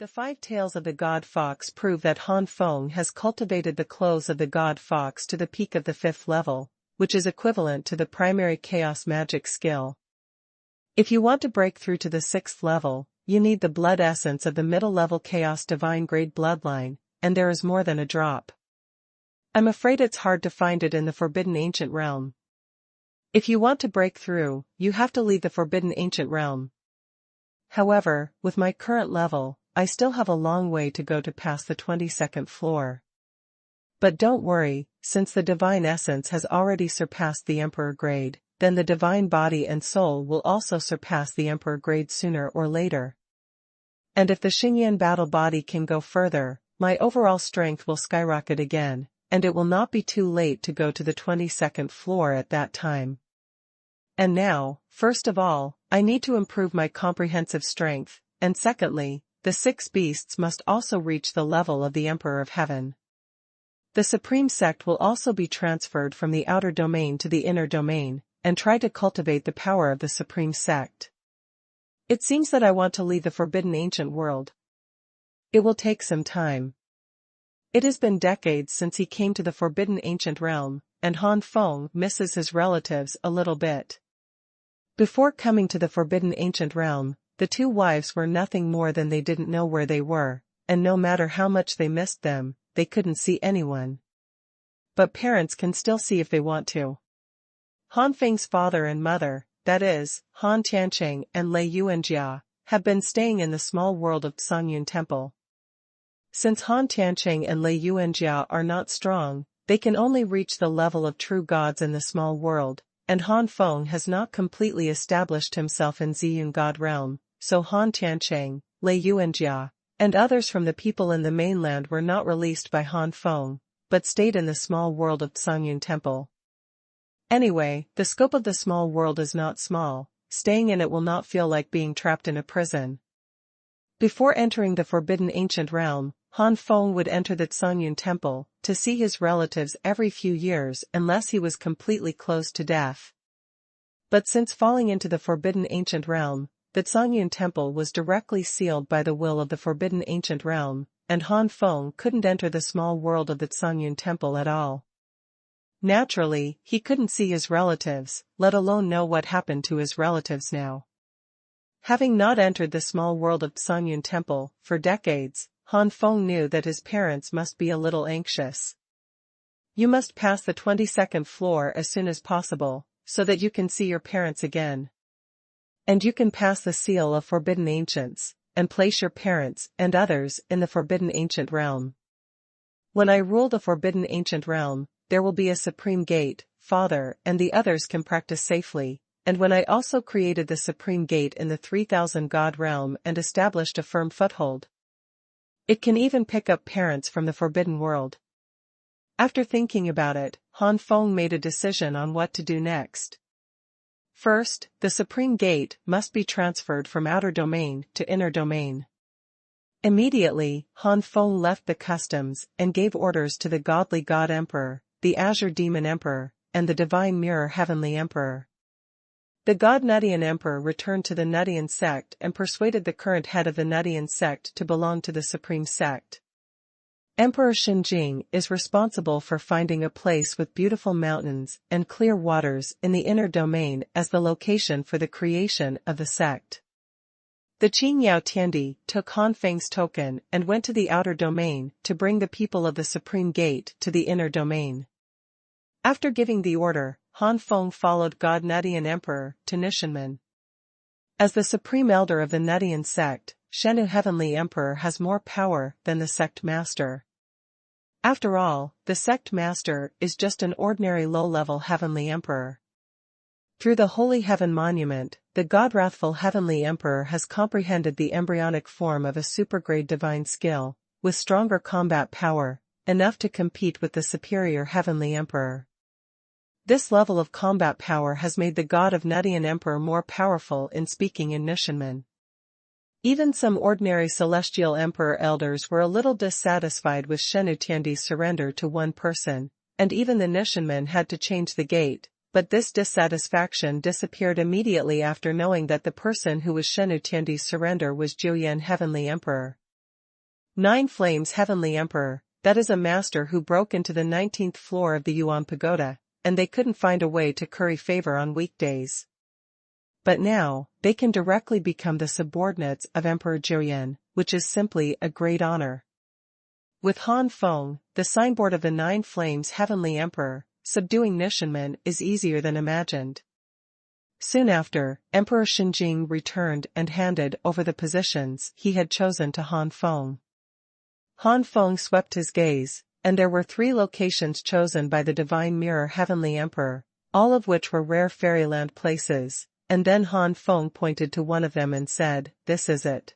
The 5 tales of the god fox prove that Han Feng has cultivated the clothes of the god fox to the peak of the 5th level, which is equivalent to the primary chaos magic skill. If you want to break through to the 6th level, you need the blood essence of the middle level chaos divine grade bloodline, and there is more than a drop. I'm afraid it's hard to find it in the forbidden ancient realm. If you want to break through, you have to leave the forbidden ancient realm. However, with my current level, I still have a long way to go to pass the 22nd floor. But don't worry, since the divine essence has already surpassed the emperor grade, then the divine body and soul will also surpass the emperor grade sooner or later. And if the Xingyan battle body can go further, my overall strength will skyrocket again, and it will not be too late to go to the 22nd floor at that time. And now, first of all, I need to improve my comprehensive strength, and secondly, the 6 beasts must also reach the level of the Emperor of Heaven. The Supreme Sect will also be transferred from the outer domain to the inner domain, and try to cultivate the power of the Supreme Sect. It seems that I want to leave the forbidden ancient world. It will take some time. It has been decades since he came to the forbidden ancient realm, and Han Feng misses his relatives a little bit. Before coming to the forbidden ancient realm, the 2 wives were nothing more than they didn't know where they were, and no matter how much they missed them, they couldn't see anyone. But parents can still see if they want to. Han Feng's father and mother, that is, Han Tiancheng and Lei Yuanjia, have been staying in the small world of Xuanhuan Temple. Since Han Tiancheng and Lei Yuanjia are not strong, they can only reach the level of true gods in the small world, and Han Feng has not completely established himself in Ziyun God realm, so Han Tiancheng, Lei Yuanjia, and others from the people in the mainland were not released by Han Feng, but stayed in the small world of Xuanhuan Temple. Anyway, the scope of the small world is not small, staying in it will not feel like being trapped in a prison. Before entering the forbidden ancient realm, Han Feng would enter the Xuanhuan Temple to see his relatives every few years unless he was completely close to death. But since falling into the forbidden ancient realm, the Xuanhuan Temple was directly sealed by the will of the forbidden ancient realm, and Han Feng couldn't enter the small world of the Xuanhuan Temple at all. Naturally, he couldn't see his relatives, let alone know what happened to his relatives now. Having not entered the small world of Xuanhuan Temple for decades, Han Feng knew that his parents must be a little anxious. You must pass the 22nd floor as soon as possible, so that you can see your parents again. And you can pass the seal of Forbidden Ancients, and place your parents and others in the Forbidden Ancient Realm. When I rule the Forbidden Ancient Realm, there will be a Supreme Gate, Father and the others can practice safely, and when I also created the Supreme Gate in the 3000 God Realm and established a firm foothold. It can even pick up parents from the Forbidden World. After thinking about it, Han Feng made a decision on what to do next. First, the Supreme Gate must be transferred from outer domain to inner domain. Immediately, Han Feng left the customs and gave orders to the Godly God Emperor, the Azure Demon Emperor, and the Divine Mirror Heavenly Emperor. The God Nudian Emperor returned to the Nudian sect and persuaded the current head of the Nudian sect to belong to the Supreme Sect. Emperor Xinjing is responsible for finding a place with beautiful mountains and clear waters in the inner domain as the location for the creation of the sect. The Qin Yao Tiandi took Han Feng's token and went to the outer domain to bring the people of the Supreme Gate to the inner domain. After giving the order, Han Feng followed God Nudian Emperor to Nishanmen. As the Supreme Elder of the Nudian sect, Shenu Heavenly Emperor has more power than the Sect Master. After all, the Sect Master is just an ordinary low-level Heavenly Emperor. Through the Holy Heaven Monument, the God-wrathful Heavenly Emperor has comprehended the embryonic form of a supergrade divine skill, with stronger combat power, enough to compete with the superior Heavenly Emperor. This level of combat power has made the God of Nudian Emperor more powerful in speaking in Nishanmen. Even some ordinary celestial emperor elders were a little dissatisfied with Shenu Tiandi's surrender to one person, and even the Nishanmen had to change the gate, but this dissatisfaction disappeared immediately after knowing that the person who was Shenu Tiandi's surrender was Jiuyan Heavenly Emperor. Nine Flames Heavenly Emperor, that is a master who broke into the 19th floor of the Yuan Pagoda, and they couldn't find a way to curry favor on weekdays. But now, they can directly become the subordinates of Emperor Jurian, which is simply a great honor. With Han Feng, the signboard of the Nine Flames Heavenly Emperor, subduing Nishanmen is easier than imagined. Soon after, Emperor Shenjing returned and handed over the positions he had chosen to Han Feng. Han Feng swept his gaze, and there were 3 locations chosen by the Divine Mirror Heavenly Emperor, all of which were rare fairyland places, and then Han Feng pointed to one of them and said, "This is it."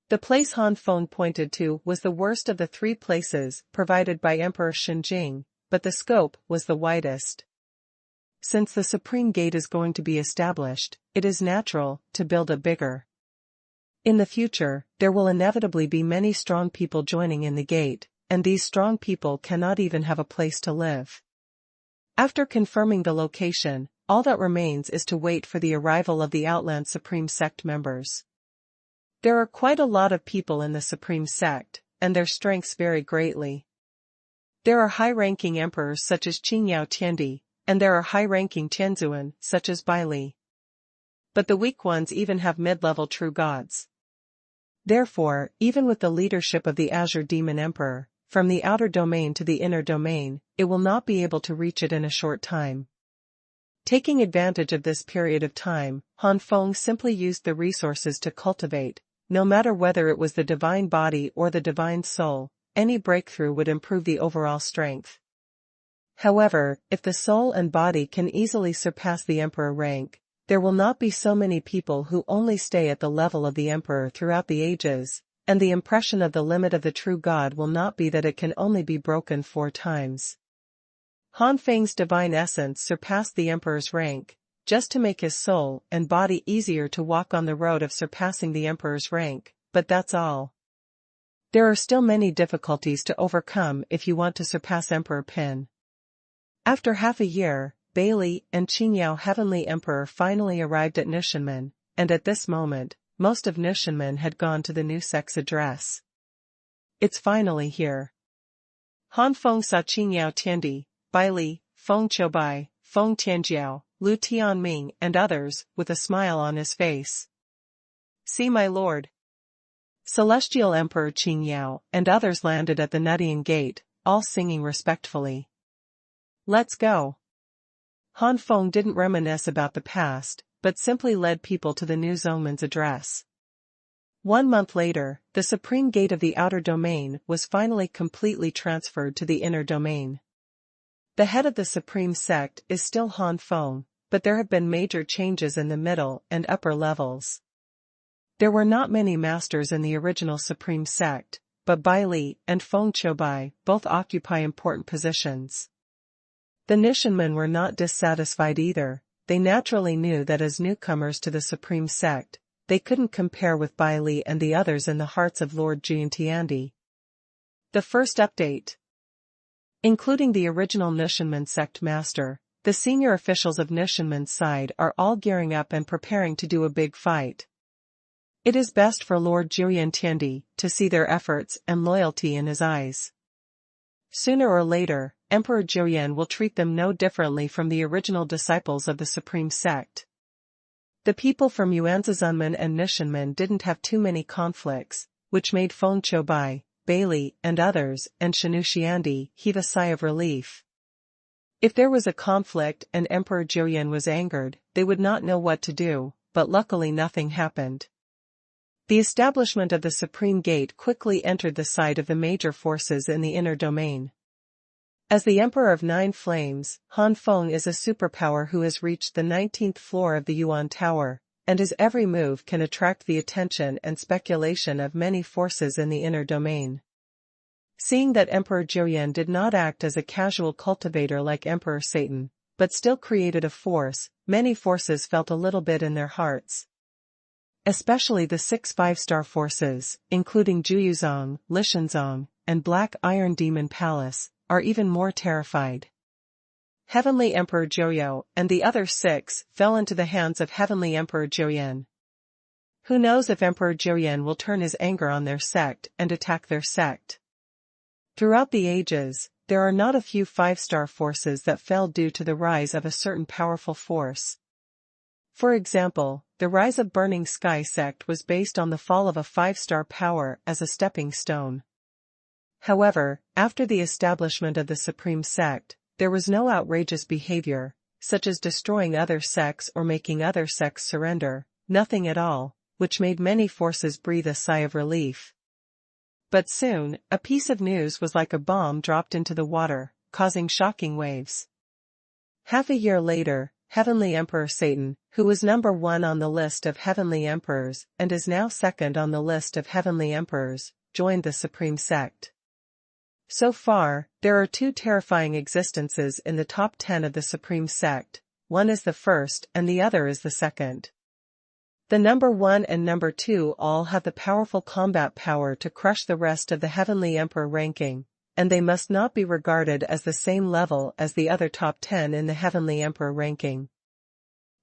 The place Han Feng pointed to was the worst of the 3 places provided by Emperor Shenjing, but the scope was the widest. Since the Supreme Gate is going to be established, it is natural to build a bigger. In the future, there will inevitably be many strong people joining in the gate, and these strong people cannot even have a place to live. After confirming the location, all that remains is to wait for the arrival of the Outland Supreme Sect members. There are quite a lot of people in the Supreme Sect, and their strengths vary greatly. There are high-ranking emperors such as Qingyao Tiandi, and there are high-ranking Tianzuan such as Bai Li. But the weak ones even have mid-level true gods. Therefore, even with the leadership of the Azure Demon Emperor, from the outer domain to the inner domain, it will not be able to reach it in a short time. Taking advantage of this period of time, Han Feng simply used the resources to cultivate, no matter whether it was the divine body or the divine soul, any breakthrough would improve the overall strength. However, if the soul and body can easily surpass the emperor rank, there will not be so many people who only stay at the level of the emperor throughout the ages, and the impression of the limit of the true God will not be that it can only be broken 4 times. Han Feng's divine essence surpassed the emperor's rank, just to make his soul and body easier to walk on the road of surpassing the emperor's rank, but that's all. There are still many difficulties to overcome if you want to surpass Emperor Pin. After half a year, Bai Li and Qingyao Heavenly Emperor finally arrived at Nishanmen, and at this moment, most of Nishanmen had gone to the new sect's address. It's finally here. Han Feng saw Qingyao Tiandi, Bai Li, Feng Qiubai, Feng Tianjiao, Lu Tianming and others, with a smile on his face. "See my lord." Celestial Emperor Qingyao and others landed at the Nutian Gate, all singing respectfully. "Let's go." Han Feng didn't reminisce about the past, but simply led people to the new Zhongmen's address. 1 month later, the Supreme Gate of the outer domain was finally completely transferred to the inner domain. The head of the Supreme Sect is still Han Feng, but there have been major changes in the middle and upper levels. There were not many masters in the original Supreme Sect, but Bai Li and Feng Qiubai both occupy important positions. The Nishanmen were not dissatisfied either. They naturally knew that as newcomers to the Supreme Sect, they couldn't compare with Bai Li and the others in the hearts of Lord Jiantiandi. The first update. Including the original Nishanmen sect master, the senior officials of Nishanmen's side are all gearing up and preparing to do a big fight. It is best for Lord Jiantiandi to see their efforts and loyalty in his eyes. Sooner or later, Emperor Jurian will treat them no differently from the original disciples of the Supreme Sect. The people from Yuanzhizunmen and Nishanmen didn't have too many conflicts, which made Feng Qiubai, Bai Li and others and Xuanhuan heave a sigh of relief. If there was a conflict and Emperor Jurian was angered, they would not know what to do, but luckily nothing happened. The establishment of the Supreme Gate quickly entered the sight of the major forces in the inner domain. As the Emperor of Nine Flames, Han Feng is a superpower who has reached the 19th floor of the Yuan Tower, and his every move can attract the attention and speculation of many forces in the inner domain. Seeing that Emperor Jurian did not act as a casual cultivator like Emperor Satan, but still created a force, many forces felt a little bit in their hearts. Especially the 6 5-star forces, including Juyuzong, Lishanzong, and Black Iron Demon Palace, are even more terrified. Heavenly Emperor Joyo and the other 6 fell into the hands of Heavenly Emperor Jurian, Who knows if Emperor Jiuyan will turn his anger on their sect and attack their sect. Throughout the ages, there are not a few five-star forces that fell due to the rise of a certain powerful force. For example, the rise of Burning Sky sect was based on the fall of a five-star power as a stepping stone. However, after the establishment of the Supreme Sect, there was no outrageous behavior, such as destroying other sects or making other sects surrender, nothing at all, which made many forces breathe a sigh of relief. But soon, a piece of news was like a bomb dropped into the water, causing shocking waves. Half a year later, Heavenly Emperor Satan, who was number 1 on the list of heavenly emperors and is now second on the list of heavenly emperors, joined the Supreme Sect. So far, there are 2 terrifying existences in the top 10 of the Supreme Sect, one is the first and the other is the second. The number 1 and number 2 all have the powerful combat power to crush the rest of the Heavenly Emperor ranking, and they must not be regarded as the same level as the other top 10 in the Heavenly Emperor ranking.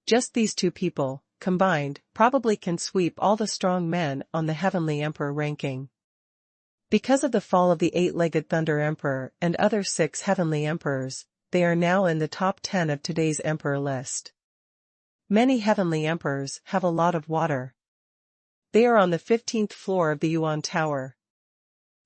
Just these 2 people, combined, probably can sweep all the strong men on the Heavenly Emperor ranking. Because of the fall of the 8-legged Thunder Emperor and other 6 Heavenly Emperors, they are now in the top 10 of today's Emperor list. Many Heavenly Emperors have a lot of water. They are on the 15th floor of the Yuan Tower.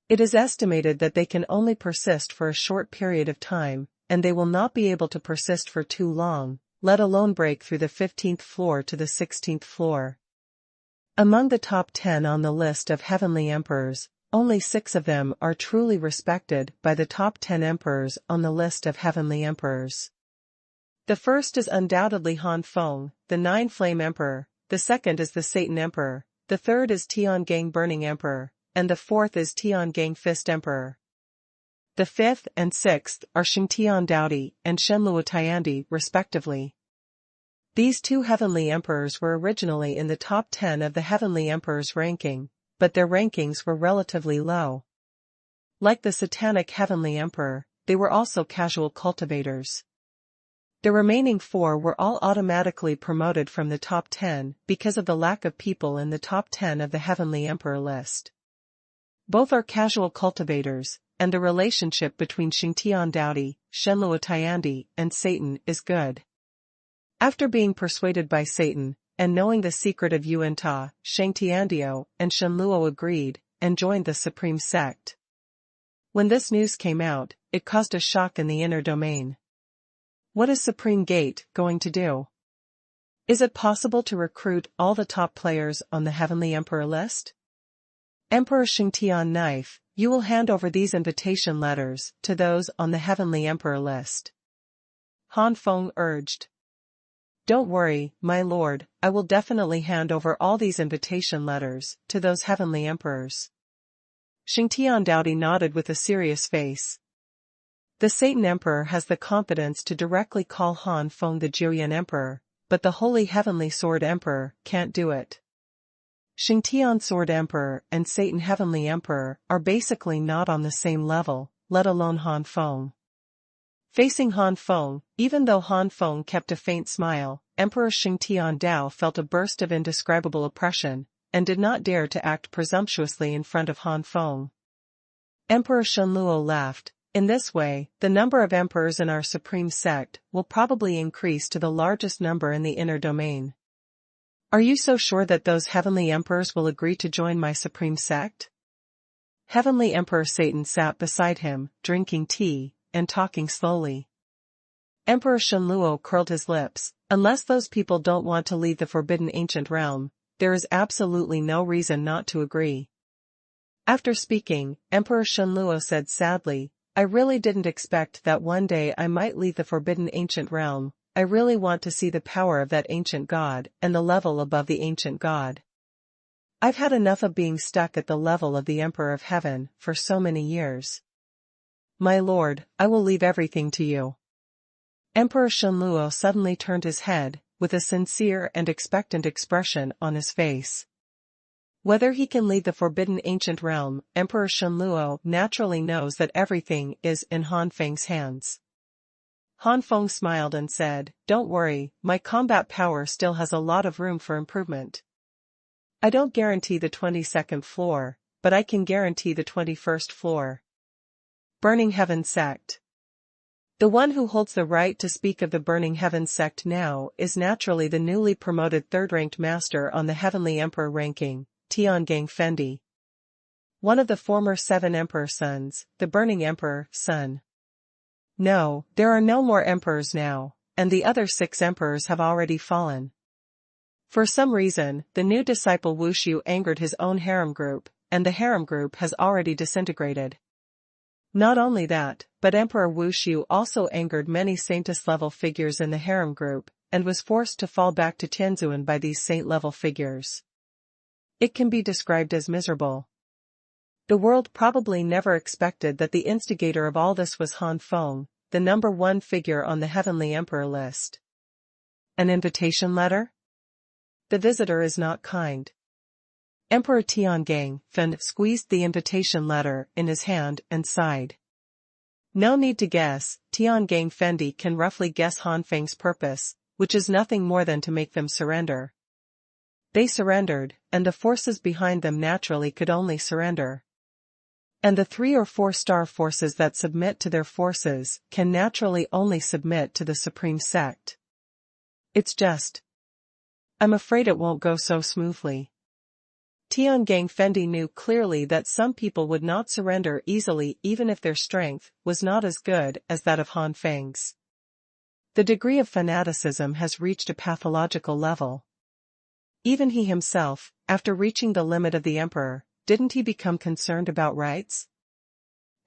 It is estimated that they can only persist for a short period of time, and they will not be able to persist for too long, let alone break through the 15th floor to the 16th floor. Among the top 10 on the list of Heavenly Emperors, only 6 of them are truly respected by the top 10 emperors on the list of Heavenly Emperors. The first is undoubtedly Han Feng, the Nine Flame Emperor, the second is the Satan Emperor, the third is Tiangang Burning Emperor, and the fourth is Tiangang Fist Emperor. The fifth and sixth are Xingtian Daodi and Shenluo Tiandi, respectively. These 2 Heavenly Emperors were originally in the top 10 of the Heavenly Emperors ranking, but their rankings were relatively low. Like the Satanic Heavenly Emperor, they were also casual cultivators. The remaining 4 were all automatically promoted from the top 10 because of the lack of people in the top 10 of the Heavenly Emperor list. Both are casual cultivators, and the relationship between Xingtian Daodi, Shenluo Tiandi, and Satan is good. After being persuaded by Satan, and knowing the secret of Yuan Ta, Shang Tiandio and Shenluo agreed, and joined the Supreme Sect. When this news came out, it caused a shock in the inner domain. What is Supreme Gate going to do? Is it possible to recruit all the top players on the Heavenly Emperor list? Emperor Xingtian Knife, you will hand over these invitation letters to those on the Heavenly Emperor list. Han Feng urged. Don't worry, my lord, I will definitely hand over all these invitation letters to those Heavenly Emperors. Xingtian Daodi nodded with a serious face. The Satan Emperor has the confidence to directly call Han Feng the Jiuyan Emperor, but the Holy Heavenly Sword Emperor can't do it. Xingtian Sword Emperor and Satan Heavenly Emperor are basically not on the same level, let alone Han Feng. Facing Han Feng, even though Han Feng kept a faint smile, Emperor Xingtian Dao felt a burst of indescribable oppression, and did not dare to act presumptuously in front of Han Feng. Emperor Shenluo laughed. In this way, the number of emperors in our Supreme Sect will probably increase to the largest number in the inner domain. Are you so sure that those Heavenly Emperors will agree to join my Supreme Sect? Heavenly Emperor Satan sat beside him, drinking tea, and talking slowly. Emperor Shenluo curled his lips. Unless those people don't want to leave the Forbidden Ancient Realm, there is absolutely no reason not to agree. After speaking, Emperor Shenluo said sadly, I really didn't expect that one day I might leave the Forbidden Ancient Realm. I really want to see the power of that ancient god and the level above the ancient god. I've had enough of being stuck at the level of the Emperor of Heaven for so many years. My lord, I will leave everything to you. Emperor Shenluo suddenly turned his head, with a sincere and expectant expression on his face. Whether he can lead the Forbidden Ancient Realm, Emperor Shenluo naturally knows that everything is in Han Feng's hands. Han Feng smiled and said, Don't worry, my combat power still has a lot of room for improvement. I don't guarantee the 22nd floor, but I can guarantee the 21st floor. Burning Heaven Sect. The one who holds the right to speak of the Burning Heaven Sect now is naturally the newly promoted third-ranked master on the Heavenly Emperor ranking, Tiangang Fendi. One of the former 7 emperor sons, the Burning Emperor, son. No, there are no more emperors now, and the other 6 emperors have already fallen. For some reason, the new disciple Wushu angered his own harem group, and the harem group has already disintegrated. Not only that, but Emperor Wushu also angered many saintess-level figures in the harem group, and was forced to fall back to Tianzuan by these saint-level figures. It can be described as miserable. The world probably never expected that the instigator of all this was Han Feng, the number 1 figure on the Heavenly Emperor list. An invitation letter? The visitor is not kind. Emperor Tiangang Fendi squeezed the invitation letter in his hand and sighed. No need to guess, Tiangang Fendi can roughly guess Han Feng's purpose, which is nothing more than to make them surrender. They surrendered, and the forces behind them naturally could only surrender. And the 3 or 4 star forces that submit to their forces can naturally only submit to the supreme sect. It's just. I'm afraid it won't go so smoothly. Tiangang Fendi knew clearly that some people would not surrender easily even if their strength was not as good as that of Han Feng's. The degree of fanaticism has reached a pathological level. Even he himself, after reaching the limit of the emperor, didn't he become concerned about rights?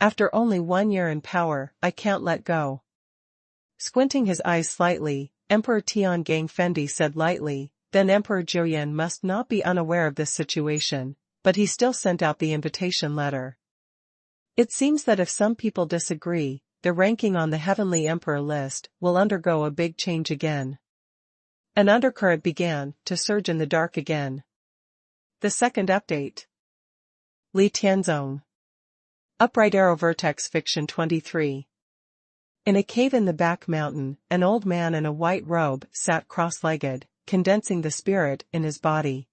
After only 1 year in power, I can't let go. Squinting his eyes slightly, Emperor Tiangang Fendi said lightly, then Emperor Julian must not be unaware of this situation, but he still sent out the invitation letter. It seems that if some people disagree, their ranking on the Heavenly Emperor list will undergo a big change again. An undercurrent began to surge in the dark again. The second update. Li Tianzong. Upright Arrow Vertex Fiction 23. In a cave in the back mountain, an old man in a white robe sat cross-legged, condensing the spirit in his body.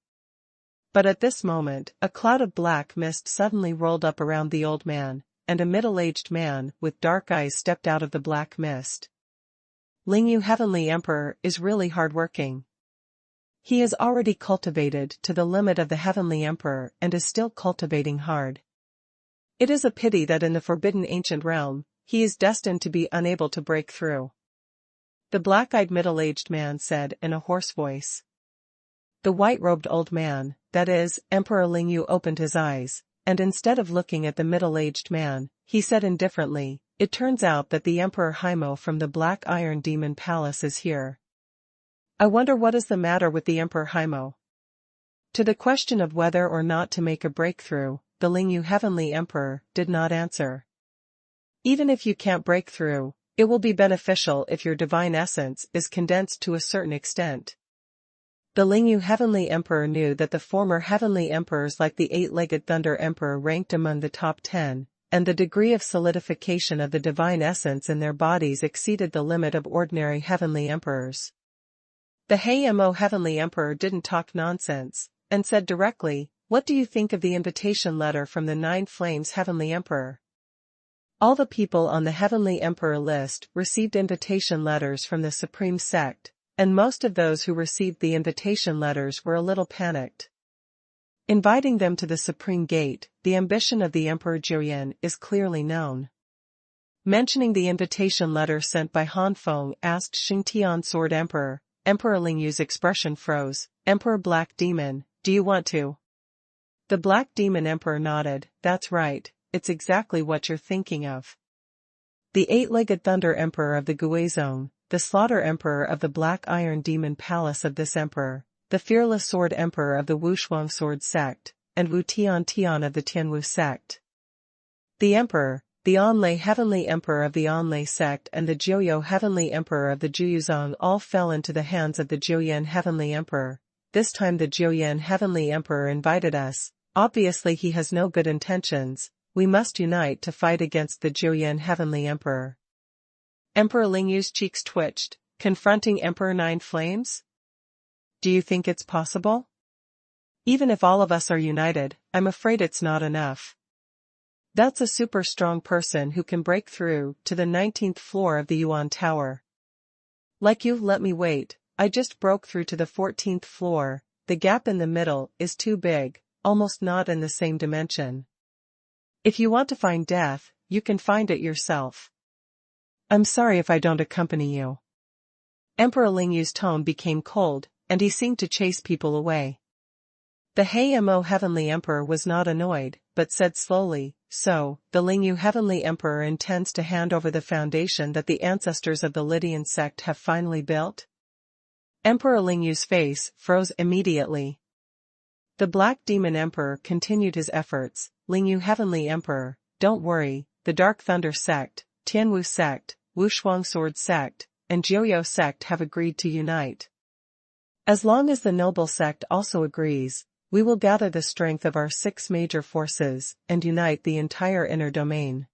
But at this moment, a cloud of black mist suddenly rolled up around the old man, and a middle-aged man with dark eyes stepped out of the black mist. Lingyu Heavenly Emperor is really hard-working. He is already cultivated to the limit of the Heavenly Emperor and is still cultivating hard. It is a pity that in the forbidden ancient realm, he is destined to be unable to break through. The black-eyed middle-aged man said in a hoarse voice. The white-robed old man, that is, Emperor Lingyu, opened his eyes, and instead of looking at the middle-aged man, he said indifferently, "It turns out that the Emperor Haimo from the Black Iron Demon Palace is here. I wonder what is the matter with the Emperor Haimo." To the question of whether or not to make a breakthrough, the Lingyu Heavenly Emperor did not answer. Even if you can't break through, it will be beneficial if your divine essence is condensed to a certain extent. The Lingyu Heavenly Emperor knew that the former Heavenly Emperors like the 8-legged Thunder Emperor ranked among the top 10, and the degree of solidification of the divine essence in their bodies exceeded the limit of ordinary Heavenly Emperors. The Haimo Heavenly Emperor didn't talk nonsense, and said directly, "What do you think of the invitation letter from the Nine Flames Heavenly Emperor?" All the people on the Heavenly Emperor list received invitation letters from the Supreme Sect, and most of those who received the invitation letters were a little panicked. Inviting them to the Supreme Gate, the ambition of the Emperor Julian is clearly known. Mentioning the invitation letter sent by Han Feng asked Xingtian Sword Emperor, Emperor Lingyu's expression froze, "Emperor Black Demon, do you want to?" The Black Demon Emperor nodded, "That's right. It's exactly what you're thinking of." The 8-legged Thunder Emperor of the Guizhong, the Slaughter Emperor of the Black Iron Demon Palace of this Emperor, the Fearless Sword Emperor of the Wushuang Sword Sect, and Wu Tian Tian of the Tianwu Sect. The Emperor, the Anlai Heavenly Emperor of the Anlai Sect and the Jiuyo Heavenly Emperor of the Juyuzong all fell into the hands of the Jiuyan Heavenly Emperor. This time the Jiuyan Heavenly Emperor invited us. Obviously he has no good intentions. We must unite to fight against the Jiuyan Heavenly Emperor. Emperor Lingyu's cheeks twitched, confronting Emperor Nine Flames? Do you think it's possible? Even if all of us are united, I'm afraid it's not enough. That's a super strong person who can break through to the 19th floor of the Yuan Tower. Like you, let me wait, I just broke through to the 14th floor, the gap in the middle is too big, almost not in the same dimension. If you want to find death, you can find it yourself. I'm sorry if I don't accompany you. Emperor Lingyu's tone became cold, and he seemed to chase people away. The Heimo Heavenly Emperor was not annoyed, but said slowly, so, the Lingyu Heavenly Emperor intends to hand over the foundation that the ancestors of the Lydian sect have finally built? Emperor Lingyu's face froze immediately. The Black Demon Emperor continued his efforts. Lingyu Heavenly Emperor, don't worry, the Dark Thunder sect, Tianwu sect, Wushuang Sword sect, and Jiuyo sect have agreed to unite. As long as the noble sect also agrees, we will gather the strength of our 6 major forces and unite the entire inner domain.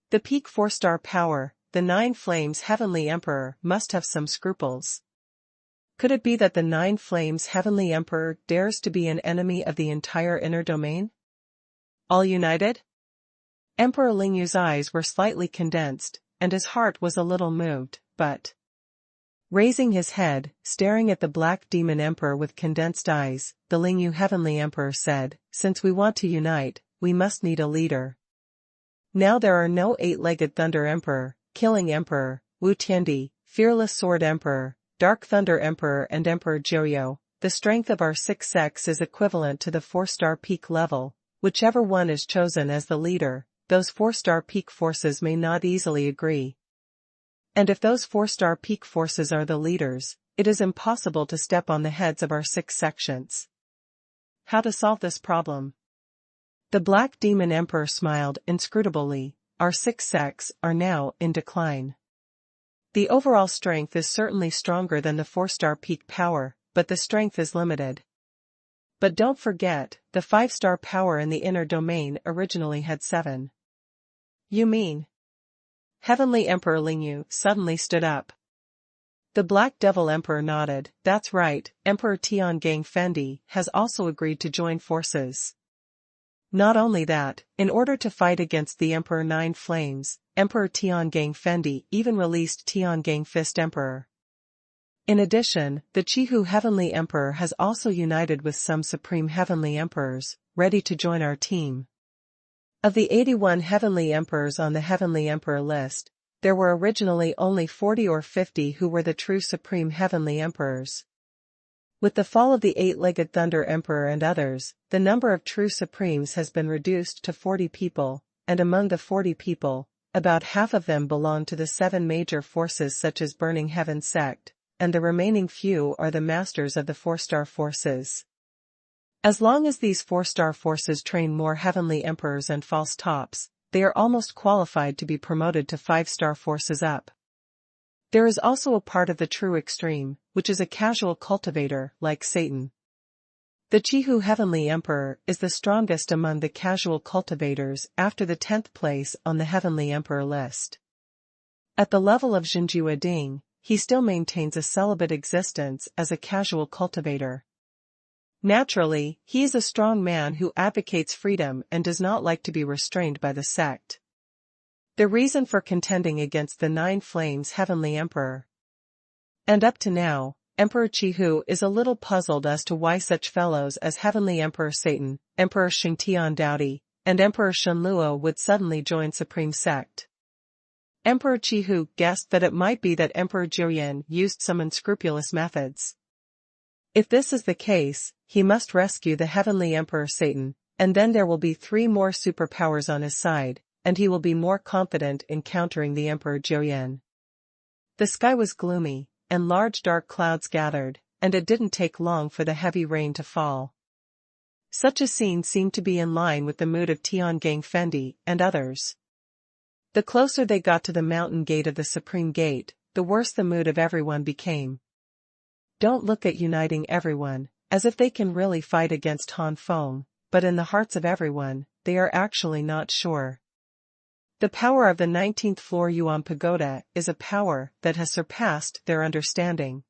The peak 4-star power, the Nine Flames Heavenly Emperor, must have some scruples. Could it be that the Nine Flames Heavenly Emperor dares to be an enemy of the entire inner domain? All united? Emperor Lingyu's eyes were slightly condensed, and his heart was a little moved, but raising his head, staring at the Black Demon Emperor with condensed eyes, the Lingyu Heavenly Emperor said, since we want to unite, we must need a leader. Now there are no 8-legged Thunder Emperor, Killing Emperor, Wu Tiandi, Fearless Sword Emperor, Dark Thunder Emperor and Emperor Jiuyo. The strength of our 6 sects is equivalent to the 4-star peak level. Whichever one is chosen as the leader, those 4-star peak forces may not easily agree. And if those 4-star peak forces are the leaders, it is impossible to step on the heads of our 6 sections. How to solve this problem? The Black Demon Emperor smiled inscrutably. Our 6 sects are now in decline. The overall strength is certainly stronger than the 4-star peak power, but the strength is limited. But don't forget, the 5-star power in the inner domain originally had 7. You mean? Heavenly Emperor Lingyu suddenly stood up. The Black Devil Emperor nodded. That's right, Emperor Tiangang Fendi has also agreed to join forces. Not only that, in order to fight against the Emperor Nine Flames, Emperor Tiangang Fendi even released Tiangang Fist Emperor. In addition, the Chihu Heavenly Emperor has also united with some Supreme Heavenly Emperors, ready to join our team. Of the 81 Heavenly Emperors on the Heavenly Emperor list, there were originally only 40 or 50 who were the true Supreme Heavenly Emperors. With the fall of the 8-legged Thunder Emperor and others, the number of true Supremes has been reduced to 40 people, and among the 40 people, about half of them belong to the 7 major forces such as Burning Heaven sect, and the remaining few are the masters of the 4-star forces. As long as these 4-star forces train more Heavenly Emperors and false tops, they are almost qualified to be promoted to 5-star forces up. There is also a part of the true extreme, which is a casual cultivator, like Satan. The Chihu Heavenly Emperor is the strongest among the casual cultivators after the 10th place on the Heavenly Emperor list. At the level of Xinjue Ding, he still maintains a celibate existence as a casual cultivator. Naturally, he is a strong man who advocates freedom and does not like to be restrained by the sect. The reason for contending against the Nine Flames Heavenly Emperor. And up to now, Emperor Chihu is a little puzzled as to why such fellows as Heavenly Emperor Satan, Emperor Xingtian Daodi, and Emperor Shenluo would suddenly join Supreme Sect. Emperor Chihu guessed that it might be that Emperor Jiuyan used some unscrupulous methods. If this is the case, he must rescue the Heavenly Emperor Satan, and then there will be 3 more superpowers on his side, and he will be more confident in countering the Emperor Jiuyan. The sky was gloomy, and large dark clouds gathered, and it didn't take long for the heavy rain to fall. Such a scene seemed to be in line with the mood of Tiangang Fendi and others. The closer they got to the mountain gate of the Supreme Gate, the worse the mood of everyone became. Don't look at uniting everyone, as if they can really fight against Han Feng, but in the hearts of everyone, they are actually not sure. The power of the 19th floor Yuan Pagoda is a power that has surpassed their understanding.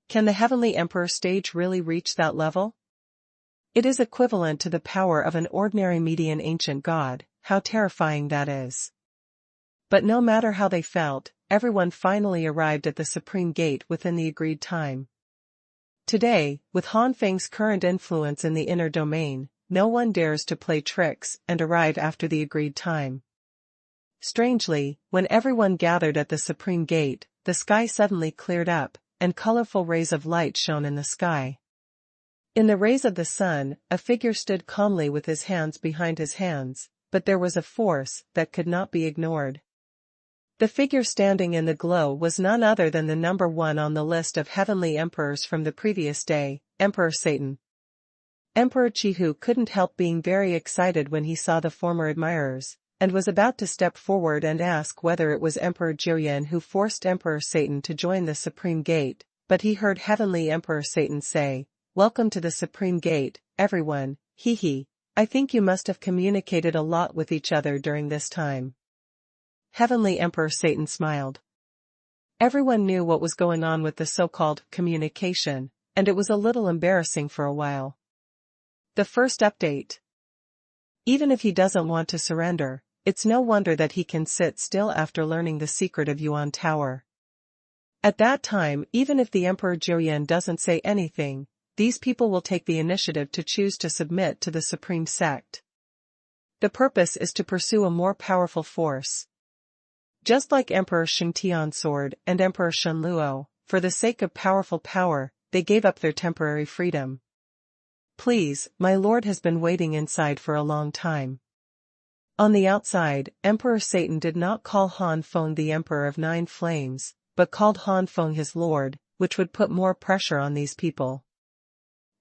Can the Heavenly Emperor stage really reach that level? It is equivalent to the power of an ordinary Median ancient god. How terrifying that is. But no matter how they felt, everyone finally arrived at the Supreme Gate within the agreed time. Today, with Han Feng's current influence in the inner domain, no one dares to play tricks and arrive after the agreed time. Strangely, when everyone gathered at the Supreme Gate, the sky suddenly cleared up, and colorful rays of light shone in the sky. In the rays of the sun, a figure stood calmly with his hands behind his hands, but there was a force that could not be ignored. The figure standing in the glow was none other than the number one on the list of heavenly emperors from the previous day, Emperor Satan. Emperor Chihu couldn't help being very excited when he saw the former admirers, and was about to step forward and ask whether it was Emperor Jiuyan who forced Emperor Satan to join the Supreme Gate, but he heard Heavenly Emperor Satan say, "Welcome to the Supreme Gate, everyone, hee. I think you must have communicated a lot with each other during this time." Heavenly Emperor Satan smiled. Everyone knew what was going on with the so-called communication, and it was a little embarrassing for a while. The first update. Even if he doesn't want to surrender, it's no wonder that he can sit still after learning the secret of Yuan Tower. At that time, even if the Emperor Jiuyan doesn't say anything, these people will take the initiative to choose to submit to the Supreme Sect. The purpose is to pursue a more powerful force. Just like Emperor Shengtian Sword and Emperor Shenluo, for the sake of powerful power, they gave up their temporary freedom. "Please, my lord has been waiting inside for a long time." On the outside, Emperor Satan did not call Han Feng the Emperor of Nine Flames, but called Han Feng his lord, which would put more pressure on these people.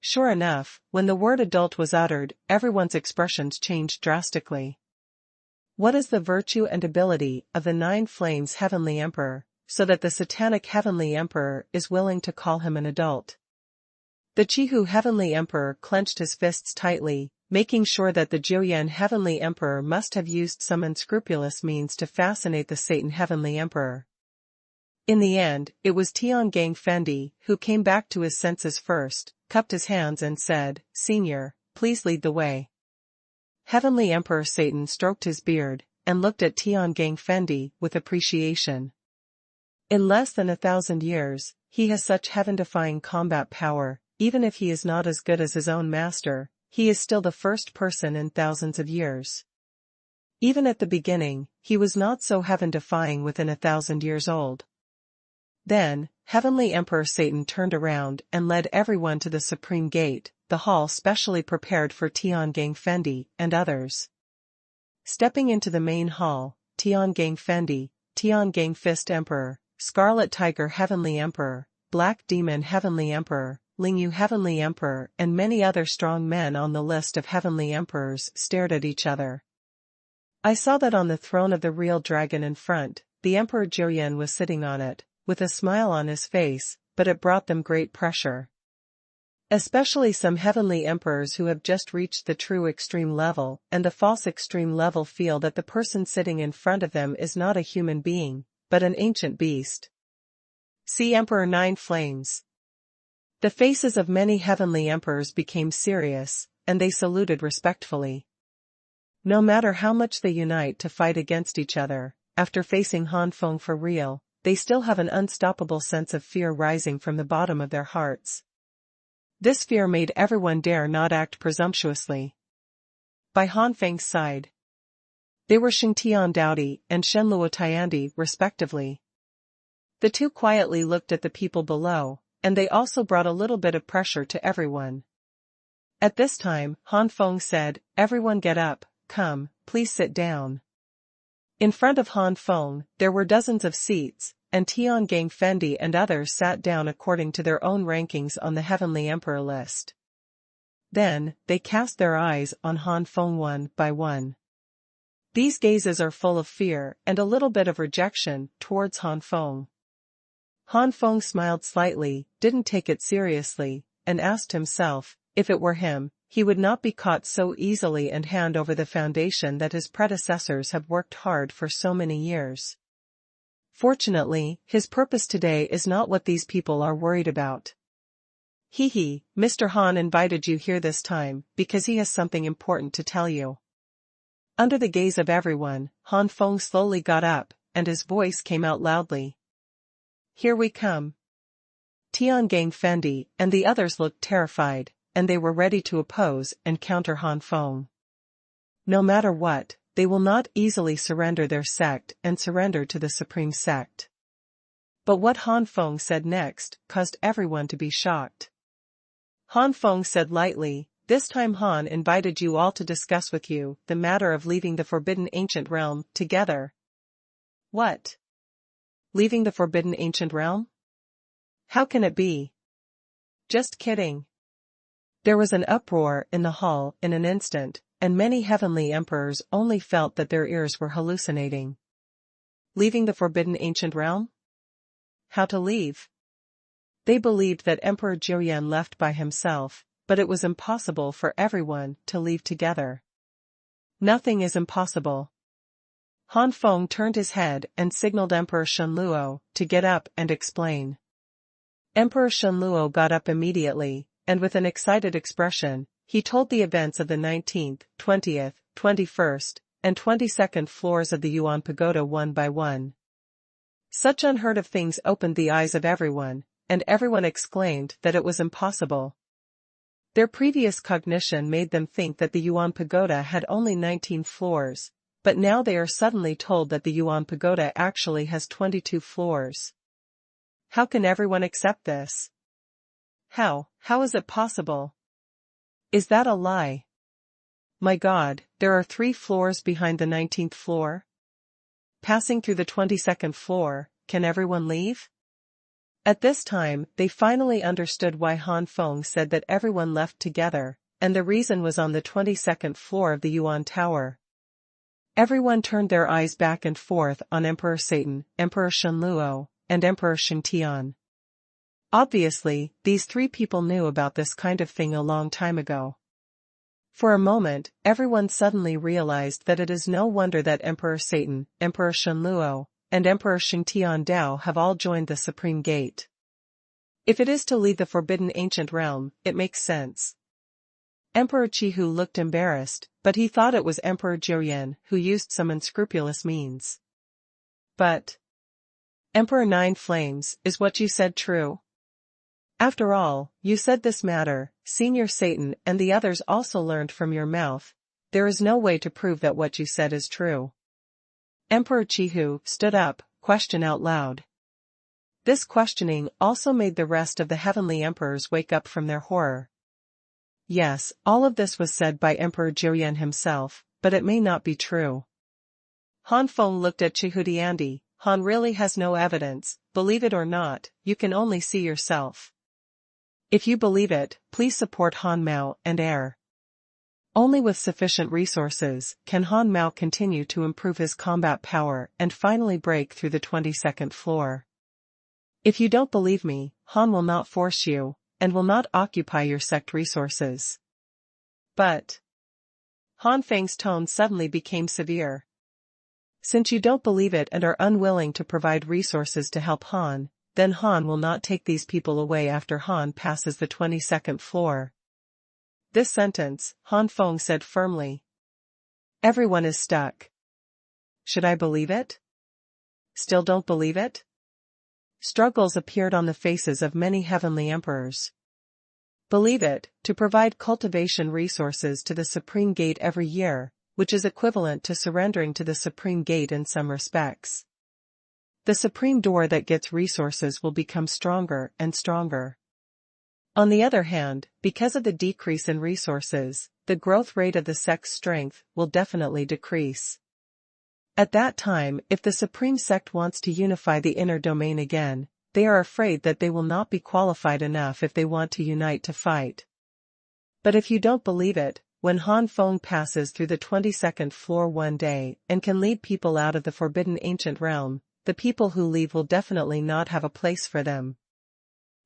Sure enough, when the word adult was uttered, everyone's expressions changed drastically. What is the virtue and ability of the Nine Flames Heavenly Emperor, so that the Satanic Heavenly Emperor is willing to call him an adult? The Chihu Heavenly Emperor clenched his fists tightly, making sure that the Jiuyan Heavenly Emperor must have used some unscrupulous means to fascinate the Satan Heavenly Emperor. In the end, it was Tiangang Fendi who came back to his senses first, cupped his hands and said, "Senior, please lead the way." Heavenly Emperor Satan stroked his beard, and looked at Tiangang Fendi with appreciation. In less than 1,000 years, he has such heaven-defying combat power. Even if he is not as good as his own master, he is still the first person in thousands of years. Even at the beginning, he was not so heaven-defying within 1,000 years old. Then, Heavenly Emperor Satan turned around and led everyone to the Supreme Gate, the hall specially prepared for Tiangang Fendi and others. Stepping into the main hall, Tiangang Fendi, Tiangang Fist Emperor, Scarlet Tiger Heavenly Emperor, Black Demon Heavenly Emperor, Lingyu Heavenly Emperor and many other strong men on the list of Heavenly Emperors stared at each other. I saw that on the throne of the real dragon in front, the Emperor Jiuyan was sitting on it, with a smile on his face, but it brought them great pressure. Especially some heavenly emperors who have just reached the true extreme level and the false extreme level feel that the person sitting in front of them is not a human being, but an ancient beast. See Emperor Nine Flames. The faces of many heavenly emperors became serious, and they saluted respectfully. No matter how much they unite to fight against each other, after facing Han Feng for real, they still have an unstoppable sense of fear rising from the bottom of their hearts. This fear made everyone dare not act presumptuously. By Han Feng's side, they were Shengtian Daodi and Shenluo Tiandi, respectively. The two quietly looked at the people below, and they also brought a little bit of pressure to everyone. At this time, Han Feng said, "Everyone get up, come, please sit down." In front of Han Feng, there were dozens of seats, and Tiangang Fendi and others sat down according to their own rankings on the Heavenly Emperor list. Then, they cast their eyes on Han Feng one by one. These gazes are full of fear and a little bit of rejection towards Han Feng. Han Feng smiled slightly, didn't take it seriously, and asked himself, if it were him, he would not be caught so easily and hand over the foundation that his predecessors have worked hard for so many years. Fortunately, his purpose today is not what these people are worried about. Hee, Mr. Han invited you here this time because he has something important to tell you. Under the gaze of everyone, Han Feng slowly got up, and his voice came out loudly. Here we come. Tiangang Fendi and the others looked terrified, and they were ready to oppose and counter Han Feng. No matter what, they will not easily surrender their sect and surrender to the supreme sect. But what Han Feng said next caused everyone to be shocked. Han Feng said lightly, "This time Han invited you all to discuss with you the matter of leaving the forbidden ancient realm together." What? Leaving the forbidden ancient realm? How can it be? Just kidding. There was an uproar in the hall in an instant, and many heavenly emperors only felt that their ears were hallucinating. Leaving the forbidden ancient realm? How to leave? They believed that Emperor Jiuyan left by himself, but it was impossible for everyone to leave together. Nothing is impossible. Han Feng turned his head and signaled Emperor Xuanhuan to get up and explain. Emperor Xuanhuan got up immediately, and with an excited expression, he told the events of the 19th, 20th, 21st, and 22nd floors of the Yuan Pagoda one by one. Such unheard of things opened the eyes of everyone, and everyone exclaimed that it was impossible. Their previous cognition made them think that the Yuan Pagoda had only 19 floors, but now they are suddenly told that the Yuan Pagoda actually has 22 floors. How can everyone accept this? How is it possible? Is that a lie? My God, there are 3 floors behind the 19th floor? Passing through the 22nd floor, can everyone leave? At this time, they finally understood why Han Feng said that everyone left together, and the reason was on the 22nd floor of the Yuan Tower. Everyone turned their eyes back and forth on Emperor Satan, Emperor Xuanhuan, and Emperor Xingtian. Obviously, these 3 people knew about this kind of thing a long time ago. For a moment, everyone suddenly realized that it is no wonder that Emperor Satan, Emperor Xuanhuan, and Emperor Xingtian Dao have all joined the Supreme Gate. If it is to leave the forbidden ancient realm, it makes sense. Emperor Qihu looked embarrassed, but he thought it was Emperor Jiuyan who used some unscrupulous means. But Emperor Nine Flames, is what you said true? After all, you said this matter, Senior Satan and the others also learned from your mouth. There is no way to prove that what you said is true. Emperor Qihu stood up, question out loud. This questioning also made the rest of the heavenly emperors wake up from their horror. Yes, all of this was said by Emperor Jiuyan himself, but it may not be true. Han Feng looked at Chihudiandi. Han really has no evidence, believe it or not, you can only see yourself. If you believe it, please support Han Mao and heir. Only with sufficient resources can Han Mao continue to improve his combat power and finally break through the 22nd floor. If you don't believe me, Han will not force you, and will not occupy your sect resources. But Han Feng's tone suddenly became severe. Since you don't believe it and are unwilling to provide resources to help Han, then Han will not take these people away after Han passes the 22nd floor. This sentence, Han Feng said firmly. Everyone is stuck. Should I believe it? Still don't believe it? Struggles appeared on the faces of many heavenly emperors. Believe it, to provide cultivation resources to the Supreme Gate every year, which is equivalent to surrendering to the Supreme Gate in some respects. The Supreme Door that gets resources will become stronger and stronger. On the other hand, because of the decrease in resources, the growth rate of the sect's strength will definitely decrease. At that time, if the Supreme Sect wants to unify the inner domain again, they are afraid that they will not be qualified enough if they want to unite to fight. But if you don't believe it, when Han Feng passes through the 22nd floor one day and can lead people out of the forbidden ancient realm, the people who leave will definitely not have a place for them.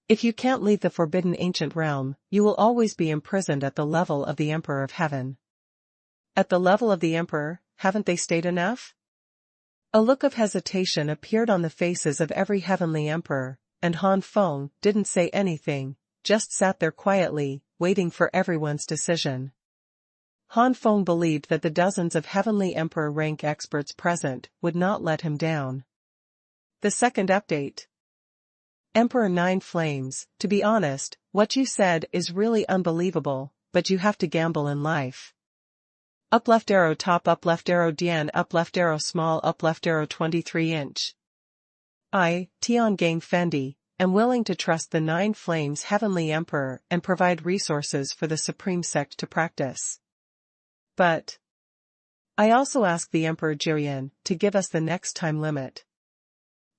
If you can't leave the forbidden ancient realm, you will always be imprisoned at the level of the Emperor of Heaven. At the level of the Emperor, haven't they stayed enough? A look of hesitation appeared on the faces of every heavenly emperor, and Han Feng didn't say anything, just sat there quietly, waiting for everyone's decision. Han Feng believed that the dozens of heavenly emperor rank experts present would not let him down. The second update. Emperor Nine Flames, to be honest, what you said is really unbelievable, but you have to gamble in life. Up left arrow top up left arrow Dian up left arrow small up left arrow 23 inch. I, Tiangang Fendi, am willing to trust the Nine Flames Heavenly Emperor and provide resources for the Supreme Sect to practice. But I also ask the Emperor Jirian to give us the next time limit.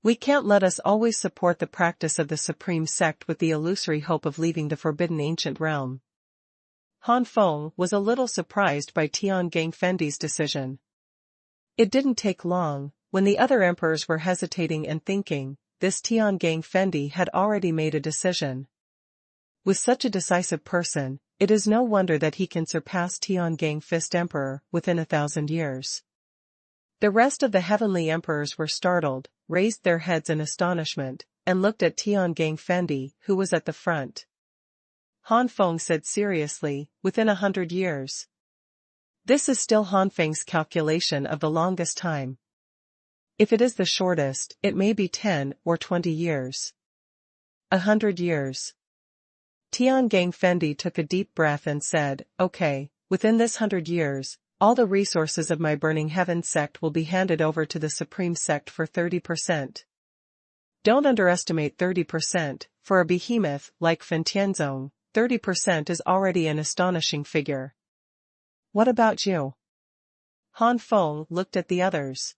We can't let us always support the practice of the Supreme Sect with the illusory hope of leaving the Forbidden Ancient Realm. Han Feng was a little surprised by Tiangang Fendi's decision. It didn't take long, when the other emperors were hesitating and thinking, this Tiangang Fendi had already made a decision. With such a decisive person, it is no wonder that he can surpass Tiangang Fist Emperor within 1,000 years. The rest of the heavenly emperors were startled, raised their heads in astonishment, and looked at Tiangang Fendi, who was at the front. Han Feng said seriously, within 100 years. This is still Han Feng's calculation of the longest time. If it is the shortest, it may be 10 or 20 years. 100 years. Tiangang Fendi took a deep breath and said, okay, within this 100 years, all the resources of my Burning Heaven sect will be handed over to the Supreme Sect for 30%. Don't underestimate 30%, for a behemoth like Fen Tianzong, 30% is already an astonishing figure. What about you? Han Feng looked at the others.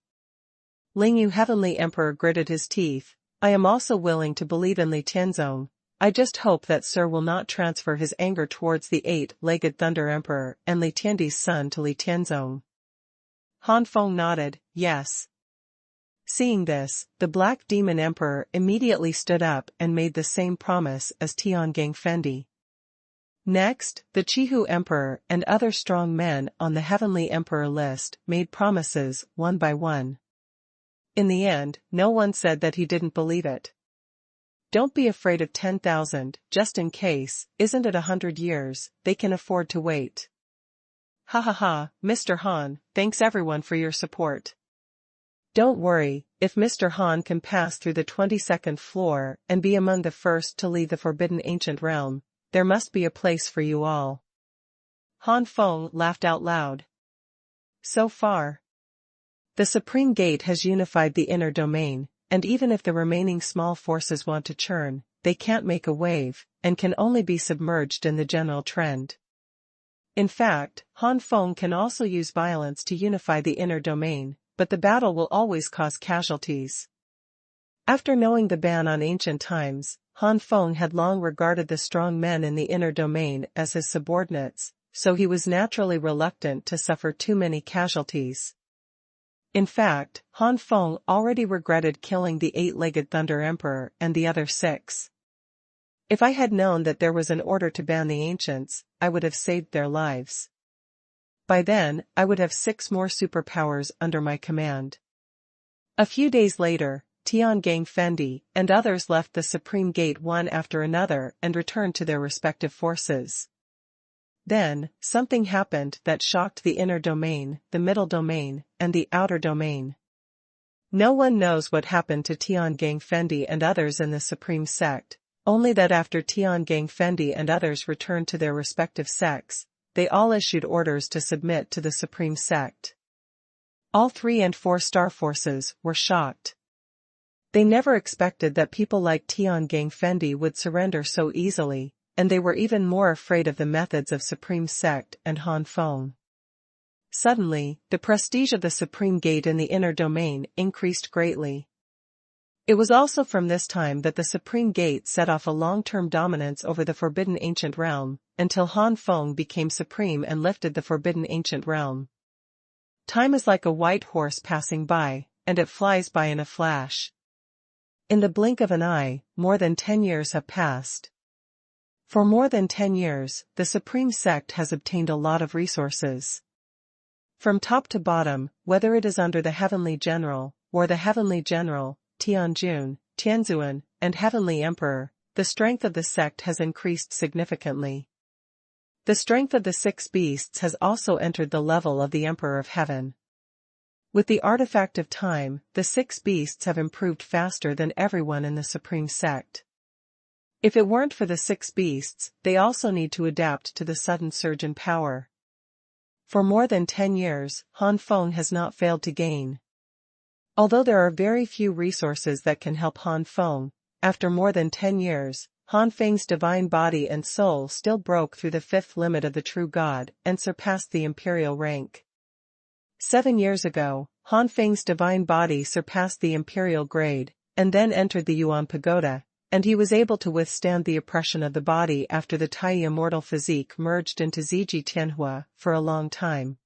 Lingyu Heavenly Emperor gritted his teeth. I am also willing to believe in Li Tianzong. I just hope that Sir will not transfer his anger towards the eight-legged Thunder Emperor and Li Tiandi's son to Li Tianzong. Han Feng nodded, yes. Seeing this, the Black Demon Emperor immediately stood up and made the same promise as Tiangang Fendi. Next, the Chihu Emperor and other strong men on the Heavenly Emperor list made promises one by one. In the end, no one said that he didn't believe it. Don't be afraid of 10,000, just in case, isn't it 100 years, they can afford to wait. Ha ha ha, Mr. Han, thanks everyone for your support. Don't worry, if Mr. Han can pass through the 22nd floor and be among the first to leave the Forbidden Ancient Realm, there must be a place for you all. Han Feng laughed out loud. So far, the Supreme Gate has unified the inner domain, and even if the remaining small forces want to churn, they can't make a wave, and can only be submerged in the general trend. In fact, Han Feng can also use violence to unify the inner domain, but the battle will always cause casualties. After knowing the ban on ancient times, Han Feng had long regarded the strong men in the inner domain as his subordinates, so he was naturally reluctant to suffer too many casualties. In fact, Han Feng already regretted killing the eight-legged Thunder Emperor and the other 6. If I had known that there was an order to ban the ancients, I would have saved their lives. By then, I would have 6 more superpowers under my command. A few days later, Tiangang Fendi and others left the Supreme Gate one after another and returned to their respective forces. Then, something happened that shocked the inner domain, the middle domain, and the outer domain. No one knows what happened to Tiangang Fendi and others in the Supreme Sect, only that after Tiangang Fendi and others returned to their respective sects, they all issued orders to submit to the Supreme Sect. All 3 and 4 star forces were shocked. They never expected that people like Tiangang Fendi would surrender so easily, and they were even more afraid of the methods of Supreme Sect and Han Feng. Suddenly, the prestige of the Supreme Gate in the inner domain increased greatly. It was also from this time that the Supreme Gate set off a long-term dominance over the Forbidden Ancient Realm, until Han Feng became supreme and lifted the Forbidden Ancient Realm. Time is like a white horse passing by, and it flies by in a flash. In the blink of an eye, more than 10 years have passed. For more than 10 years, the Supreme Sect has obtained a lot of resources. From top to bottom, whether it is under the Heavenly General, or the Heavenly General, Tianjun, Tianzuan, and Heavenly Emperor, the strength of the sect has increased significantly. The strength of the 6 beasts has also entered the level of the Emperor of Heaven. With the artifact of time, the 6 beasts have improved faster than everyone in the Supreme Sect. If it weren't for the 6 beasts, they also need to adapt to the sudden surge in power. For more than 10 years, Han Feng has not failed to gain. Although there are very few resources that can help Han Feng, after more than 10 years, Han Feng's divine body and soul still broke through the 5th limit of the true God and surpassed the imperial rank. 7 years ago, Han Feng's divine body surpassed the imperial grade, and then entered the Yuan Pagoda, and he was able to withstand the oppression of the body after the Tai immortal physique merged into Ziji Tianhua for a long time.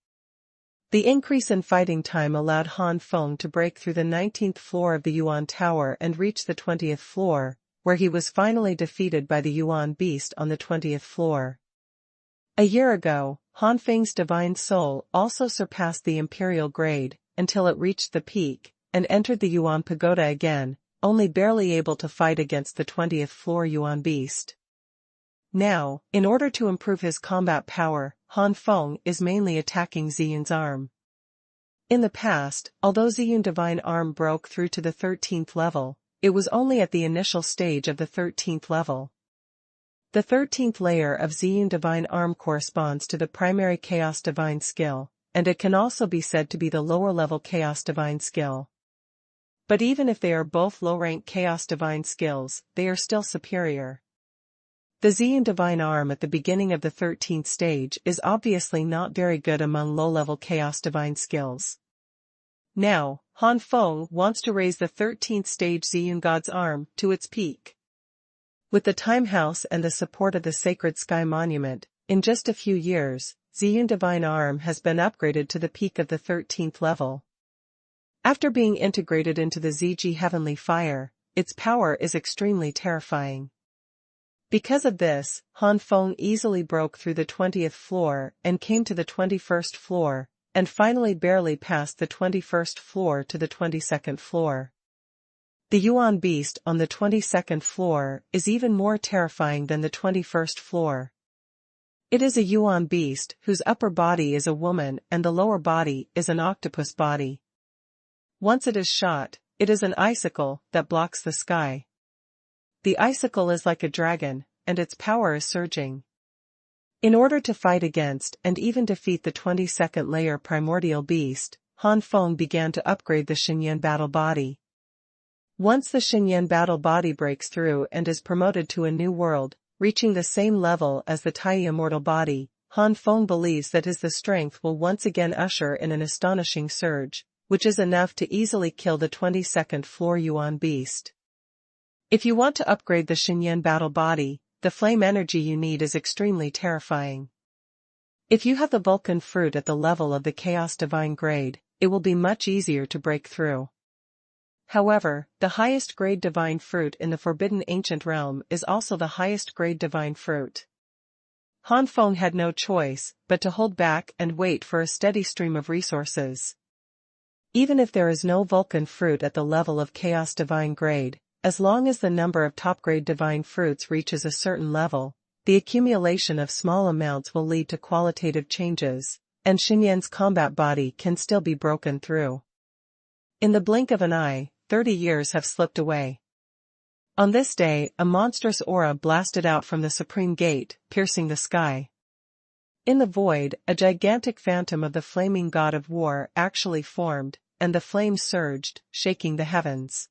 The increase in fighting time allowed Han Feng to break through the 19th floor of the Yuan Tower and reach the 20th floor, where he was finally defeated by the Yuan Beast on the 20th floor. A year ago, Han Feng's divine soul also surpassed the imperial grade, until it reached the peak, and entered the Yuan Pagoda again, only barely able to fight against the 20th floor Yuan Beast. Now, in order to improve his combat power, Han Feng is mainly attacking Ziyun's arm. In the past, although Ziyun divine arm broke through to the 13th level, it was only at the initial stage of the 13th level. The 13th layer of Ziyun divine arm corresponds to the primary chaos divine skill, and it can also be said to be the lower level chaos divine skill. But even if they are both low-rank chaos divine skills, they are still superior. The Ziyun divine arm at the beginning of the 13th stage is obviously not very good among low-level chaos divine skills. Now, Han Feng wants to raise the 13th stage Ziyun God's arm to its peak. With the Time House and the support of the Sacred Sky Monument, in just a few years, Ziyun divine arm has been upgraded to the peak of the 13th level. After being integrated into the Ziji Heavenly Fire, its power is extremely terrifying. Because of this, Han Feng easily broke through the 20th floor and came to the 21st floor, and finally barely passed the 21st floor to the 22nd floor. The Yuan Beast on the 22nd floor is even more terrifying than the 21st floor. It is a Yuan Beast whose upper body is a woman and the lower body is an octopus body. Once it is shot, it is an icicle that blocks the sky. The icicle is like a dragon, and its power is surging. In order to fight against and even defeat the 22nd layer primordial beast, Han Feng began to upgrade the Xinyan battle body. Once the Xinyan battle body breaks through and is promoted to a new world, reaching the same level as the Tai immortal body, Han Feng believes that the strength will once again usher in an astonishing surge, which is enough to easily kill the 22nd floor Yuan Beast. If you want to upgrade the Xinyan battle body, the flame energy you need is extremely terrifying. If you have the Vulcan fruit at the level of the Chaos Divine grade, it will be much easier to break through. However, the highest grade divine fruit in the Forbidden Ancient Realm is also the highest grade divine fruit. Han Feng had no choice but to hold back and wait for a steady stream of resources. Even if there is no Vulcan fruit at the level of Chaos Divine grade, as long as the number of top-grade divine fruits reaches a certain level, the accumulation of small amounts will lead to qualitative changes, and Xinyan's combat body can still be broken through. In the blink of an eye, 30 years have slipped away. On this day, a monstrous aura blasted out from the Supreme Gate, piercing the sky. In the void, a gigantic phantom of the flaming god of war actually formed, and the flames surged, shaking the heavens.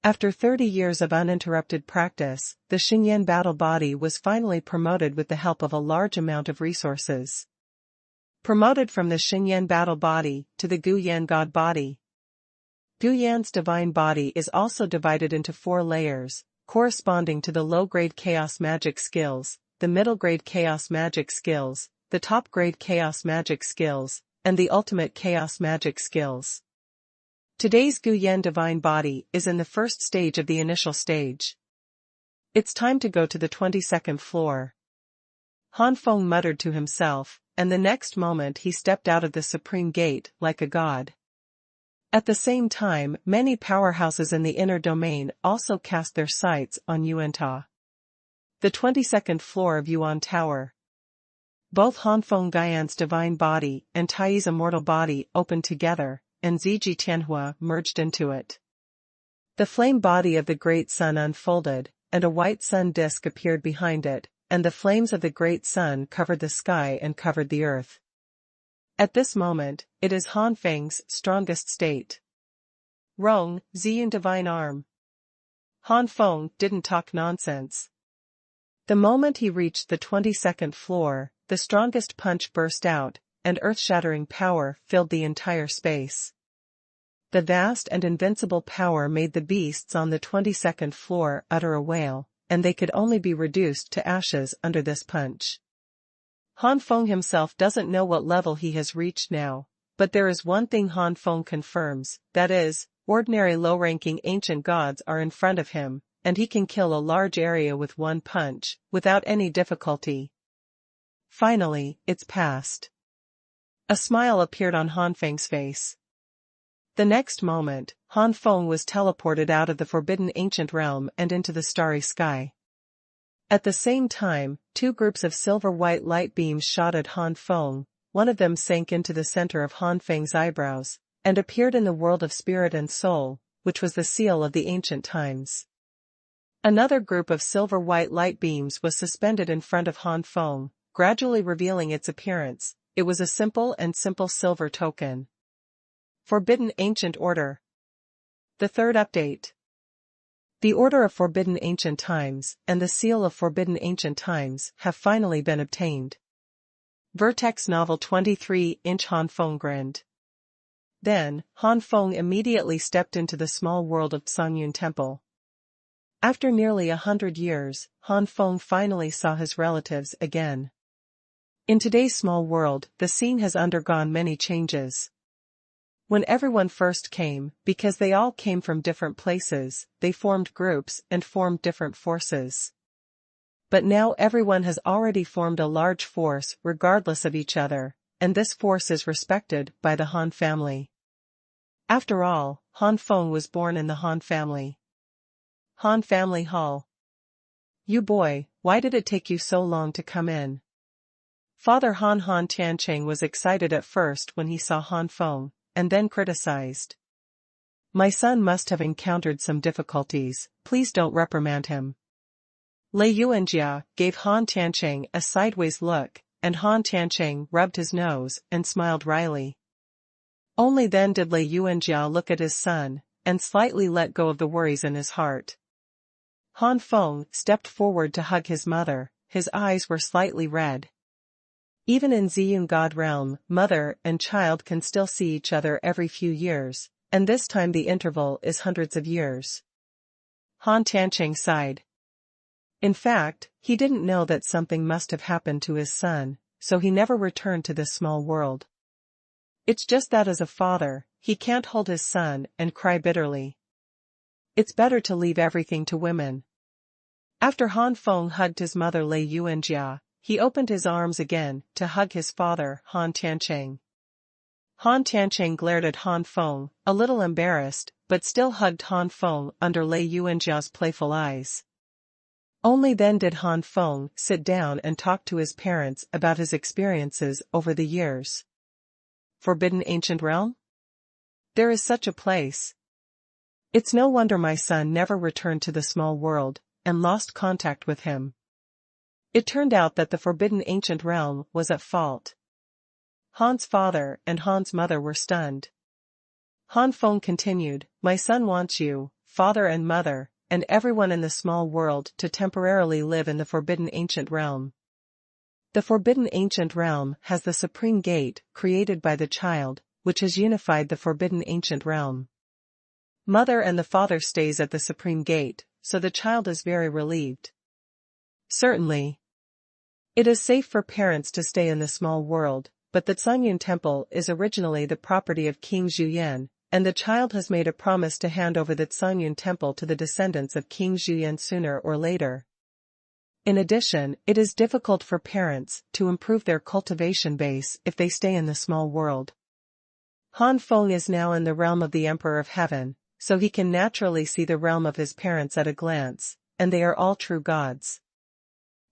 After 30 years of uninterrupted practice, the Xinyan battle body was finally promoted with the help of a large amount of resources. Promoted from the Xinyan battle body to the Guyan god body. Guyan's divine body is also divided into 4 layers, corresponding to the low-grade chaos magic skills, the middle-grade chaos magic skills, the top-grade chaos magic skills, and the ultimate chaos magic skills. Today's Guyan divine body is in the first stage of the initial stage. It's time to go to the 22nd floor. Han Feng muttered to himself, and the next moment he stepped out of the Supreme Gate like a god. At the same time, many powerhouses in the inner domain also cast their sights on Yuanta. The 22nd floor of Yuan Tower. Both Han Feng Gaian's divine body and Tai's immortal body opened together, and Ziji Tianhua merged into it. The flame body of the great sun unfolded, and a white sun disk appeared behind it, and the flames of the great sun covered the sky and covered the earth. At this moment, it is Han Feng's strongest state. Rong, Ziyun divine arm. Han Feng didn't talk nonsense. The moment he reached the 22nd floor, the strongest punch burst out, and earth-shattering power filled the entire space. The vast and invincible power made the beasts on the 22nd floor utter a wail, and they could only be reduced to ashes under this punch. Han Feng himself doesn't know what level he has reached now, but there is one thing Han Feng confirms, that is, ordinary low-ranking ancient gods are in front of him, and he can kill a large area with one punch, without any difficulty. Finally, it's past. A smile appeared on Han Feng's face. The next moment, Han Feng was teleported out of the forbidden ancient realm and into the starry sky. At the same time, two groups of silver-white light beams shot at Han Feng. One of them sank into the center of Han Feng's eyebrows, and appeared in the world of spirit and soul, which was the seal of the ancient times. Another group of silver-white light beams was suspended in front of Han Feng, gradually revealing its appearance. It was a simple silver token. Forbidden Ancient Order. The third update. The Order of Forbidden Ancient Times and the Seal of Forbidden Ancient Times have finally been obtained. Vertex Novel 23-inch. Han Feng grinned. Then, Han Feng immediately stepped into the small world of Xuanhuan Temple. After nearly 100 years, Han Feng finally saw his relatives again. In today's small world, the scene has undergone many changes. When everyone first came, because they all came from different places, they formed groups and formed different forces. But now everyone has already formed a large force regardless of each other, and this force is respected by the Han family. After all, Han Feng was born in the Han family. Han Family Hall. You boy, why did it take you so long to come in? Father Han Tiancheng was excited at first when he saw Han Feng, and then criticized. My son must have encountered some difficulties, please don't reprimand him. Lei Yuanjia gave Han Tiancheng a sideways look, and Han Tiancheng rubbed his nose and smiled wryly. Only then did Lei Yuanjia look at his son, and slightly let go of the worries in his heart. Han Feng stepped forward to hug his mother, his eyes were slightly red. Even in Ziyun God realm, mother and child can still see each other every few years, and this time the interval is hundreds of years. Han Tiancheng sighed. In fact, he didn't know that something must have happened to his son, so he never returned to this small world. It's just that as a father, he can't hold his son and cry bitterly. It's better to leave everything to women. After Han Feng hugged his mother Lei Yuanjia, he opened his arms again to hug his father, Han Tiancheng. Han Tiancheng glared at Han Feng, a little embarrassed, but still hugged Han Feng under Lei Yuanjia's playful eyes. Only then did Han Feng sit down and talk to his parents about his experiences over the years. Forbidden Ancient Realm? There is such a place. It's no wonder my son never returned to the small world, and lost contact with him. It turned out that the Forbidden Ancient Realm was at fault. Han's father and Han's mother were stunned. Han Feng continued, my son wants you, father and mother, and everyone in the small world to temporarily live in the Forbidden Ancient Realm. The Forbidden Ancient Realm has the Supreme Gate, created by the child, which has unified the Forbidden Ancient Realm. Mother and the father stays at the Supreme Gate, so the child is very relieved. Certainly. It is safe for parents to stay in the small world, but the Xuanhuan Temple is originally the property of King Zhuyan, and the child has made a promise to hand over the Xuanhuan Temple to the descendants of King Zhuyan sooner or later. In addition, it is difficult for parents to improve their cultivation base if they stay in the small world. Han Feng is now in the realm of the Emperor of Heaven, so he can naturally see the realm of his parents at a glance, and they are all true gods.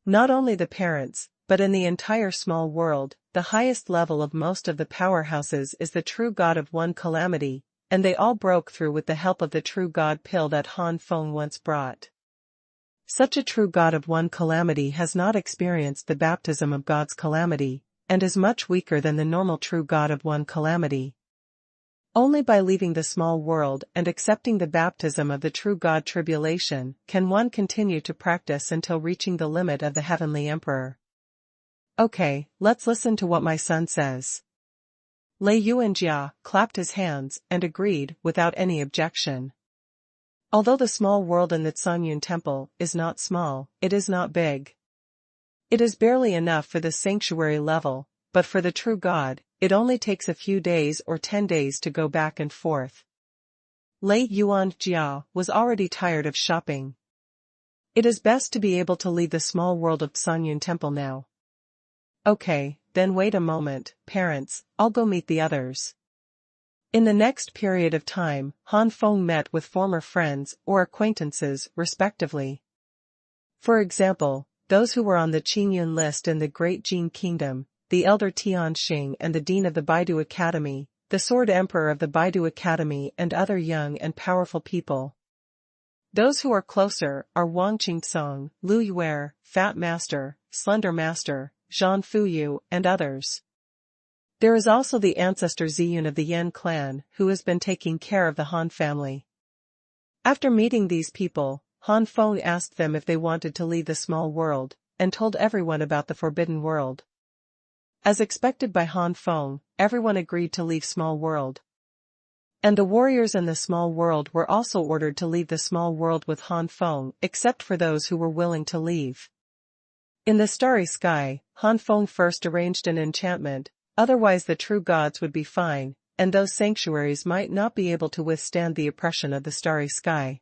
Not only the parents, but in the entire small world, the highest level of most of the powerhouses is the true god of one calamity, and they all broke through with the help of the true god pill that Han Feng once brought. Such a true god of one calamity has not experienced the baptism of God's calamity, and is much weaker than the normal true god of one calamity. Only by leaving the small world and accepting the baptism of the true God tribulation can one continue to practice until reaching the limit of the heavenly emperor. Okay, let's listen to what my son says. Lei Yuanjia clapped his hands and agreed without any objection. Although the small world in the Xuanhuan temple is not small, it is not big. It is barely enough for the sanctuary level, but for the true God, it only takes a few days or 10 days to go back and forth. Lei Yuanjia was already tired of shopping. It is best to be able to leave the small world of Xuanhuan temple now. Okay, then wait a moment, parents, I'll go meet the others. In the next period of time, Han Feng met with former friends or acquaintances, respectively. For example, those who were on the Qingyun list in the Great Jin Kingdom, the elder Tian Xing and the dean of the Baidu Academy, the sword emperor of the Baidu Academy and other young and powerful people. Those who are closer are Wang Qingcong, Lu Yuer, Fat Master, Slender Master, Zhan Fuyu, and others. There is also the ancestor Ziyun of the Yan clan who has been taking care of the Han family. After meeting these people, Han Feng asked them if they wanted to leave the small world, and told everyone about the forbidden world. As expected by Han Feng, everyone agreed to leave small world. And the warriors in the small world were also ordered to leave the small world with Han Feng except for those who were willing to leave. In the starry sky, Han Feng first arranged an enchantment, otherwise the true gods would be fine, and those sanctuaries might not be able to withstand the oppression of the starry sky.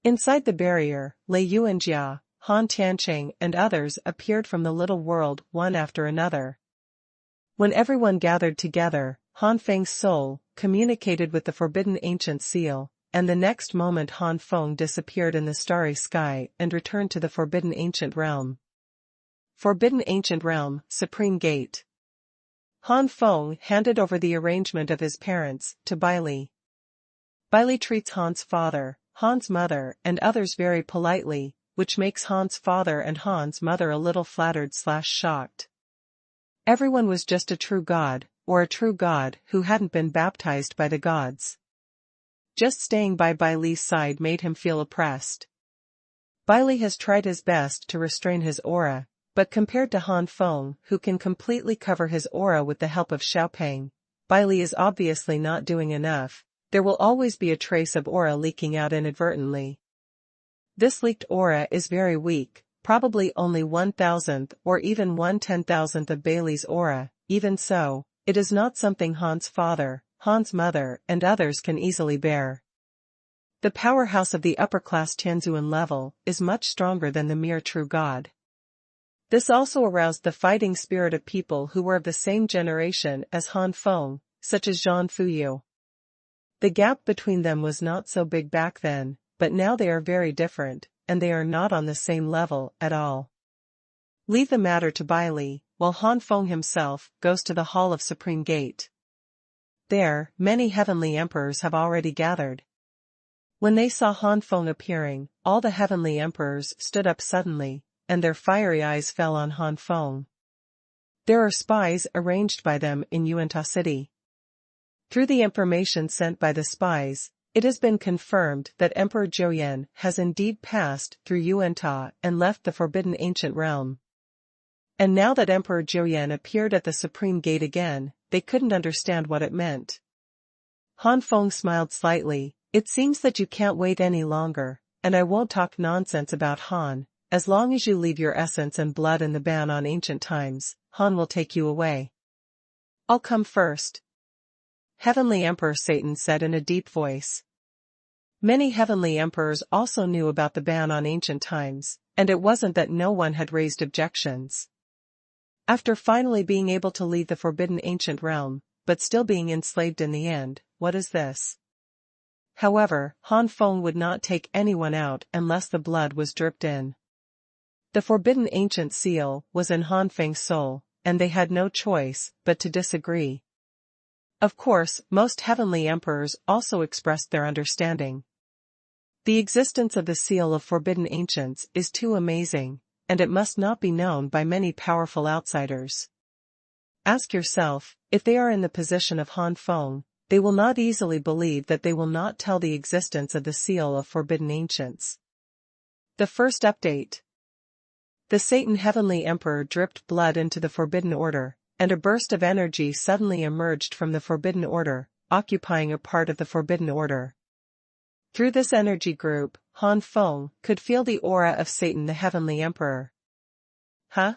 Inside the barrier, Lei Yuanjia, Han Tiancheng and others appeared from the little world one after another. When everyone gathered together, Han Feng's soul communicated with the forbidden ancient seal, and the next moment Han Feng disappeared in the starry sky and returned to the forbidden ancient realm. Forbidden ancient realm, Supreme Gate. Han Feng handed over the arrangement of his parents to Bai Li. Bai Li treats Han's father, Han's mother and others very politely, which makes Han's father and Han's mother a little flattered/shocked. Everyone was just a true god, or a true god who hadn't been baptized by the gods. Just staying by Bai Li's side made him feel oppressed. Bai Li has tried his best to restrain his aura, but compared to Han Feng, who can completely cover his aura with the help of Xiaopeng, Bai Li is obviously not doing enough. There will always be a trace of aura leaking out inadvertently. This leaked aura is very weak, probably only 1,000th or even 1/10,000th of Bai Li's aura. Even so, it is not something Han's father, Han's mother and others can easily bear. The powerhouse of the upper-class Tianzuan level is much stronger than the mere true god. This also aroused the fighting spirit of people who were of the same generation as Han Feng, such as Zhan Fuyu. The gap between them was not so big back then, but now they are very different, and they are not on the same level at all. Leave the matter to Bai Li, while Han Feng himself goes to the Hall of Supreme Gate. There, many heavenly emperors have already gathered. When they saw Han Feng appearing, all the heavenly emperors stood up suddenly, and their fiery eyes fell on Han Feng. There are spies arranged by them in Yuanta City. Through the information sent by the spies, it has been confirmed that Emperor Zhouyan has indeed passed through Yuanta and left the forbidden ancient realm. And now that Emperor Zhouyan appeared at the Supreme Gate again, they couldn't understand what it meant. Han Feng smiled slightly. It seems that you can't wait any longer, and I won't talk nonsense about Han. As long as you leave your essence and blood in the ban on ancient times, Han will take you away. I'll come first. Heavenly Emperor Satan said in a deep voice. Many heavenly emperors also knew about the ban on ancient times, and it wasn't that no one had raised objections. After finally being able to leave the forbidden ancient realm, but still being enslaved in the end. What is this? However, Han Feng would not take anyone out unless the blood was dripped in. The forbidden ancient seal was in Han Feng's soul, and they had no choice but to disagree. Of course, most heavenly emperors also expressed their understanding. The existence of the seal of forbidden ancients is too amazing, and it must not be known by many powerful outsiders. Ask yourself, if they are in the position of Han Feng, they will not easily believe that they will not tell the existence of the seal of forbidden ancients. The first update. The Satan Heavenly Emperor dripped blood into the Forbidden Order, and a burst of energy suddenly emerged from the Forbidden Order, occupying a part of the Forbidden Order. Through this energy group, Han Feng could feel the aura of Satan the Heavenly Emperor. Huh?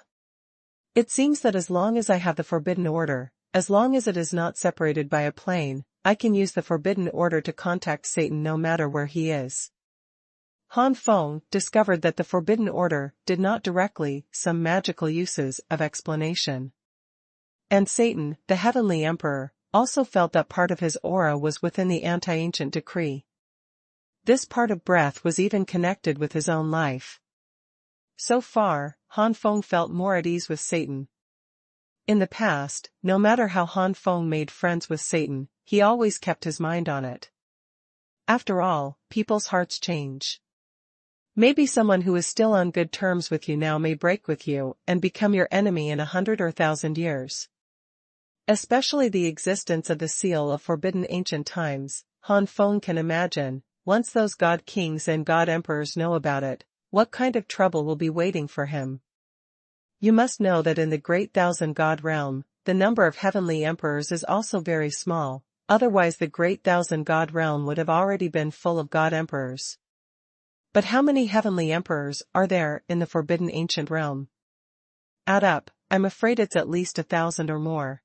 It seems that as long as I have the Forbidden Order, as long as it is not separated by a plane, I can use the Forbidden Order to contact Satan no matter where he is. Han Feng discovered that the Forbidden Order did not directly some magical uses of explanation. And Satan, the Heavenly Emperor, also felt that part of his aura was within the anti-ancient decree. This part of breath was even connected with his own life. So far, Han Feng felt more at ease with Satan. In the past, no matter how Han Feng made friends with Satan, he always kept his mind on it. After all, people's hearts change. Maybe someone who is still on good terms with you now may break with you and become your enemy in 100 or 1,000 years. Especially the existence of the seal of forbidden ancient times, Han Feng can imagine, once those god kings and god emperors know about it, what kind of trouble will be waiting for him. You must know that in the great thousand god realm, the number of heavenly emperors is also very small, otherwise the great thousand god realm would have already been full of god emperors. But how many heavenly emperors are there in the forbidden ancient realm? Add up, I'm afraid it's at least 1,000 or more.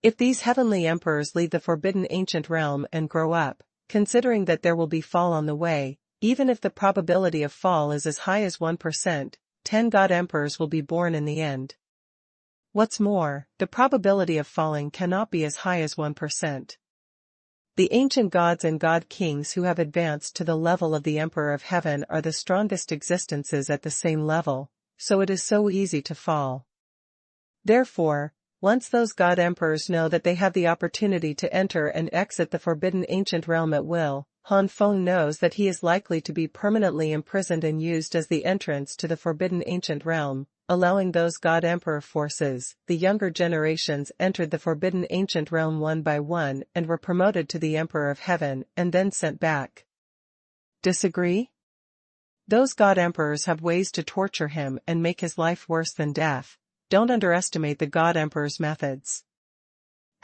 If these heavenly emperors leave the forbidden ancient realm and grow up, considering that there will be fall on the way, even if the probability of fall is as high as 1%, 10 god emperors will be born in the end. What's more, the probability of falling cannot be as high as 1%. The ancient gods and god kings who have advanced to the level of the Emperor of Heaven are the strongest existences at the same level, so it is so easy to fall. Therefore, once those god emperors know that they have the opportunity to enter and exit the forbidden ancient realm at will, Han Feng knows that he is likely to be permanently imprisoned and used as the entrance to the forbidden ancient realm, allowing those god emperor forces. The younger generations entered the forbidden ancient realm one by one and were promoted to the Emperor of Heaven and then sent back. Disagree? Those god emperors have ways to torture him and make his life worse than death. Don't underestimate the god emperor's methods.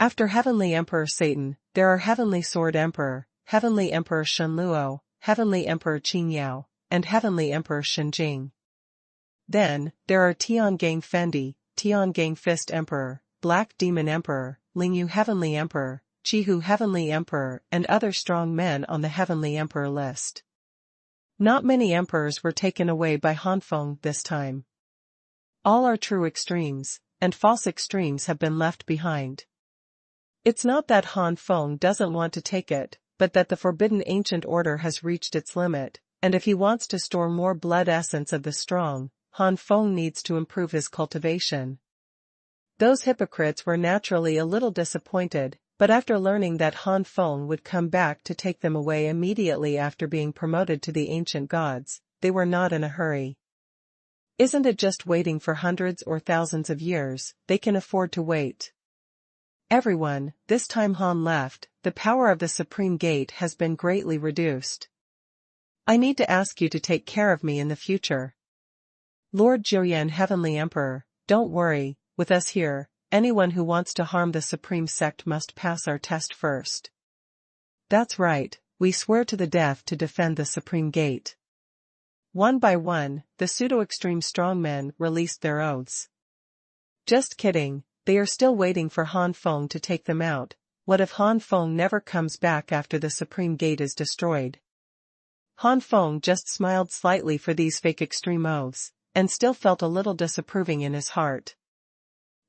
After Heavenly Emperor Satan, there are Heavenly Sword Emperor, Heavenly Emperor Shenluo, Heavenly Emperor Qingyao, and Heavenly Emperor Shenjing. Then, there are Tiangang Fendi, Tiangang Fist Emperor, Black Demon Emperor, Lingyu Heavenly Emperor, Chihu Heavenly Emperor, and other strong men on the Heavenly Emperor list. Not many emperors were taken away by Han Feng this time. All are true extremes, and false extremes have been left behind. It's not that Han Feng doesn't want to take it, but that the forbidden ancient order has reached its limit, and if he wants to store more blood essence of the strong, Han Feng needs to improve his cultivation. Those hypocrites were naturally a little disappointed, but after learning that Han Feng would come back to take them away immediately after being promoted to the ancient gods, they were not in a hurry. Isn't it just waiting for hundreds or thousands of years? They can afford to wait. Everyone, this time Han left, the power of the Supreme Gate has been greatly reduced. I need to ask you to take care of me in the future. Lord Jiuyan Heavenly Emperor, don't worry, with us here, anyone who wants to harm the Supreme Sect must pass our test first. That's right, we swear to the death to defend the Supreme Gate. One by one, the pseudo-extreme strongmen released their oaths. Just kidding, they are still waiting for Han Feng to take them out. What if Han Feng never comes back after the Supreme Gate is destroyed? Han Feng just smiled slightly for these fake extreme oaths, and still felt a little disapproving in his heart.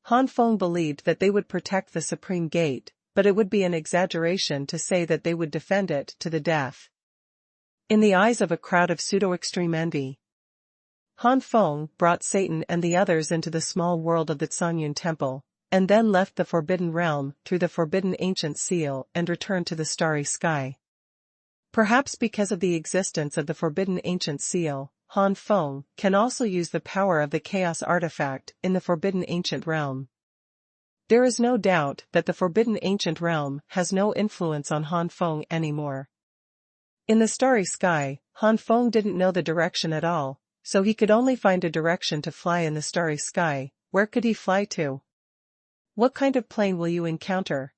Han Feng believed that they would protect the Supreme Gate, but it would be an exaggeration to say that they would defend it to the death. In the eyes of a crowd of pseudo-extreme envy, Han Feng brought Satan and the others into the small world of the Xuanhuan temple, and then left the Forbidden Realm through the Forbidden Ancient Seal and returned to the Starry Sky. Perhaps because of the existence of the Forbidden Ancient Seal, Han Feng can also use the power of the Chaos Artifact in the Forbidden Ancient Realm. There is no doubt that the Forbidden Ancient Realm has no influence on Han Feng anymore. In the Starry Sky, Han Feng didn't know the direction at all, so he could only find a direction to fly in the Starry Sky. Where could he fly to? What kind of plane will you encounter?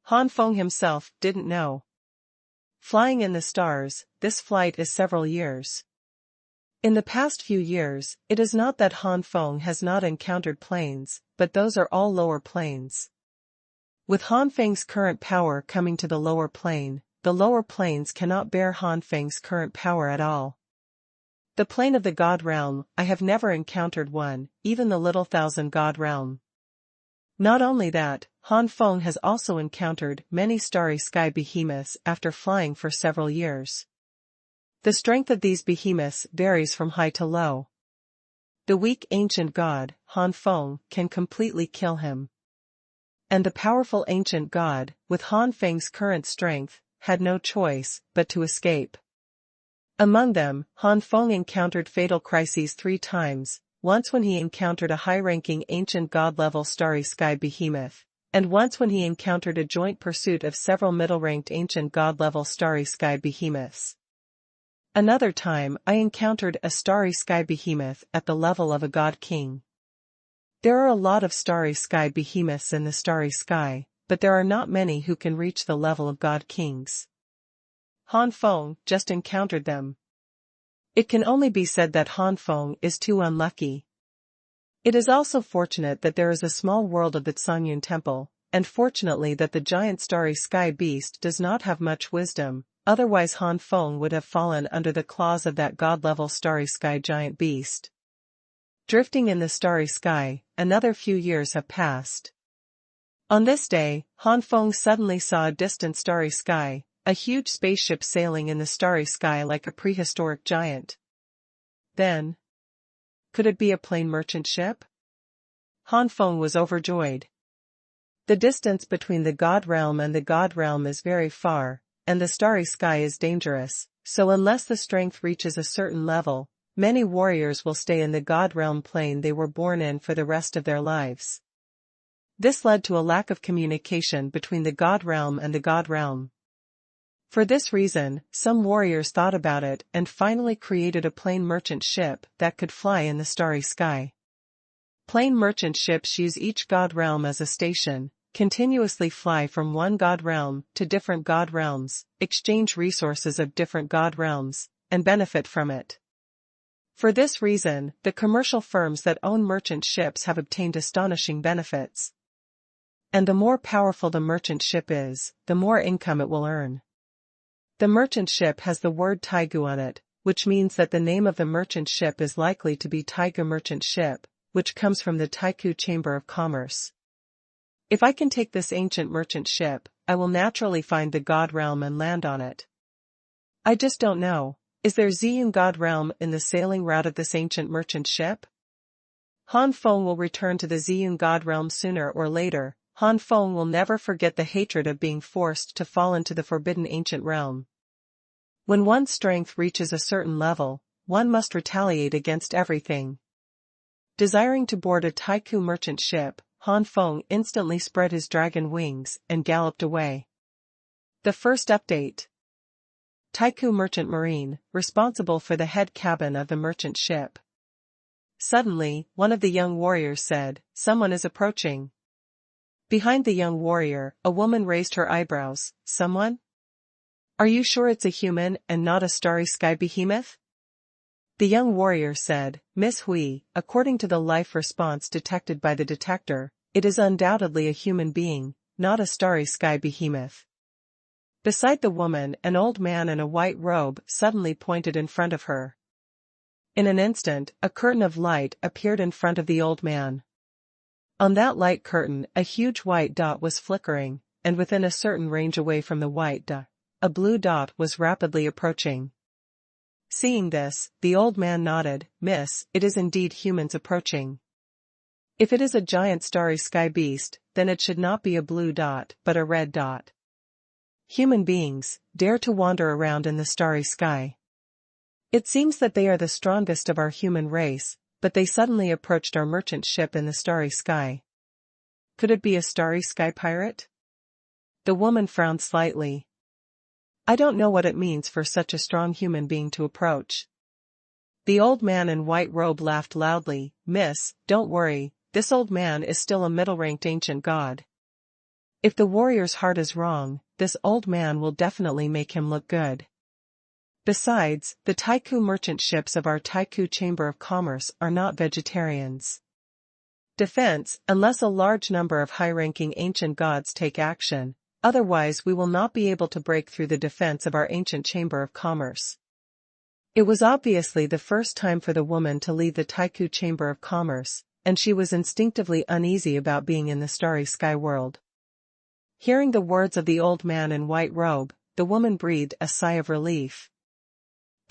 Han Feng himself didn't know. Flying in the stars, this flight is several years. In the past few years, it is not that Han Feng has not encountered planes, but those are all lower planes. With Han Feng's current power coming to the lower plane, the lower planes cannot bear Han Feng's current power at all. The plane of the God Realm, I have never encountered one, even the Little Thousand God Realm. Not only that, Han Feng has also encountered many starry sky behemoths after flying for several years. The strength of these behemoths varies from high to low. The weak ancient god, Han Feng, can completely kill him. And the powerful ancient god, with Han Feng's current strength, had no choice but to escape. Among them, Han Feng encountered fatal crises 3 times, once when he encountered a high-ranking ancient god-level starry sky behemoth, and once when he encountered a joint pursuit of several middle-ranked ancient god-level starry sky behemoths. Another time I encountered a starry sky behemoth at the level of a god king. There are a lot of starry sky behemoths in the starry sky, but there are not many who can reach the level of god kings. Han Feng just encountered them. It can only be said that Han Feng is too unlucky. It is also fortunate that there is a small world of the Xuanhuan temple, and fortunately that the giant starry sky beast does not have much wisdom, otherwise Han Feng would have fallen under the claws of that god-level starry sky giant beast. Drifting in the starry sky, another few years have passed. On this day, Han Feng suddenly saw a distant starry sky, a huge spaceship sailing in the starry sky like a prehistoric giant. Then, could it be a plain merchant ship? Han Feng was overjoyed. The distance between the God Realm and the God Realm is very far, and the starry sky is dangerous, so unless the strength reaches a certain level, many warriors will stay in the God Realm plane they were born in for the rest of their lives. This led to a lack of communication between the God Realm and the God Realm. For this reason, some warriors thought about it and finally created a plain merchant ship that could fly in the starry sky. Plain merchant ships use each God Realm as a station, continuously fly from one God Realm to different God Realms, exchange resources of different God Realms, and benefit from it. For this reason, the commercial firms that own merchant ships have obtained astonishing benefits. And the more powerful the merchant ship is, the more income it will earn. The merchant ship has the word Taigu on it, which means that the name of the merchant ship is likely to be Taigu Merchant Ship, which comes from the Taiku Chamber of Commerce. If I can take this ancient merchant ship, I will naturally find the God Realm and land on it. I just don't know, is there Ziyun God Realm in the sailing route of this ancient merchant ship? Han Feng will return to the Ziyun God Realm sooner or later. Han Feng will never forget the hatred of being forced to fall into the forbidden ancient realm. When one's strength reaches a certain level, one must retaliate against everything. Desiring to board a Taiku merchant ship, Han Feng instantly spread his dragon wings and galloped away. The first update. Taiku Merchant Marine, responsible for the head cabin of the merchant ship. Suddenly, one of the young warriors said, "Someone is approaching." Behind the young warrior, a woman raised her eyebrows. "Someone? Are you sure it's a human and not a starry sky behemoth?" The young warrior said, "Miss Hui, according to the life response detected by the detector, it is undoubtedly a human being, not a starry sky behemoth." Beside the woman, an old man in a white robe suddenly pointed in front of her. In an instant, a curtain of light appeared in front of the old man. On that light curtain, a huge white dot was flickering, and within a certain range away from the white dot, a blue dot was rapidly approaching. Seeing this, the old man nodded. Miss, it is indeed humans approaching. If it is a giant starry sky beast, then it should not be a blue dot, but a red dot. Human beings dare to wander around in the starry sky. It seems that they are the strongest of our human race, but they suddenly approached our merchant ship in the starry sky. Could it be a starry sky pirate? The woman frowned slightly. I don't know what it means for such a strong human being to approach. The old man in white robe laughed loudly. Miss, don't worry, this old man is still a middle-ranked ancient god. If the warrior's heart is wrong, this old man will definitely make him look good. Besides, the Taiku merchant ships of our Taiku Chamber of Commerce are not vegetarians. Defense, unless a large number of high-ranking ancient gods take action, otherwise we will not be able to break through the defense of our ancient Chamber of Commerce. It was obviously the first time for the woman to leave the Taiku Chamber of Commerce, and she was instinctively uneasy about being in the starry sky world. Hearing the words of the old man in white robe, the woman breathed a sigh of relief.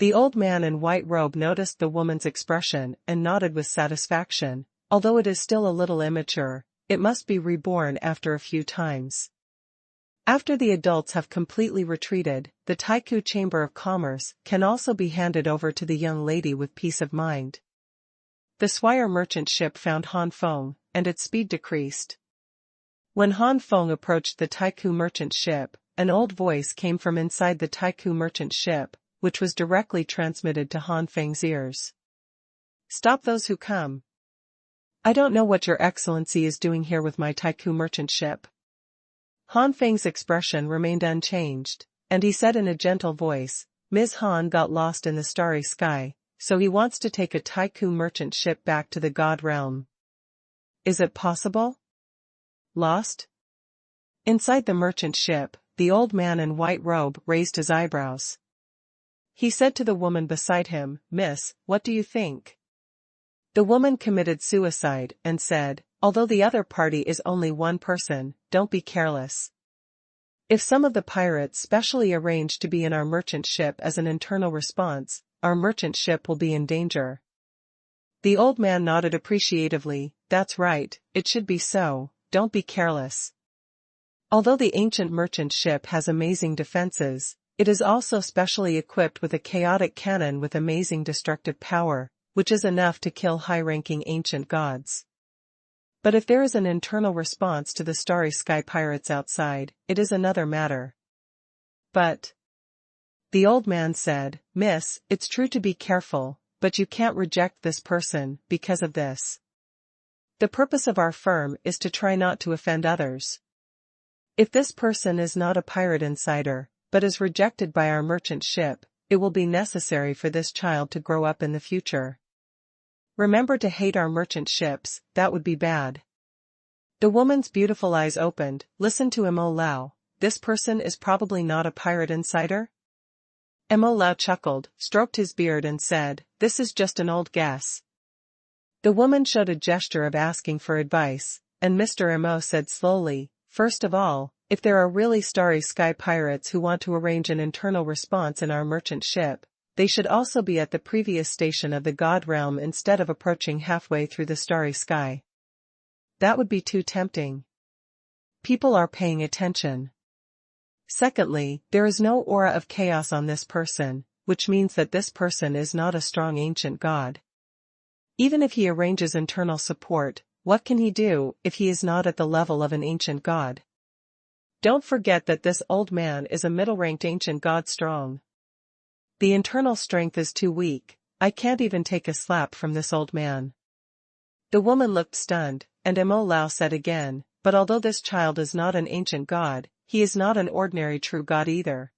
The old man in white robe noticed the woman's expression and nodded with satisfaction. Although it is still a little immature, it must be reborn after a few times. After the adults have completely retreated, the Taiku Chamber of Commerce can also be handed over to the young lady with peace of mind. The Swire merchant ship found Han Feng, and its speed decreased. When Han Feng approached the Taiku merchant ship, an old voice came from inside the Taiku merchant ship, which was directly transmitted to Han Feng's ears. Stop those who come. I don't know what your excellency is doing here with my Taiku merchant ship. Han Feng's expression remained unchanged, and he said in a gentle voice, Ms. Han got lost in the starry sky, so he wants to take a Taiku merchant ship back to the god realm. Is it possible? Lost? Inside the merchant ship, the old man in white robe raised his eyebrows. He said to the woman beside him, Miss, what do you think? The woman committed suicide and said, although the other party is only one person, don't be careless. If some of the pirates specially arrange to be in our merchant ship as an internal response, our merchant ship will be in danger. The old man nodded appreciatively. That's right, it should be so, don't be careless. Although the ancient merchant ship has amazing defenses, it is also specially equipped with a chaotic cannon with amazing destructive power, which is enough to kill high-ranking ancient gods. But if there is an internal response to the starry sky pirates outside, it is another matter. But, the old man said, Miss, it's true to be careful, but you can't reject this person because of this. The purpose of our firm is to try not to offend others. If this person is not a pirate insider, but is rejected by our merchant ship, it will be necessary for this child to grow up in the future. Remember to hate our merchant ships, that would be bad. The woman's beautiful eyes opened. Listen to Mo Lao, this person is probably not a pirate insider? Mo Lao chuckled, stroked his beard and said, this is just an old guess. The woman showed a gesture of asking for advice, and Mr. Mo said slowly, first of all, if there are really starry sky pirates who want to arrange an internal response in our merchant ship, they should also be at the previous station of the god realm instead of approaching halfway through the starry sky. That would be too tempting. People are paying attention. Secondly, there is no aura of chaos on this person, which means that this person is not a strong ancient god. Even if he arranges internal support, what can he do if he is not at the level of an ancient god? Don't forget that this old man is a middle-ranked ancient god strong. The internal strength is too weak, I can't even take a slap from this old man. The woman looked stunned, and Mo Lao said again, but although this child is not an ancient god, he is not an ordinary true god either.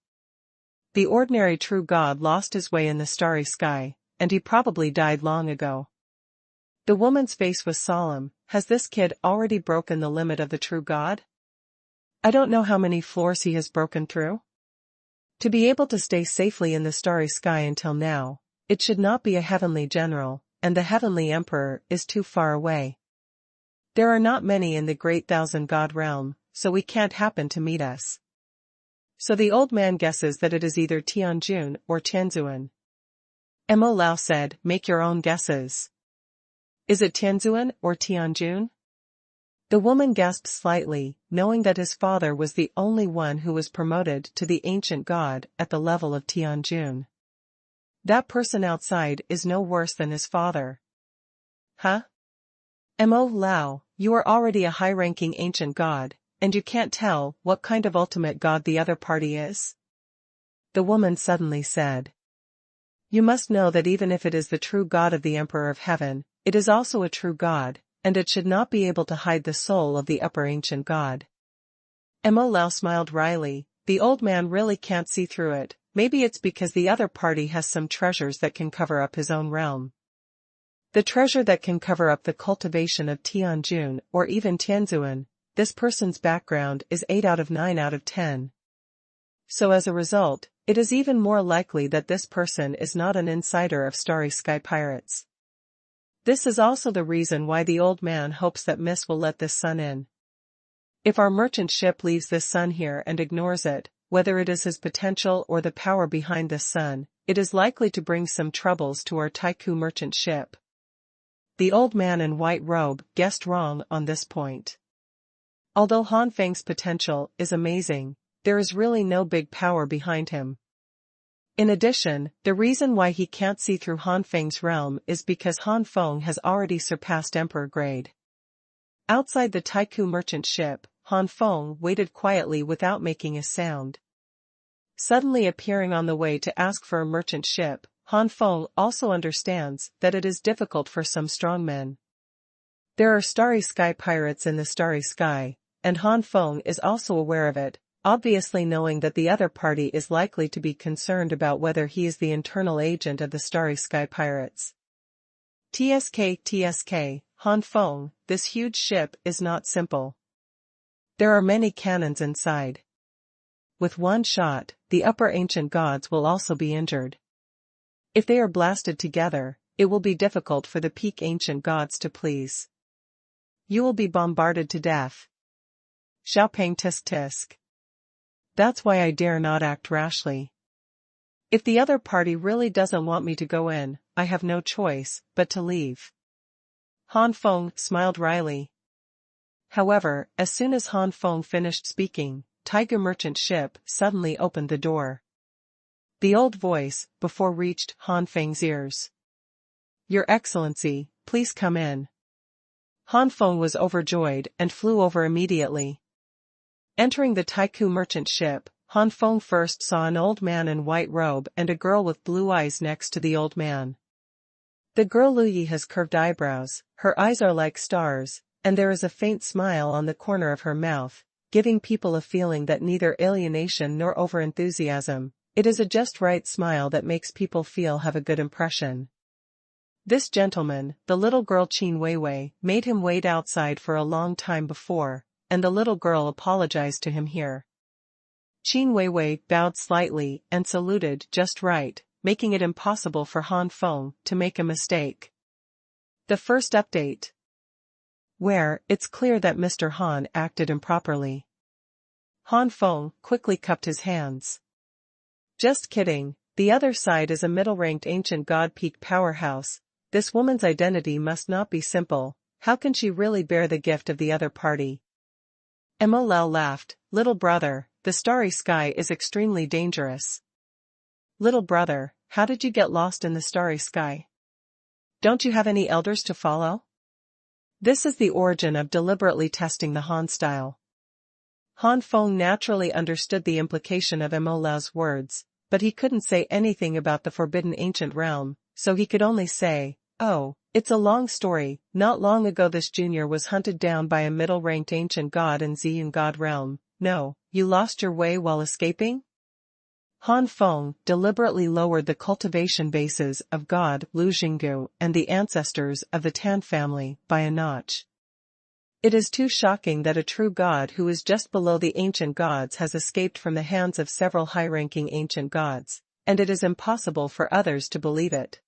The ordinary true god lost his way in the starry sky, and he probably died long ago. The woman's face was solemn. Has this kid already broken the limit of the true god? I don't know how many floors he has broken through. To be able to stay safely in the starry sky until now, it should not be a heavenly general, and the heavenly emperor is too far away. There are not many in the great thousand god realm, so we can't happen to meet us. So the old man guesses that it is either Tianjun or Tianzuan. Mo Lao said, make your own guesses. Is it Tianzuan or Tianjun? The woman gasped slightly, knowing that his father was the only one who was promoted to the ancient god at the level of Tianjun. That person outside is no worse than his father. Huh? Mo Lao, you are already a high-ranking ancient god, and you can't tell what kind of ultimate god the other party is? The woman suddenly said. You must know that even if it is the true god of the Emperor of Heaven, it is also a true god, and it should not be able to hide the soul of the upper ancient god. Mo Lao smiled wryly, the old man really can't see through it, maybe it's because the other party has some treasures that can cover up his own realm. The treasure that can cover up the cultivation of Tianjun or even Tianzuan, this person's background is 8 out of 9 out of 10. So as a result, it is even more likely that this person is not an insider of Starry Sky Pirates. This is also the reason why the old man hopes that Miss will let this sun in. If our merchant ship leaves this sun here and ignores it, whether it is his potential or the power behind this sun, it is likely to bring some troubles to our Taiku merchant ship. The old man in white robe guessed wrong on this point. Although Han Feng's potential is amazing, there is really no big power behind him. In addition, the reason why he can't see through Han Feng's realm is because Han Feng has already surpassed Emperor grade. Outside the Taiku merchant ship, Han Feng waited quietly without making a sound. Suddenly appearing on the way to ask for a merchant ship, Han Feng also understands that it is difficult for some strong men. There are starry sky pirates in the starry sky, and Han Feng is also aware of it, obviously knowing that the other party is likely to be concerned about whether he is the internal agent of the starry sky pirates. TSK, Han Feng, this huge ship is not simple. There are many cannons inside. With one shot, the upper ancient gods will also be injured. If they are blasted together, it will be difficult for the peak ancient gods to please. You will be bombarded to death. Xiaopeng tisk tisk. That's why I dare not act rashly. If the other party really doesn't want me to go in, I have no choice but to leave. Han Feng smiled wryly. However, as soon as Han Feng finished speaking, Tiger Merchant Ship suddenly opened the door. The old voice, before reached Han Feng's ears. Your Excellency, please come in. Han Feng was overjoyed and flew over immediately. Entering the Taiku merchant ship, Han Feng first saw an old man in white robe and a girl with blue eyes next to the old man. The girl Lu Yi has curved eyebrows, her eyes are like stars, and there is a faint smile on the corner of her mouth, giving people a feeling that neither alienation nor overenthusiasm. It is a just right smile that makes people feel have a good impression. This gentleman, the little girl Qin Weiwei, made him wait outside for a long time before, and the little girl apologized to him here. Qin Weiwei bowed slightly and saluted just right, making it impossible for Han Feng to make a mistake. The first update. Where, it's clear that Mr. Han acted improperly. Han Feng quickly cupped his hands. Just kidding, the other side is a middle-ranked ancient god peak powerhouse. This woman's identity must not be simple, how can she really bear the gift of the other party? Mo Lao laughed, little brother, the starry sky is extremely dangerous. Little brother, how did you get lost in the starry sky? Don't you have any elders to follow? This is the origin of deliberately testing the Han style. Han Feng naturally understood the implication of Mo Lao's words, but he couldn't say anything about the forbidden ancient realm, so he could only say, oh, it's a long story. Not long ago this junior was hunted down by a middle-ranked ancient god in Ziyun god realm. No, you lost your way while escaping? Han Feng deliberately lowered the cultivation bases of god Lu Jinggu and the ancestors of the Tan family by a notch. It is too shocking that a true god who is just below the ancient gods has escaped from the hands of several high-ranking ancient gods, and it is impossible for others to believe it.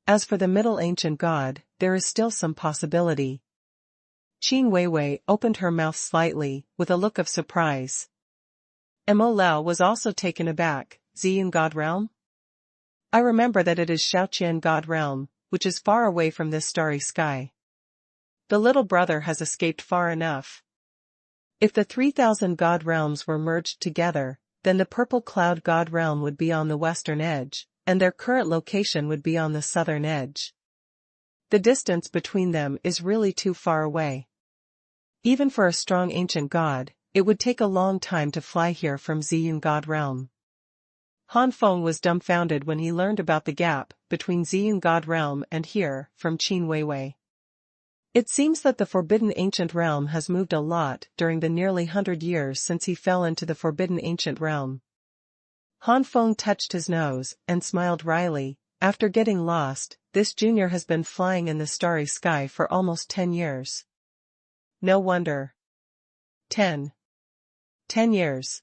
As for the middle ancient god, there is still some possibility. Qin Weiwei opened her mouth slightly, with a look of surprise. Mo Lao was also taken aback. Ziyun God Realm? I remember that it is Shaoqian God Realm, which is far away from this starry sky. The little brother has escaped far enough. If the 3,000 God Realms were merged together, then the Purple Cloud God Realm would be on the western edge, and their current location would be on the southern edge. The distance between them is really too far away. Even for a strong ancient god, it would take a long time to fly here from Ziyun God Realm. Han Feng was dumbfounded when he learned about the gap between Ziyun God Realm and here, from Qin Weiwei. It seems that the Forbidden Ancient Realm has moved a lot during the nearly 100 years since he fell into the Forbidden Ancient Realm. Han Feng touched his nose and smiled wryly. After getting lost, this junior has been flying in the starry sky for almost 10 years. No wonder. 10 years.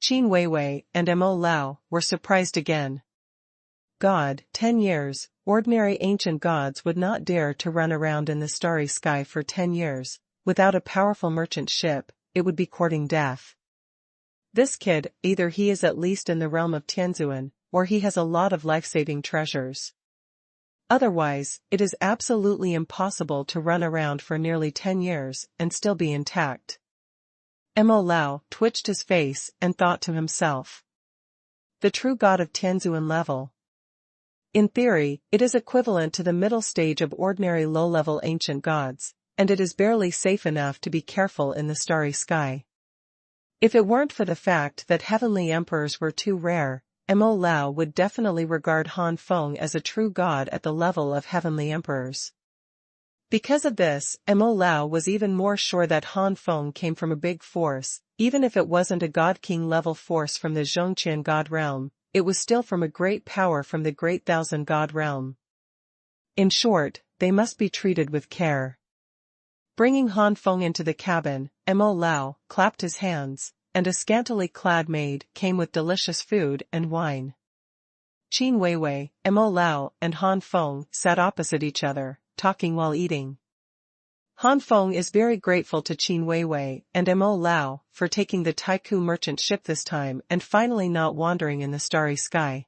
Qin Weiwei and Mo Lao were surprised again. God, 10 years, ordinary ancient gods would not dare to run around in the starry sky for 10 years, without a powerful merchant ship, it would be courting death. This kid, either he is at least in the realm of Tianzuan, or he has a lot of life-saving treasures. Otherwise, it is absolutely impossible to run around for nearly 10 years and still be intact. Mo Lao twitched his face and thought to himself. The true god of Tianzuan level. In theory, it is equivalent to the middle stage of ordinary low-level ancient gods, and it is barely safe enough to be careful in the starry sky. If it weren't for the fact that heavenly emperors were too rare, Mo Lao would definitely regard Han Feng as a true god at the level of heavenly emperors. Because of this, Mo Lao was even more sure that Han Feng came from a big force, even if it wasn't a god-king level force from the Zhongqian God Realm. It was still from a great power from the Great Thousand God Realm. In short, they must be treated with care. Bringing Han Feng into the cabin, Mo Lao clapped his hands, and a scantily clad maid came with delicious food and wine. Qin Weiwei, Mo Lao and Han Feng sat opposite each other, talking while eating. Han Feng is very grateful to Qin Weiwei and Mo Lao for taking the Taiku merchant ship this time and finally not wandering in the starry sky.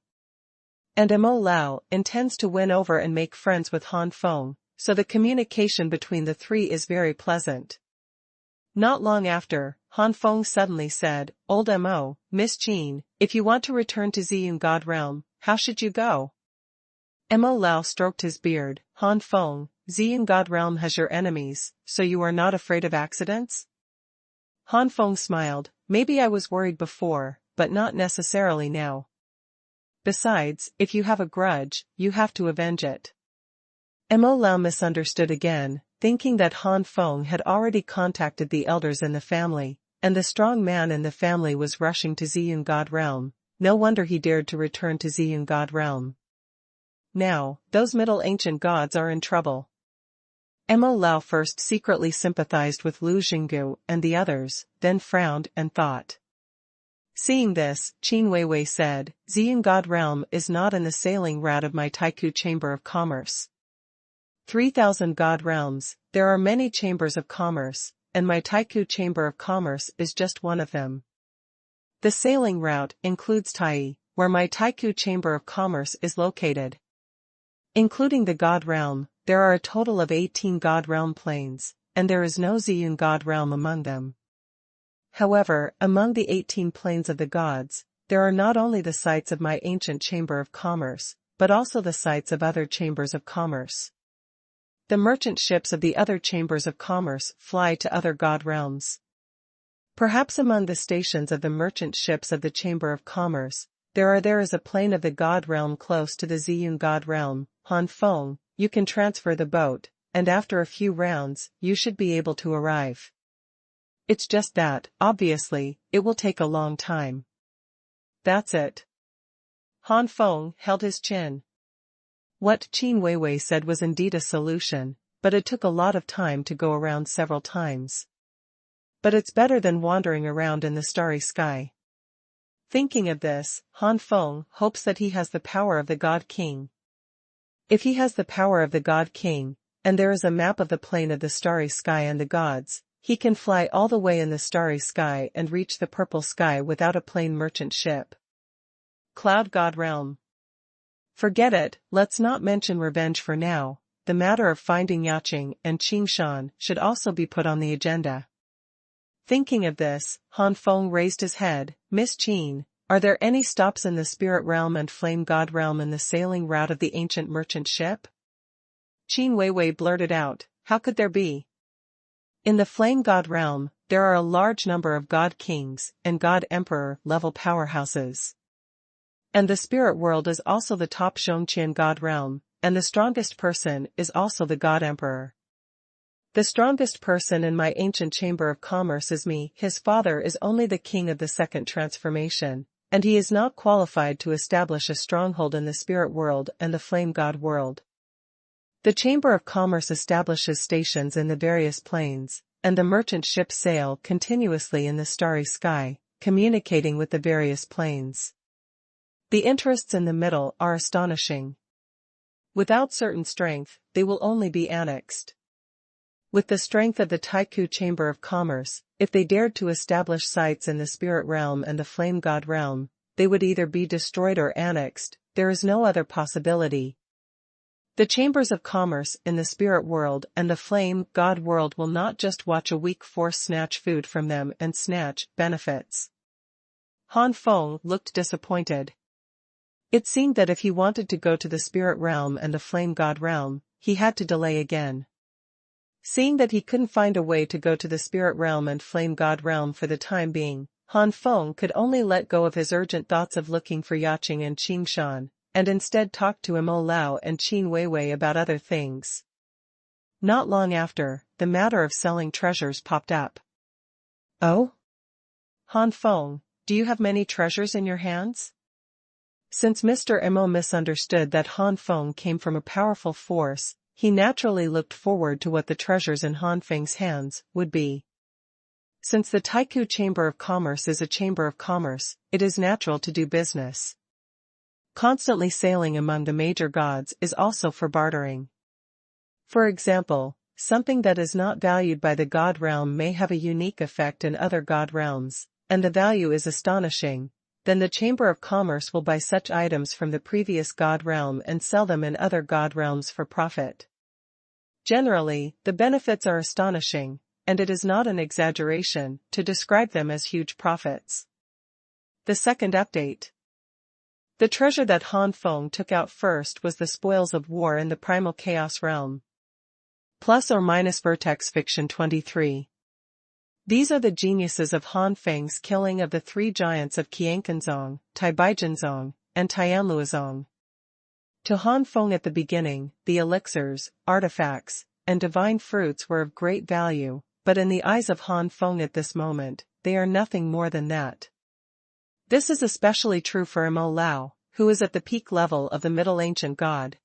And Mo Lao intends to win over and make friends with Han Feng, so the communication between the three is very pleasant. Not long after, Han Feng suddenly said, "Old Mo, Miss Qin, if you want to return to Ziyun God Realm, how should you go?" Mo Lao stroked his beard. Han Feng, Ziyun God Realm has your enemies, so you are not afraid of accidents? Han Feng smiled. Maybe I was worried before, but not necessarily now. Besides, if you have a grudge, you have to avenge it. Mo Lao misunderstood again, thinking that Han Feng had already contacted the elders in the family, and the strong man in the family was rushing to Ziyun God Realm. No wonder he dared to return to Ziyun God Realm. Now, those middle ancient gods are in trouble. Mo Lao first secretly sympathized with Lu Jinggu and the others, then frowned and thought. Seeing this, Qin Weiwei said, Ziyun God Realm is not in the sailing route of my Taiku Chamber of Commerce. 3,000 God Realms, there are many chambers of commerce, and my Taiku Chamber of Commerce is just one of them. The sailing route includes Tai, where my Taiku Chamber of Commerce is located. Including the God Realm, there are a total of 18 God Realm planes, and there is no Ziyun God Realm among them. However, among the 18 planes of the gods, there are not only the sites of my ancient Chamber of Commerce, but also the sites of other chambers of commerce. The merchant ships of the other chambers of commerce fly to other God Realms. Perhaps among the stations of the merchant ships of the Chamber of Commerce, there is a plane of the God Realm close to the Ziyun God Realm. Han Feng, you can transfer the boat, and after a few rounds, you should be able to arrive. It's just that, obviously, it will take a long time. That's it. Han Feng held his chin. What Qin Weiwei said was indeed a solution, but it took a lot of time to go around several times. But it's better than wandering around in the starry sky. Thinking of this, Han Feng hopes that he has the power of the God King. If he has the power of the God King, and there is a map of the plane of the starry sky and the gods, he can fly all the way in the starry sky and reach the purple sky without a plain merchant ship. Cloud God Realm. Forget it, let's not mention revenge for now. The matter of finding Yaqing and Qingshan should also be put on the agenda. Thinking of this, Han Feng raised his head. Miss Qin, are there any stops in the spirit realm and flame god realm in the sailing route of the ancient merchant ship? Qin Weiwei blurted out, how could there be? In the flame god realm, there are a large number of god kings and god emperor level powerhouses. And the spirit world is also the top Zhongqian god realm, and the strongest person is also the god emperor. The strongest person in my ancient chamber of commerce is me. His father is only the king of the second transformation, and he is not qualified to establish a stronghold in the spirit world and the flame god world. The chamber of commerce establishes stations in the various planes, and the merchant ships sail continuously in the starry sky, communicating with the various planes. The interests in the middle are astonishing. Without certain strength, they will only be annexed. With the strength of the Taiku Chamber of Commerce, if they dared to establish sites in the spirit realm and the flame god realm, they would either be destroyed or annexed. There is no other possibility. The chambers of commerce in the spirit world and the flame god world will not just watch a weak force snatch food from them and snatch benefits. Han Feng looked disappointed. It seemed that if he wanted to go to the spirit realm and the flame god realm, he had to delay again. Seeing that he couldn't find a way to go to the spirit realm and flame god realm for the time being, Han Feng could only let go of his urgent thoughts of looking for Yaqing and Qingshan, and instead talk to Mo Lao and Qin Weiwei about other things. Not long after, the matter of selling treasures popped up. Oh? Han Feng, do you have many treasures in your hands? Since Mr. Mo misunderstood that Han Feng came from a powerful force, he naturally looked forward to what the treasures in Han Feng's hands would be. Since the Taiku Chamber of Commerce is a chamber of commerce, it is natural to do business. Constantly sailing among the major gods is also for bartering. For example, something that is not valued by the god realm may have a unique effect in other god realms, and the value is astonishing. Then the Chamber of Commerce will buy such items from the previous god realm and sell them in other god realms for profit. Generally, the benefits are astonishing, and it is not an exaggeration to describe them as huge profits. The second update. The treasure that Han Feng took out first was the spoils of war in the primal chaos realm. Plus or minus Vertex Fiction 23. These are the geniuses of Han Feng's killing of the three giants of Qianquanzong, Taibaijianzong, and Tianluozong. To Han Feng at the beginning, the elixirs, artifacts, and divine fruits were of great value, but in the eyes of Han Feng at this moment, they are nothing more than that. This is especially true for Mo Lao, who is at the peak level of the Middle Ancient God.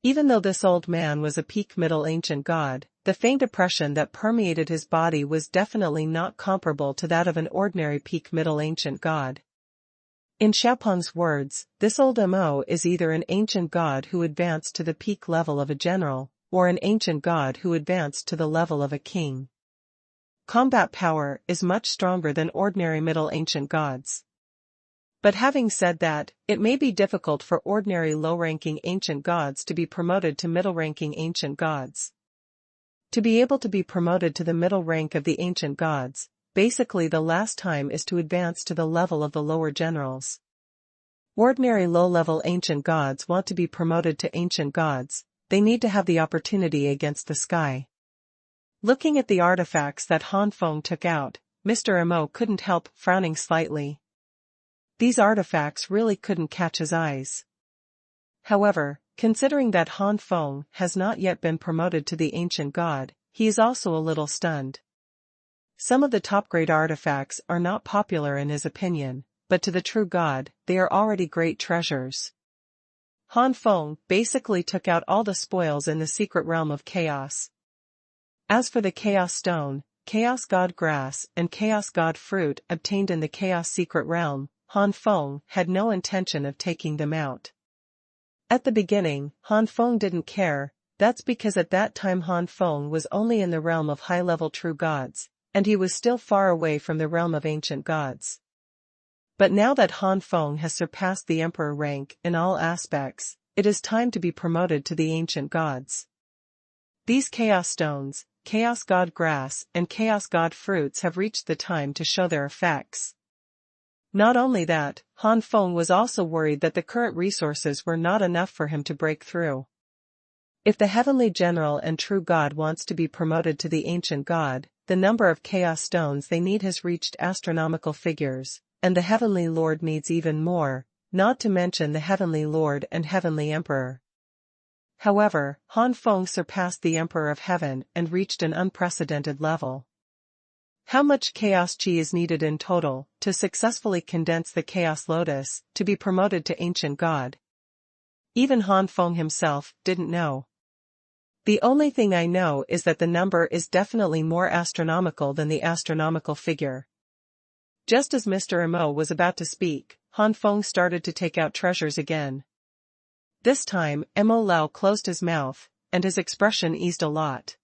Even though this old man was a peak Middle Ancient God, the faint oppression that permeated his body was definitely not comparable to that of an ordinary peak Middle Ancient God. In Xiaopeng's words, this old Mo is either an ancient god who advanced to the peak level of a general, or an ancient god who advanced to the level of a king. Combat power is much stronger than ordinary Middle Ancient gods. But having said that, it may be difficult for ordinary low-ranking ancient gods to be promoted to middle-ranking ancient gods. To be able to be promoted to the middle rank of the ancient gods, basically the last time is to advance to the level of the lower generals. Ordinary low-level ancient gods want to be promoted to ancient gods, they need to have the opportunity against the sky. Looking at the artifacts that Han Feng took out, Mr. Mo couldn't help frowning slightly. These artifacts really couldn't catch his eyes. However, considering that Han Feng has not yet been promoted to the ancient god, he is also a little stunned. Some of the top-grade artifacts are not popular in his opinion, but to the true god, they are already great treasures. Han Feng basically took out all the spoils in the secret realm of chaos. As for the Chaos Stone, Chaos God Grass and Chaos God Fruit obtained in the Chaos Secret Realm, Han Feng had no intention of taking them out. At the beginning, Han Feng didn't care, That's because at that time Han Feng was only in the realm of high-level true gods, and he was still far away from the realm of ancient gods. But now that Han Feng has surpassed the emperor rank in all aspects, it is time to be promoted to the ancient gods. These chaos stones, chaos god grass and chaos god fruits have reached the time to show their effects. Not only that, Han Feng was also worried that the current resources were not enough for him to break through. If the heavenly general and true god wants to be promoted to the ancient god, the number of chaos stones they need has reached astronomical figures, and the heavenly lord needs even more, not to mention the heavenly lord and heavenly emperor. However, Han Feng surpassed the emperor of heaven and reached an unprecedented level. How much chaos chi is needed in total to successfully condense the chaos lotus to be promoted to ancient god? Even Han Feng himself didn't know. The only thing I know is that the number is definitely more astronomical than the astronomical figure. Just as Mr. Mo was about to speak, Han Feng started to take out treasures again. This time, Mo Lao closed his mouth, and his expression eased a lot.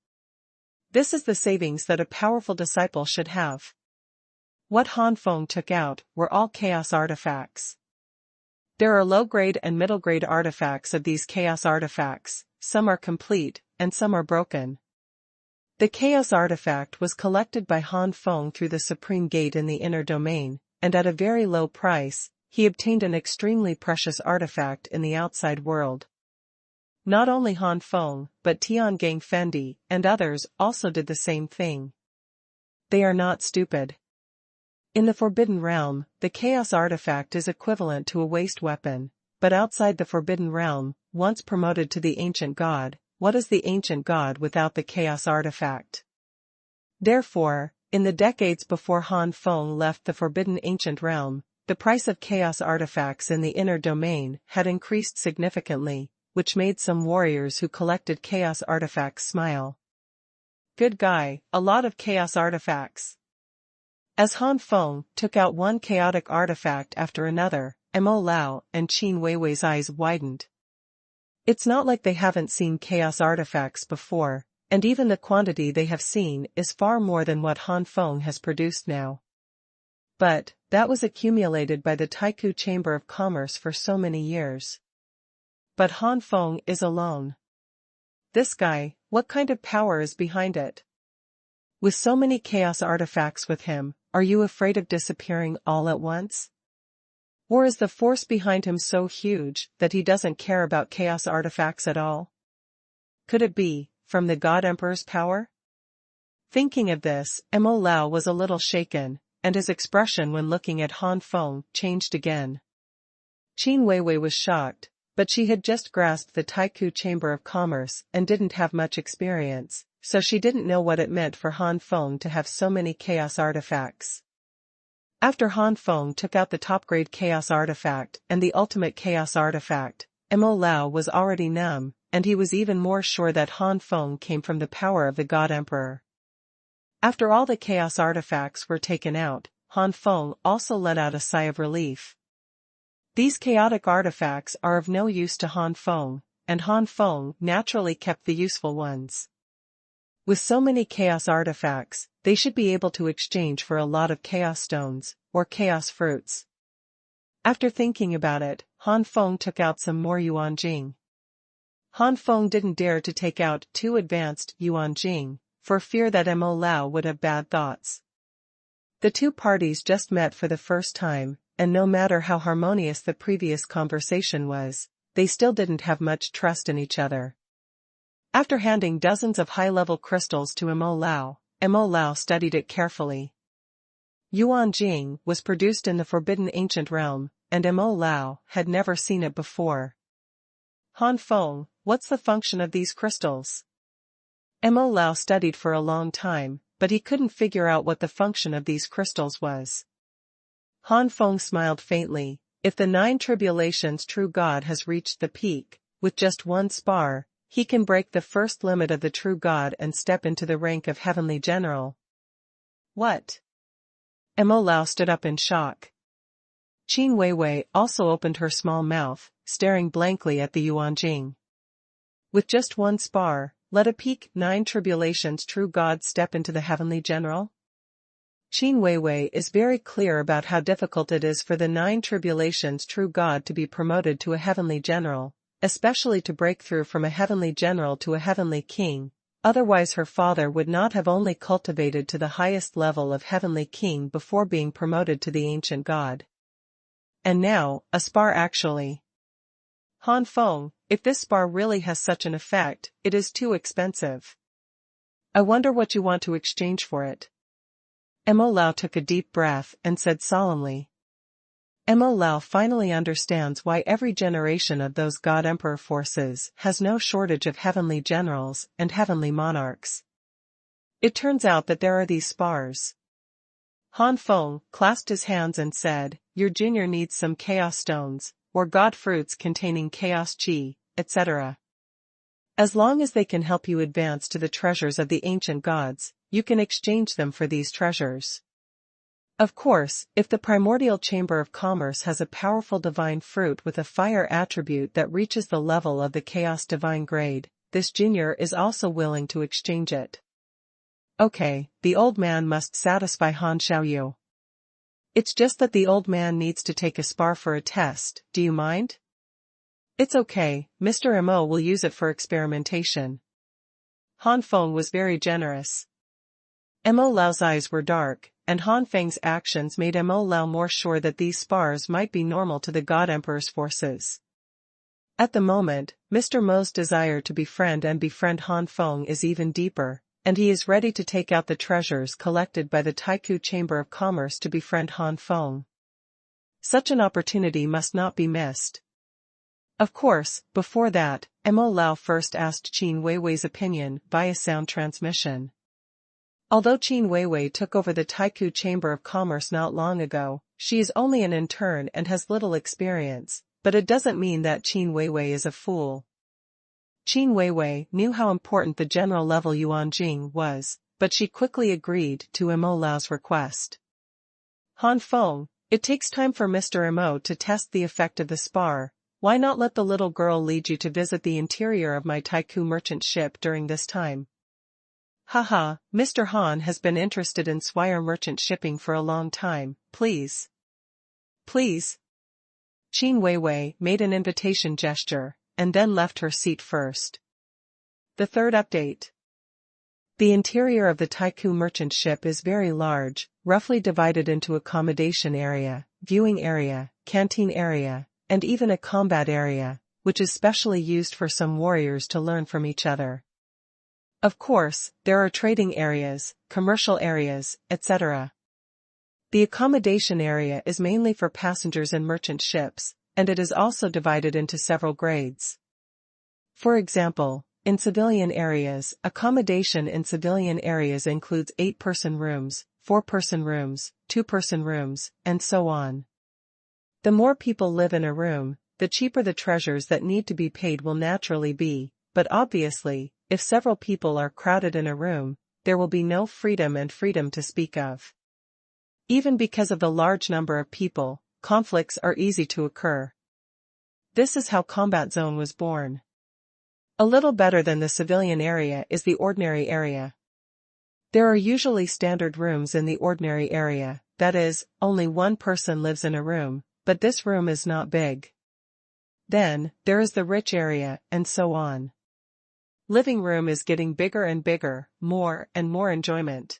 This is the savings that a powerful disciple should have. What Han Feng took out were all chaos artifacts. There are low-grade and middle-grade artifacts of these chaos artifacts, some are complete, and some are broken. The chaos artifact was collected by Han Feng through the supreme gate in the inner domain, and at a very low price, he obtained an extremely precious artifact in the outside world. Not only Han Feng, but Tiangang Fendi and others also did the same thing. They are not stupid. In the Forbidden Realm, the chaos artifact is equivalent to a waste weapon, but outside the Forbidden Realm, once promoted to the ancient god, what is the ancient god without the chaos artifact? Therefore, in the decades before Han Feng left the Forbidden Ancient Realm, the price of chaos artifacts in the inner domain had increased significantly, which made some warriors who collected chaos artifacts smile. Good guy, a lot of chaos artifacts. As Han Feng took out one chaotic artifact after another, Mo Lao and Qin Weiwei's eyes widened. It's not like they haven't seen chaos artifacts before, and even the quantity they have seen is far more than what Han Feng has produced now. But, that was accumulated by the Taiku Chamber of Commerce for so many years. But Han Feng is alone. This guy, what kind of power is behind it? With so many chaos artifacts with him, are you afraid of disappearing all at once? Or is the force behind him so huge that he doesn't care about chaos artifacts at all? Could it be from the God Emperor's power? Thinking of this, Mo Lao was a little shaken, and his expression when looking at Han Feng changed again. Qin Weiwei was shocked, but she had just grasped the Taiku Chamber of Commerce and didn't have much experience, so she didn't know what it meant for Han Feng to have so many chaos artifacts. After Han Feng took out the top-grade chaos artifact and the ultimate chaos artifact, Mo Lao was already numb, and he was even more sure that Han Feng came from the power of the God Emperor. After all the chaos artifacts were taken out, Han Feng also let out a sigh of relief. These chaotic artifacts are of no use to Han Feng, and Han Feng naturally kept the useful ones. With so many chaos artifacts, they should be able to exchange for a lot of chaos stones, or chaos fruits. After thinking about it, Han Feng took out some more Yuan Jing. Han Feng didn't dare to take out too advanced Yuan Jing, for fear that Mo Lao would have bad thoughts. The two parties just met for the first time, and no matter how harmonious the previous conversation was, they still didn't have much trust in each other. After handing dozens of high-level crystals to Mo Lao studied it carefully. Yuan Jing was produced in the Forbidden Ancient Realm, and Mo Lao had never seen it before. Han Feng, what's the function of these crystals? Mo Lao studied for a long time, but he couldn't figure out what the function of these crystals was. Han Feng smiled faintly. If the 9 tribulations true God has reached the peak, with just one spar, he can break the first limit of the true God and step into the rank of heavenly general. What? Mo Lao stood up in shock. Qin Weiwei also opened her small mouth, staring blankly at the Yuan Jing. With just one spar, let a peak 9 tribulations true God step into the heavenly general? Qin Weiwei is very clear about how difficult it is for the 9 tribulations true God to be promoted to a heavenly general, especially to break through from a heavenly general to a heavenly king, otherwise her father would not have only cultivated to the highest level of heavenly king before being promoted to the ancient god. And now, a spar actually. Han Feng, if this spar really has such an effect, it is too expensive. I wonder what you want to exchange for it. Mo Lao took a deep breath and said solemnly. Mo Lao finally understands why every generation of those God Emperor forces has no shortage of heavenly generals and heavenly monarchs. It turns out that there are these spars. Han Feng clasped his hands and said, your junior needs some chaos stones, or God fruits containing chaos chi, etc. As long as they can help you advance to the treasures of the ancient gods, you can exchange them for these treasures. Of course, if the primordial chamber of commerce has a powerful divine fruit with a fire attribute that reaches the level of the chaos divine grade, this junior is also willing to exchange it. Okay, the old man must satisfy Han Xiaoyu. It's just that the old man needs to take a spar for a test, do you mind? It's okay, Mr. Mo will use it for experimentation. Han Feng was very generous. Mo Lao's eyes were dark, and Han Feng's actions made Mo Lao more sure that these spars might be normal to the God Emperor's forces. At the moment, Mr. Mo's desire to befriend Han Feng is even deeper, and he is ready to take out the treasures collected by the Taiku Chamber of Commerce to befriend Han Feng. Such an opportunity must not be missed. Of course, before that, Mo Lao first asked Qin Weiwei's opinion via sound transmission. Although Qin Weiwei took over the Taiku Chamber of Commerce not long ago, she is only an intern and has little experience, but it doesn't mean that Qin Weiwei is a fool. Qin Weiwei knew how important the general-level Yuan Jing was, but she quickly agreed to Mo Lao's request. Han Feng, it takes time for Mr. Mo to test the effect of the spar. Why not let the little girl lead you to visit the interior of my Taiku merchant ship during this time? Haha, Mr. Han has been interested in Swire merchant shipping for a long time, please. Please. Qin Weiwei made an invitation gesture, and then left her seat first. The third update. The interior of the Taiku merchant ship is very large, roughly divided into accommodation area, viewing area, canteen area, and even a combat area, which is specially used for some warriors to learn from each other. Of course, there are trading areas, commercial areas, etc. The accommodation area is mainly for passengers and merchant ships, and it is also divided into several grades. For example, in civilian areas, accommodation in civilian areas includes 8-person rooms, 4-person rooms, 2-person rooms, and so on. The more people live in a room, the cheaper the treasures that need to be paid will naturally be, but obviously, if several people are crowded in a room, there will be no freedom to speak of. Even because of the large number of people, conflicts are easy to occur. This is how Combat Zone was born. A little better than the civilian area is the ordinary area. There are usually standard rooms in the ordinary area, that is, only one person lives in a room, but this room is not big. Then, there is the rich area, and so on. Living room is getting bigger and bigger, more and more enjoyment.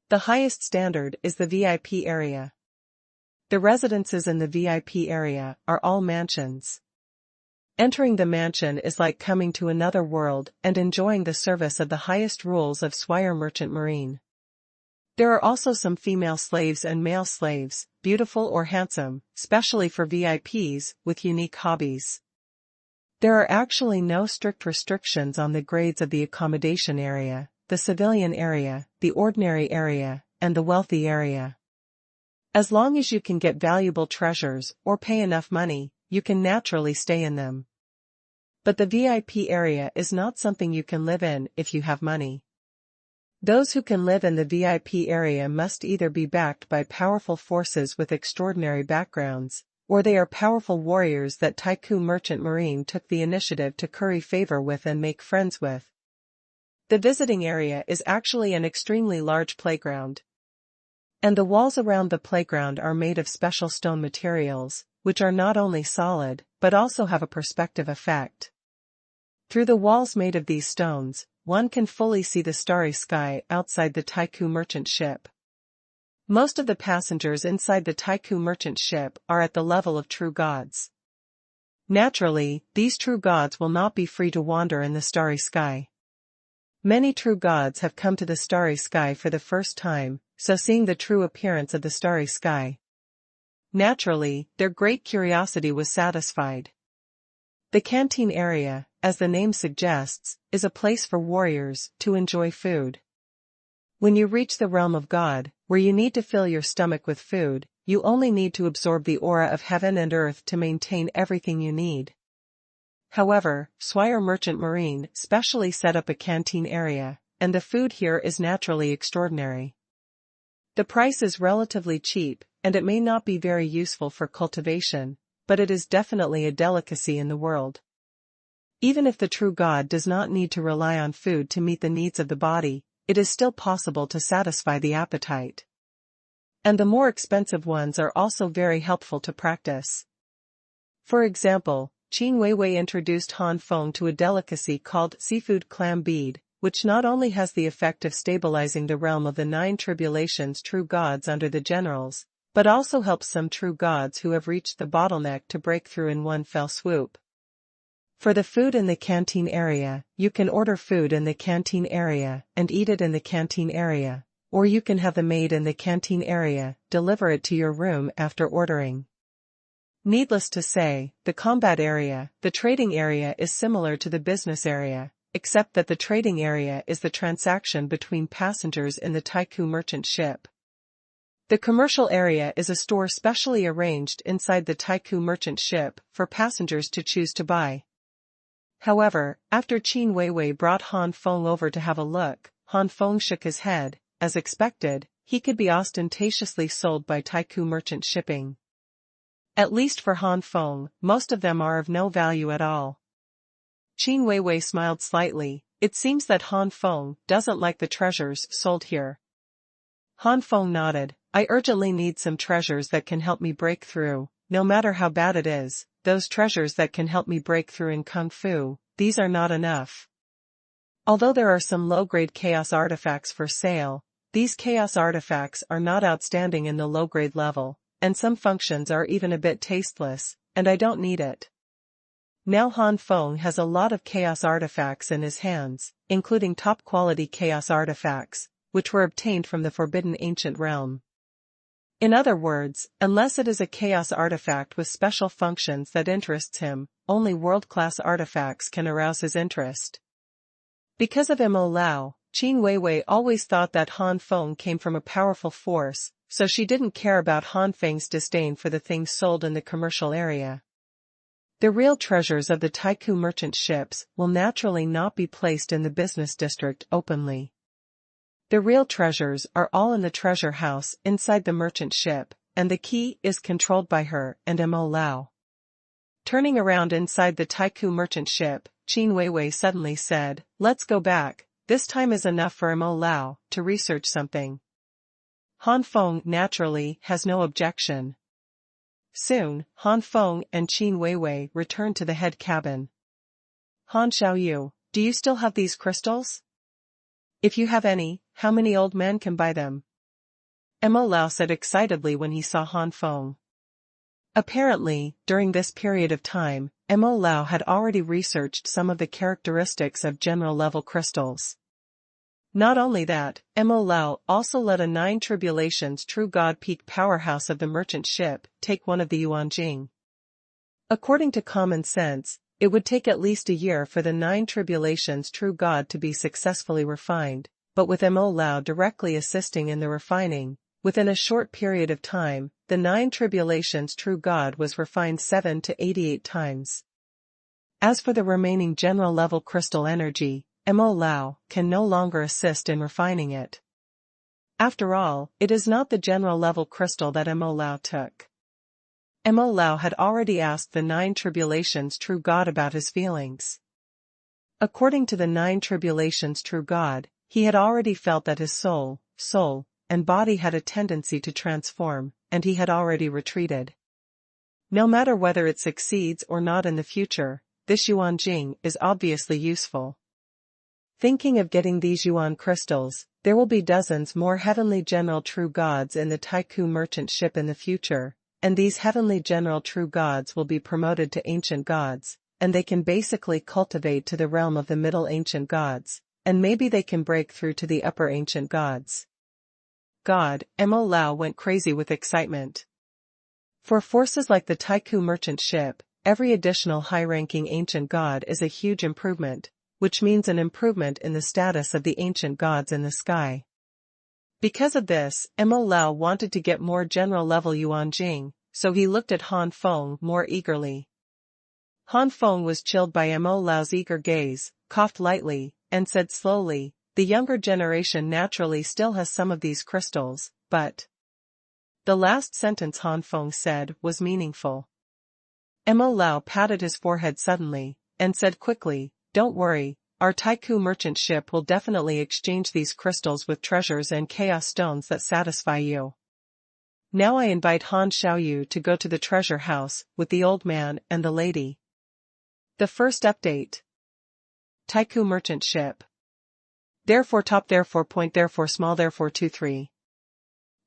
The highest standard is the VIP area. The residences in the VIP area are all mansions. Entering the mansion is like coming to another world and enjoying the service of the highest rules of Swire Merchant Marine. There are also some female slaves and male slaves, beautiful or handsome, specially for VIPs, with unique hobbies. There are actually no strict restrictions on the grades of the accommodation area, the civilian area, the ordinary area, and the wealthy area. As long as you can get valuable treasures or pay enough money, you can naturally stay in them. But the VIP area is not something you can live in if you have money. Those who can live in the VIP area must either be backed by powerful forces with extraordinary backgrounds, Or they are powerful warriors that Taiku Merchant Marine took the initiative to curry favor with and make friends with. The visiting area is actually an extremely large playground. And the walls around the playground are made of special stone materials, which are not only solid, but also have a perspective effect. Through the walls made of these stones, one can fully see the starry sky outside the Taiku merchant ship. Most of the passengers inside the Taiku merchant ship are at the level of true gods. Naturally, these true gods will not be free to wander in the starry sky. Many true gods have come to the starry sky for the first time, so seeing the true appearance of the starry sky. Naturally, their great curiosity was satisfied. The canteen area, as the name suggests, is a place for warriors to enjoy food. When you reach the realm of God, where you need to fill your stomach with food, you only need to absorb the aura of heaven and earth to maintain everything you need. However, Swire Merchant Marine specially set up a canteen area, and the food here is naturally extraordinary. The price is relatively cheap, and it may not be very useful for cultivation, but it is definitely a delicacy in the world. Even if the true God does not need to rely on food to meet the needs of the body, it is still possible to satisfy the appetite. And the more expensive ones are also very helpful to practice. For example, Qin Weiwei introduced Han Feng to a delicacy called seafood clam bead, which not only has the effect of stabilizing the realm of the 9 tribulations true gods under the generals, but also helps some true gods who have reached the bottleneck to break through in one fell swoop. For the food in the canteen area, you can order food in the canteen area and eat it in the canteen area, or you can have the maid in the canteen area deliver it to your room after ordering. Needless to say, the combat area, the trading area is similar to the business area, except that the trading area is the transaction between passengers in the Taiku merchant ship. The commercial area is a store specially arranged inside the Taiku merchant ship for passengers to choose to buy. However, after Qin Weiwei brought Han Feng over to have a look, Han Feng shook his head. As expected, he could be ostentatiously sold by Taiku merchant shipping. At least for Han Feng, most of them are of no value at all. Qin Weiwei smiled slightly. It seems that Han Feng doesn't like the treasures sold here. Han Feng nodded. I urgently need some treasures that can help me break through, no matter how bad it is, those treasures that can help me break through in Kung Fu, these are not enough. Although there are some low-grade chaos artifacts for sale, these chaos artifacts are not outstanding in the low-grade level, and some functions are even a bit tasteless, and I don't need it. Now Han Feng has a lot of chaos artifacts in his hands, including top-quality chaos artifacts, which were obtained from the Forbidden Ancient Realm. In other words, unless it is a chaos artifact with special functions that interests him, only world-class artifacts can arouse his interest. Because of Mo Lao, Qin Weiwei always thought that Han Feng came from a powerful force, so she didn't care about Han Feng's disdain for the things sold in the commercial area. The real treasures of the Taiku merchant ships will naturally not be placed in the business district openly. The real treasures are all in the treasure house inside the merchant ship, and the key is controlled by her and Mo Lao. Turning around inside the Taiku merchant ship, Qin Weiwei suddenly said, "Let's go back, this time is enough for Mo Lao to research something." Han Feng naturally has no objection. Soon, Han Feng and Qin Weiwei returned to the head cabin. Han Xiaoyu, do you still have these crystals? If you have any, how many old men can buy them? Mo Lao said excitedly when he saw Han Feng. Apparently, during this period of time, Mo Lao had already researched some of the characteristics of general-level crystals. Not only that, Mo Lao also let a 9 tribulations true god peak powerhouse of the merchant ship take one of the Yuanjing. According to common sense, it would take at least a year for the 9 tribulations true god to be successfully refined, but with Mo Lao directly assisting in the refining, within a short period of time, the 9 tribulations true god was refined 7 to 88 times. As for the remaining general-level crystal energy, Mo Lao can no longer assist in refining it. After all, it is not the general-level crystal that Mo Lao took. Mo Lao had already asked the Nine Tribulations true God about his feelings. According to the Nine Tribulations true God, he had already felt that his soul, and body had a tendency to transform, and he had already retreated. No matter whether it succeeds or not in the future, this Yuan Jing is obviously useful. Thinking of getting these Yuan crystals, there will be dozens more heavenly general true gods in the Taiku merchant ship in the future, and these heavenly general true gods will be promoted to ancient gods, and they can basically cultivate to the realm of the middle ancient gods, and maybe they can break through to the upper ancient gods. God, Mo Lao went crazy with excitement. For forces like the Taiku merchant ship, every additional high-ranking ancient god is a huge improvement, which means an improvement in the status of the ancient gods in the sky. Because of this, Mo Lao wanted to get more general-level Yuan Jing, so he looked at Han Feng more eagerly. Han Feng was chilled by Mo Lao's eager gaze, coughed lightly, and said slowly, "The younger generation naturally still has some of these crystals, but..." The last sentence Han Feng said was meaningful. Mo Lao patted his forehead suddenly, and said quickly, "Don't worry, our Taiku merchant ship will definitely exchange these crystals with treasures and chaos stones that satisfy you. Now I invite Han Xiaoyu to go to the treasure house with the old man and the lady." The first update. Taiku merchant ship. Therefore top therefore point therefore small therefore 2-3.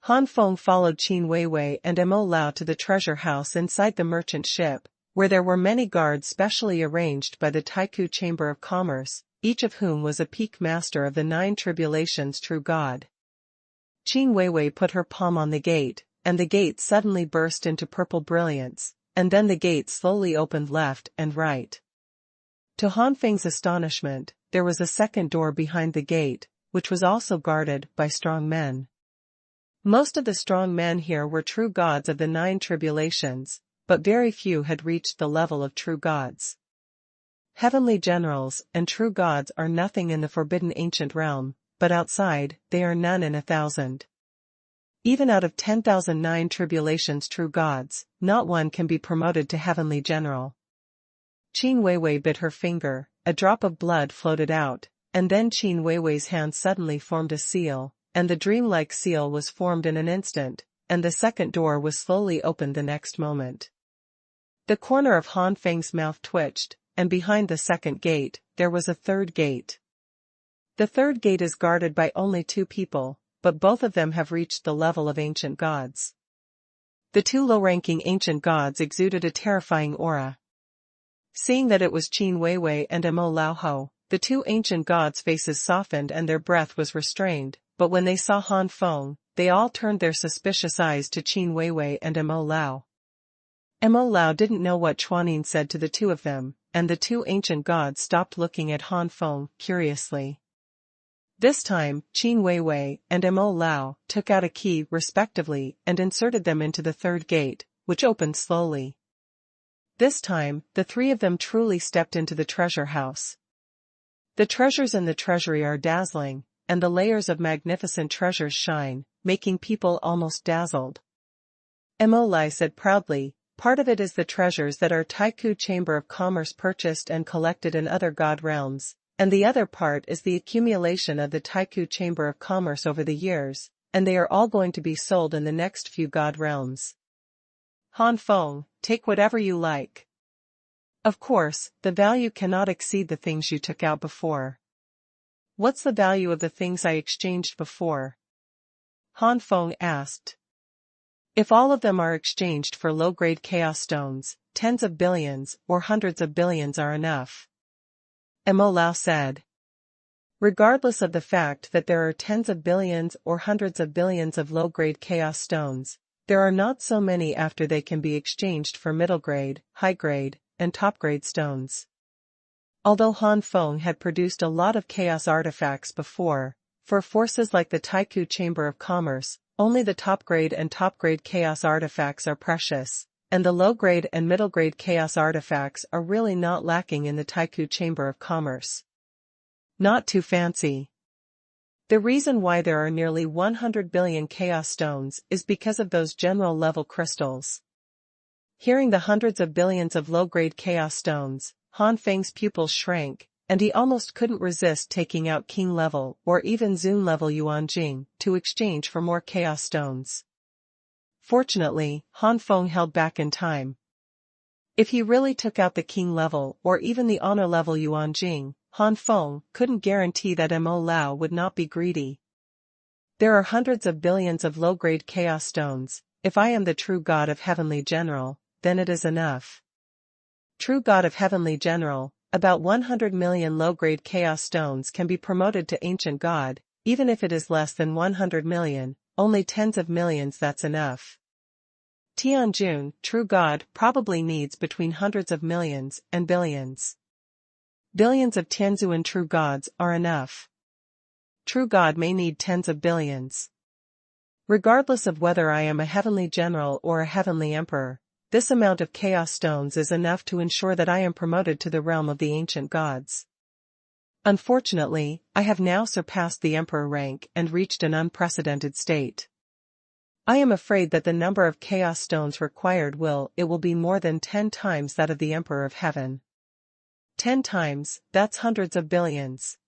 Han Feng followed Qin Weiwei and Mo Lao to the treasure house inside the merchant ship, where there were many guards specially arranged by the Taiku Chamber of Commerce, each of whom was a peak master of the Nine Tribulations true God. Qin Weiwei put her palm on the gate, and the gate suddenly burst into purple brilliance, and then the gate slowly opened left and right. To Han Feng's astonishment, there was a second door behind the gate, which was also guarded by strong men. Most of the strong men here were true gods of the Nine Tribulations, but very few had reached the level of true gods. Heavenly generals and true gods are nothing in the forbidden ancient realm, but outside, they are none in 1,000. Even out of 10,000 Nine Tribulations true gods, not one can be promoted to heavenly general. Qin Weiwei bit her finger, a drop of blood floated out, and then Qin Weiwei's hand suddenly formed a seal, and the dreamlike seal was formed in an instant, and the second door was slowly opened the next moment. The corner of Han Feng's mouth twitched, and behind the second gate, there was a third gate. The third gate is guarded by only 2 people, but both of them have reached the level of ancient gods. The 2 low-ranking ancient gods exuded a terrifying aura. Seeing that it was Qin Weiwei and Mo Lao, the 2 ancient gods' faces softened and their breath was restrained, but when they saw Han Feng, they all turned their suspicious eyes to Qin Weiwei and Mo Lao. Mo Lao didn't know what Xuanhuan said to the 2 of them, and the 2 ancient gods stopped looking at Han Feng curiously. This time, Qin Weiwei and Mo Lao took out a key respectively and inserted them into the third gate, which opened slowly. This time, the 3 of them truly stepped into the treasure house. The treasures in the treasury are dazzling, and the layers of magnificent treasures shine, making people almost dazzled. Mo Lai said proudly, "Part of it is the treasures that our Taiku Chamber of Commerce purchased and collected in other god realms, and the other part is the accumulation of the Taiku Chamber of Commerce over the years, and they are all going to be sold in the next few god realms. Han Feng, take whatever you like. Of course, the value cannot exceed the things you took out before." "What's the value of the things I exchanged before?" Han Feng asked. "If all of them are exchanged for low-grade chaos stones, tens of billions or hundreds of billions are enough," Mo Lao said. Regardless of the fact that there are tens of billions or hundreds of billions of low-grade chaos stones, there are not so many after they can be exchanged for middle-grade, high-grade, and top-grade stones. Although Han Feng had produced a lot of chaos artifacts before, for forces like the Taiku Chamber of Commerce, only the top-grade and top-grade chaos artifacts are precious, and the low-grade and middle-grade chaos artifacts are really not lacking in the Taiku Chamber of Commerce. Not too fancy. The reason why there are nearly 100 billion chaos stones is because of those general-level crystals. Hearing the hundreds of billions of low-grade chaos stones, Han Feng's pupils shrank, and he almost couldn't resist taking out king-level or even Zun-level Yuan Jing to exchange for more chaos stones. Fortunately, Han Feng held back in time. If he really took out the king-level or even the honor-level Yuan Jing, Han Feng couldn't guarantee that Mo Lao would not be greedy. There are hundreds of billions of low-grade chaos stones. If I am the true god of Heavenly General, then it is enough. True god of Heavenly General, about 100 million low-grade chaos stones can be promoted to Ancient God, even if it is less than 100 million, only tens of millions that's enough. Tianjun, true god, probably needs between hundreds of millions and billions. Billions of Tianzuan true gods are enough. True god may need tens of billions. Regardless of whether I am a heavenly general or a heavenly emperor, this amount of chaos stones is enough to ensure that I am promoted to the realm of the ancient gods. Unfortunately, I have now surpassed the emperor rank and reached an unprecedented state. I am afraid that the number of chaos stones required will be more than 10 times that of the emperor of heaven. 10 times, that's hundreds of billions.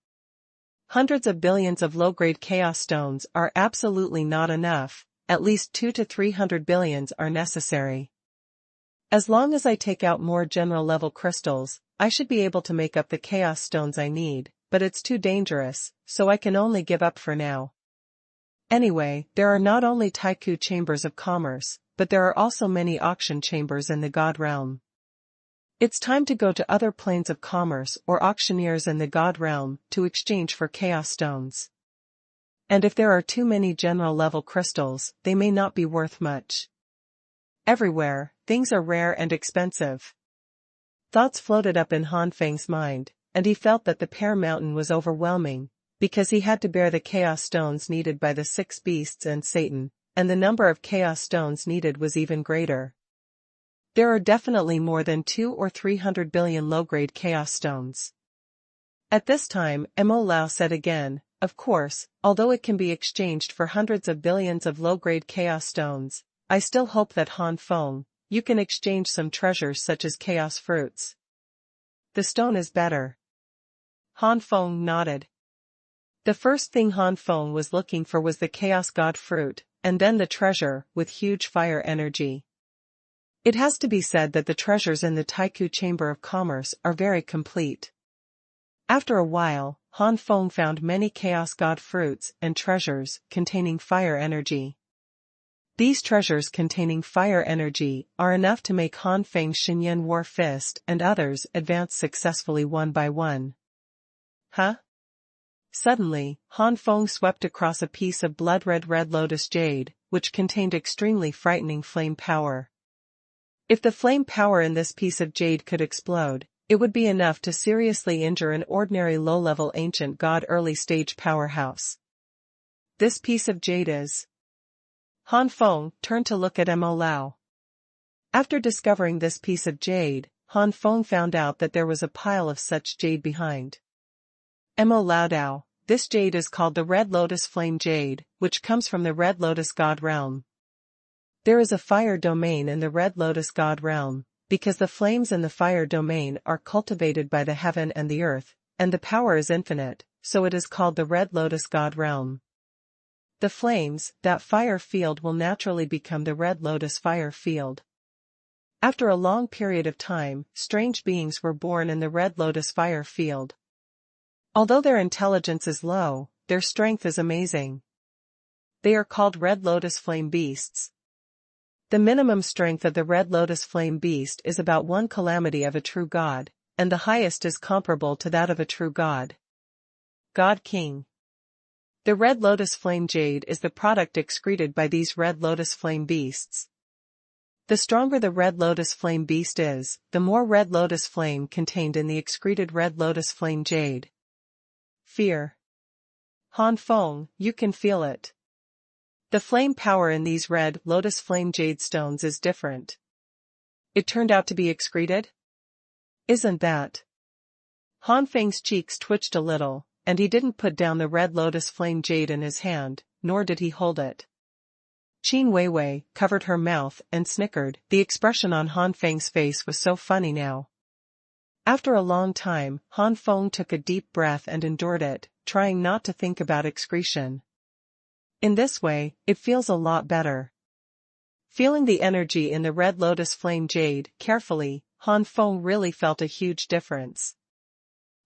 Hundreds of billions of low-grade chaos stones are absolutely not enough, at least 200 to 300 billions are necessary. As long as I take out more general-level crystals, I should be able to make up the chaos stones I need, but it's too dangerous, so I can only give up for now. Anyway, there are not only Taiku chambers of commerce, but there are also many auction chambers in the God realm. It's time to go to other planes of commerce or auctioneers in the God realm to exchange for chaos stones. And if there are too many general-level crystals, they may not be worth much. Everywhere, things are rare and expensive. Thoughts floated up in Han Feng's mind, and he felt that the Pear Mountain was overwhelming, because he had to bear the chaos stones needed by the 6 beasts and Satan, and the number of chaos stones needed was even greater. There are definitely more than 200 or 300 billion low-grade chaos stones. At this time, Mo Lao said again, of course, although it can be exchanged for hundreds of billions of low-grade chaos stones, I still hope that Han Feng, you can exchange some treasures such as chaos fruits. The stone is better. Han Feng nodded. The first thing Han Feng was looking for was the chaos god fruit, and then the treasure, with huge fire energy. It has to be said that the treasures in the Taiku Chamber of Commerce are very complete. After a while, Han Feng found many chaos god fruits and treasures containing fire energy. These treasures containing fire energy are enough to make Han Feng's Xinyan War Fist and others advance successfully one by one. Huh? Suddenly, Han Feng swept across a piece of blood-red red lotus jade, which contained extremely frightening flame power. If the flame power in this piece of jade could explode, it would be enough to seriously injure an ordinary low-level ancient god early-stage powerhouse. This piece of jade is... Han Feng turned to look at Mo Lao. After discovering this piece of jade, Han Feng found out that there was a pile of such jade behind. Mo Lao Dao, this jade is called the Red Lotus Flame Jade, which comes from the Red Lotus God realm. There is a fire domain in the Red Lotus God realm, because the flames in the fire domain are cultivated by the heaven and the earth, and the power is infinite, so it is called the Red Lotus God realm. The flames, that fire field will naturally become the Red Lotus fire field. After a long period of time, strange beings were born in the Red Lotus fire field. Although their intelligence is low, their strength is amazing. They are called Red Lotus Flame Beasts. The minimum strength of the Red Lotus Flame Beast is about 1 calamity of a true god, and the highest is comparable to that of a true god. God King. The Red Lotus Flame Jade is the product excreted by these Red Lotus Flame Beasts. The stronger the Red Lotus Flame Beast is, the more Red Lotus Flame contained in the excreted Red Lotus Flame Jade. Fear. Han Feng, you can feel it. The flame power in these Red Lotus Flame Jade stones is different. It turned out to be excreted? Isn't that? Han Feng's cheeks twitched a little, and he didn't put down the Red Lotus Flame Jade in his hand, nor did he hold it. Qin Weiwei covered her mouth and snickered. The expression on Han Feng's face was so funny now. After a long time, Han Feng took a deep breath and endured it, trying not to think about excretion. In this way, it feels a lot better. Feeling the energy in the red lotus flame jade carefully, Han Feng really felt a huge difference.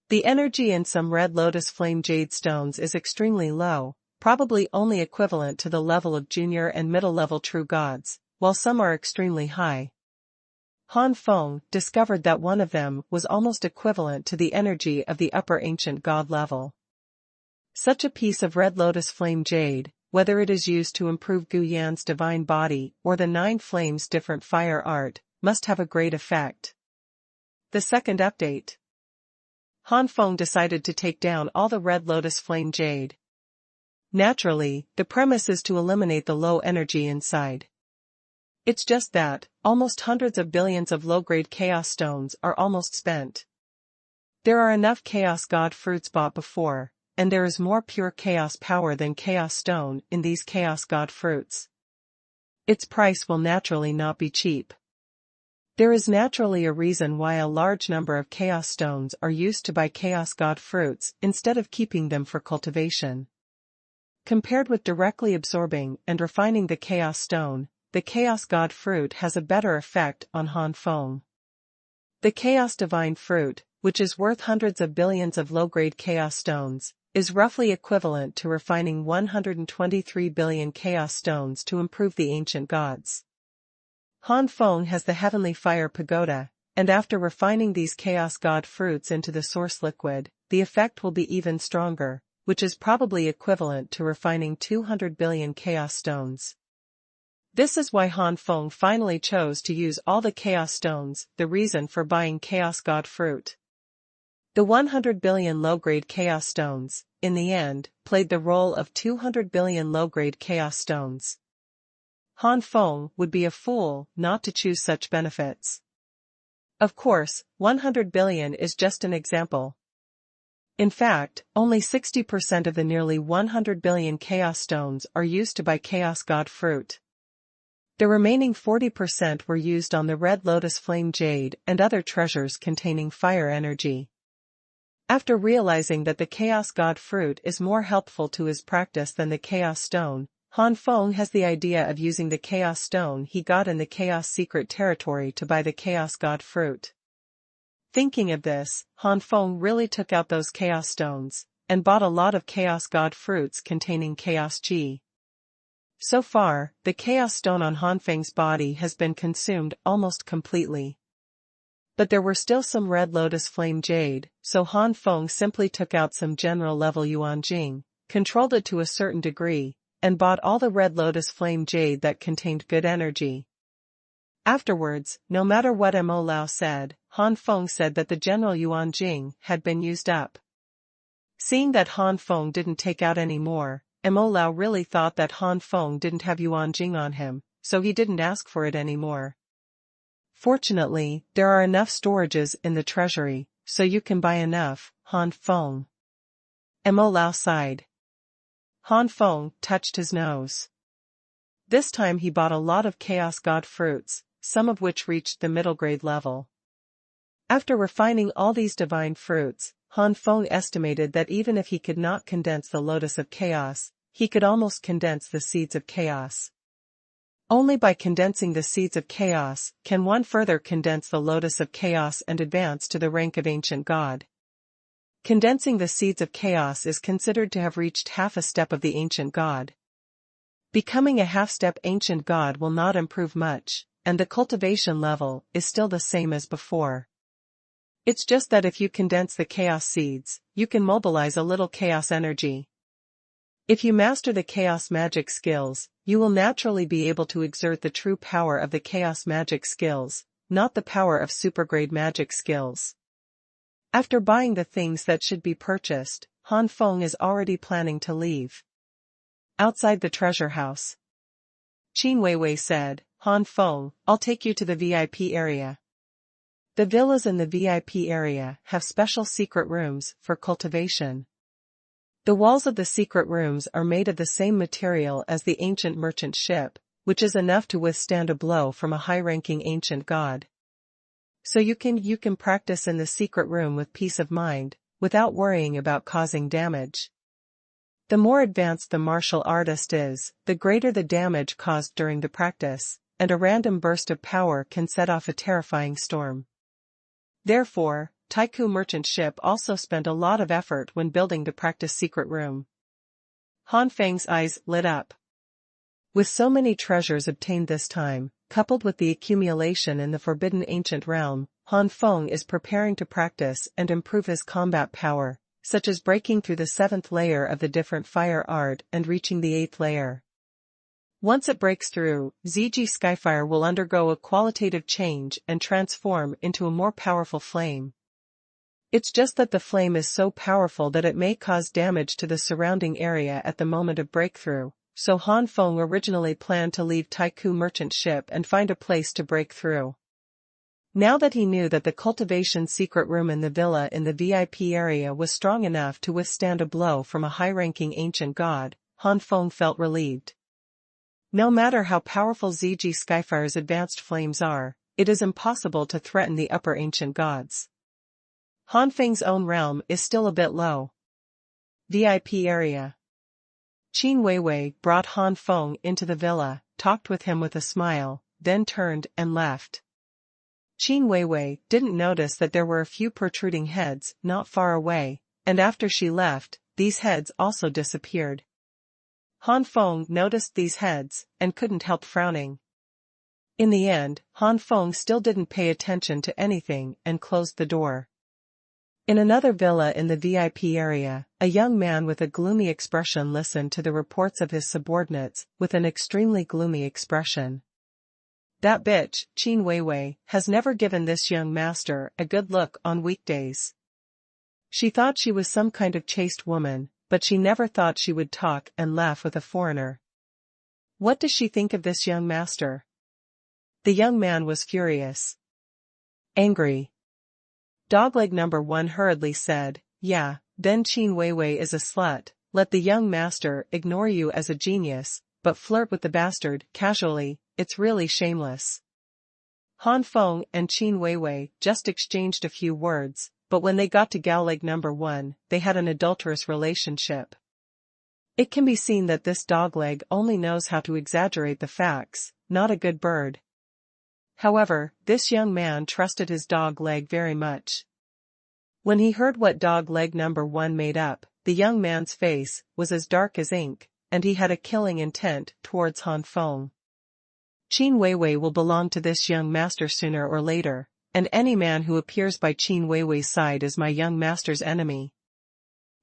The energy in some red lotus flame jade stones is extremely low, probably only equivalent to the level of junior and middle-level true gods, while some are extremely high. Han Feng discovered that one of them was almost equivalent to the energy of the upper ancient god level. Such a piece of red lotus flame jade, whether it is used to improve Gu Yan's divine body or the Nine Flames different fire art, must have a great effect. The second update. Han Feng decided to take down all the red lotus flame jade. Naturally, the premise is to eliminate the low energy inside. It's just that, almost hundreds of billions of low-grade chaos stones are almost spent. There are enough chaos god fruits bought before, and there is more pure chaos power than chaos stone in these chaos god fruits. Its price will naturally not be cheap. There is naturally a reason why a large number of chaos stones are used to buy chaos god fruits instead of keeping them for cultivation. Compared with directly absorbing and refining the chaos stone, the chaos god fruit has a better effect on Han Feng. The chaos divine fruit, which is worth hundreds of billions of low-grade chaos stones, is roughly equivalent to refining 123 billion chaos stones to improve the ancient gods. Han Feng has the heavenly fire pagoda, and after refining these chaos god fruits into the source liquid, the effect will be even stronger, which is probably equivalent to refining 200 billion chaos stones. This is why Han Feng finally chose to use all the chaos stones, the reason for buying chaos god fruit. The 100 billion low-grade chaos stones, in the end, played the role of 200 billion low-grade chaos stones. Han Feng would be a fool not to choose such benefits. Of course, 100 billion is just an example. In fact, only 60% of the nearly 100 billion chaos stones are used to buy chaos god fruit. The remaining 40% were used on the red lotus flame jade and other treasures containing fire energy. After realizing that the chaos god fruit is more helpful to his practice than the chaos stone, Han Feng has the idea of using the chaos stone he got in the chaos secret territory to buy the chaos god fruit. Thinking of this, Han Feng really took out those chaos stones, and bought a lot of chaos god fruits containing chaos chi. So far, the chaos stone on Han Feng's body has been consumed almost completely. But there were still some red lotus flame jade, so Han Feng simply took out some general level yuan jing, controlled it to a certain degree, and bought all the red lotus flame jade that contained good energy. Afterwards, no matter what Mo Lao said, Han Feng said that the general yuan jing had been used up. Seeing that Han Feng didn't take out any more, Mo Lao really thought that Han Feng didn't have yuan jing on him, so he didn't ask for it anymore. Fortunately, there are enough storages in the treasury, so you can buy enough, Han Feng. Mo Lao sighed. Han Feng touched his nose. This time he bought a lot of chaos god fruits, some of which reached the middle grade level. After refining all these divine fruits, Han Feng estimated that even if he could not condense the lotus of chaos, he could almost condense the seeds of chaos. Only by condensing the seeds of chaos can one further condense the lotus of chaos and advance to the rank of ancient god. Condensing the seeds of chaos is considered to have reached half a step of the ancient god. Becoming a half-step ancient god will not improve much, and the cultivation level is still the same as before. It's just that if you condense the chaos seeds, you can mobilize a little chaos energy. If you master the chaos magic skills, you will naturally be able to exert the true power of the chaos magic skills, not the power of supergrade magic skills. After buying the things that should be purchased, Han Feng is already planning to leave. Outside the treasure house, Qin Weiwei said, Han Feng, I'll take you to the VIP area. The villas in the VIP area have special secret rooms for cultivation. The walls of the secret rooms are made of the same material as the ancient merchant ship, which is enough to withstand a blow from a high-ranking ancient god. So you can practice in the secret room with peace of mind, without worrying about causing damage. The more advanced the martial artist is, the greater the damage caused during the practice, and a random burst of power can set off a terrifying storm. Therefore, Taiku merchant ship also spent a lot of effort when building the practice secret room. Han Feng's eyes lit up. With so many treasures obtained this time, coupled with the accumulation in the forbidden ancient realm, Han Feng is preparing to practice and improve his combat power, such as breaking through the 7th layer of the different fire art and reaching the 8th layer. Once it breaks through, ZG Skyfire will undergo a qualitative change and transform into a more powerful flame. It's just that the flame is so powerful that it may cause damage to the surrounding area at the moment of breakthrough, so Han Feng originally planned to leave Taiku merchant ship and find a place to break through. Now that he knew that the cultivation secret room in the villa in the VIP area was strong enough to withstand a blow from a high-ranking ancient god, Han Feng felt relieved. No matter how powerful ZG Skyfire's advanced flames are, it is impossible to threaten the upper ancient gods. Han Feng's own realm is still a bit low. VIP area. Qin Weiwei brought Han Feng into the villa, talked with him with a smile, then turned and left. Qin Weiwei didn't notice that there were a few protruding heads not far away, and after she left, these heads also disappeared. Han Feng noticed these heads, and couldn't help frowning. In the end, Han Feng still didn't pay attention to anything and closed the door. In another villa in the VIP area, a young man with a gloomy expression listened to the reports of his subordinates with an extremely gloomy expression. That bitch, Qin Weiwei, has never given this young master a good look on weekdays. She thought she was some kind of chaste woman, but she never thought she would talk and laugh with a foreigner. What does she think of this young master? The young man was furious. Angry. Dogleg number 1 hurriedly said, "Yeah, then Qin Weiwei is a slut, let the young master ignore you as a genius, but flirt with the bastard casually, it's really shameless." Han Feng and Qin Weiwei just exchanged a few words, but when they got to Gowleg number 1, they had an adulterous relationship. It can be seen that this dogleg only knows how to exaggerate the facts, not a good bird. However, this young man trusted his dog leg very much. When he heard what dog leg number 1 made up, the young man's face was as dark as ink, and he had a killing intent towards Han Feng. Qin Weiwei will belong to this young master sooner or later, and any man who appears by Qin Weiwei's side is my young master's enemy.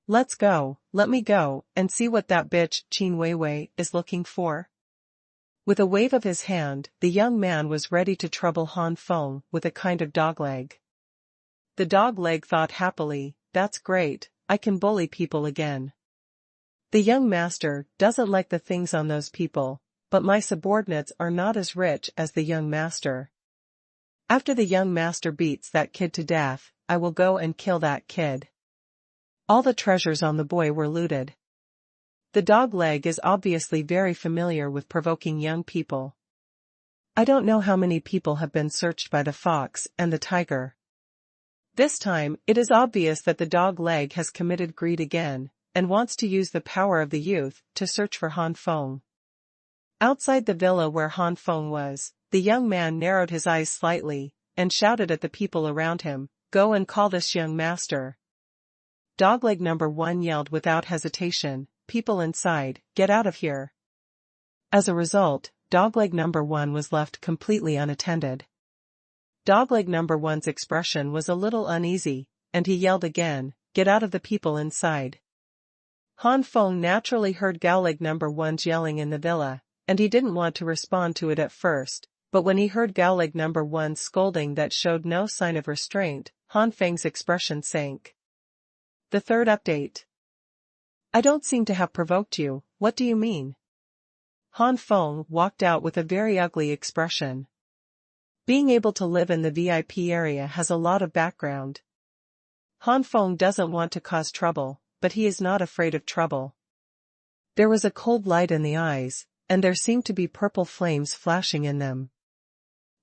Let me go, and see what that bitch Qin Weiwei is looking for. With a wave of his hand, the young man was ready to trouble Han Feng with a kind of dogleg. The dogleg thought happily, that's great, I can bully people again. The young master doesn't like the things on those people, but my subordinates are not as rich as the young master. After the young master beats that kid to death, I will go and kill that kid. All the treasures on the boy were looted. The dogleg is obviously very familiar with provoking young people. I don't know how many people have been searched by the fox and the tiger. This time, it is obvious that the dogleg has committed greed again, and wants to use the power of the youth to search for Han Feng. Outside the villa where Han Feng was, the young man narrowed his eyes slightly, and shouted at the people around him, "Go and call this young master." Dogleg number 1 yelled without hesitation, "People inside, get out of here." As a result, dogleg number 1 was left completely unattended. Dogleg number 1's expression was a little uneasy, and he yelled again, "Get out of the people inside." Han Feng naturally heard Gowleg number 1's yelling in the villa, and he didn't want to respond to it at first, but when he heard Gowleg number 1's scolding that showed no sign of restraint, Han Feng's expression sank. The third update. I don't seem to have provoked you, what do you mean? Han Feng walked out with a very ugly expression. Being able to live in the VIP area has a lot of background. Han Feng doesn't want to cause trouble, but he is not afraid of trouble. There was a cold light in the eyes, and there seemed to be purple flames flashing in them.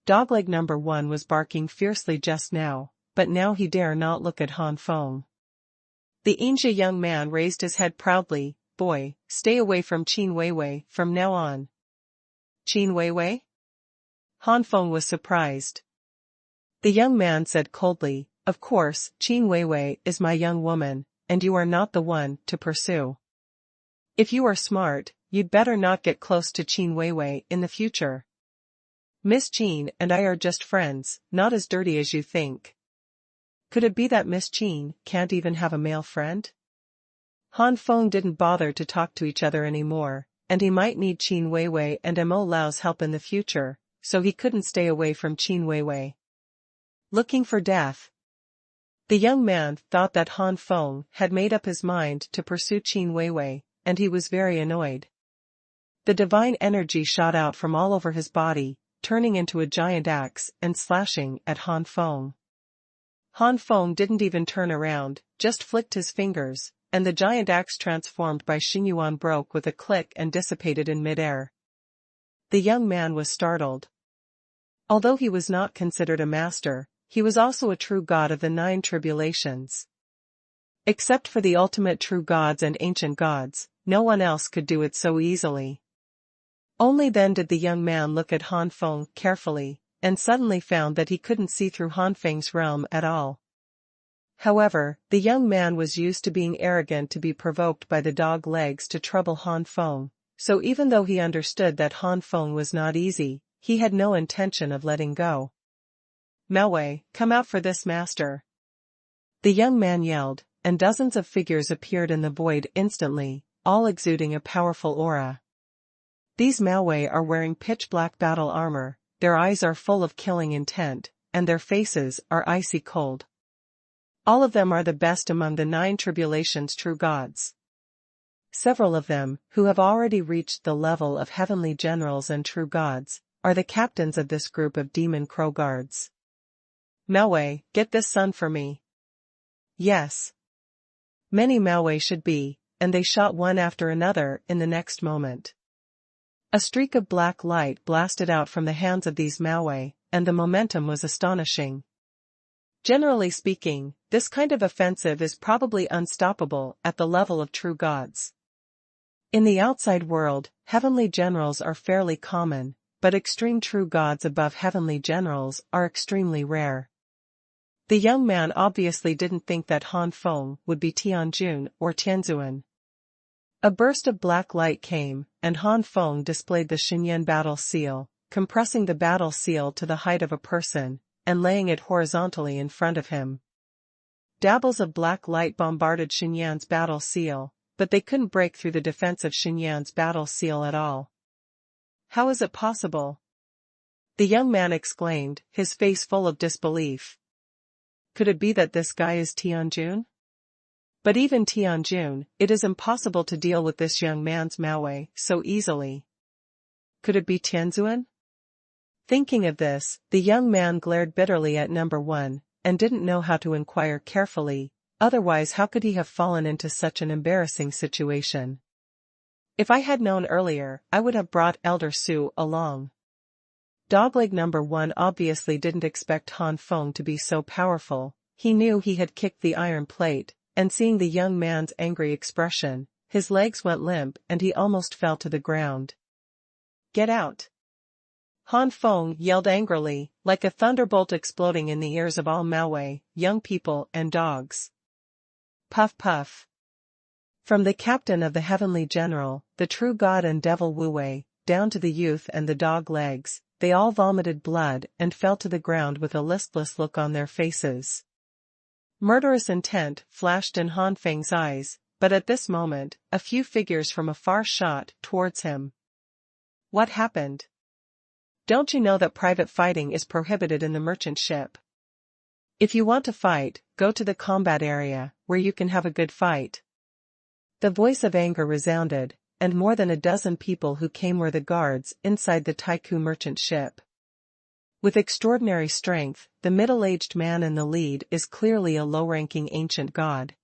Dogleg number 1 was barking fiercely just now, but now he dare not look at Han Feng. The Inja young man raised his head proudly. Boy, stay away from Qin Weiwei from now on. Qin Weiwei? Han Feng was surprised. The young man said coldly, of course, Qin Weiwei is my young woman, and you are not the one to pursue. If you are smart, you'd better not get close to Qin Weiwei in the future. Miss Qin and I are just friends, not as dirty as you think. Could it be that Miss Qin can't even have a male friend? Han Feng didn't bother to talk to each other anymore, and he might need Qin Weiwei and Mo Lao's help in the future, so he couldn't stay away from Qin Weiwei. Looking for death. The young man thought that Han Feng had made up his mind to pursue Qin Weiwei, and he was very annoyed. The divine energy shot out from all over his body, turning into a giant axe and slashing at Han Feng. Han Feng didn't even turn around, just flicked his fingers, and the giant axe transformed by Xuanhuan broke with a click and dissipated in midair. The young man was startled. Although he was not considered a master, he was also a true god of the 9 tribulations. Except for the ultimate true gods and ancient gods, no one else could do it so easily. Only then did the young man look at Han Feng carefully, and suddenly found that he couldn't see through Han Feng's realm at all. However, the young man was used to being arrogant to be provoked by the dog legs to trouble Han Feng, so even though he understood that Han Feng was not easy, he had no intention of letting go. Maowei, come out for this, master. The young man yelled, and dozens of figures appeared in the void instantly, all exuding a powerful aura. These Maowei are wearing pitch-black battle armor, their eyes are full of killing intent, and their faces are icy cold. All of them are the best among the 9 tribulations true gods. Several of them, who have already reached the level of heavenly generals and true gods, are the captains of this group of demon crow guards. Maowei, get this sun for me. Yes. Many Maowei should be, and they shot one after another in the next moment. A streak of black light blasted out from the hands of these Maowei, and the momentum was astonishing. Generally speaking, this kind of offensive is probably unstoppable at the level of true gods. In the outside world, heavenly generals are fairly common, but extreme true gods above heavenly generals are extremely rare. The young man obviously didn't think that Han Feng would be Tianjun or Tianzuan. A burst of black light came, and Han Feng displayed the Xinyan battle seal, compressing the battle seal to the height of a person, and laying it horizontally in front of him. Dabbles of black light bombarded Xinyan's battle seal, but they couldn't break through the defense of Xinyan's battle seal at all. How is it possible? The young man exclaimed, his face full of disbelief. Could it be that this guy is Tianjun? But even Tianjun, it is impossible to deal with this young man's Maowei so easily. Could it be Tianzuan? Thinking of this, the young man glared bitterly at number 1, and didn't know how to inquire carefully, otherwise how could he have fallen into such an embarrassing situation? If I had known earlier, I would have brought Elder Su along. Dogleg number 1 obviously didn't expect Han Feng to be so powerful. He knew he had kicked the iron plate, and seeing the young man's angry expression, his legs went limp and he almost fell to the ground. Get out! Han Feng yelled angrily, like a thunderbolt exploding in the ears of all Maowei, young people and dogs. Puff puff. From the captain of the heavenly general, the true god and devil Wu Wei, down to the youth and the dog legs, they all vomited blood and fell to the ground with a listless look on their faces. Murderous intent flashed in Han Feng's eyes, but at this moment, a few figures from afar shot towards him. What happened? Don't you know that private fighting is prohibited in the merchant ship? If you want to fight, go to the combat area, where you can have a good fight. The voice of anger resounded, and more than a dozen people who came were the guards inside the Taiku merchant ship. With extraordinary strength, the middle-aged man in the lead is clearly a low-ranking ancient god.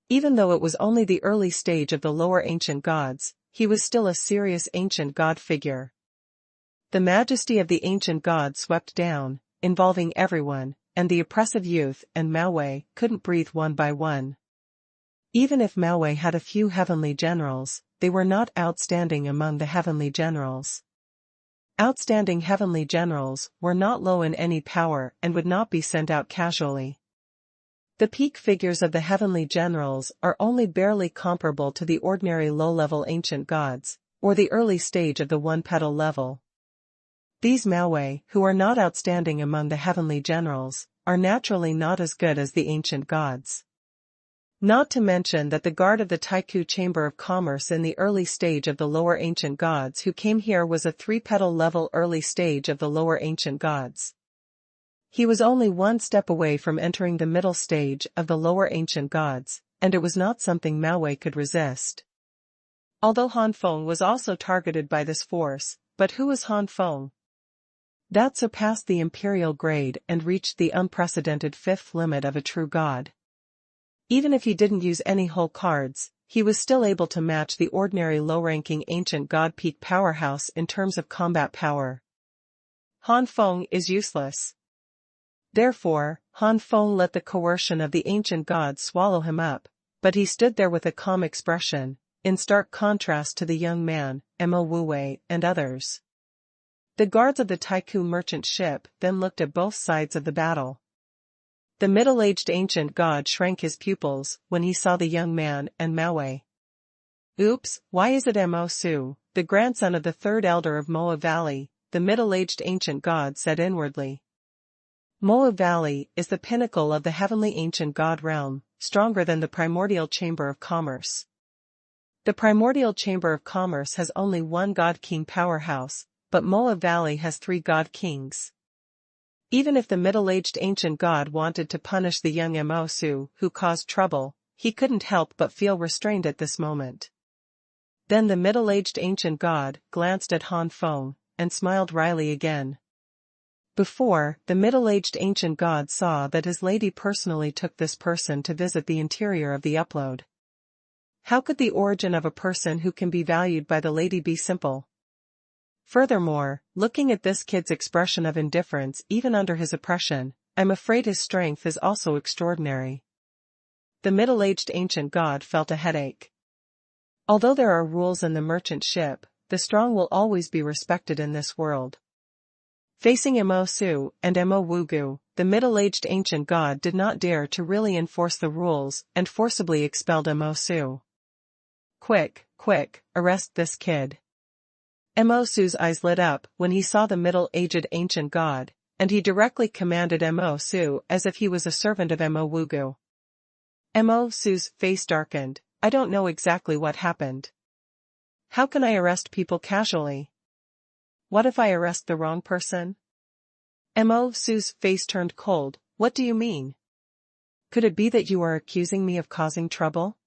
Even though it was only the early stage of the lower ancient gods, he was still a serious ancient god figure. The majesty of the ancient god swept down, involving everyone, and the oppressive youth and Maowei couldn't breathe one by one. Even if Maowei had a few heavenly generals, they were not outstanding among the heavenly generals. Outstanding heavenly generals were not low in any power and would not be sent out casually. The peak figures of the heavenly generals are only barely comparable to the ordinary low-level ancient gods, or the early stage of the one-petal level. These Maowei, who are not outstanding among the heavenly generals, are naturally not as good as the ancient gods. Not to mention that the guard of the Taiku Chamber of Commerce in the early stage of the lower ancient gods who came here was a three-petal level early stage of the lower ancient gods. He was only one step away from entering the middle stage of the lower ancient gods, and it was not something Maowei could resist. Although Han Feng was also targeted by this force, but who was Han Feng? That surpassed the imperial grade and reached the unprecedented fifth limit of a true god. Even if he didn't use any whole cards, he was still able to match the ordinary low-ranking ancient god peak powerhouse in terms of combat power. Han Feng is useless. Therefore, Han Feng let the coercion of the ancient gods swallow him up, but he stood there with a calm expression, in stark contrast to the young man, Mo Wuwei, and others. The guards of the Taiku merchant ship then looked at both sides of the battle. The middle-aged ancient god shrank his pupils when he saw the young man and Maowei. Oops, why is it Mo Su, the grandson of the third elder of Moa Valley, the middle-aged ancient god said inwardly. Moa Valley is the pinnacle of the heavenly ancient god realm, stronger than the primordial chamber of commerce. The primordial chamber of commerce has only one god king powerhouse, but Moa Valley has three god kings. Even if the middle-aged ancient god wanted to punish the young Mo Su who caused trouble, he couldn't help but feel restrained at this moment. Then the middle-aged ancient god glanced at Han Feng, and smiled wryly again. Before, the middle-aged ancient god saw that his lady personally took this person to visit the interior of the upload. How could the origin of a person who can be valued by the lady be simple? Furthermore, looking at this kid's expression of indifference even under his oppression, I'm afraid his strength is also extraordinary. The middle-aged ancient god felt a headache. Although there are rules in the merchant ship, the strong will always be respected in this world. Facing Mo Su and Mo Wugu, the middle-aged ancient god did not dare to really enforce the rules and forcibly expelled Mo Su. Quick, arrest this kid. Mo Su's eyes lit up when he saw the middle-aged ancient god, and he directly commanded Mo Su as if he was a servant of Mo Wugu. Mo Su's face darkened. I don't know exactly what happened. How can I arrest people casually? What if I arrest the wrong person? Mo Su's face turned cold. What do you mean? Could it be that you are accusing me of causing trouble?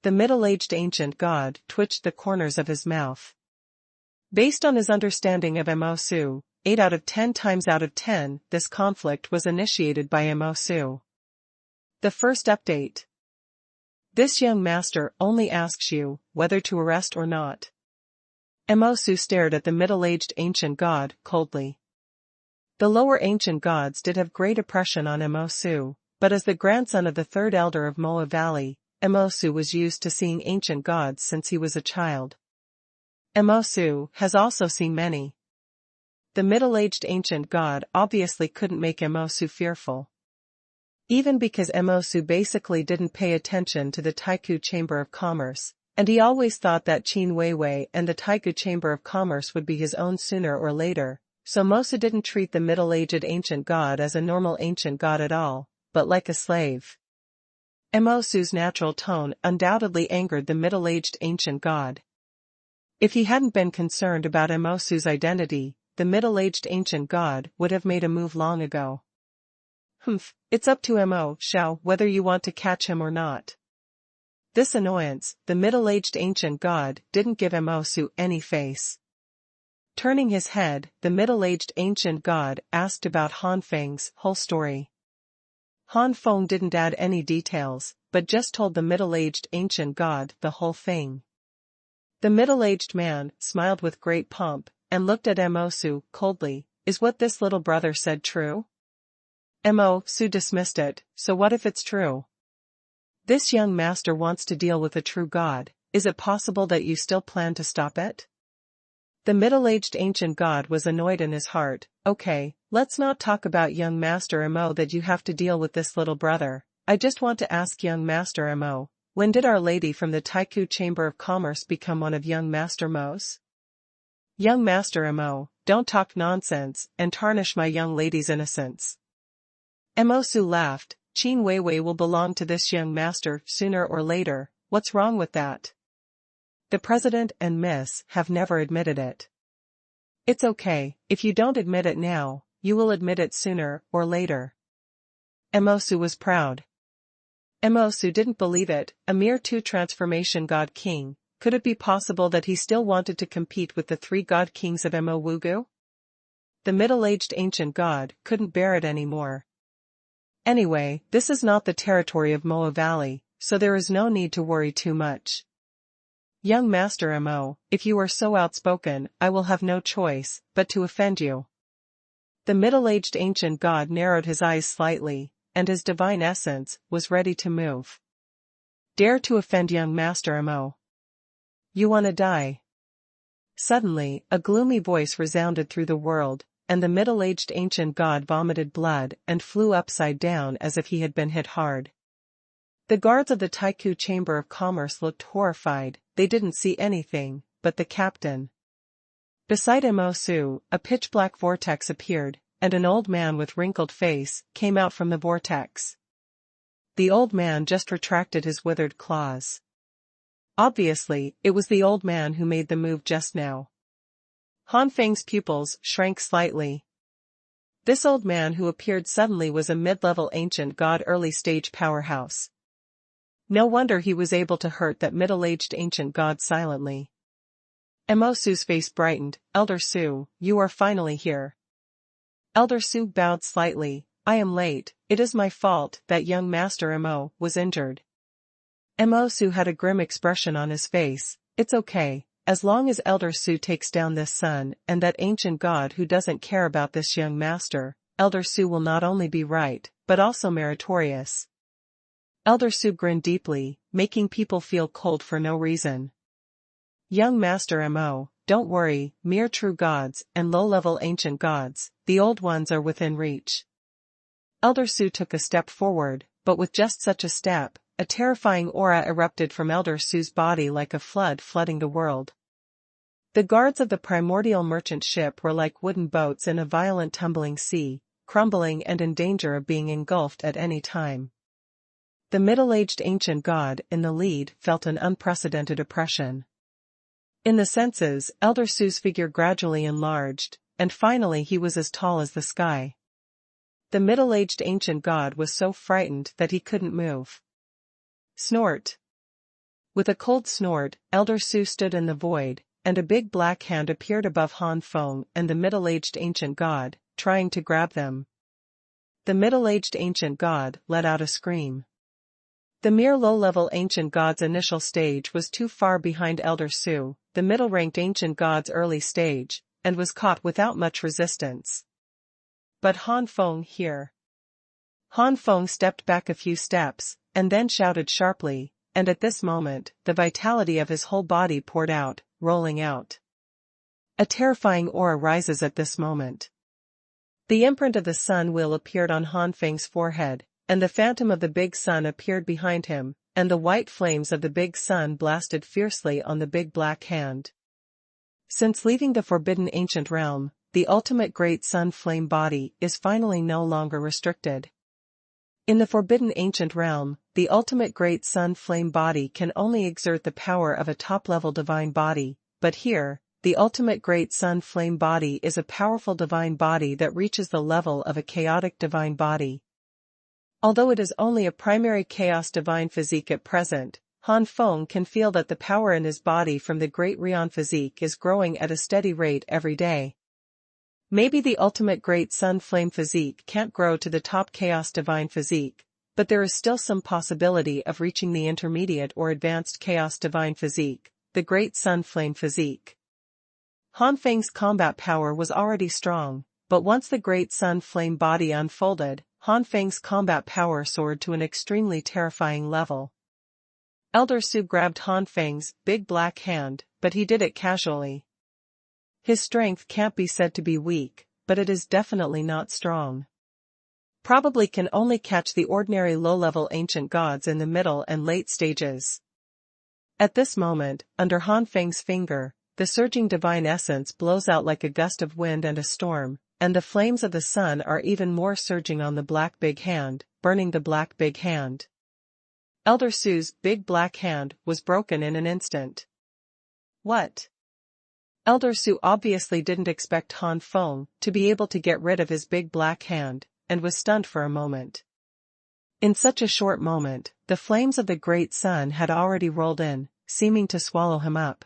The middle-aged ancient god twitched the corners of his mouth. Based on his understanding of Mo Su, 8 out of 10 times out of 10, this conflict was initiated by Mo Su. The first update. This young master only asks you whether to arrest or not. Mo Su stared at the middle-aged ancient god coldly. The lower ancient gods did have great oppression on Mo Su, but as the grandson of the third elder of Moa Valley, Mo Su was used to seeing ancient gods since he was a child. Mo Su has also seen many. The middle-aged ancient god obviously couldn't make Mo Su fearful. Even because Mo Su basically didn't pay attention to the Taiku Chamber of Commerce, and he always thought that Qin Weiwei and the Taiku Chamber of Commerce would be his own sooner or later, so Mo Su didn't treat the middle-aged ancient god as a normal ancient god at all, but like a slave. Mo Su's natural tone undoubtedly angered the middle-aged ancient god. If he hadn't been concerned about Mo Su's identity, the middle-aged ancient god would have made a move long ago. It's up to Mo Shao whether you want to catch him or not. This annoyance, the middle-aged ancient god didn't give Mo Su any face. Turning his head, the middle-aged ancient god asked about Han Feng's whole story. Han Feng didn't add any details, but just told the middle-aged ancient god the whole thing. The middle-aged man smiled with great pomp, and looked at Mo coldly. Is what this little brother said true? Mo dismissed it. So what if it's true? This young master wants to deal with a true god. Is it possible that you still plan to stop it? The middle-aged ancient god was annoyed in his heart. Okay, let's not talk about young Master Mo that you have to deal with this little brother. I just want to ask young Master Mo, when did Our Lady from the Taikou Chamber of Commerce become one of young Master Mo's? Young Master Mo, don't talk nonsense and tarnish my young lady's innocence. Mo laughed. Qin Weiwei will belong to this young master sooner or later. What's wrong with that? The president and Miss have never admitted it. It's okay, if you don't admit it now, you will admit it sooner or later. Mo was proud. Mo didn't believe it, a mere two-transformation god king. Could it be possible that he still wanted to compete with the three god kings of Mo Wugu? The middle-aged ancient god couldn't bear it anymore. Anyway, this is not the territory of Moa Valley, so there is no need to worry too much. Young Master Mo, if you are so outspoken, I will have no choice but to offend you. The middle-aged ancient god narrowed his eyes slightly, and his divine essence was ready to move. Dare to offend young Master Mo. You wanna die? Suddenly, a gloomy voice resounded through the world, and the middle-aged ancient god vomited blood and flew upside down as if he had been hit hard. The guards of the Taikou Chamber of Commerce looked horrified. They didn't see anything but the captain. Beside Mo, a pitch-black vortex appeared, and an old man with wrinkled face came out from the vortex. The old man just retracted his withered claws. Obviously, it was the old man who made the move just now. Han Feng's pupils shrank slightly. This old man who appeared suddenly was a mid-level ancient god early-stage powerhouse. No wonder he was able to hurt that middle-aged ancient god silently. Mo face brightened. Elder Su, you are finally here. Elder Su bowed slightly. I am late. It is my fault that young Master Mo was injured. Mo had a grim expression on his face. It's okay, as long as Elder Su takes down this son and that ancient god who doesn't care about this young master, Elder Su will not only be right, but also meritorious. Elder Su grinned deeply, making people feel cold for no reason. Young Master Mo, don't worry, mere true gods and low-level ancient gods, the old ones are within reach. Elder Su took a step forward, but with just such a step, a terrifying aura erupted from Elder Su's body like a flood flooding the world. The guards of the primordial merchant ship were like wooden boats in a violent tumbling sea, crumbling and in danger of being engulfed at any time. The middle-aged ancient god in the lead felt an unprecedented oppression. In the senses, Elder Su's figure gradually enlarged, and finally he was as tall as the sky. The middle-aged ancient god was so frightened that he couldn't move. Snort. With a cold snort, Elder Su stood in the void, and a big black hand appeared above Han Feng and the middle-aged ancient god, trying to grab them. The middle-aged ancient god let out a scream. The mere low-level ancient god's initial stage was too far behind Elder Su, the middle-ranked ancient god's early stage, and was caught without much resistance. But Han Feng here. Han Feng stepped back a few steps, and then shouted sharply, and at this moment, the vitality of his whole body poured out, rolling out. A terrifying aura rises at this moment. The imprint of the sun wheel appeared on Han Feng's forehead, and the phantom of the big sun appeared behind him, and the white flames of the big sun blasted fiercely on the big black hand. Since leaving the forbidden ancient realm, the ultimate great sun flame body is finally no longer restricted. In the forbidden ancient realm, the ultimate great sun flame body can only exert the power of a top-level divine body, but here, the ultimate great sun flame body is a powerful divine body that reaches the level of a chaotic divine body. Although it is only a primary chaos divine physique at present, Han Feng can feel that the power in his body from the great Rion physique is growing at a steady rate every day. Maybe the ultimate great sun flame physique can't grow to the top chaos divine physique, but there is still some possibility of reaching the intermediate or advanced chaos divine physique, the Great Sun Flame Physique. Han Feng's combat power was already strong, but once the Great Sun Flame body unfolded, Han Feng's combat power soared to an extremely terrifying level. Elder Su grabbed Han Feng's big black hand, but he did it casually. His strength can't be said to be weak, but it is definitely not strong. Probably can only catch the ordinary low-level ancient gods in the middle and late stages. At this moment, under Han Feng's finger, the surging divine essence blows out like a gust of wind and a storm, and the flames of the sun are even more surging on the black big hand, burning the black big hand. Elder Su's big black hand was broken in an instant. What? Elder Su obviously didn't expect Han Feng to be able to get rid of his big black hand, and was stunned for a moment. In such a short moment, the flames of the great sun had already rolled in, seeming to swallow him up.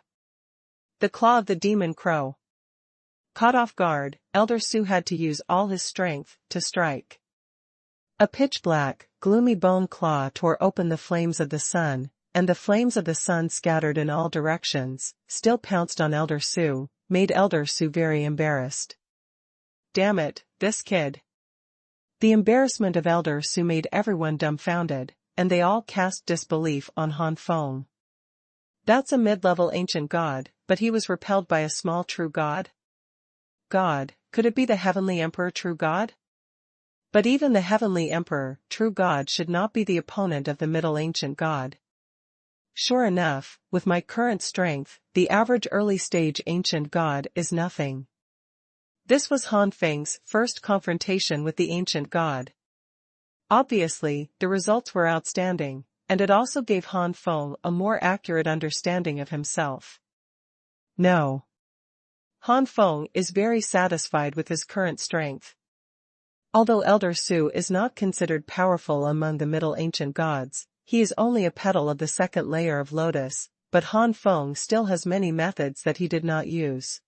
The claw of the demon crow. Caught off guard, Elder Su had to use all his strength to strike. A pitch-black, gloomy bone claw tore open the flames of the sun, and the flames of the sun scattered in all directions, still pounced on Elder Su, made Elder Su very embarrassed. Damn it, this kid. The embarrassment of Elder Su made everyone dumbfounded, and they all cast disbelief on Han Feng. That's a mid-level ancient god, but he was repelled by a small true god? God, could it be the Heavenly Emperor True God? But even the Heavenly Emperor True God should not be the opponent of the middle ancient god. Sure enough, with my current strength, the average early-stage ancient god is nothing. This was Han Feng's first confrontation with the ancient god. Obviously, the results were outstanding, and it also gave Han Feng a more accurate understanding of himself. No. Han Feng is very satisfied with his current strength. Although Elder Su is not considered powerful among the middle ancient gods, he is only a petal of the second layer of Lotus, but Han Feng still has many methods that he did not use.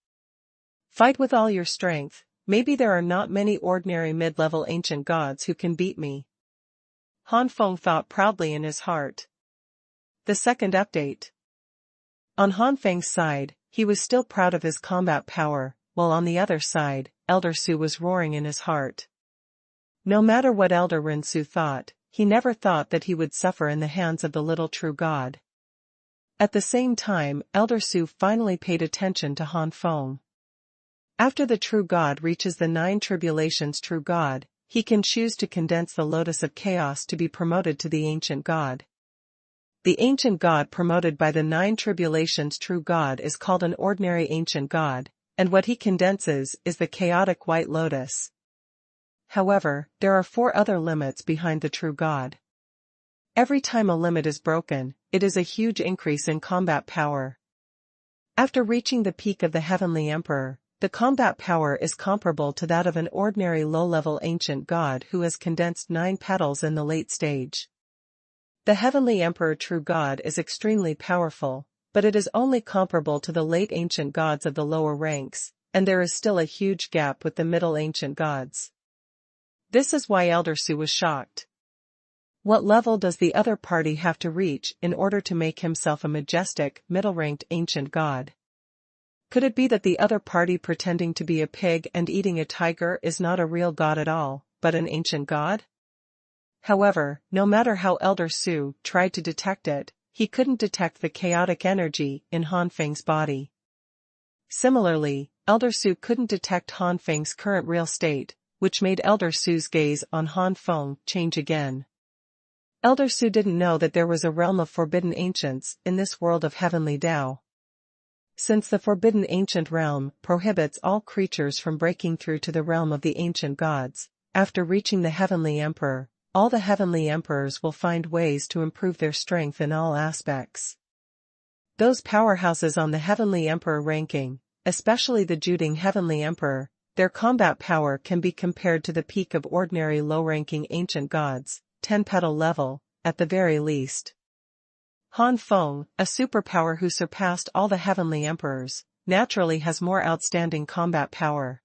Fight with all your strength, maybe there are not many ordinary mid-level ancient gods who can beat me. Han Feng thought proudly in his heart. The second update. On Han Feng's side, he was still proud of his combat power, while on the other side, Elder Su was roaring in his heart. No matter what Elder Rinsu thought, he never thought that he would suffer in the hands of the little true god. At the same time, Elder Su finally paid attention to Han Feng. After the true god reaches the 9 tribulations true god, he can choose to condense the lotus of chaos to be promoted to the ancient god. The ancient god promoted by the 9 tribulations true god is called an ordinary ancient god, and what he condenses is the chaotic white lotus. However, there are 4 other limits behind the true god. Every time a limit is broken, it is a huge increase in combat power. After reaching the peak of the Heavenly Emperor, the combat power is comparable to that of an ordinary low-level ancient god who has condensed 9 petals in the late stage. The Heavenly Emperor True God is extremely powerful, but it is only comparable to the late ancient gods of the lower ranks, and there is still a huge gap with the middle ancient gods. This is why Elder Su was shocked. What level does the other party have to reach in order to make himself a majestic, middle-ranked ancient god? Could it be that the other party pretending to be a pig and eating a tiger is not a real god at all, but an ancient god? However, no matter how Elder Su tried to detect it, he couldn't detect the chaotic energy in Han Feng's body. Similarly, Elder Su couldn't detect Han Feng's current real state, which made Elder Su's gaze on Han Feng change again. Elder Su didn't know that there was a realm of forbidden ancients in this world of heavenly Tao. Since the forbidden ancient realm prohibits all creatures from breaking through to the realm of the ancient gods, after reaching the Heavenly Emperor, all the Heavenly Emperors will find ways to improve their strength in all aspects. Those powerhouses on the Heavenly Emperor ranking, especially the Juding Heavenly Emperor, their combat power can be compared to the peak of ordinary low-ranking ancient gods, 10-petal level, at the very least. Han Feng, a superpower who surpassed all the Heavenly Emperors, naturally has more outstanding combat power.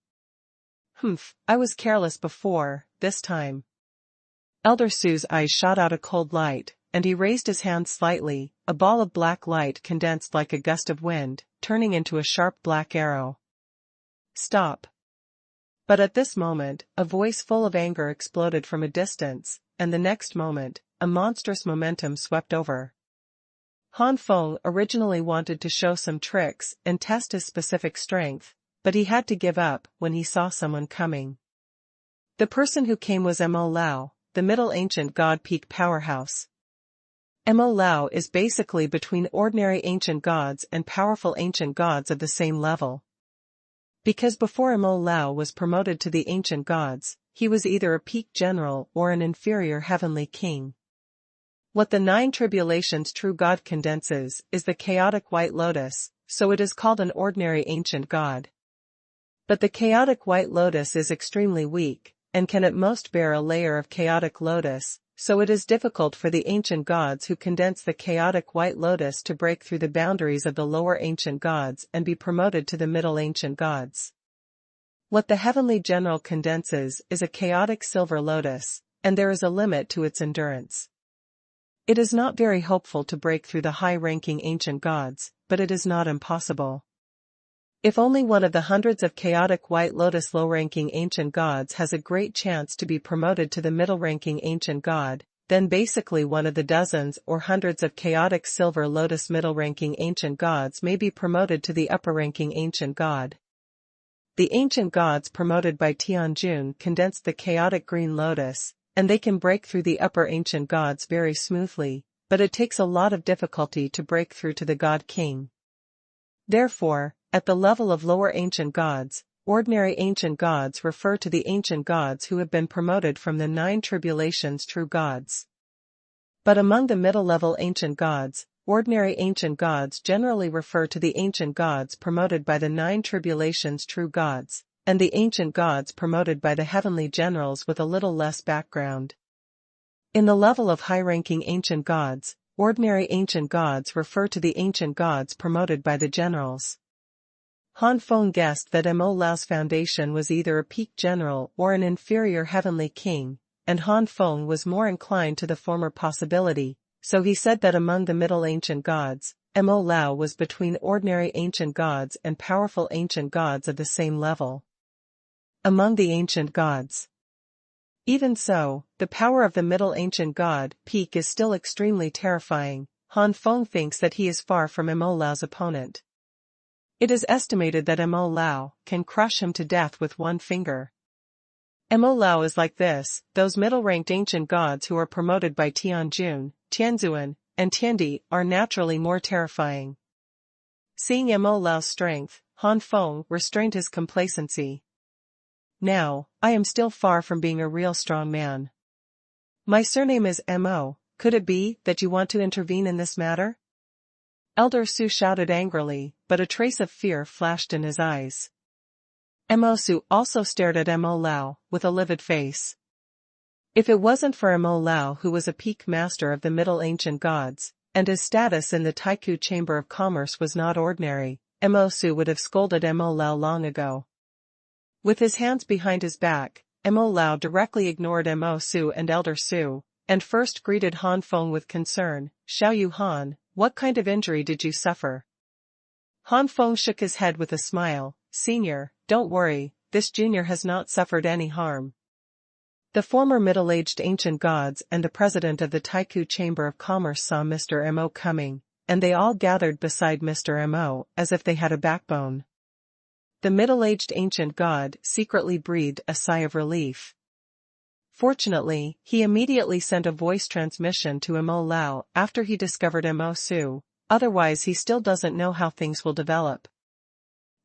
I was careless before, this time. Elder Su's eyes shot out a cold light, and he raised his hand slightly. A ball of black light condensed like a gust of wind, turning into a sharp black arrow. Stop. But at this moment, a voice full of anger exploded from a distance, and the next moment, a monstrous momentum swept over. Han Feng originally wanted to show some tricks and test his specific strength, but he had to give up when he saw someone coming. The person who came was Mo Lao, the Middle Ancient God peak powerhouse. Mo Lao is basically between ordinary ancient gods and powerful ancient gods of the same level. Because before Mo Lao was promoted to the ancient gods, he was either a peak general or an inferior heavenly king. What the Nine Tribulations true God condenses is the chaotic white lotus, so it is called an ordinary ancient god. But the chaotic white lotus is extremely weak, and can at most bear a layer of chaotic lotus, so it is difficult for the ancient gods who condense the chaotic white lotus to break through the boundaries of the lower ancient gods and be promoted to the middle ancient gods. What the heavenly general condenses is a chaotic silver lotus, and there is a limit to its endurance. It is not very hopeful to break through the high-ranking ancient gods, but it is not impossible. If only one of the hundreds of chaotic white lotus low-ranking ancient gods has a great chance to be promoted to the middle-ranking ancient god, then basically one of the dozens or hundreds of chaotic silver lotus middle-ranking ancient gods may be promoted to the upper-ranking ancient god. The ancient gods promoted by Tianjun condensed the chaotic green lotus, and they can break through the upper ancient gods very smoothly, but it takes a lot of difficulty to break through to the god king. Therefore, at the level of lower ancient gods, ordinary ancient gods refer to the ancient gods who have been promoted from the Nine Tribulations true gods. But among the middle-level ancient gods, ordinary ancient gods generally refer to the ancient gods promoted by the Nine Tribulations true gods, and the ancient gods promoted by the heavenly generals with a little less background. In the level of high-ranking ancient gods, ordinary ancient gods refer to the ancient gods promoted by the generals. Han Feng guessed that Mo Lao's foundation was either a peak general or an inferior heavenly king, and Han Feng was more inclined to the former possibility, so he said that among the middle ancient gods, Mo Lao was between ordinary ancient gods and powerful ancient gods of the same level. Among the ancient gods. Even so, the power of the middle ancient god peak is still extremely terrifying. Han Feng thinks that he is far from Mo Lao's opponent. It is estimated that Mo Lao can crush him to death with one finger. Mo Lao is like this: those middle-ranked ancient gods who are promoted by Tianjun, Tianzuan, and Tiandi are naturally more terrifying. Seeing Mo Lao's strength, Han Feng restrained his complacency. Now, I am still far from being a real strong man. My surname is Mo. Could it be that you want to intervene in this matter? Elder Su shouted angrily, but a trace of fear flashed in his eyes. Mo Su also stared at Mo Lao, with a livid face. If it wasn't for Mo Lao, who was a peak master of the Middle Ancient Gods, and his status in the Taiku Chamber of Commerce was not ordinary, Mo Su would have scolded Mo Lao long ago. With his hands behind his back, Mo Lao directly ignored Mo Su and Elder Su, and first greeted Han Feng with concern. "Xiao Yu Han, what kind of injury did you suffer?" Han Feng shook his head with a smile. "Senior, don't worry, this junior has not suffered any harm." The former middle-aged ancient gods and the president of the Taiku Chamber of Commerce saw Mr. Mo coming, and they all gathered beside Mr. Mo as if they had a backbone. The middle-aged ancient god secretly breathed a sigh of relief. Fortunately, he immediately sent a voice transmission to Mo Lao after he discovered Mo Su, otherwise he still doesn't know how things will develop.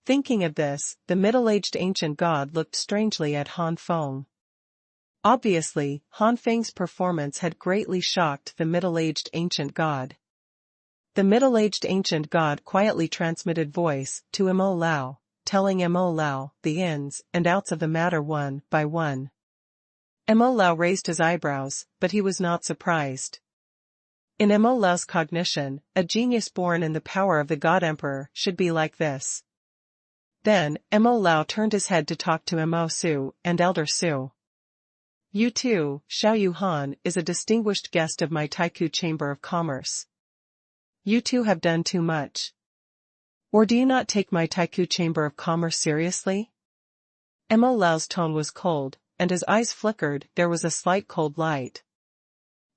Thinking of this, the middle-aged ancient god looked strangely at Han Feng. Obviously, Han Feng's performance had greatly shocked the middle-aged ancient god. The middle-aged ancient god quietly transmitted voice to Mo Lao, telling Mo Lao the ins and outs of the matter one by one. Mo Lao raised his eyebrows, but he was not surprised. In Mo Lao's cognition, a genius born in the power of the God Emperor should be like this. Then, Mo Lao turned his head to talk to Mo Su and Elder Su. You too, Xuanhuan is a distinguished guest of my Taikou Chamber of Commerce. You two have done too much. Or do you not take my Taikou Chamber of Commerce seriously? Mo Lao's tone was cold, and his eyes flickered. There was a slight cold light.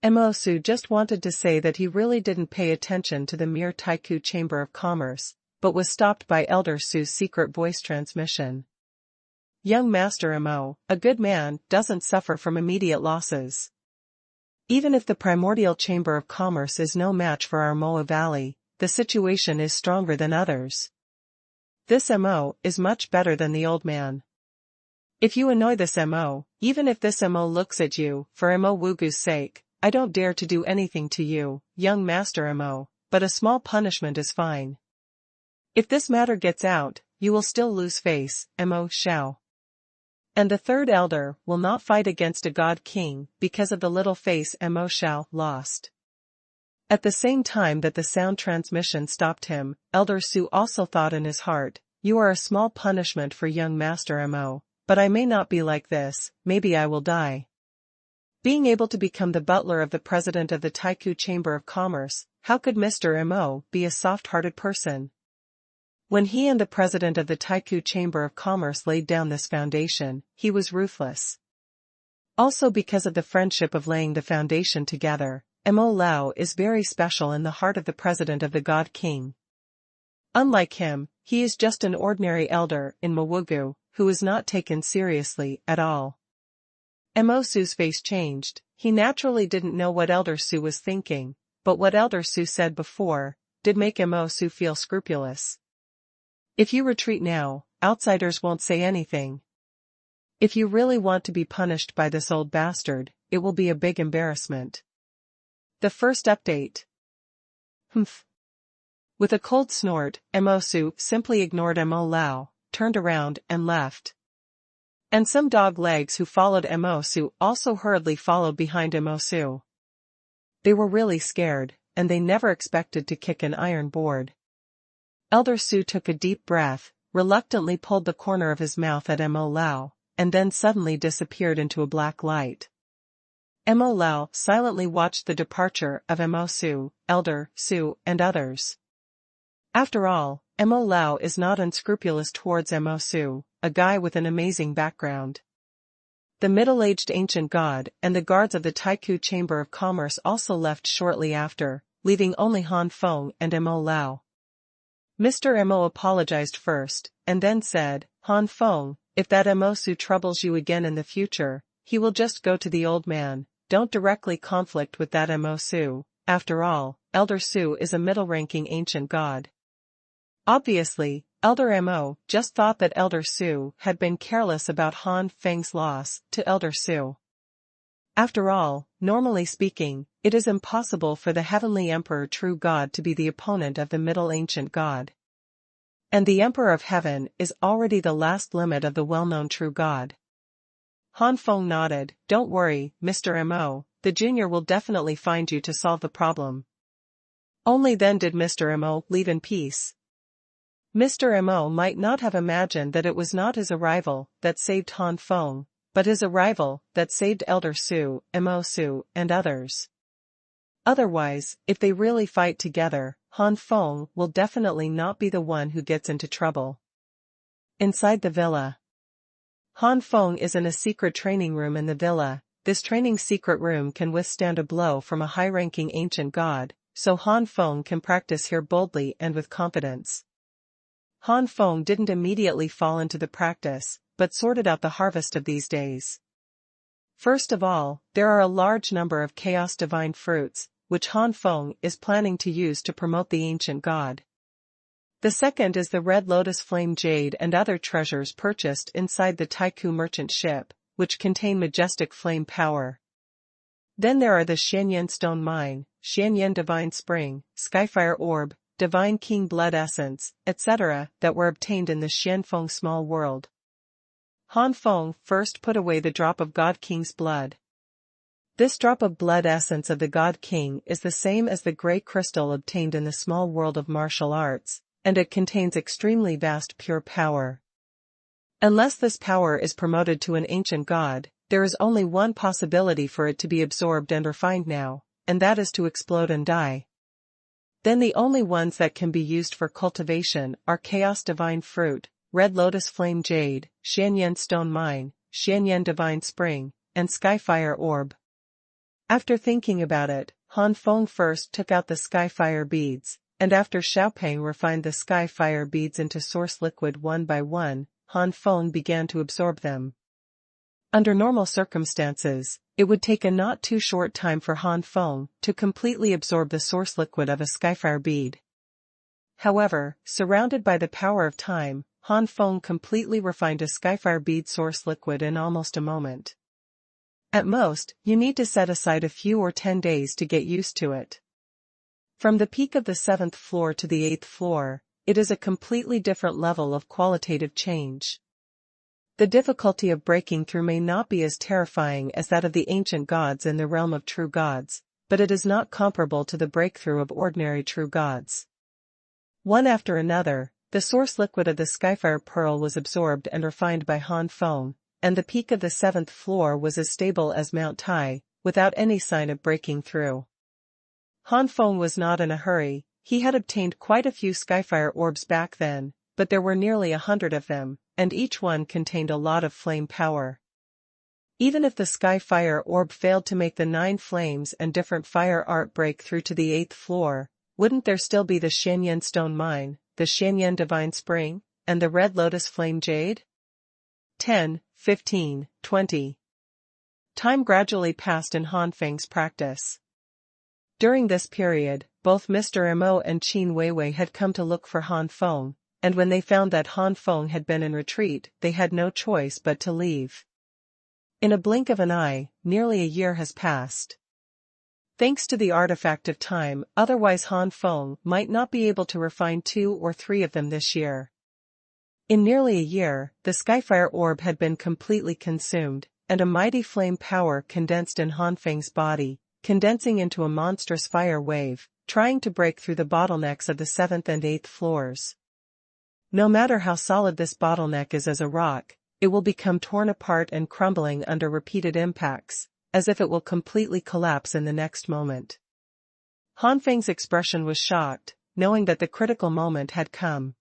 Mo Su just wanted to say that he really didn't pay attention to the mere Taikou Chamber of Commerce, but was stopped by Elder Su's secret voice transmission. Young Master Mo, a good man, doesn't suffer from immediate losses. Even if the primordial Chamber of Commerce is no match for our Moa Valley, the situation is stronger than others. This Mo is much better than the old man. If you annoy this Mo, even if this Mo looks at you, for Mo Wugu's sake, I don't dare to do anything to you, young Master Mo, but a small punishment is fine. If this matter gets out, you will still lose face, Mo Xiao. And the third elder will not fight against a god king because of the little face Mo Xiao lost. At the same time that the sound transmission stopped him, Elder Su also thought in his heart, you are a small punishment for young Master Mo, but I may not be like this, maybe I will die. Being able to become the butler of the president of the Taikou Chamber of Commerce, how could Mr. Mo be a soft-hearted person? When he and the president of the Taikou Chamber of Commerce laid down this foundation, he was ruthless. Also because of the friendship of laying the foundation together, Mo Lao is very special in the heart of the president of the God King. Unlike him, he is just an ordinary elder in Mawugu, who is not taken seriously at all. Mo Su's face changed. He naturally didn't know what Elder Su was thinking, but what Elder Su said before did make Mo Su feel scrupulous. If you retreat now, outsiders won't say anything. If you really want to be punished by this old bastard, it will be a big embarrassment. The first update. Humph. With a cold snort, Mo Su simply ignored Mo Lao, turned around and left. And some dog legs who followed Mo Su also hurriedly followed behind Mo Su. They were really scared, and they never expected to kick an iron board. Elder Su took a deep breath, reluctantly pulled the corner of his mouth at Mo Lao, and then suddenly disappeared into a black light. Mo Lao silently watched the departure of Mo Su, Elder Su, and others. After all, Mo Lao is not unscrupulous towards Mo Su, a guy with an amazing background. The middle-aged ancient god and the guards of the Taikou Chamber of Commerce also left shortly after, leaving only Han Feng and Mo Lao. Mr. Mo apologized first, and then said, Han Feng, if that Mo Su troubles you again in the future, he will just go to the old man, don't directly conflict with that Mo Su, after all, Elder Su is a middle-ranking ancient god. Obviously, Elder Mo just thought that Elder Su had been careless about Han Feng's loss to Elder Su. After all, normally speaking, it is impossible for the Heavenly Emperor True God to be the opponent of the Middle Ancient God. And the Emperor of Heaven is already the last limit of the well-known True God. Han Feng nodded, don't worry, Mr. Mo, the junior will definitely find you to solve the problem. Only then did Mr. Mo leave in peace. Mr. Mo might not have imagined that it was not his arrival that saved Han Feng, but his arrival that saved Elder Su, Mo Su, and others. Otherwise, if they really fight together, Han Feng will definitely not be the one who gets into trouble. Inside the villa. Han Feng is in a secret training room in the villa. This training secret room can withstand a blow from a high-ranking ancient god, so Han Feng can practice here boldly and with confidence. Han Feng didn't immediately fall into the practice, but sorted out the harvest of these days. First of all, there are a large number of chaos divine fruits, which Han Feng is planning to use to promote the ancient god. The second is the red lotus flame jade and other treasures purchased inside the Taikou merchant ship, which contain majestic flame power. Then there are the Xuanhuan stone mine, Xuanhuan divine spring, Skyfire orb, divine king blood essence, etc. that were obtained in the Xuanfeng small world. Han Feng first put away the drop of God King's blood. This drop of blood essence of the God King is the same as the grey crystal obtained in the small world of martial arts, and it contains extremely vast pure power. Unless this power is promoted to an ancient god, there is only one possibility for it to be absorbed and refined now, and that is to explode and die. Then the only ones that can be used for cultivation are Chaos Divine Fruit, Red Lotus Flame Jade, Xuanhuan Stone Mine, Xuanhuan Divine Spring, and Skyfire Orb. After thinking about it, Han Feng first took out the Skyfire beads, and after Xiaopeng refined the Skyfire beads into source liquid one by one, Han Feng began to absorb them. Under normal circumstances, it would take a not too short time for Han Feng to completely absorb the source liquid of a Skyfire bead. However, surrounded by the power of time, Han Feng completely refined a Skyfire bead source liquid in almost a moment. At most, you need to set aside a few or 10 days to get used to it. From the peak of the 7th floor to the 8th floor, it is a completely different level of qualitative change. The difficulty of breaking through may not be as terrifying as that of the ancient gods in the realm of true gods, but it is not comparable to the breakthrough of ordinary true gods. One after another, the source liquid of the Skyfire Pearl was absorbed and refined by Han Feng, and the peak of the 7th floor was as stable as Mount Tai, without any sign of breaking through. Han Feng was not in a hurry. He had obtained quite a few Skyfire orbs back then, but there were nearly 100 of them, and each one contained a lot of flame power. Even if the Skyfire orb failed to make the 9 flames and different fire art break through to the 8th floor, wouldn't there still be the Xuanhuan Stone Mine, the Xuanhuan Divine Spring, and the Red Lotus Flame Jade? 10, 15, 20. Time gradually passed in Han Feng's practice. During this period, both Mr. Mo and Qin Weiwei had come to look for Han Feng, and when they found that Han Feng had been in retreat, they had no choice but to leave. In a blink of an eye, nearly a year has passed. Thanks to the artifact of time, otherwise Han Feng might not be able to refine 2 or 3 of them this year. In nearly a year, the Skyfire orb had been completely consumed, and a mighty flame power condensed in Han Feng's body, condensing into a monstrous fire wave, trying to break through the bottlenecks of the 7th and 8th floors. No matter how solid this bottleneck is as a rock, it will become torn apart and crumbling under repeated impacts, as if it will completely collapse in the next moment. Han Feng's expression was shocked, knowing that the critical moment had come.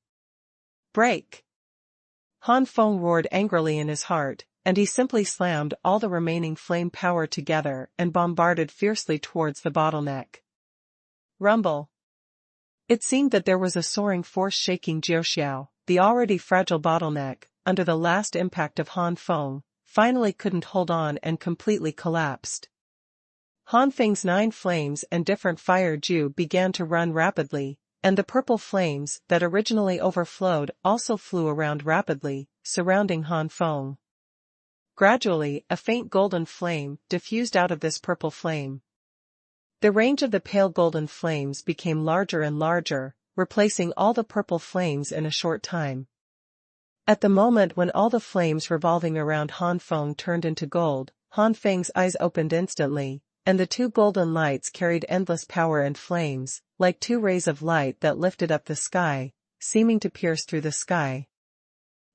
Break! Han Feng roared angrily in his heart, and he simply slammed all the remaining flame power together and bombarded fiercely towards the bottleneck. Rumble! It seemed that there was a soaring force shaking Jiuxiao, the already fragile bottleneck, under the last impact of Han Feng, finally couldn't hold on and completely collapsed. Han Feng's 9 flames and different fire ju began to run rapidly, and the purple flames that originally overflowed also flew around rapidly, surrounding Han Feng. Gradually, a faint golden flame diffused out of this purple flame. The range of the pale golden flames became larger and larger, replacing all the purple flames in a short time. At the moment when all the flames revolving around Han Feng turned into gold, Han Feng's eyes opened instantly, and the 2 golden lights carried endless power and flames, like 2 rays of light that lifted up the sky, seeming to pierce through the sky.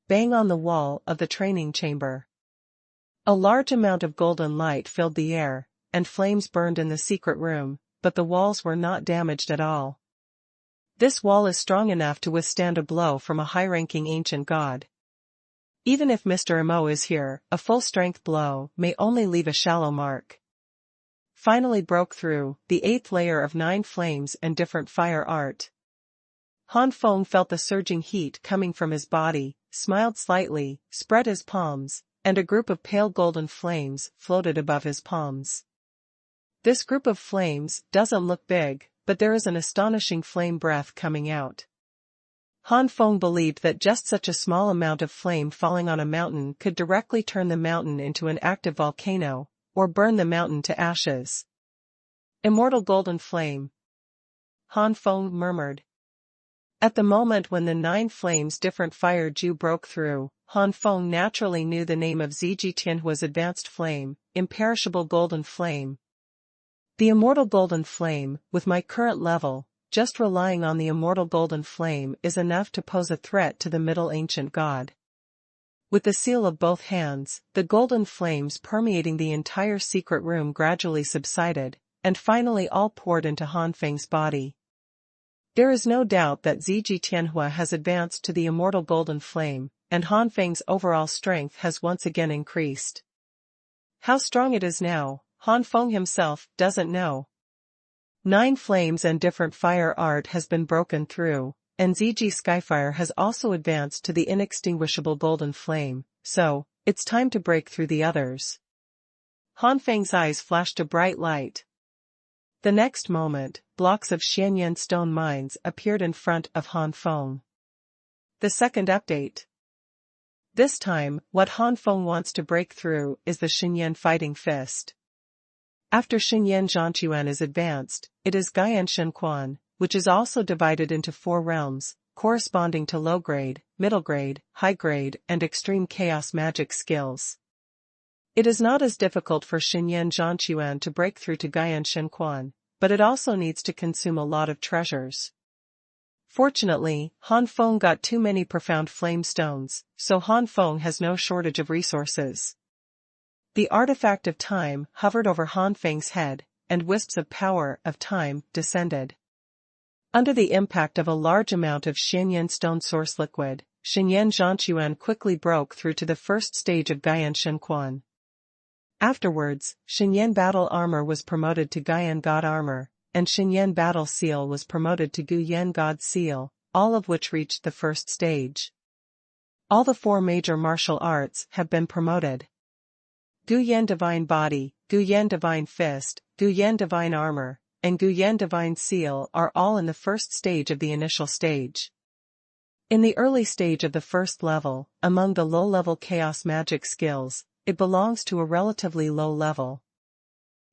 Bang on the wall of the training chamber. A large amount of golden light filled the air, and flames burned in the secret room, but the walls were not damaged at all. This wall is strong enough to withstand a blow from a high-ranking ancient god. Even if Mr. Mo is here, a full-strength blow may only leave a shallow mark. Finally broke through, the 8th layer of 9 flames and different fire art. Han Feng felt the surging heat coming from his body, smiled slightly, spread his palms, and a group of pale golden flames floated above his palms. This group of flames doesn't look big, but there is an astonishing flame breath coming out. Han Feng believed that just such a small amount of flame falling on a mountain could directly turn the mountain into an active volcano, or burn the mountain to ashes. Immortal golden flame. Han Feng murmured. At the moment when the 9 flames different fire ju broke through, Han Feng naturally knew the name of Ziji Tianhua's advanced flame, imperishable golden flame. The immortal golden flame, with my current level, just relying on the immortal golden flame is enough to pose a threat to the middle ancient god. With the seal of both hands, the golden flames permeating the entire secret room gradually subsided, and finally all poured into Han Feng's body. There is no doubt that Ziji Tianhua has advanced to the immortal golden flame, and Han Feng's overall strength has once again increased. How strong it is now, Han Feng himself doesn't know. 9 flames and different fire art has been broken through, and Ziji Skyfire has also advanced to the inextinguishable golden flame, so, it's time to break through the others. Han Feng's eyes flashed a bright light. The next moment, blocks of Xuanhuan stone mines appeared in front of Han Feng. The second update. This time, what Han Feng wants to break through is the Xuanhuan fighting fist. After Xuanhuan Xuanhuan is advanced, it is Guyan Xuanhuan, which is also divided into 4 realms, corresponding to low-grade, middle-grade, high-grade, and extreme chaos magic skills. It is not as difficult for Xuanhuan Xuanhuan to break through to Guyan Xuanhuan, but it also needs to consume a lot of treasures. Fortunately, Han Feng got too many profound flame stones, so Han Feng has no shortage of resources. The artifact of time hovered over Han Feng's head, and wisps of power of time descended. Under the impact of a large amount of Xuanhuan stone source liquid, Xuanhuan Xuanhuan quickly broke through to the first stage of Guyan Xuanhuan. Afterwards, Xuanhuan battle armor was promoted to Guyan God armor, and Xuanhuan battle seal was promoted to Guyan God seal, all of which reached the first stage. All the 4 major martial arts have been promoted. Guyan Divine Body, Guyan Divine Fist, Guyan Divine Armor, and Guyan Divine Seal are all in the first stage of the initial stage. In the early stage of the first level, among the low-level chaos magic skills, it belongs to a relatively low level.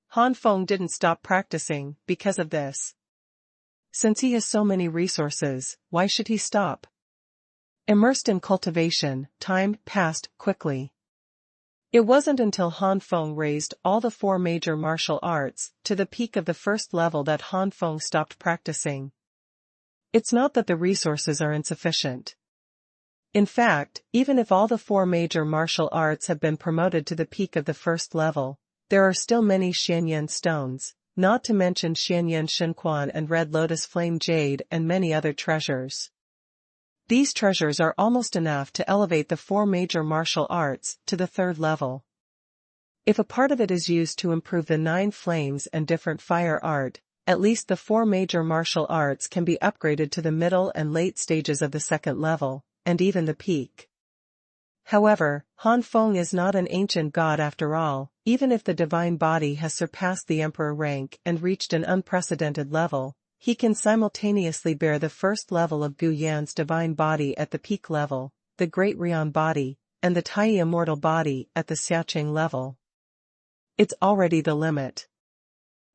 Han Feng didn't stop practicing because of this. Since he has so many resources, why should he stop? Immersed in cultivation, time passed quickly. It wasn't until Han Feng raised all the 4 major martial arts to the peak of the first level that Han Feng stopped practicing. It's not that the resources are insufficient. In fact, even if all the 4 major martial arts have been promoted to the peak of the first level, there are still many Xuanhuan stones, not to mention Xuanhuan Xuanhuan and Red Lotus Flame Jade and many other treasures. These treasures are almost enough to elevate the 4 major martial arts to the 3rd level. If a part of it is used to improve the 9 flames and different fire art, at least the 4 major martial arts can be upgraded to the middle and late stages of the 2nd level, and even the peak. However, Han Feng is not an ancient god after all, even if the divine body has surpassed the emperor rank and reached an unprecedented level. He can simultaneously bear the first level of Guyan's divine body at the peak level, the Great Rion body, and the Tai immortal body at the Xiaocheng level. It's already the limit.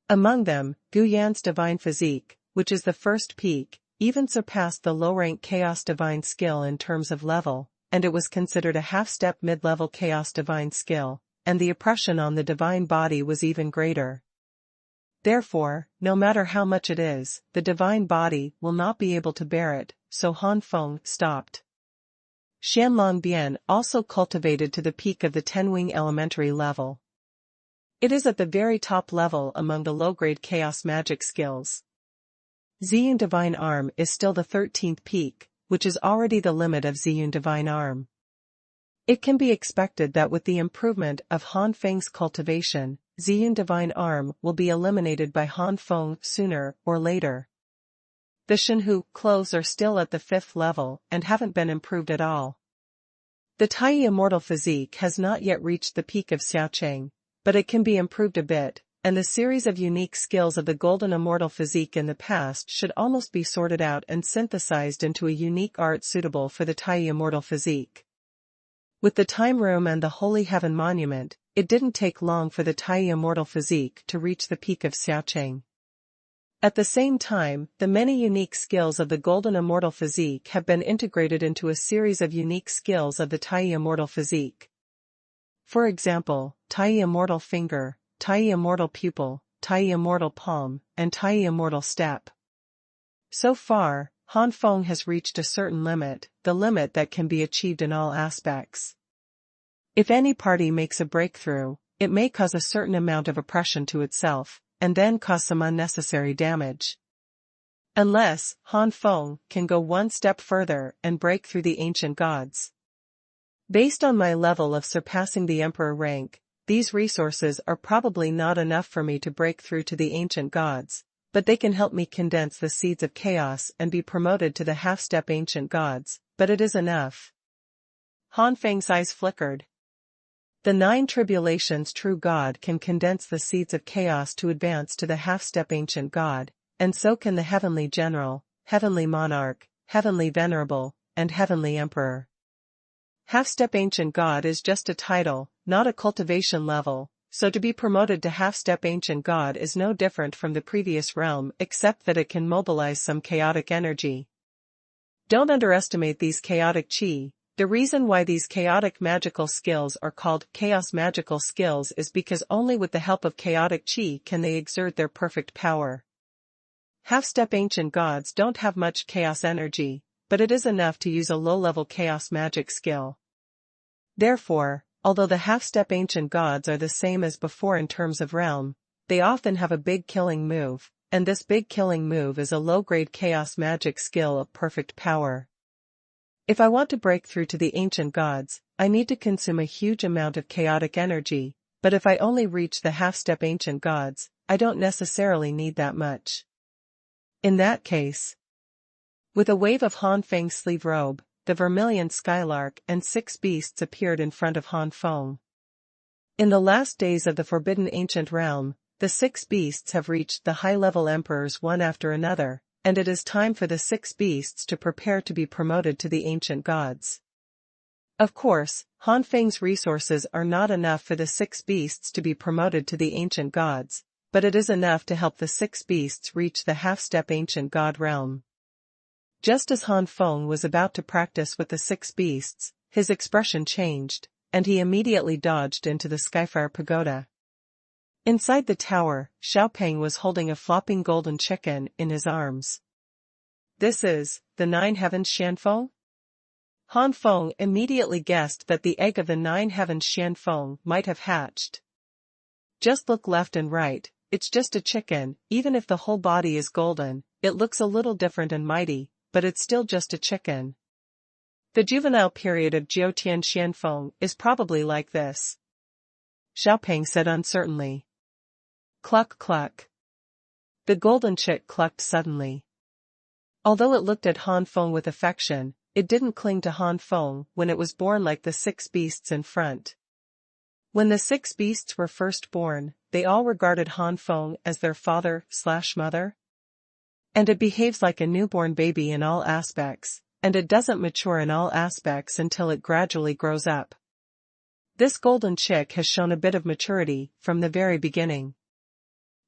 Among them, Guyan's divine physique, which is the first peak, even surpassed the low-rank chaos divine skill in terms of level, and it was considered a half-step mid-level chaos divine skill, and the oppression on the divine body was even greater. Therefore, no matter how much it is, the divine body will not be able to bear it, so Han Feng stopped. Xianlong Bian also cultivated to the peak of the Tenwing elementary level. It is at the very top level among the low-grade chaos magic skills. Ziyun Divine Arm is still the 13th peak, which is already the limit of Ziyun Divine Arm. It can be expected that with the improvement of Han Feng's cultivation, Ziyun Divine Arm will be eliminated by Han Feng sooner or later. The Shenhu clothes are still at the 5th level and haven't been improved at all. The Tai Immortal Physique has not yet reached the peak of Xiaocheng, but it can be improved a bit, and the series of unique skills of the Golden Immortal Physique in the past should almost be sorted out and synthesized into a unique art suitable for the Tai Immortal Physique. With the Time Room and the Holy Heaven Monument, it didn't take long for the Tai Immortal Physique to reach the peak of Xiaocheng. At the same time, the many unique skills of the Golden Immortal Physique have been integrated into a series of unique skills of the Tai Immortal Physique. For example, Tai Immortal Finger, Tai Immortal Pupil, Tai Immortal Palm, and Tai Immortal Step. So far, Han Feng has reached a certain limit, the limit that can be achieved in all aspects. If any party makes a breakthrough, it may cause a certain amount of oppression to itself, and then cause some unnecessary damage. Unless Han Feng can go one step further and break through the ancient gods. Based on my level of surpassing the emperor rank, these resources are probably not enough for me to break through to the ancient gods, but they can help me condense the seeds of chaos and be promoted to the half-step ancient gods, but it is enough. Han Feng's eyes flickered. The 9 tribulations true God can condense the seeds of chaos to advance to the half-step ancient God, and so can the heavenly general, heavenly monarch, heavenly venerable, and heavenly emperor. Half-step ancient God is just a title, not a cultivation level, so to be promoted to half-step ancient God is no different from the previous realm except that it can mobilize some chaotic energy. Don't underestimate these chaotic chi. The reason why these chaotic magical skills are called chaos magical skills is because only with the help of chaotic chi can they exert their perfect power. Half-step ancient gods don't have much chaos energy, but it is enough to use a low-level chaos magic skill. Therefore, although the half-step ancient gods are the same as before in terms of realm, they often have a big killing move, and this big killing move is a low-grade chaos magic skill of perfect power. If I want to break through to the ancient gods, I need to consume a huge amount of chaotic energy, but if I only reach the half-step ancient gods, I don't necessarily need that much. In that case, with a wave of Han Feng's sleeve robe, the vermilion skylark and 6 beasts appeared in front of Han Feng. In the last days of the forbidden ancient realm, the 6 beasts have reached the high-level emperors one after another, and it is time for the 6 beasts to prepare to be promoted to the ancient gods. Of course, Han Feng's resources are not enough for the 6 beasts to be promoted to the ancient gods, but it is enough to help the 6 beasts reach the half-step ancient god realm. Just as Han Feng was about to practice with the 6 beasts, his expression changed, and he immediately dodged into the Skyfire Pagoda. Inside the tower, Xiaopeng was holding a flopping golden chicken in his arms. This is the 9 heavens Xuanhuan? Han Feng immediately guessed that the egg of the 9 heavens Xuanhuan might have hatched. Just look left and right, it's just a chicken. Even if the whole body is golden, it looks a little different and mighty, but it's still just a chicken. The juvenile period of Jiutian Xuanfeng is probably like this. Xiaopeng said uncertainly. Cluck cluck. The golden chick clucked suddenly. Although it looked at Han Feng with affection, it didn't cling to Han Feng when it was born like the 6 beasts in front. When the 6 beasts were first born, they all regarded Han Feng as their father/mother. And it behaves like a newborn baby in all aspects, and it doesn't mature in all aspects until it gradually grows up. This golden chick has shown a bit of maturity from the very beginning.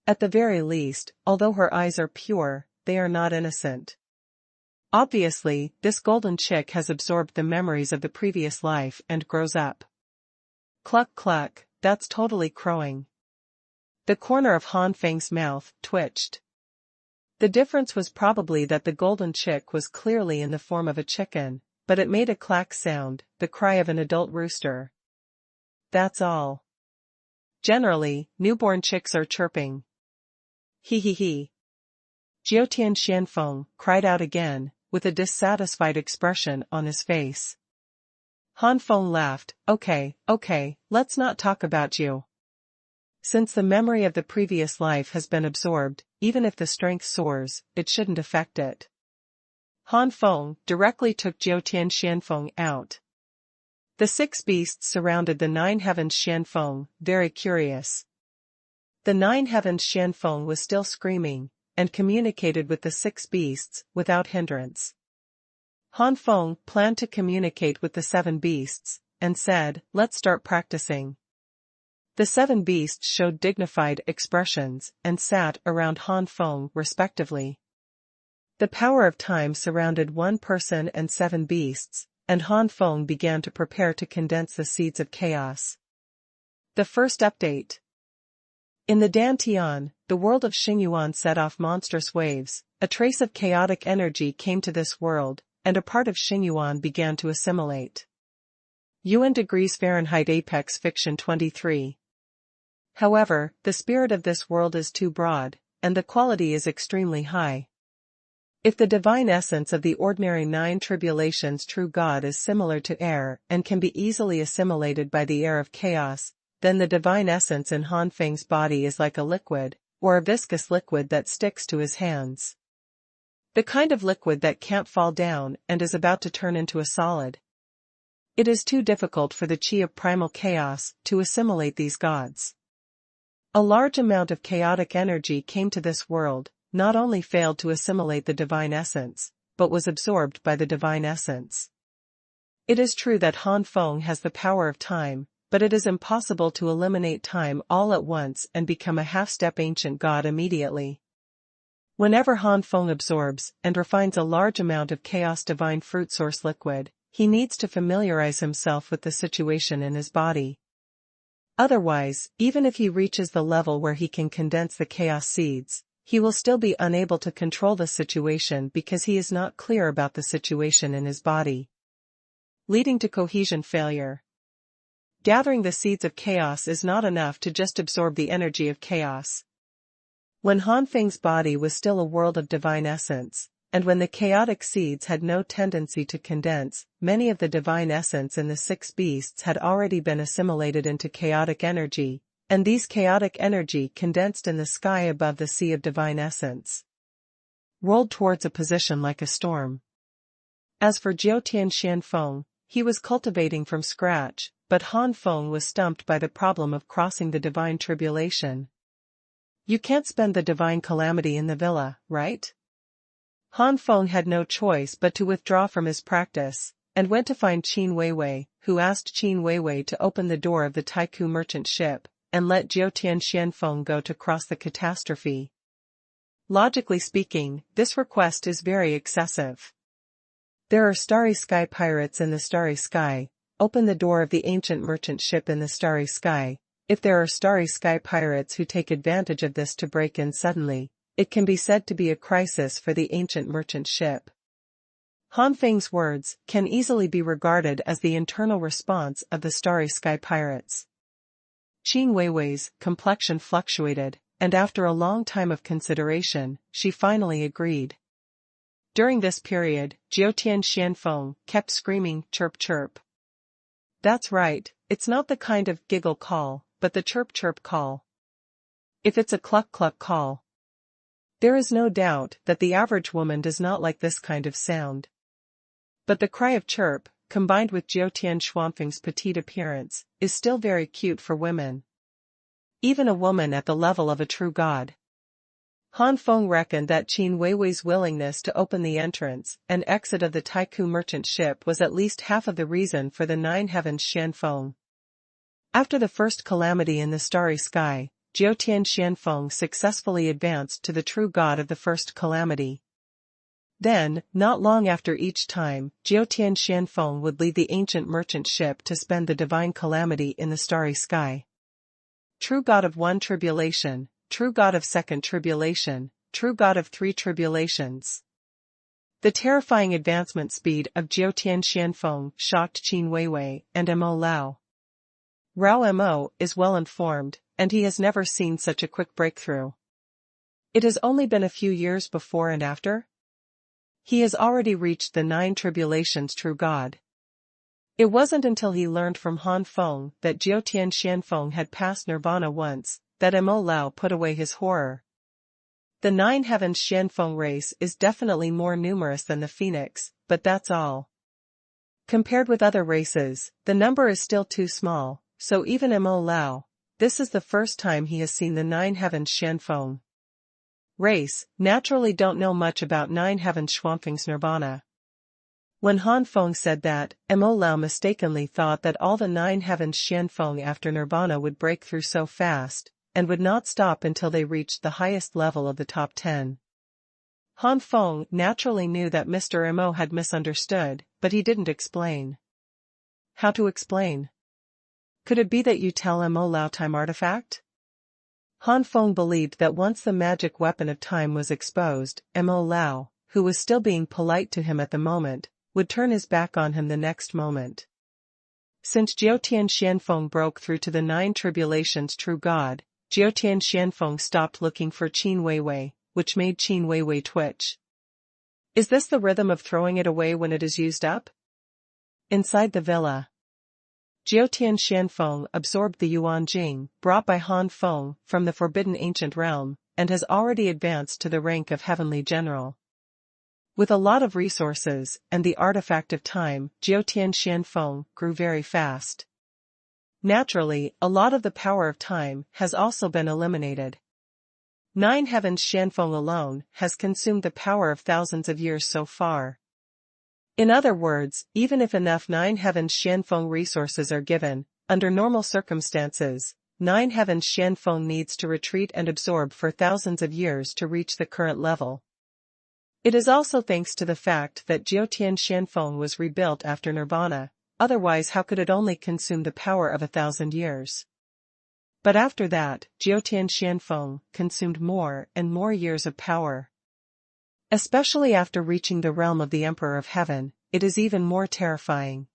At the very least, although her eyes are pure, they are not innocent. Obviously, this golden chick has absorbed the memories of the previous life and grows up. Cluck cluck, that's totally crowing. The corner of Han Feng's mouth twitched. The difference was probably that the golden chick was clearly in the form of a chicken, but it made a clack sound, the cry of an adult rooster. That's all. Generally, newborn chicks are chirping. Hee hee hee. Jiutian Xuanfeng cried out again, with a dissatisfied expression on his face. Han Feng laughed. Okay, let's not talk about you. Since the memory of the previous life has been absorbed, even if the strength soars, it shouldn't affect it. Han Feng directly took Jiutian Xuanfeng out. The 6 beasts surrounded the 9 heavens Xuanfeng, very curious. The 9 heavens Xuanfeng was still screaming, and communicated with the 6 beasts without hindrance. Han Feng planned to communicate with the 7 beasts, and said, "Let's start practicing." The 7 beasts showed dignified expressions and sat around Han Feng respectively. The power of time surrounded one person and 7 beasts, and Han Feng began to prepare to condense the seeds of chaos. The first update. In the Dantian, the world of Xuanhuan set off monstrous waves. A trace of chaotic energy came to this world, and a part of Xuanhuan began to assimilate. UN degrees Fahrenheit Apex Fiction 23. However, the spirit of this world is too broad, and the quality is extremely high. If the divine essence of the ordinary nine tribulations true God is similar to air and can be easily assimilated by the air of chaos, then the divine essence in Han Feng's body is like a liquid, or a viscous liquid that sticks to his hands. The kind of liquid that can't fall down and is about to turn into a solid. It is too difficult for the chi of primal chaos to assimilate these gods. A large amount of chaotic energy came to this world, not only failed to assimilate the divine essence, but was absorbed by the divine essence. It is true that Han Feng has the power of time, but it is impossible to eliminate time all at once and become a half-step ancient god immediately. Whenever Han Feng absorbs and refines a large amount of chaos divine fruit source liquid, he needs to familiarize himself with the situation in his body. Otherwise, even if he reaches the level where he can condense the chaos seeds, he will still be unable to control the situation because he is not clear about the situation in his body, leading to cohesion failure. Gathering the seeds of chaos is not enough to just absorb the energy of chaos. When Han Feng's body was still a world of divine essence, and when the chaotic seeds had no tendency to condense, many of the divine essence in the six beasts had already been assimilated into chaotic energy, and these chaotic energy condensed in the sky above the sea of divine essence, rolled towards a position like a storm. As for Jiutian Xianfeng, he was cultivating from scratch, but Han Feng was stumped by the problem of crossing the divine tribulation. You can't spend the divine calamity in the villa, right? Han Feng had no choice but to withdraw from his practice, and went to find Qin Weiwei, who asked Qin Weiwei to open the door of the Taiku merchant ship, and let Jiutian Xianfeng go to cross the catastrophe. Logically speaking, this request is very excessive. There are starry sky pirates in the starry sky, open the door of the ancient merchant ship in the starry sky. If there are starry sky pirates who take advantage of this to break in suddenly, it can be said to be a crisis for the ancient merchant ship. Han Feng's words can easily be regarded as the internal response of the starry sky pirates. Qin Weiwei's complexion fluctuated, and after a long time of consideration, she finally agreed. During this period, Jiutian Xianfeng kept screaming, "Chirp chirp." That's right, it's not the kind of giggle call, but the chirp chirp call. If it's a cluck cluck call. There is no doubt that the average woman does not like this kind of sound. But the cry of chirp, combined with Jiutian Xuanfeng's petite appearance, is still very cute for women. Even a woman at the level of a true god. Han Feng reckoned that Qin Weiwei's willingness to open the entrance and exit of the Taiku merchant ship was at least half of the reason for the nine heavens Xianfeng. After the first calamity in the starry sky, Jiutian Xianfeng successfully advanced to the true god of the first calamity. Then, not long after each time, Jiutian Xianfeng would lead the ancient merchant ship to spend the divine calamity in the starry sky. True god of one tribulation, true god of second tribulation, true god of three tribulations. The terrifying advancement speed of Jiutian Xianfeng shocked Qin Weiwei and Mo Lao. Rao Mo is well informed, and he has never seen such a quick breakthrough. It has only been a few years before and after. He has already reached the nine tribulations true god. It wasn't until he learned from Han Feng that Jiutian Xianfeng had passed nirvana once, that Mo Lao put away his horror. The nine heavens Xianfeng race is definitely more numerous than the phoenix, but that's all. Compared with other races, the number is still too small, so even Mo Lao, this is the first time he has seen the nine heavens Xianfeng race, naturally don't know much about nine heavens Xuanfeng's nirvana. When Han Feng said that, Mo Lao mistakenly thought that all the nine heavens Xianfeng after nirvana would break through so fast, and would not stop until they reached the highest level of the top 10. Han Feng naturally knew that Mr. Mo had misunderstood, but he didn't explain. How to explain? Could it be that you tell Mo Lao time artifact? Han Feng believed that once the magic weapon of time was exposed, Mo Lao, who was still being polite to him at the moment, would turn his back on him the next moment. Since Jiutian Xuanfeng broke through to the Nine Tribulations true God, Jiutian Xuanfeng stopped looking for Qin Weiwei, which made Qin Weiwei twitch. Is this the rhythm of throwing it away when it is used up? Inside the villa, Jiutian Xuanfeng absorbed the Yuan Jing brought by Han Feng from the forbidden ancient realm, and has already advanced to the rank of heavenly general. With a lot of resources and the artifact of time, Jiutian Xuanfeng grew very fast. Naturally, a lot of the power of time has also been eliminated. Nine Heavens Xuanfeng alone has consumed the power of thousands of years so far. In other words, even if enough Nine Heavens Xuanfeng resources are given, under normal circumstances, Nine Heavens Xuanfeng needs to retreat and absorb for thousands of years to reach the current level. It is also thanks to the fact that Jiutian Xuanfeng was rebuilt after Nirvana, otherwise how could it only consume the power of 1,000 years? But after that, Jiutian Xuanfeng consumed more and more years of power. Especially after reaching the realm of the Emperor of Heaven, it is even more terrifying.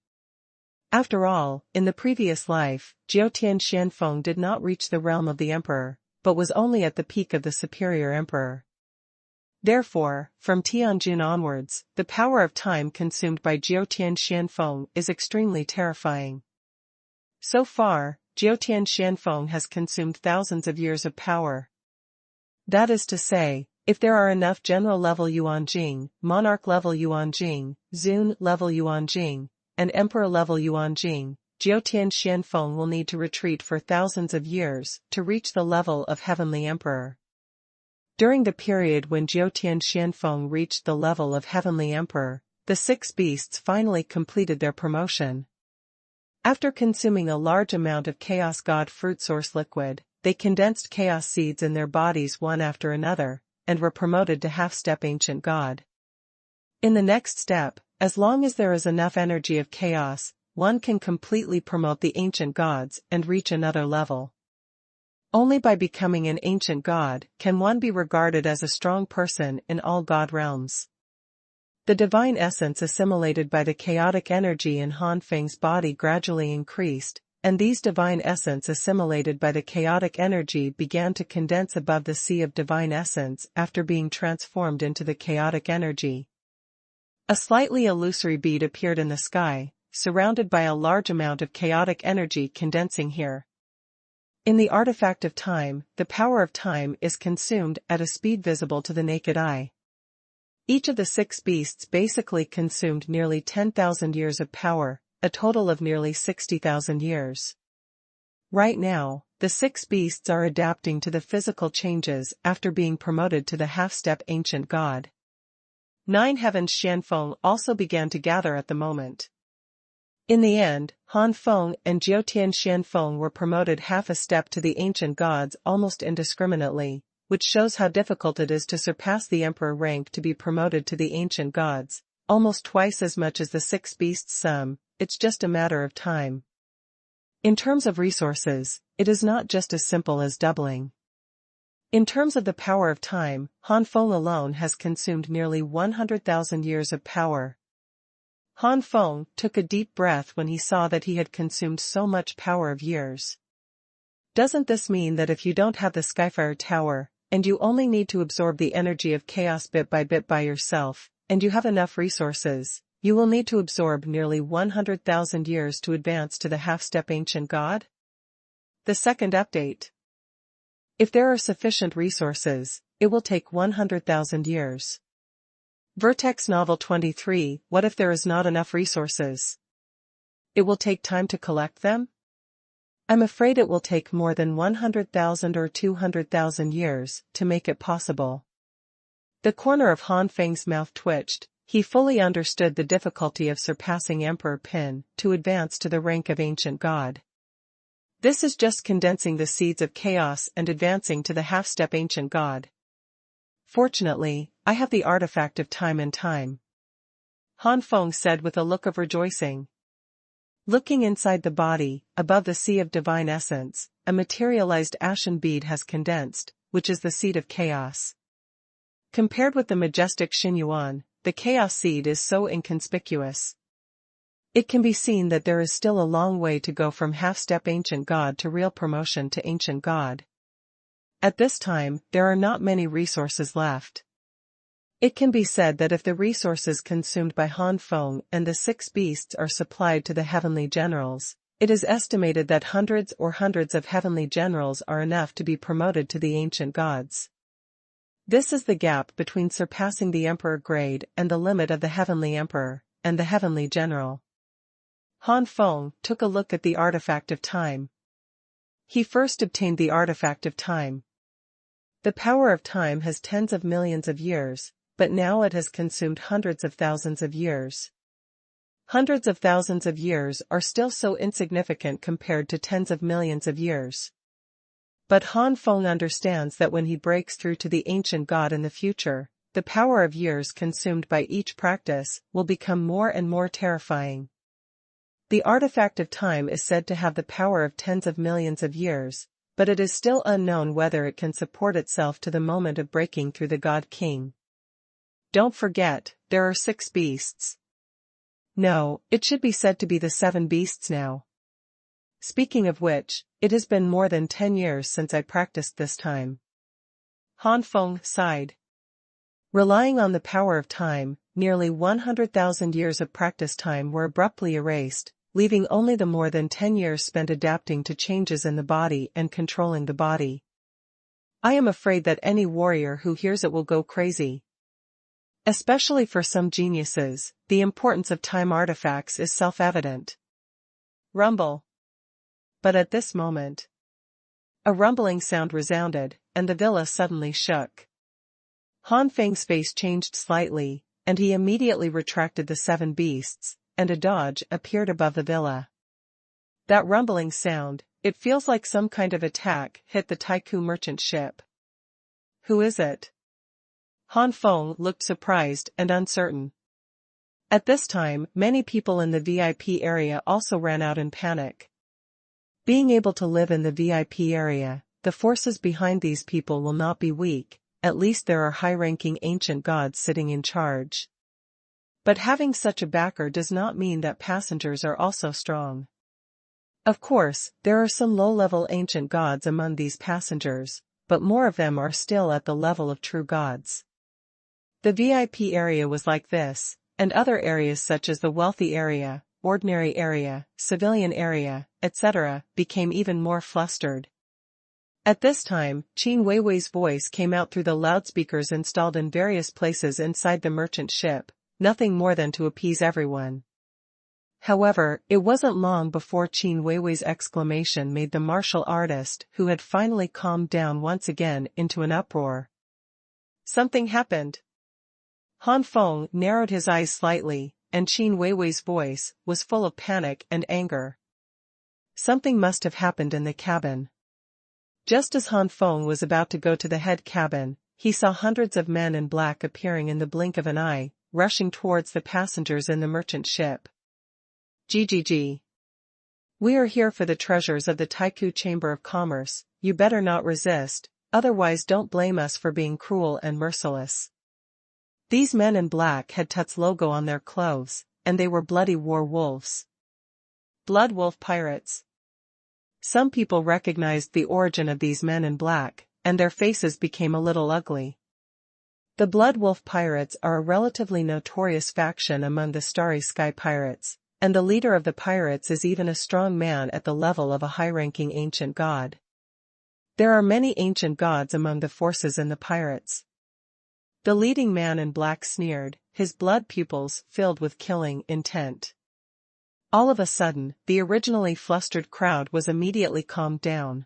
After all, in the previous life, Jiutian Xuanfeng did not reach the realm of the Emperor, but was only at the peak of the superior Emperor. Therefore, from Tianjin onwards, the power of time consumed by Jiutian Xuanfeng is extremely terrifying. So far, Jiutian Xuanfeng has consumed thousands of years of power. That is to say, if there are enough general-level Yuanjing, monarch-level Yuanjing, Zun-level Yuanjing, and emperor-level Yuanjing, Jiutian Xuanfeng will need to retreat for thousands of years to reach the level of heavenly emperor. During the period when Jiutian Xuanfeng reached the level of heavenly emperor, the six beasts finally completed their promotion. After consuming a large amount of Chaos God fruit source liquid, they condensed chaos seeds in their bodies one after another, and were promoted to half-step ancient god. In the next step, as long as there is enough energy of chaos, one can completely promote the ancient gods and reach another level. Only by becoming an ancient god can one be regarded as a strong person in all god realms. The divine essence assimilated by the chaotic energy in Han Feng's body gradually increased, and these divine essence assimilated by the chaotic energy began to condense above the sea of divine essence after being transformed into the chaotic energy. A slightly illusory bead appeared in the sky, surrounded by a large amount of chaotic energy condensing here. In the artifact of time, the power of time is consumed at a speed visible to the naked eye. Each of the six beasts basically consumed nearly 10,000 years of power, a total of nearly 60,000 years. Right now, the six beasts are adapting to the physical changes after being promoted to the half-step ancient god. Nine Heavens Xuanfeng also began to gather at the moment. In the end, Han Feng and Jiutian Xuanfeng were promoted half a step to the ancient gods almost indiscriminately, which shows how difficult it is to surpass the emperor rank to be promoted to the ancient gods, almost twice as much as the six beasts sum. It's just a matter of time. In terms of resources, it is not just as simple as doubling. In terms of the power of time, Han Feng alone has consumed nearly 100,000 years of power. Han Feng took a deep breath when he saw that he had consumed so much power of years. Doesn't this mean that if you don't have the Skyfire Tower, and you only need to absorb the energy of chaos bit by yourself, and you have enough resources, you will need to absorb nearly 100,000 years to advance to the half-step ancient god? The second update. If there are sufficient resources, it will take 100,000 years. Vertex Novel 23, what if there is not enough resources? It will take time to collect them? I'm afraid it will take more than 100,000 or 200,000 years to make it possible. The corner of Han Feng's mouth twitched. He fully understood the difficulty of surpassing Emperor Pin to advance to the rank of ancient god. This is just condensing the seeds of chaos and advancing to the half-step ancient god. Fortunately, I have the artifact of time and time. Han Feng said with a look of rejoicing. Looking inside the body, above the sea of divine essence, a materialized ashen bead has condensed, which is the seed of chaos. Compared with the majestic Xuanhuan, the chaos seed is so inconspicuous. It can be seen that there is still a long way to go from half-step ancient god to real promotion to ancient god. At this time, there are not many resources left. It can be said that if the resources consumed by Han Feng and the 6 beasts are supplied to the heavenly generals, it is estimated that hundreds of heavenly generals are enough to be promoted to the ancient gods. This is the gap between surpassing the emperor grade and the limit of the heavenly emperor and the heavenly general. Han Feng took a look at the artifact of time. He first obtained the artifact of time. The power of time has tens of millions of years, but now it has consumed hundreds of thousands of years. Hundreds of thousands of years are still so insignificant compared to tens of millions of years. But Han Feng understands that when he breaks through to the ancient god in the future, the power of years consumed by each practice will become more and more terrifying. The artifact of time is said to have the power of tens of millions of years, but it is still unknown whether it can support itself to the moment of breaking through the God King. Don't forget, there are 6 beasts. No, it should be said to be the 7 beasts now. Speaking of which, it has been more than 10 years since I practiced this time. Han Feng sighed. Relying on the power of time, nearly 100,000 years of practice time were abruptly erased, leaving only the more than 10 years spent adapting to changes in the body and controlling the body. I am afraid that any warrior who hears it will go crazy. Especially for some geniuses, the importance of time artifacts is self-evident. Rumble. But at this moment, a rumbling sound resounded, and the villa suddenly shook. Han Feng's face changed slightly, and he immediately retracted the 7 beasts, and a dodge appeared above the villa. That rumbling sound, it feels like some kind of attack hit the Taiku merchant ship. Who is it? Han Feng looked surprised and uncertain. At this time, many people in the VIP area also ran out in panic. Being able to live in the VIP area, the forces behind these people will not be weak, at least there are high-ranking ancient gods sitting in charge. But having such a backer does not mean that passengers are also strong. Of course, there are some low-level ancient gods among these passengers, but more of them are still at the level of true gods. The VIP area was like this, and other areas such as the wealthy area, ordinary area, civilian area, etc., became even more flustered. At this time, Qin Weiwei's voice came out through the loudspeakers installed in various places inside the merchant ship, nothing more than to appease everyone. However, it wasn't long before Qin Weiwei's exclamation made the martial artist who had finally calmed down once again into an uproar. Something happened. Han Feng narrowed his eyes slightly, and Qin Weiwei's voice was full of panic and anger. Something must have happened in the cabin. Just as Han Feng was about to go to the head cabin, he saw hundreds of men in black appearing in the blink of an eye, rushing towards the passengers in the merchant ship. GGG. We are here for the treasures of the Taiku Chamber of Commerce, you better not resist, otherwise don't blame us for being cruel and merciless. These men in black had Tut's logo on their clothes, and they were bloody war wolves. Blood wolf pirates. Some people recognized the origin of these men in black, and their faces became a little ugly. The Blood Wolf Pirates are a relatively notorious faction among the Starry Sky Pirates, and the leader of the pirates is even a strong man at the level of a high-ranking ancient god. There are many ancient gods among the forces in the pirates. The leading man in black sneered, his blood pupils filled with killing intent. All of a sudden, the originally flustered crowd was immediately calmed down.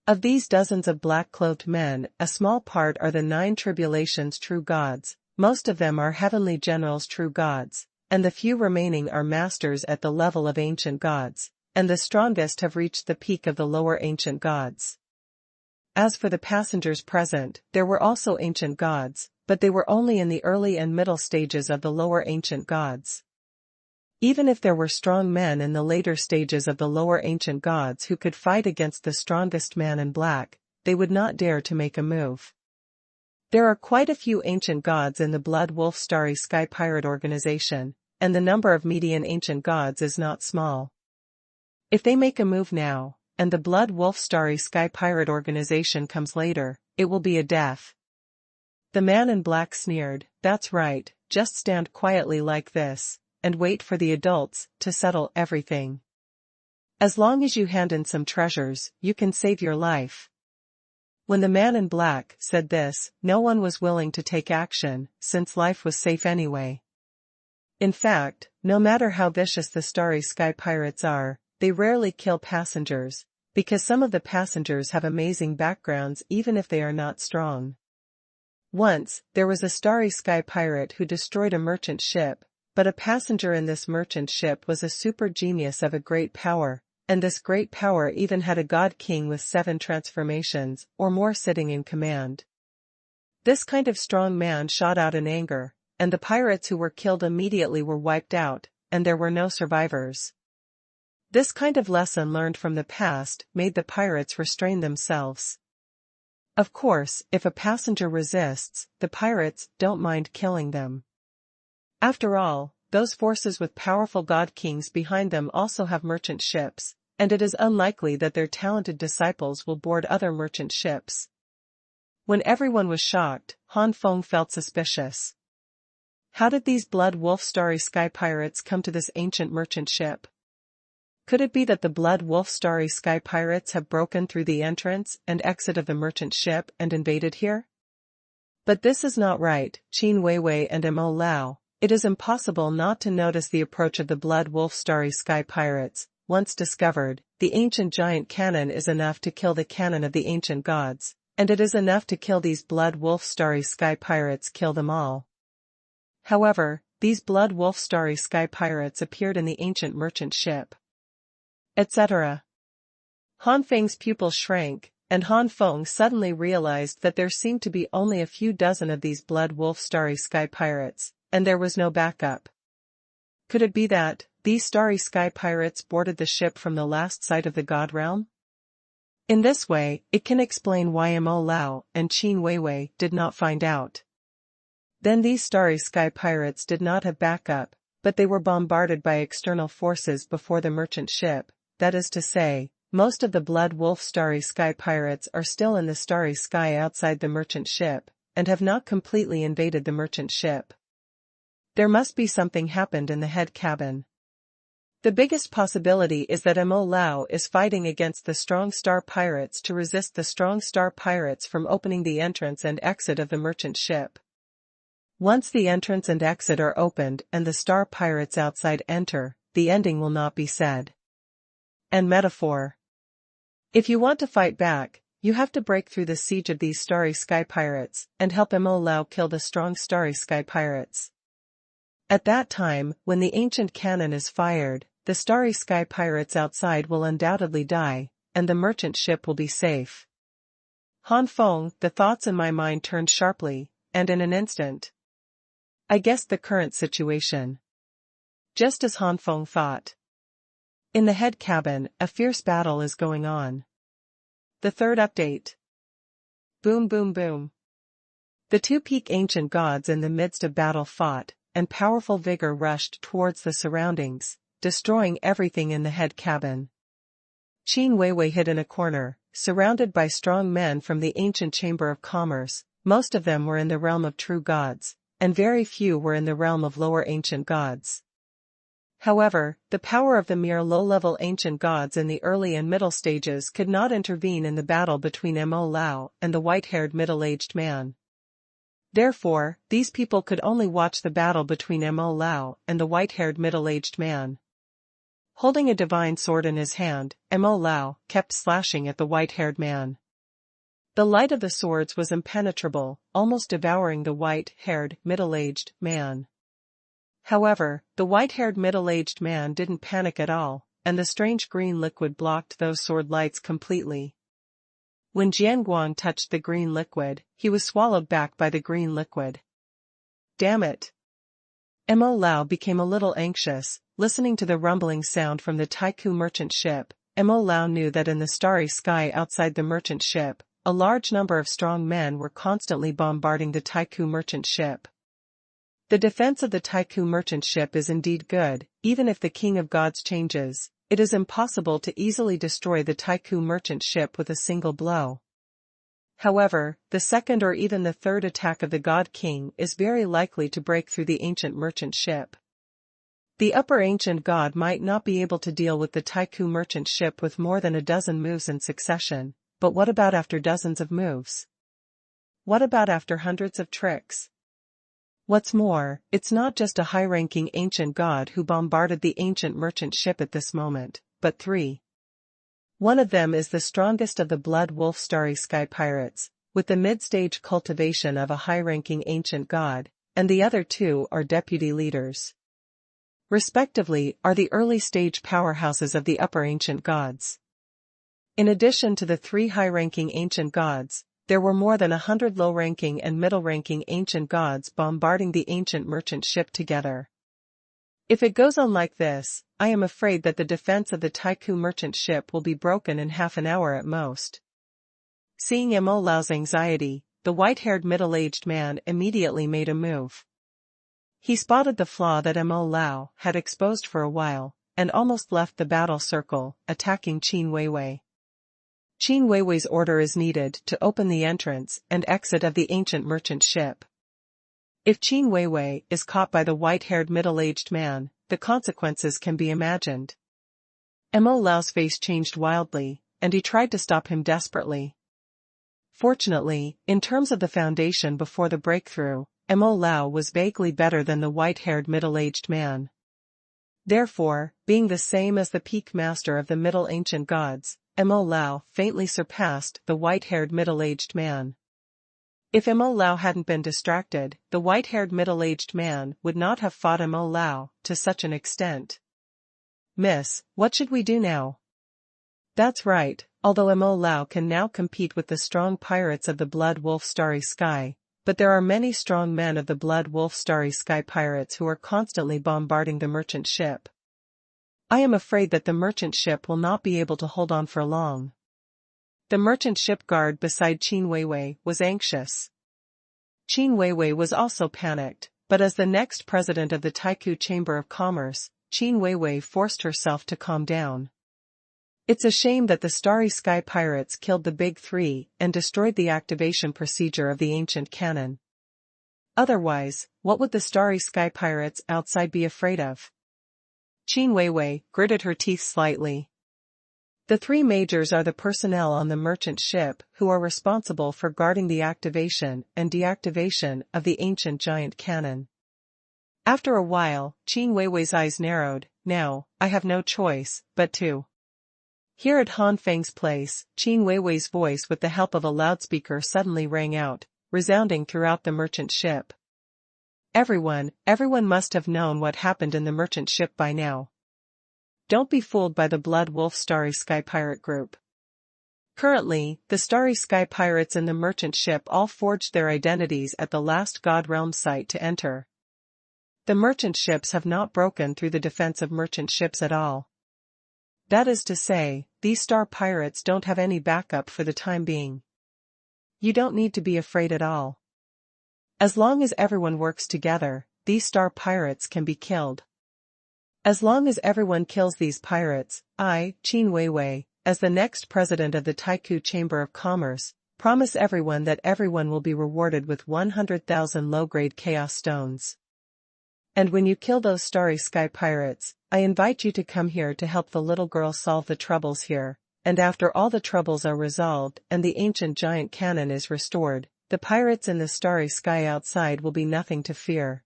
Of these dozens of black-clothed men, a small part are the 9 tribulations true gods, most of them are heavenly generals true gods, and the few remaining are masters at the level of ancient gods, and the strongest have reached the peak of the lower ancient gods. As for the passengers present, there were also ancient gods, but they were only in the early and middle stages of the lower ancient gods. Even if there were strong men in the later stages of the lower ancient gods who could fight against the strongest man in black, they would not dare to make a move. There are quite a few ancient gods in the Blood Wolf Starry Sky Pirate organization, and the number of Median ancient gods is not small. If they make a move now, and the Blood Wolf Starry Sky Pirate organization comes later, it will be a death. The man in black sneered, "That's right, just stand quietly like this, and wait for the adults to settle everything. As long as you hand in some treasures, you can save your life." When the man in black said this, no one was willing to take action, since life was safe anyway. In fact, no matter how vicious the Starry Sky Pirates are, they rarely kill passengers, because some of the passengers have amazing backgrounds even if they are not strong. Once, there was a Starry Sky Pirate who destroyed a merchant ship, but a passenger in this merchant ship was a super genius of a great power, and this great power even had a god king with 7 transformations or more sitting in command. This kind of strong man shot out in anger, and the pirates who were killed immediately were wiped out, and there were no survivors. This kind of lesson learned from the past made the pirates restrain themselves. Of course, if a passenger resists, the pirates don't mind killing them. After all, those forces with powerful god kings behind them also have merchant ships, and it is unlikely that their talented disciples will board other merchant ships. When everyone was shocked, Han Feng felt suspicious. How did these Blood Wolf Starry Sky Pirates come to this ancient merchant ship? Could it be that the Blood Wolf Starry Sky Pirates have broken through the entrance and exit of the merchant ship and invaded here? But this is not right, Qin Weiwei and Mo Lao. It is impossible not to notice the approach of the Blood Wolf Starry Sky Pirates. Once discovered, the ancient giant cannon is enough to kill the cannon of the ancient gods, and it is enough to kill these Blood Wolf Starry Sky Pirates, kill them all. However, these Blood Wolf Starry Sky Pirates appeared in the ancient merchant ship, etc. Han Feng's pupils shrank, and Han Feng suddenly realized that there seemed to be only a few dozen of these Blood Wolf Starry Sky Pirates, and there was no backup. Could it be that these Starry Sky Pirates boarded the ship from the last site of the God Realm? In this way, it can explain why Mo Lao and Qin Weiwei did not find out. Then these Starry Sky Pirates did not have backup, but they were bombarded by external forces before the merchant ship. That is to say, most of the Blood Wolf Starry Sky Pirates are still in the starry sky outside the merchant ship, and have not completely invaded the merchant ship. There must be something happened in the head cabin. The biggest possibility is that Mo Lao is fighting against the strong star pirates to resist the strong star pirates from opening the entrance and exit of the merchant ship. Once the entrance and exit are opened and the star pirates outside enter, the ending will not be said. And metaphor. If you want to fight back, you have to break through the siege of these Starry Sky Pirates and help Mo Lao kill the strong Starry Sky Pirates. At that time, when the ancient cannon is fired, the Starry Sky Pirates outside will undoubtedly die, and the merchant ship will be safe. Han Feng, the thoughts in my mind turned sharply, and in an instant, I guessed the current situation. Just as Han Feng thought. In the head cabin, a fierce battle is going on. The third update. Boom boom boom. The two peak ancient gods in the midst of battle fought, and powerful vigor rushed towards the surroundings, destroying everything in the head cabin. Qin Weiwei hid in a corner, surrounded by strong men from the ancient Chamber of Commerce. Most of them were in the realm of true gods, and very few were in the realm of lower ancient gods. However, the power of the mere low-level ancient gods in the early and middle stages could not intervene in the battle between Mo Lao and the white-haired middle-aged man. Therefore, these people could only watch the battle between Mo Lao and the white-haired middle-aged man. Holding a divine sword in his hand, Mo Lao kept slashing at the white-haired man. The light of the swords was impenetrable, almost devouring the white-haired middle-aged man. However, the white-haired middle-aged man didn't panic at all, and the strange green liquid blocked those sword lights completely. When Jianguang touched the green liquid, he was swallowed back by the green liquid. Damn it! Mo Lao became a little anxious, listening to the rumbling sound from the Taiku merchant ship. Mo Lao knew that in the starry sky outside the merchant ship, a large number of strong men were constantly bombarding the Taiku merchant ship. The defense of the Taiku merchant ship is indeed good. Even if the King of Gods changes, it is impossible to easily destroy the Taiku merchant ship with a single blow. However, the second or even the third attack of the God King is very likely to break through the ancient merchant ship. The upper ancient god might not be able to deal with the Taiku merchant ship with more than a dozen moves in succession, but what about after dozens of moves? What about after hundreds of tricks? What's more, it's not just a high-ranking ancient god who bombarded the ancient merchant ship at this moment, but three. One of them is the strongest of the Blood Wolf Starry Sky Pirates, with the mid-stage cultivation of a high-ranking ancient god, and the other two are deputy leaders. Respectively, are the early-stage powerhouses of the upper ancient gods. In addition to the three high-ranking ancient gods, there were more than 100 low-ranking and middle-ranking ancient gods bombarding the ancient merchant ship together. If it goes on like this, I am afraid that the defense of the Taiku merchant ship will be broken in half an hour at most. Seeing Mo Lao's anxiety, the white-haired middle-aged man immediately made a move. He spotted the flaw that Mo Lao had exposed for a while, and almost left the battle circle, attacking Qin Weiwei. Qin Weiwei's order is needed to open the entrance and exit of the ancient merchant ship. If Qin Weiwei is caught by the white-haired middle-aged man, the consequences can be imagined. Mo Lao's face changed wildly, and he tried to stop him desperately. Fortunately, in terms of the foundation before the breakthrough, Mo Lao was vaguely better than the white-haired middle-aged man. Therefore, being the same as the peak master of the Middle Ancient Gods, Mo Lao faintly surpassed the white-haired middle-aged man. If Mo Lao hadn't been distracted, the white-haired middle-aged man would not have fought Mo Lao to such an extent. "Miss, what should we do now?" That's right, although Mo Lao can now compete with the strong pirates of the Blood Wolf Starry Sky, but there are many strong men of the Blood Wolf Starry Sky pirates who are constantly bombarding the merchant ship. I am afraid that the merchant ship will not be able to hold on for long. The merchant ship guard beside Qin Weiwei was anxious. Qin Weiwei was also panicked, but as the next president of the Taiku Chamber of Commerce, Qin Weiwei forced herself to calm down. It's a shame that the Starry Sky Pirates killed the Big Three and destroyed the activation procedure of the ancient cannon. Otherwise, what would the Starry Sky Pirates outside be afraid of? Qin Weiwei gritted her teeth slightly. The three majors are the personnel on the merchant ship who are responsible for guarding the activation and deactivation of the ancient giant cannon. After a while, Qin Weiwei's eyes narrowed. Now, I have no choice but to. Here at Han Feng's place, Qin Weiwei's voice with the help of a loudspeaker suddenly rang out, resounding throughout the merchant ship. Everyone must have known what happened in the merchant ship by now. Don't be fooled by the Blood Wolf Starry Sky Pirate group. Currently, the Starry Sky Pirates in the merchant ship all forged their identities at the last God Realm site to enter. The merchant ships have not broken through the defense of merchant ships at all. That is to say, these star pirates don't have any backup for the time being. You don't need to be afraid at all. As long as everyone works together, these star pirates can be killed. As long as everyone kills these pirates, I, Qin Weiwei, as the next president of the Taiku Chamber of Commerce, promise everyone that everyone will be rewarded with 100,000 low-grade chaos stones. And when you kill those Starry Sky Pirates, I invite you to come here to help the little girl solve the troubles here, and after all the troubles are resolved and the ancient giant cannon is restored, the pirates in the Starry Sky outside will be nothing to fear.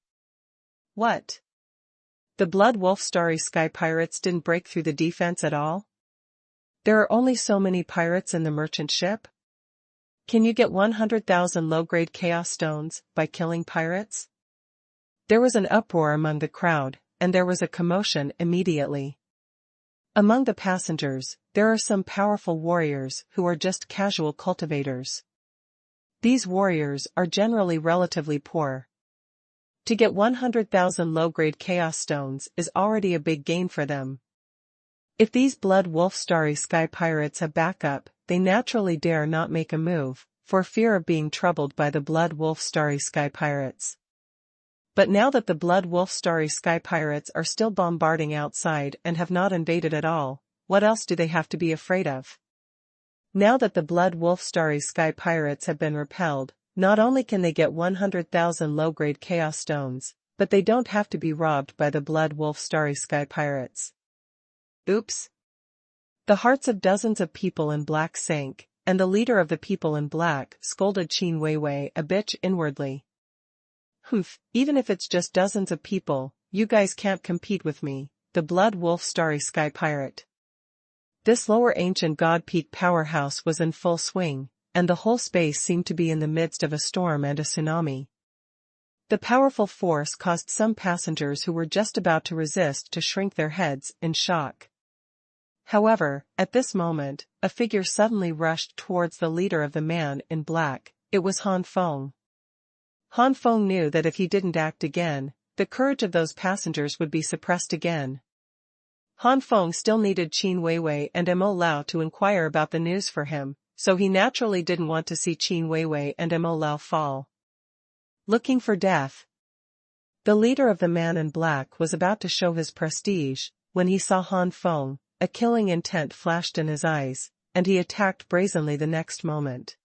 What? The Blood Wolf Starry Sky Pirates didn't break through the defense at all? There are only so many pirates in the merchant ship? Can you get 100,000 low-grade chaos stones by killing pirates? There was an uproar among the crowd, and there was a commotion immediately. Among the passengers, there are some powerful warriors who are just casual cultivators. These warriors are generally relatively poor. To get 100,000 low-grade chaos stones is already a big gain for them. If these Blood Wolf Starry Sky Pirates have backup, they naturally dare not make a move, for fear of being troubled by the Blood Wolf Starry Sky Pirates. But now that the Blood Wolf Starry Sky Pirates are still bombarding outside and have not invaded at all, what else do they have to be afraid of? Now that the Blood Wolf Starry Sky Pirates have been repelled, not only can they get 100,000 low-grade Chaos Stones, but they don't have to be robbed by the Blood Wolf Starry Sky Pirates. Oops. The hearts of dozens of people in black sank, and the leader of the people in black scolded Qin Weiwei a bitch inwardly. Humph, even if it's just dozens of people, you guys can't compete with me, the Blood Wolf Starry Sky Pirate. This lower ancient god peak powerhouse was in full swing, and the whole space seemed to be in the midst of a storm and a tsunami. The powerful force caused some passengers who were just about to resist to shrink their heads in shock. However, at this moment, a figure suddenly rushed towards the leader of the man in black. It was Han Feng. Han Feng knew that if he didn't act again, the courage of those passengers would be suppressed again. Han Feng still needed Qin Weiwei and Mo Lao to inquire about the news for him, so he naturally didn't want to see Qin Weiwei and Mo Lao fall. Looking for death. The leader of the man in black was about to show his prestige, when he saw Han Feng. A killing intent flashed in his eyes, and he attacked brazenly the next moment.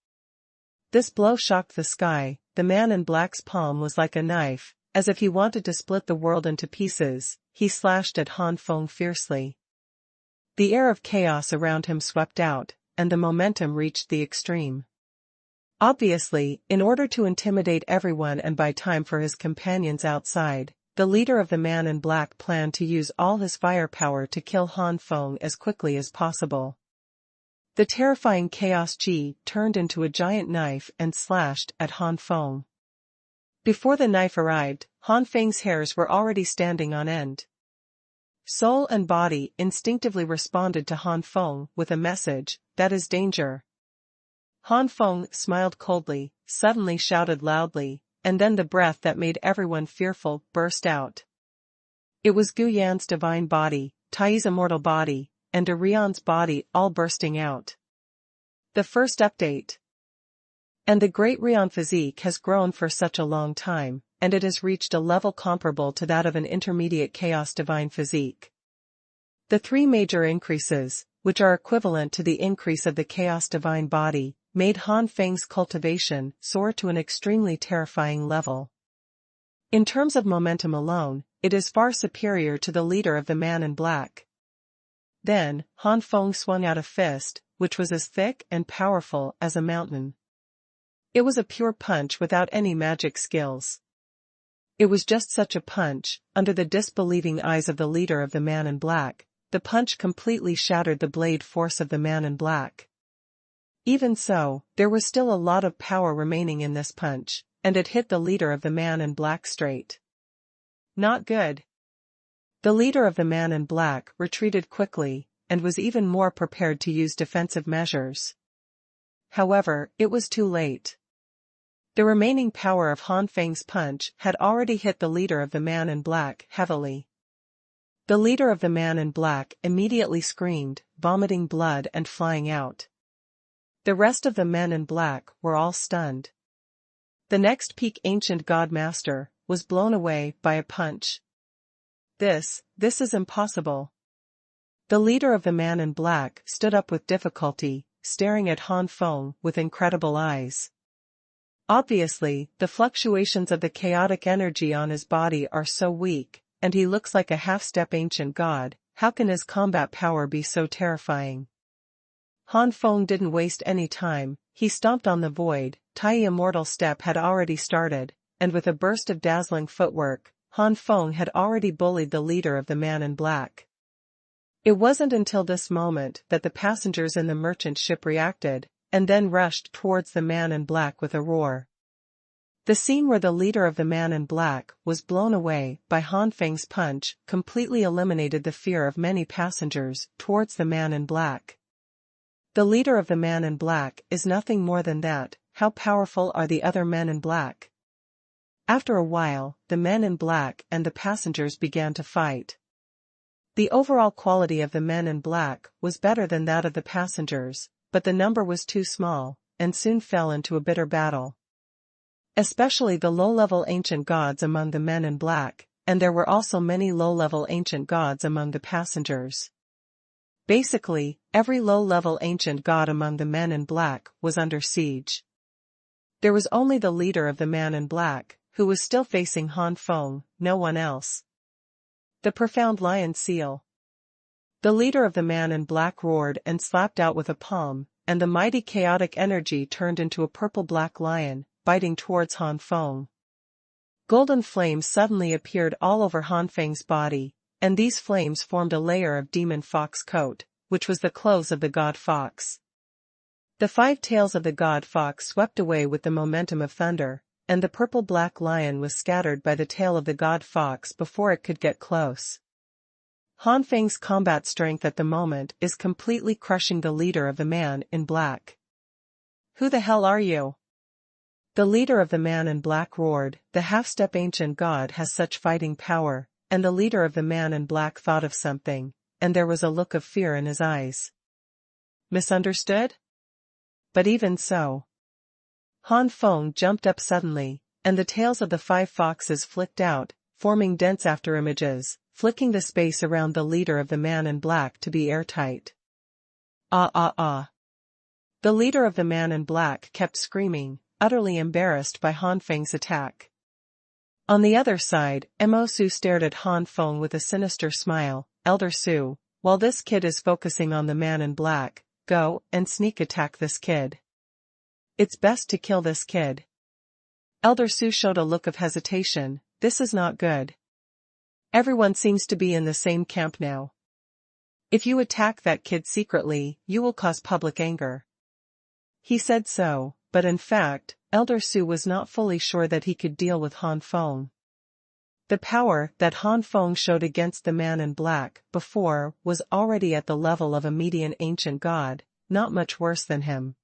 This blow shocked the sky. The man in black's palm was like a knife, as if he wanted to split the world into pieces. He slashed at Han Feng fiercely. The air of chaos around him swept out, and the momentum reached the extreme. Obviously, in order to intimidate everyone and buy time for his companions outside, the leader of the man in black planned to use all his firepower to kill Han Feng as quickly as possible. The terrifying Chaos Chi turned into a giant knife and slashed at Han Feng. Before the knife arrived, Han Feng's hairs were already standing on end. Soul and body instinctively responded to Han Feng with a message, that is danger. Han Feng smiled coldly, suddenly shouted loudly, and then the breath that made everyone fearful burst out. It was Gu Yan's divine body, Tai's immortal body, and Rion's body all bursting out. The first update. And the great Rion physique has grown for such a long time, and it has reached a level comparable to that of an intermediate Chaos Divine physique. The three major increases, which are equivalent to the increase of the Chaos Divine body, made Han Feng's cultivation soar to an extremely terrifying level. In terms of momentum alone, it is far superior to the leader of the man in black. Then, Han Feng swung out a fist, which was as thick and powerful as a mountain. It was a pure punch without any magic skills. It was just such a punch. Under the disbelieving eyes of the leader of the man in black, the punch completely shattered the blade force of the man in black. Even so, there was still a lot of power remaining in this punch, and it hit the leader of the man in black straight. Not good. The leader of the man in black retreated quickly, and was even more prepared to use defensive measures. However, it was too late. The remaining power of Han Feng's punch had already hit the leader of the man in black heavily. The leader of the man in black immediately screamed, vomiting blood and flying out. The rest of the men in black were all stunned. The next peak ancient god master was blown away by a punch. This is impossible. The leader of the man in black stood up with difficulty, staring at Han Feng with incredible eyes. Obviously, the fluctuations of the chaotic energy on his body are so weak, and he looks like a half-step ancient god. How can his combat power be so terrifying? Han Feng didn't waste any time. He stomped on the void. Tai's immortal step had already started, and with a burst of dazzling footwork, Han Feng had already bullied the leader of the man in black. It wasn't until this moment that the passengers in the merchant ship reacted, and then rushed towards the man in black with a roar. The scene where the leader of the man in black was blown away by Han Feng's punch completely eliminated the fear of many passengers towards the man in black. The leader of the man in black is nothing more than that. How powerful are the other men in black? After a while, the men in black and the passengers began to fight. The overall quality of the men in black was better than that of the passengers, but the number was too small, and soon fell into a bitter battle. especially the low-level ancient gods among the men in black, and there were also many low-level ancient gods among the passengers. Basically, every low-level ancient god among the men in black was under siege. There was only the leader of the man in black, who was still facing Han Feng, no one else. The profound lion seal. The leader of the man in black roared and slapped out with a palm, and the mighty chaotic energy turned into a purple-black lion, biting towards Han Feng. Golden flames suddenly appeared all over Han Feng's body, and these flames formed a layer of demon fox coat, which was the clothes of the god fox. The 5 tails of the god fox swept away with the momentum of thunder, and the purple-black lion was scattered by the tail of the god fox before it could get close. Han Feng's combat strength at the moment is completely crushing the leader of the man in black. "Who the hell are you?" The leader of the man in black roared. The half-step ancient god has such fighting power, and the leader of the man in black thought of something, and there was a look of fear in his eyes. Misunderstood? But even so. Han Feng jumped up suddenly, and the tails of the 5 foxes flicked out, forming dense afterimages, flicking the space around the leader of the man in black to be airtight. Ah ah ah. The leader of the man in black kept screaming, utterly embarrassed by Han Feng's attack. On the other side, Mo Su stared at Han Feng with a sinister smile. "Elder Su, while this kid is focusing on the man in black, go and sneak attack this kid. It's best to kill this kid." Elder Su showed a look of hesitation. "This is not good. Everyone seems to be in the same camp now. If you attack that kid secretly, you will cause public anger." He said so, but in fact, Elder Su was not fully sure that he could deal with Han Feng. The power that Han Feng showed against the man in black before was already at the level of a median ancient god, not much worse than him.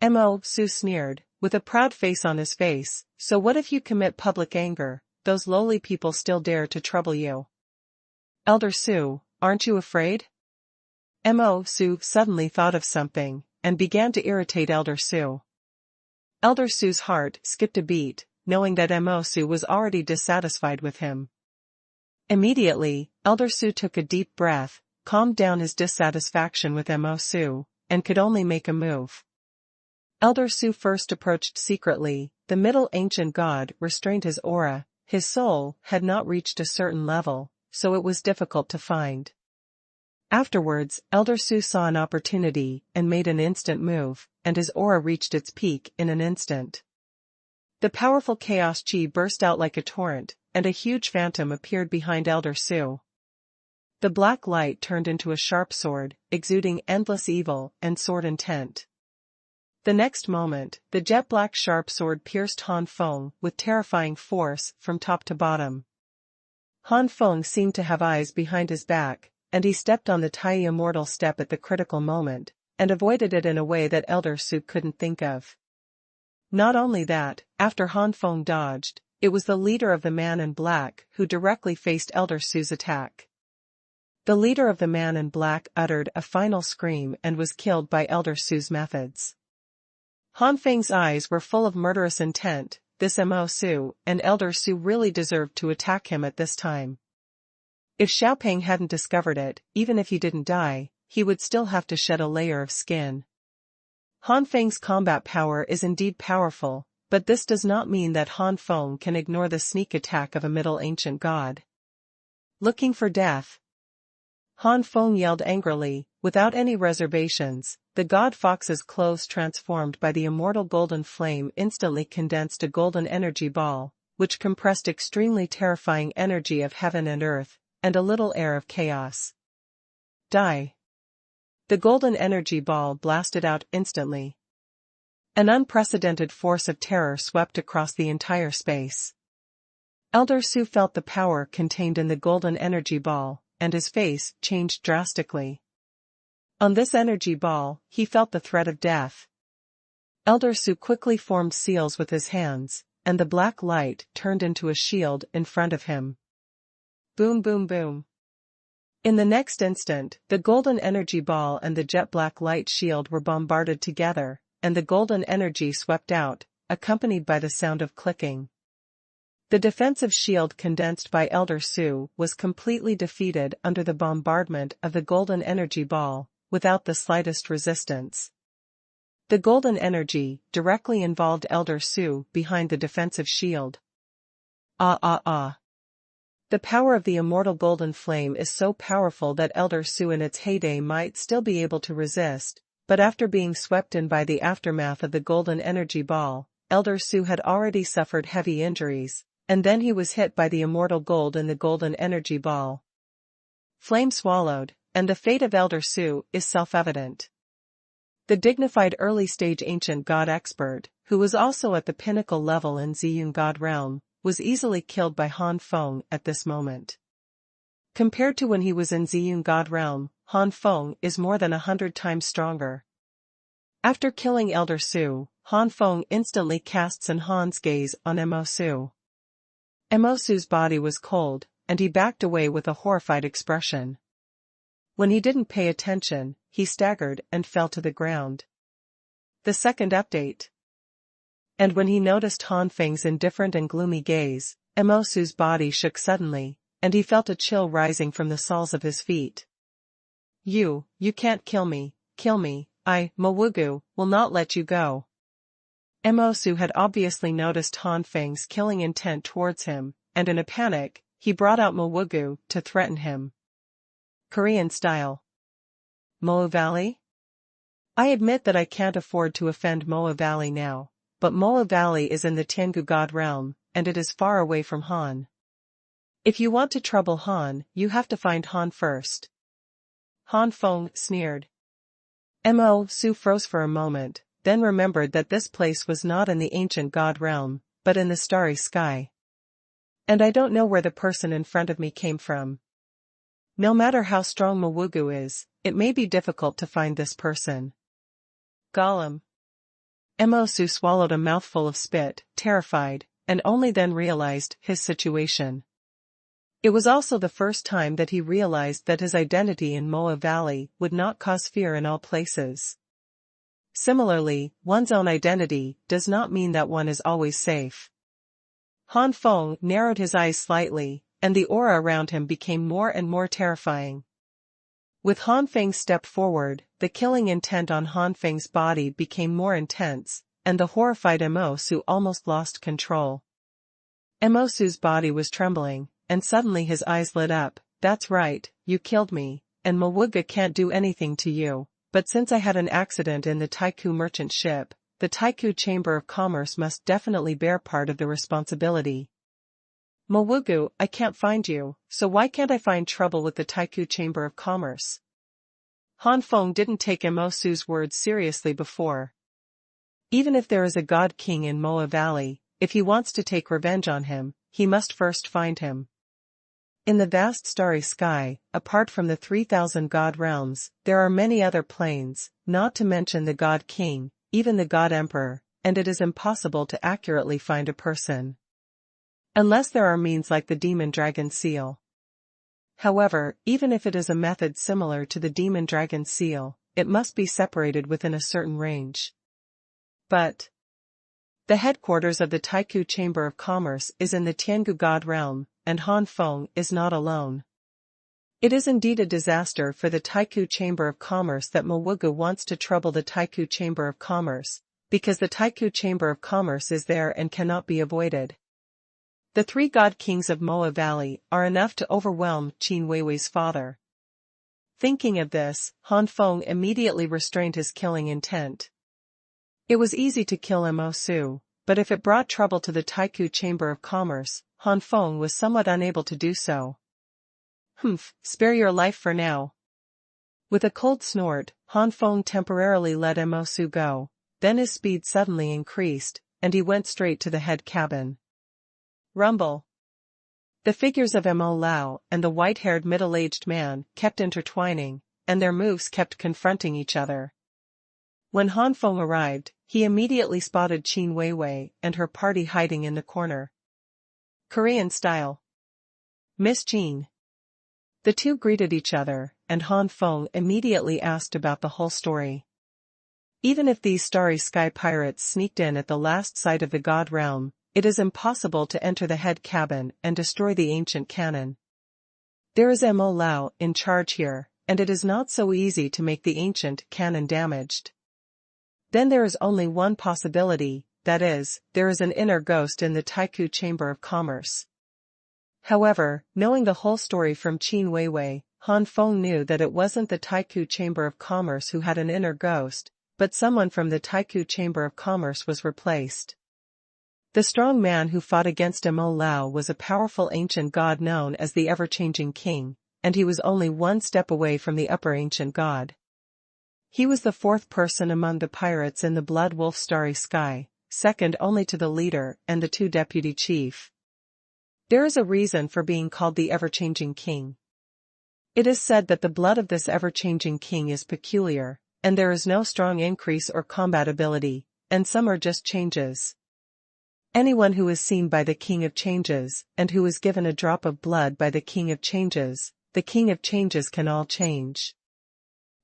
Mo Su sneered, with a proud face on his face. "So what if you commit public anger? Those lowly people still dare to trouble you. Elder Su, aren't you afraid?" Mo Su suddenly thought of something, and began to irritate Elder Su. Elder Su's heart skipped a beat, knowing that Mo Su was already dissatisfied with him. Immediately, Elder Su took a deep breath, calmed down his dissatisfaction with Mo Su, and could only make a move. Elder Su first approached secretly. The middle ancient god restrained his aura. His soul had not reached a certain level, so it was difficult to find. Afterwards, Elder Su saw an opportunity and made an instant move, and his aura reached its peak in an instant. The powerful chaos chi burst out like a torrent, and a huge phantom appeared behind Elder Su. The black light turned into a sharp sword, exuding endless evil and sword intent. The next moment, the jet-black sharp sword pierced Han Feng with terrifying force from top to bottom. Han Feng seemed to have eyes behind his back, and he stepped on the Tai immortal step at the critical moment, and avoided it in a way that Elder Su couldn't think of. Not only that, after Han Feng dodged, it was the leader of the man in black who directly faced Elder Su's attack. The leader of the man in black uttered a final scream and was killed by Elder Su's methods. Han Feng's eyes were full of murderous intent. This Mo Su and Elder Su really deserved to attack him at this time. If Xiaopeng hadn't discovered it, even if he didn't die, he would still have to shed a layer of skin. Han Feng's combat power is indeed powerful, but this does not mean that Han Feng can ignore the sneak attack of a middle ancient god. Looking for death? Han Feng yelled angrily, without any reservations. The god fox's clothes transformed by the immortal golden flame instantly condensed a golden energy ball, which compressed extremely terrifying energy of heaven and earth, and a little air of chaos. Die. The golden energy ball blasted out instantly. An unprecedented force of terror swept across the entire space. Elder Su felt the power contained in the golden energy ball, and his face changed drastically. On this energy ball, he felt the threat of death. Elder Su quickly formed seals with his hands, and the black light turned into a shield in front of him. Boom boom boom. In the next instant, the golden energy ball and the jet black light shield were bombarded together, and the golden energy swept out, accompanied by the sound of clicking. The defensive shield condensed by Elder Su was completely defeated under the bombardment of the golden energy ball, without the slightest resistance. The golden energy directly involved Elder Su behind the defensive shield. The power of the immortal golden flame is so powerful that Elder Su in its heyday might still be able to resist, but after being swept in by the aftermath of the golden energy ball, Elder Su had already suffered heavy injuries, and then he was hit by the immortal gold in the golden energy ball. Flame swallowed, and the fate of Elder Su is self-evident. The dignified early-stage ancient god expert, who was also at the pinnacle level in Ziyun God realm, was easily killed by Han Feng at this moment. Compared to when he was in Ziyun God realm, Han Feng is more than 100 times stronger. After killing Elder Su, Han Feng instantly casts an Han's gaze on Mo Su. Mo Su's body was cold, and he backed away with a horrified expression. When he didn't pay attention, he staggered and fell to the ground. The second update. And when he noticed Han Feng's indifferent and gloomy gaze, Mo Su's body shook suddenly, and he felt a chill rising from the soles of his feet. You can't kill me, I, Mawugu, will not let you go. Mo Su had obviously noticed Han Feng's killing intent towards him, and in a panic, he brought out Mawugu to threaten him. Korean style. Moa Valley? I admit that I can't afford to offend Moa Valley now, but Moa Valley is in the Tiangu God realm, and it is far away from Han. If you want to trouble Han, you have to find Han first. Han Feng sneered. Mo Su froze for a moment, then remembered that this place was not in the ancient God realm, but in the starry sky. And I don't know where the person in front of me came from. No matter how strong Mawugu is, it may be difficult to find this person. Gollum. Mo Su swallowed a mouthful of spit, terrified, and only then realized his situation. It was also the first time that he realized that his identity in Moa Valley would not cause fear in all places. Similarly, one's own identity does not mean that one is always safe. Han Feng narrowed his eyes slightly, and the aura around him became more and more terrifying. With Han Feng's step forward, the killing intent on Han Feng's body became more intense, and the horrified Mo Su almost lost control. Mo Su's body was trembling, and suddenly his eyes lit up. That's right, you killed me, and Mawuga can't do anything to you, but since I had an accident in the Taiku merchant ship, the Taiku Chamber of Commerce must definitely bear part of the responsibility. Mawugu, I can't find you, so why can't I find trouble with the Taiku Chamber of Commerce? Han Feng didn't take Mo Su's words seriously before. Even if there is a God King in Moa Valley, if he wants to take revenge on him, he must first find him. In the vast starry sky, apart from the 3,000 God realms, there are many other planes, not to mention the God King, even the God Emperor, and it is impossible to accurately find a person. Unless there are means like the Demon Dragon Seal. However, even if it is a method similar to the Demon Dragon Seal, it must be separated within a certain range. But the headquarters of the Taiku Chamber of Commerce is in the Tiangu God realm, and Han Feng is not alone. It is indeed a disaster for the Taiku Chamber of Commerce that Mawugu wants to trouble the Taiku Chamber of Commerce, because the Taiku Chamber of Commerce is there and cannot be avoided. The 3 God Kings of Moa Valley are enough to overwhelm Qin Weiwei's father. Thinking of this, Han Feng immediately restrained his killing intent. It was easy to kill Mo Su, but if it brought trouble to the Taiku Chamber of Commerce, Han Feng was somewhat unable to do so. Spare your life for now. With a cold snort, Han Feng temporarily let Mo Su go, then his speed suddenly increased, and he went straight to the head cabin. Rumble. The figures of Mo Lao and the white-haired middle-aged man kept intertwining, and their moves kept confronting each other. When Han Feng arrived, he immediately spotted Qin Weiwei and her party hiding in the corner. Korean style. Miss Qin. The two greeted each other, and Han Feng immediately asked about the whole story. Even if these starry sky pirates sneaked in at the last sight of the god realm, it is impossible to enter the head cabin and destroy the ancient cannon. There is Mo Lao in charge here, and it is not so easy to make the ancient cannon damaged. Then there is only one possibility, that is, there is an inner ghost in the Taiku Chamber of Commerce. However, knowing the whole story from Qin Weiwei, Han Feng knew that it wasn't the Taiku Chamber of Commerce who had an inner ghost, but someone from the Taiku Chamber of Commerce was replaced. The strong man who fought against Mo Lao was a powerful ancient god known as the ever-changing king, and he was only one step away from the upper ancient god. He was the fourth person among the pirates in the Blood Wolf Starry Sky, second only to the leader and the two deputy chief. There is a reason for being called the ever-changing king. It is said that the blood of this ever-changing king is peculiar, and there is no strong increase or combat ability, and some are just changes. Anyone who is seen by the King of Changes, and who is given a drop of blood by the King of Changes, the King of Changes can all change.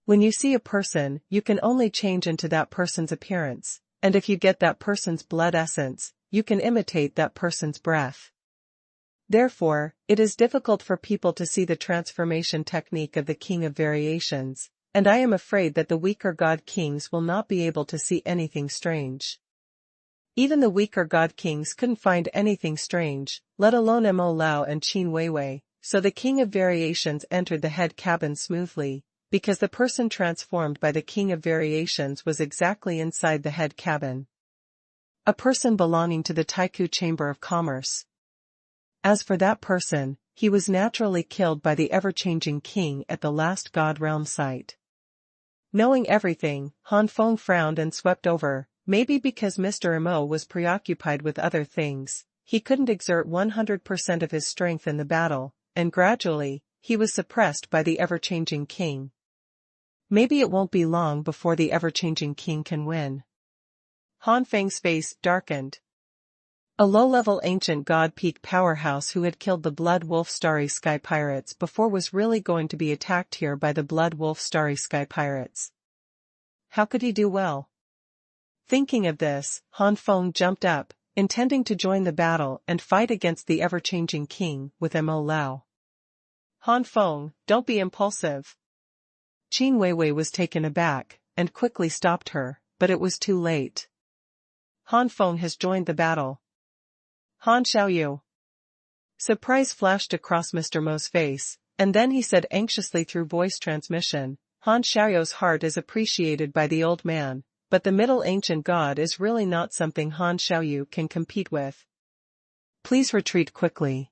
When you see a person, you can only change into that person's appearance, and if you get that person's blood essence, you can imitate that person's breath. Therefore, it is difficult for people to see the transformation technique of the King of Variations, and I am afraid that the weaker god kings will not be able to see anything strange. Even the weaker god kings couldn't find anything strange, let alone Mo Lao and Qin Weiwei, so the King of Variations entered the head cabin smoothly, because the person transformed by the King of Variations was exactly inside the head cabin. A person belonging to the Taiku Chamber of Commerce. As for that person, he was naturally killed by the ever-changing king at the last god realm site. Knowing everything, Han Feng frowned and swept over. Maybe because Mr. Mo was preoccupied with other things, he couldn't exert 100% of his strength in the battle, and gradually, he was suppressed by the ever-changing king. Maybe it won't be long before the ever-changing king can win. Han Feng's face darkened. A low-level ancient god peak powerhouse who had killed the Blood Wolf Starry Sky Pirates before was really going to be attacked here by the Blood Wolf Starry Sky Pirates. How could he do well? Thinking of this, Han Feng jumped up, intending to join the battle and fight against the ever-changing king with Mo Lao. Han Feng, don't be impulsive. Qin Weiwei was taken aback, and quickly stopped her, but it was too late. Han Feng has joined the battle. Han Xiaoyu. Surprise flashed across Mr. Mo's face, and then he said anxiously through voice transmission, Han Xiaoyu's heart is appreciated by the old man. But the middle ancient god is really not something Han Xiaoyu can compete with. Please retreat quickly.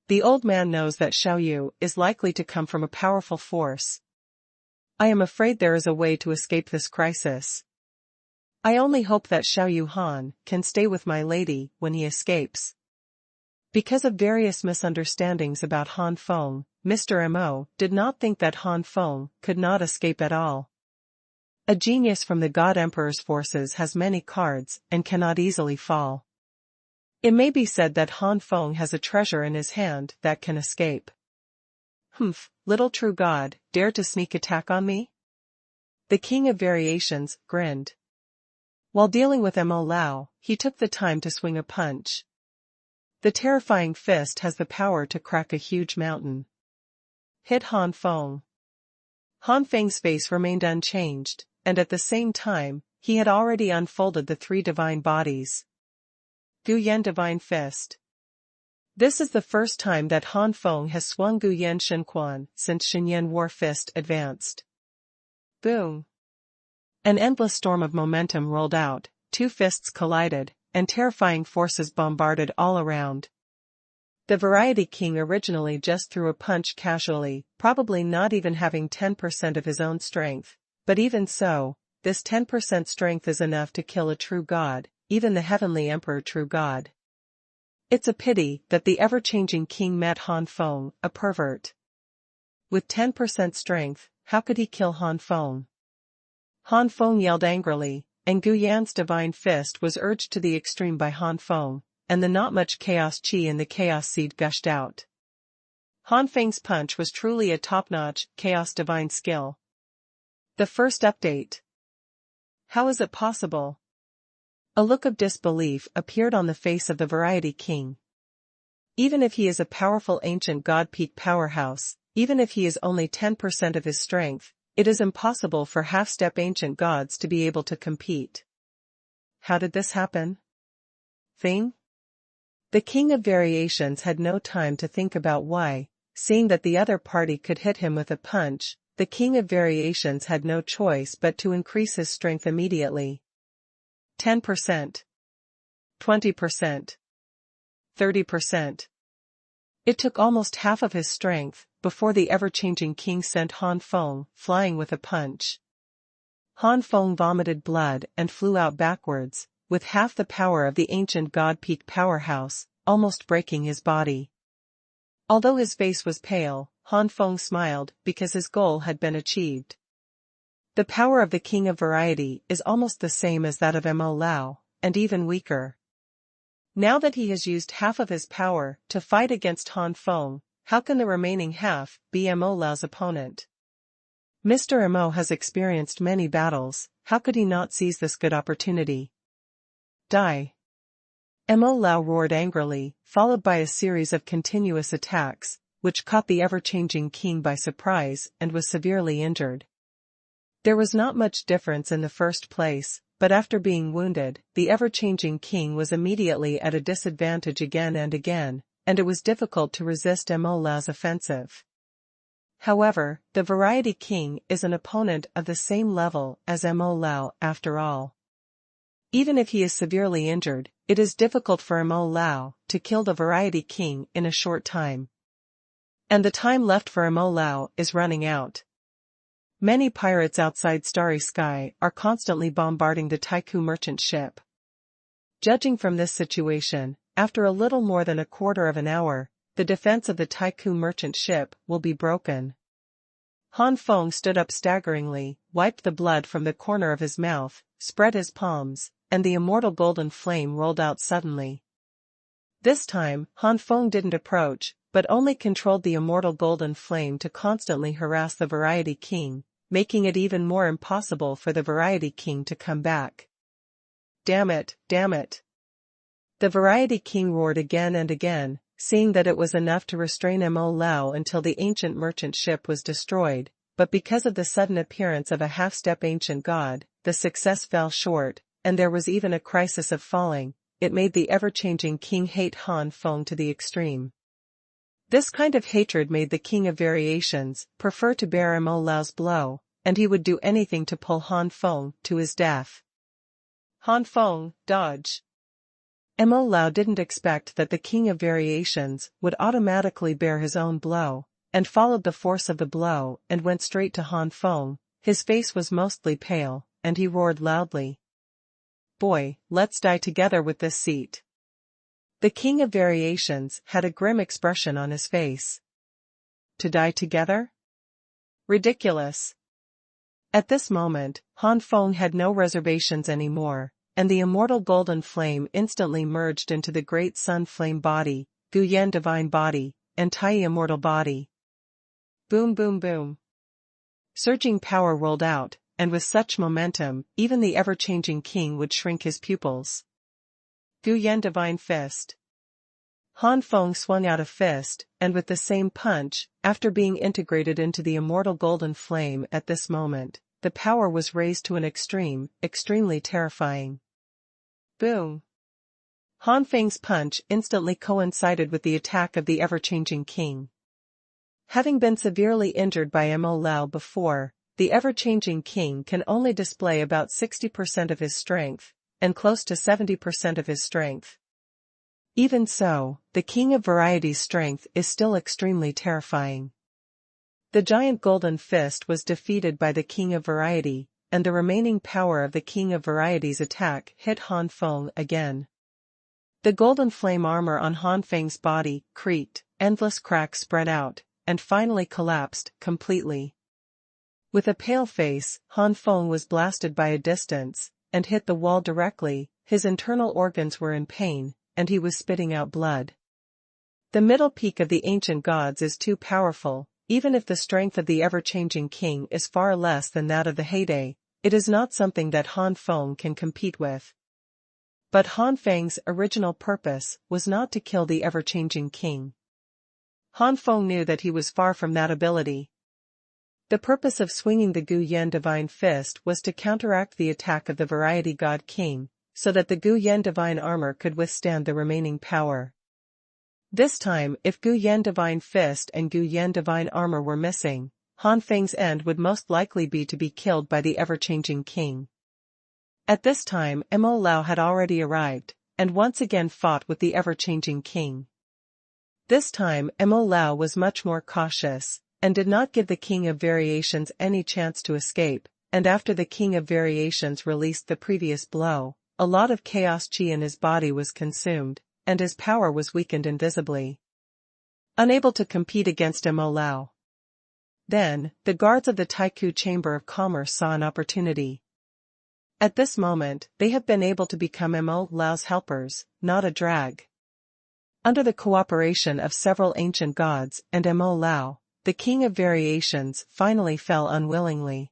The old man knows that Xiaoyu is likely to come from a powerful force. I am afraid there is a way to escape this crisis. I only hope that Xiaoyu Han can stay with my lady when he escapes. Because of various misunderstandings about Han Feng, Mr. Mo did not think that Han Feng could not escape at all. A genius from the God Emperor's forces has many cards and cannot easily fall. It may be said that Han Feng has a treasure in his hand that can escape. Humph, little true god, dare to sneak attack on me? The King of Variations grinned. While dealing with Mo Lao, he took the time to swing a punch. The terrifying fist has the power to crack a huge mountain. Hit Han Feng. Han Feng's face remained unchanged, and at the same time, he had already unfolded the three divine bodies. Guyan Divine Fist. This is the first time that Han Feng has swung Guyan Xuanhuan since Xinyan War Fist advanced. Boom! An endless storm of momentum rolled out, two fists collided, and terrifying forces bombarded all around. The Variety King originally just threw a punch casually, probably not even having 10% of his own strength, but even so, this 10% strength is enough to kill a true god, even the Heavenly Emperor true god. It's a pity that the ever-changing king met Han Feng, a pervert. With 10% strength, how could he kill Han Feng? Han Feng yelled angrily, and Guyan's divine fist was urged to the extreme by Han Feng, and the not much chaos chi in the chaos seed gushed out. Han Feng's punch was truly a top-notch, chaos divine skill. The first update. How is it possible? A look of disbelief appeared on the face of the Variety King. Even if he is a powerful ancient god peak powerhouse, even if he is only 10% of his strength, it is impossible for half-step ancient gods to be able to compete. How did this happen? Thing? The King of Variations had no time to think about why. Seeing that the other party could hit him with a punch, the King of Variations had no choice but to increase his strength immediately. 10%. 20%. 30%. It took almost half of his strength before the ever-changing king sent Han Feng flying with a punch. Han Feng vomited blood and flew out backwards, with half the power of the ancient god peak powerhouse, almost breaking his body. Although his face was pale, Han Feng smiled because his goal had been achieved. The power of the King of Variety is almost the same as that of Mo Lao, and even weaker. Now that he has used half of his power to fight against Han Feng, how can the remaining half be Mo Lao's opponent? Mr. Mo has experienced many battles, how could he not seize this good opportunity? Die! Mo Lao roared angrily, followed by a series of continuous attacks, which caught the ever-changing king by surprise and was severely injured. There was not much difference in the first place, but after being wounded, the ever-changing king was immediately at a disadvantage again and again, and it was difficult to resist Mo Lao's offensive. However, the Variety King is an opponent of the same level as Mo Lao after all. Even if he is severely injured, it is difficult for Mo Lao to kill the Variety King in a short time. And the time left for Mo Lao is running out. Many pirates outside Starry Sky are constantly bombarding the Taiku merchant ship. Judging from this situation, after a little more than a quarter of an hour, the defense of the Taiku merchant ship will be broken. Han Feng stood up staggeringly, wiped the blood from the corner of his mouth, spread his palms, and the immortal golden flame rolled out suddenly. This time, Han Feng didn't approach, but only controlled the immortal golden flame to constantly harass the Variety King, making it even more impossible for the Variety King to come back. Damn it, damn it! The Variety King roared again and again, seeing that it was enough to restrain Mo Lao until the ancient merchant ship was destroyed, but because of the sudden appearance of a half-step ancient god, the success fell short, and there was even a crisis of falling. It made the ever-changing king hate Han Feng to the extreme. This kind of hatred made the King of Variations prefer to bear Mo Lao's blow, and he would do anything to pull Han Feng to his death. Han Feng, dodge! Mo Lao didn't expect that the King of Variations would automatically bear his own blow, and followed the force of the blow and went straight to Han Feng. His face was mostly pale, and he roared loudly. Boy, let's die together with this seat. The King of Variations had a grim expression on his face. To die together? Ridiculous. At this moment, Han Feng had no reservations anymore, and the immortal golden flame instantly merged into the great sun flame body, Gu Yan divine body, and Tai immortal body. Boom boom boom. Surging power rolled out, and with such momentum, even the ever-changing king would shrink his pupils. Gu Yan divine fist. Han Feng swung out a fist, and with the same punch, after being integrated into the immortal golden flame at this moment, the power was raised to an extreme, extremely terrifying. Boom! Han Feng's punch instantly coincided with the attack of the ever-changing king. Having been severely injured by Mo Lao before, the ever-changing king can only display about 60% of his strength, and close to 70% of his strength. Even so, the King of Variety's strength is still extremely terrifying. The giant golden fist was defeated by the King of Variety, and the remaining power of the King of Variety's attack hit Han Feng again. The golden flame armor on Han Feng's body creaked, endless cracks spread out, and finally collapsed completely. With a pale face, Han Feng was blasted by a distance, and hit the wall directly. His internal organs were in pain, and he was spitting out blood. The middle peak of the ancient gods is too powerful, even if the strength of the ever-changing king is far less than that of the heyday. it is not something that Han Feng can compete with. But Han Feng's original purpose was not to kill the ever-changing king. Han Feng knew that he was far from that ability. The purpose of swinging the Gu Yan Divine Fist was to counteract the attack of the Variety God King, so that the Gu Yan Divine Armor could withstand the remaining power. This time, if Gu Yan Divine Fist and Gu Yan Divine Armor were missing, Han Feng's end would most likely be to be killed by the ever-changing king. At this time, Mo Lao had already arrived, and once again fought with the ever-changing king. This time, Mo Lao was much more cautious, and did not give the King of Variations any chance to escape, and after the King of Variations released the previous blow, a lot of chaos chi in his body was consumed, and his power was weakened invisibly. Unable to compete against Mo Lao. Then, the guards of the Taiku Chamber of Commerce saw an opportunity. At this moment, they have been able to become Mo Lao's helpers, not a drag. Under the cooperation of several ancient gods and Mo Lao, the King of Variations finally fell unwillingly.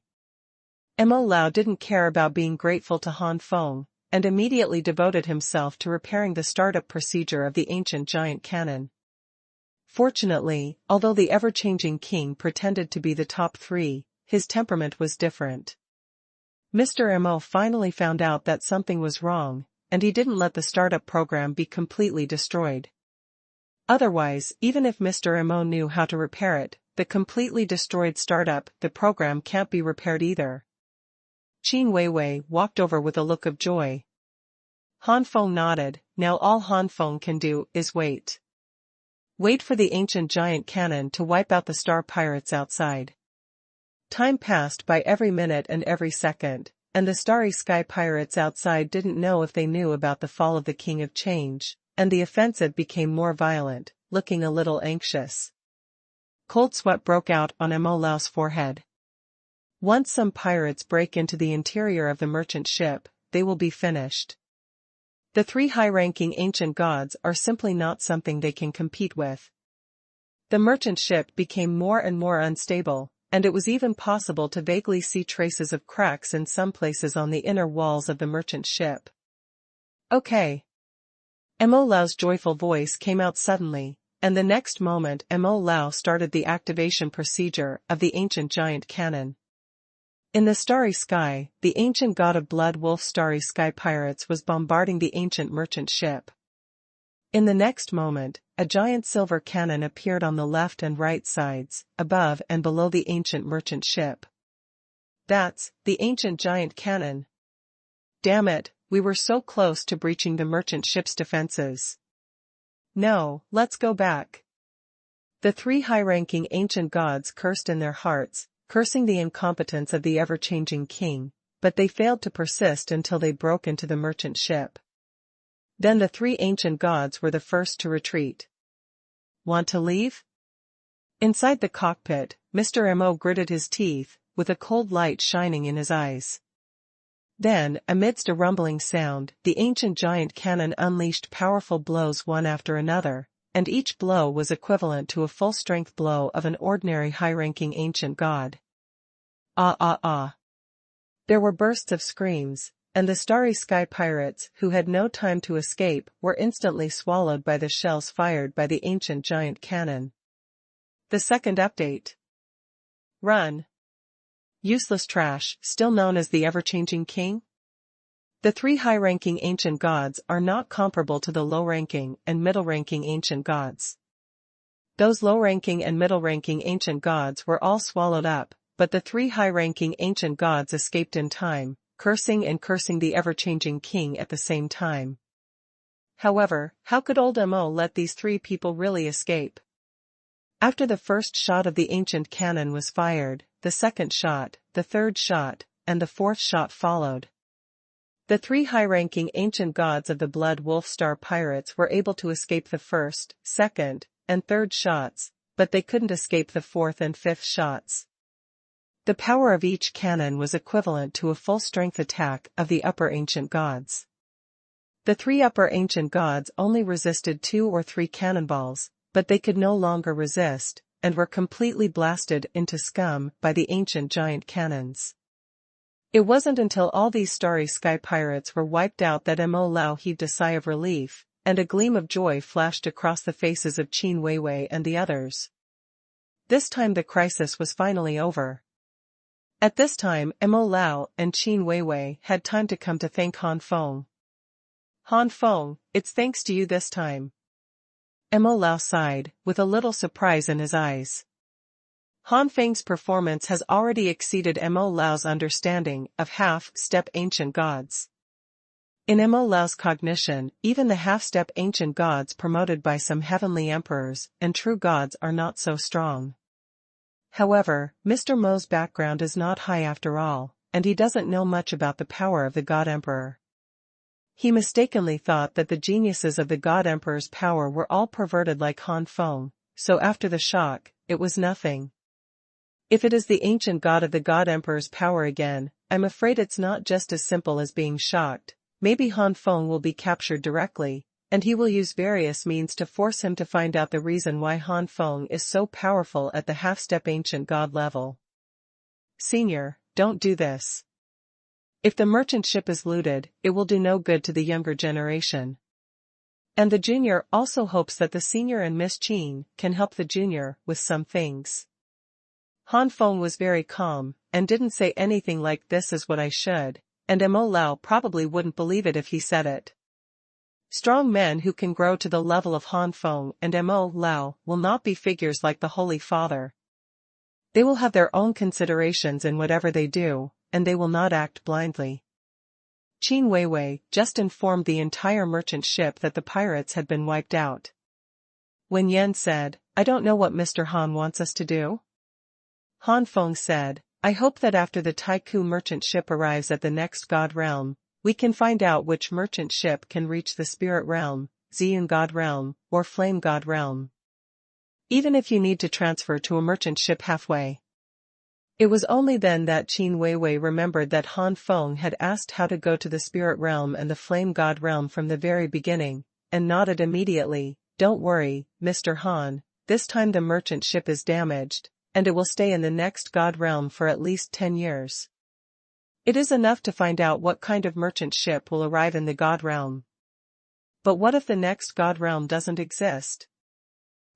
Mo Lao didn't care about being grateful to Han Feng, and immediately devoted himself to repairing the startup procedure of the ancient giant cannon. Fortunately, although the ever-changing king pretended to be the top 3, his temperament was different. Mr. Mo finally found out that something was wrong, and he didn't let the startup program be completely destroyed. Otherwise, even if Mr. Mo knew how to repair it, the completely destroyed startup, the program can't be repaired either. Qin Weiwei walked over with a look of joy. Han Feng nodded. Now all Han Feng can do is wait. Wait for the ancient giant cannon to wipe out the star pirates outside. Time passed by every minute and every second, and the starry sky pirates outside didn't know if they knew about the fall of the King of Change, and the offensive became more violent, looking a little anxious. Cold sweat broke out on Mo Lao's forehead. Once some pirates break into the interior of the merchant ship, they will be finished. The 3 high-ranking ancient gods are simply not something they can compete with. The merchant ship became more and more unstable, and it was even possible to vaguely see traces of cracks in some places on the inner walls of the merchant ship. Okay. Mo Lao's joyful voice came out suddenly, and the next moment Mo Lao started the activation procedure of the ancient giant cannon. In the starry sky, the ancient god of blood wolf starry sky pirates was bombarding the ancient merchant ship. In the next moment, a giant silver cannon appeared on the left and right sides, above and below the ancient merchant ship. That's the ancient giant cannon. Damn it, we were so close to breaching the merchant ship's defenses. No, let's go back. The 3 high-ranking ancient gods cursed in their hearts, cursing the incompetence of the ever-changing king, but they failed to persist until they broke into the merchant ship. Then the 3 ancient gods were the first to retreat. Want to leave? Inside the cockpit, Mr. Mo gritted his teeth, with a cold light shining in his eyes. Then, amidst a rumbling sound, the ancient giant cannon unleashed powerful blows one after another, and each blow was equivalent to a full-strength blow of an ordinary high-ranking ancient god. Ah ah ah. There were bursts of screams, and the starry sky pirates who had no time to escape were instantly swallowed by the shells fired by the ancient giant cannon. The second update. Run. Useless trash, still known as the ever-changing king? The 3 high-ranking ancient gods are not comparable to the low-ranking and middle-ranking ancient gods. Those low-ranking and middle-ranking ancient gods were all swallowed up, but the 3 high-ranking ancient gods escaped in time, cursing and cursing the ever-changing king at the same time. However, how could old Mo let these 3 people really escape? After the first shot of the ancient cannon was fired, the second shot, the third shot, and the fourth shot followed. The 3 high-ranking ancient gods of the Blood Wolf Star Pirates were able to escape the first, second, and third shots, but they couldn't escape the fourth and fifth shots. The power of each cannon was equivalent to a full-strength attack of the upper ancient gods. The 3 upper ancient gods only resisted 2 or 3 cannonballs, but they could no longer resist, and were completely blasted into scum by the ancient giant cannons. It wasn't until all these starry sky pirates were wiped out that Mo Lao heaved a sigh of relief, and a gleam of joy flashed across the faces of Qin Weiwei and the others. This time the crisis was finally over. At this time Mo Lao and Qin Weiwei had time to come to thank Han Feng. Han Feng, it's thanks to you this time. Mo Lao sighed, with a little surprise in his eyes. Han Feng's performance has already exceeded Mo Lao's understanding of half-step ancient gods. In Mo Lao's cognition, even the half-step ancient gods promoted by some heavenly emperors and true gods are not so strong. However, Mr. Mo's background is not high after all, and he doesn't know much about the power of the God Emperor. He mistakenly thought that the geniuses of the God Emperor's power were all perverted like Han Feng, so after the shock, it was nothing. If it is the ancient god of the God Emperor's power again, I'm afraid it's not just as simple as being shocked. Maybe Han Feng will be captured directly, and he will use various means to force him to find out the reason why Han Feng is so powerful at the half-step ancient god level. Senior, don't do this. If the merchant ship is looted, it will do no good to the younger generation. And the junior also hopes that the senior and Miss Qin can help the junior with some things. Han Feng was very calm, and didn't say anything like "this is what I should," and Mo Lao probably wouldn't believe it if he said it. Strong men who can grow to the level of Han Feng and Mo Lao will not be figures like the Holy Father. They will have their own considerations in whatever they do, and they will not act blindly. Qin Weiwei just informed the entire merchant ship that the pirates had been wiped out. When Yan said, "I don't know what Mr. Han wants us to do," Han Feng said, "I hope that after the Taiku merchant ship arrives at the next god realm, we can find out which merchant ship can reach the spirit realm, Ziyun god realm, or flame god realm. Even if you need to transfer to a merchant ship halfway." It was only then that Qin Weiwei remembered that Han Feng had asked how to go to the spirit realm and the flame god realm from the very beginning, and nodded immediately. "Don't worry, Mr. Han, this time the merchant ship is damaged, and it will stay in the next god realm for at least 10 years. It is enough to find out what kind of merchant ship will arrive in the god realm. But what if the next god realm doesn't exist?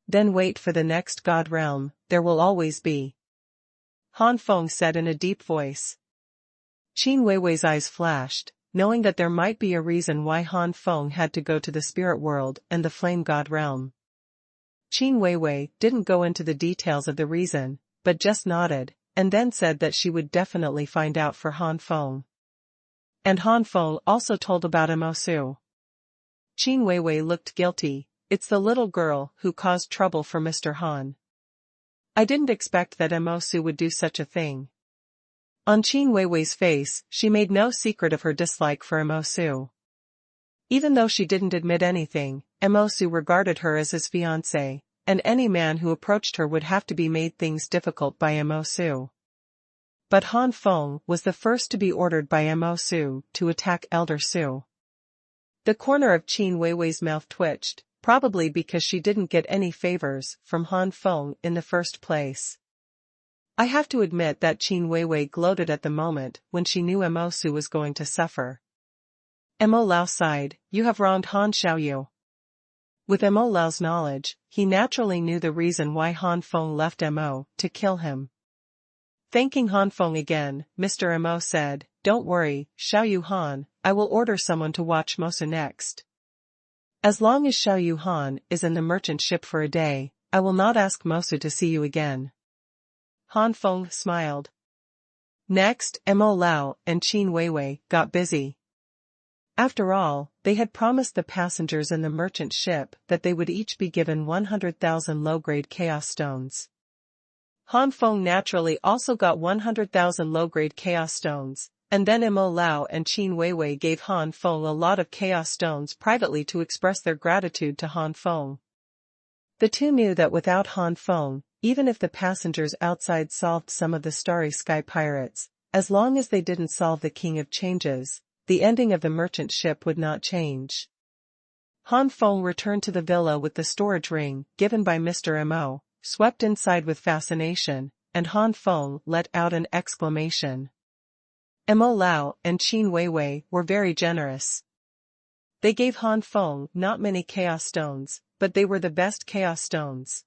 Then wait for the next god realm, there will always be," Han Feng said in a deep voice. Qin Weiwei's eyes flashed, knowing that there might be a reason why Han Feng had to go to the spirit world and the flame god realm. Qin Weiwei didn't go into the details of the reason, but just nodded, and then said that she would definitely find out for Han Feng. And Han Feng also told about Mo Su. Qin Weiwei looked guilty. "It's the little girl who caused trouble for Mr. Han. I didn't expect that Mo Su would do such a thing." On Qin Weiwei's face, she made no secret of her dislike for Mo Su. Even though she didn't admit anything, Mo Su regarded her as his fiancée, and any man who approached her would have to be made things difficult by Mo Su. But Han Feng was the first to be ordered by Mo Su to attack Elder Su. The corner of Qin Weiwei's mouth twitched, probably because she didn't get any favors from Han Feng in the first place. I have to admit that Qin Weiwei gloated at the moment when she knew Mo Su was going to suffer. Mo Lao sighed, "You have wronged Han Xiaoyu." With Mo Lao's knowledge, he naturally knew the reason why Han Feng left Mo to kill him. Thanking Han Feng again, Mr. Mo said, "Don't worry, Xiaoyu Han, I will order someone to watch Mo Su next. As long as Xiaoyu Han is in the merchant ship for a day, I will not ask Mo Su to see you again." Han Feng smiled. Next, Mo Lao and Qin Weiwei got busy. After all, they had promised the passengers in the merchant ship that they would each be given 100,000 low-grade chaos stones. Han Feng naturally also got 100,000 low-grade chaos stones, and then Mo Lao and Qin Weiwei gave Han Feng a lot of chaos stones privately to express their gratitude to Han Feng. The two knew that without Han Feng, even if the passengers outside solved some of the starry sky pirates, as long as they didn't solve the King of Changes, the ending of the merchant ship would not change. Han Feng returned to the villa with the storage ring given by Mr. Mo, swept inside with fascination, and Han Feng let out an exclamation. Mo Lao and Qin Weiwei were very generous. They gave Han Feng not many chaos stones, but they were the best chaos stones.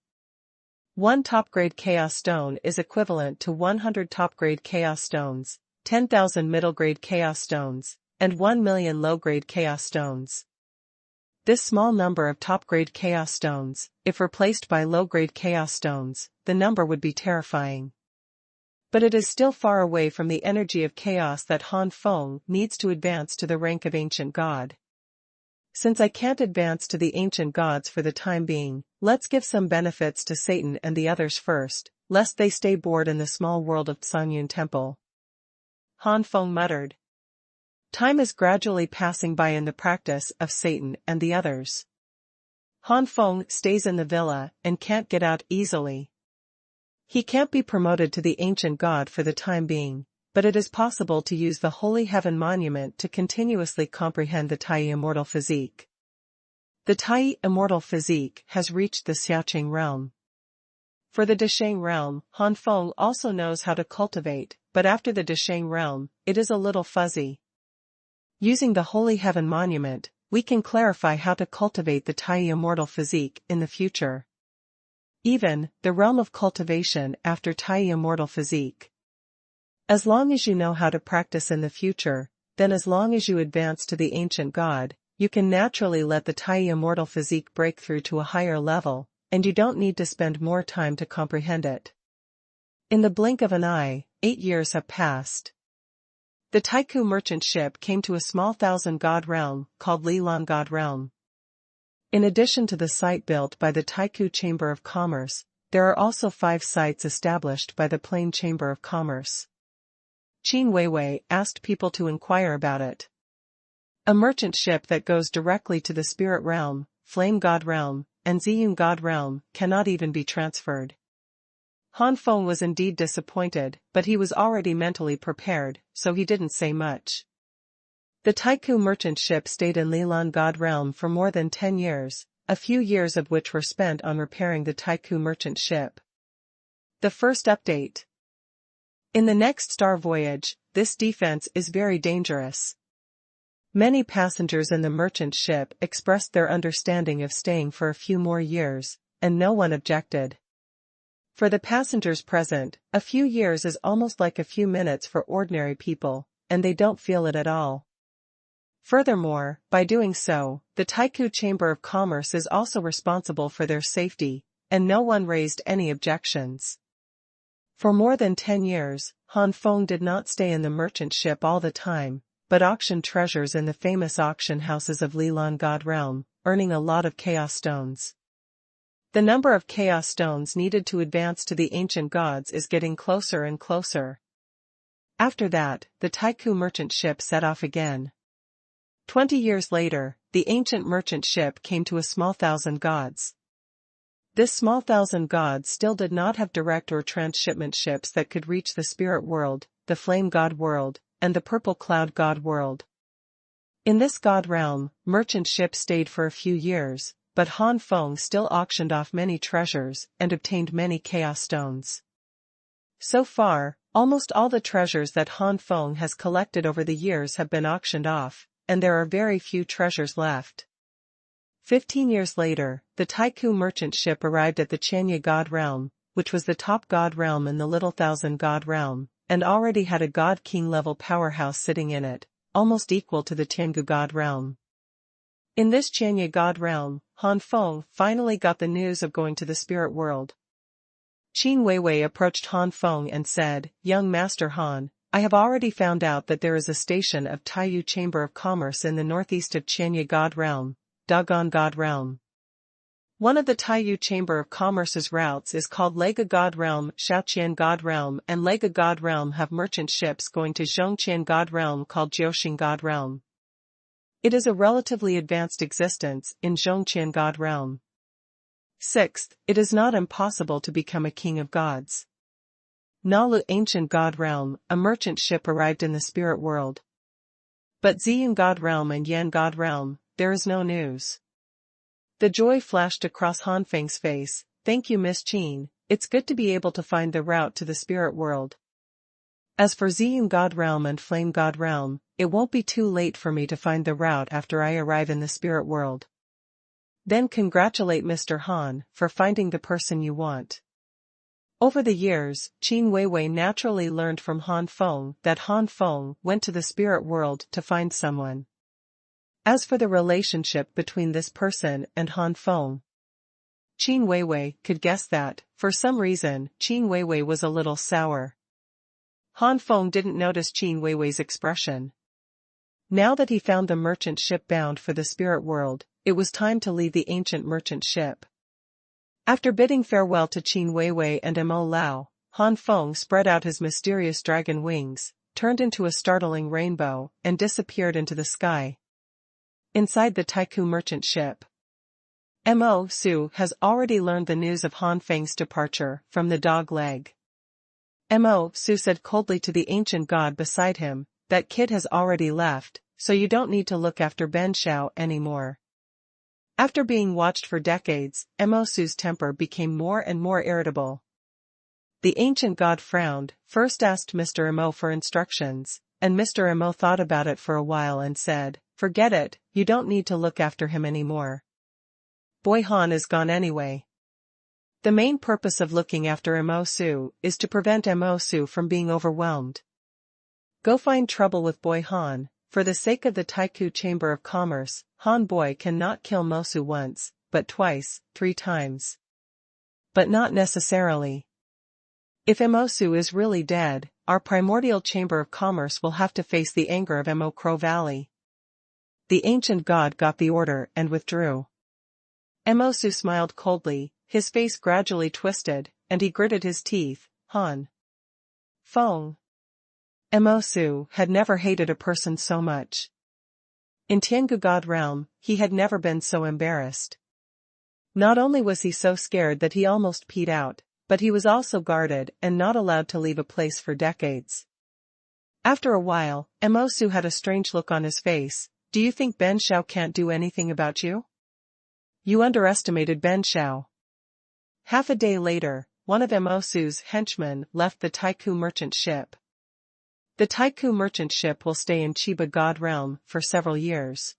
One top-grade chaos stone is equivalent to 100 top-grade chaos stones, 10,000 middle-grade chaos stones, and 1 million low-grade chaos stones. This small number of top-grade chaos stones, if replaced by low-grade chaos stones, the number would be terrifying. But it is still far away from the energy of chaos that Han Feng needs to advance to the rank of ancient god. Since I can't advance to the ancient gods for the time being, let's give some benefits to Satan and the others first, lest they stay bored in the small world of Xuanhuan Temple. Han Feng muttered. Time is gradually passing by in the practice of Satan and the others. Han Feng stays in the villa and can't get out easily. He can't be promoted to the ancient god for the time being, but it is possible to use the Holy Heaven Monument to continuously comprehend the Tai Immortal Physique. The Tai Immortal Physique has reached the Xiaoqing realm. For the Desheng realm, Han Feng also knows how to cultivate, but after the Desheng realm, it is a little fuzzy. Using the Holy Heaven Monument, we can clarify how to cultivate the Tai Immortal Physique in the future. Even, the realm of cultivation after Tai Immortal Physique. As long as you know how to practice in the future, then as long as you advance to the ancient god, you can naturally let the Tai Immortal Physique break through to a higher level, and you don't need to spend more time to comprehend it. In the blink of an eye, 8 years have passed. The Taiku merchant ship came to a small 1,000-god realm, called Lilan God Realm. In addition to the site built by the Taiku Chamber of Commerce, there are also 5 sites established by the Plain Chamber of Commerce. Qin Weiwei asked people to inquire about it. A merchant ship that goes directly to the Spirit Realm, Flame God Realm, and Ziyun God Realm cannot even be transferred. Han Feng was indeed disappointed, but he was already mentally prepared, so he didn't say much. The Taiku merchant ship stayed in Lilan God Realm for more than 10 years, a few years of which were spent on repairing the Taiku merchant ship. The first update. In the next star voyage, this defense is very dangerous. Many passengers in the merchant ship expressed their understanding of staying for a few more years, and no one objected. For the passengers present, a few years is almost like a few minutes for ordinary people, and they don't feel it at all. Furthermore, by doing so, the Taiku Chamber of Commerce is also responsible for their safety, and no one raised any objections. For more than 10 years, Han Feng did not stay in the merchant ship all the time, but auctioned treasures in the famous auction houses of Lilan God Realm, earning a lot of chaos stones. The number of chaos stones needed to advance to the ancient gods is getting closer and closer. After that, the Taiku merchant ship set off again. 20 years later, the ancient merchant ship came to a small 1,000 gods. This small 1,000 gods still did not have direct or transshipment ships that could reach the spirit world, the flame god world, and the purple cloud god world. In this god realm, merchant ships stayed for a few years, but Han Feng still auctioned off many treasures and obtained many chaos stones. So far, almost all the treasures that Han Feng has collected over the years have been auctioned off, and there are very few treasures left. 15 years later, the Taiku merchant ship arrived at the Chanya God Realm, which was the top god realm in the Little 1,000 God Realm, and already had a god king level powerhouse sitting in it, almost equal to the Tiangu God Realm. In this Chanya God Realm, Han Feng finally got the news of going to the spirit world. Qin Weiwei approached Han Feng and said, "Young Master Han, I have already found out that there is a station of Taiyu Chamber of Commerce in the northeast of Chenya God Realm, Dagon God Realm. One of the Taiyu Chamber of Commerce's routes is called Lega God Realm, Shaoqian God Realm, and Lega God Realm have merchant ships going to Zhongqian God Realm called Jiuxing God Realm. It is a relatively advanced existence in Zhongqian God Realm. Sixth, it is not impossible to become a king of gods. Nalu Ancient God Realm, a merchant ship arrived in the spirit world. But Ziyun God Realm and Yan God Realm, there is no news." The joy flashed across Han Feng's face. "Thank you, Miss Qin, it's good to be able to find the route to the spirit world." As for Ziyun God Realm and Flame God Realm, it won't be too late for me to find the route after I arrive in the spirit world. Then congratulate Mr. Han for finding the person you want. Over the years, Qin Weiwei naturally learned from Han Feng that Han Feng went to the spirit world to find someone. As for the relationship between this person and Han Feng, Qin Weiwei could guess that, for some reason, Qin Weiwei was a little sour. Han Feng didn't notice Qin Weiwei's expression. Now that he found the merchant ship bound for the spirit world, it was time to leave the ancient merchant ship. After bidding farewell to Qin Weiwei and Mo Lao, Han Feng spread out his mysterious dragon wings, turned into a startling rainbow, and disappeared into the sky. Inside the Taiku merchant ship, Mo Su has already learned the news of Han Feng's departure from the dog leg. Mo Su said coldly to the ancient god beside him, "That kid has already left, so you don't need to look after Ben Xiao anymore." After being watched for decades, Mo Su's temper became more and more irritable. The ancient god frowned, first asked Mr. Mo for instructions, and Mr. Mo thought about it for a while and said, "Forget it, you don't need to look after him anymore. Boy Han is gone anyway." The main purpose of looking after Mo Su is to prevent Mo Su from being overwhelmed. Go find trouble with Boy Han. For the sake of the Taiku Chamber of Commerce, Han Boy cannot kill Mo Su once, but twice, 3 times. But not necessarily. If Mo Su is really dead, our primordial Chamber of Commerce will have to face the anger of Mo Crow Valley. The ancient god got the order and withdrew. Mo Su smiled coldly, his face gradually twisted, and he gritted his teeth. Han Feng. Mo Su had never hated a person so much. In Tiangu God Realm, he had never been so embarrassed. Not only was he so scared that he almost peed out, but he was also guarded and not allowed to leave a place for decades. After a while, Mo Su had a strange look on his face. "Do you think Ben Xiao can't do anything about you? You underestimated Ben Xiao." Half a day later, one of Mo Su's henchmen left the Taiku merchant ship. The Taiku merchant ship will stay in Chi Bai God Realm for several years.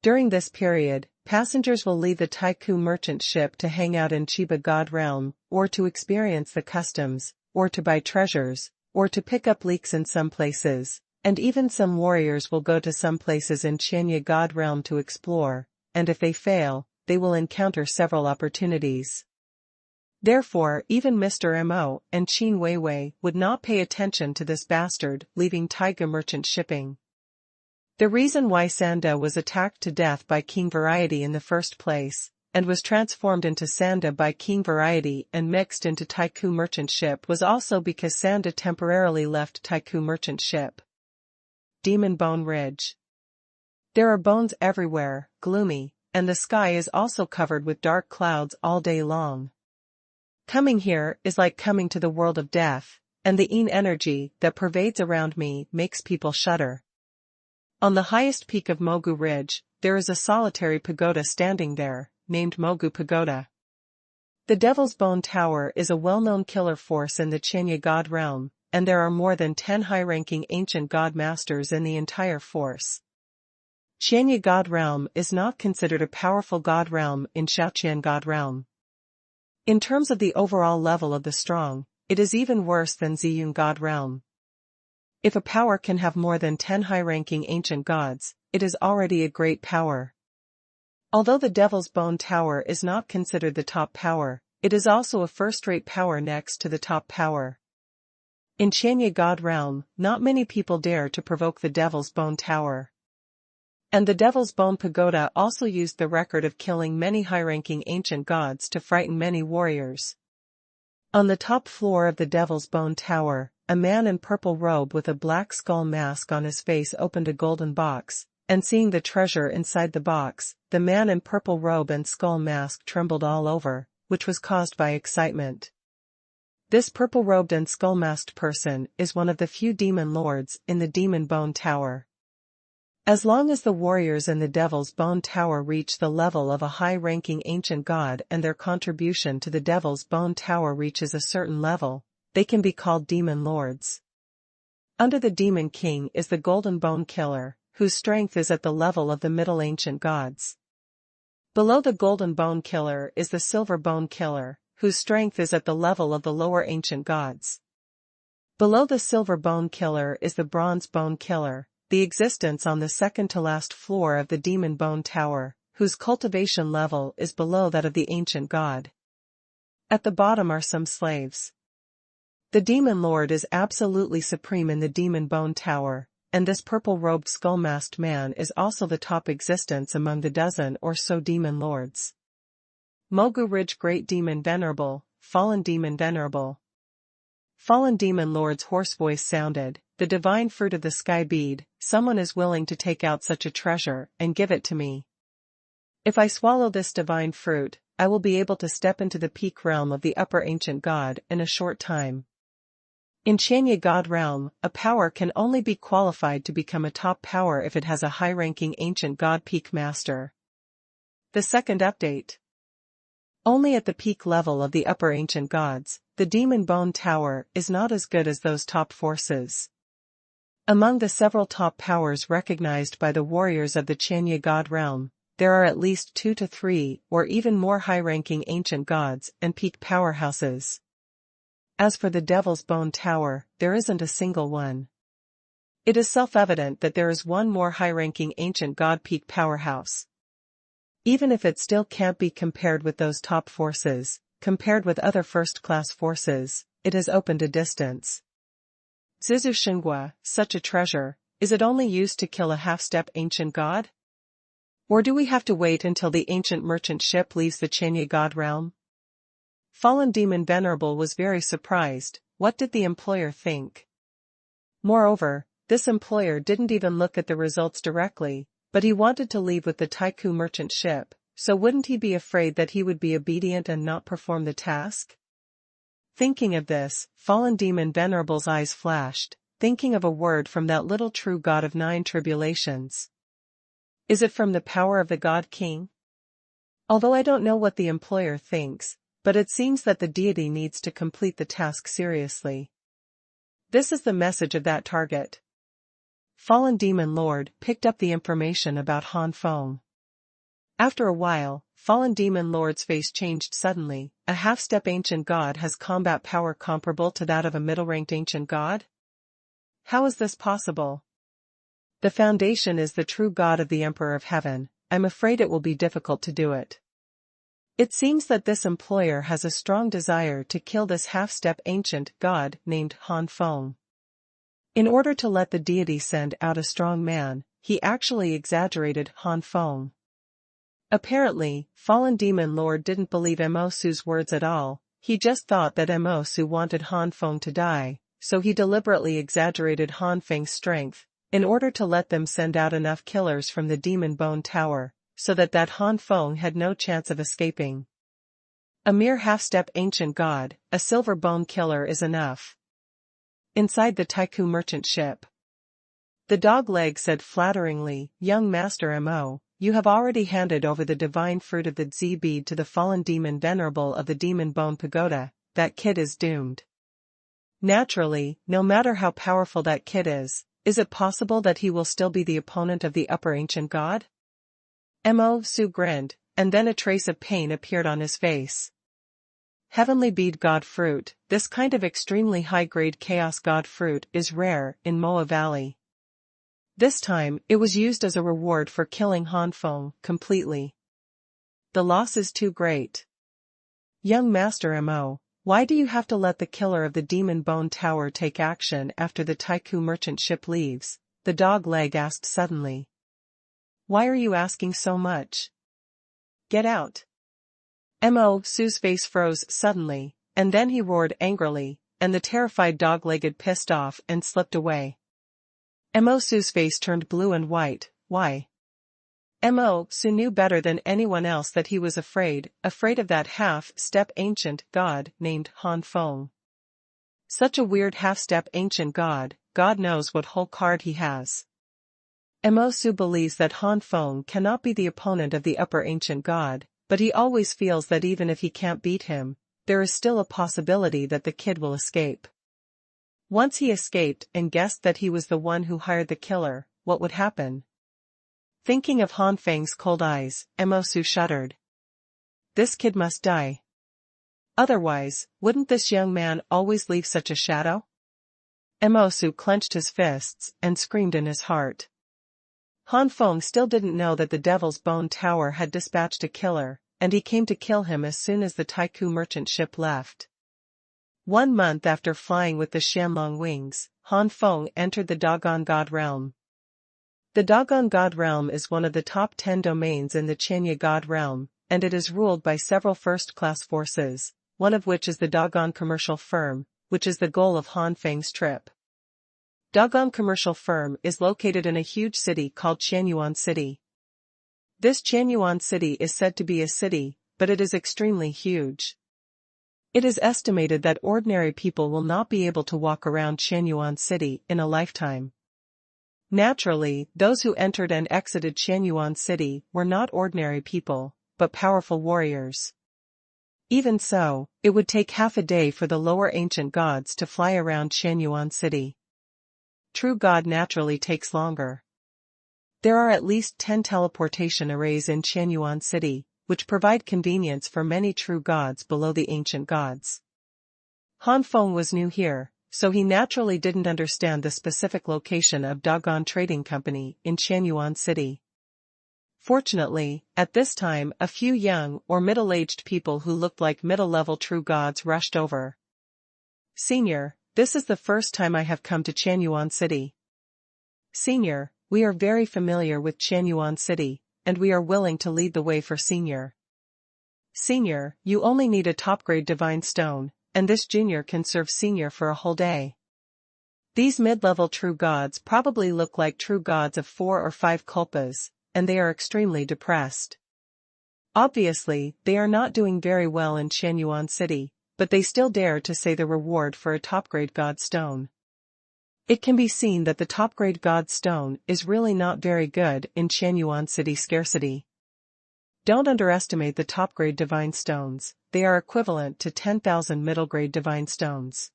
During this period, passengers will leave the Taiku merchant ship to hang out in Chi Bai God Realm, or to experience the customs, or to buy treasures, or to pick up leeks in some places, and even some warriors will go to some places in Qianye God Realm to explore, and if they fail, they will encounter several opportunities. Therefore, even Mr. Mo and Qin Weiwei would not pay attention to this bastard leaving Taiga merchant shipping. The reason why Sanda was attacked to death by King Variety in the first place, and was transformed into Sanda by King Variety and mixed into Taiku merchant ship was also because Sanda temporarily left Taiku merchant ship. Demon Bone Ridge. There are bones everywhere, gloomy, and the sky is also covered with dark clouds all day long. Coming here is like coming to the world of death, and the Yin energy that pervades around me makes people shudder. On the highest peak of Mogu Ridge, there is a solitary pagoda standing there, named Mogu Pagoda. The Devil's Bone Tower is a well-known killer force in the Qianye God Realm, and there are more than 10 high-ranking ancient god masters in the entire force. Qianye God Realm is not considered a powerful god realm in Shaoqian God Realm. In terms of the overall level of the strong, it is even worse than Ziyun God Realm. If a power can have more than 10 high-ranking ancient gods, it is already a great power. Although the Devil's Bone Tower is not considered the top power, it is also a first-rate power next to the top power. In Qianye God Realm, not many people dare to provoke the Devil's Bone Tower. And the Devil's Bone Pagoda also used the record of killing many high-ranking ancient gods to frighten many warriors. On the top floor of the Devil's Bone Tower, a man in purple robe with a black skull mask on his face opened a golden box, and seeing the treasure inside the box, the man in purple robe and skull mask trembled all over, which was caused by excitement. This purple-robed and skull-masked person is one of the few demon lords in the Demon Bone Tower. As long as the warriors in the Devil's Bone Tower reach the level of a high-ranking ancient god and their contribution to the Devil's Bone Tower reaches a certain level, they can be called demon lords. Under the Demon King is the Golden Bone Killer, whose strength is at the level of the Middle Ancient Gods. Below the Golden Bone Killer is the Silver Bone Killer, whose strength is at the level of the Lower Ancient Gods. Below the Silver Bone Killer is the Bronze Bone Killer, the existence on the second-to-last floor of the Demon Bone Tower, whose cultivation level is below that of the Ancient God. At the bottom are some slaves. The Demon Lord is absolutely supreme in the Demon Bone Tower, and this purple-robed skull-masked man is also the top existence among the dozen or so Demon Lords. Mogu Ridge Great Demon Venerable, Fallen Demon Venerable. Fallen Demon Lord's hoarse voice sounded, the divine fruit of the sky bead, someone is willing to take out such a treasure and give it to me. If I swallow this divine fruit, I will be able to step into the peak realm of the Upper Ancient God in a short time. In Chanya God realm, a power can only be qualified to become a top power if it has a high-ranking Ancient God peak master. The second update. Only at the peak level of the Upper Ancient Gods, the Demon Bone Tower is not as good as those top forces. Among the several top powers recognized by the warriors of the Chanya God realm, there are at least 2 to 3 or even more high-ranking Ancient Gods and peak powerhouses. As for the Devil's Bone Tower, there isn't a single one. It is self-evident that there is one more high-ranking Ancient God peak powerhouse. Even if it still can't be compared with those top forces, compared with other first-class forces, it has opened a distance. Zizu Xinghua, such a treasure, is it only used to kill a half-step Ancient God? Or do we have to wait until the ancient merchant ship leaves the Chenya God realm? Fallen Demon Venerable was very surprised. What did the employer think? Moreover, this employer didn't even look at the results directly, but he wanted to leave with the Taiku merchant ship, so wouldn't he be afraid that he would be obedient and not perform the task? Thinking of this, Fallen Demon Venerable's eyes flashed, thinking of a word from that little true God of 9 tribulations. Is it from the power of the God King? Although I don't know what the employer thinks, but it seems that the deity needs to complete the task seriously. This is the message of that target. Fallen Demon Lord picked up the information about Han Feng. After a while, Fallen Demon Lord's face changed suddenly. A half-step Ancient God has combat power comparable to that of a middle-ranked Ancient God? How is this possible? The foundation is the true God of the Emperor of Heaven. I'm afraid it will be difficult to do it. It seems that this employer has a strong desire to kill this half-step Ancient God named Han Feng. In order to let the deity send out a strong man, he actually exaggerated Han Feng. Apparently, Fallen Demon Lord didn't believe Mo Su's words at all. He just thought that Mo Su wanted Han Feng to die, so he deliberately exaggerated Han Feng's strength, in order to let them send out enough killers from the Demon Bone Tower, so that Han Feng had no chance of escaping. A mere half-step Ancient God, a Silver Bone Killer is enough. Inside the Taiku merchant ship, the dog leg said flatteringly, "Young Master Mo, you have already handed over the divine fruit of the Z bead to the Fallen Demon Venerable of the Demon Bone Pagoda. That kid is doomed." Naturally, no matter how powerful that kid is it possible that he will still be the opponent of the Upper Ancient God? Mo Su grinned, and then a trace of pain appeared on his face. Heavenly Bead God Fruit, this kind of extremely high-grade Chaos God Fruit is rare in Moa Valley. This time, it was used as a reward for killing Han Feng completely. The loss is too great. Young Master Mo, why do you have to let the killer of the Demon Bone Tower take action after the Taiku merchant ship leaves? The dog leg asked suddenly. Why are you asking so much? Get out. Mo Su's face froze suddenly, and then he roared angrily, and the terrified dog-legged pissed off and slipped away. Mo Su's face turned blue and white. Why? Mo Su knew better than anyone else that he was afraid of that half-step Ancient God named Han Feng. Such a weird half-step Ancient God, God knows what whole card he has. Mo Su believes that Han Feng cannot be the opponent of the Upper Ancient God, but he always feels that even if he can't beat him, there is still a possibility that the kid will escape. Once he escaped and guessed that he was the one who hired the killer, what would happen? Thinking of Han Feng's cold eyes, Emosu shuddered. This kid must die. Otherwise, wouldn't this young man always leave such a shadow? Emosu clenched his fists and screamed in his heart. Han Feng still didn't know that the Devil's Bone Tower had dispatched a killer, and he came to kill him as soon as the Taiku merchant ship left. 1 month after flying with the Shanlong wings, Han Feng entered the Dogon God Realm. The Dogon God Realm is one of the top 10 domains in the Chenya God Realm, and it is ruled by several first-class forces, one of which is the Dogon Commercial Firm, which is the goal of Han Feng's trip. Dogon Commercial Firm is located in a huge city called Xuanhuan City. This Xuanhuan City is said to be a city, but it is extremely huge. It is estimated that ordinary people will not be able to walk around Xuanhuan City in a lifetime. Naturally, those who entered and exited Xuanhuan City were not ordinary people, but powerful warriors. Even so, it would take half a day for the lower ancient gods to fly around Xuanhuan City. True God naturally takes longer. There are at least 10 teleportation arrays in Xuanhuan City, which provide convenience for many true gods below the ancient gods. Han Feng was new here, so he naturally didn't understand the specific location of Dogon Trading Company in Xuanhuan City. Fortunately, at this time a few young or middle-aged people who looked like middle-level true gods rushed over. Senior, this is the first time I have come to Xuanhuan City. Senior, we are very familiar with Xuanhuan City, and we are willing to lead the way for Senior. Senior, you only need a top-grade divine stone, and this junior can serve Senior for a whole day. These mid-level true gods probably look like true gods of 4 or 5 kulpas, and they are extremely depressed. Obviously, they are not doing very well in Xuanhuan City, but they still dare to say the reward for a top-grade god stone. It can be seen that the top-grade god stone is really not very good in Xuanhuan City scarcity. Don't underestimate the top-grade divine stones, they are equivalent to 10,000 middle-grade divine stones.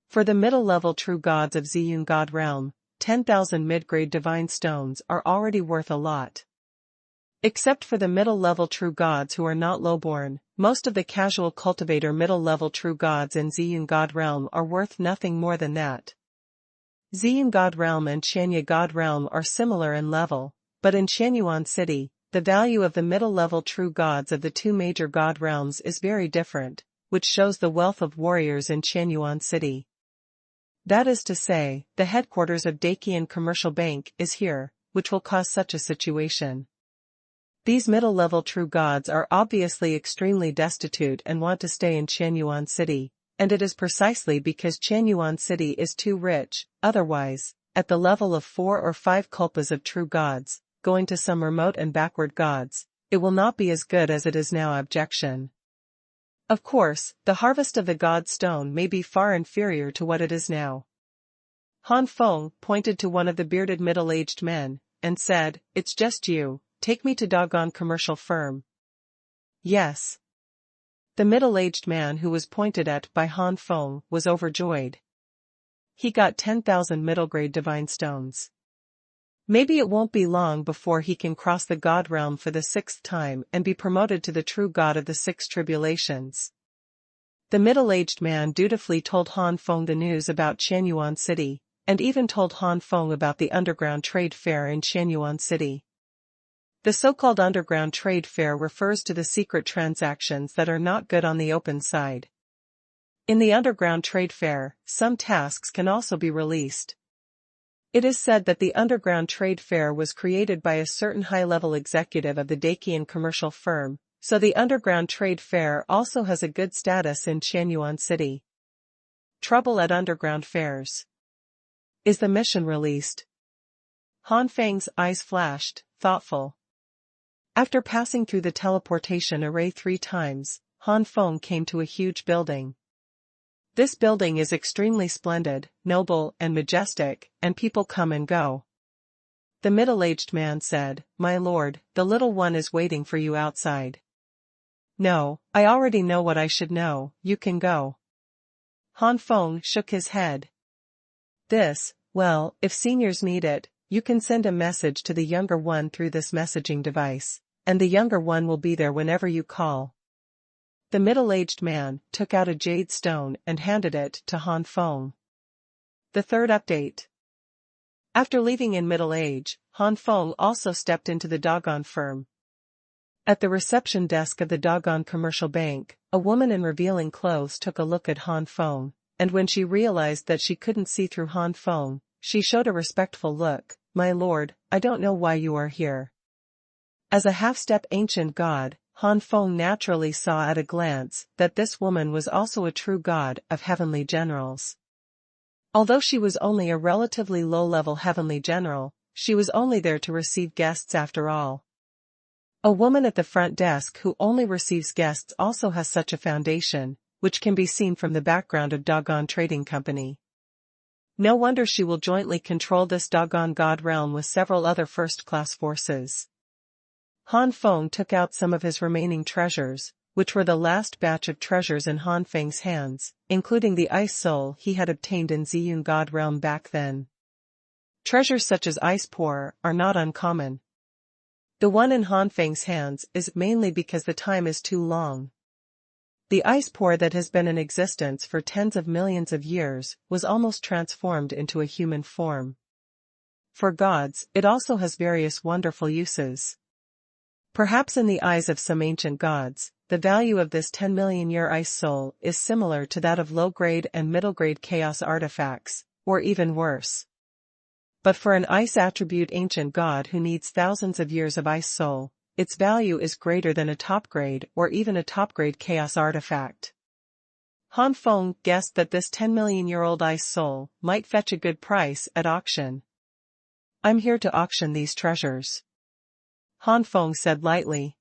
For the middle-level true gods of Ziyun God Realm, 10,000 mid-grade divine stones are already worth a lot. Except for the middle-level true gods who are not lowborn, most of the casual cultivator middle-level true gods in Ziyun God Realm are worth nothing more than that. Ziyun God Realm and Chenya God Realm are similar in level, but in Xuanhuan City, the value of the middle-level true gods of the two major god realms is very different, which shows the wealth of warriors in Xuanhuan City. That is to say, the headquarters of Dakian Commercial Bank is here, which will cause such a situation. These middle-level true gods are obviously extremely destitute and want to stay in Xuanhuan City, and it is precisely because Xuanhuan City is too rich. Otherwise, at the level of 4 or 5 kulpas of true gods, going to some remote and backward gods, it will not be as good as it is now. Objection. Of course, the harvest of the god stone may be far inferior to what it is now. Han Feng pointed to one of the bearded middle-aged men, and said, "It's just you, take me to Dogon Commercial Firm." Yes. The middle-aged man who was pointed at by Han Feng was overjoyed. He got 10,000 middle-grade divine stones. Maybe it won't be long before he can cross the god realm for the 6th time and be promoted to the true god of the 6 tribulations. The middle-aged man dutifully told Han Feng the news about Xuanhuan City, and even told Han Feng about the underground trade fair in Xuanhuan City. The so-called underground trade fair refers to the secret transactions that are not good on the open side. In the underground trade fair, some tasks can also be released. It is said that the underground trade fair was created by a certain high-level executive of the Dakian Commercial Firm, so the underground trade fair also has a good status in Xuanhuan City. Trouble at underground fairs. Is the mission released? Han Feng's eyes flashed, thoughtful. After passing through the teleportation array 3 times, Han Feng came to a huge building. This building is extremely splendid, noble, and majestic, and people come and go. The middle-aged man said, "My lord, the little one is waiting for you outside." "No, I already know what I should know, you can go." Han Feng shook his head. Well, if seniors need it, you can send a message to the younger one through this messaging device, and the younger one will be there whenever you call. The middle-aged man took out a jade stone and handed it to Han Feng. The third update. After leaving in middle age, Han Feng also stepped into the Dogon firm. At the reception desk of the Dogon Commercial Bank, a woman in revealing clothes took a look at Han Feng, and when she realized that she couldn't see through Han Feng, she showed a respectful look. "My lord, I don't know why you are here." As a half-step ancient god, Han Feng naturally saw at a glance that this woman was also a true god of heavenly generals. Although she was only a relatively low-level heavenly general, she was only there to receive guests after all. A woman at the front desk who only receives guests also has such a foundation, which can be seen from the background of Dogon Trading Company. No wonder she will jointly control this Dogon God realm with several other first-class forces. Han Feng took out some of his remaining treasures, which were the last batch of treasures in Han Feng's hands, including the ice soul he had obtained in Ziyun God realm back then. Treasures such as ice pour are not uncommon. The one in Han Feng's hands is mainly because the time is too long. The ice pour that has been in existence for tens of millions of years was almost transformed into a human form. For gods, it also has various wonderful uses. Perhaps in the eyes of some ancient gods, the value of this 10-million-year ice soul is similar to that of low-grade and middle-grade chaos artifacts, or even worse. But for an ice attribute ancient god who needs thousands of years of ice soul, its value is greater than a top-grade or even a top-grade chaos artifact. Han Feng guessed that this 10-million-year-old ice soul might fetch a good price at auction. "I'm here to auction these treasures," Han Feng said lightly.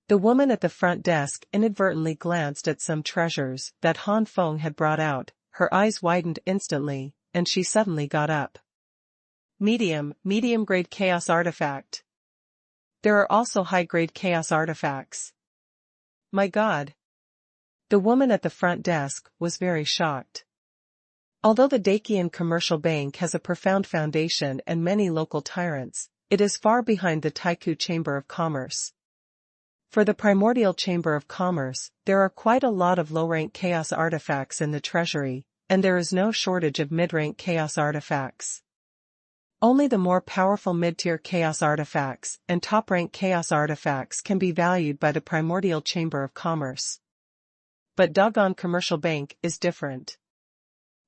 The woman at the front desk inadvertently glanced at some treasures that Han Feng had brought out, her eyes widened instantly, and she suddenly got up. Medium-grade chaos artifact. There are also high-grade chaos artifacts. My god. The woman at the front desk was very shocked. Although the Dakian Commercial Bank has a profound foundation and many local tyrants, it is far behind the Taiku Chamber of Commerce. For the Primordial Chamber of Commerce, there are quite a lot of low-rank chaos artifacts in the treasury, and there is no shortage of mid-rank chaos artifacts. Only the more powerful mid-tier chaos artifacts and top-rank chaos artifacts can be valued by the Primordial Chamber of Commerce. But Dogon Commercial Bank is different.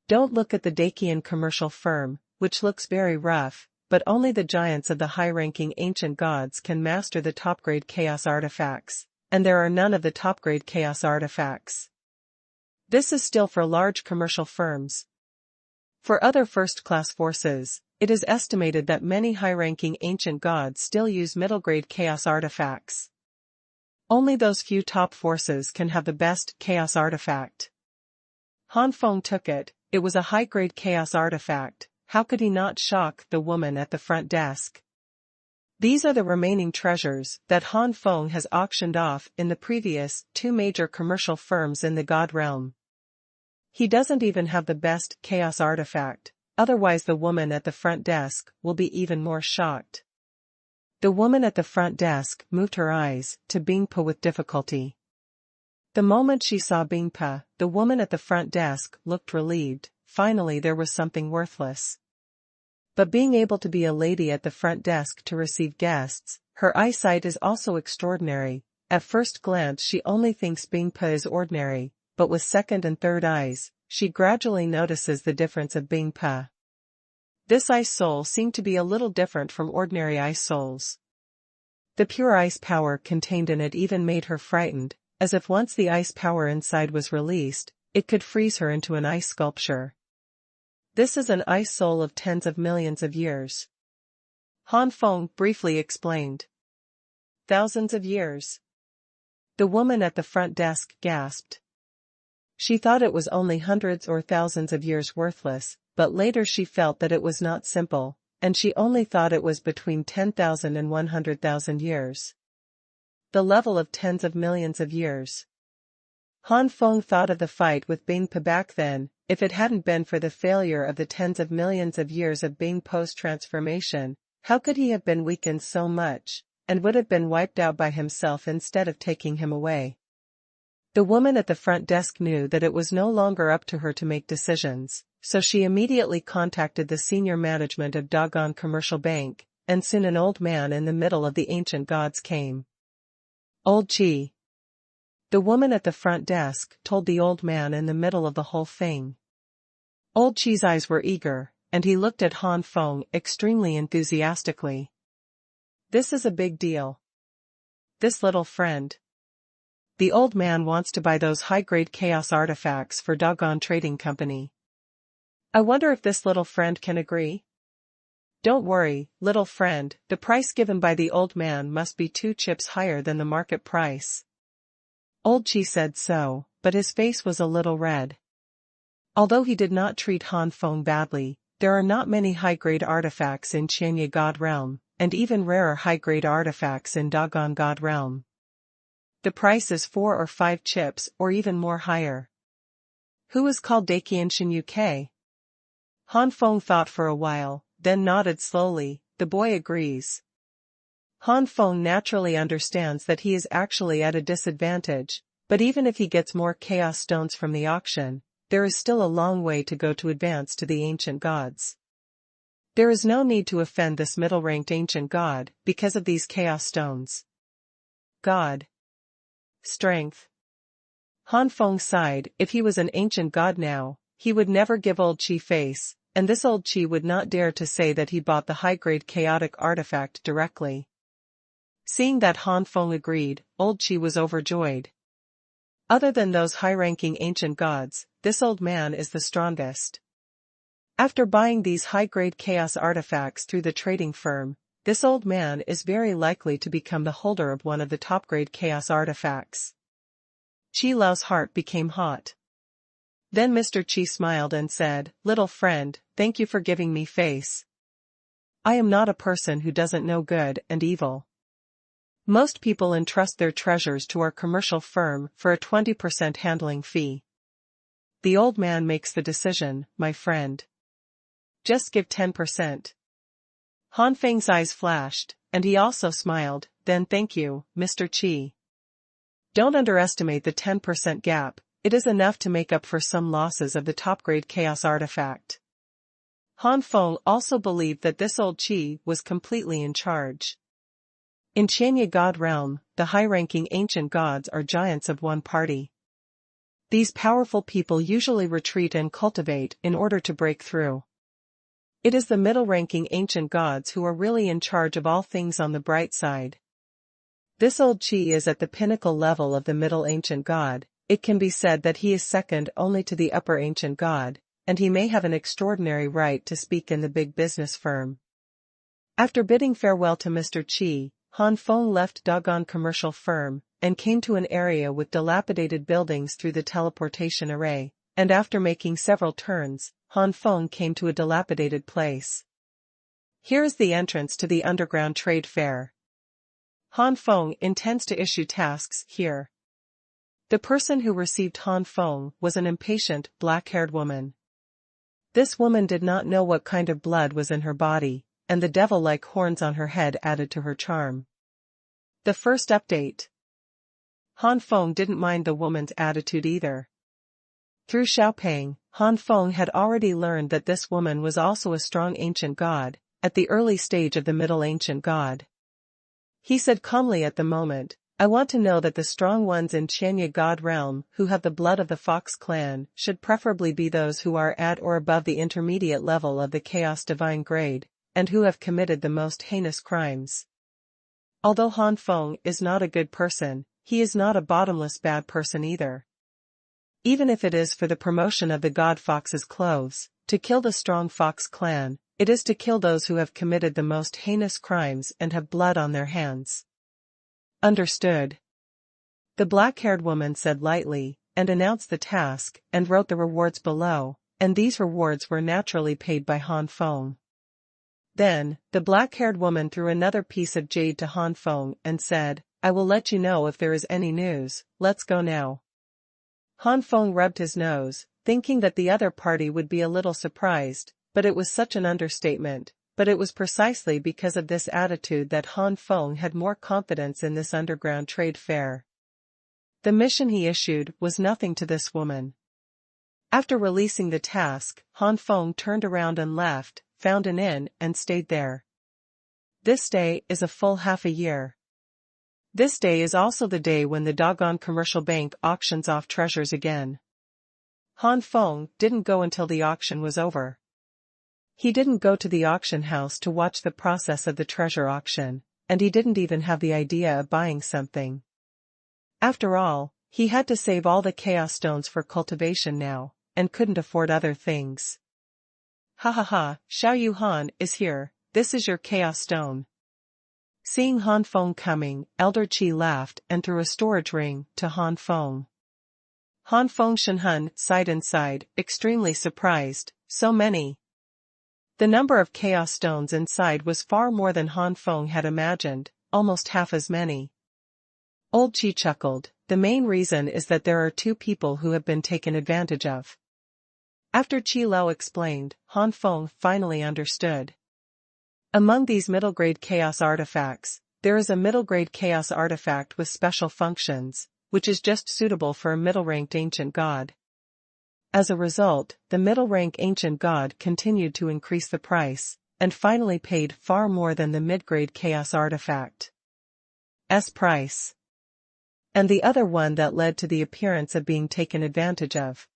Don't look at the Dakian commercial firm, which looks very rough, but only the giants of the high-ranking ancient gods can master the top-grade chaos artifacts, and there are none of the top-grade chaos artifacts. This is still for large commercial firms. For other first-class forces, it is estimated that many high-ranking ancient gods still use middle-grade chaos artifacts. Only those few top forces can have the best chaos artifact. Han Feng took it. It was a high-grade chaos artifact. How could he not shock the woman at the front desk? These are the remaining treasures that Han Feng has auctioned off in the previous 2 major commercial firms in the god realm. He doesn't even have the best chaos artifact, otherwise the woman at the front desk will be even more shocked. The woman at the front desk moved her eyes to Bingpa with difficulty. The moment she saw Bingpa, the woman at the front desk looked relieved. Finally there was something worthless. But being able to be a lady at the front desk to receive guests, her eyesight is also extraordinary. At first glance she only thinks Bingpa is ordinary, but with second and third eyes, she gradually notices the difference of Bingpa. This ice soul seemed to be a little different from ordinary ice souls. The pure ice power contained in it even made her frightened, as if once the ice power inside was released, it could freeze her into an ice sculpture. This is an ice soul of tens of millions of years. Han Feng briefly explained. Thousands of years. The woman at the front desk gasped. She thought it was only hundreds or thousands of years worthless, but later she felt that it was not simple, and she only thought it was between 10,000 and 100,000 years. The level of tens of millions of years. Han Feng thought of the fight with Bing Pa back then. If it hadn't been for the failure of the tens of millions of years of Bing post-transformation, how could he have been weakened so much, and would have been wiped out by himself instead of taking him away? The woman at the front desk knew that it was no longer up to her to make decisions, so she immediately contacted the senior management of Dogon Commercial Bank, and soon an old man in the middle of the ancient gods came. Old Chi. The woman at the front desk told the old man in the middle of the whole thing. Old Chi's eyes were eager, and he looked at Han Feng extremely enthusiastically. This is a big deal. This little friend. The old man wants to buy those high-grade chaos artifacts for Dogon Trading Company. I wonder if this little friend can agree? Don't worry, little friend, the price given by the old man must be 2 chips higher than the market price. Old Chi said so, but his face was a little red. Although he did not treat Han Feng badly, there are not many high-grade artifacts in Qianye God Realm, and even rarer high-grade artifacts in Dogon God Realm. The price is 4 or 5 chips or even more higher. Who is called Dakian Shin UK? Han Feng thought for a while, then nodded slowly. The boy agrees. Han Feng naturally understands that he is actually at a disadvantage, but even if he gets more chaos stones from the auction, there is still a long way to go to advance to the ancient gods. There is no need to offend this middle-ranked ancient god because of these chaos stones. God. Strength. Han Feng sighed. If he was an ancient god now, he would never give old Chi face, and this old Chi would not dare to say that he bought the high-grade chaotic artifact directly. Seeing that Han Feng agreed, old Chi was overjoyed. Other than those high-ranking ancient gods, this old man is the strongest. After buying these high-grade chaos artifacts through the trading firm, this old man is very likely to become the holder of one of the top-grade chaos artifacts. Chi Lao's heart became hot. Then Mr. Chi smiled and said, "Little friend, thank you for giving me face. I am not a person who doesn't know good and evil. Most people entrust their treasures to our commercial firm for a 20% handling fee. The old man makes the decision, my friend. Just give 10%. Han Feng's eyes flashed, and he also smiled. Then thank you, Mr. Chi. Don't underestimate the 10% gap, it is enough to make up for some losses of the top-grade chaos artifact. Han Feng also believed that this old Chi was completely in charge. In Qianye God Realm, the high-ranking ancient gods are giants of one party. These powerful people usually retreat and cultivate in order to break through. It is the middle-ranking ancient gods who are really in charge of all things on the bright side. This old Chi is at the pinnacle level of the middle ancient god. It can be said that he is second only to the upper ancient god, and he may have an extraordinary right to speak in the big business firm. After bidding farewell to Mr. Chi, Han Feng left Dogon Commercial Firm, and came to an area with dilapidated buildings through the teleportation array, and after making several turns, Han Feng came to a dilapidated place. Here is the entrance to the underground trade fair. Han Feng intends to issue tasks here. The person who received Han Feng was an impatient, black-haired woman. This woman did not know what kind of blood was in her body, and the devil-like horns on her head added to her charm. The first update. Han Feng didn't mind the woman's attitude either. Through Xiaopeng, Han Feng had already learned that this woman was also a strong ancient god, at the early stage of the middle ancient god. He said calmly at the moment, I want to know that the strong ones in Qianye God Realm who have the blood of the Fox clan should preferably be those who are at or above the intermediate level of the Chaos Divine grade, and who have committed the most heinous crimes. Although Han Feng is not a good person, he is not a bottomless bad person either. Even if it is for the promotion of the God Fox's clothes, to kill the strong Fox clan, it is to kill those who have committed the most heinous crimes and have blood on their hands. Understood. The black-haired woman said lightly, and announced the task, and wrote the rewards below, and these rewards were naturally paid by Han Feng. Then, the black-haired woman threw another piece of jade to Han Feng and said, I will let you know if there is any news, let's go now. Han Feng rubbed his nose, thinking that the other party would be a little surprised, but it was such an understatement. But it was precisely because of this attitude that Han Feng had more confidence in this underground trade fair. The mission he issued was nothing to this woman. After releasing the task, Han Feng turned around and left, found an inn, and stayed there. This day is a full half a year. This day is also the day when the doggone commercial bank auctions off treasures again. Han Feng didn't go until the auction was over. He didn't go to the auction house to watch the process of the treasure auction, and he didn't even have the idea of buying something. After all, he had to save all the chaos stones for cultivation now, and couldn't afford other things. Ha ha ha, Xuanhuan is here, this is your chaos stone. Seeing Han Feng coming, Elder Chi laughed and threw a storage ring to Han Feng. Han Feng Xuanhuan sighed and sighed, extremely surprised, so many. The number of chaos stones inside was far more than Han Feng had imagined, almost half as many. Old Chi chuckled, the main reason is that there are two people who have been taken advantage of. After Chi Lao explained, Han Feng finally understood. Among these middle-grade chaos artifacts, there is a middle-grade chaos artifact with special functions, which is just suitable for a middle-ranked ancient god. As a result, the middle-rank ancient god continued to increase the price, and finally paid far more than the mid-grade chaos artifact's price. And the other one that led to the appearance of being taken advantage of.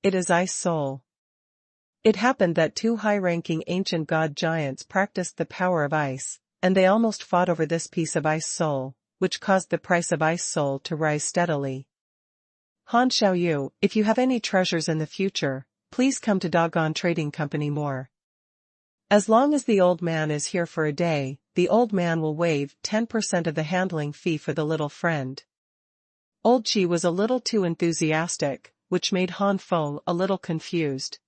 It is Ice Soul. It happened that two high-ranking ancient god giants practiced the power of ice, and they almost fought over this piece of Ice Soul, which caused the price of Ice Soul to rise steadily. Han Xiaoyu, if you have any treasures in the future, please come to Doggone Trading Company more. As long as the old man is here for a day, the old man will waive 10% of the handling fee for the little friend. Old Chi was a little too enthusiastic, which made Han Feng a little confused.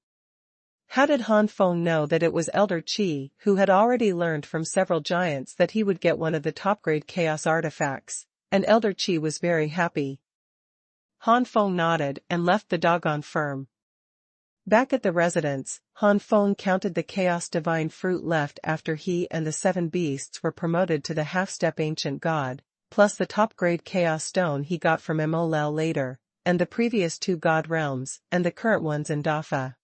How did Han Feng know that it was Elder Chi who had already learned from several giants that he would get one of the top-grade chaos artifacts, and Elder Chi was very happy. Han Feng nodded and left the doggone firm. Back at the residence, Han Feng counted the chaos divine fruit left after he and the 7 beasts were promoted to the half-step ancient god, plus the top-grade chaos stone he got from Molel later, and the previous 2 god realms, and the current ones in Dafa.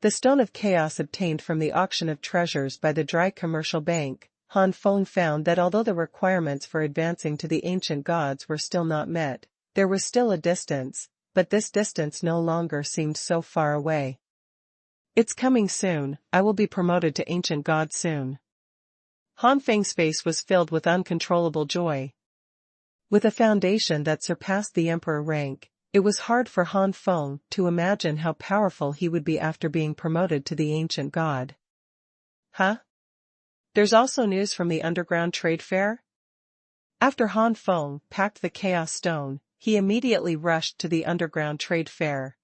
The stone of chaos obtained from the auction of treasures by the dry commercial bank, Han Feng found that although the requirements for advancing to the ancient gods were still not met, there was still a distance, but this distance no longer seemed so far away. It's coming soon, I will be promoted to ancient god soon. Han Feng's face was filled with uncontrollable joy. With a foundation that surpassed the emperor rank, it was hard for Han Feng to imagine how powerful he would be after being promoted to the ancient god. Huh? There's also news from the underground trade fair? After Han Feng packed the chaos stone, he immediately rushed to the underground trade fair.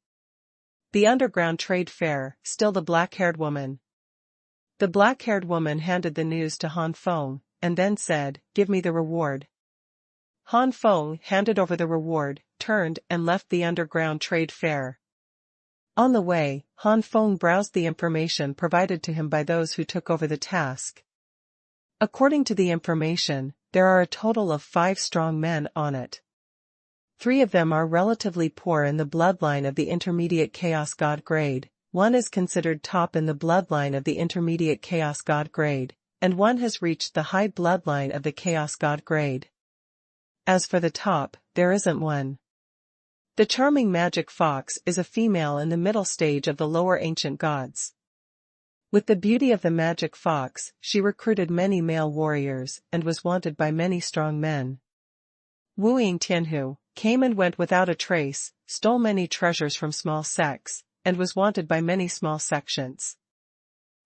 The underground trade fair, still the black-haired woman. The black-haired woman handed the news to Han Feng, and then said, "Give me the reward." Han Feng handed over the reward, turned and left the underground trade fair. On the way, Han Feng browsed the information provided to him by those who took over the task. According to the information, there are a total of 5 strong men on it. 3 of them are relatively poor in the bloodline of the intermediate chaos god grade, 1 is considered top in the bloodline of the intermediate chaos god grade, and 1 has reached the high bloodline of the chaos god grade. As for the top, there isn't one. The charming magic fox is a female in the middle stage of the lower ancient gods. With the beauty of the magic fox, she recruited many male warriors and was wanted by many strong men. Wu Ying Tianhu came and went without a trace, stole many treasures from small sects, and was wanted by many small sections.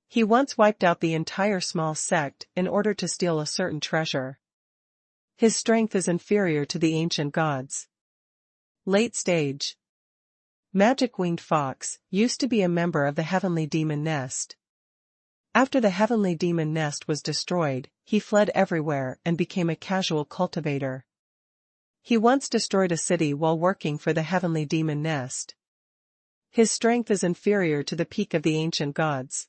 He once wiped out the entire small sect in order to steal a certain treasure. His strength is inferior to the ancient gods. Late stage. Magic Winged Fox used to be a member of the Heavenly Demon Nest. After the Heavenly Demon Nest was destroyed, he fled everywhere and became a casual cultivator. He once destroyed a city while working for the heavenly demon nest. His strength is inferior to the peak of the ancient gods.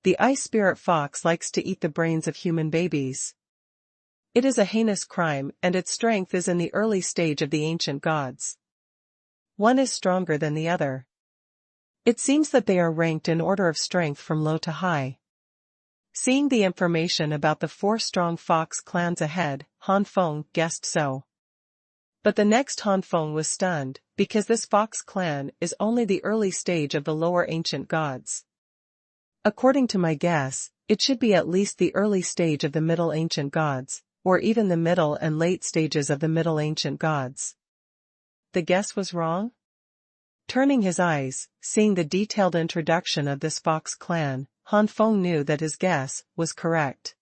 The ice spirit fox likes to eat the brains of human babies. It is a heinous crime, and its strength is in the early stage of the ancient gods. One is stronger than the other. It seems that they are ranked in order of strength from low to high. Seeing the information about the 4 strong fox clans ahead, Han Feng guessed so. But the next Han Feng was stunned, because this fox clan is only the early stage of the lower ancient gods. According to my guess, it should be at least the early stage of the middle ancient gods, or even the middle and late stages of the middle ancient gods. The guess was wrong? Turning his eyes, seeing the detailed introduction of this fox clan, Han Feng knew that his guess was correct.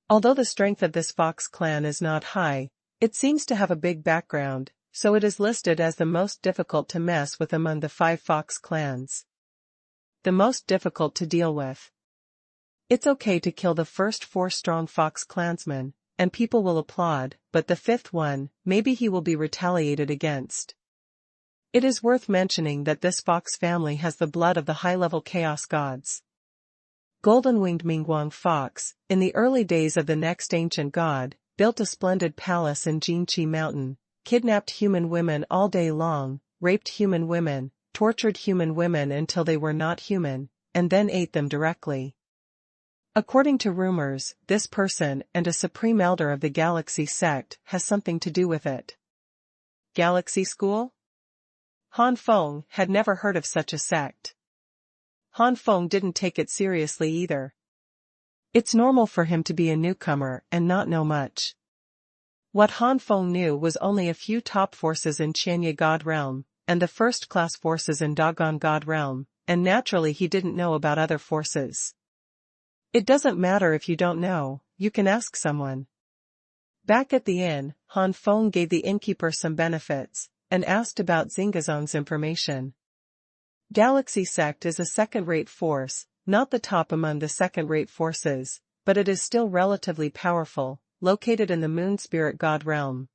Although the strength of this fox clan is not high, it seems to have a big background, so it is listed as the most difficult to mess with among the 5 fox clans. The most difficult to deal with. It's okay to kill the first 4 strong fox clansmen, and people will applaud, but the 5th one, maybe he will be retaliated against. It is worth mentioning that this fox family has the blood of the high-level chaos gods. Golden-winged Mingguang fox, in the early days of the next ancient god, built a splendid palace in Jingqi Mountain, kidnapped human women all day long, raped human women, tortured human women until they were not human, and then ate them directly. According to rumors, this person and a supreme elder of the Galaxy sect has something to do with it. Galaxy School? Han Feng had never heard of such a sect. Han Feng didn't take it seriously either. It's normal for him to be a newcomer and not know much. What Han Feng knew was only a few top forces in Qianye God Realm, and the first-class forces in Dagon God Realm, and naturally he didn't know about other forces. It doesn't matter if you don't know, you can ask someone. Back at the inn, Han Feng gave the innkeeper some benefits, and asked about Xingazong's information. Galaxy Sect is a second-rate force, not the top among the second-rate forces, but it is still relatively powerful, located in the Moon Spirit God Realm.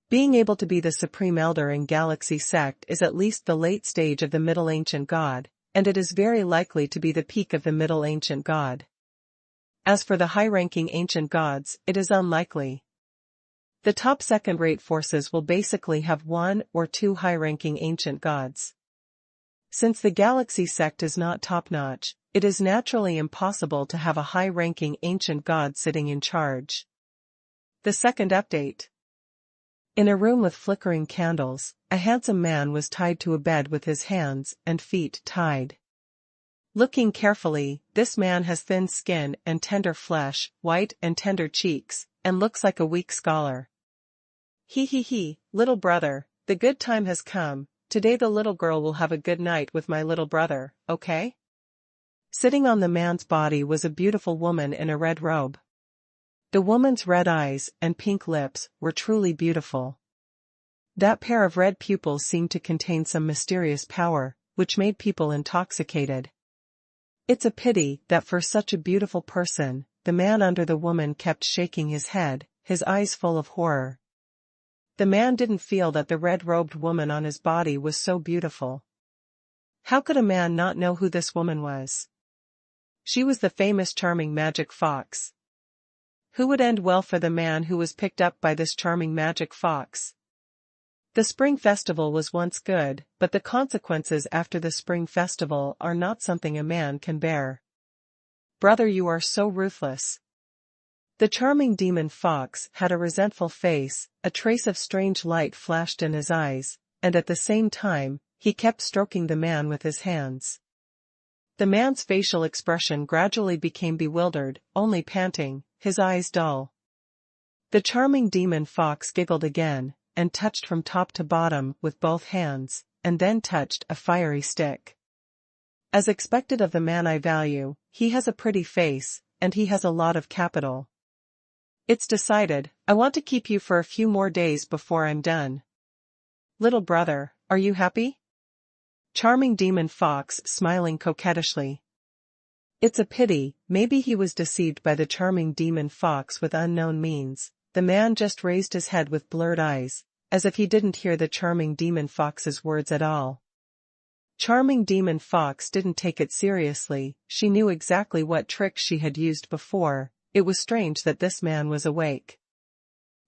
Being able to be the Supreme Elder in Galaxy Sect is at least the late stage of the Middle Ancient God, and it is very likely to be the peak of the Middle Ancient God. As for the high-ranking Ancient Gods, it is unlikely. The top second-rate forces will basically have 1 or 2 high-ranking Ancient Gods. Since the Galaxy Sect is not top-notch, it is naturally impossible to have a high-ranking ancient god sitting in charge. The second update. In a room with flickering candles, a handsome man was tied to a bed with his hands and feet tied. Looking carefully, this man has thin skin and tender flesh, white and tender cheeks, and looks like a weak scholar. He, little brother, the good time has come. Today the little girl will have a good night with my little brother, okay? Sitting on the man's body was a beautiful woman in a red robe. The woman's red eyes and pink lips were truly beautiful. That pair of red pupils seemed to contain some mysterious power, which made people intoxicated. It's a pity that for such a beautiful person, the man under the woman kept shaking his head, his eyes full of horror. The man didn't feel that the red-robed woman on his body was so beautiful. How could a man not know who this woman was? She was the famous charming magic fox. Who would end well for the man who was picked up by this charming magic fox? The Spring Festival was once good, but the consequences after the Spring Festival are not something a man can bear. Brother, you are so ruthless. The charming demon fox had a resentful face, a trace of strange light flashed in his eyes, and at the same time, he kept stroking the man with his hands. The man's facial expression gradually became bewildered, only panting, his eyes dull. The charming demon fox giggled again, and touched from top to bottom with both hands, and then touched a fiery stick. As expected of the man I value, he has a pretty face, and he has a lot of capital. It's decided, I want to keep you for a few more days before I'm done. Little brother, are you happy? Charming demon fox smiling coquettishly. It's a pity, maybe he was deceived by the charming demon fox with unknown means, the man just raised his head with blurred eyes, as if he didn't hear the charming demon fox's words at all. Charming demon fox didn't take it seriously, she knew exactly what tricks she had used before, it was strange that this man was awake.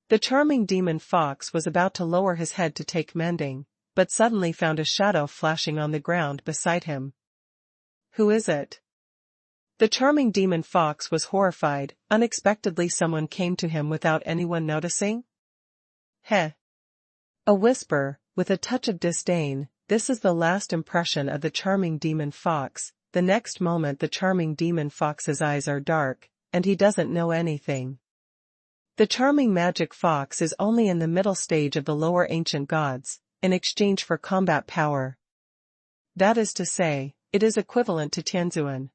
The charming demon fox was about to lower his head to take mending, but suddenly found a shadow flashing on the ground beside him. Who is it? The charming demon fox was horrified, unexpectedly someone came to him without anyone noticing. Heh. A whisper, with a touch of disdain, this is the last impression of the charming demon fox. The next moment the charming demon fox's eyes are dark, and he doesn't know anything. The charming magic fox is only in the middle stage of the lower ancient gods, in exchange for combat power. That is to say, it is equivalent to Tianzuan.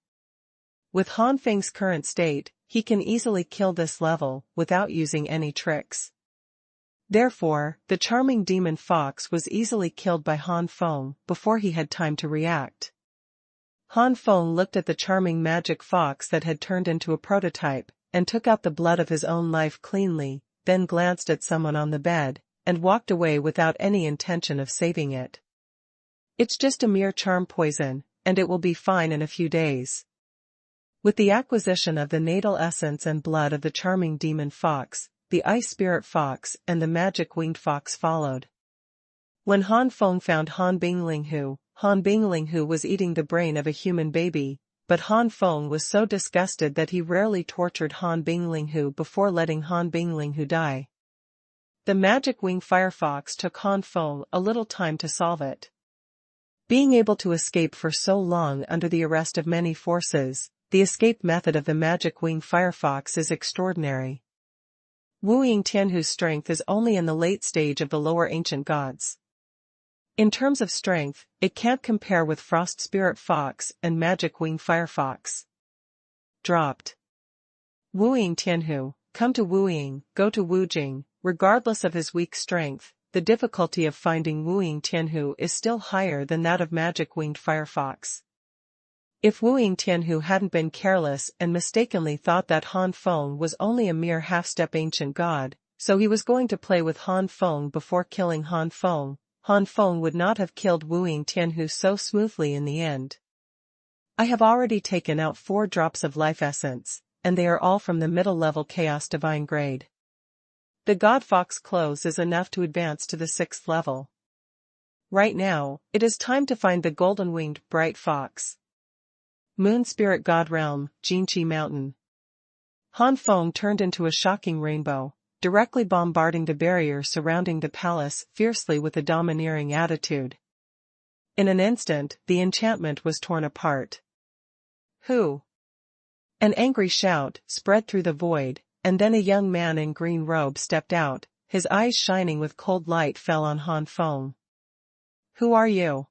With Han Feng's current state, he can easily kill this level, without using any tricks. Therefore, the charming demon fox was easily killed by Han Feng, before he had time to react. Han Feng looked at the charming magic fox that had turned into a prototype, and took out the blood of his own life cleanly, then glanced at someone on the bed, and walked away without any intention of saving it. It's just a mere charm poison, and it will be fine in a few days. With the acquisition of the natal essence and blood of the charming demon fox, the ice spirit fox and the magic winged fox followed. When Han Feng found Han Binglinghu was eating the brain of a human baby, but Han Feng was so disgusted that he rarely tortured Han Binglinghu before letting Han Binglinghu die. The magic winged firefox took Han Feng a little time to solve it. Being able to escape for so long under the arrest of many forces, the escape method of the magic winged firefox is extraordinary. Wu Yingtianhu's strength is only in the late stage of the lower ancient gods. In terms of strength, it can't compare with Frost Spirit Fox and Magic Wing Firefox. Dropped. Wu Yingtianhu, come to Wu Ying, go to Wu Jing. Regardless of his weak strength, the difficulty of finding Wu Yingtianhu is still higher than that of Magic Winged Firefox. If Wu Yingtianhu hadn't been careless and mistakenly thought that Han Feng was only a mere half-step ancient god, so he was going to play with Han Feng before killing Han Feng would not have killed Wu Yingtianhu so smoothly in the end. I have already taken out 4 drops of life essence, and they are all from the middle-level Chaos Divine grade. The God Fox close is enough to advance to the 6th level. Right now, it is time to find the golden-winged bright fox. Moon Spirit God Realm, Jinqi Mountain. Han Feng turned into a shocking rainbow, directly bombarding the barrier surrounding the palace fiercely with a domineering attitude. In an instant, the enchantment was torn apart. Who? An angry shout spread through the void, and then a young man in green robe stepped out, his eyes shining with cold light fell on Han Feng. Who are you?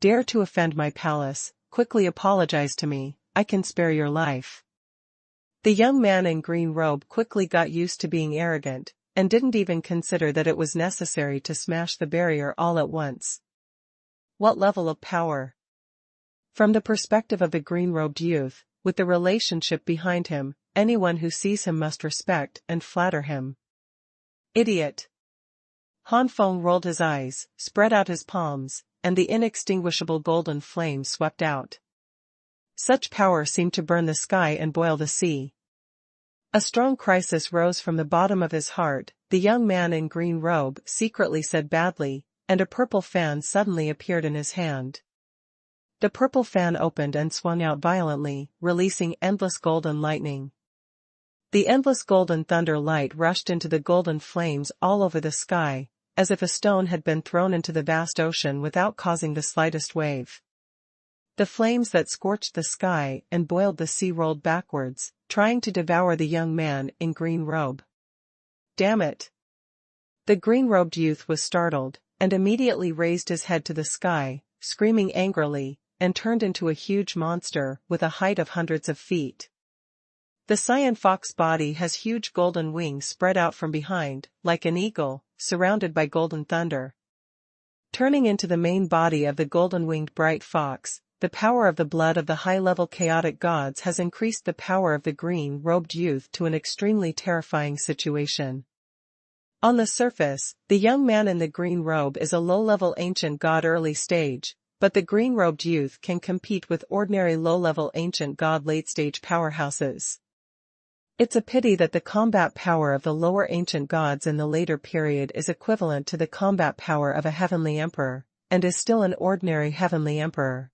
Dare to offend my palace, quickly apologize to me, I can spare your life. The young man in green robe quickly got used to being arrogant, and didn't even consider that it was necessary to smash the barrier all at once. What level of power? From the perspective of the green-robed youth, with the relationship behind him, anyone who sees him must respect and flatter him. Idiot! Han Feng rolled his eyes, spread out his palms, and the inextinguishable golden flame swept out. Such power seemed to burn the sky and boil the sea. A strong crisis rose from the bottom of his heart, the young man in green robe secretly said badly, and a purple fan suddenly appeared in his hand. The purple fan opened and swung out violently, releasing endless golden lightning. The endless golden thunder light rushed into the golden flames all over the sky, as if a stone had been thrown into the vast ocean without causing the slightest wave. The flames that scorched the sky and boiled the sea rolled backwards, trying to devour the young man in green robe. Damn it! The green-robed youth was startled, and immediately raised his head to the sky, screaming angrily, and turned into a huge monster with a height of hundreds of feet. The cyan fox body has huge golden wings spread out from behind, like an eagle, surrounded by golden thunder. Turning into the main body of the golden-winged bright fox, the power of the blood of the high-level chaotic gods has increased the power of the green-robed youth to an extremely terrifying situation. On the surface, the young man in the green robe is a low-level ancient god early stage, but the green-robed youth can compete with ordinary low-level ancient god late-stage powerhouses. It's a pity that the combat power of the lower ancient gods in the later period is equivalent to the combat power of a heavenly emperor, and is still an ordinary heavenly emperor.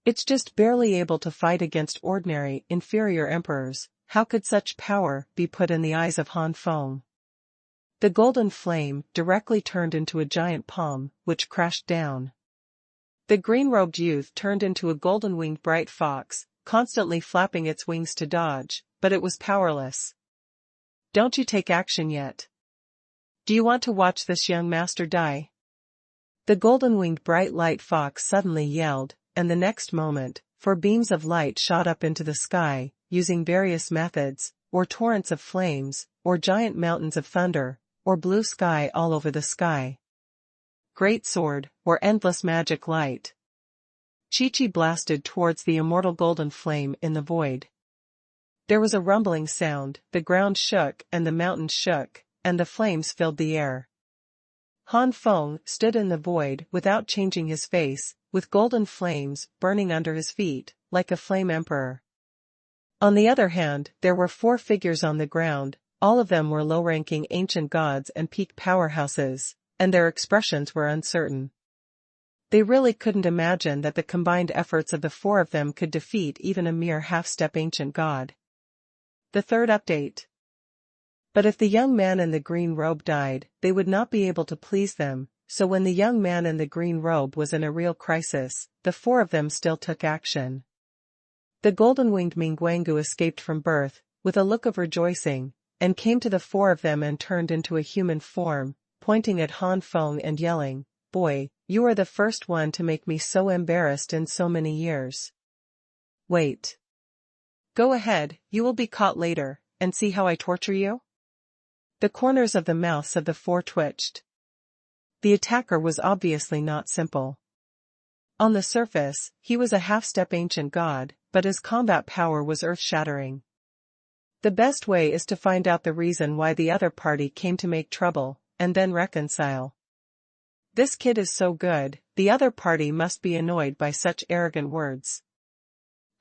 It's just barely able to fight against ordinary, inferior emperors. How could such power be put in the eyes of Han Feng? The golden flame directly turned into a giant palm, which crashed down. The green-robed youth turned into a golden-winged bright fox, constantly flapping its wings to dodge, but it was powerless. Don't you take action yet? Do you want to watch this young master die? The golden-winged bright light fox suddenly yelled, and the next moment, 4 beams of light shot up into the sky, using various methods, or torrents of flames, or giant mountains of thunder, or blue sky all over the sky. Great sword, or endless magic light. Chi blasted towards the immortal golden flame in the void. There was a rumbling sound, the ground shook and the mountains shook, and the flames filled the air. Han Feng stood in the void without changing his face, with golden flames burning under his feet, like a flame emperor. On the other hand, there were 4 figures on the ground. All of them were low-ranking ancient gods and peak powerhouses, and their expressions were uncertain. They really couldn't imagine that the combined efforts of the 4 of them could defeat even a mere half-step ancient god. The third update. But if the young man in the green robe died, they would not be able to please them, so when the young man in the green robe was in a real crisis, the 4 of them still took action. The golden-winged Mingguangu escaped from birth, with a look of rejoicing, and came to the 4 of them and turned into a human form, pointing at Han Feng and yelling, "Boy, you are the first one to make me so embarrassed in so many years." Wait. Go ahead, you will be caught later, and see how I torture you? The corners of the mouths of the 4 twitched. The attacker was obviously not simple. On the surface, he was a half-step ancient god, but his combat power was earth-shattering. The best way is to find out the reason why the other party came to make trouble, and then reconcile. This kid is so good, the other party must be annoyed by such arrogant words.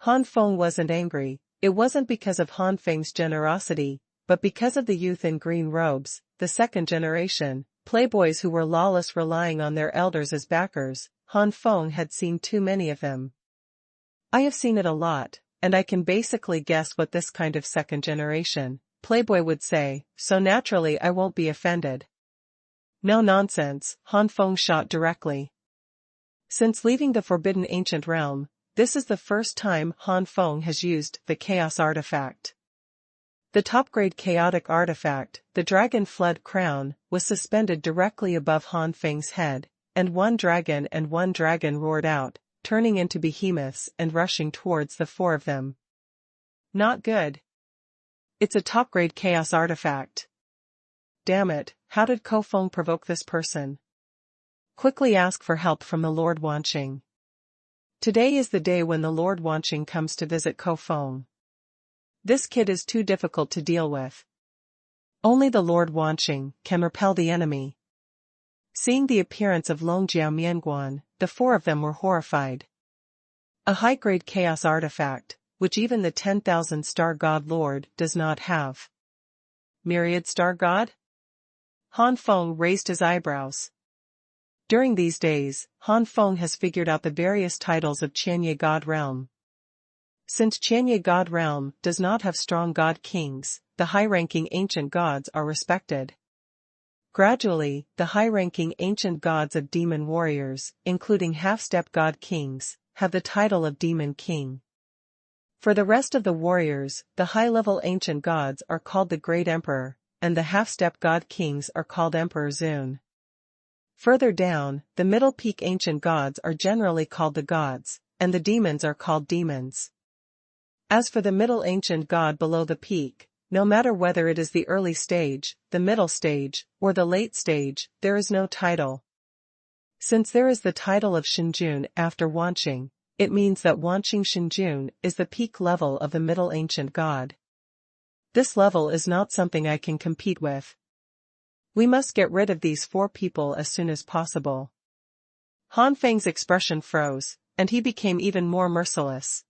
Han Feng wasn't angry. It wasn't because of Han Feng's generosity, but because of the youth in green robes, the second generation, playboys who were lawless, relying on their elders as backers. Han Feng had seen too many of them. I have seen it a lot, and I can basically guess what this kind of second generation playboy would say, so naturally I won't be offended. No nonsense, Han Feng shot directly. Since leaving the Forbidden Ancient Realm, this is the first time Han Feng has used the Chaos Artifact. The top-grade chaotic artifact, the Dragon Flood Crown, was suspended directly above Han Feng's head, and one dragon roared out, turning into behemoths and rushing towards the 4 of them. Not good. It's a top-grade chaos artifact. Damn it, how did Ko Feng provoke this person? Quickly ask for help from the Lord Wanqing. Today is the day when the Lord Wanqing comes to visit Ko Feng. This kid is too difficult to deal with. Only the Lord Wanqing can repel the enemy. Seeing the appearance of Longjiao Mianguan, the 4 of them were horrified. A high-grade chaos artifact, which even the 10,000 star god Lord does not have. Myriad star god? Han Feng raised his eyebrows. During these days, Han Feng has figured out the various titles of Qianye God Realm. Since Qianye God Realm does not have strong god kings, the high-ranking ancient gods are respected. Gradually, the high-ranking ancient gods of demon warriors, including half-step god kings, have the title of Demon King. For the rest of the warriors, the high-level ancient gods are called the Great Emperor, and the half-step god kings are called Emperor Zun. Further down, the middle peak ancient gods are generally called the gods, and the demons are called demons. As for the middle ancient god below the peak, no matter whether it is the early stage, the middle stage, or the late stage, there is no title. Since there is the title of Shinjun after Wanqing, it means that Wanqing Shenjun is the peak level of the Middle Ancient God. This level is not something I can compete with. We must get rid of these 4 people as soon as possible. Han Feng's expression froze, and he became even more merciless.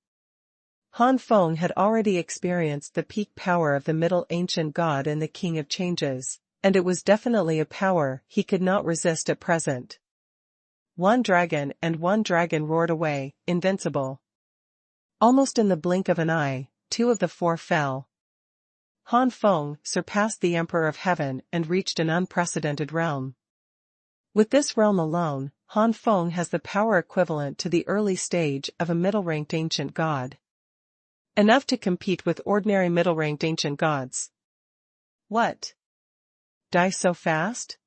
Han Feng had already experienced the peak power of the Middle Ancient God and the King of Changes, and it was definitely a power he could not resist at present. One dragon roared away, invincible. Almost in the blink of an eye, 2 of the 4 fell. Han Feng surpassed the Emperor of Heaven and reached an unprecedented realm. With this realm alone, Han Feng has the power equivalent to the early stage of a middle-ranked ancient god. Enough to compete with ordinary middle-ranked ancient gods. What? Die so fast?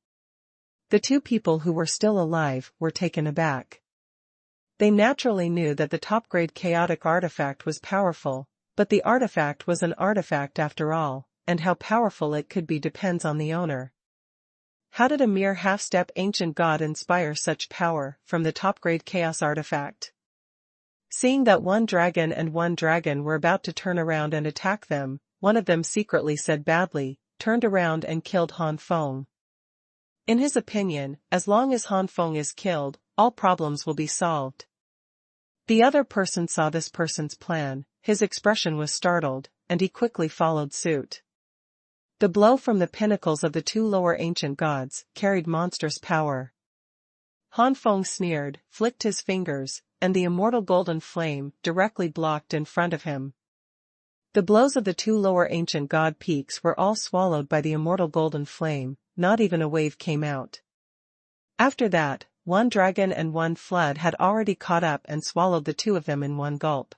The 2 people who were still alive were taken aback. They naturally knew that the top-grade chaotic artifact was powerful, but the artifact was an artifact after all, and how powerful it could be depends on the owner. How did a mere half-step ancient god inspire such power from the top-grade chaos artifact? Seeing that one dragon were about to turn around and attack them, one of them secretly said badly, turned around and killed Han Feng. In his opinion, as long as Han Feng is killed, all problems will be solved. The other person saw this person's plan, his expression was startled, and he quickly followed suit. The blow from the pinnacles of the 2 lower ancient gods carried monstrous power. Han Feng sneered, flicked his fingers, and the immortal golden flame directly blocked in front of him. The blows of the 2 lower ancient god peaks were all swallowed by the immortal golden flame, not even a wave came out. After that, one dragon and one flood had already caught up and swallowed the 2 of them in one gulp.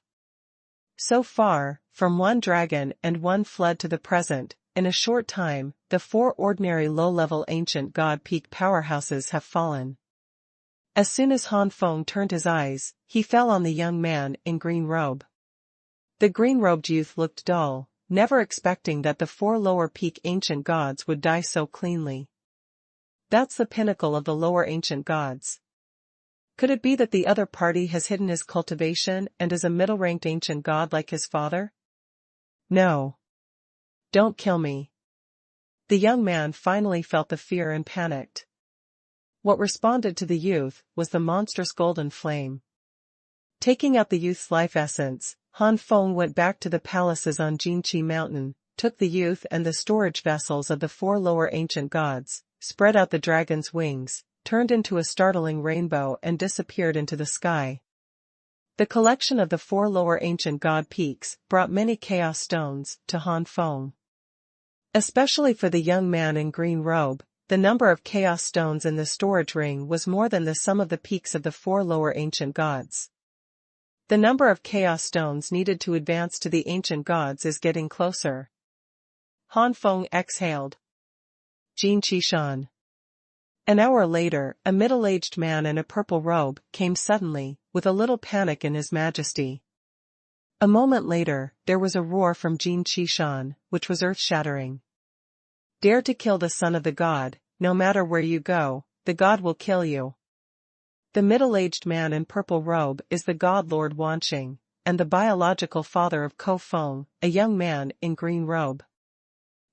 So far, from one dragon and one flood to the present, in a short time, the 4 ordinary low-level ancient god peak powerhouses have fallen. As soon as Han Feng turned his eyes, he fell on the young man in green robe. The green-robed youth looked dull, never expecting that the 4 lower peak ancient gods would die so cleanly. That's the pinnacle of the lower ancient gods. Could it be that the other party has hidden his cultivation and is a middle-ranked ancient god like his father? No. Don't kill me. The young man finally felt the fear and panicked. What responded to the youth was the monstrous golden flame. Taking out the youth's life essence, Han Feng went back to the palaces on Jinqi Mountain, took the youth and the storage vessels of the 4 lower ancient gods, spread out the dragon's wings, turned into a startling rainbow and disappeared into the sky. The collection of the 4 lower ancient god peaks brought many chaos stones to Han Feng. Especially for the young man in green robe, the number of chaos stones in the storage ring was more than the sum of the peaks of the 4 lower ancient gods. The number of chaos stones needed to advance to the ancient gods is getting closer. Han Feng exhaled. Jin Qishan. An hour later, a middle-aged man in a purple robe came suddenly, with a little panic in his majesty. A moment later, there was a roar from Jin Qishan, which was earth-shattering. Dare to kill the son of the god, no matter where you go, the god will kill you. The middle-aged man in purple robe is the god Lord Wanqing, and the biological father of Ko Feng, a young man in green robe.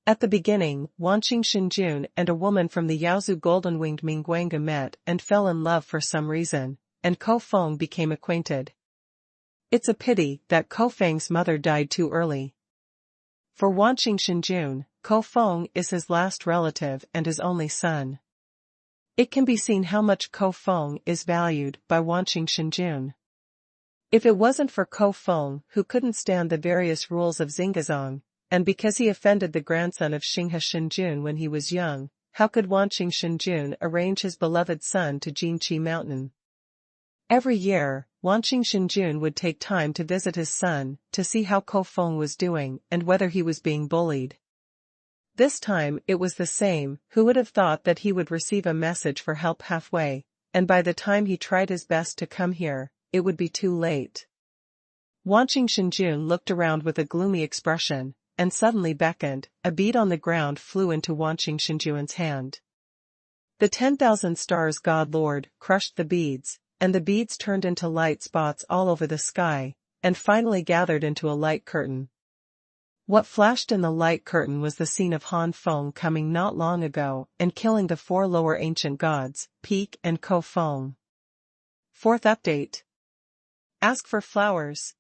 At the beginning, Wanqing Shenjun and a woman from the Yaozu golden-winged Mingguanga met and fell in love for some reason, and Ko Feng became acquainted. It's a pity that Ko Feng's mother died too early. For Wanqing Shenjun, Ko Feng is his last relative and his only son. It can be seen how much Ko Feng is valued by Wanqing Shenjun. If it wasn't for Ko Feng, who couldn't stand the various rules of Xingazong, and because he offended the grandson of Xinghe Shenjun when he was young, how could Wanqing Shenjun arrange his beloved son to Jinqi Mountain? Every year, Wanqing Shenjun would take time to visit his son, to see how Ko Feng was doing and whether he was being bullied. This time it was the same. Who would have thought that he would receive a message for help halfway, and by the time he tried his best to come here, it would be too late. Wanqing Shenjun looked around with a gloomy expression, and suddenly beckoned. A bead on the ground flew into Wanqing Shenjun's hand. The 10,000 stars god lord crushed the beads, and the beads turned into light spots all over the sky, and finally gathered into a light curtain. What flashed in the light curtain was the scene of Han Feng coming not long ago and killing the 4 lower ancient gods, Peak and Ko Feng. 4th update. Ask for flowers.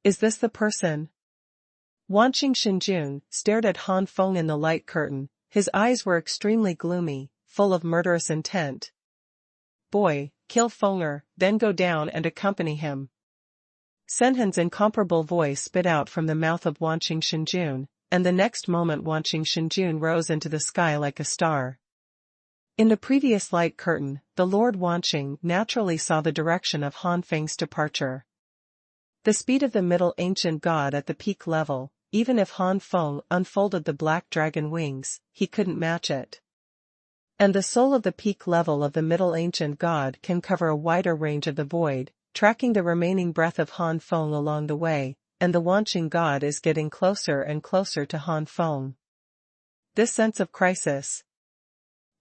Is this the person? Wanqing Shenjun stared at Han Feng in the light curtain. His eyes were extremely gloomy, full of murderous intent. Boy, kill Fenger, then go down and accompany him. Senhan's incomparable voice spit out from the mouth of Wanqing Shenjun, and the next moment Wanqing Shenjun rose into the sky like a star. In the previous light curtain, the Lord Wanqing naturally saw the direction of Han Feng's departure. The speed of the Middle Ancient God at the peak level, even if Han Feng unfolded the black dragon wings, he couldn't match it. And the soul of the peak level of the Middle Ancient God can cover a wider range of the void, tracking the remaining breath of Han Feng along the way, and the Wanqing God is getting closer and closer to Han Feng. This sense of crisis.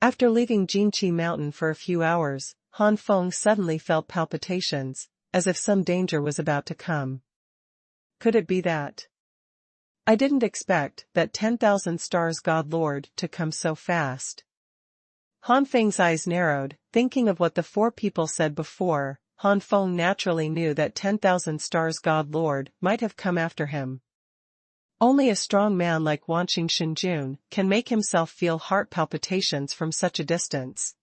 After leaving Jinqi Mountain for a few hours, Han Feng suddenly felt palpitations, as if some danger was about to come. Could it be that? I didn't expect that 10,000 stars God Lord to come so fast. Han Feng's eyes narrowed, thinking of what the 4 people said before. Han Feng naturally knew that 10,000 stars God Lord might have come after him. Only a strong man like Wanqing Shenjun can make himself feel heart palpitations from such a distance.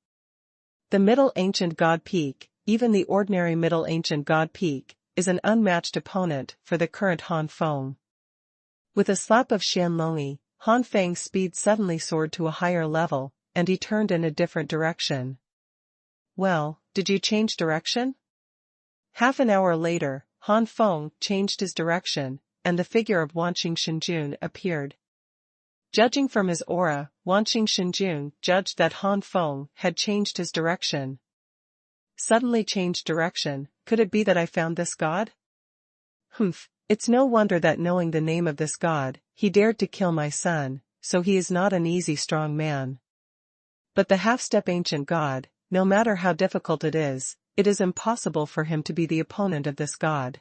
The Middle Ancient God Peak, even the ordinary Middle Ancient God Peak, is an unmatched opponent for the current Han Feng. With a slap of Xianlongyi, Han Feng's speed suddenly soared to a higher level, and he turned in a different direction. Well, did you change direction? Half an hour later, Han Feng changed his direction, and the figure of Wanqing Shenjun appeared. Judging from his aura, Wanqing Shenjun judged that Han Feng had changed his direction. Suddenly changed direction, could it be that I found this god? Humph, it's no wonder that knowing the name of this god, he dared to kill my son, so he is not an easy strong man. But the half-step ancient god, no matter how difficult it is impossible for him to be the opponent of this god.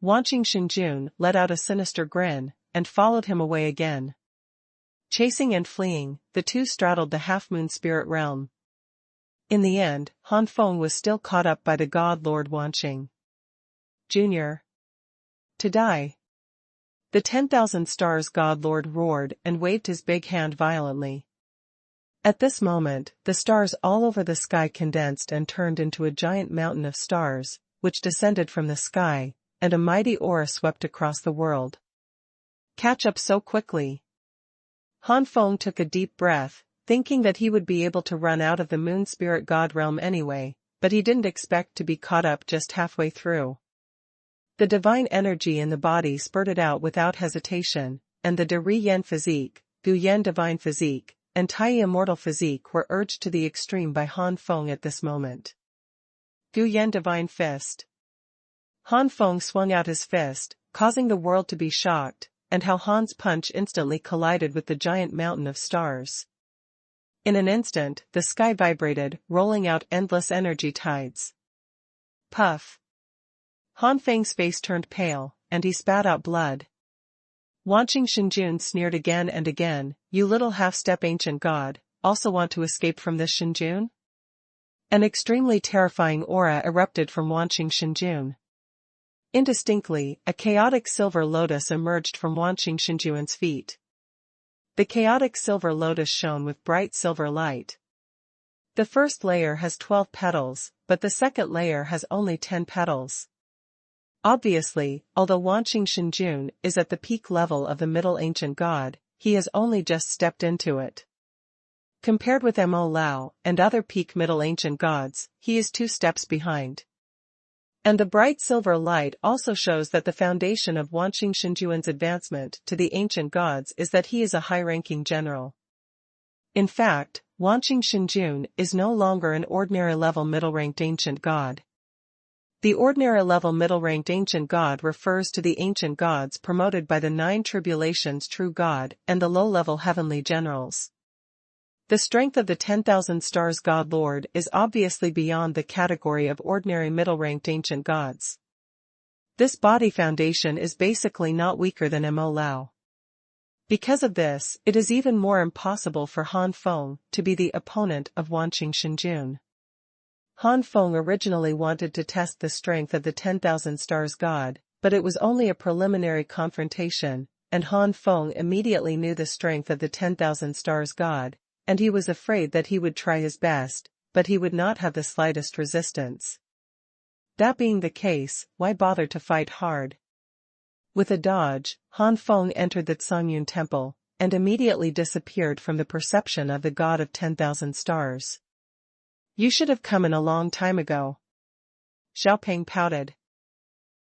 Wanqing Shenjun let out a sinister grin, and followed him away again. Chasing and fleeing, the two straddled the half-moon spirit realm. In the end, Han Feng was still caught up by the god Lord Wanqing. Junior. To die. The 10,000 stars god Lord roared and waved his big hand violently. At this moment, the stars all over the sky condensed and turned into a giant mountain of stars, which descended from the sky, and a mighty aura swept across the world. Catch up so quickly. Han Feng took a deep breath, thinking that he would be able to run out of the moon spirit god realm anyway, but he didn't expect to be caught up just halfway through. The divine energy in the body spurted out without hesitation, and the De Ri Yen physique, Gu Yen divine physique, and Tai immortal physique were urged to the extreme by Han Feng at this moment. Gu Yen divine fist. Han Feng swung out his fist, causing the world to be shocked, and how Han's punch instantly collided with the giant mountain of stars. In an instant, the sky vibrated, rolling out endless energy tides. Puff. Han Feng's face turned pale, and he spat out blood. Wanqing Shenjun sneered again and again, "You little half-step ancient god, also want to escape from this Shenjun?" An extremely terrifying aura erupted from Wanqing Shenjun. Indistinctly, a chaotic silver lotus emerged from Wanqing Shenjun's feet. The chaotic silver lotus shone with bright silver light. The first layer has 12 petals, but the second layer has only 10 petals. Obviously, although Wanqing Shenjun is at the peak level of the Middle Ancient God, he has only just stepped into it. Compared with Mo Lao and other peak Middle Ancient gods, he is 2 steps behind. And the bright silver light also shows that the foundation of Wanqing Shenjun's advancement to the ancient gods is that he is a high-ranking general. In fact, Wanqing Shenjun is no longer an ordinary-level middle-ranked ancient god. The ordinary-level middle-ranked ancient god refers to the ancient gods promoted by the 9 tribulations true god and the low-level heavenly generals. The strength of the 10,000 stars God Lord is obviously beyond the category of ordinary middle-ranked ancient gods. This body foundation is basically not weaker than Mo Lao. Because of this, it is even more impossible for Han Feng to be the opponent of Wanqing Shenjun. Han Feng originally wanted to test the strength of the 10,000 stars god, but it was only a preliminary confrontation, and Han Feng immediately knew the strength of the 10,000 stars god, and he was afraid that he would try his best, but he would not have the slightest resistance. That being the case, why bother to fight hard? With a dodge, Han Feng entered the Xuanhuan temple, and immediately disappeared from the perception of the god of 10,000 stars. You should have come in a long time ago. Xiaopeng pouted.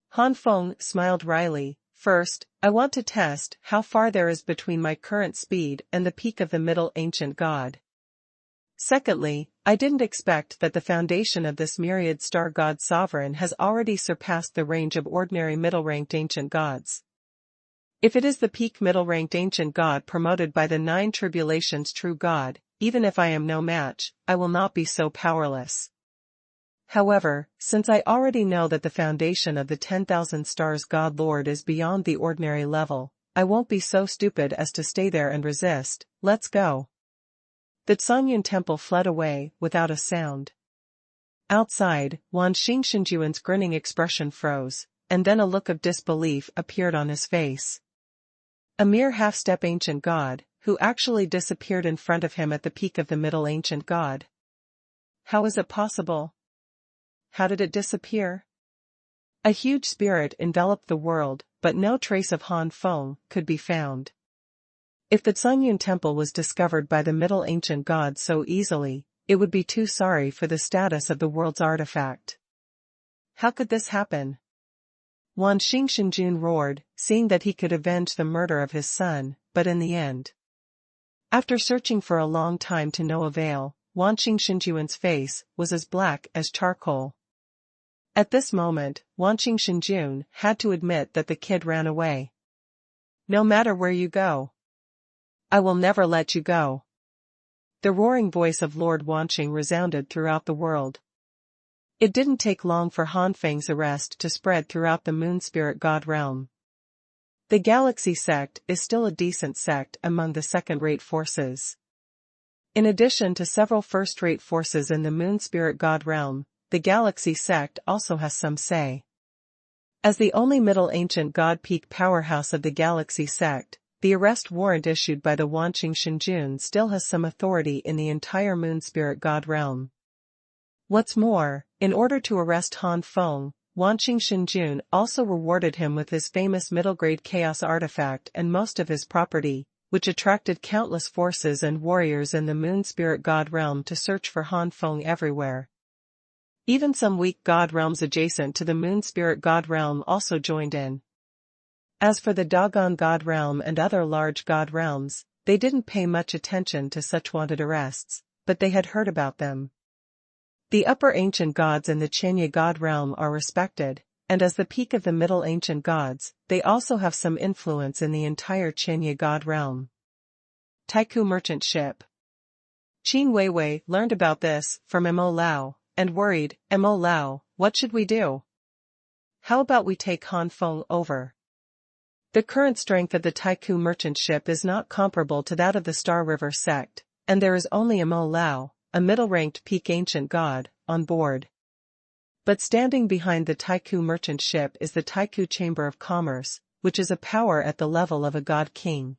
Han Feng smiled wryly. First, I want to test how far there is between my current speed and the peak of the middle ancient god. Secondly, I didn't expect that the foundation of this myriad star god sovereign has already surpassed the range of ordinary middle-ranked ancient gods. If it is the peak middle-ranked ancient god promoted by the 9 tribulations true god, even if I am no match, I will not be so powerless. However, since I already know that the foundation of the 10,000 stars God Lord is beyond the ordinary level, I won't be so stupid as to stay there and resist. Let's go. The Xuanhuan temple fled away, without a sound. Outside, Wanqing Shenjuan's grinning expression froze, and then a look of disbelief appeared on his face. A mere half-step ancient god, who actually disappeared in front of him at the peak of the middle ancient god. How is it possible? How did it disappear? A huge spirit enveloped the world, but no trace of Han Feng could be found. If the Xuanhuan temple was discovered by the middle ancient god so easily, it would be too sorry for the status of the world's artifact. How could this happen? Wanqing Shenjun roared, seeing that he could avenge the murder of his son, but in the end. After searching for a long time to no avail, Wanqing Shenjuan's face was as black as charcoal. At this moment, Wanqing Shenjun had to admit that the kid ran away. No matter where you go, I will never let you go. The roaring voice of Lord Wanqing resounded throughout the world. It didn't take long for Han Feng's arrest to spread throughout the moon spirit god realm. The Galaxy sect is still a decent sect among the second-rate forces. In addition to several first-rate forces in the moon spirit god realm, the Galaxy sect also has some say. As the only middle ancient god peak powerhouse of the Galaxy sect, the arrest warrant issued by the Wanqing Shenjun still has some authority in the entire moon spirit god realm. What's more, in order to arrest Han Feng, Wanqing Shenjun also rewarded him with his famous middle-grade chaos artifact and most of his property, which attracted countless forces and warriors in the moon spirit god realm to search for Han Feng everywhere. Even some weak god realms adjacent to the moon spirit god realm also joined in. As for the Dogon god realm and other large god realms, they didn't pay much attention to such wanted arrests, but they had heard about them. The upper ancient gods in the Qianye god realm are respected, and as the peak of the middle ancient gods, they also have some influence in the entire Qianye god realm. Taiku merchant ship. Qin Weiwei learned about this from Mo Lao, and worried. Mo Lao, what should we do? How about we take Han Feng over? The current strength of the Taiku merchant ship is not comparable to that of the Star River sect, and there is only Mo Lao, a middle-ranked peak ancient god, on board. But standing behind the Taiku merchant ship is the Taiku Chamber of Commerce, which is a power at the level of a god king.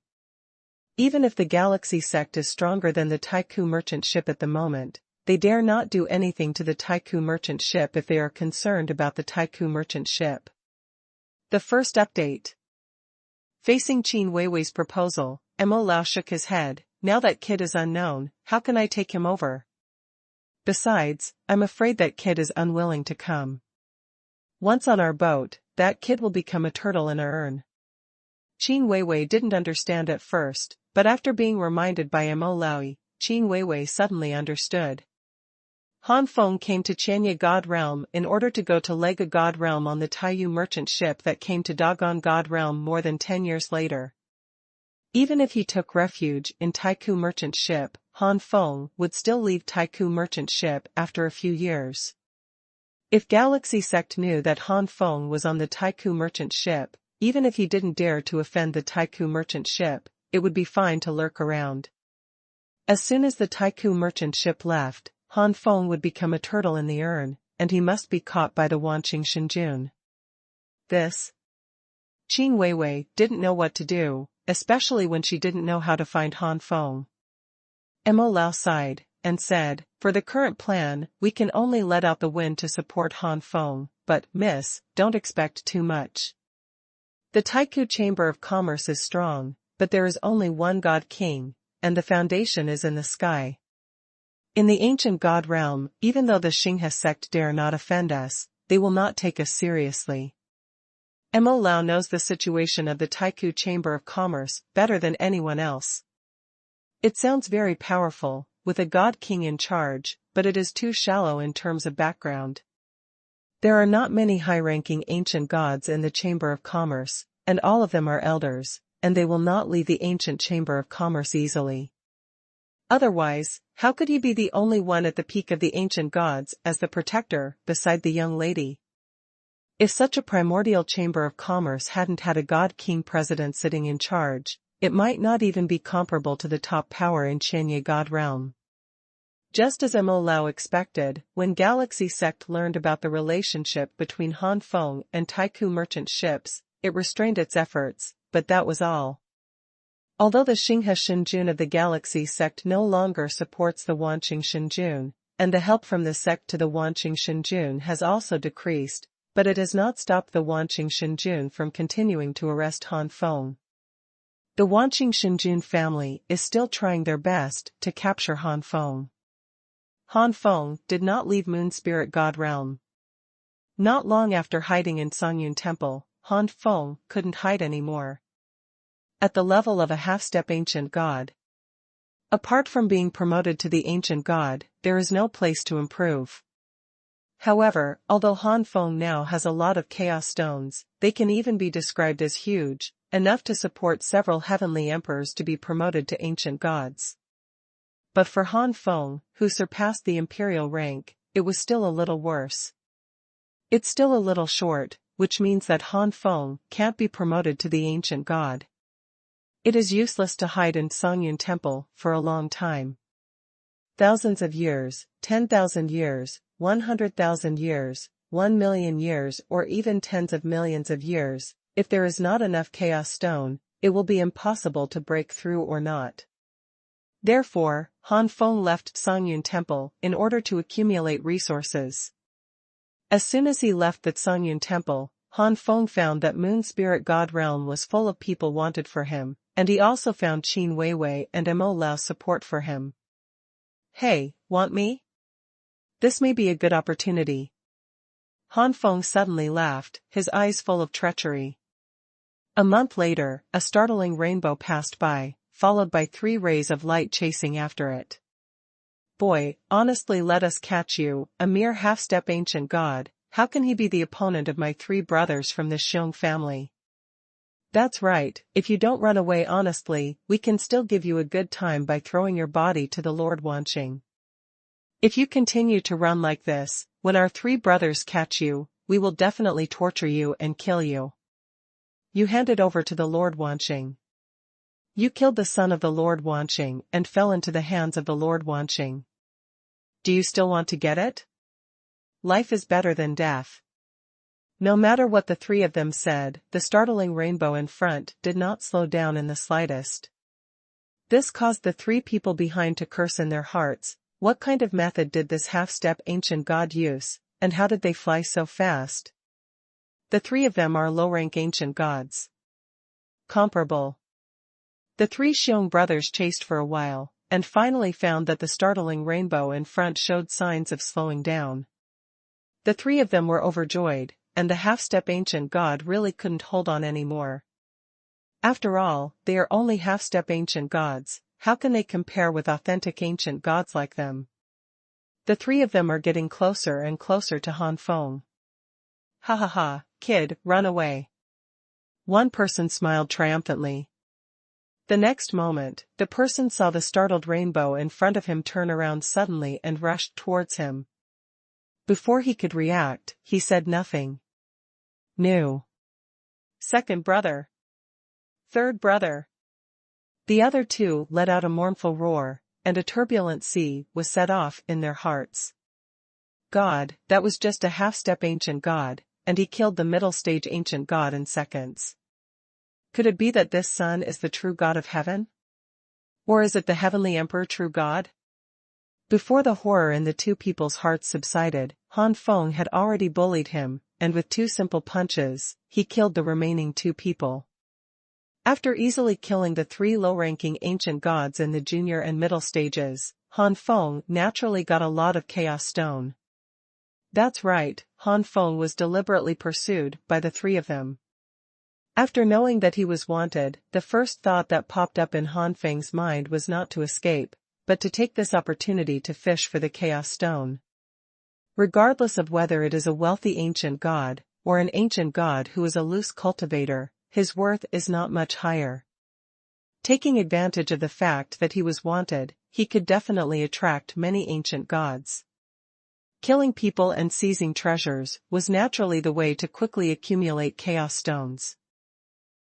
Even if the Galaxy sect is stronger than the Taiku merchant ship at the moment, they dare not do anything to the Taiku merchant ship if they are concerned about the Taiku merchant ship. The first update. Facing Qin Weiwei's proposal, Mo Lao shook his head. Now that kid is unknown, how can I take him over? Besides, I'm afraid that kid is unwilling to come. Once on our boat, that kid will become a turtle in a urn. Qin Weiwei didn't understand at first, but after being reminded by Mo Lao, Qin Weiwei suddenly understood. Han Feng came to Qianye God Realm in order to go to Lega God Realm on the Taiyu merchant ship that came to Dogon God Realm more than 10 years later. Even if he took refuge in Taiku merchant ship, Han Feng would still leave Taiku merchant ship after a few years. If Galaxy Sect knew that Han Feng was on the Taiku merchant ship, even if he didn't dare to offend the Taiku merchant ship, it would be fine to lurk around. As soon as the Taiku merchant ship left, Han Feng would become a turtle in the urn, and he must be caught by the Wanqing Shenjun. This. Qin Weiwei didn't know what to do, especially when she didn't know how to find Han Feng. Mo Lao sighed, and said, "For the current plan, we can only let out the wind to support Han Feng, but, miss, don't expect too much. The Taiku Chamber of Commerce is strong, but there is only one God King, and the foundation is in the sky. In the ancient God realm, even though the Xinghe sect dare not offend us, they will not take us seriously." Mo Lao knows the situation of the Taiku Chamber of Commerce better than anyone else. It sounds very powerful, with a God King in charge, but it is too shallow in terms of background. There are not many high-ranking ancient gods in the Chamber of Commerce, and all of them are elders, and they will not leave the ancient Chamber of Commerce easily. Otherwise, how could he be the only one at the peak of the ancient gods as the protector, beside the young lady? If such a primordial Chamber of Commerce hadn't had a God King president sitting in charge, it might not even be comparable to the top power in Qianye God realm. Just as Mo Lao expected, when Galaxy Sect learned about the relationship between Han Feng and Taiku merchant ships, it restrained its efforts, but that was all. Although the Xinghe Shenjun of the Galaxy Sect no longer supports the Wanqing Shenjun, and the help from the sect to the Wanqing Shenjun has also decreased, but it has not stopped the Wanqing Shenjun from continuing to arrest Han Feng. The Wanqing Shenjun family is still trying their best to capture Han Feng. Han Feng did not leave Moon Spirit God realm. Not long after hiding in Xuanhuan Temple, Han Feng couldn't hide anymore. At the level of a half-step ancient god. Apart from being promoted to the ancient god, there is no place to improve. However, although Han Feng now has a lot of chaos stones, they can even be described as huge, enough to support several heavenly emperors to be promoted to ancient gods. But for Han Feng, who surpassed the imperial rank, it was still a little worse. It's still a little short, which means that Han Feng can't be promoted to the ancient god. It is useless to hide in Xuanhuan Temple for a long time. Thousands of years, 10,000 years, 100,000 years, 1,000,000 years or even tens of millions of years, if there is not enough chaos stone, it will be impossible to break through or not. Therefore, Han Feng left Xuanhuan Temple in order to accumulate resources. As soon as he left the Xuanhuan Temple, Han Feng found that Moon Spirit God realm was full of people wanted for him, and he also found Qin Weiwei and Mo Lao's support for him. "Hey, want me? This may be a good opportunity." Han Feng suddenly laughed, his eyes full of treachery. A month later, a startling rainbow passed by, followed by 3 rays of light chasing after it. "Boy, honestly, let us catch you, a mere half-step ancient god. How can he be the opponent of my 3 brothers from the Xiong family?" "That's right, if you don't run away honestly, we can still give you a good time by throwing your body to the Lord Wanqing. If you continue to run like this, when our 3 brothers catch you, we will definitely torture you and kill you. You handed over to the Lord Wanqing. You killed the son of the Lord Wanqing and fell into the hands of the Lord Wanqing. Do you still want to get it? Life is better than death." No matter what the 3 of them said, the startling rainbow in front did not slow down in the slightest. This caused the 3 people behind to curse in their hearts. What kind of method did this half-step ancient god use, and how did they fly so fast? The 3 of them are low-rank ancient gods. Comparable. The 3 Xiong brothers chased for a while, and finally found that the startling rainbow in front showed signs of slowing down. The 3 of them were overjoyed, and the half-step ancient god really couldn't hold on anymore. After all, they are only half-step ancient gods. How can they compare with authentic ancient gods like them? The 3 of them are getting closer and closer to Han Feng. "Ha ha ha, kid, run away." One person smiled triumphantly. The next moment, the person saw the startled rainbow in front of him turn around suddenly and rushed towards him. Before he could react, he said nothing. New. Second brother. Third brother. The other two let out a mournful roar, and a turbulent sea was set off in their hearts. God, that was just a half-step ancient god, and he killed the middle stage ancient god in seconds. Could it be that this son is the true god of heaven? Or is it the heavenly emperor true god? Before the horror in the two people's hearts subsided, Han Feng had already bullied him, and with two simple punches, he killed the remaining two people. After easily killing the three low-ranking ancient gods in the junior and middle stages, Han Feng naturally got a lot of Chaos Stone. That's right, Han Feng was deliberately pursued by the three of them. After knowing that he was wanted, the first thought that popped up in Han Feng's mind was not to escape, but to take this opportunity to fish for the Chaos Stone. Regardless of whether it is a wealthy ancient god, or an ancient god who is a loose cultivator, his worth is not much higher. Taking advantage of the fact that he was wanted, he could definitely attract many ancient gods. Killing people and seizing treasures was naturally the way to quickly accumulate Chaos Stones.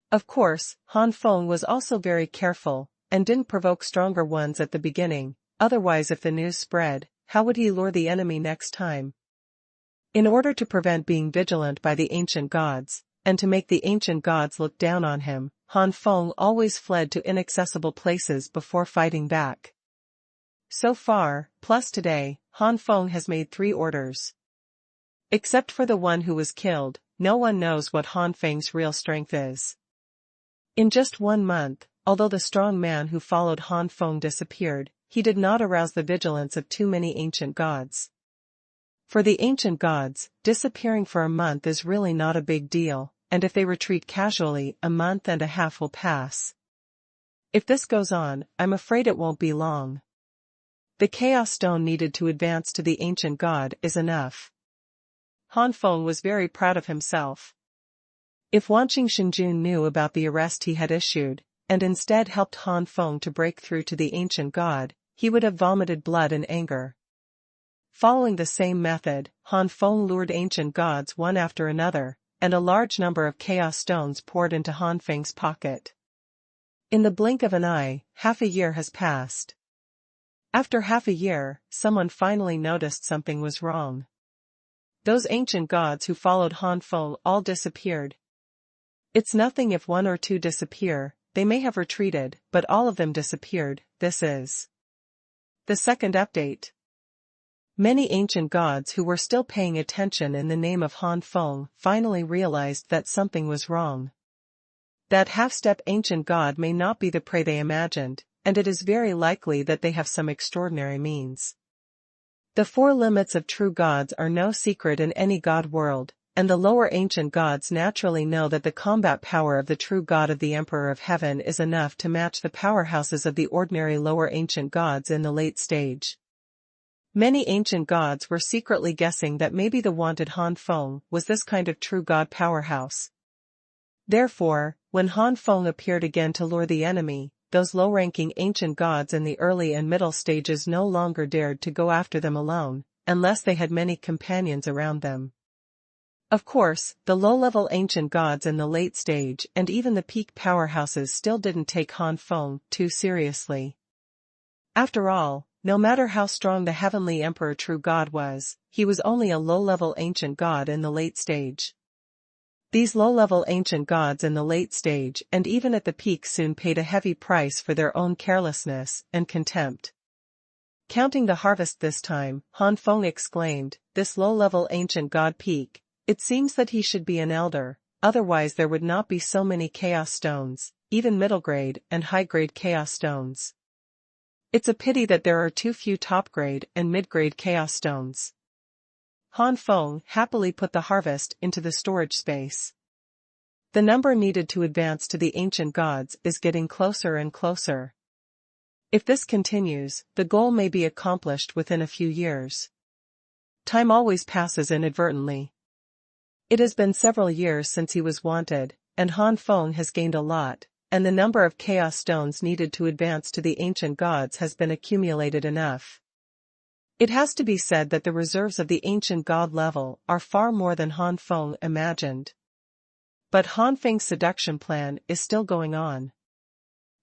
Of course, Han Feng was also very careful, and didn't provoke stronger ones at the beginning, otherwise if the news spread, how would he lure the enemy next time? In order to prevent being vigilant by the ancient gods, and to make the ancient gods look down on him, Han Feng always fled to inaccessible places before fighting back. So far, plus today, Han Feng has made 3 orders. Except for the one who was killed, no one knows what Han Feng's real strength is. In just 1 month, although the strong man who followed Han Feng disappeared, he did not arouse the vigilance of too many ancient gods. For the ancient gods, disappearing for a month is really not a big deal, and if they retreat casually, a month and a half will pass. If this goes on, I'm afraid it won't be long. The Chaos Stone needed to advance to the ancient god is enough. Han Feng was very proud of himself. If Wanqing Shenjun knew about the arrest he had issued, and instead helped Han Feng to break through to the ancient god, he would have vomited blood in anger. Following the same method, Han Feng lured ancient gods one after another, and a large number of Chaos Stones poured into Han Feng's pocket. In the blink of an eye, half a year has passed. After half a year, someone finally noticed something was wrong. Those ancient gods who followed Han Feng all disappeared. It's nothing if 1 or 2 disappear, they may have retreated, but all of them disappeared. This is the second update. Many ancient gods who were still paying attention in the name of Han Feng finally realized that something was wrong. That half-step ancient god may not be the prey they imagined, and it is very likely that they have some extraordinary means. The 4 limits of true gods are no secret in any god world, and the lower ancient gods naturally know that the combat power of the true god of the Emperor of Heaven is enough to match the powerhouses of the ordinary lower ancient gods in the late stage. Many ancient gods were secretly guessing that maybe the wanted Han Feng was this kind of true god powerhouse. Therefore, when Han Feng appeared again to lure the enemy, those low-ranking ancient gods in the early and middle stages no longer dared to go after them alone, unless they had many companions around them. Of course, the low-level ancient gods in the late stage and even the peak powerhouses still didn't take Han Feng too seriously. After all, no matter how strong the heavenly emperor true god was, he was only a low-level ancient god in the late stage. These low-level ancient gods in the late stage and even at the peak soon paid a heavy price for their own carelessness and contempt. Counting the harvest this time, Han Feng exclaimed, "This low-level ancient god peak, it seems that he should be an elder, otherwise there would not be so many Chaos Stones, even middle-grade and high-grade Chaos Stones. It's a pity that there are too few top-grade and mid-grade Chaos Stones." Han Feng happily put the harvest into the storage space. The number needed to advance to the ancient gods is getting closer and closer. If this continues, the goal may be accomplished within a few years. Time always passes inadvertently. It has been several years since he was wanted, and Han Feng has gained a lot, and the number of chaos stones needed to advance to the ancient gods has been accumulated enough. It has to be said that the reserves of the ancient god level are far more than Han Feng imagined. But Han Feng's seduction plan is still going on.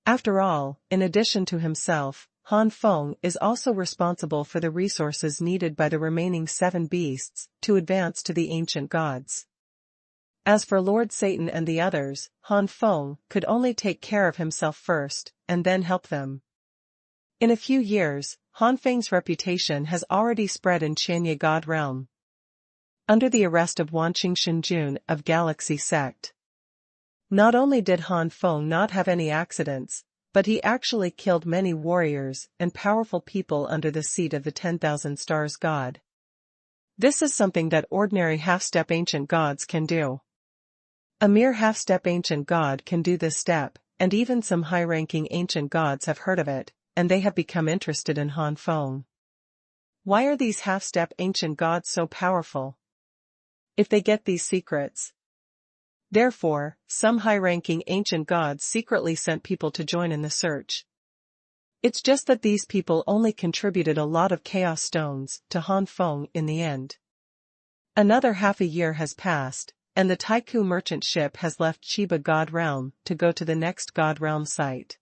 After all, in addition to himself, Han Feng is also responsible for the resources needed by the remaining 7 beasts to advance to the ancient gods. As for Lord Satan and the others, Han Feng could only take care of himself first, and then help them. In a few years, Han Feng's reputation has already spread in Qianye God realm. Under the arrest of Wanqing Shenjun of Galaxy Sect. Not only did Han Feng not have any accidents, but he actually killed many warriors and powerful people under the seat of the 10,000 Stars God. This is something that ordinary half-step ancient gods can do. A mere half-step ancient god can do this step, and even some high-ranking ancient gods have heard of it, and they have become interested in Han Feng. Why are these half-step ancient gods so powerful? If they get these secrets. Therefore, some high-ranking ancient gods secretly sent people to join in the search. It's just that these people only contributed a lot of chaos stones to Han Feng in the end. Another half a year has passed, and the Taiku merchant ship has left Chi Bai God realm to go to the next God realm site.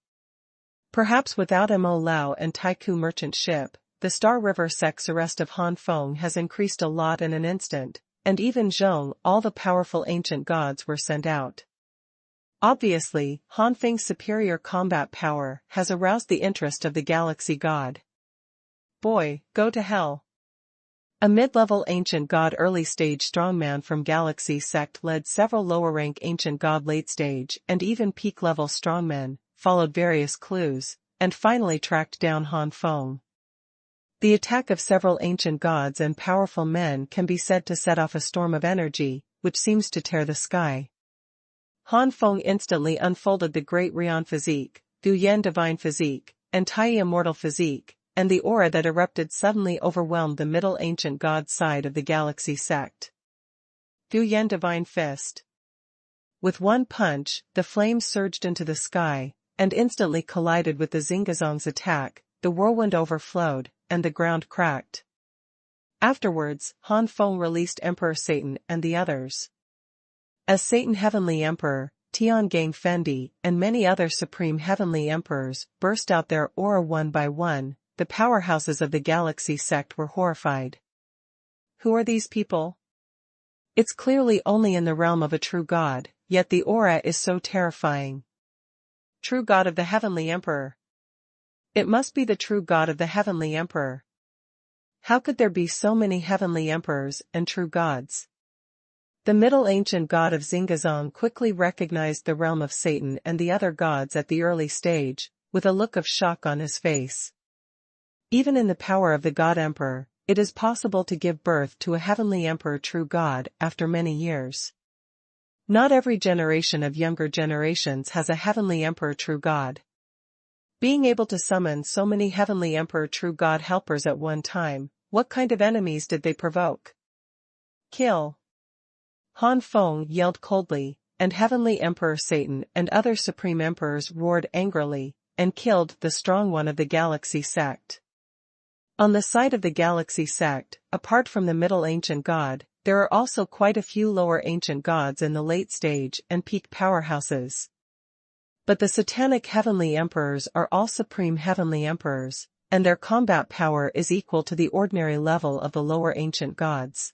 Perhaps without Mo Lao and Taiku merchant ship, the Star River sect's arrest of Han Feng has increased a lot in an instant, and even Zhong, all the powerful ancient gods were sent out. Obviously, Han Feng's superior combat power has aroused the interest of the Galaxy God. Boy, go to hell. A mid-level ancient god early-stage strongman from Galaxy Sect led several lower-rank ancient god late-stage and even peak-level strongmen, followed various clues, and finally tracked down Han Feng. The attack of several ancient gods and powerful men can be said to set off a storm of energy, which seems to tear the sky. Han Feng instantly unfolded the Great Rian Physique, Gu Yan Divine Physique, and Tai Immortal Physique, and the aura that erupted suddenly overwhelmed the middle ancient god side of the Galaxy Sect. Gu Yan Divine Fist. With one punch, the flames surged into the sky, and instantly collided with the Xingazong's attack, the whirlwind overflowed, and the ground cracked. Afterwards, Han Feng released Emperor Satan and the others. As Satan Heavenly Emperor, Tiangang Fendi, and many other Supreme Heavenly Emperors burst out their aura one by one, the powerhouses of the Galaxy Sect were horrified. Who are these people? It's clearly only in the realm of a true god, yet the aura is so terrifying. True God of the Heavenly Emperor. It must be the true God of the Heavenly Emperor. How could there be so many Heavenly Emperors and true gods? The middle ancient god of Xingazong quickly recognized the realm of Satan and the other gods at the early stage, with a look of shock on his face. Even in the power of the God Emperor, it is possible to give birth to a Heavenly Emperor true God after many years. Not every generation of younger generations has a Heavenly Emperor true God. Being able to summon so many Heavenly Emperor true God helpers at one time, what kind of enemies did they provoke? Kill! Han Feng yelled coldly, and Heavenly Emperor Satan and other Supreme Emperors roared angrily, and killed the strong one of the Galaxy Sect. On the side of the Galaxy Sect, apart from the middle ancient god, there are also quite a few lower ancient gods in the late stage and peak powerhouses. But the satanic Heavenly Emperors are all Supreme Heavenly Emperors, and their combat power is equal to the ordinary level of the lower ancient gods.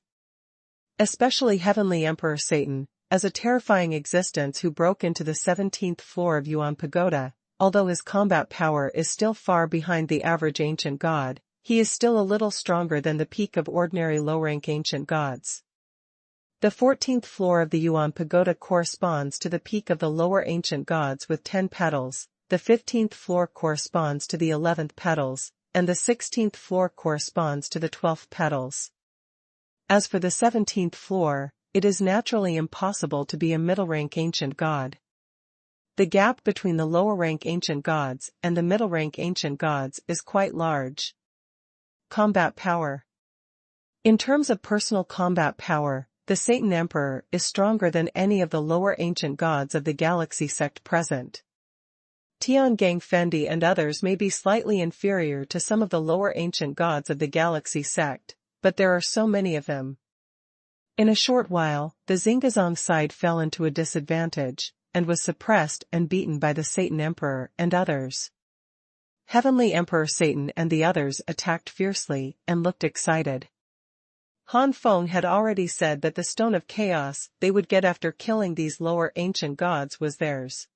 Especially Heavenly Emperor Satan, as a terrifying existence who broke into the 17th floor of Yuan Pagoda, although his combat power is still far behind the average ancient god, he is still a little stronger than the peak of ordinary low-rank ancient gods. The 14th floor of the Yuan Pagoda corresponds to the peak of the lower ancient gods with 10 petals, the 15th floor corresponds to the 11th petals, and the 16th floor corresponds to the 12th petals. As for the 17th floor, it is naturally impossible to be a middle-rank ancient god. The gap between the lower-rank ancient gods and the middle-rank ancient gods is quite large. Combat power. In terms of personal combat power, the Satan Emperor is stronger than any of the lower ancient gods of the Galaxy Sect present. Tiangang Fendi and others may be slightly inferior to some of the lower ancient gods of the Galaxy sect, but there are so many of them. In a short while, the Xingazong side fell into a disadvantage, and was suppressed and beaten by the Satan Emperor and others. Heavenly Emperor Satan and the others attacked fiercely and looked excited. Han Feng had already said that the Stone of Chaos they would get after killing these lower ancient gods was theirs.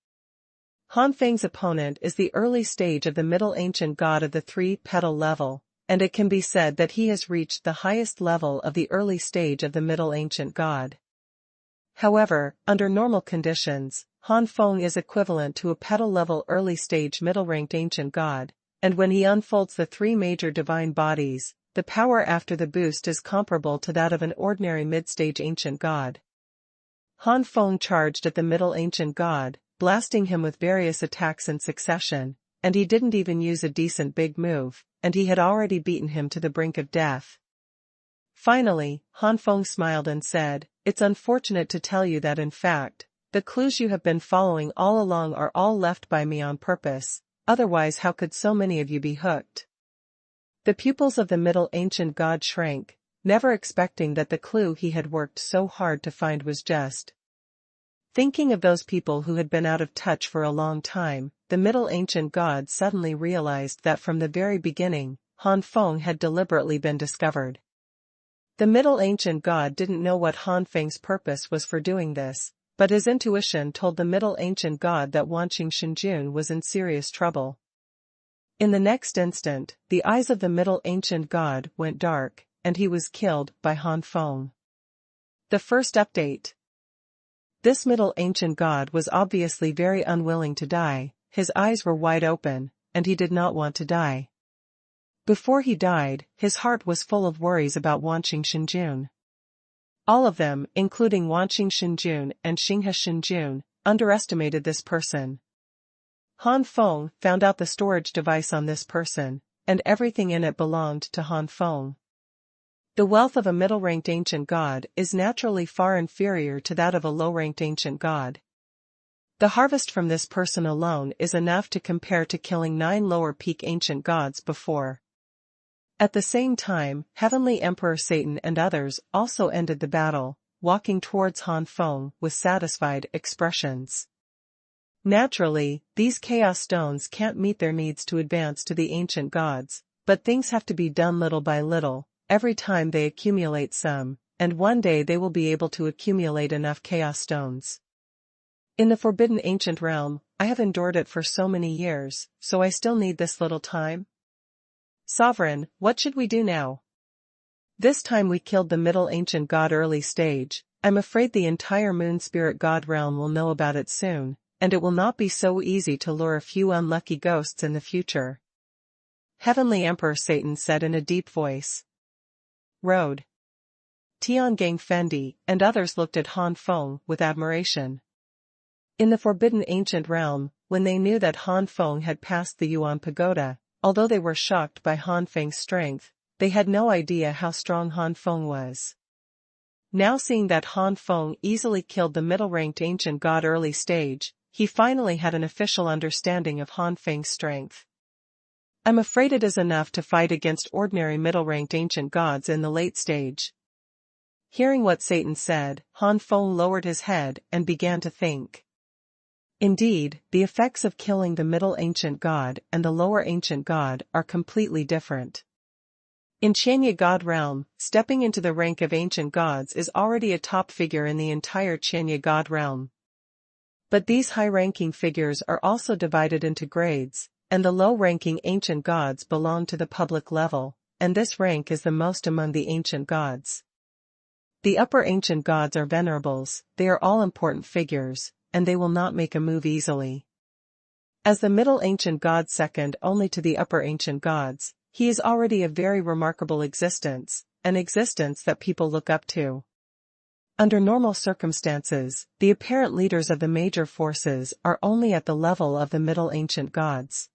Han Feng's opponent is the early stage of the Middle Ancient God of the three-petal level, and it can be said that he has reached the highest level of the early stage of the Middle Ancient God. However, under normal conditions, Han Feng is equivalent to a petal-level early-stage middle-ranked ancient god, and when he unfolds the three major divine bodies, the power after the boost is comparable to that of an ordinary mid-stage ancient god. Han Feng charged at the Middle Ancient God, blasting him with various attacks in succession, and he didn't even use a decent big move, and he had already beaten him to the brink of death. Finally, Han Feng smiled and said, "It's unfortunate to tell you that in fact, the clues you have been following all along are all left by me on purpose, otherwise how could so many of you be hooked?" The pupils of the Middle Ancient God shrank, never expecting that the clue he had worked so hard to find was just. Thinking of those people who had been out of touch for a long time, the Middle Ancient God suddenly realized that from the very beginning, Han Feng had deliberately been discovered. The Middle Ancient God didn't know what Han Feng's purpose was for doing this, but his intuition told the Middle Ancient God that Wanqing Shenjun was in serious trouble. In the next instant, the eyes of the Middle Ancient God went dark, and he was killed by Han Feng. The first update. This Middle Ancient God was obviously very unwilling to die, his eyes were wide open, and he did not want to die. Before he died, his heart was full of worries about Wanqing Shenjun. All of them, including Wanqing Shenjun and Xinghe Shenjun, underestimated this person. Han Feng found out the storage device on this person, and everything in it belonged to Han Feng. The wealth of a middle-ranked ancient god is naturally far inferior to that of a low-ranked ancient god. The harvest from this person alone is enough to compare to killing 9 lower-peak ancient gods before. At the same time, Heavenly Emperor Satan and others also ended the battle, walking towards Han Feng with satisfied expressions. Naturally, these chaos stones can't meet their needs to advance to the ancient gods, but things have to be done little by little, every time they accumulate some, and one day they will be able to accumulate enough chaos stones. In the Forbidden Ancient Realm, I have endured it for so many years, so I still need this little time? Sovereign, what should we do now? This time we killed the Middle Ancient God early stage, I'm afraid the entire Moon Spirit God realm will know about it soon, and it will not be so easy to lure a few unlucky ghosts in the future. Heavenly Emperor Satan said in a deep voice. Road. Tiangang Fendi and others looked at Han Feng with admiration. In the Forbidden Ancient Realm, when they knew that Han Feng had passed the Yuan Pagoda, although they were shocked by Han Feng's strength, they had no idea how strong Han Feng was. Now seeing that Han Feng easily killed the middle-ranked ancient god early stage, he finally had an official understanding of Han Feng's strength. I'm afraid it is enough to fight against ordinary middle-ranked ancient gods in the late stage. Hearing what Satan said, Han Feng lowered his head and began to think. Indeed, the effects of killing the middle ancient god and the lower ancient god are completely different. In Qianye God realm, stepping into the rank of ancient gods is already a top figure in the entire Qianye God realm. But these high-ranking figures are also divided into grades, and the low-ranking ancient gods belong to the public level, and this rank is the most among the ancient gods. The upper ancient gods are venerables, they are all important figures, and they will not make a move easily. As the middle ancient god second only to the upper ancient gods, he is already a very remarkable existence, an existence that people look up to. Under normal circumstances, the apparent leaders of the major forces are only at the level of the middle ancient gods.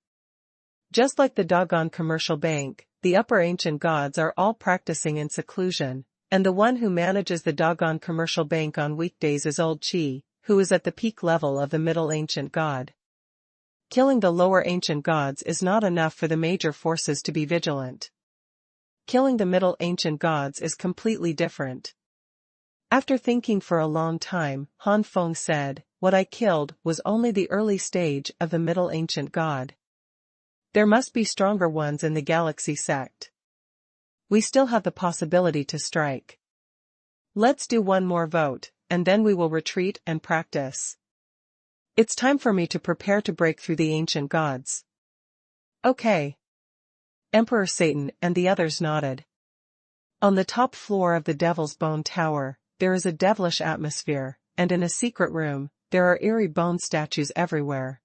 Just like the doggone commercial bank, the upper ancient gods are all practicing in seclusion, and the one who manages the doggone commercial bank on weekdays is old Chi, who is at the peak level of the middle ancient god. Killing the lower ancient gods is not enough for the major forces to be vigilant. Killing the middle ancient gods is completely different. After thinking for a long time, Han Feng said, "What I killed was only the early stage of the middle ancient god. There must be stronger ones in the galaxy sect. We still have the possibility to strike. Let's do one more vote, and then we will retreat and practice. It's time for me to prepare to break through the ancient gods." Okay. Emperor Satan and the others nodded. On the top floor of the Devil's Bone Tower, there is a devilish atmosphere, and in a secret room, there are eerie bone statues everywhere.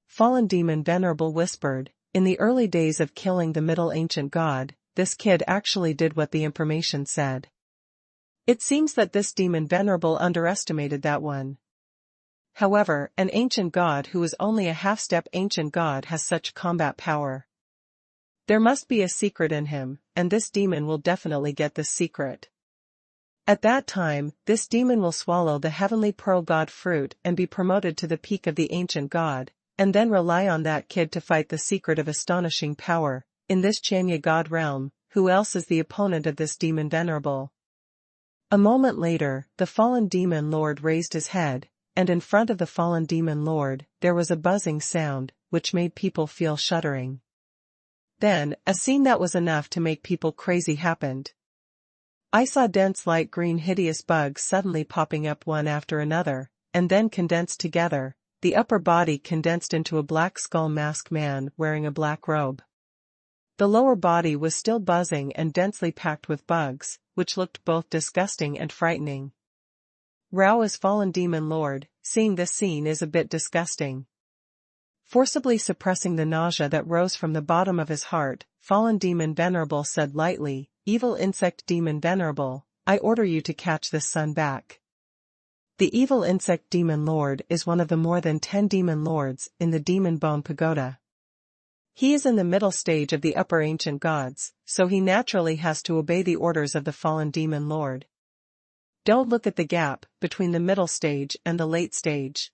Fallen Demon Venerable whispered, "In the early days of killing the middle ancient god, this kid actually did what the information said. It seems that this Demon Venerable underestimated that one. However, an ancient god who is only a half-step ancient god has such combat power. There must be a secret in him, and this demon will definitely get this secret. At that time, this demon will swallow the heavenly pearl god fruit and be promoted to the peak of the ancient god, and then rely on that kid to fight the secret of astonishing power. In this Chanya god realm, who else is the opponent of this demon venerable?" A moment later, the fallen demon lord raised his head, and in front of the fallen demon lord, there was a buzzing sound, which made people feel shuddering. Then, a scene that was enough to make people crazy happened. I saw dense light green hideous bugs suddenly popping up one after another, and then condensed together. The upper body condensed into a black skull mask man wearing a black robe. The lower body was still buzzing and densely packed with bugs, which looked both disgusting and frightening. Rao as fallen demon lord, seeing this scene is a bit disgusting. Forcibly suppressing the nausea that rose from the bottom of his heart, fallen demon venerable said lightly, "Evil insect demon venerable, I order you to catch this son back." The evil insect demon lord is one of the more than 10 demon lords in the Demon Bone Pagoda. He is in the middle stage of the upper ancient gods, so he naturally has to obey the orders of the fallen demon lord. Don't look at the gap between the middle stage and the late stage.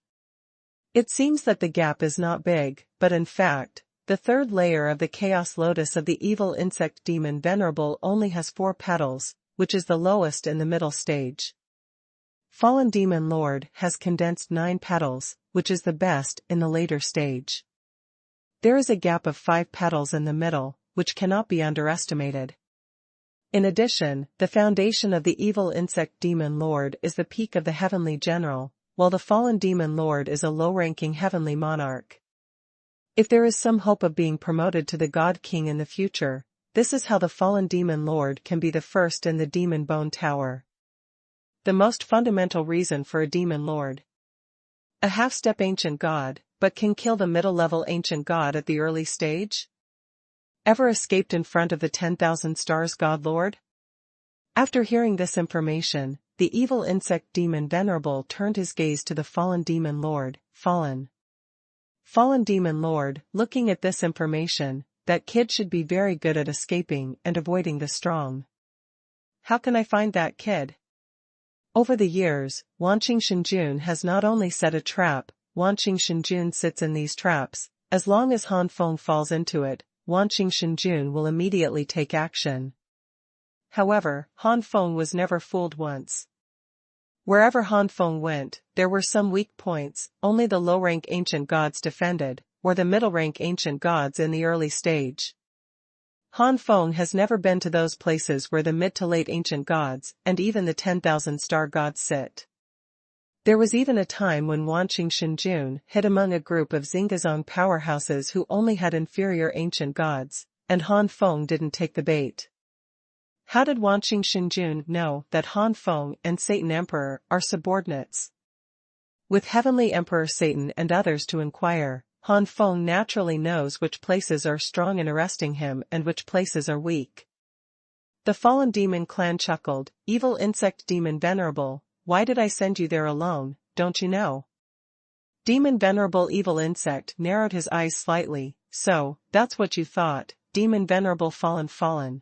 It seems that the gap is not big, but in fact, the third layer of the chaos lotus of the evil insect demon venerable only has 4 petals, which is the lowest in the middle stage. Fallen demon lord has condensed 9 petals, which is the best in the later stage. There is a gap of 5 petals in the middle, which cannot be underestimated. In addition, the foundation of the evil insect demon lord is the peak of the heavenly general, while the fallen demon lord is a low-ranking heavenly monarch. If there is some hope of being promoted to the God King in the future, this is how the fallen demon lord can be the first in the Demon Bone Tower. The most fundamental reason for a demon lord. A half-step ancient god, but can kill the middle-level ancient god at the early stage? Ever escaped in front of the 10,000 stars god lord? After hearing this information, the evil insect demon venerable turned his gaze to the fallen demon lord, Fallen demon lord, looking at this information, that kid should be very good at escaping and avoiding the strong. How can I find that kid? Over the years, Wanqing Shenjun has not only set a trap, Wanqing Shenjun sits in these traps. As long as Han Feng falls into it, Wanqing Shenjun will immediately take action. However, Han Feng was never fooled once. Wherever Han Feng went, there were some weak points, only the low-rank ancient gods defended, or the middle-rank ancient gods in the early stage. Han Feng has never been to those places where the mid to late ancient gods, and even the 10,000 star gods sit. There was even a time when Wanqing Shenjun hid among a group of Xingazong powerhouses who only had inferior ancient gods, and Han Feng didn't take the bait. How did Wanqing Shenjun know that Han Feng and Satan Emperor are subordinates? With Heavenly Emperor Satan and others to inquire, Han Feng naturally knows which places are strong in arresting him and which places are weak. The fallen demon clan chuckled, "Evil insect demon venerable, why did I send you there alone, don't you know?" Demon venerable evil insect narrowed his eyes slightly, "So, that's what you thought, demon venerable fallen.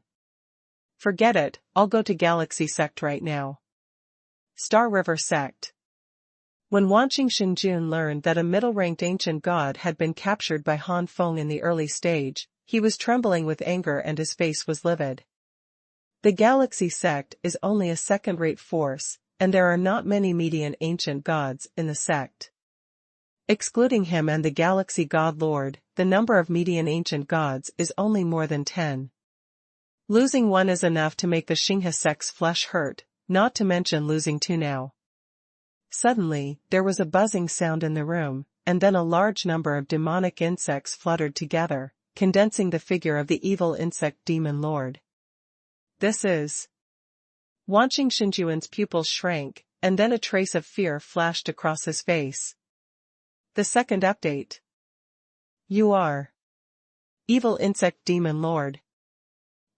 Forget it, I'll go to Galaxy Sect right now." Star River Sect. When Wanqing Shenjun learned that a middle-ranked ancient god had been captured by Han Feng in the early stage, he was trembling with anger and his face was livid. The Galaxy sect is only a second-rate force, and there are not many median ancient gods in the sect. Excluding him and the Galaxy God Lord, the number of median ancient gods is only more than 10. Losing one is enough to make the Xinghe sect's flesh hurt, not to mention losing two now. Suddenly, there was a buzzing sound in the room, and then a large number of demonic insects fluttered together, condensing the figure of the evil insect demon lord. This is... Wanqing Shenjuan's pupils shrank, and then a trace of fear flashed across his face. The second update. You are... Evil insect demon lord.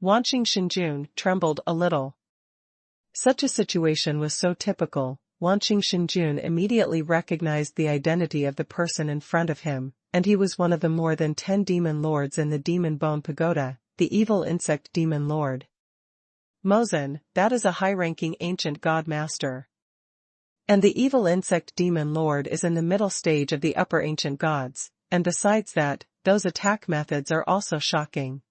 Wanqing Shenjun trembled a little. Such a situation was so typical. Wanqing Shenjun immediately recognized the identity of the person in front of him, and he was one of the more than 10 demon lords in the Demon Bone Pagoda, the evil insect demon lord. Mozen, that is a high-ranking ancient god master. And the evil insect demon lord is in the middle stage of the upper ancient gods, and besides that, those attack methods are also shocking.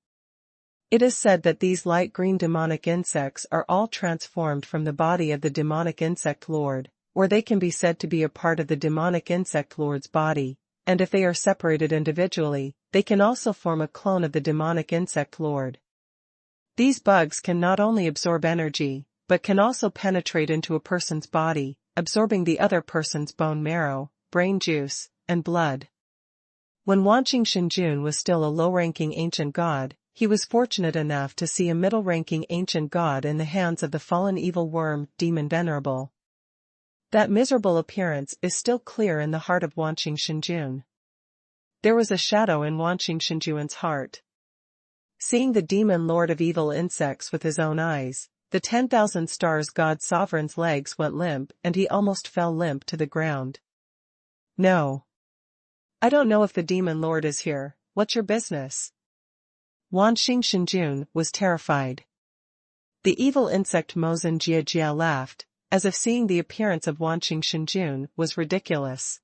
It is said that these light green demonic insects are all transformed from the body of the demonic insect lord, or they can be said to be a part of the demonic insect lord's body, and if they are separated individually, they can also form a clone of the demonic insect lord. These bugs can not only absorb energy, but can also penetrate into a person's body, absorbing the other person's bone marrow, brain juice, and blood. When Wanqing Shenjun was still a low-ranking ancient god, he was fortunate enough to see a middle-ranking ancient god in the hands of the fallen evil worm, Demon Venerable. That miserable appearance is still clear in the heart of Wanqing Shenjun. There was a shadow in Wanqing Shenjuan's heart. Seeing the demon lord of evil insects with his own eyes, the 10,000 stars god sovereign's legs went limp and he almost fell limp to the ground. No. I don't know if the demon lord is here, what's your business? Wanqing Shenjun was terrified. The evil insect Mozen Jia laughed, as if seeing the appearance of Wanqing Shenjun was ridiculous.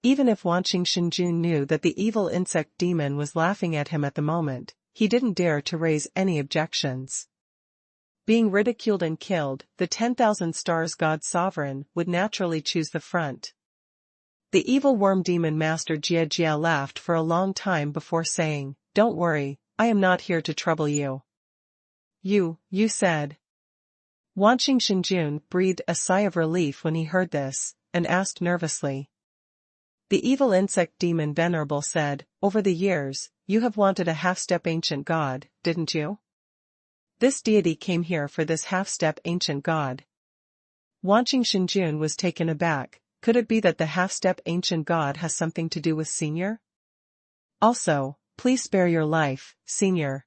Even if Wanqing Shenjun knew that the evil insect demon was laughing at him at the moment, he didn't dare to raise any objections. Being ridiculed and killed, the 10,000 stars god sovereign would naturally choose the front. The evil worm demon master Jia laughed for a long time before saying, "Don't worry, I am not here to trouble you." You said. Wanqing Shenjun breathed a sigh of relief when he heard this, and asked nervously. The evil insect demon Venerable said, "Over the years, you have wanted a half-step ancient god, didn't you? This deity came here for this half-step ancient god." Wanqing Shenjun was taken aback. Could it be that the half-step ancient god has something to do with Senior? Also, please spare your life, Senior.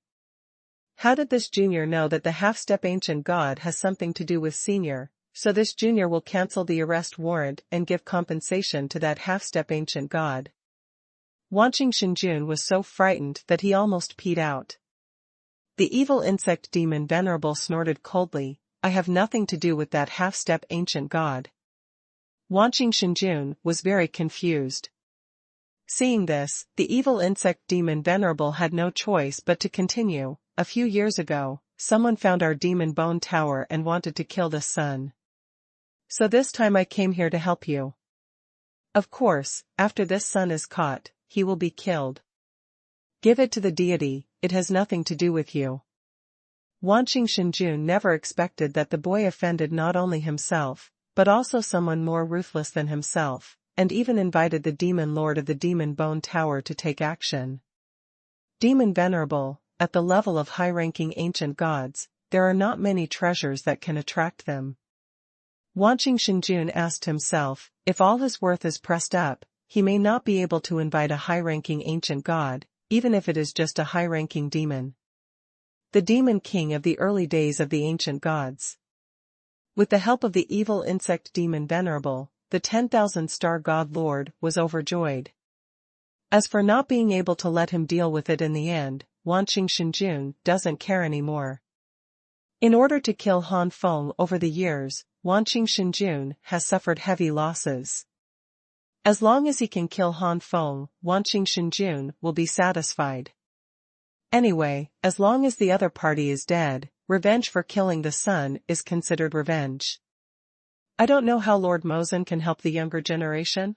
How did this junior know that the half-step ancient god has something to do with Senior, so this junior will cancel the arrest warrant and give compensation to that half-step ancient god? Wanqing Shenjun was so frightened that he almost peed out. The evil insect demon Venerable snorted coldly, "I have nothing to do with that half-step ancient god." Wanqing Shenjun was very confused. Seeing this, the evil insect demon Venerable had no choice but to continue. "A few years ago, someone found our demon bone tower and wanted to kill the sun. So this time I came here to help you. Of course, after this son is caught, he will be killed. Give it to the deity, it has nothing to do with you." Wanqing Shenjun never expected that the boy offended not only himself, but also someone more ruthless than himself, and even invited the demon lord of the demon bone tower to take action. Demon Venerable, at the level of high-ranking ancient gods, there are not many treasures that can attract them. Wanqing Shenjun asked himself, if all his worth is pressed up, he may not be able to invite a high-ranking ancient god, even if it is just a high-ranking demon. The demon king of the early days of the ancient gods. With the help of the evil insect demon Venerable, the 10,000 star god lord was overjoyed. As for not being able to let him deal with it in the end, Wanqing Shenjun doesn't care anymore. In order to kill Han Feng over the years, Wanqing Shenjun has suffered heavy losses. As long as he can kill Han Feng, Wanqing Shenjun will be satisfied. Anyway, as long as the other party is dead, revenge for killing the son is considered revenge. I don't know how Lord Mosen can help the younger generation.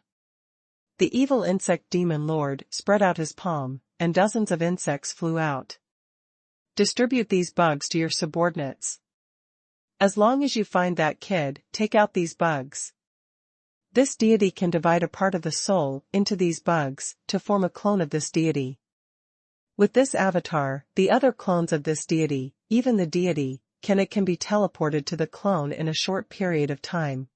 The evil insect demon lord spread out his palm, and dozens of insects flew out. Distribute these bugs to your subordinates. As long as you find that kid, take out these bugs. This deity can divide a part of the soul into these bugs to form a clone of this deity. With this avatar, the other clones of this deity, even the deity, can be teleported to the clone in a short period of time.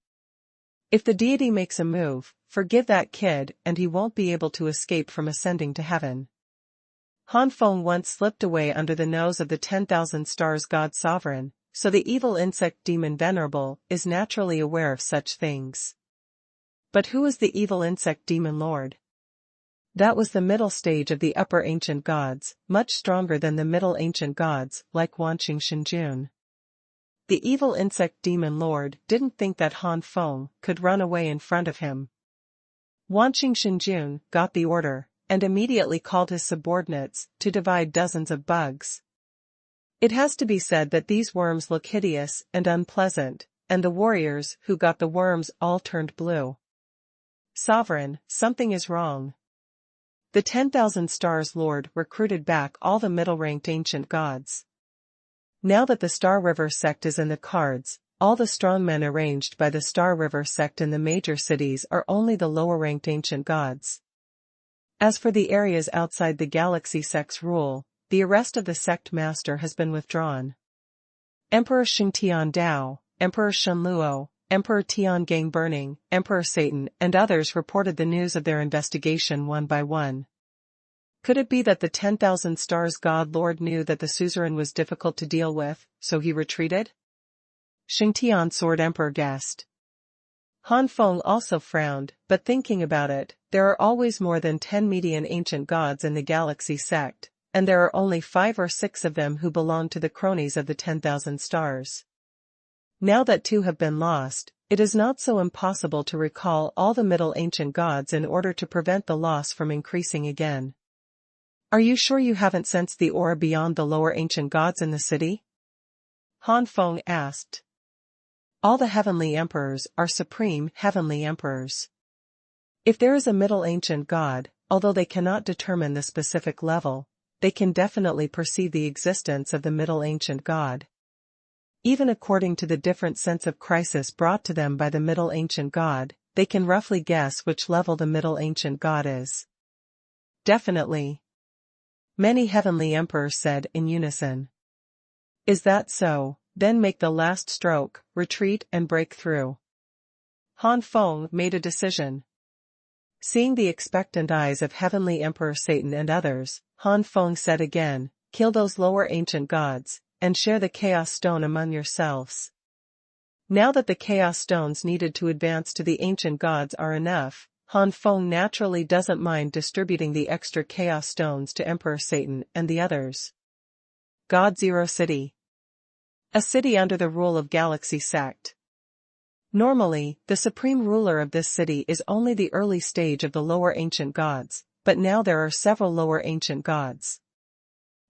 If the deity makes a move, forgive that kid and he won't be able to escape from ascending to heaven. Han Feng once slipped away under the nose of the 10,000 stars god sovereign, so the evil insect demon venerable is naturally aware of such things. But who is the evil insect demon lord? That was the middle stage of the upper ancient gods, much stronger than the middle ancient gods, like Wanqing Shenjun. The evil insect demon lord didn't think that Han Feng could run away in front of him. Wanqing Shenjun got the order, and immediately called his subordinates to divide dozens of bugs. It has to be said that these worms look hideous and unpleasant, and the warriors who got the worms all turned blue. Sovereign, something is wrong. The 10,000 stars lord recruited back all the middle-ranked ancient gods. Now that the Star River sect is in the cards, all the strongmen arranged by the Star River sect in the major cities are only the lower-ranked ancient gods. As for the areas outside the galaxy sect's rule, the arrest of the sect master has been withdrawn. Emperor Xingtian Dao, Emperor Shunluo, Emperor Tiangang Burning, Emperor Satan and others reported the news of their investigation one by one. Could it be that the 10,000 stars god lord knew that the suzerain was difficult to deal with, so he retreated? Xingtian Sword Emperor guessed. Han Feng also frowned, but thinking about it, there are always more than 10 median ancient gods in the galaxy sect, and there are only 5 or 6 of them who belong to the cronies of the 10,000 stars. Now that 2 have been lost, it is not so impossible to recall all the middle ancient gods in order to prevent the loss from increasing again. Are you sure you haven't sensed the aura beyond the lower ancient gods in the city? Han Feng asked. All the heavenly emperors are supreme heavenly emperors. If there is a middle ancient god, although they cannot determine the specific level, they can definitely perceive the existence of the middle ancient god. Even according to the different sense of crisis brought to them by the middle ancient god, they can roughly guess which level the middle ancient god is. Definitely. Many heavenly emperors said in unison. Is that so? Then make the last stroke, retreat and break through. Han Feng made a decision. Seeing the expectant eyes of heavenly emperor Satan and others, Han Feng said again, kill those lower ancient gods, and share the chaos stone among yourselves. Now that the chaos stones needed to advance to the ancient gods are enough, Han Feng naturally doesn't mind distributing the extra chaos stones to Emperor Satan and the others. God Zero City. A city under the rule of Galaxy Sect. Normally, the supreme ruler of this city is only the early stage of the lower ancient gods, but now there are several lower ancient gods.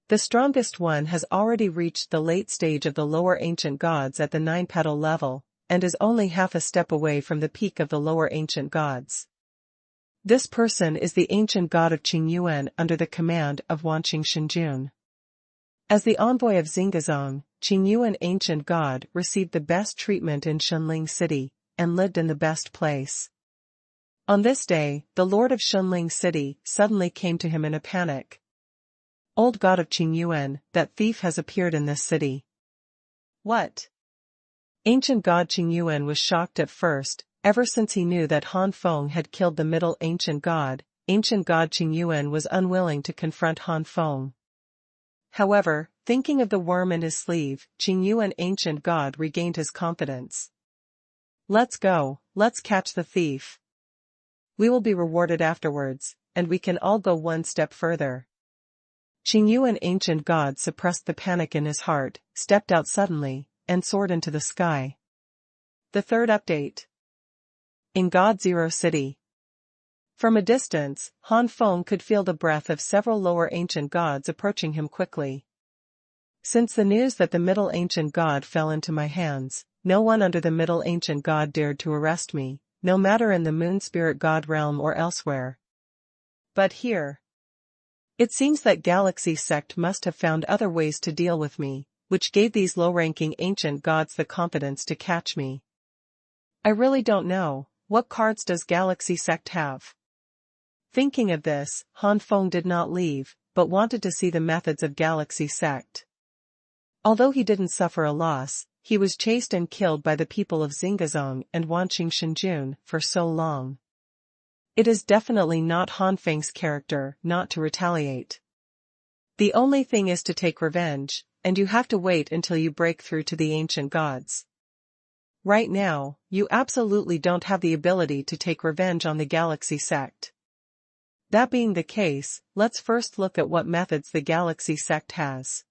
The strongest one has already reached the late stage of the lower ancient gods at the 9-petal level, and is only half a step away from the peak of the lower ancient gods. This person is the ancient god of Qingyuan under the command of Wanqing Shenjun. As the envoy of Xingazong, Qingyuan ancient god received the best treatment in Shunling City, and lived in the best place. On this day, the lord of Shunling City suddenly came to him in a panic. Old god of Qingyuan, that thief has appeared in this city. What? Ancient god Qingyuan was shocked at first, ever since he knew that Han Feng had killed the middle ancient god. Ancient god Qingyuan was unwilling to confront Han Feng. However, thinking of the worm in his sleeve, Qingyuan ancient god regained his confidence. Let's go, let's catch the thief. We will be rewarded afterwards, and we can all go one step further. Qingyuan ancient god suppressed the panic in his heart, stepped out suddenly, and soared into the sky. The third update. In God Zero City. From a distance, Han Feng could feel the breath of several lower ancient gods approaching him quickly. Since the news that the middle ancient god fell into my hands, no one under the middle ancient god dared to arrest me, no matter in the moon spirit god realm or elsewhere. But here. It seems that Galaxy Sect must have found other ways to deal with me, which gave these low-ranking ancient gods the confidence to catch me. I really don't know, what cards does Galaxy Sect have? Thinking of this, Han Feng did not leave, but wanted to see the methods of Galaxy Sect. Although he didn't suffer a loss, he was chased and killed by the people of Xingazong and Wanqing Shenjun for so long. It is definitely not Han Feng's character not to retaliate. The only thing is to take revenge, and you have to wait until you break through to the ancient gods. Right now, you absolutely don't have the ability to take revenge on the Galaxy Sect. That being the case, let's first look at what methods the Galaxy Sect has.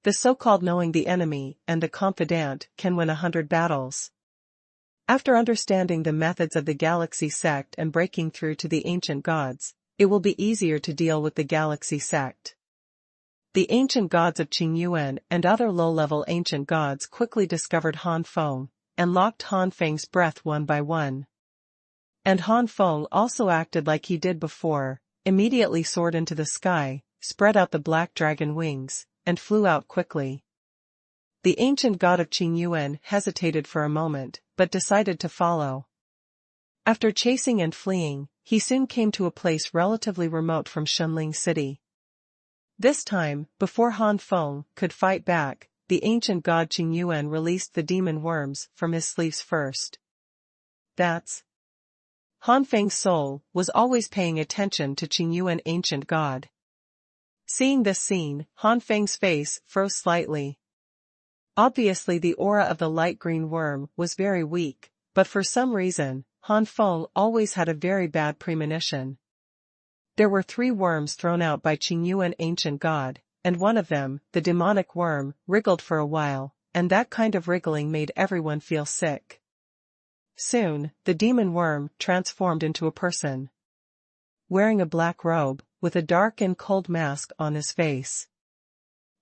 The so-called knowing the enemy and the confidant can win 100 battles. After understanding the methods of the Galaxy Sect and breaking through to the ancient gods, it will be easier to deal with the Galaxy Sect. The ancient gods of Qingyuan and other low-level ancient gods quickly discovered Han Feng, and locked Han Feng's breath one by one. And Han Feng also acted like he did before, immediately soared into the sky, spread out the black dragon wings, and flew out quickly. The ancient god of Qingyuan hesitated for a moment, but decided to follow. After chasing and fleeing, he soon came to a place relatively remote from Shunling City. This time, before Han Feng could fight back, the ancient god Qingyuan released the demon worms from his sleeves first. That's. Han Feng's soul was always paying attention to Qingyuan ancient god. Seeing this scene, Han Feng's face froze slightly. Obviously the aura of the light green worm was very weak, but for some reason, Han Feng always had a very bad premonition. There were 3 worms thrown out by Qingyuan ancient god, and one of them, the demonic worm, wriggled for a while, and that kind of wriggling made everyone feel sick. Soon, the demon worm transformed into a person. Wearing a black robe, with a dark and cold mask on his face.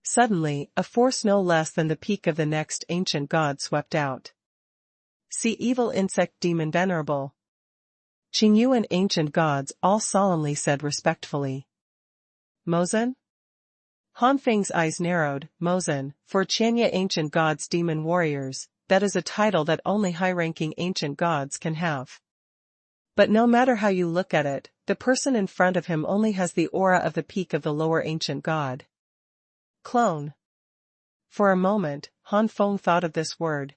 Suddenly, a force no less than the peak of the next ancient god swept out. See evil insect demon venerable. Qingyuan ancient gods all solemnly said respectfully. Mozen? Han Feng's eyes narrowed. Mozen, for Qianya ancient gods demon warriors, that is a title that only high-ranking ancient gods can have. But no matter how you look at it, the person in front of him only has the aura of the peak of the lower ancient god. Clone. For a moment, Han Feng thought of this word.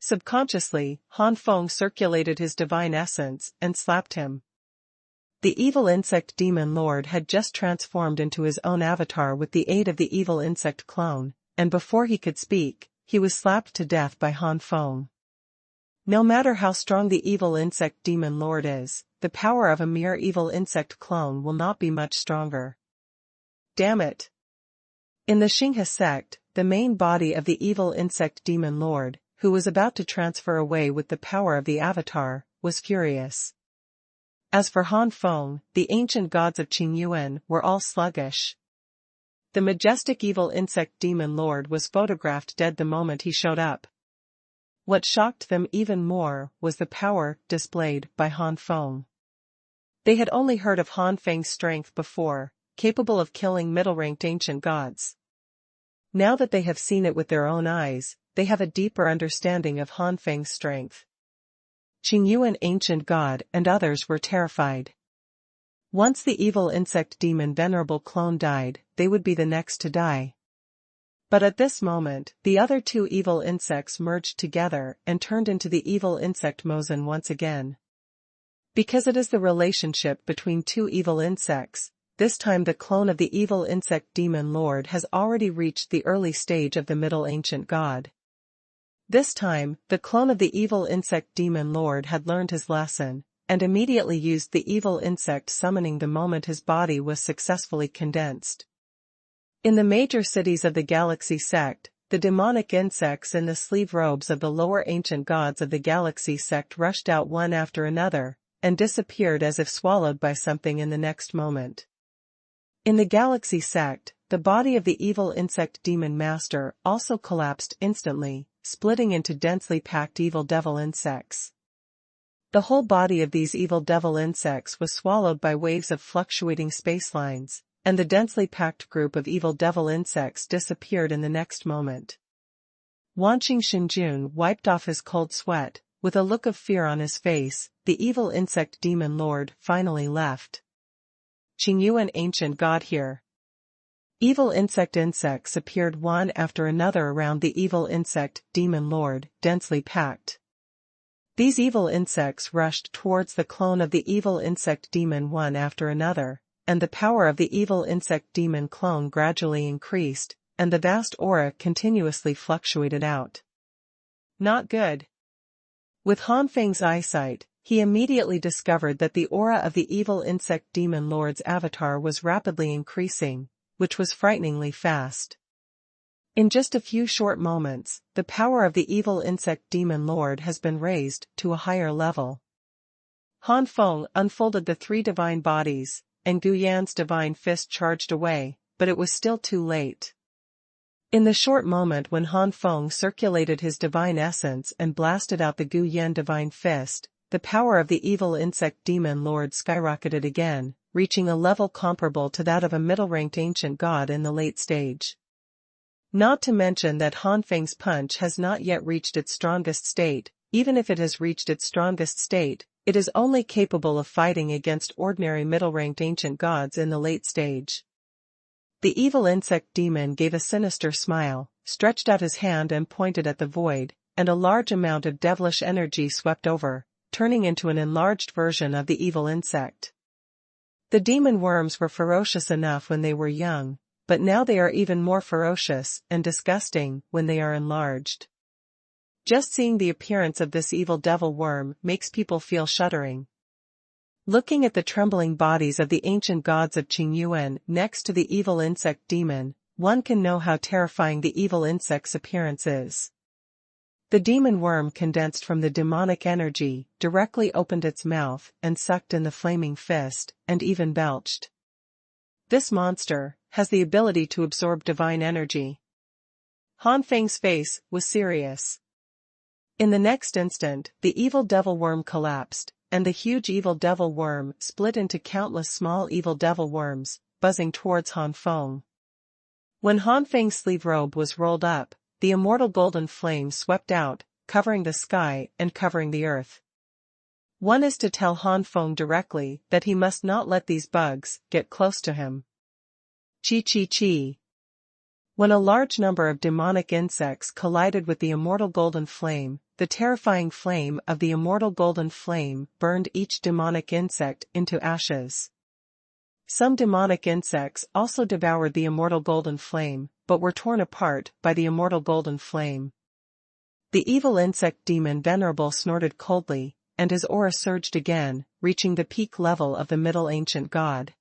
Subconsciously, Han Feng circulated his divine essence and slapped him. The evil insect demon lord had just transformed into his own avatar with the aid of the evil insect clone, and before he could speak, he was slapped to death by Han Feng. No matter how strong the evil insect demon lord is, the power of a mere evil insect clone will not be much stronger. Damn it! In the Xinghe sect, the main body of the evil insect demon lord, who was about to transfer away with the power of the avatar, was furious. As for Han Feng, the ancient gods of Qingyuan were all sluggish. The majestic evil insect demon lord was photographed dead the moment he showed up. What shocked them even more was the power displayed by Han Feng. They had only heard of Han Feng's strength before, capable of killing middle-ranked ancient gods. Now that they have seen it with their own eyes, they have a deeper understanding of Han Feng's strength. Qingyuan ancient god and others were terrified. Once the evil insect demon venerable clone died, they would be the next to die. But at this moment, the other 2 evil insects merged together and turned into the evil insect Mozen once again. Because it is the relationship between 2 evil insects, this time the clone of the evil insect demon lord has already reached the early stage of the middle ancient god. This time, the clone of the evil insect demon lord had learned his lesson, and immediately used the evil insect summoning the moment his body was successfully condensed. In the major cities of the Galaxy Sect, the demonic insects in the sleeve robes of the lower ancient gods of the galaxy sect rushed out one after another, and disappeared as if swallowed by something in the next moment. In the galaxy sect, the body of the evil insect demon master also collapsed instantly, splitting into densely packed evil devil insects. The whole body of these evil devil insects was swallowed by waves of fluctuating spacelines, and the densely packed group of evil devil insects disappeared in the next moment. Wanqing Shinjun wiped off his cold sweat. With a look of fear on his face, the evil insect demon lord finally left. Qingyuan ancient god here. Evil insects appeared one after another around the evil insect demon lord, densely packed. These evil insects rushed towards the clone of the evil insect demon one after another, and the power of the evil insect demon clone gradually increased, and the vast aura continuously fluctuated out. Not good. With Han Feng's eyesight, he immediately discovered that the aura of the evil insect demon lord's avatar was rapidly increasing, which was frighteningly fast. In just a few short moments, the power of the evil insect demon lord has been raised to a higher level. Han Feng unfolded the three divine bodies, and Gu Yan's divine fist charged away, but it was still too late. In the short moment when Han Feng circulated his divine essence and blasted out the Gu Yan divine fist, the power of the evil insect demon lord skyrocketed again, reaching a level comparable to that of a middle-ranked ancient god in the late stage. Not to mention that Han Feng's punch has not yet reached its strongest state. Even if it has reached its strongest state, it is only capable of fighting against ordinary middle-ranked ancient gods in the late stage. The evil insect demon gave a sinister smile, stretched out his hand and pointed at the void, and a large amount of devilish energy swept over, turning into an enlarged version of the evil insect. The demon worms were ferocious enough when they were young, but now they are even more ferocious and disgusting when they are enlarged. Just seeing the appearance of this evil devil worm makes people feel shuddering. Looking at the trembling bodies of the ancient gods of Qingyuan next to the evil insect demon, one can know how terrifying the evil insect's appearance is. The demon worm condensed from the demonic energy, directly opened its mouth and sucked in the flaming fist, and even belched. This monster has the ability to absorb divine energy. Han Feng's face was serious. In the next instant, the evil devil worm collapsed, and the huge evil devil worm split into countless small evil devil worms, buzzing towards Han Feng. When Han Feng's sleeve robe was rolled up, the immortal golden flame swept out, covering the sky and covering the earth. One is to tell Han Feng directly that he must not let these bugs get close to him. Chi Chi Chi. When a large number of demonic insects collided with the immortal golden flame, the terrifying flame of the immortal golden flame burned each demonic insect into ashes. Some demonic insects also devoured the immortal golden flame, but were torn apart by the immortal golden flame. The evil insect demon Venerable snorted coldly, and his aura surged again, reaching the peak level of the middle ancient god.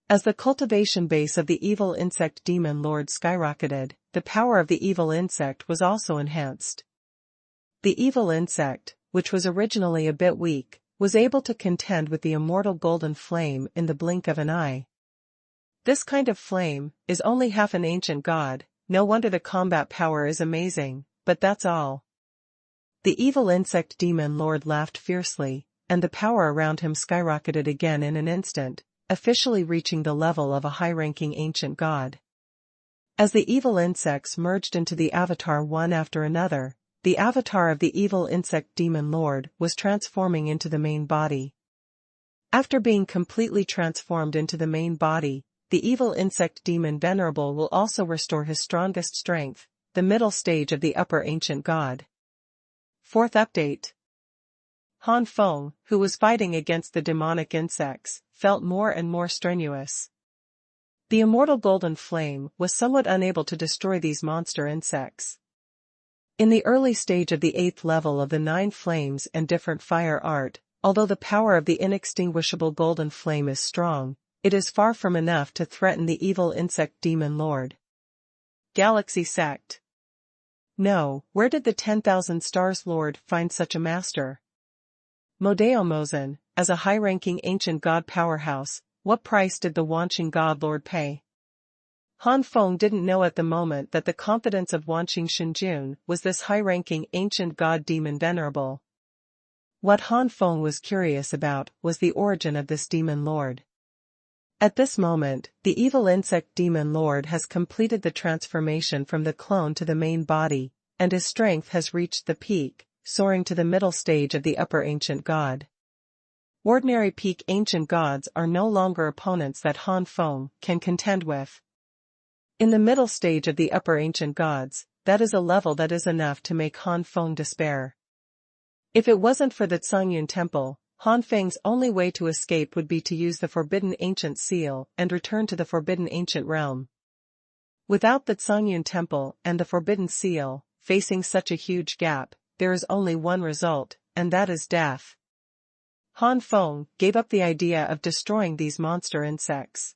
As the cultivation base of the evil insect demon lord skyrocketed, the power of the evil insect was also enhanced. The evil insect, which was originally a bit weak, was able to contend with the immortal golden flame in the blink of an eye. This kind of flame is only half an ancient god, no wonder the combat power is amazing, but that's all. The evil insect demon lord laughed fiercely, and the power around him skyrocketed again in an instant, officially reaching the level of a high-ranking ancient god. As the evil insects merged into the avatar one after another, the avatar of the evil insect demon lord was transforming into the main body. After being completely transformed into the main body, the evil insect demon Venerable will also restore his strongest strength, the middle stage of the upper ancient god. Fourth update. Han Feng, who was fighting against the demonic insects, felt more and more strenuous. The immortal golden flame was somewhat unable to destroy these monster insects. In the early stage of the 8th level of the 9 flames and different fire art, although the power of the inextinguishable golden flame is strong, it is far from enough to threaten the evil insect demon lord. Galaxy Sect. No, where did the 10,000 stars lord find such a master? Modeo Mosen, as a high-ranking ancient god powerhouse, what price did the Wanqing god lord pay? Han Feng didn't know at the moment that the confidence of Wanqing Shenjun was this high-ranking ancient god demon venerable. What Han Feng was curious about was the origin of this demon lord. At this moment, the evil insect demon lord has completed the transformation from the clone to the main body, and his strength has reached the peak, soaring to the middle stage of the upper ancient god. Ordinary peak ancient gods are no longer opponents that Han Feng can contend with. In the middle stage of the upper ancient gods, that is a level that is enough to make Han Feng despair. If it wasn't for the Xuanhuan temple, Han Feng's only way to escape would be to use the forbidden ancient seal and return to the forbidden ancient realm. Without the Xuanhuan temple and the forbidden seal, facing such a huge gap, there is only one result, and that is death. Han Feng gave up the idea of destroying these monster insects.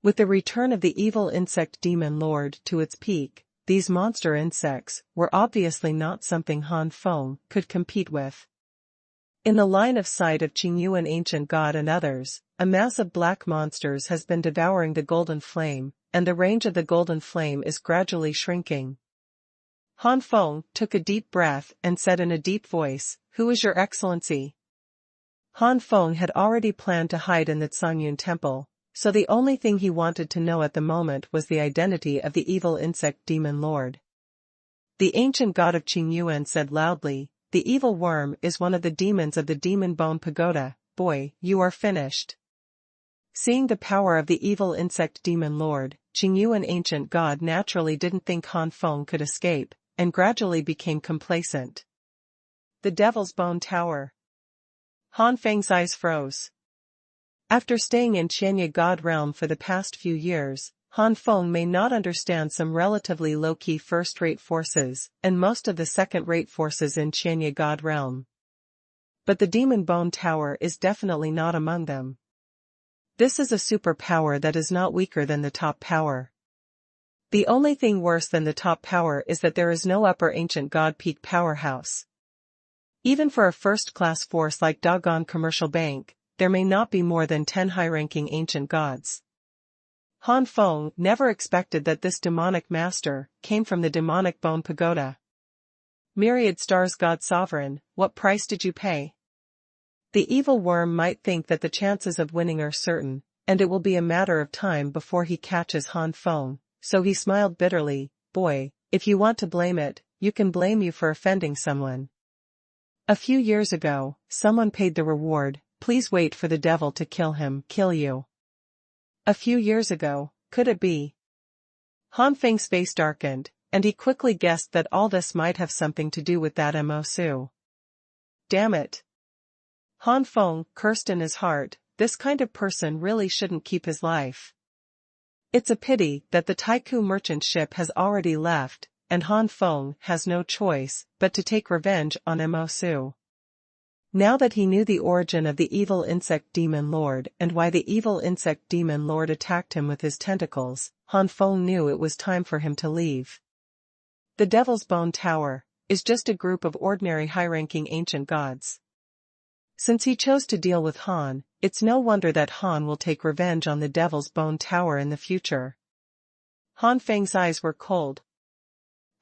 With the return of the evil insect demon lord to its peak, these monster insects were obviously not something Han Feng could compete with. In the line of sight of Qingyuan ancient god and others, a mass of black monsters has been devouring the golden flame, and the range of the golden flame is gradually shrinking. Han Feng took a deep breath and said in a deep voice, "Who is your excellency?" Han Feng had already planned to hide in the Xuanhuan temple, so the only thing he wanted to know at the moment was the identity of the evil insect demon lord. The ancient god of Qingyuan said loudly, "The evil worm is one of the demons of the Demon Bone Pagoda. Boy, you are finished." Seeing the power of the evil insect demon lord, Qingyuan ancient god naturally didn't think Han Feng could escape, and gradually became complacent. The Devil's Bone Tower. Han Feng's eyes froze. After staying in Qianye God realm for the past few years, Han Feng may not understand some relatively low-key first-rate forces, and most of the second-rate forces in Qianye God realm. But the Demon Bone Tower is definitely not among them. This is a superpower that is not weaker than the top power. The only thing worse than the top power is that there is no upper ancient god peak powerhouse. Even for a first-class force like Doggone Commercial Bank, there may not be more than 10 high-ranking ancient gods. Han Feng never expected that this demonic master came from the demonic Bone Pagoda. Myriad stars God sovereign, what price did you pay? The evil worm might think that the chances of winning are certain, and it will be a matter of time before he catches Han Feng, so he smiled bitterly, "Boy, if you want to blame it, you can blame you for offending someone. A few years ago, someone paid the reward. Please wait for the devil to kill you." A few years ago, could it be? Han Feng's face darkened, and he quickly guessed that all this might have something to do with that Mo Su. Damn it. Han Feng cursed in his heart, this kind of person really shouldn't keep his life. It's a pity that the Taiku merchant ship has already left, and Han Feng has no choice but to take revenge on Mo Su. Now that he knew the origin of the evil insect demon lord and why the evil insect demon lord attacked him with his tentacles, Han Feng knew it was time for him to leave. The Devil's Bone Tower is just a group of ordinary high-ranking ancient gods. Since he chose to deal with Han, it's no wonder that Han will take revenge on the Devil's Bone Tower in the future. Han Feng's eyes were cold.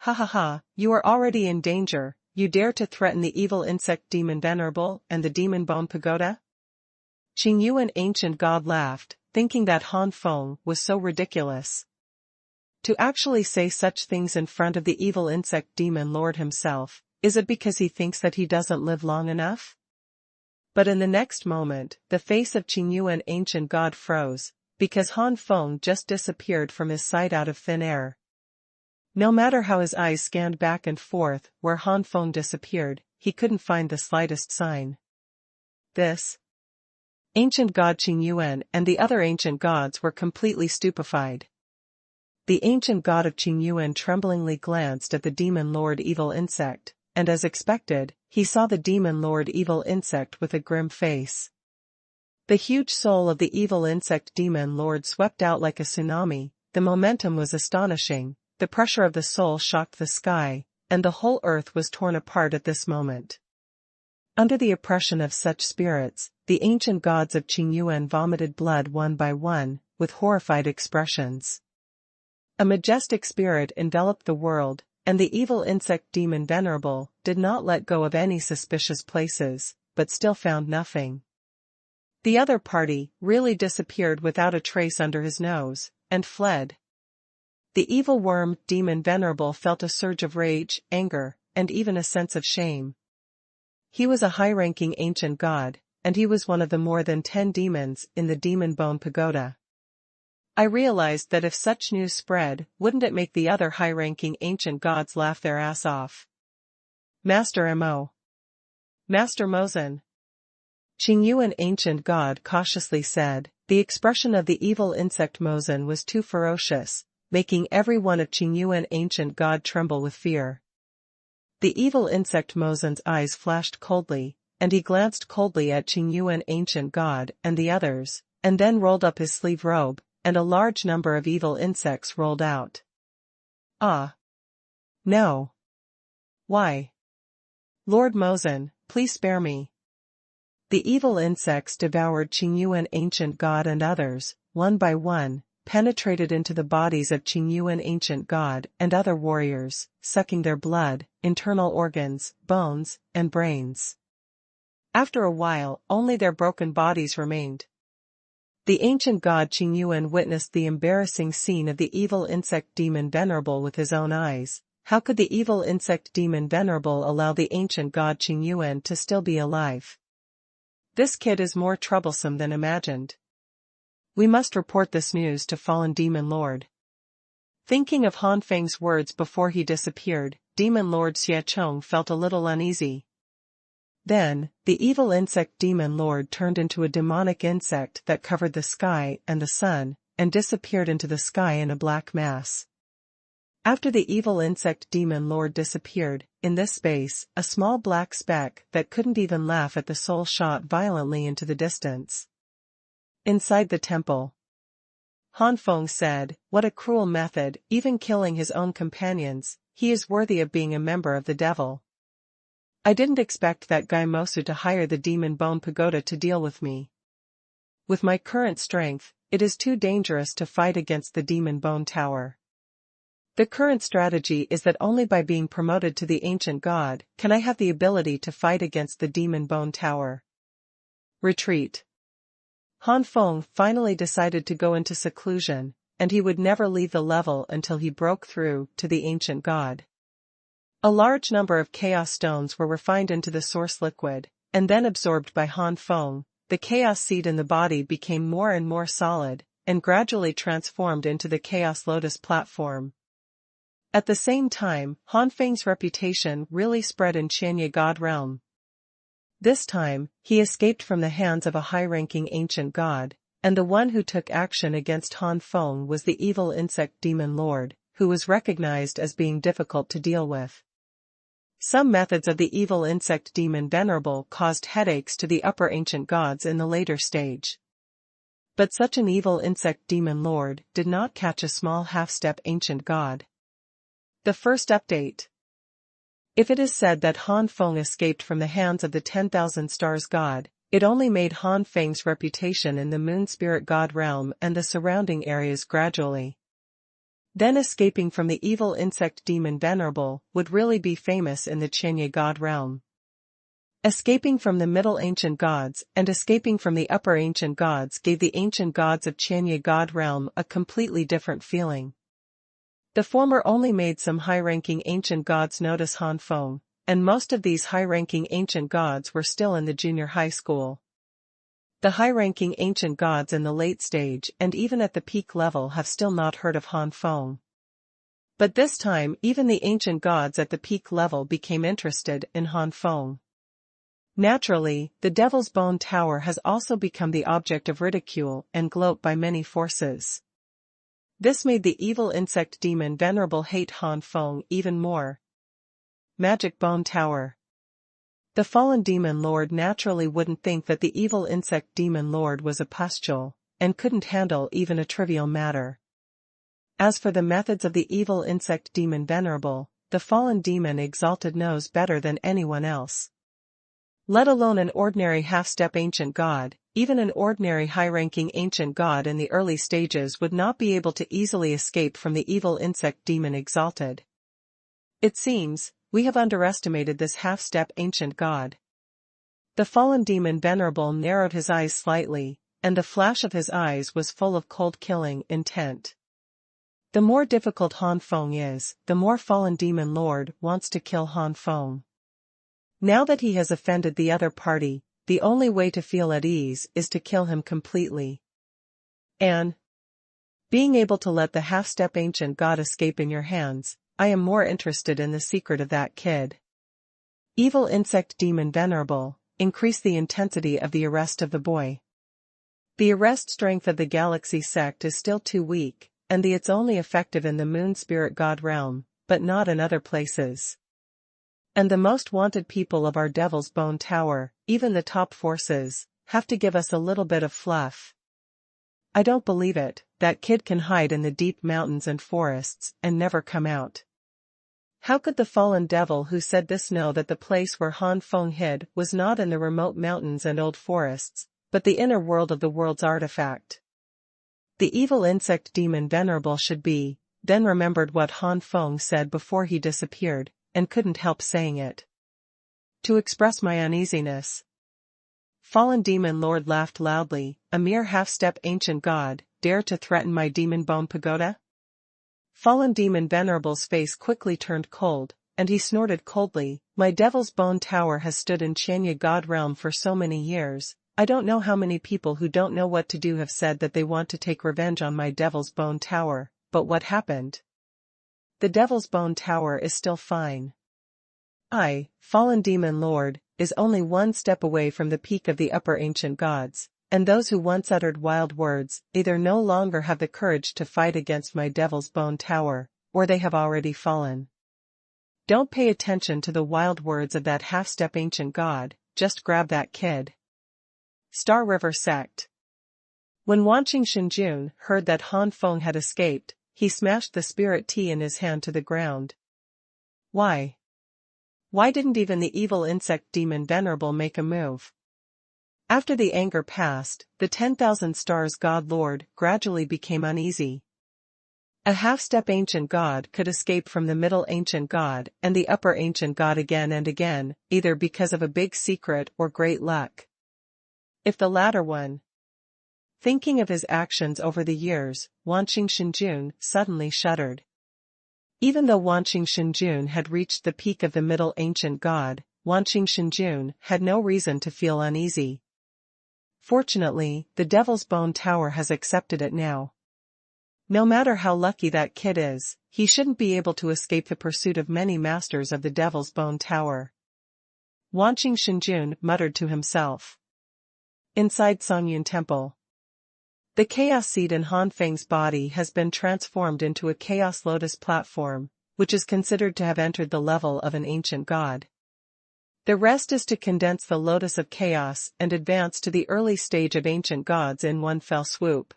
"Ha ha ha, you are already in danger. You dare to threaten the evil insect demon venerable and the demon bone pagoda?" Qingyuan ancient god laughed, thinking that Han Feng was so ridiculous. To actually say such things in front of the evil insect demon lord himself, is it because he thinks that he doesn't live long enough? But in the next moment, the face of Qingyuan ancient god froze, because Han Feng just disappeared from his sight out of thin air. No matter how his eyes scanned back and forth where Han Feng disappeared, he couldn't find the slightest sign. This ancient god Qingyuan and the other ancient gods were completely stupefied. The ancient god of Qingyuan tremblingly glanced at the demon lord evil insect, and as expected, he saw the demon lord evil insect with a grim face. The huge soul of the evil insect demon lord swept out like a tsunami. The momentum was astonishing. the pressure of the soul shocked the sky, and the whole earth was torn apart at this moment. Under the oppression of such spirits, the ancient gods of Xuanhuan vomited blood one by one, with horrified expressions. A majestic spirit enveloped the world, and the evil insect demon Venerable did not let go of any suspicious places, but still found nothing. The other party really disappeared without a trace under his nose, and fled. The evil worm demon Venerable felt a surge of rage, anger, and even a sense of shame. He was a high-ranking ancient god, and he was one of the more than 10 demons in the Demon Bone Pagoda. I realized that if such news spread, wouldn't it make the other high-ranking ancient gods laugh their ass off? Master Mo. Master Mozen. Xuanhuan ancient god cautiously said, the expression of the evil insect Mozen was too ferocious, making every one of Xuanhuan ancient god tremble with fear. The evil insect Mozen's eyes flashed coldly, and he glanced coldly at Xuanhuan ancient god and the others, and then rolled up his sleeve robe, and a large number of evil insects rolled out. Ah! No! Why? Lord Mozen, please spare me. The evil insects devoured Xuanhuan ancient god and others, one by one, penetrated into the bodies of Xuanhuan ancient god and other warriors, sucking their blood, internal organs, bones, and brains. After a while, only their broken bodies remained. The ancient god Xuanhuan witnessed the embarrassing scene of the evil insect demon Venerable with his own eyes. How could the evil insect demon Venerable allow the ancient god Xuanhuan to still be alive? This kid is more troublesome than imagined. We must report this news to fallen demon lord. Thinking of Han Feng's words before he disappeared, demon lord Xiachong felt a little uneasy. Then, the evil insect demon lord turned into a demonic insect that covered the sky and the sun, and disappeared into the sky in a black mass. After the evil insect demon lord disappeared, in this space, a small black speck that couldn't even laugh at the soul shot violently into the distance. Inside the temple, Han Feng said, "What a cruel method, even killing his own companions. He is worthy of being a member of the devil. I didn't expect that guy Mosu to hire the Demon Bone Pagoda to deal with me. With my current strength, it is too dangerous to fight against the Demon Bone Tower. The current strategy is that only by being promoted to the ancient god can I have the ability to fight against the Demon Bone Tower." Retreat. Han Feng finally decided to go into seclusion, and he would never leave the level until he broke through to the ancient god. A large number of chaos stones were refined into the source liquid, and then absorbed by Han Feng. The chaos seed in the body became more and more solid, and gradually transformed into the chaos lotus platform. At the same time, Han Feng's reputation really spread in Qianye God realm. This time, he escaped from the hands of a high-ranking ancient god, and the one who took action against Han Feng was the evil insect demon lord, who was recognized as being difficult to deal with. Some methods of the evil insect demon Venerable caused headaches to the upper ancient gods in the later stage. But such an evil insect demon lord did not catch a small half-step ancient god. The first update. If it is said that Han Feng escaped from the hands of the 10,000 stars god, it only made Han Feng's reputation in the moon spirit god realm and the surrounding areas gradually. Then escaping from the evil insect demon Venerable would really be famous in the Qianye god realm. Escaping from the middle ancient gods and escaping from the upper ancient gods gave the ancient gods of Qianye god realm a completely different feeling. The former only made some high-ranking ancient gods notice Han Feng, and most of these high-ranking ancient gods were still in the junior high school. The high-ranking ancient gods in the late stage and even at the peak level have still not heard of Han Feng. But this time even the ancient gods at the peak level became interested in Han Feng. Naturally, the Devil's Bone Tower has also become the object of ridicule and gloat by many forces. This made the evil insect demon Venerable hate Han Feng even more. Magic Bone Tower. The fallen demon lord naturally wouldn't think that the evil insect demon lord was a pustule, and couldn't handle even a trivial matter. As for the methods of the evil insect demon Venerable, the fallen demon exalted knows better than anyone else. Let alone an ordinary half-step ancient god, even an ordinary high-ranking ancient god in the early stages would not be able to easily escape from the evil insect demon exalted. It seems, we have underestimated this half-step ancient god. The fallen demon Venerable narrowed his eyes slightly, and the flash of his eyes was full of cold killing intent. The more difficult Han Feng is, the more fallen demon lord wants to kill Han Feng. Now that he has offended the other party, the only way to feel at ease is to kill him completely. And being able to let the half-step ancient god escape in your hands, I am more interested in the secret of that kid. Evil insect demon Venerable, increase the intensity of the arrest of the boy. The arrest strength of the galaxy sect is still too weak, and it's only effective in the moon spirit god realm, but not in other places. And the most wanted people of our Devil's Bone Tower, even the top forces, have to give us a little bit of fluff. I don't believe it, that kid can hide in the deep mountains and forests and never come out. How could the fallen devil who said this know that the place where Han Feng hid was not in the remote mountains and old forests, but the inner world of the world's artifact? The evil insect demon Venerable should be, then remembered what Han Feng said before he disappeared, and couldn't help saying it. To express my uneasiness. Fallen demon lord laughed loudly, a mere half-step ancient god, dare to threaten my demon bone pagoda? Fallen demon Venerable's face quickly turned cold, and he snorted coldly, my Devil's Bone Tower has stood in Chenya god realm for so many years. I don't know how many people who don't know what to do have said that they want to take revenge on my Devil's Bone Tower, but what happened? The Devil's Bone Tower is still fine. I, fallen demon lord, is only one step away from the peak of the upper ancient gods, and those who once uttered wild words either no longer have the courage to fight against my Devil's Bone Tower, or they have already fallen. Don't pay attention to the wild words of that half-step ancient god, just grab that kid. Star River Sect. When Wanqing Shenjun heard that Han Feng had escaped, he smashed the spirit tea in his hand to the ground. Why? Why didn't even the evil insect demon Venerable make a move? After the anger passed, the 10,000 stars god lord gradually became uneasy. A half-step ancient god could escape from the middle ancient god and the upper ancient god again and again, either because of a big secret or great luck. If the latter one. Thinking of his actions over the years, Wanqing Shenjun suddenly shuddered. Even though Wanqing Shenjun had reached the peak of the middle ancient god, Wanqing Shenjun had no reason to feel uneasy. Fortunately, the Devil's Bone Tower has accepted it now. No matter how lucky that kid is, he shouldn't be able to escape the pursuit of many masters of the Devil's Bone Tower. Wanqing Shenjun muttered to himself. Inside Xuanhuan Temple. The chaos seed in Han Feng's body has been transformed into a chaos lotus platform, which is considered to have entered the level of an ancient god. The rest is to condense the lotus of chaos and advance to the early stage of ancient gods in one fell swoop.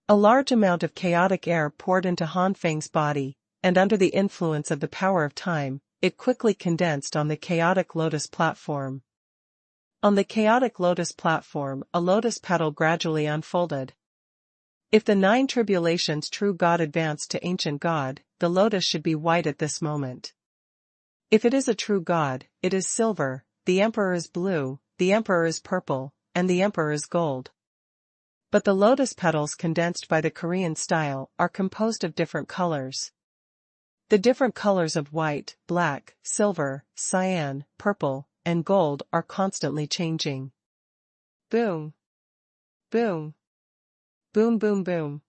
A large amount of chaotic air poured into Han Feng's body, and under the influence of the power of time, it quickly condensed on the chaotic lotus platform. On the chaotic lotus platform, a lotus petal gradually unfolded. If the 9 tribulations true god advanced to ancient god, the lotus should be white at this moment. If it is a true god, it is silver, the emperor is blue, the emperor is purple, and the emperor is gold. But the lotus petals condensed by the Korean style are composed of different colors. The different colors of white, black, silver, cyan, purple, and gold are constantly changing. Boom. Boom. Boom boom boom.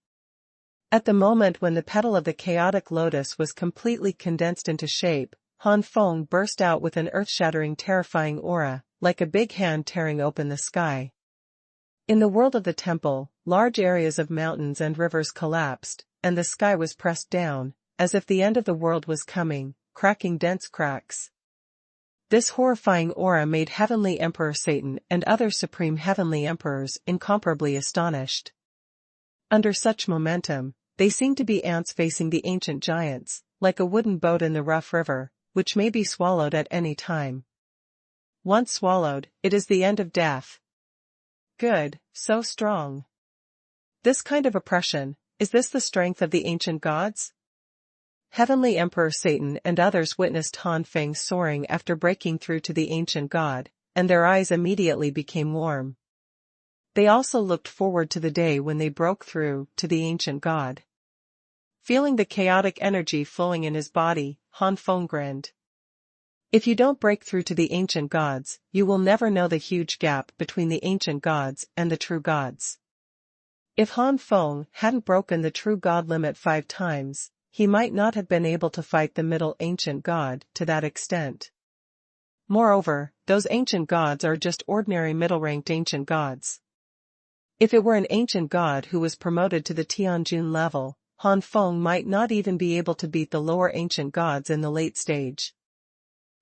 At the moment when the petal of the chaotic lotus was completely condensed into shape, Han Feng burst out with an earth-shattering terrifying aura, like a big hand tearing open the sky. In the world of the temple, large areas of mountains and rivers collapsed, and the sky was pressed down, as if the end of the world was coming, cracking dense cracks. This horrifying aura made Heavenly Emperor Satan and other supreme heavenly emperors incomparably astonished. Under such momentum, They seem to be ants facing the ancient giants, like a wooden boat in the rough river, which may be swallowed at any time. Once swallowed, it is the end of death. Good, so strong. This kind of oppression, is this the strength of the ancient gods? Heavenly Emperor Satan and others witnessed Han Feng soaring after breaking through to the ancient god, and their eyes immediately became warm. They also looked forward to the day when they broke through to the ancient god. Feeling the chaotic energy flowing in his body, Han Feng grinned. If you don't break through to the ancient gods, you will never know the huge gap between the ancient gods and the true gods. If Han Feng hadn't broken the true god limit 5 times, he might not have been able to fight the middle ancient god to that extent. Moreover, those ancient gods are just ordinary middle-ranked ancient gods. If it were an ancient god who was promoted to the Tianjun level, Han Feng might not even be able to beat the lower ancient gods in the late stage.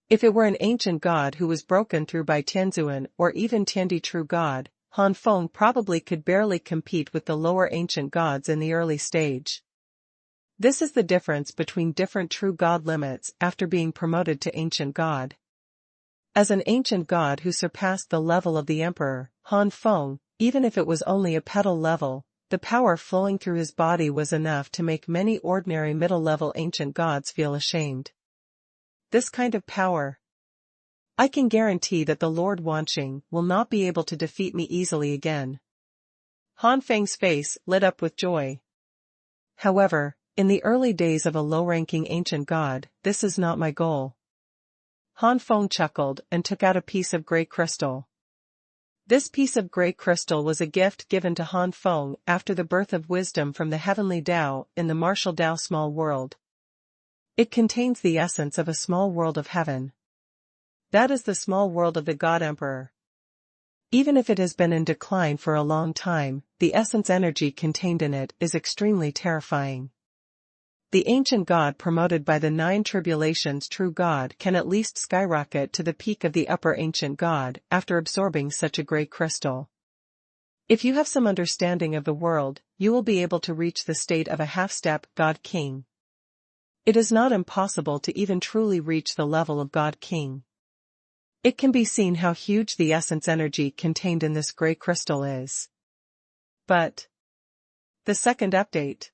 If it were an ancient god who was broken through by Tianzuan or even Tiandi true god, Han Feng probably could barely compete with the lower ancient gods in the early stage. This is the difference between different true god limits after being promoted to ancient god. As an ancient god who surpassed the level of the emperor, Han Feng, even if it was only a petal level, the power flowing through his body was enough to make many ordinary middle-level ancient gods feel ashamed. This kind of power. I can guarantee that the Lord Wanqing will not be able to defeat me easily again. Han Feng's face lit up with joy. However, in the early days of a low-ranking ancient god, this is not my goal. Han Feng chuckled and took out a piece of gray crystal. This piece of gray crystal was a gift given to Han Feng after the birth of wisdom from the heavenly Tao in the martial Tao small world. It contains the essence of a small world of heaven. That is the small world of the God Emperor. Even if it has been in decline for a long time, the essence energy contained in it is extremely terrifying. The ancient god promoted by the 9 tribulations true god can at least skyrocket to the peak of the upper ancient god after absorbing such a gray crystal. If you have some understanding of the world, you will be able to reach the state of a half-step God King. It is not impossible to even truly reach the level of God King. It can be seen how huge the essence energy contained in this gray crystal is. But the second update.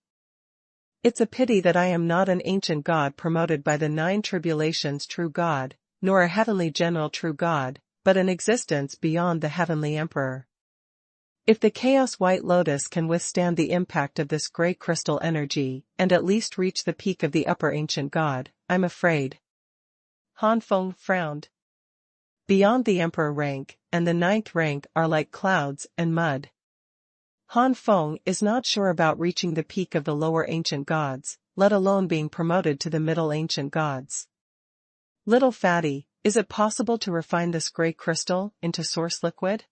It's a pity that I am not an ancient god promoted by the 9 tribulations true god, nor a heavenly general true god, but an existence beyond the heavenly emperor. If the chaos white lotus can withstand the impact of this gray crystal energy, and at least reach the peak of the upper ancient god, I'm afraid. Han Feng frowned. Beyond the emperor rank, and the 9th rank are like clouds and mud. Han Feng is not sure about reaching the peak of the lower ancient gods, let alone being promoted to the middle ancient gods. Little fatty, is it possible to refine this gray crystal into source liquid?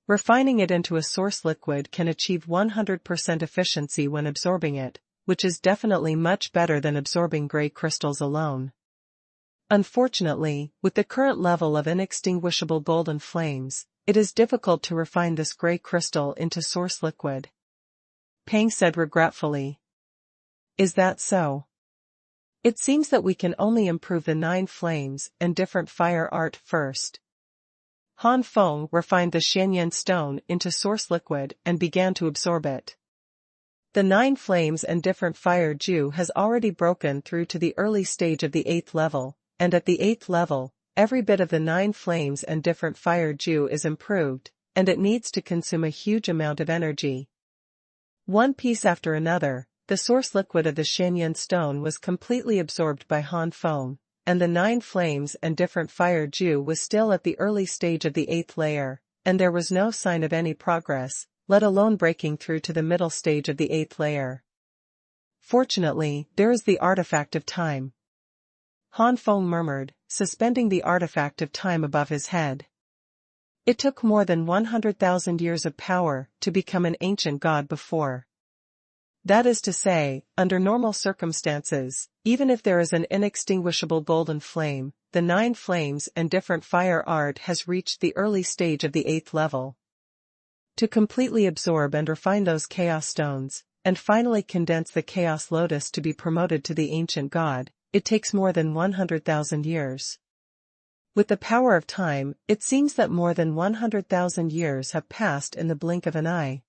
Refining it into a source liquid can achieve 100% efficiency when absorbing it, which is definitely much better than absorbing gray crystals alone. Unfortunately, with the current level of inextinguishable golden flames, it is difficult to refine this gray crystal into source liquid. Pang said regretfully. Is that so? It seems that we can only improve the 9 flames and different fire art first. Han Feng refined the Xuanhuan stone into source liquid and began to absorb it. The 9 flames and different fire Ju has already broken through to the early stage of the 8th level, and at the 8th level, every bit of the 9 flames and different fire Ju is improved, and it needs to consume a huge amount of energy. One piece after another, the source liquid of the Xuanhuan stone was completely absorbed by Han Feng, and the 9 flames and different fire Ju was still at the early stage of the 8th layer, and there was no sign of any progress, let alone breaking through to the middle stage of the 8th layer. Fortunately, there is the artifact of time. Han Feng murmured, suspending the artifact of time above his head. It took more than 100,000 years of power to become an ancient god before. That is to say, under normal circumstances, even if there is an inextinguishable golden flame, the 9 flames and different fire art has reached the early stage of the 8th level. To completely absorb and refine those chaos stones, and finally condense the Chaos Lotus to be promoted to the ancient god, it takes more than 100,000 years. With the power of time, it seems that more than 100,000 years have passed in the blink of an eye.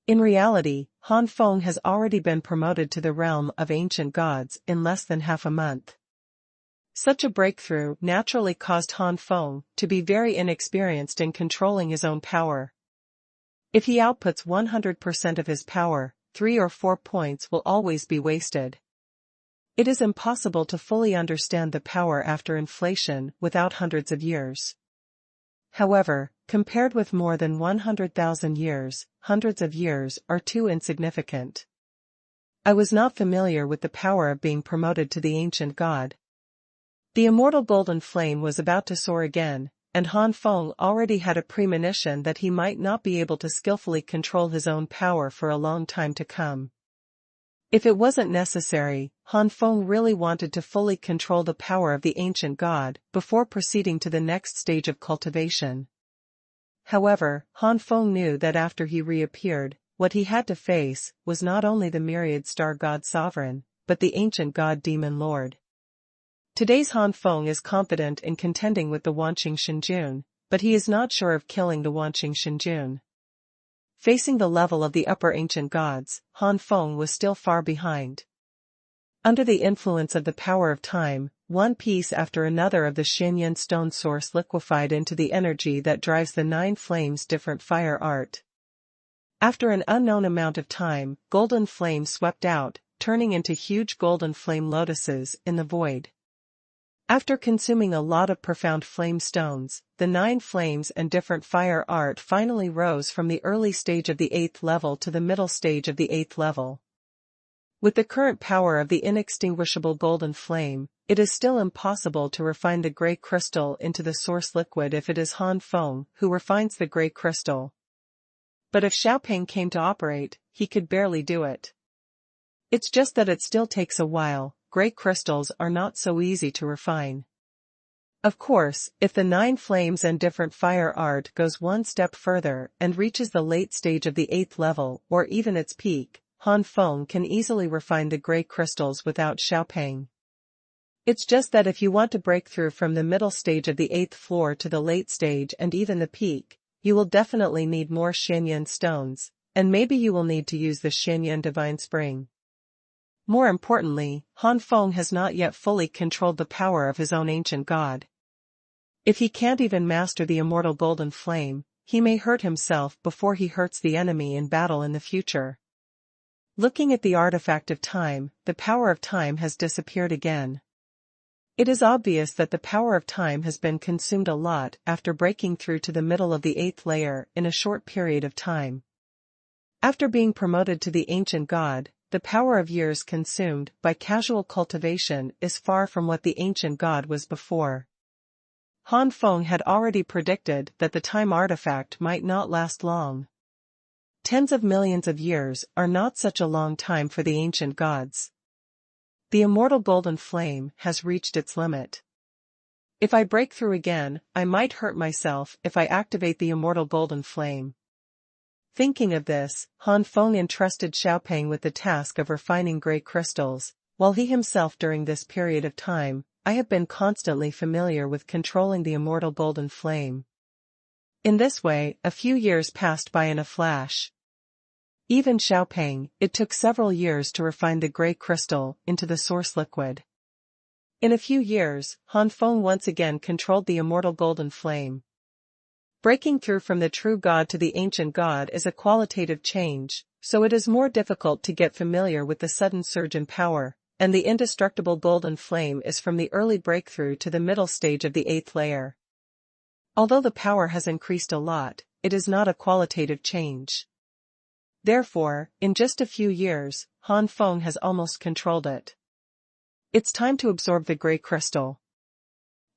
In reality, Han Feng has already been promoted to the realm of ancient gods in less than half a month. Such a breakthrough naturally caused Han Feng to be very inexperienced in controlling his own power. If he outputs 100% of his power, 3 or 4 points will always be wasted. It is impossible to fully understand the power after inflation without hundreds of years. However, compared with more than 100,000 years, hundreds of years are too insignificant. I was not familiar with the power of being promoted to the ancient god. The immortal golden flame was about to soar again, and Han Feng already had a premonition that he might not be able to skillfully control his own power for a long time to come. If it wasn't necessary, Han Feng really wanted to fully control the power of the ancient god before proceeding to the next stage of cultivation. However, Han Feng knew that after he reappeared, what he had to face was not only the myriad star god sovereign, but the ancient god demon lord. Today's Han Feng is confident in contending with the Wanqing Shenjun, but he is not sure of killing the Wanqing Shenjun. Facing the level of the upper ancient gods, Han Feng was still far behind. Under the influence of the power of time, one piece after another of the Xuanhuan stone source liquefied into the energy that drives the Nine Flames different fire art. After an unknown amount of time, golden flames swept out, turning into huge golden flame lotuses in the void. After consuming a lot of profound flame stones, the 9 flames and different fire art finally rose from the early stage of the 8th level to the middle stage of the 8th level. With the current power of the inextinguishable golden flame, it is still impossible to refine the gray crystal into the source liquid if it is Han Feng who refines the gray crystal. But if Xiaoping came to operate, he could barely do it. It's just that it still takes a while. Gray crystals are not so easy to refine. Of course, if the 9 flames and different fire art goes one step further and reaches the late stage of the 8th level or even its peak, Han Feng can easily refine the gray crystals without Xiaoping. It's just that if you want to break through from the middle stage of the 8th floor to the late stage and even the peak, you will definitely need more Xuanhuan stones, and maybe you will need to use the Xuanhuan Divine Spring. More importantly, Han Feng has not yet fully controlled the power of his own ancient god. If he can't even master the immortal golden flame, he may hurt himself before he hurts the enemy in battle in the future. Looking at the artifact of time, the power of time has disappeared again. It is obvious that the power of time has been consumed a lot after breaking through to the middle of the 8th layer in a short period of time. After being promoted to the ancient god, the power of years consumed by casual cultivation is far from what the ancient god was before. Han Feng had already predicted that the time artifact might not last long. Tens of millions of years are not such a long time for the ancient gods. The immortal golden flame has reached its limit. If I break through again, I might hurt myself if I activate the immortal golden flame. Thinking of this, Han Feng entrusted Xiaoping with the task of refining gray crystals, while he himself during this period of time, I have been constantly familiar with controlling the immortal golden flame. In this way, a few years passed by in a flash. Even Xiaoping, it took several years to refine the gray crystal into the source liquid. In a few years, Han Feng once again controlled the immortal golden flame. Breaking through from the true god to the ancient god is a qualitative change, so it is more difficult to get familiar with the sudden surge in power, and the indestructible golden flame is from the early breakthrough to the middle stage of the 8th layer. Although the power has increased a lot, it is not a qualitative change. Therefore, in just a few years, Han Feng has almost controlled it. It's time to absorb the gray crystal.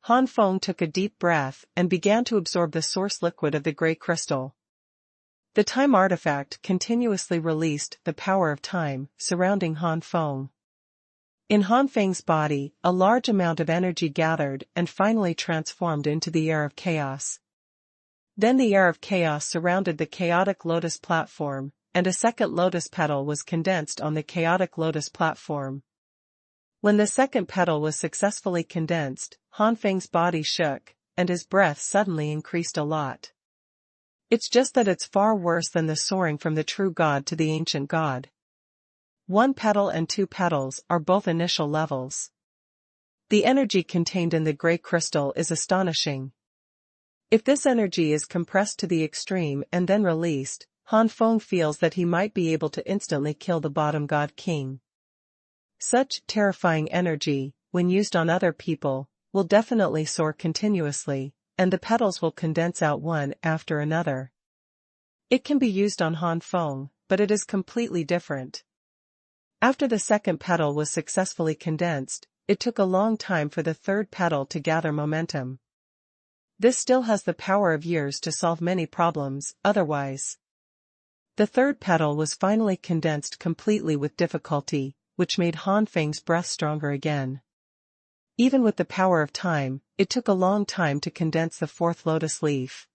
Han Feng took a deep breath and began to absorb the source liquid of the gray crystal. The time artifact continuously released the power of time surrounding Han Feng. In Han Feng's body, a large amount of energy gathered and finally transformed into the air of chaos. Then the air of chaos surrounded the chaotic lotus platform, and a second lotus petal was condensed on the chaotic lotus platform. When the second petal was successfully condensed, Han Feng's body shook, and his breath suddenly increased a lot. It's just that it's far worse than the soaring from the true God to the ancient God. 1 petal and 2 petals are both initial levels. The energy contained in the gray crystal is astonishing. If this energy is compressed to the extreme and then released, Han Feng feels that he might be able to instantly kill the bottom God King. Such terrifying energy, when used on other people, will definitely soar continuously, and the petals will condense out one after another. It can be used on Han Feng, but it is completely different. After the second petal was successfully condensed, it took a long time for the third petal to gather momentum. This still has the power of years to solve many problems, otherwise. The third petal was finally condensed completely with difficulty, which made Han Feng's breath stronger again. Even with the power of time, it took a long time to condense the fourth lotus leaf.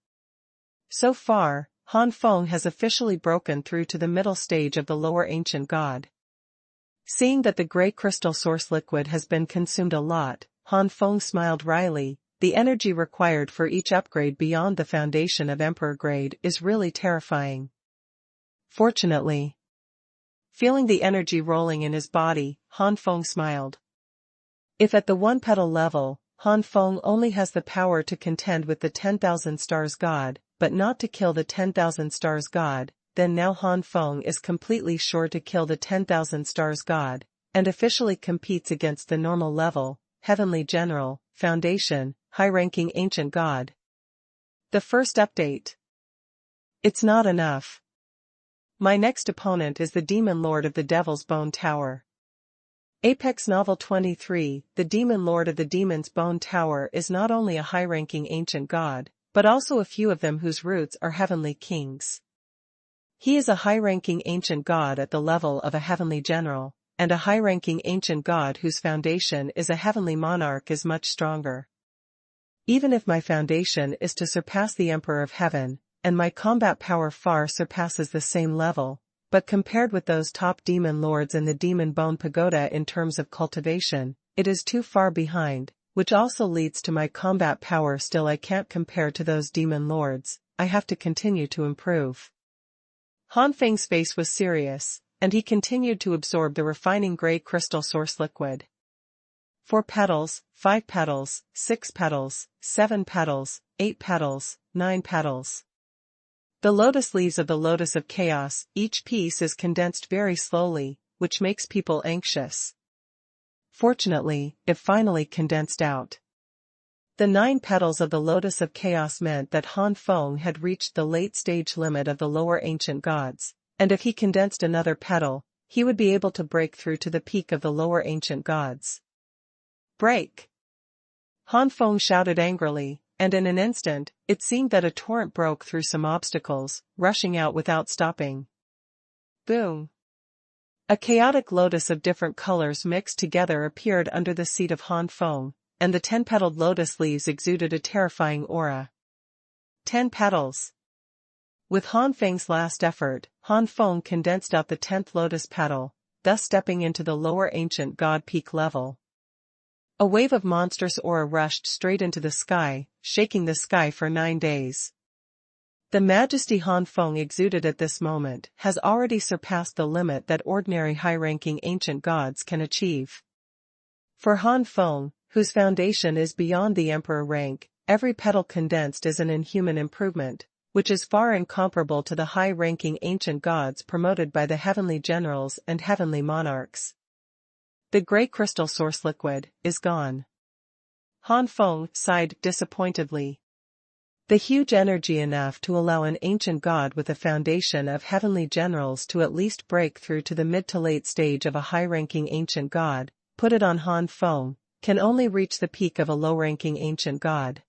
So far, Han Feng has officially broken through to the middle stage of the lower ancient God. Seeing that the gray crystal source liquid has been consumed a lot, Han Feng smiled wryly. The energy required for each upgrade beyond the foundation of Emperor grade is really terrifying. Fortunately, feeling the energy rolling in his body, Han Feng smiled. If at the 1 petal level, Han Feng only has the power to contend with the 10,000 stars God, but not to kill the 10,000 stars God, then now Han Feng is completely sure to kill the 10,000 stars God, and officially competes against the normal level, Heavenly General, Foundation, high-ranking ancient God. The first update. It's not enough. My next opponent is the Demon Lord of the Devil's Bone Tower. Apex Novel 23, the Demon Lord of the Demon's Bone Tower is not only a high-ranking ancient God, but also a few of them whose roots are heavenly kings. He is a high-ranking ancient God at the level of a heavenly general, and a high-ranking ancient God whose foundation is a heavenly monarch is much stronger. Even if my foundation is to surpass the Emperor of Heaven, and my combat power far surpasses the same level, but compared with those top demon lords in the Demon Bone Pagoda in terms of cultivation, it is too far behind, which also leads to my combat power still I can't compare to those demon lords. I have to continue to improve. Han Feng's face was serious, and he continued to absorb the refining gray crystal source liquid. 4 petals, 5 petals, 6 petals, 7 petals, 8 petals, 9 petals. The lotus leaves of the Lotus of Chaos, each piece is condensed very slowly, which makes people anxious. Fortunately, it finally condensed out. The 9 petals of the Lotus of Chaos meant that Han Feng had reached the late-stage limit of the lower ancient gods, and if he condensed another petal, he would be able to break through to the peak of the lower ancient gods. Break! Han Feng shouted angrily, and in an instant, it seemed that a torrent broke through some obstacles, rushing out without stopping. Boom! A chaotic lotus of different colors mixed together appeared under the seat of Han Feng, and the 10-petaled lotus leaves exuded a terrifying aura. 10 petals. With Han Feng's last effort, Han Feng condensed out the 10th lotus petal, thus stepping into the lower ancient god peak level. A wave of monstrous aura rushed straight into the sky, shaking the sky for 9 days. The majesty Han Feng exuded at this moment has already surpassed the limit that ordinary high-ranking ancient gods can achieve. For Han Feng, whose foundation is beyond the emperor rank, every petal condensed is an inhuman improvement, which is far incomparable to the high-ranking ancient gods promoted by the heavenly generals and heavenly monarchs. The gray crystal source liquid is gone. Han Feng sighed disappointedly. The huge energy enough to allow an ancient god with a foundation of heavenly generals to at least break through to the mid to late stage of a high-ranking ancient god, put it on Han Feng, can only reach the peak of a low-ranking ancient god.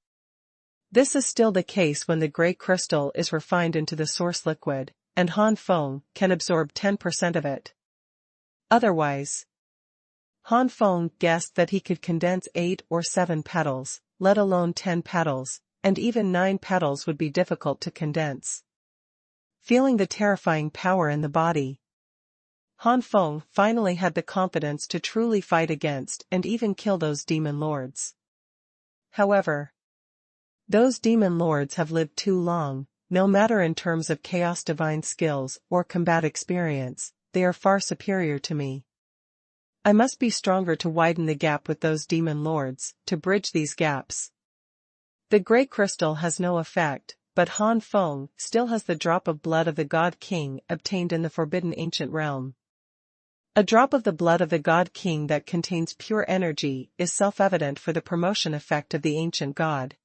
This is still the case when the gray crystal is refined into the source liquid, and Han Feng can absorb 10% of it. Otherwise, Han Feng guessed that he could condense 8 or 7 petals, let alone 10 petals, and even 9 petals would be difficult to condense. feeling the terrifying power in the body. Han Feng finally had the confidence to truly fight against and even kill those demon lords. However, those demon lords have lived too long. No matter in terms of chaos divine skills or combat experience, they are far superior to me. I must be stronger to widen the gap with those demon lords, to bridge these gaps. The grey crystal has no effect, but Han Feng still has the drop of blood of the God King obtained in the forbidden ancient realm. A drop of the blood of the God King that contains pure energy is self-evident for the promotion effect of the ancient god.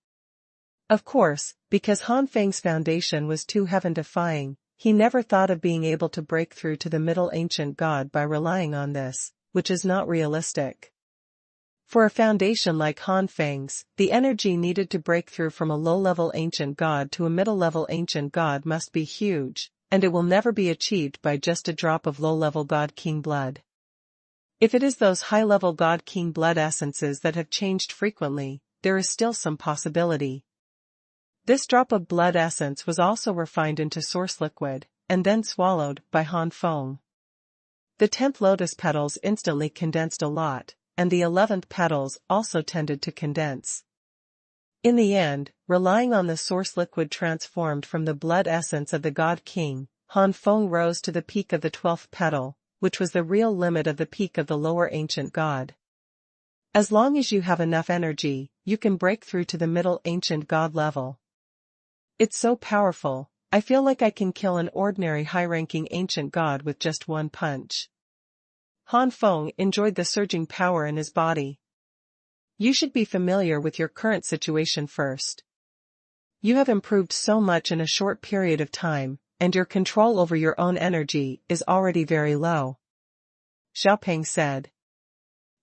Of course, because Han Feng's foundation was too heaven-defying, he never thought of being able to break through to the middle ancient god by relying on this, which is not realistic. For a foundation like Han Feng's, the energy needed to break through from a low-level ancient god to a middle-level ancient god must be huge, and it will never be achieved by just a drop of low-level God King blood. If it is those high-level God King blood essences that have changed frequently, there is still some possibility. This drop of blood essence was also refined into source liquid, and then swallowed by Han Feng. The 10th lotus petals instantly condensed a lot, and the 11th petals also tended to condense. In the end, relying on the source liquid transformed from the blood essence of the God King, Han Feng rose to the peak of the 12th petal, which was the real limit of the peak of the lower ancient god. As long as you have enough energy, you can break through to the middle ancient god level. It's so powerful, I feel like I can kill an ordinary high-ranking ancient god with just one punch. Han Feng enjoyed the surging power in his body. You should be familiar with your current situation first. You have improved so much in a short period of time, and your control over your own energy is already very low. Xiaopeng said.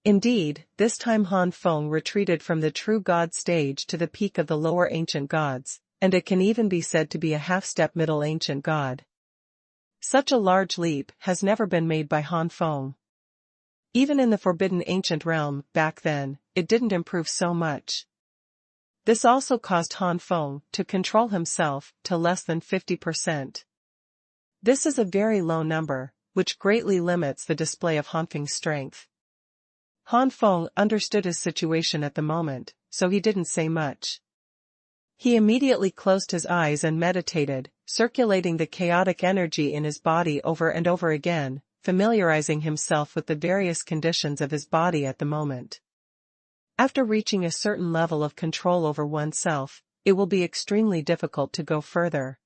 Indeed, this time Han Feng retreated from the true god stage to the peak of the lower ancient gods, and it can even be said to be a half-step middle ancient god. Such a large leap has never been made by Han Feng. Even in the forbidden ancient realm, back then, it didn't improve so much. This also caused Han Feng to control himself to less than 50%. This is a very low number, which greatly limits the display of Han Feng's strength. Han Feng understood his situation at the moment, so he didn't say much. He immediately closed his eyes and meditated, circulating the chaotic energy in his body over and over again, familiarizing himself with the various conditions of his body at the moment. After reaching a certain level of control over oneself, it will be extremely difficult to go further.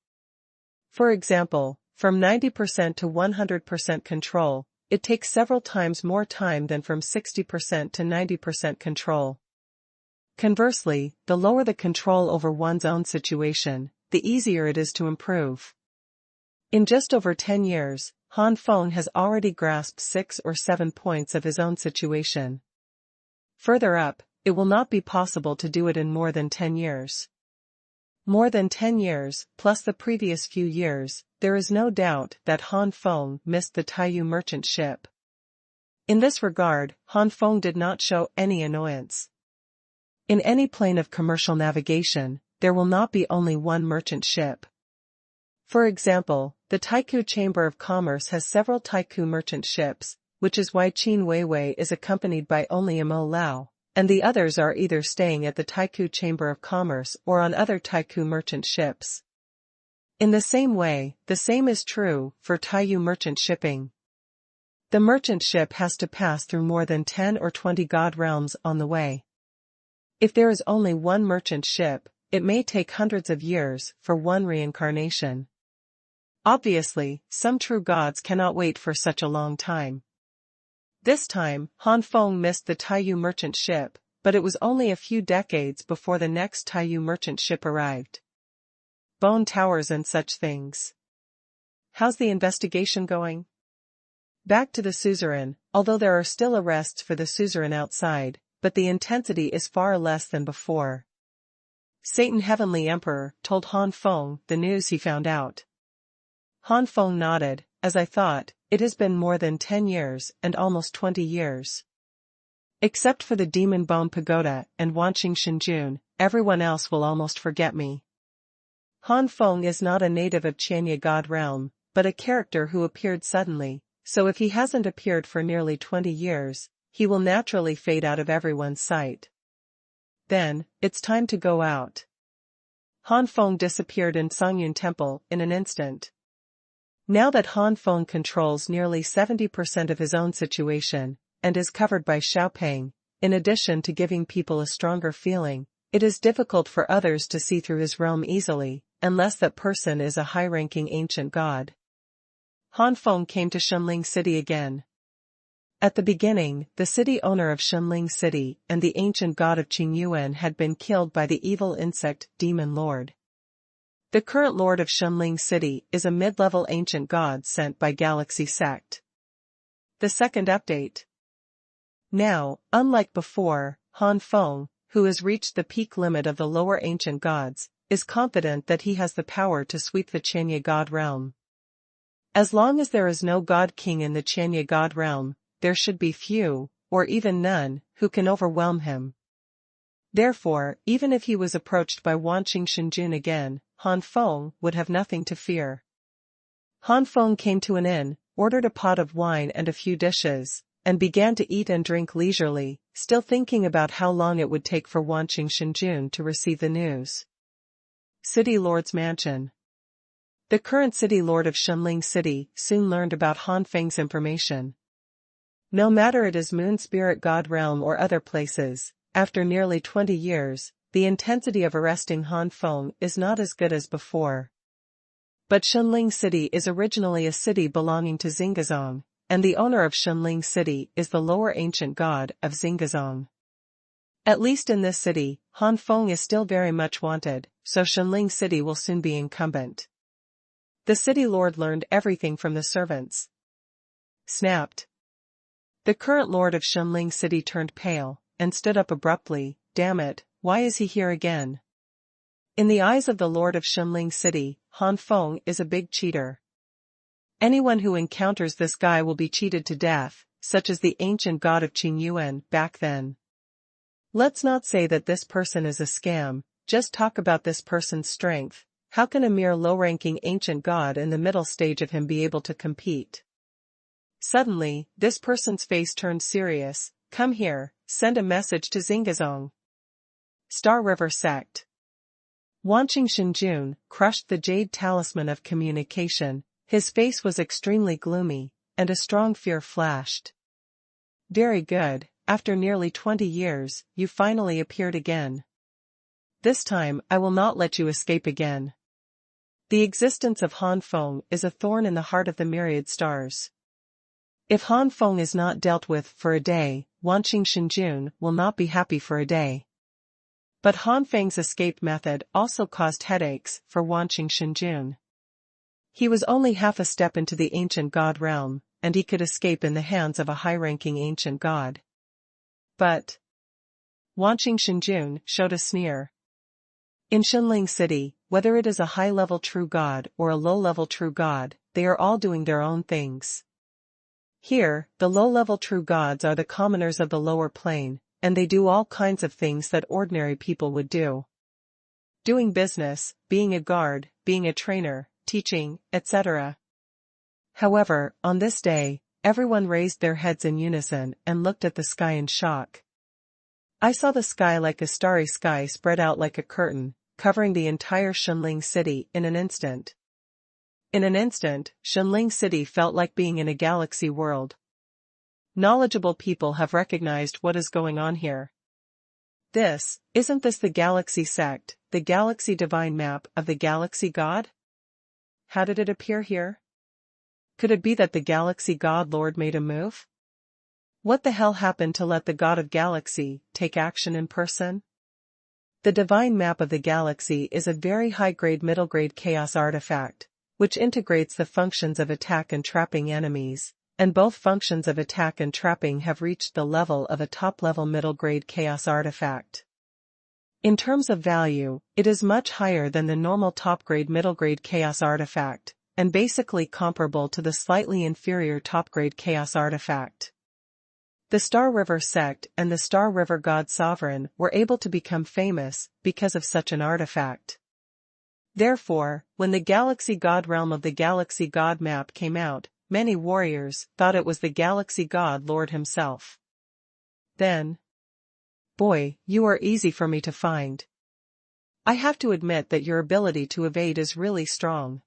For example, from 90% to 100% control, it takes several times more time than from 60% to 90% control. Conversely, the lower the control over one's own situation, the easier it is to improve. In just over 10 years, Han Feng has already grasped 6 or 7 points of his own situation. Further up, it will not be possible to do it in more than 10 years. More than 10 years, plus the previous few years, there is no doubt that Han Feng missed the Taiyu merchant ship. In this regard, Han Feng did not show any annoyance. In any plane of commercial navigation, there will not be only one merchant ship. For example, the Taiku Chamber of Commerce has several Taiku merchant ships, which is why Qin Weiwei is accompanied by only Imo Lao, and the others are either staying at the Taiku Chamber of Commerce or on other Taiku merchant ships. In the same way, the same is true for Taiyu merchant shipping. The merchant ship has to pass through more than 10 or 20 god realms on the way. If there is only one merchant ship, it may take hundreds of years for one reincarnation. Obviously, some true gods cannot wait for such a long time. This time, Han Feng missed the Taiyu merchant ship, but it was only a few decades before the next Taiyu merchant ship arrived. Bone towers and such things. How's the investigation going? Back to the suzerain, although there are still arrests for the suzerain outside, but the intensity is far less than before. Satan Heavenly Emperor told Han Feng the news he found out. Han Feng nodded. As I thought, it has been more than 10 years and almost 20 years. Except for the Demon Bone Pagoda and Wanqing Shinjun, everyone else will almost forget me. Han Feng is not a native of Chania God realm, but a character who appeared suddenly, so if he hasn't appeared for nearly 20 years, he will naturally fade out of everyone's sight. Then, it's time to go out. Han Feng disappeared in Xuanhuan Temple in an instant. Now that Han Feng controls nearly 70% of his own situation, and is covered by Xiaopeng, in addition to giving people a stronger feeling, it is difficult for others to see through his realm easily, unless that person is a high-ranking ancient god. Han Feng came to Shunling City again. At the beginning, the city owner of Shunling City and the ancient god of Qingyuan had been killed by the evil insect demon lord. The current lord of Shunling City is a mid-level ancient god sent by Galaxy Sect. The second update. Now, unlike before, Han Feng, who has reached the peak limit of the lower ancient gods, is confident that he has the power to sweep the Chania god realm. As long as there is no god king in the Chania god realm, there should be few, or even none, who can overwhelm him. Therefore, even if he was approached by Wanqing Shenjun again, Han Feng would have nothing to fear. Han Feng came to an inn, ordered a pot of wine and a few dishes, and began to eat and drink leisurely, still thinking about how long it would take for Wanqing Shenjun to receive the news. City Lord's Mansion. The current city lord of Shunling City soon learned about Han Feng's information. No matter it is Moon Spirit God Realm or other places, after nearly 20 years, the intensity of arresting Han Feng is not as good as before. But Shunling City is originally a city belonging to Xingazong, and the owner of Shunling City is the lower ancient god of Xingazong. At least in this city, Han Feng is still very much wanted, so Shunling City will soon be incumbent. The city lord learned everything from the servants. Snapped. The current lord of Shunling City turned pale, and stood up abruptly. Damn it, why is he here again? In the eyes of the lord of Shunling City, Han Feng is a big cheater. Anyone who encounters this guy will be cheated to death, such as the ancient god of Qingyuan back then. Let's not say that this person is a scam, just talk about this person's strength. How can a mere low-ranking ancient god in the middle stage of him be able to compete? Suddenly, this person's face turned serious. Come here, send a message to Xingazong. Star River Sect. Wanqing Shenjun crushed the jade talisman of communication. His face was extremely gloomy, and a strong fear flashed. Very good, after nearly 20 years, you finally appeared again. This time I will not let you escape again. The existence of Han Feng is a thorn in the heart of the myriad stars. If Han Feng is not dealt with for a day, Wanqing Shenjun will not be happy for a day. But Han Feng's escape method also caused headaches for Wanqing Shenjun. He was only half a step into the ancient god realm, and he could escape in the hands of a high-ranking ancient god. But Wanqing Shenjun showed a sneer. In Shunling City, whether it is a high-level true god or a low-level true god, they are all doing their own things. Here, the low-level true gods are the commoners of the lower plane, and they do all kinds of things that ordinary people would do. Doing business, being a guard, being a trainer, teaching, etc. However, on this day, everyone raised their heads in unison and looked at the sky in shock. I saw the sky like a starry sky spread out like a curtain, covering the entire Shunling City in an instant. In an instant, Shunling City felt like being in a galaxy world. Knowledgeable people have recognized what is going on here. Isn't this the Galaxy Sect, the Galaxy Divine Map of the Galaxy God? How did it appear here? Could it be that the Galaxy God Lord made a move? What the hell happened to let the God of Galaxy take action in person? The Divine Map of the Galaxy is a very high-grade middle-grade chaos artifact, which integrates the functions of attack and trapping enemies, and both functions of attack and trapping have reached the level of a top-level middle-grade chaos artifact. In terms of value, it is much higher than the normal top-grade middle-grade chaos artifact, and basically comparable to the slightly inferior top-grade chaos artifact. The Star River Sect and the Star River God Sovereign were able to become famous because of such an artifact. Therefore, when the Galaxy God realm of the Galaxy God map came out, many warriors thought it was the Galaxy God Lord himself. Then, boy, you are easy for me to find. I have to admit that your ability to evade is really strong.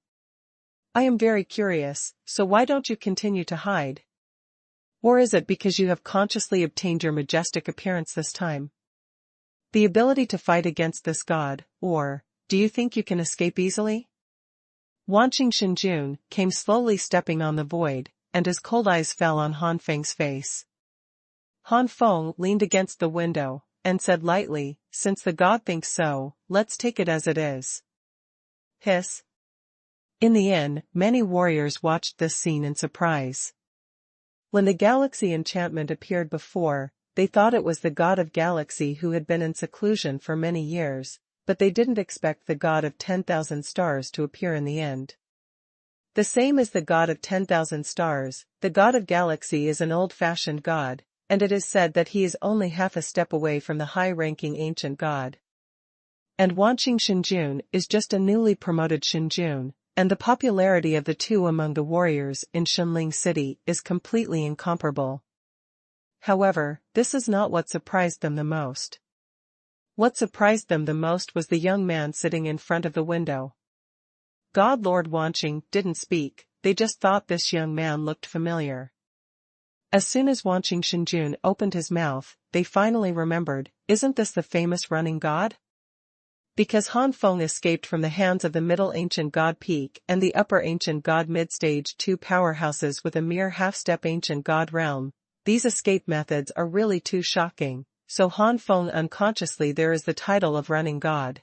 I am very curious, so why don't you continue to hide? Or is it because you have consciously obtained your majestic appearance this time? The ability to fight against this god, or, do you think you can escape easily? Wanqing Shenjun came slowly stepping on the void, and his cold eyes fell on Han Feng's face. Han Feng leaned against the window, and said lightly, since the god thinks so, let's take it as it is. Hiss. In the inn, many warriors watched this scene in surprise. When the Galaxy enchantment appeared before, they thought it was the god of Galaxy who had been in seclusion for many years, but they didn't expect the god of 10,000 stars to appear in the end. The same as the god of 10,000 stars, the god of Galaxy is an old-fashioned god, and it is said that he is only half a step away from the high-ranking ancient god. And Wanqing Shenjun is just a newly promoted Shenjun, and the popularity of the two among the warriors in Shenling City is completely incomparable. However, this is not what surprised them the most. What surprised them the most was the young man sitting in front of the window. God Lord Wanqing didn't speak, they just thought this young man looked familiar. As soon as Wanqing Shenjun opened his mouth, they finally remembered, isn't this the famous running god? Because Han Feng escaped from the hands of the Middle Ancient God Peak and the Upper Ancient God Mid-Stage, two powerhouses with a mere half-step Ancient God realm, these escape methods are really too shocking, so Han Feng unconsciously there is the title of Running God.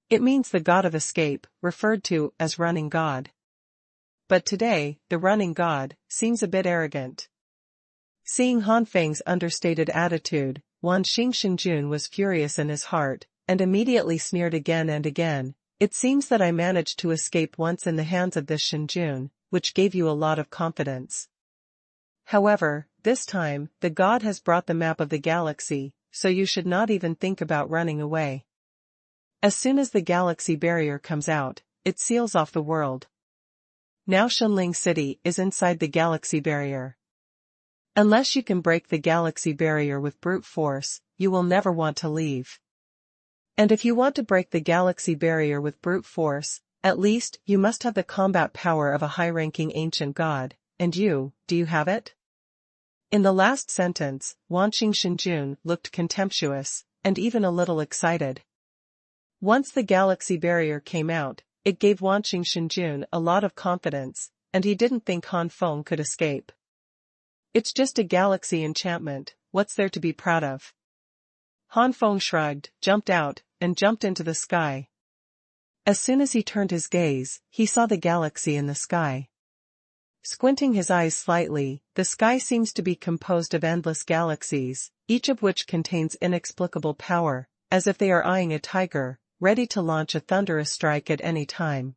It means the god of escape, referred to as Running God. But today, the Running God seems a bit arrogant. Seeing Han Feng's understated attitude, Wanqing Shenjun was furious in his heart, and immediately sneered again and again, it seems that I managed to escape once in the hands of this Shenjun, which gave you a lot of confidence. However, this time, the god has brought the map of the galaxy, so you should not even think about running away. As soon as the galaxy barrier comes out, it seals off the world. Now Shenling City is inside the galaxy barrier. Unless you can break the galaxy barrier with brute force, you will never want to leave. And if you want to break the galaxy barrier with brute force, at least you must have the combat power of a high-ranking ancient god, and do you have it? In the last sentence, Wanqing Shenjun looked contemptuous, and even a little excited. Once the galaxy barrier came out, it gave Wanqing Shenjun a lot of confidence, and he didn't think Han Feng could escape. It's just a galaxy enchantment, what's there to be proud of? Han Feng shrugged, jumped out, and jumped into the sky. As soon as he turned his gaze, he saw the galaxy in the sky. Squinting his eyes slightly, the sky seems to be composed of endless galaxies, each of which contains inexplicable power, as if they are eyeing a tiger, ready to launch a thunderous strike at any time.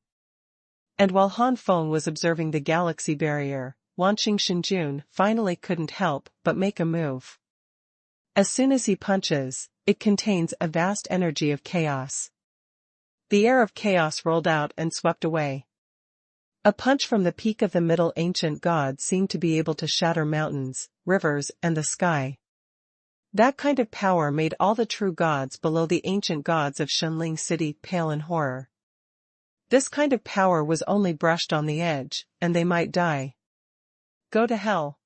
And while Han Feng was observing the galaxy barrier, Wanqing Shenjun finally couldn't help but make a move. As soon as he punches, it contains a vast energy of chaos. The air of chaos rolled out and swept away. A punch from the peak of the Middle Ancient God seemed to be able to shatter mountains, rivers, and the sky. That kind of power made all the true gods below the ancient gods of Shenling City pale in horror. This kind of power was only brushed on the edge, and they might die. Go to hell.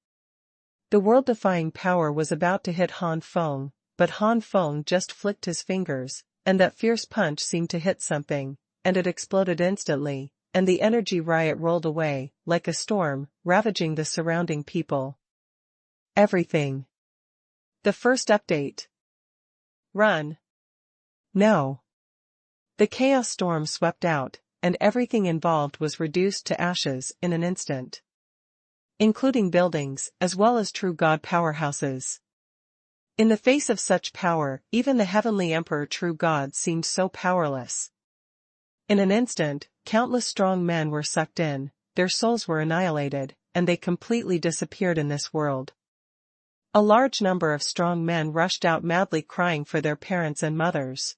The world-defying power was about to hit Han Feng, but Han Feng just flicked his fingers, and that fierce punch seemed to hit something, and it exploded instantly, and the energy riot rolled away, like a storm, ravaging the surrounding people. Everything. The first update. Run. No. The chaos storm swept out, and everything involved was reduced to ashes in an instant. Including buildings, as well as true god powerhouses. In the face of such power, even the heavenly emperor true god seemed so powerless. In an instant, countless strong men were sucked in, their souls were annihilated, and they completely disappeared in this world. A large number of strong men rushed out madly crying for their parents and mothers.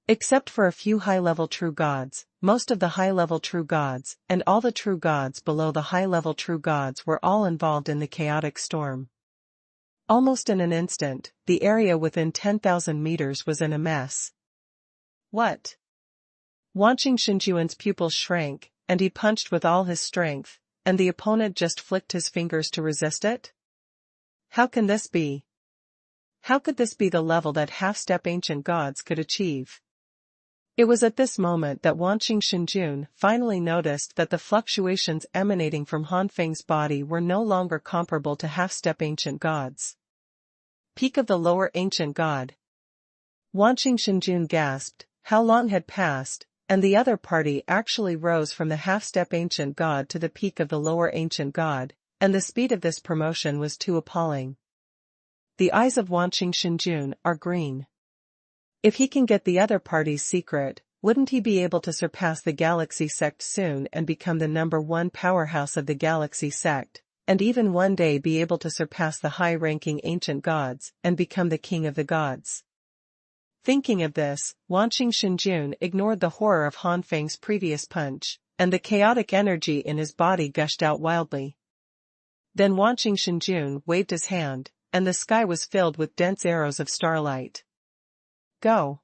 Except for a few high-level true gods, most of the high-level true gods, and all the true gods below the high-level true gods were all involved in the chaotic storm. Almost in an instant, the area within 10,000 meters was in a mess. What? Wanqing Shenjuan's pupils shrank, and he punched with all his strength, and the opponent just flicked his fingers to resist it? How can this be? How could this be the level that half-step ancient gods could achieve? It was at this moment that Wanqing Shenjun finally noticed that the fluctuations emanating from Han Feng's body were no longer comparable to half-step ancient gods. Peak of the lower ancient god. Wanqing Shenjun gasped. How long had passed, and the other party actually rose from the half-step ancient god to the peak of the lower ancient god, and the speed of this promotion was too appalling. The eyes of Wanqing Shenjun are green. If he can get the other party's secret, wouldn't he be able to surpass the Galaxy Sect soon and become the #1 powerhouse of the Galaxy Sect, and even one day be able to surpass the high-ranking ancient gods and become the king of the gods? Thinking of this, Wanqing Shenjun ignored the horror of Han Feng's previous punch, and the chaotic energy in his body gushed out wildly. Then Wanqing Shenjun waved his hand, and the sky was filled with dense arrows of starlight. Go!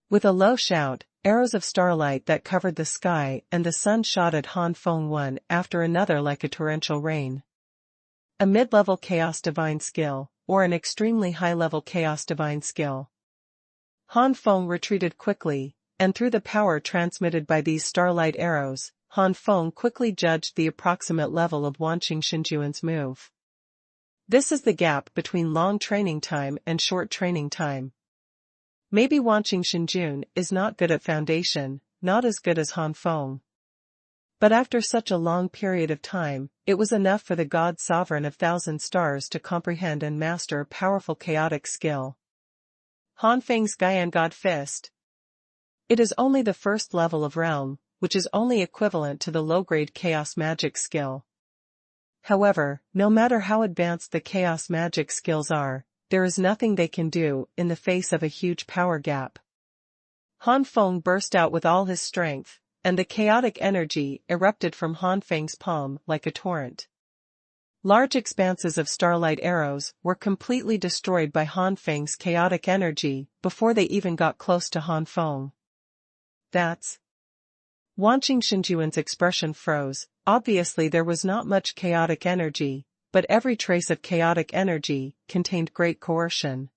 With a low shout, arrows of starlight that covered the sky and the sun shot at Han Feng one after another like a torrential rain. A mid-level chaos divine skill, or an extremely high-level chaos divine skill. Han Feng retreated quickly, and through the power transmitted by these starlight arrows, Han Feng quickly judged the approximate level of Wanqing Shenjuan's move. This is the gap between long training time and short training time. Maybe Wanqing Shenjun is not good at foundation, not as good as Han Feng. But after such a long period of time, it was enough for the God Sovereign of Thousand Stars to comprehend and master a powerful chaotic skill. Han Feng's Gaian God Fist. It is only the first level of realm, which is only equivalent to the low-grade chaos magic skill. However, no matter how advanced the chaos magic skills are, there is nothing they can do in the face of a huge power gap. Han Feng burst out with all his strength, and the chaotic energy erupted from Han Feng's palm like a torrent. Large expanses of starlight arrows were completely destroyed by Han Feng's chaotic energy before they even got close to Han Feng. That's... Wanqing Shenjuan's expression froze. Obviously there was not much chaotic energy, but every trace of chaotic energy contained great coercion.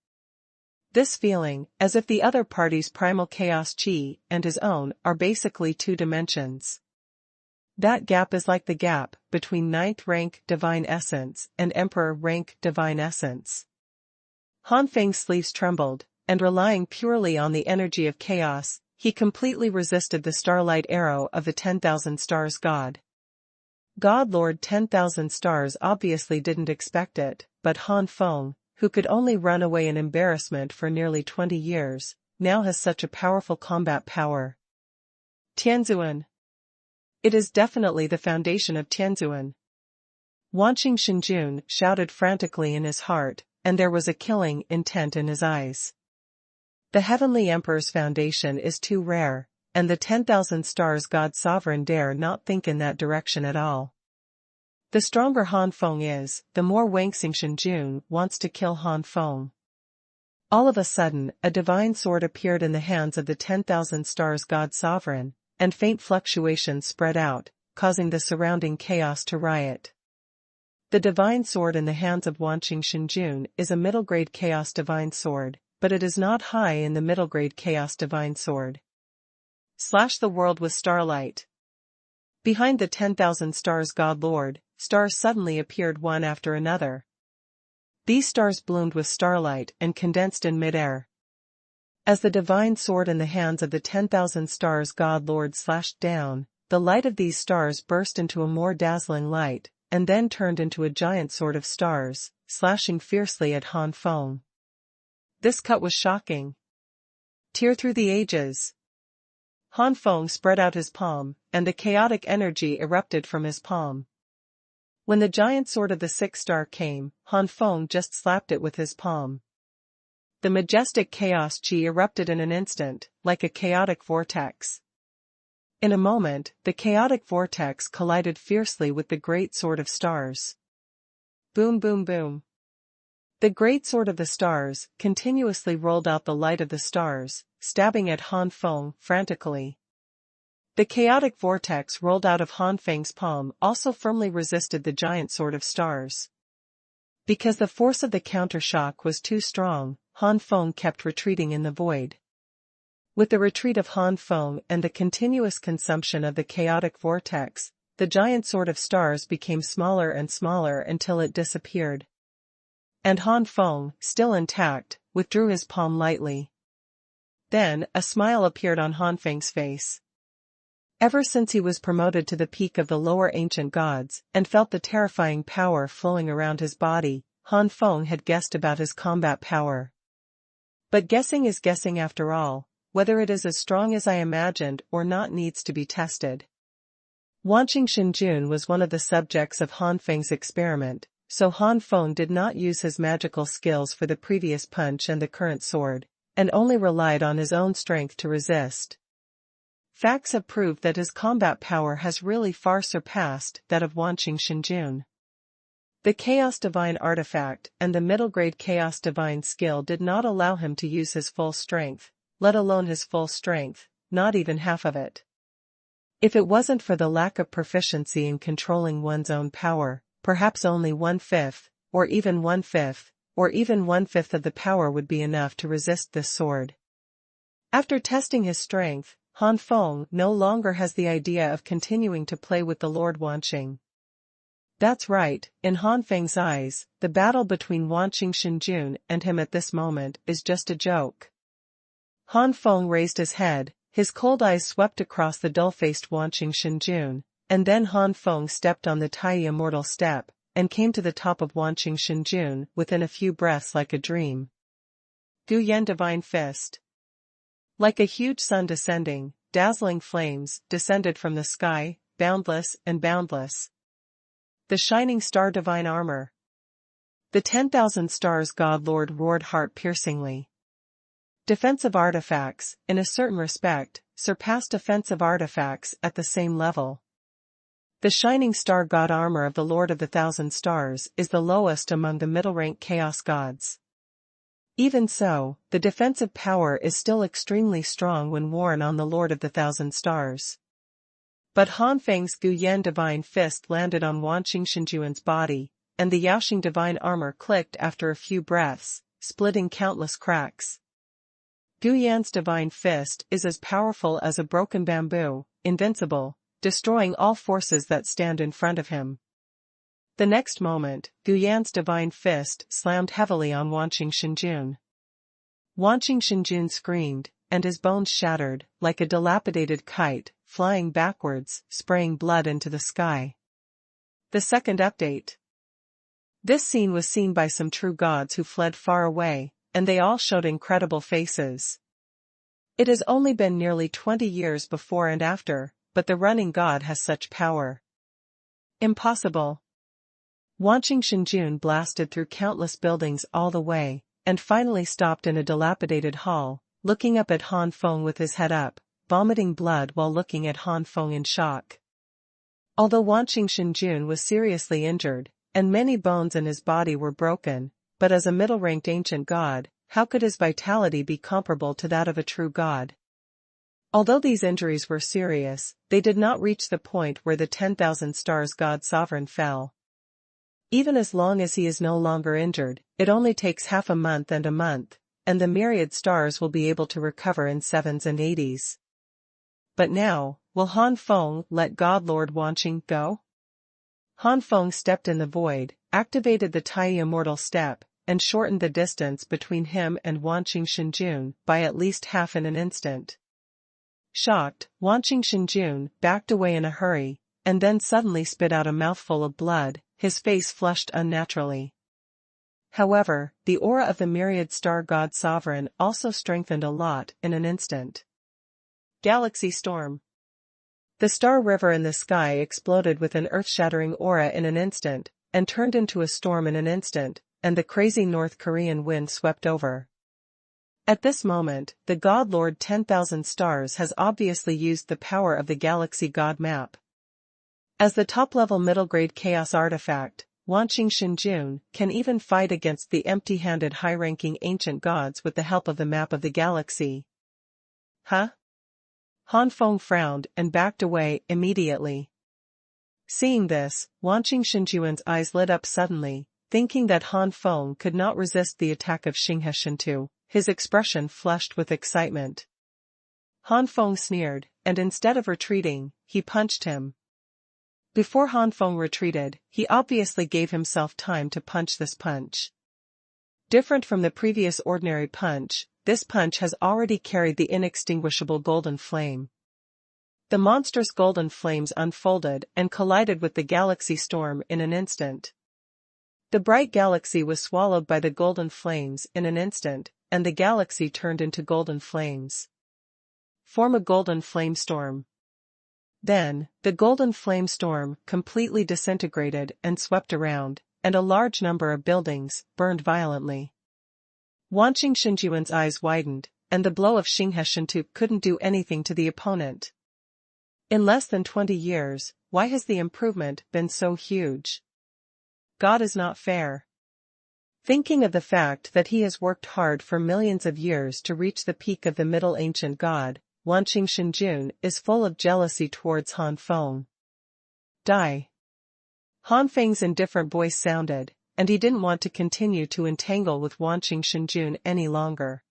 This feeling, as if the other party's primal chaos chi and his own are basically two dimensions. That gap is like the gap between 9th rank divine essence and emperor rank divine essence. Han Feng's sleeves trembled, and relying purely on the energy of chaos, he completely resisted the starlight arrow of the 10,000 stars god. God Lord 10,000 stars obviously didn't expect it, but Han Feng, who could only run away in embarrassment for nearly 20 years, now has such a powerful combat power. Tianzuan. It is definitely the foundation of Tianzuan. Wanqing Shenjun shouted frantically in his heart, and there was a killing intent in his eyes. The Heavenly Emperor's foundation is too rare, and the 10,000 stars God Sovereign dare not think in that direction at all. The stronger Han Feng is, the more Wanqing Shenjun wants to kill Han Feng. All of a sudden, a divine sword appeared in the hands of the 10,000 stars God Sovereign, and faint fluctuations spread out, causing the surrounding chaos to riot. The divine sword in the hands of Wanqing Shenjun is a middle-grade chaos divine sword, but it is not high in the middle-grade chaos divine sword. Slash the world with starlight. Behind the 10,000 stars God Lord, stars suddenly appeared one after another. These stars bloomed with starlight and condensed in mid-air. As the divine sword in the hands of the 10,000 stars God Lord slashed down, the light of these stars burst into a more dazzling light, and then turned into a giant sword of stars, slashing fiercely at Han Feng. This cut was shocking. Tear through the ages. Han Feng spread out his palm, and the chaotic energy erupted from his palm. When the giant sword of the 6th star came, Han Feng just slapped it with his palm. The majestic chaos chi erupted in an instant, like a chaotic vortex. In a moment, the chaotic vortex collided fiercely with the great sword of stars. Boom boom boom. The great sword of the stars continuously rolled out the light of the stars, stabbing at Han Feng frantically. The chaotic vortex rolled out of Han Feng's palm also firmly resisted the giant sword of stars. Because the force of the countershock was too strong, Han Feng kept retreating in the void. With the retreat of Han Feng and the continuous consumption of the chaotic vortex, the giant sword of stars became smaller and smaller until it disappeared. And Han Feng, still intact, withdrew his palm lightly. Then, a smile appeared on Han Feng's face. Ever since he was promoted to the peak of the lower ancient gods, and felt the terrifying power flowing around his body, Han Feng had guessed about his combat power. But guessing is guessing after all. Whether it is as strong as I imagined or not needs to be tested. Wanqing Shenjun was one of the subjects of Han Feng's experiment, so Han Feng did not use his magical skills for the previous punch and the current sword, and only relied on his own strength to resist. Facts have proved that his combat power has really far surpassed that of Wanqing Shenjun. The Chaos Divine artifact and the middle-grade Chaos Divine skill did not allow him to use his full strength, let alone his full strength, not even half of it. If it wasn't for the lack of proficiency in controlling one's own power, perhaps only 1/5, or even 1/5, or even 1/5 of the power would be enough to resist this sword. After testing his strength, Han Feng no longer has the idea of continuing to play with the Lord Wanqing. That's right, in Han Feng's eyes, the battle between Wanqing Shenjun and him at this moment is just a joke. Han Feng raised his head, his cold eyes swept across the dull-faced Wanqing Shenjun, and then Han Feng stepped on the Tai immortal step, and came to the top of Wanqing Shenjun within a few breaths like a dream. Guyan Divine Fist. Like a huge sun descending, dazzling flames descended from the sky, boundless and boundless. The shining star divine armor. The 10,000 stars God Lord roared heart-piercingly. Defensive artifacts, in a certain respect, surpassed offensive artifacts at the same level. The shining star god armor of the Lord of the Thousand Stars is the lowest among the middle-rank chaos gods. Even so, the defensive power is still extremely strong when worn on the Lord of the Thousand Stars. But Han Feng's Guyan Divine Fist landed on Wanqing Shenjun's body, and the Yaoxing Divine Armor clicked after a few breaths, splitting countless cracks. Guyan's Divine Fist is as powerful as a broken bamboo, invincible, destroying all forces that stand in front of him. The next moment, Guyan's Divine Fist slammed heavily on Wanqing Shenjun. Wanqing Shenjun screamed, and his bones shattered, like a dilapidated kite, flying backwards, spraying blood into the sky. The second update. This scene was seen by some true gods who fled far away, and they all showed incredible faces. It has only been nearly 20 years before and after, but the running god has such power. Impossible. Wanqing Shenjun blasted through countless buildings all the way, and finally stopped in a dilapidated hall, looking up at Han Feng with his head up, vomiting blood while looking at Han Feng in shock. Although Wanqing Shenjun was seriously injured, and many bones in his body were broken, but as a middle-ranked ancient god, how could his vitality be comparable to that of a true god? Although these injuries were serious, they did not reach the point where the 10,000 stars god sovereign fell. Even as long as he is no longer injured, it only takes half a month, and the myriad stars will be able to recover in 7s and 80s. But now, will Han Feng let God Lord Wanqing go? Han Feng stepped in the void, activated the Tai immortal step, and shortened the distance between him and Wanqing Shenjun by at least half in an instant. Shocked, Wanqing Shenjun backed away in a hurry, and then suddenly spit out a mouthful of blood, his face flushed unnaturally. However, the aura of the myriad star god sovereign also strengthened a lot in an instant. Galaxy storm. The star river in the sky exploded with an earth-shattering aura in an instant, and turned into a storm in an instant, and the crazy North Korean wind swept over. At this moment, the God Lord 10,000 Stars has obviously used the power of the Galaxy God map. As the top-level middle-grade chaos artifact, Wanqing Shenjun can even fight against the empty-handed high-ranking ancient gods with the help of the map of the galaxy. Huh? Han Feng frowned and backed away immediately. Seeing this, Wanqing Shenjuan's eyes lit up suddenly, thinking that Han Feng could not resist the attack of Xinghe Shentu. His expression flushed with excitement. Han Feng sneered, and instead of retreating, he punched him. Before Han Feng retreated, he obviously gave himself time to punch this punch. Different from the previous ordinary punch, this punch has already carried the inextinguishable golden flame. The monstrous golden flames unfolded and collided with the galaxy storm in an instant. The bright galaxy was swallowed by the golden flames in an instant, and the galaxy turned into golden flames. Form a golden flame storm. Then, the golden flame storm completely disintegrated and swept around, and a large number of buildings burned violently. Wanqing Shenjuan's eyes widened, and the blow of Xinghe Shentu couldn't do anything to the opponent. In less than 20 years, why has the improvement been so huge? God is not fair. Thinking of the fact that he has worked hard for millions of years to reach the peak of the Middle Ancient God, Wanqing Shenjun is full of jealousy towards Han Feng. Die. Han Feng's indifferent voice sounded, and he didn't want to continue to entangle with Wanqing Shenjun any longer.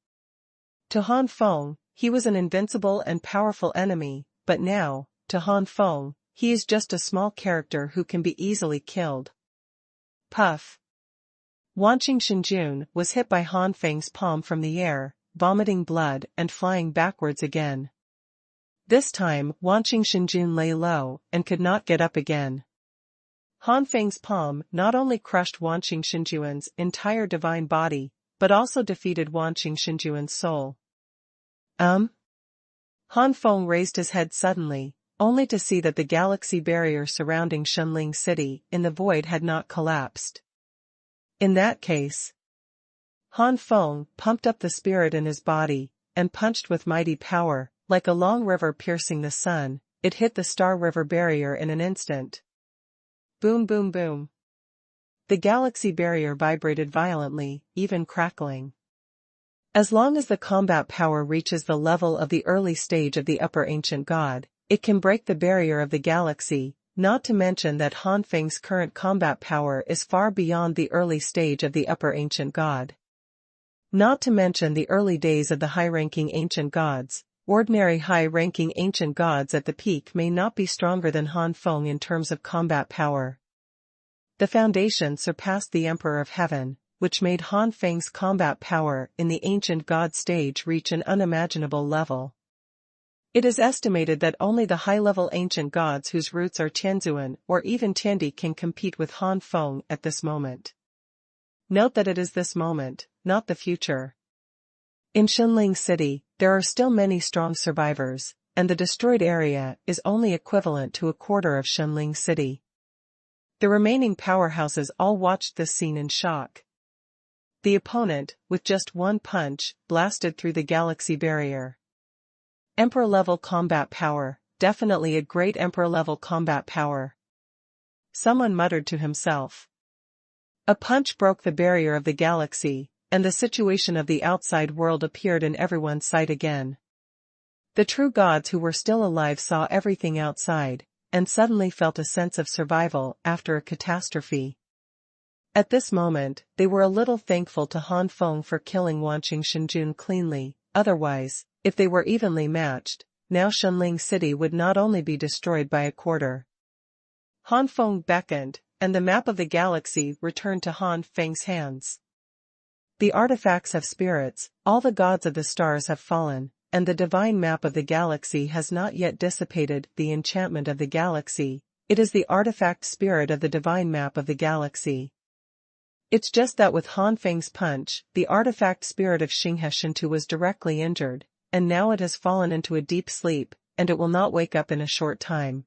To Han Feng, he was an invincible and powerful enemy, but now, to Han Feng, he is just a small character who can be easily killed. Puff. Wanqing Shenjun was hit by Han Feng's palm from the air, vomiting blood and flying backwards again. This time, Wanqing Shenjun lay low and could not get up again. Han Feng's palm not only crushed Wanqing Shenjuan's entire divine body, but also defeated Wanqing Shenjuan's soul. Han Feng raised his head suddenly, only to see that the galaxy barrier surrounding Shenling City in the void had not collapsed. In that case, Han Feng pumped up the spirit in his body, and punched with mighty power, like a long river piercing the sun. It hit the Star River barrier in an instant. Boom boom boom. The galaxy barrier vibrated violently, even crackling. As long as the combat power reaches the level of the early stage of the Upper Ancient God, it can break the barrier of the galaxy, not to mention that Han Feng's current combat power is far beyond the early stage of the Upper Ancient God. Not to mention the early days of the high-ranking ancient gods. Ordinary high-ranking ancient gods at the peak may not be stronger than Han Feng in terms of combat power. The foundation surpassed the Emperor of Heaven, which made Han Feng's combat power in the ancient god stage reach an unimaginable level. It is estimated that only the high-level ancient gods whose roots are Tianzuan or even Tiandi can compete with Han Feng at this moment. Note that it is this moment, not the future. In Shenling City, there are still many strong survivors, and the destroyed area is only equivalent to a quarter of Shenling City. The remaining powerhouses all watched this scene in shock. The opponent, with just one punch, blasted through the galaxy barrier. Emperor-level combat power, definitely a great Emperor-level combat power. Someone muttered to himself. A punch broke the barrier of the galaxy, and the situation of the outside world appeared in everyone's sight again. The true gods who were still alive saw everything outside, and suddenly felt a sense of survival after a catastrophe. At this moment, they were a little thankful to Han Feng for killing Wanqing Shenjun cleanly, otherwise, if they were evenly matched, now Shenling City would not only be destroyed by a quarter. Han Feng beckoned, and the map of the galaxy returned to Han Feng's hands. The artifacts have spirits, all the gods of the stars have fallen, and the divine map of the galaxy has not yet dissipated the enchantment of the galaxy. It is the artifact spirit of the divine map of the galaxy. It's just that with Han Feng's punch, the artifact spirit of Xinghe Shentu was directly injured, and now it has fallen into a deep sleep, and it will not wake up in a short time.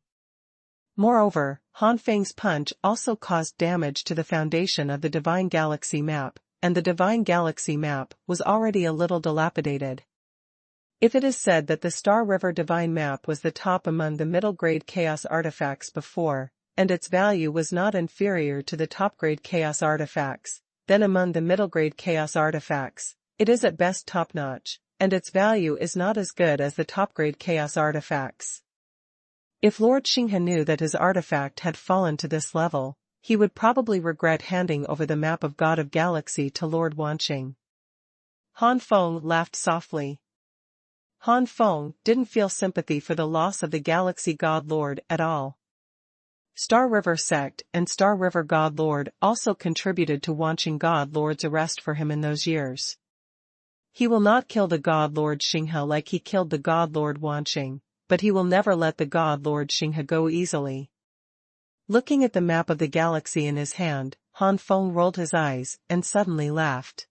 Moreover, Han Feng's punch also caused damage to the foundation of the divine galaxy map, and the divine galaxy map was already a little dilapidated. If it is said that the Star River divine map was the top among the middle-grade chaos artifacts before, and its value was not inferior to the top-grade chaos artifacts, then among the middle-grade chaos artifacts, it is at best top-notch, and its value is not as good as the top-grade chaos artifacts. If Lord Xinghe knew that his artifact had fallen to this level, he would probably regret handing over the map of God of Galaxy to Lord Wanqing. Han Feng laughed softly. Han Feng didn't feel sympathy for the loss of the Galaxy God Lord at all. Star River Sect and Star River God Lord also contributed to Wanqing God Lord's arrest for him in those years. He will not kill the God Lord Xinghe like he killed the God Lord Wanqing, but he will never let the God Lord Xinghe go easily. Looking at the map of the galaxy in his hand, Han Feng rolled his eyes and suddenly laughed.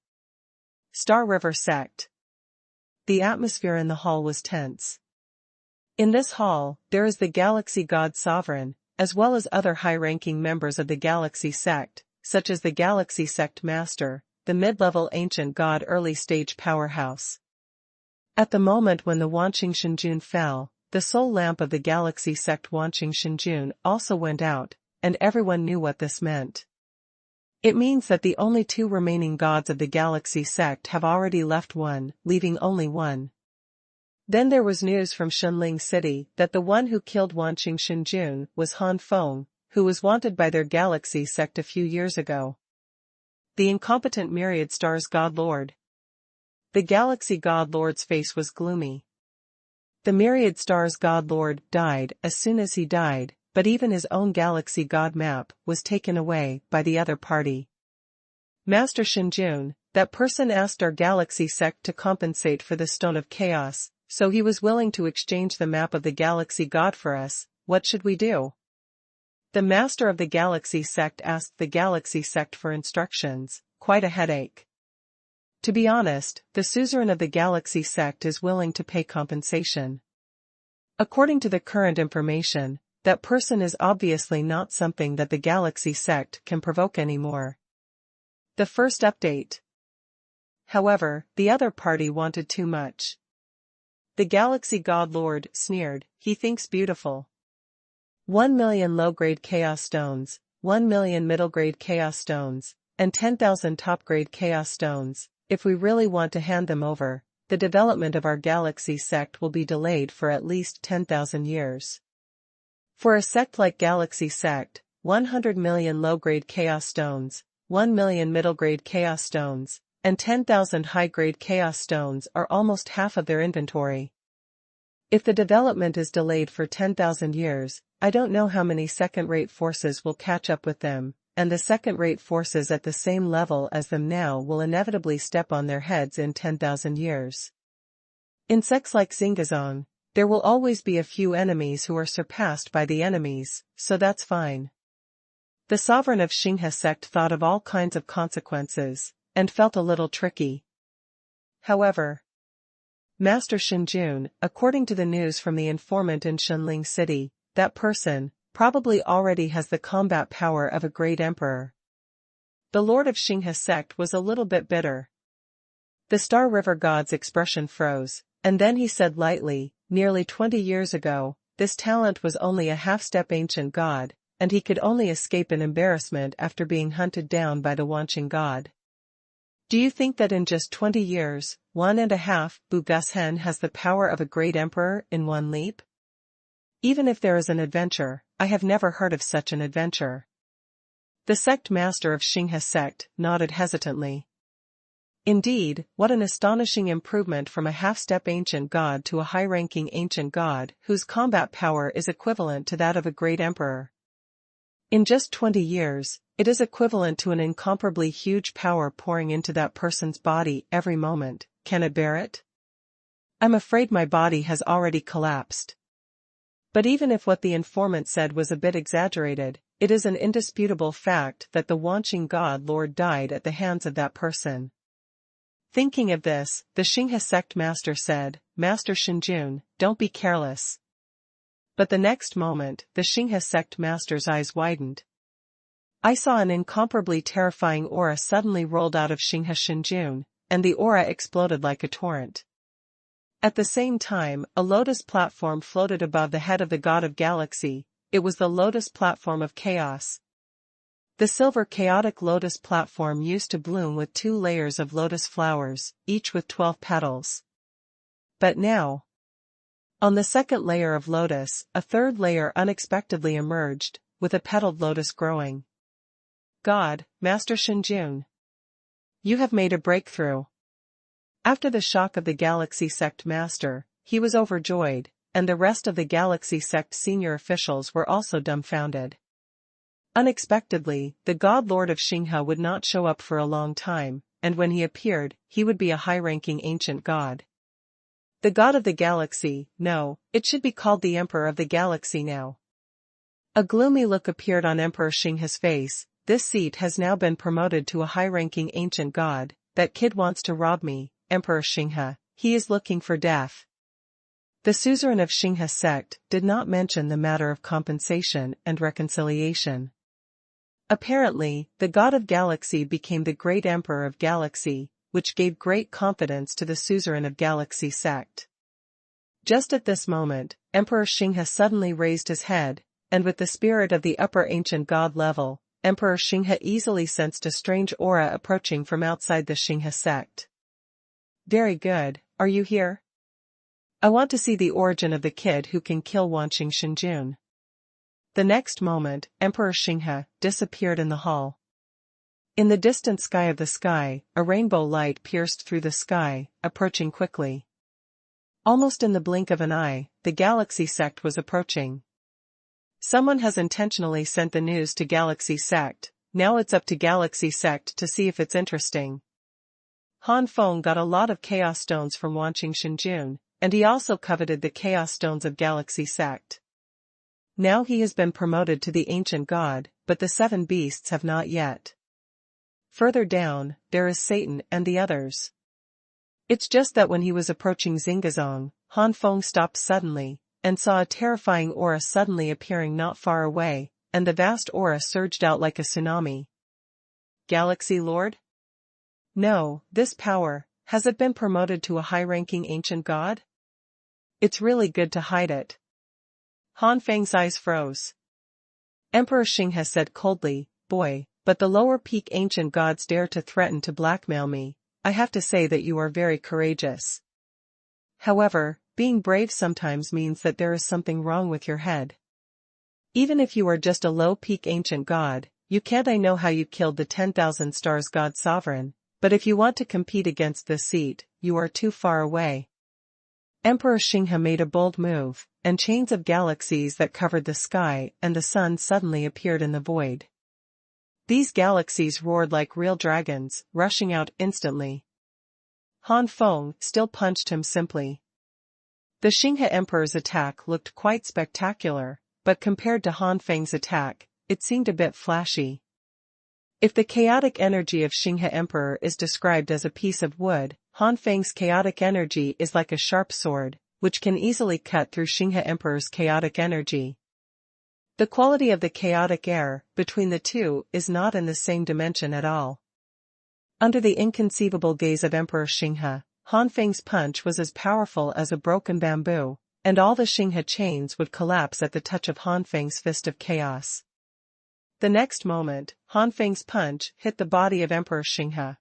Star River Sect. The atmosphere in the hall was tense. In this hall, there is the Galaxy God Sovereign, as well as other high-ranking members of the Galaxy Sect, such as the Galaxy Sect Master, the mid-level ancient god early-stage powerhouse. At the moment when the Wanqing Shenjun fell, the soul lamp of the Galaxy Sect Wanqing Shenjun also went out, and everyone knew what this meant. It means that the only two remaining gods of the Galaxy Sect have already left one, leaving only one. Then there was news from Shunling City that the one who killed Wanqing Shenjun was Han Feng, who was wanted by their Galaxy Sect a few years ago. The incompetent Myriad Stars God Lord. The Galaxy God Lord's face was gloomy. The Myriad Stars God Lord died as soon as he died, but even his own Galaxy God map was taken away by the other party. Master Shenjun, that person asked our Galaxy Sect to compensate for the Stone of Chaos, so he was willing to exchange the map of the Galaxy God for us. What should we do? The Master of the Galaxy Sect asked the Galaxy Sect for instructions. Quite a headache. To be honest, the suzerain of the Galaxy Sect is willing to pay compensation. According to the current information, that person is obviously not something that the Galaxy Sect can provoke anymore. The first update. However, the other party wanted too much. The Galaxy God Lord sneered, he thinks beautiful. 1 million low-grade Chaos Stones, 1 million middle-grade Chaos Stones, and 10,000 top-grade Chaos Stones. If we really want to hand them over, the development of our Galaxy Sect will be delayed for at least 10,000 years. For a sect like Galaxy Sect, 100 million low-grade Chaos Stones, 1 million middle-grade Chaos Stones, and 10,000 high-grade Chaos Stones are almost half of their inventory. If the development is delayed for 10,000 years, I don't know how many second-rate forces will catch up with them, and the second-rate forces at the same level as them now will inevitably step on their heads in 10,000 years. In sects like Xingazong, there will always be a few enemies who are surpassed by the enemies, so that's fine. The sovereign of Xinghe sect thought of all kinds of consequences, and felt a little tricky. However, Master Shenjun, according to the news from the informant in Shunling City, that person probably already has the combat power of a great emperor. The Lord of Xinghe sect was a little bit bitter. The Star River God's expression froze, and then he said lightly, nearly 20 years ago, this talent was only a half-step ancient god, and he could only escape an embarrassment after being hunted down by the Wanqing god. Do you think that in just 20 years, 1.5 Bu Gushen has the power of a great emperor in one leap? Even if there is an adventure, I have never heard of such an adventure. The sect master of Xinghe sect nodded hesitantly. Indeed, what an astonishing improvement from a half-step ancient god to a high-ranking ancient god whose combat power is equivalent to that of a great emperor. In just 20 years, it is equivalent to an incomparably huge power pouring into that person's body every moment. Can it bear it? I'm afraid my body has already collapsed. But even if what the informant said was a bit exaggerated, it is an indisputable fact that the Wanqing God Lord died at the hands of that person. Thinking of this, the Xinghe sect master said, Master Shenjun, don't be careless. But the next moment, the Xinghe sect master's eyes widened. I saw an incomparably terrifying aura suddenly rolled out of Xinghe Shenjun, and the aura exploded like a torrent. At the same time, a lotus platform floated above the head of the god of galaxy. It was the lotus platform of chaos. The silver chaotic lotus platform used to bloom with 2 layers of lotus flowers, each with 12 petals. But now, on the second layer of lotus, a third layer unexpectedly emerged, with a petaled lotus growing. God, Master Shenjun, you have made a breakthrough. After the shock of the Galaxy Sect Master, he was overjoyed, and the rest of the Galaxy Sect senior officials were also dumbfounded. Unexpectedly, the God Lord of Xinghe would not show up for a long time, and when he appeared, he would be a high-ranking ancient god. The god of the galaxy, no, it should be called the Emperor of the Galaxy now. A gloomy look appeared on Emperor Xinghe's face. This seat has now been promoted to a high-ranking ancient god. That kid wants to rob me, Emperor Xinghe. He is looking for death. The suzerain of Xinghe sect did not mention the matter of compensation and reconciliation. Apparently, the god of galaxy became the great emperor of galaxy, which gave great confidence to the suzerain of galaxy sect. Just at this moment, Emperor Xinghe suddenly raised his head, and with the spirit of the upper ancient god level, Emperor Xinghe easily sensed a strange aura approaching from outside the Xinghe sect. Very good, are you here? I want to see the origin of the kid who can kill Wanqing Shenjun. The next moment, Emperor Xinghe disappeared in the hall. In the distant sky of the sky, a rainbow light pierced through the sky, approaching quickly. Almost in the blink of an eye, the Galaxy Sect was approaching. Someone has intentionally sent the news to Galaxy Sect. Now it's up to Galaxy Sect to see if it's interesting. Han Feng got a lot of Chaos Stones from Wanqing Shenjun, and he also coveted the Chaos Stones of Galaxy Sect. Now he has been promoted to the Ancient God, but the 7 beasts have not yet. Further down, there is Satan and the others. It's just that when he was approaching Xingazong, Han Feng stopped suddenly, and saw a terrifying aura suddenly appearing not far away, and the vast aura surged out like a tsunami. Galaxy Lord? No, this power, has it been promoted to a high-ranking ancient god? It's really good to hide it. Han Feng's eyes froze. Emperor Xinghe said coldly, boy, but the lower peak ancient gods dare to threaten to blackmail me. I have to say that you are very courageous. However, being brave sometimes means that there is something wrong with your head. Even if you are just a low peak ancient god, you can't. I know how you killed the 10,000 stars god sovereign, but if you want to compete against this seat, you are too far away. Emperor Xinghe made a bold move, and chains of galaxies that covered the sky and the sun suddenly appeared in the void. These galaxies roared like real dragons, rushing out instantly. Han Feng still punched him simply. The Xinghe Emperor's attack looked quite spectacular, but compared to Han Feng's attack, it seemed a bit flashy. If the chaotic energy of Xinghe Emperor is described as a piece of wood, Han Feng's chaotic energy is like a sharp sword, which can easily cut through Xinghe Emperor's chaotic energy. The quality of the chaotic air between the two is not in the same dimension at all. Under the inconceivable gaze of Emperor Xinghe, Han Feng's punch was as powerful as a broken bamboo, and all the Xinghe chains would collapse at the touch of Han Feng's fist of chaos. The next moment, Han Feng's punch hit the body of Emperor Xinghe.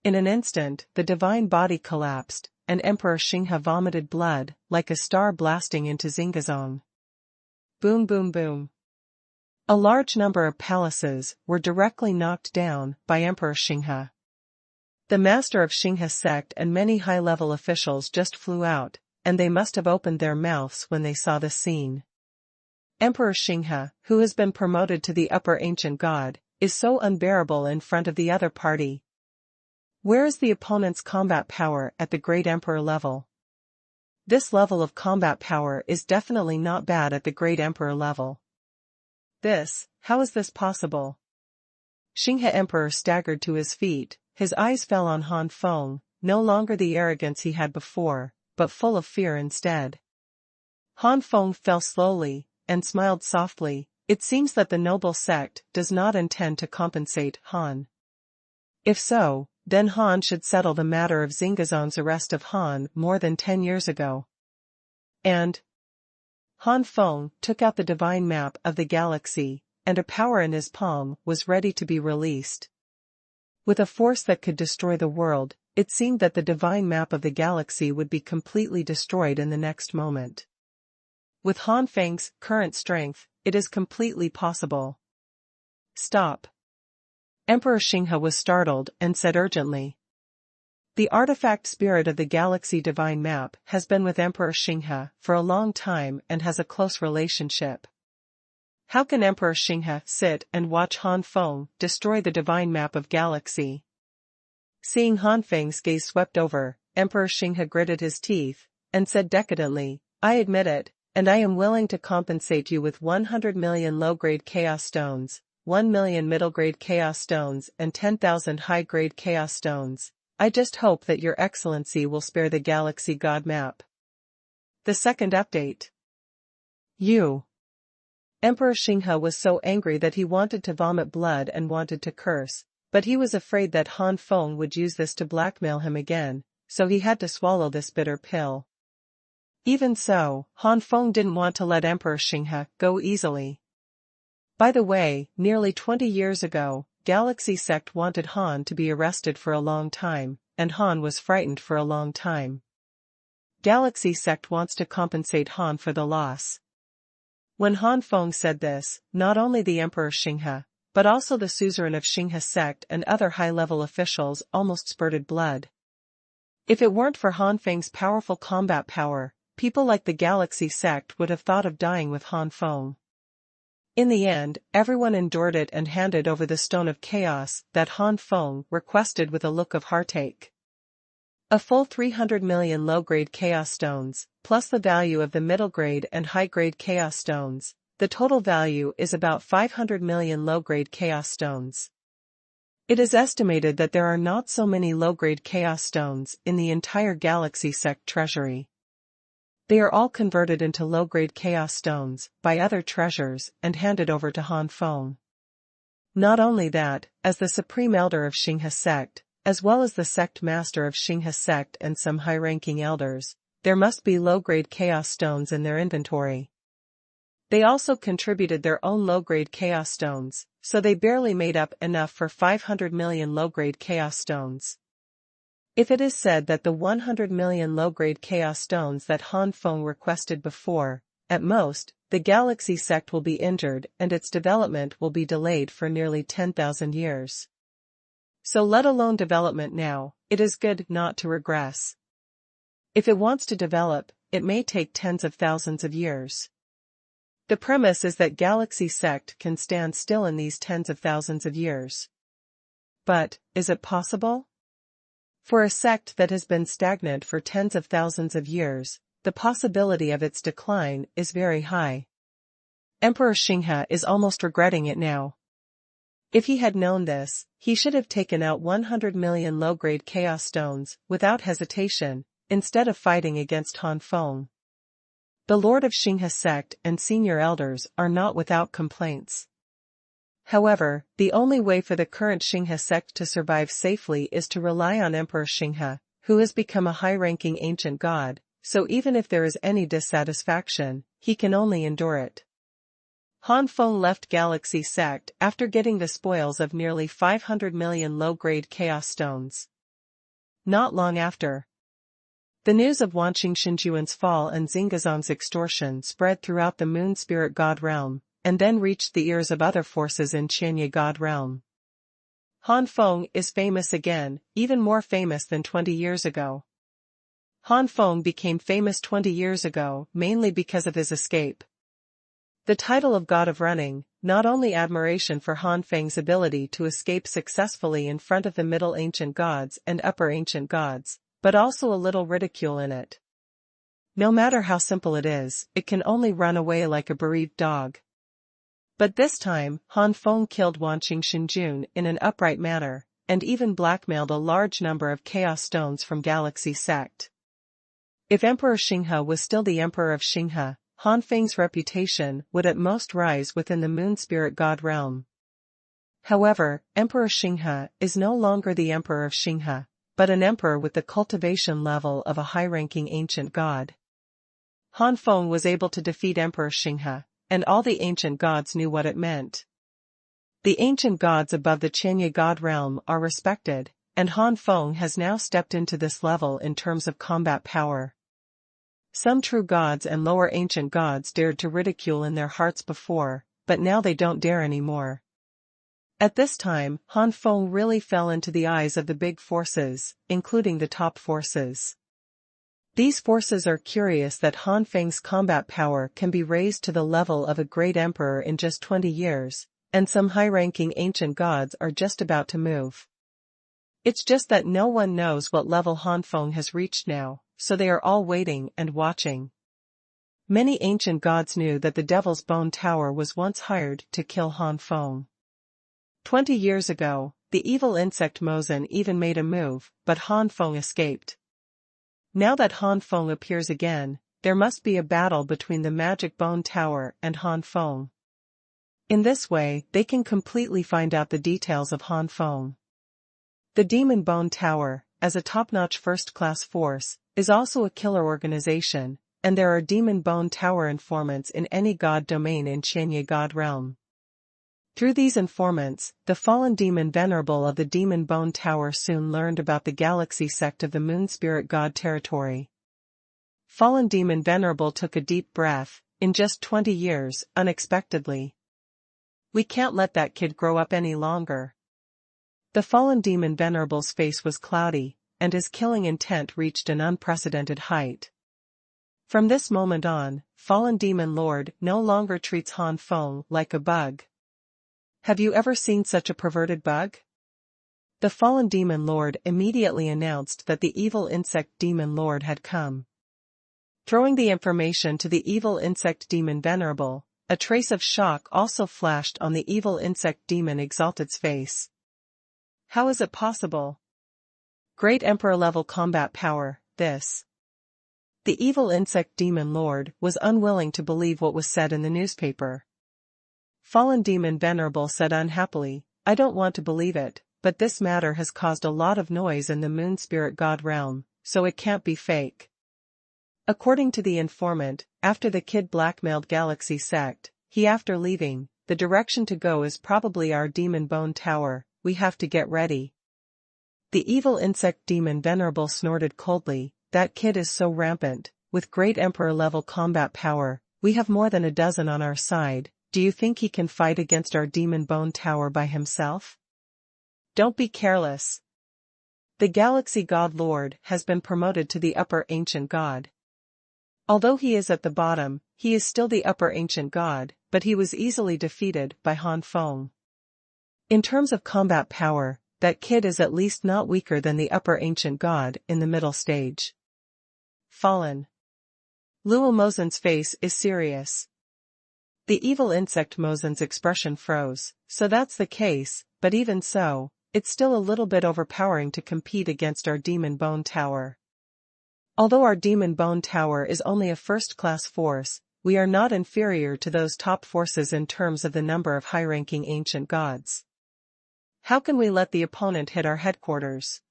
In an instant, the divine body collapsed, and Emperor Xinghe vomited blood, like a star blasting into Xingazong. Boom boom boom. A large number of palaces were directly knocked down by Emperor Xinghe. The master of Xinghe sect and many high-level officials just flew out, and they must have opened their mouths when they saw the scene. Emperor Xinghe, who has been promoted to the upper ancient god, is so unbearable in front of the other party. Where is the opponent's combat power at the great emperor level? This level of combat power is definitely not bad at the great emperor level. How is this possible? Xinghe Emperor staggered to his feet, his eyes fell on Han Feng, no longer the arrogance he had before, but full of fear instead. Han Feng fell slowly, and smiled softly, it seems that the noble sect does not intend to compensate Han. If so, then Han should settle the matter of Xingazong's arrest of Han more than 10 years ago. And Han Feng took out the divine map of the galaxy, and a power in his palm was ready to be released. With a force that could destroy the world, it seemed that the divine map of the galaxy would be completely destroyed in the next moment. With Han Feng's current strength, it is completely possible. Stop. Emperor Xinghe was startled and said urgently. The artifact spirit of the galaxy divine map has been with Emperor Xinghe for a long time and has a close relationship. How can Emperor Xinghe sit and watch Han Feng destroy the divine map of galaxy? Seeing Han Feng's gaze swept over, Emperor Xinghe gritted his teeth, and said decadently, I admit it, and I am willing to compensate you with 100 million low-grade chaos stones, 1 million middle-grade chaos stones and 10,000 high-grade chaos stones. I just hope that your excellency will spare the galaxy god map. The second update. You. Emperor Xinghe was so angry that he wanted to vomit blood and wanted to curse, but he was afraid that Han Feng would use this to blackmail him again, so he had to swallow this bitter pill. Even so, Han Feng didn't want to let Emperor Xinghe go easily. By the way, nearly 20 years ago, Galaxy Sect wanted Han to be arrested for a long time, and Han was frightened for a long time. Galaxy Sect wants to compensate Han for the loss. When Han Feng said this, not only the Emperor Xinghe, but also the suzerain of Xinghe Sect and other high-level officials almost spurted blood. If it weren't for Han Feng's powerful combat power, people like the Galaxy Sect would have thought of dying with Han Feng. In the end, everyone endured it and handed over the Stone of Chaos that Han Feng requested with a look of heartache. A full 300 million low-grade Chaos Stones, plus the value of the middle-grade and high-grade Chaos Stones, the total value is about 500 million low-grade Chaos Stones. It is estimated that there are not so many low-grade Chaos Stones in the entire Galaxy Sect treasury. They are all converted into low-grade Chaos Stones by other treasures and handed over to Han Feng. Not only that, as the Supreme Elder of Xinghe Sect, as well as the Sect Master of Xinghe Sect and some high-ranking elders, there must be low-grade Chaos Stones in their inventory. They also contributed their own low-grade Chaos Stones, so they barely made up enough for 500 million low-grade Chaos Stones. If it is said that the 100 million low-grade Chaos Stones that Han Feng requested before, at most, the Galaxy Sect will be injured and its development will be delayed for nearly 10,000 years. So let alone development now, it is good not to regress. If it wants to develop, it may take tens of thousands of years. The premise is that Galaxy Sect can stand still in these tens of thousands of years. But, is it possible? For a sect that has been stagnant for tens of thousands of years, the possibility of its decline is very high. Emperor Xinghe is almost regretting it now. If he had known this, he should have taken out 100 million low-grade Chaos Stones without hesitation, instead of fighting against Han Feng. The Lord of Xinghe Sect and senior elders are not without complaints. However, the only way for the current Xinghe Sect to survive safely is to rely on Emperor Xinghe, who has become a high-ranking ancient god, so even if there is any dissatisfaction, he can only endure it. Han Feng left Galaxy Sect after getting the spoils of nearly 500 million low-grade Chaos Stones. Not long after, the news of Wanqing Shinjuan's fall and Xingazong's extortion spread throughout the Moon Spirit God realm, and then reached the ears of other forces in Qianye God realm. Han Feng is famous again, even more famous than 20 years ago. Han Feng became famous 20 years ago mainly because of his escape. The title of God of Running, not only admiration for Han Feng's ability to escape successfully in front of the Middle Ancient Gods and Upper Ancient Gods, but also a little ridicule in it. No matter how simple it is, it can only run away like a bereaved dog. But this time, Han Feng killed Wanqing Shinjun in an upright manner, and even blackmailed a large number of Chaos Stones from Galaxy Sect. If Emperor Xinghe was still the Emperor of Xinghe, Han Feng's reputation would at most rise within the moon spirit god realm. However, Emperor Xinghe is no longer the Emperor of Xinghe, but an emperor with the cultivation level of a high-ranking ancient god. Han Feng was able to defeat Emperor Xinghe, and all the ancient gods knew what it meant. The ancient gods above the Qianye god realm are respected, and Han Feng has now stepped into this level in terms of combat power. Some true gods and lower ancient gods dared to ridicule in their hearts before, but now they don't dare anymore. At this time, Han Feng really fell into the eyes of the big forces, including the top forces. These forces are curious that Han Feng's combat power can be raised to the level of a great emperor in just 20 years, and some high-ranking ancient gods are just about to move. It's just that no one knows what level Han Feng has reached now, so they are all waiting and watching. Many ancient gods knew that the Devil's Bone Tower was once hired to kill Han Feng. 20 years ago, the evil insect Mosen even made a move, but Han Feng escaped. Now that Han Feng appears again, there must be a battle between the Magic Bone Tower and Han Feng. In this way, they can completely find out the details of Han Feng. The Demon Bone Tower, as a top-notch first-class force, is also a killer organization, and there are Demon Bone Tower informants in any god domain in Qianye god realm. Through these informants, the fallen demon Venerable of the Demon Bone Tower soon learned about the galaxy sect of the Moon Spirit God territory. Fallen Demon Venerable took a deep breath. In just 20 years, unexpectedly. We can't let that kid grow up any longer. The fallen demon Venerable's face was cloudy, and his killing intent reached an unprecedented height. From this moment on, fallen demon Lord no longer treats Han Feng like a bug. Have you ever seen such a perverted bug? The fallen demon Lord immediately announced that the evil insect demon Lord had come. Throwing the information to the evil insect demon Venerable, a trace of shock also flashed on the evil insect demon Exalted's face. How is it possible? Great Emperor-level combat power, this. The evil insect demon Lord was unwilling to believe what was said in the newspaper. Fallen demon Venerable said unhappily, I don't want to believe it, but this matter has caused a lot of noise in the Moon Spirit God realm, so it can't be fake. According to the informant, after the kid blackmailed Galaxy Sect, after leaving, the direction to go is probably our Demon Bone Tower. We have to get ready. The evil insect demon Venerable snorted coldly, that kid is so rampant, with great Emperor-level combat power, we have more than a dozen on our side. Do you think he can fight against our Demon Bone Tower by himself? Don't be careless. The Galaxy God Lord has been promoted to the Upper Ancient God. Although he is at the bottom, he is still the Upper Ancient God, but he was easily defeated by Han Feng. In terms of combat power, that kid is at least not weaker than the Upper Ancient God in the middle stage. Fallen. Luo Mosen's face is serious. The evil insect Mosen's expression froze. So that's the case, but even so, it's still a little bit overpowering to compete against our Demon Bone Tower. Although our Demon Bone Tower is only a first-class force, we are not inferior to those top forces in terms of the number of high-ranking ancient gods. How can we let the opponent hit our headquarters?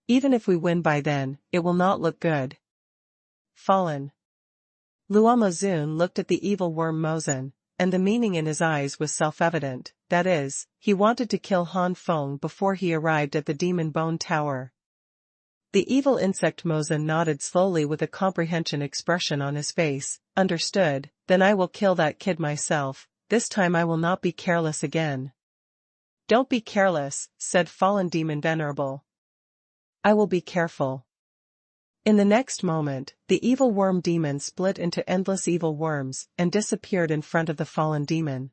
Even if we win by then, it will not look good. Fallen. Luo Mosen looked at the evil worm Mosen, and the meaning in his eyes was self-evident, that is, he wanted to kill Han Feng before he arrived at the Demon Bone Tower. The evil insect Mosen nodded slowly with a comprehension expression on his face. Understood, then I will kill that kid myself, this time I will not be careless again. Don't be careless, said Fallen Demon Venerable. I will be careful. In the next moment, the evil worm demon split into endless evil worms and disappeared in front of the fallen demon.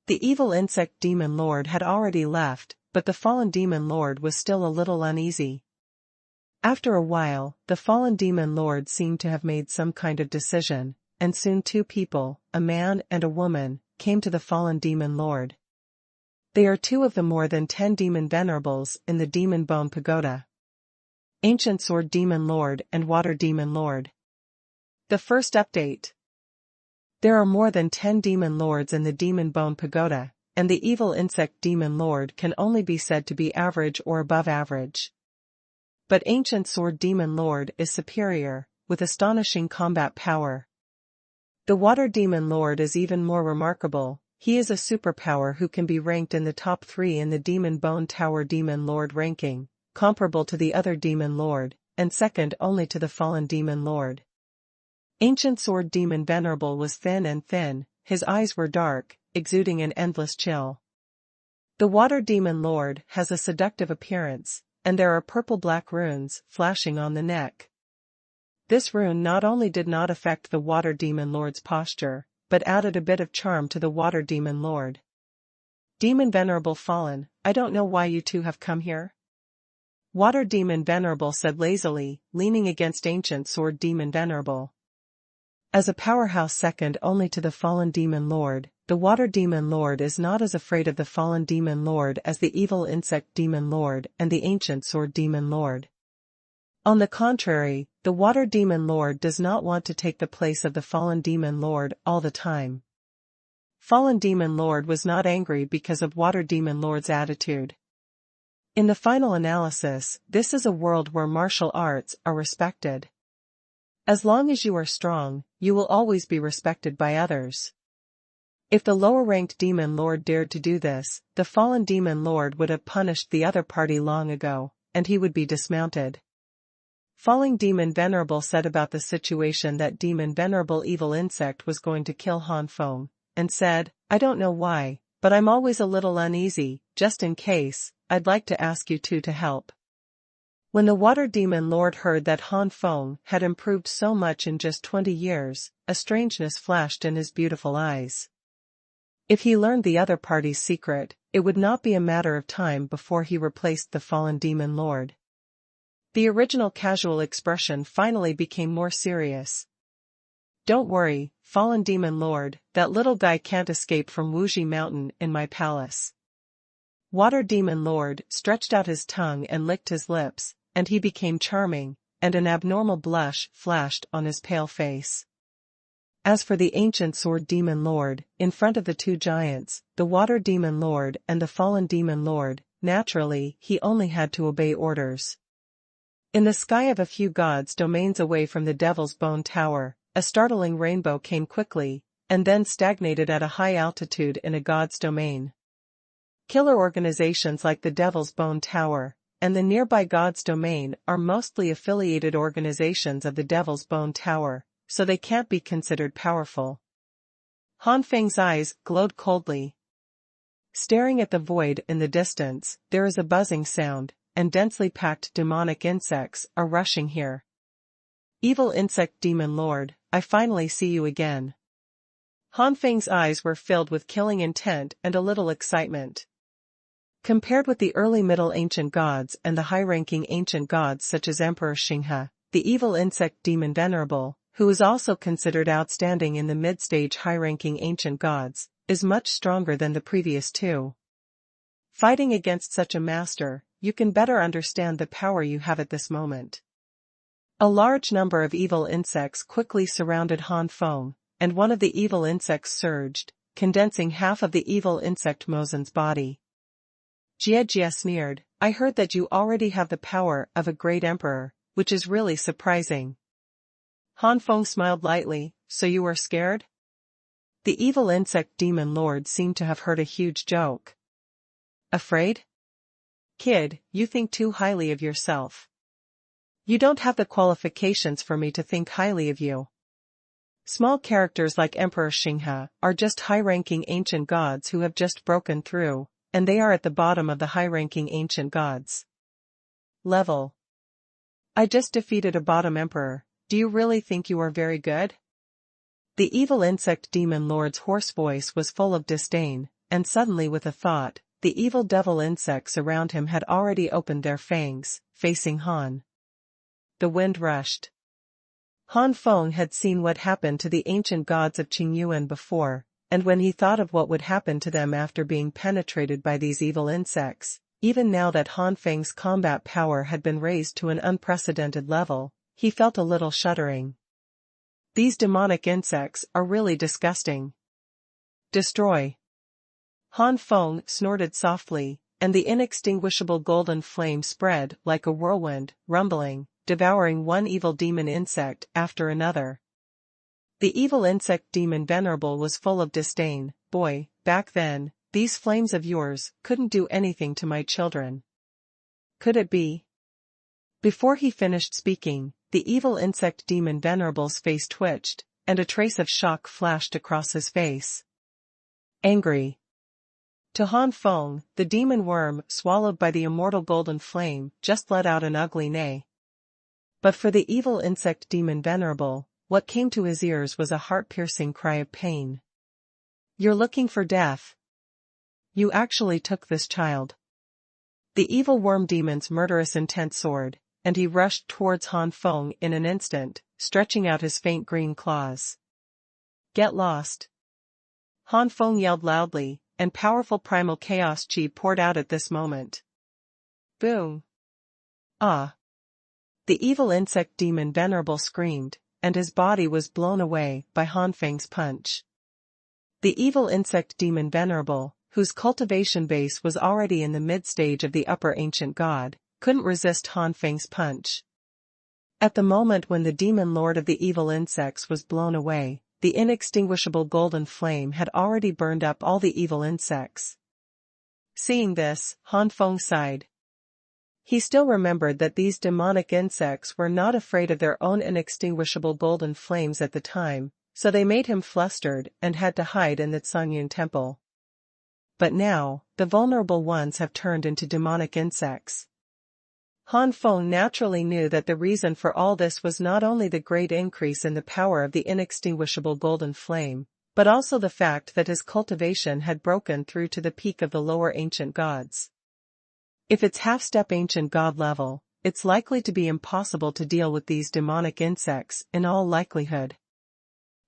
The evil insect demon lord had already left, but the fallen demon lord was still a little uneasy. After a while, the fallen demon lord seemed to have made some kind of decision, and soon two people, a man and a woman, came to the fallen demon lord. They are two of the more than 10 demon venerables in the Demon Bone Pagoda. Ancient Sword Demon Lord and Water Demon Lord. The first update. There are more than 10 demon lords in the Demon Bone Pagoda, and the evil insect demon lord can only be said to be average or above average. But Ancient Sword Demon Lord is superior, with astonishing combat power. The Water Demon Lord is even more remarkable. He is a superpower who can be ranked in the top 3 in the Demon Bone Tower Demon Lord ranking, comparable to the other Demon Lord, and second only to the Fallen Demon Lord. Ancient Sword Demon Venerable was thin, his eyes were dark, exuding an endless chill. The Water Demon Lord has a seductive appearance, and there are purple-black runes flashing on the neck. This rune not only did not affect the Water Demon Lord's posture, but added a bit of charm to the Water Demon Lord. Demon Venerable Fallen, I don't know why you two have come here. Water Demon Venerable said lazily, leaning against Ancient Sword Demon Venerable. As a powerhouse second only to the Fallen Demon Lord, the Water Demon Lord is not as afraid of the Fallen Demon Lord as the Evil Insect Demon Lord and the Ancient Sword Demon Lord. On the contrary, the Water Demon Lord does not want to take the place of the Fallen Demon Lord all the time. Fallen Demon Lord was not angry because of Water Demon Lord's attitude. In the final analysis, this is a world where martial arts are respected. As long as you are strong, you will always be respected by others. If the lower-ranked Demon Lord dared to do this, the Fallen Demon Lord would have punished the other party long ago, and he would be dismounted. Falling Demon Venerable said about the situation that Demon Venerable Evil Insect was going to kill Han Feng, and said, I don't know why, but I'm always a little uneasy. Just in case, I'd like to ask you two to help. When the Water Demon Lord heard that Han Feng had improved so much in just 20 years, a strangeness flashed in his beautiful eyes. If he learned the other party's secret, it would not be a matter of time before he replaced the Fallen Demon Lord. The original casual expression finally became more serious. Don't worry, Fallen Demon Lord, that little guy can't escape from Wuji Mountain in my palace. Water Demon Lord stretched out his tongue and licked his lips, and he became charming, and an abnormal blush flashed on his pale face. As for the Ancient Sword Demon Lord, in front of the two giants, the Water Demon Lord and the Fallen Demon Lord, naturally, he only had to obey orders. In the sky of a few gods' domains away from the Devil's Bone Tower, a startling rainbow came quickly, and then stagnated at a high altitude in a god's domain. Killer organizations like the Devil's Bone Tower and the nearby god's domain are mostly affiliated organizations of the Devil's Bone Tower, so they can't be considered powerful. Han Feng's eyes glowed coldly. Staring at the void in the distance, there is a buzzing sound, and densely packed demonic insects are rushing here. Evil Insect Demon Lord, I finally see you again. Han Feng's eyes were filled with killing intent and a little excitement. Compared with the early Middle Ancient Gods and the high-ranking ancient gods such as Emperor Xinghe, the Evil Insect Demon Venerable, who is also considered outstanding in the mid-stage high-ranking ancient gods, is much stronger than the previous two. Fighting against such a master, you can better understand the power you have at this moment. A large number of evil insects quickly surrounded Han Feng, and one of the evil insects surged, condensing half of the evil insect Mozen's body. Jie sneered, I heard that you already have the power of a great emperor, which is really surprising. Han Feng smiled lightly, so you are scared? The evil insect demon lord seemed to have heard a huge joke. Afraid? Kid, you think too highly of yourself. You don't have the qualifications for me to think highly of you. Small characters like Emperor Xinghe are just high-ranking ancient gods who have just broken through, and they are at the bottom of the high-ranking ancient gods level. I just defeated a bottom emperor, do you really think you are very good? The evil insect demon lord's hoarse voice was full of disdain, and suddenly with a thought, the evil devil insects around him had already opened their fangs, facing Han. The wind rushed. Han Feng had seen what happened to the ancient gods of Qingyuan before, and when he thought of what would happen to them after being penetrated by these evil insects, even now that Han Feng's combat power had been raised to an unprecedented level, he felt a little shuddering. These demonic insects are really disgusting. Destroy. Han Feng snorted softly, and the inextinguishable golden flame spread like a whirlwind, rumbling, devouring one evil demon insect after another. The evil insect demon Venerable was full of disdain. Boy, back then, these flames of yours couldn't do anything to my children. Could it be? Before he finished speaking, the evil insect demon Venerable's face twitched, and a trace of shock flashed across his face. Angry. To Han Feng, the demon worm, swallowed by the immortal golden flame, just let out an ugly neigh. But for the evil insect demon Venerable, what came to his ears was a heart-piercing cry of pain. You're looking for death. You actually took this child. The evil worm demon's murderous intent soared, and he rushed towards Han Feng in an instant, stretching out his faint green claws. Get lost. Han Feng yelled loudly, and powerful primal chaos chi poured out at this moment. Boom. Ah. The evil insect demon Venerable screamed, and his body was blown away by Han Feng's punch. The evil insect demon Venerable, whose cultivation base was already in the mid-stage of the upper ancient god, couldn't resist Han Feng's punch. At the moment when the demon lord of the evil insects was blown away, the inextinguishable golden flame had already burned up all the evil insects. Seeing this, Han Feng sighed. He still remembered that these demonic insects were not afraid of their own inextinguishable golden flames at the time, so they made him flustered and had to hide in the Xuanhuan temple. But now, the vulnerable ones have turned into demonic insects. Han Feng naturally knew that the reason for all this was not only the great increase in the power of the inextinguishable golden flame, but also the fact that his cultivation had broken through to the peak of the lower ancient gods. If it's half-step ancient god level, it's likely to be impossible to deal with these demonic insects in all likelihood.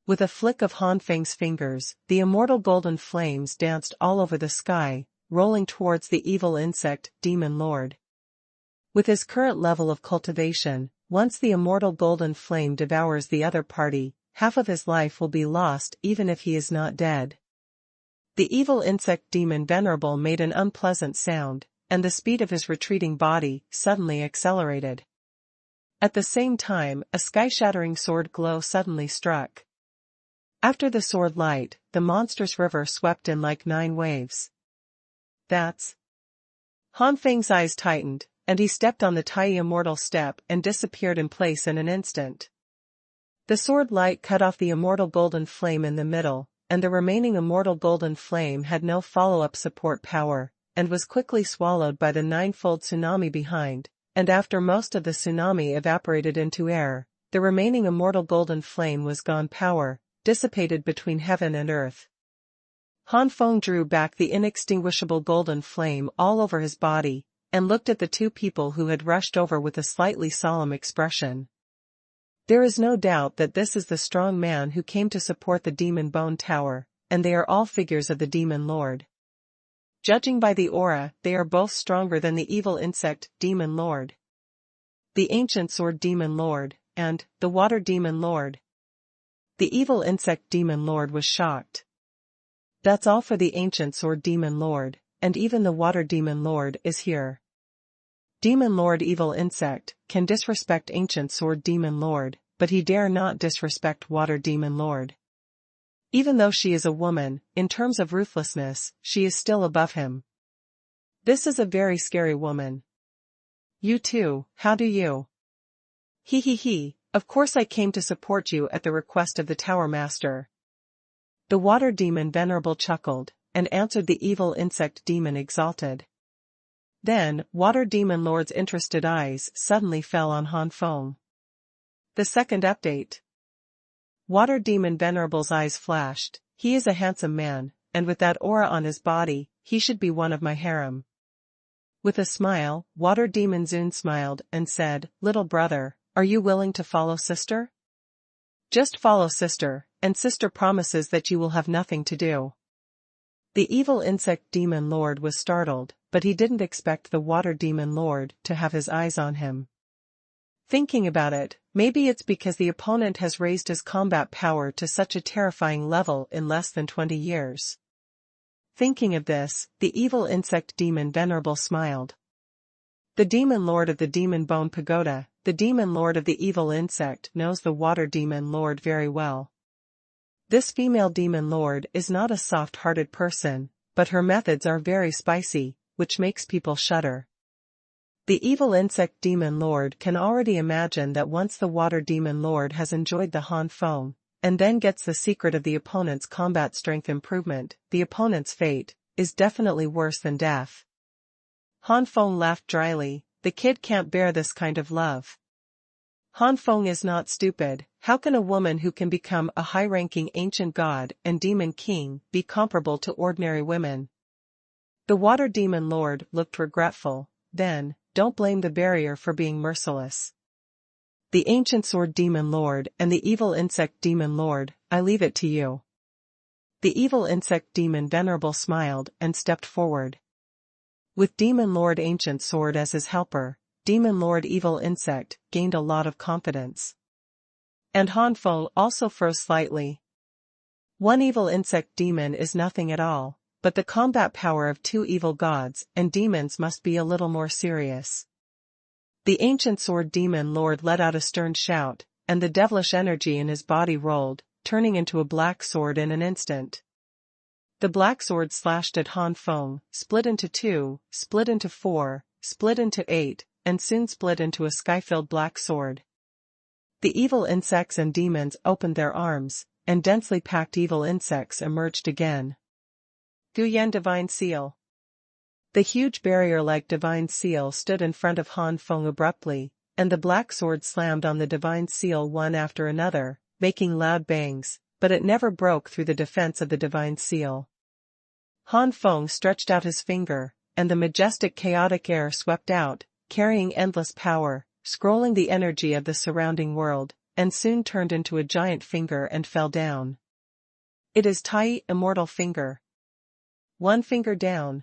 With a flick of Han Feng's fingers, the immortal golden flames danced all over the sky, rolling towards the evil insect demon lord. With his current level of cultivation, once the immortal golden flame devours the other party, half of his life will be lost even if he is not dead. The evil insect demon Venerable made an unpleasant sound, and the speed of his retreating body suddenly accelerated. At the same time, a sky-shattering sword glow suddenly struck. After the sword light, the monstrous river swept in like 9 waves. That's... Han Feng's eyes tightened, and he stepped on the Tai immortal step and disappeared in place in an instant. The sword light cut off the immortal golden flame in the middle, and the remaining immortal golden flame had no follow-up support power, and was quickly swallowed by the 9-fold tsunami behind, and after most of the tsunami evaporated into air, the remaining immortal golden flame was gone power, dissipated between heaven and earth. Han Feng drew back the inextinguishable golden flame all over his body, and looked at the 2 people who had rushed over with a slightly solemn expression. There is no doubt that this is the strong man who came to support the demon bone tower, and they are all figures of the demon lord. Judging by the aura, they are both stronger than the evil insect demon lord, the ancient sword demon lord, and the water demon lord. The evil insect demon lord was shocked. That's all for the ancient sword demon lord, and even the water demon lord is here. Demon lord evil insect can disrespect ancient sword demon lord, but he dare not disrespect water demon lord. Even though she is a woman, in terms of ruthlessness, she is still above him. This is a very scary woman. You too, how do you? He, of course I came to support you at the request of the Tower Master. The water demon Venerable chuckled, and answered the evil insect demon exalted. Then, water demon lord's interested eyes suddenly fell on Han Feng. The second update. Water demon Venerable's eyes flashed. He is a handsome man, and with that aura on his body, he should be one of my harem. With a smile, water demon Zun smiled and said, Little brother, are you willing to follow sister? Just follow sister, and sister promises that you will have nothing to do. The evil insect demon lord was startled, but he didn't expect the water demon lord to have his eyes on him. Thinking about it, maybe it's because the opponent has raised his combat power to such a terrifying level in less than 20 years. Thinking of this, the evil insect demon Venerable smiled. The demon lord of the demon bone pagoda, the demon lord of the evil insect, knows the water demon lord very well. This female demon lord is not a soft-hearted person, but her methods are very spicy, which makes people shudder. The evil insect demon lord can already imagine that once the water demon lord has enjoyed the Han Feng, and then gets the secret of the opponent's combat strength improvement, the opponent's fate is definitely worse than death. Han Feng laughed dryly. The kid can't bear this kind of love. Han Feng is not stupid. How can a woman who can become a high-ranking ancient god and demon king be comparable to ordinary women? The water demon lord looked regretful. Then, don't blame the barrier for being merciless. The ancient sword demon lord and the evil insect demon lord, I leave it to you. The evil insect demon Venerable smiled and stepped forward. With demon lord ancient sword as his helper, demon lord evil insect gained a lot of confidence. And Han Feng also froze slightly. One evil insect demon is nothing at all, but the combat power of two evil gods and demons must be a little more serious. The ancient sword demon lord let out a stern shout, and the devilish energy in his body rolled, turning into a black sword in an instant. The black sword slashed at Han Feng, split into 2, split into 4, split into 8, and soon split into a sky-filled black sword. The evil insects and demons opened their arms, and densely packed evil insects emerged again. Guyan Divine Seal. The huge barrier-like divine seal stood in front of Han Feng abruptly, and the black sword slammed on the divine seal one after another, making loud bangs, but it never broke through the defense of the divine seal. Han Feng stretched out his finger, and the majestic chaotic air swept out, carrying endless power, scrolling the energy of the surrounding world, and soon turned into a giant finger and fell down. It is Tai, immortal finger. One finger down.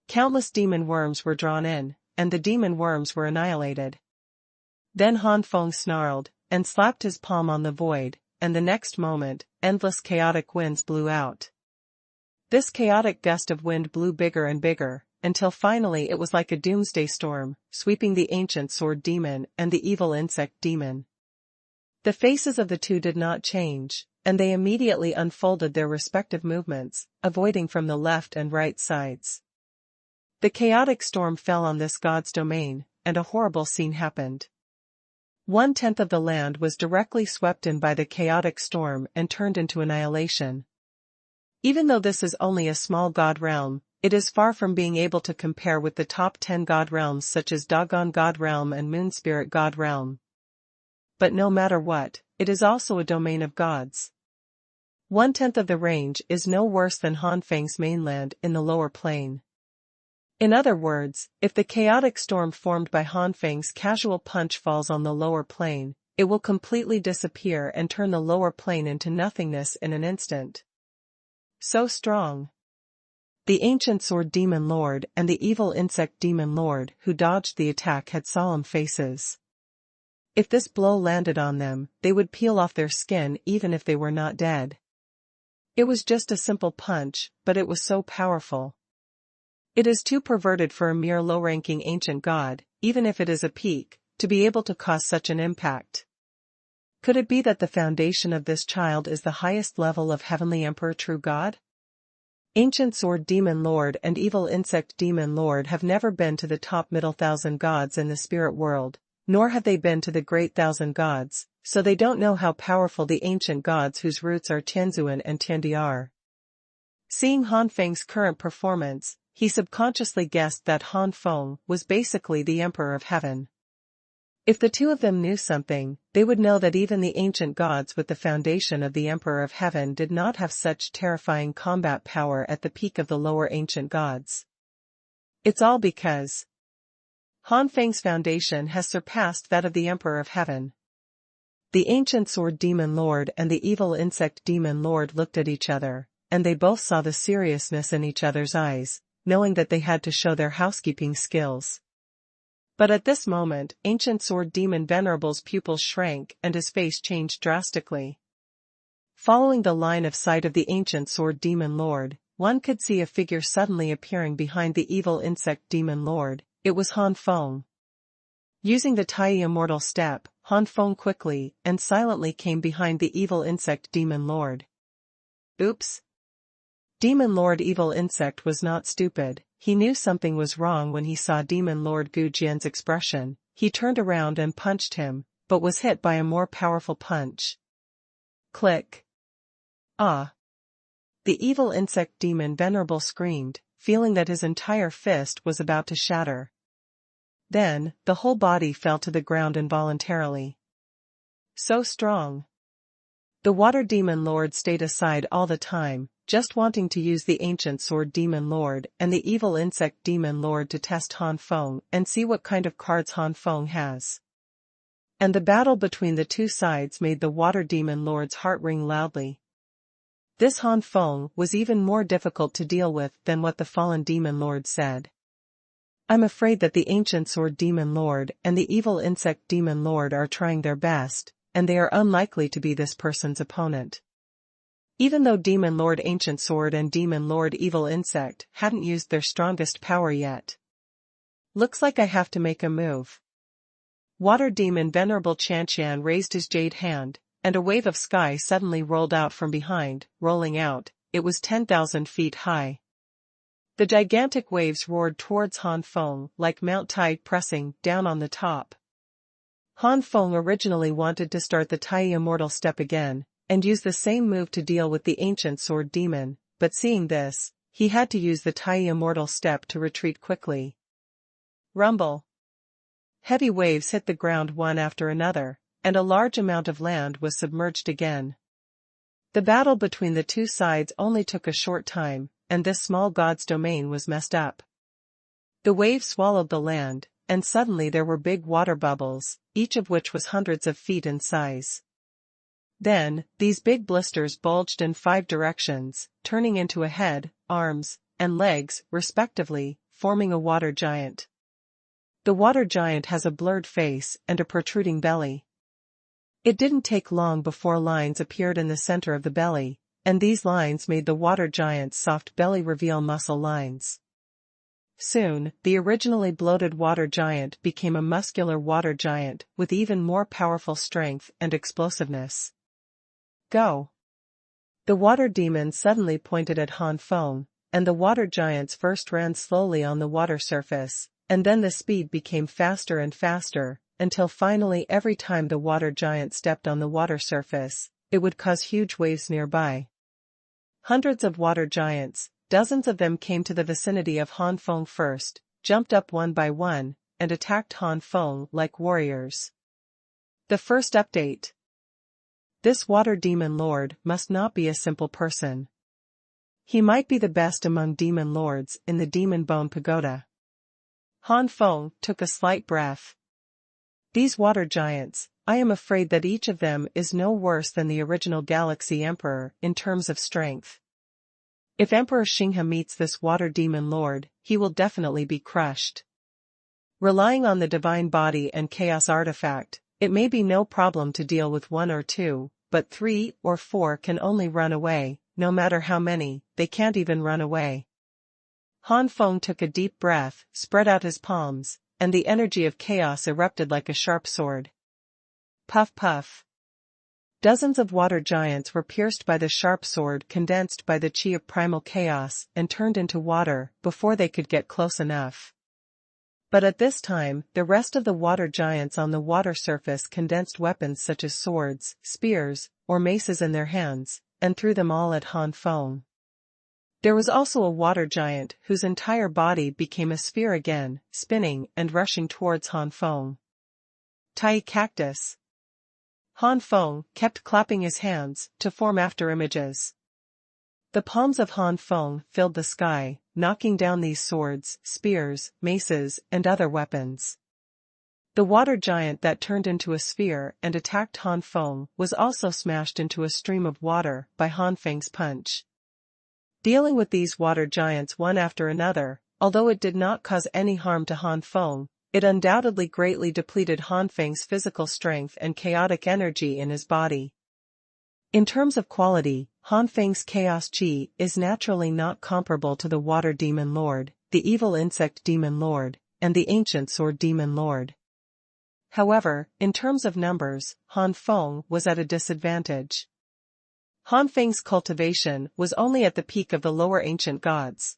Countless demon worms were drawn in, and the demon worms were annihilated. Then Han Feng snarled, and slapped his palm on the void, and the next moment, endless chaotic winds blew out. This chaotic gust of wind blew bigger and bigger, until finally it was like a doomsday storm, sweeping the ancient sword demon and the evil insect demon. The faces of the two did not change, and they immediately unfolded their respective movements, avoiding from the left and right sides. The chaotic storm fell on this god's domain, and a horrible scene happened. 1/10 of the land was directly swept in by the chaotic storm and turned into annihilation. Even though this is only a small god realm, it is far from being able to compare with the top 10 god realms such as Dagon God Realm and Moon Spirit God Realm. But no matter what, it is also a domain of gods. 1/10 of the range is no worse than Han Feng's mainland in the lower plane. In other words, if the chaotic storm formed by Han Feng's casual punch falls on the lower plane, it will completely disappear and turn the lower plane into nothingness in an instant. So strong. The ancient sword demon lord and the evil insect demon lord who dodged the attack had solemn faces. If this blow landed on them, they would peel off their skin even if they were not dead. It was just a simple punch, but it was so powerful. It is too perverted for a mere low-ranking ancient god, even if it is a peak, to be able to cause such an impact. Could it be that the foundation of this child is the highest level of Heavenly Emperor True God? Ancient sword demon lord and evil insect demon lord have never been to the top middle thousand gods in the spirit world, nor have they been to the great thousand gods, so they don't know how powerful the ancient gods whose roots are Tianzuan and Tiandi are. Seeing Han Feng's current performance, he subconsciously guessed that Han Feng was basically the Emperor of Heaven. If the two of them knew something, they would know that even the ancient gods with the foundation of the Emperor of Heaven did not have such terrifying combat power at the peak of the lower ancient gods. It's all because Han Feng's foundation has surpassed that of the Emperor of Heaven. The ancient sword demon lord and the evil insect demon lord looked at each other, and they both saw the seriousness in each other's eyes, knowing that they had to show their housekeeping skills. But at this moment, ancient sword demon Venerable's pupils shrank and his face changed drastically. Following the line of sight of the ancient sword demon lord, one could see a figure suddenly appearing behind the evil insect demon lord. It was Han Feng. Using the Tai immortal step, Han Feng quickly and silently came behind the evil insect demon lord. Oops! Demon Lord Evil Insect was not stupid. He knew something was wrong when he saw Demon Lord Gu Jian's expression. He turned around and punched him, but was hit by a more powerful punch. Click. Ah! The evil insect demon Venerable screamed, feeling that his entire fist was about to shatter. Then, the whole body fell to the ground involuntarily. So strong. The water demon lord stayed aside all the time, just wanting to use the ancient sword demon lord and the evil insect demon lord to test Han Feng and see what kind of cards Han Feng has. And the battle between the two sides made the water demon lord's heart ring loudly. This Han Feng was even more difficult to deal with than what the fallen demon lord said. I'm afraid that the ancient sword demon lord and the evil insect demon lord are trying their best, and they are unlikely to be this person's opponent. Even though Demon Lord Ancient Sword and Demon Lord Evil Insect hadn't used their strongest power yet. Looks like I have to make a move. Water Demon Venerable Chantian raised his jade hand, and a wave of sky suddenly rolled out from behind. Rolling out, it was 10,000 feet high. The gigantic waves roared towards Han Feng like Mount Tai pressing down on the top. Han Feng originally wanted to start the Tai Immortal step again, and use the same move to deal with the ancient sword demon, but seeing this, he had to use the Tai Immortal step to retreat quickly. Rumble. Heavy waves hit the ground one after another, and a large amount of land was submerged again. The battle between the two sides only took a short time, and this small god's domain was messed up. The waves swallowed the land, and suddenly there were big water bubbles, each of which was hundreds of feet in size. Then, these big blisters bulged in 5 directions, turning into a head, arms, and legs, respectively, forming a water giant. The water giant has a blurred face and a protruding belly. It didn't take long before lines appeared in the center of the belly, and these lines made the water giant's soft belly reveal muscle lines. Soon, the originally bloated water giant became a muscular water giant with even more powerful strength and explosiveness. Go! The water demon suddenly pointed at Han Feng, and the water giants first ran slowly on the water surface, and then the speed became faster and faster, until finally every time the water giant stepped on the water surface, it would cause huge waves nearby. Hundreds of water giants, dozens of them came to the vicinity of Han Feng first, jumped up one by one, and attacked Han Feng like warriors. The first update. This water demon lord must not be a simple person. He might be the best among demon lords in the Demon Bone Pagoda. Han Feng took a slight breath. These water giants, I am afraid that each of them is no worse than the original Galaxy Emperor in terms of strength. If Emperor Xinghe meets this water demon lord, he will definitely be crushed. Relying on the divine body and chaos artifact, it may be no problem to deal with 1 or 2, but 3 or 4 can only run away. No matter how many, they can't even run away. Han Feng took a deep breath, spread out his palms, and the energy of chaos erupted like a sharp sword. Puff puff. Dozens of water giants were pierced by the sharp sword condensed by the chi of primal chaos and turned into water before they could get close enough. But at this time, the rest of the water giants on the water surface condensed weapons such as swords, spears, or maces in their hands, and threw them all at Han Feng. There was also a water giant whose entire body became a sphere again, spinning and rushing towards Han Feng. Tai Cactus. Han Feng kept clapping his hands to form after images. The palms of Han Feng filled the sky, knocking down these swords, spears, maces, and other weapons. The water giant that turned into a sphere and attacked Han Feng was also smashed into a stream of water by Han Feng's punch. Dealing with these water giants one after another, although it did not cause any harm to Han Feng, it undoubtedly greatly depleted Han Feng's physical strength and chaotic energy in his body. In terms of quality, Han Feng's Chaos Chi is naturally not comparable to the Water Demon Lord, the Evil Insect Demon Lord, and the Ancient Sword Demon Lord. However, in terms of numbers, Han Feng was at a disadvantage. Han Feng's cultivation was only at the peak of the lower ancient gods.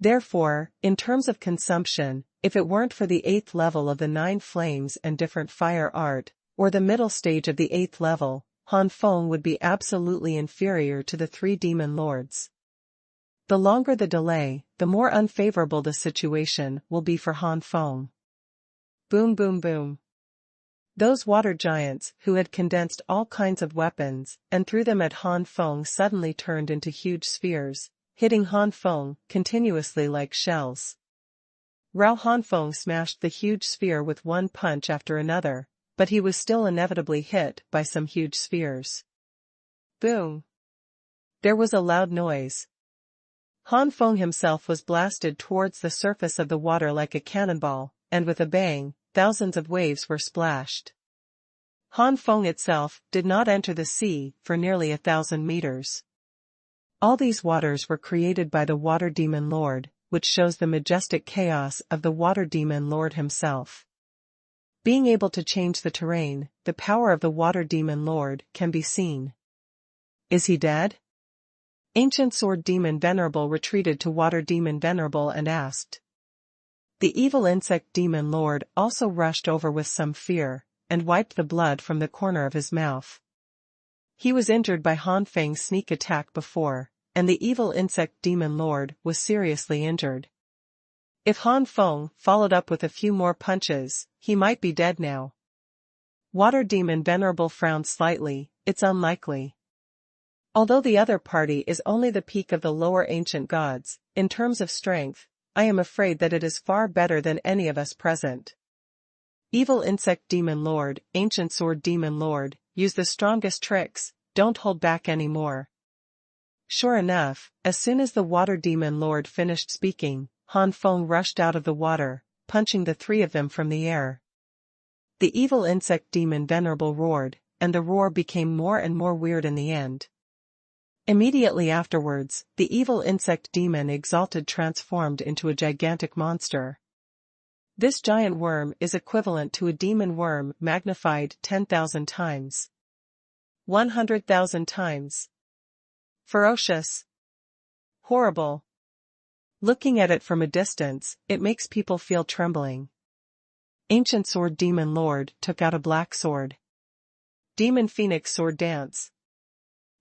Therefore, in terms of consumption, if it weren't for the 8th level of the 9 flames and different fire art, or the middle stage of the 8th level, Han Feng would be absolutely inferior to the 3 demon lords. The longer the delay, the more unfavorable the situation will be for Han Feng. Boom boom boom. Those water giants who had condensed all kinds of weapons and threw them at Han Feng suddenly turned into huge spheres, hitting Han Feng continuously like shells. Han Feng smashed the huge sphere with one punch after another, but he was still inevitably hit by some huge spheres. Boom! There was a loud noise. Han Feng himself was blasted towards the surface of the water like a cannonball, and with a bang, thousands of waves were splashed. Han Feng itself did not enter the sea for nearly 1,000 meters. All these waters were created by the Water Demon Lord, which shows the majestic chaos of the Water Demon Lord himself. Being able to change the terrain, the power of the Water Demon Lord can be seen. Is he dead? Ancient Sword Demon Venerable retreated to Water Demon Venerable and asked. The Evil Insect Demon Lord also rushed over with some fear, and wiped the blood from the corner of his mouth. He was injured by Han Feng's sneak attack before, and the Evil Insect Demon Lord was seriously injured. If Han Feng followed up with a few more punches, he might be dead now. Water Demon Venerable frowned slightly. It's unlikely. Although the other party is only the peak of the lower ancient gods, in terms of strength, I am afraid that it is far better than any of us present. Evil Insect Demon Lord, Ancient Sword Demon Lord, use the strongest tricks, don't hold back anymore. Sure enough, as soon as the Water Demon Lord finished speaking, Han Feng rushed out of the water, punching the 3 of them from the air. The Evil Insect Demon Venerable roared, and the roar became more and more weird in the end. Immediately afterwards, the Evil Insect Demon Exalted transformed into a gigantic monster. This giant worm is equivalent to a demon worm magnified 10,000 times. 100,000 times. Ferocious. Horrible. Looking at it from a distance, it makes people feel trembling. Ancient Sword Demon Lord took out a black sword. Demon Phoenix Sword Dance.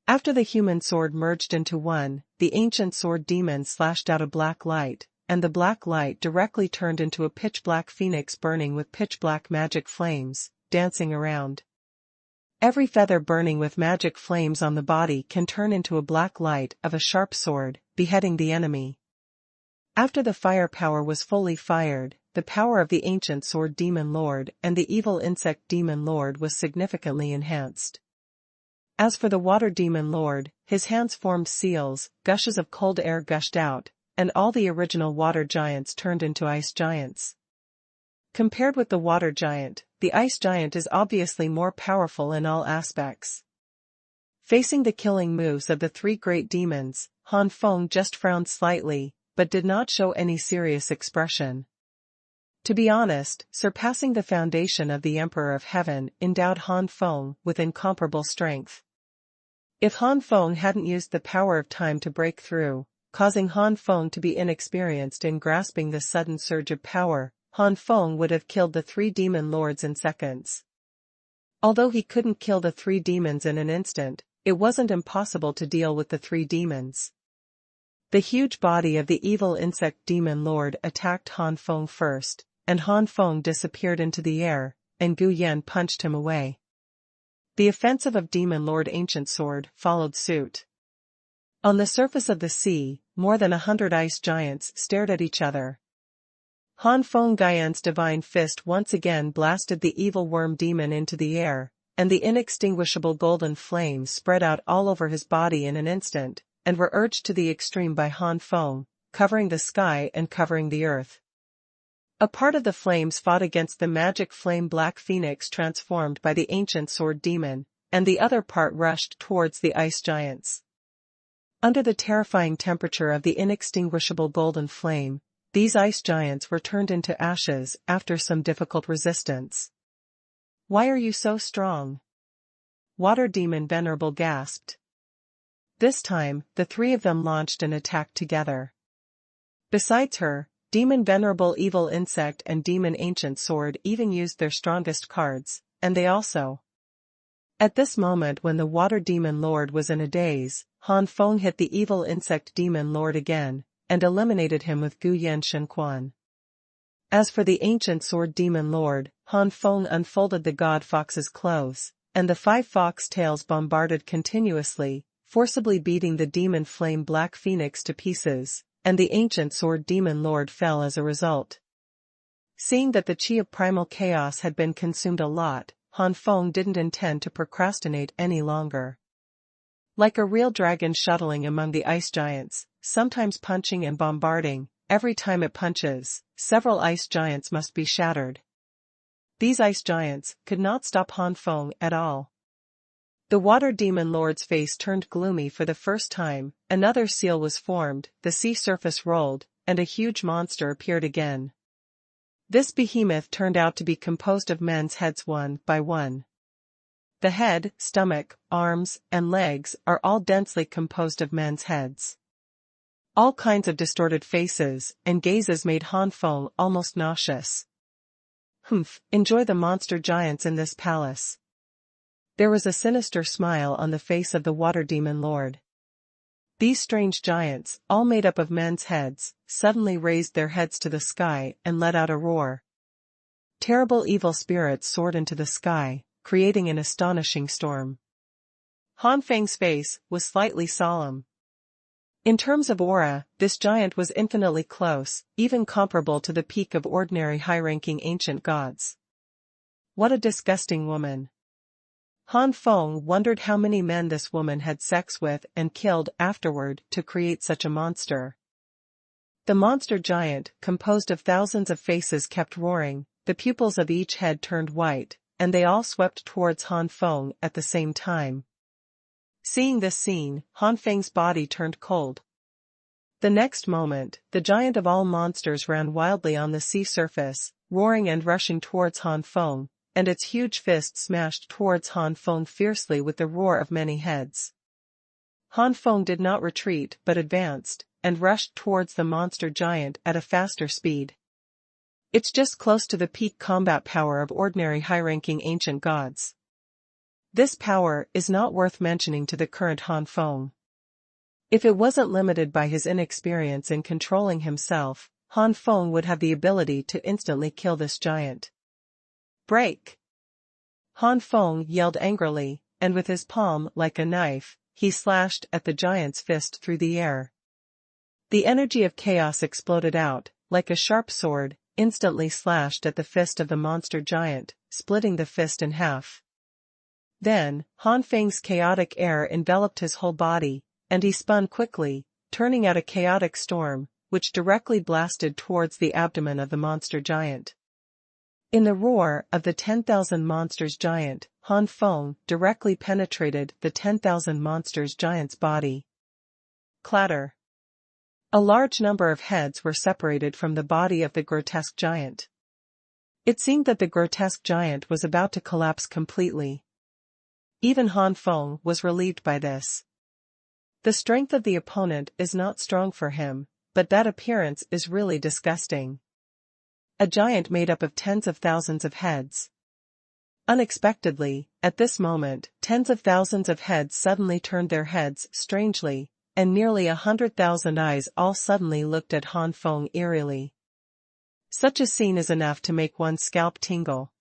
After the human sword merged into one, the Ancient Sword Demon slashed out a black light, and the black light directly turned into a pitch-black phoenix burning with pitch-black magic flames, dancing around. Every feather burning with magic flames on the body can turn into a black light of a sharp sword, beheading the enemy. After the fire power was fully fired, the power of the Ancient Sword Demon Lord and the Evil Insect Demon Lord was significantly enhanced. As for the Water Demon Lord, his hands formed seals, gushes of cold air gushed out, and all the original water giants turned into ice giants. Compared with the water giant, the ice giant is obviously more powerful in all aspects. Facing the killing moves of the 3 great demons, Han Feng just frowned slightly, but did not show any serious expression. To be honest, surpassing the foundation of the Emperor of Heaven endowed Han Feng with incomparable strength. If Han Feng hadn't used the power of time to break through, causing Han Feng to be inexperienced in grasping the sudden surge of power, Han Feng would have killed the 3 demon lords in seconds. Although he couldn't kill the 3 demons in an instant, it wasn't impossible to deal with the 3 demons. The huge body of the Evil Insect Demon Lord attacked Han Feng first, and Han Feng disappeared into the air, and Gu Yan punched him away. The offensive of Demon Lord Ancient Sword followed suit. On the surface of the sea, more than 100 ice giants stared at each other. Han Feng Guyan's divine fist once again blasted the evil worm demon into the air, and the inextinguishable golden flames spread out all over his body in an instant, and were urged to the extreme by Han Feng, covering the sky and covering the earth. A part of the flames fought against the magic flame black phoenix transformed by the ancient sword demon, and the other part rushed towards the ice giants. Under the terrifying temperature of the inextinguishable golden flame, these ice giants were turned into ashes after some difficult resistance. "Why are you so strong?" Water Demon Venerable gasped. This time, the three of them launched an attack together. Besides her, Demon Venerable Evil Insect and Demon Ancient Sword even used their strongest cards, and they also. At this moment when the Water Demon Lord was in a daze, Han Feng hit the Evil Insect Demon Lord again, and eliminated him with Gu Yan Xuanhuan. As for the Ancient Sword Demon Lord, Han Feng unfolded the God Fox's clothes, and the 5 fox tails bombarded continuously, forcibly beating the Demon Flame Black Phoenix to pieces, and the Ancient Sword Demon Lord fell as a result. Seeing that the Chi of Primal Chaos had been consumed a lot, Han Feng didn't intend to procrastinate any longer. Like a real dragon shuttling among the ice giants, sometimes punching and bombarding, every time it punches, several ice giants must be shattered. These ice giants could not stop Han Feng at all. The Water Demon Lord's face turned gloomy for the first time, another seal was formed, the sea surface rolled, and a huge monster appeared again. This behemoth turned out to be composed of men's heads one by one. The head, stomach, arms, and legs are all densely composed of men's heads. All kinds of distorted faces and gazes made Han Feng almost nauseous. "Humph, enjoy the monster giants in this palace." There was a sinister smile on the face of the Water Demon Lord. These strange giants, all made up of men's heads, suddenly raised their heads to the sky and let out a roar. Terrible evil spirits soared into the sky, creating an astonishing storm. Han Feng's face was slightly solemn. In terms of aura, this giant was infinitely close, even comparable to the peak of ordinary high-ranking ancient gods. What a disgusting woman. Han Feng wondered how many men this woman had sex with and killed afterward to create such a monster. The monster giant, composed of thousands of faces, kept roaring, the pupils of each head turned white, and they all swept towards Han Feng at the same time. Seeing this scene, Han Feng's body turned cold. The next moment, the giant of all monsters ran wildly on the sea surface, roaring and rushing towards Han Feng, and its huge fist smashed towards Han Feng fiercely with the roar of many heads. Han Feng did not retreat but advanced, and rushed towards the monster giant at a faster speed. It's just close to the peak combat power of ordinary high-ranking ancient gods. This power is not worth mentioning to the current Han Feng. If it wasn't limited by his inexperience in controlling himself, Han Feng would have the ability to instantly kill this giant. "Break!" Han Feng yelled angrily, and with his palm like a knife, he slashed at the giant's fist through the air. The energy of chaos exploded out, like a sharp sword, instantly slashed at the fist of the monster giant, splitting the fist in half. Then, Han Feng's chaotic air enveloped his whole body, and he spun quickly, turning out a chaotic storm, which directly blasted towards the abdomen of the monster giant. In the roar of the 10,000 monsters giant, Han Feng directly penetrated the 10,000 monsters giant's body. Clatter. A large number of heads were separated from the body of the grotesque giant. It seemed that the grotesque giant was about to collapse completely. Even Han Feng was relieved by this. The strength of the opponent is not strong for him, but that appearance is really disgusting. A giant made up of tens of thousands of heads. Unexpectedly, at this moment, tens of thousands of heads suddenly turned their heads strangely, and nearly 100,000 eyes all suddenly looked at Han Feng eerily. Such a scene is enough to make one's scalp tingle.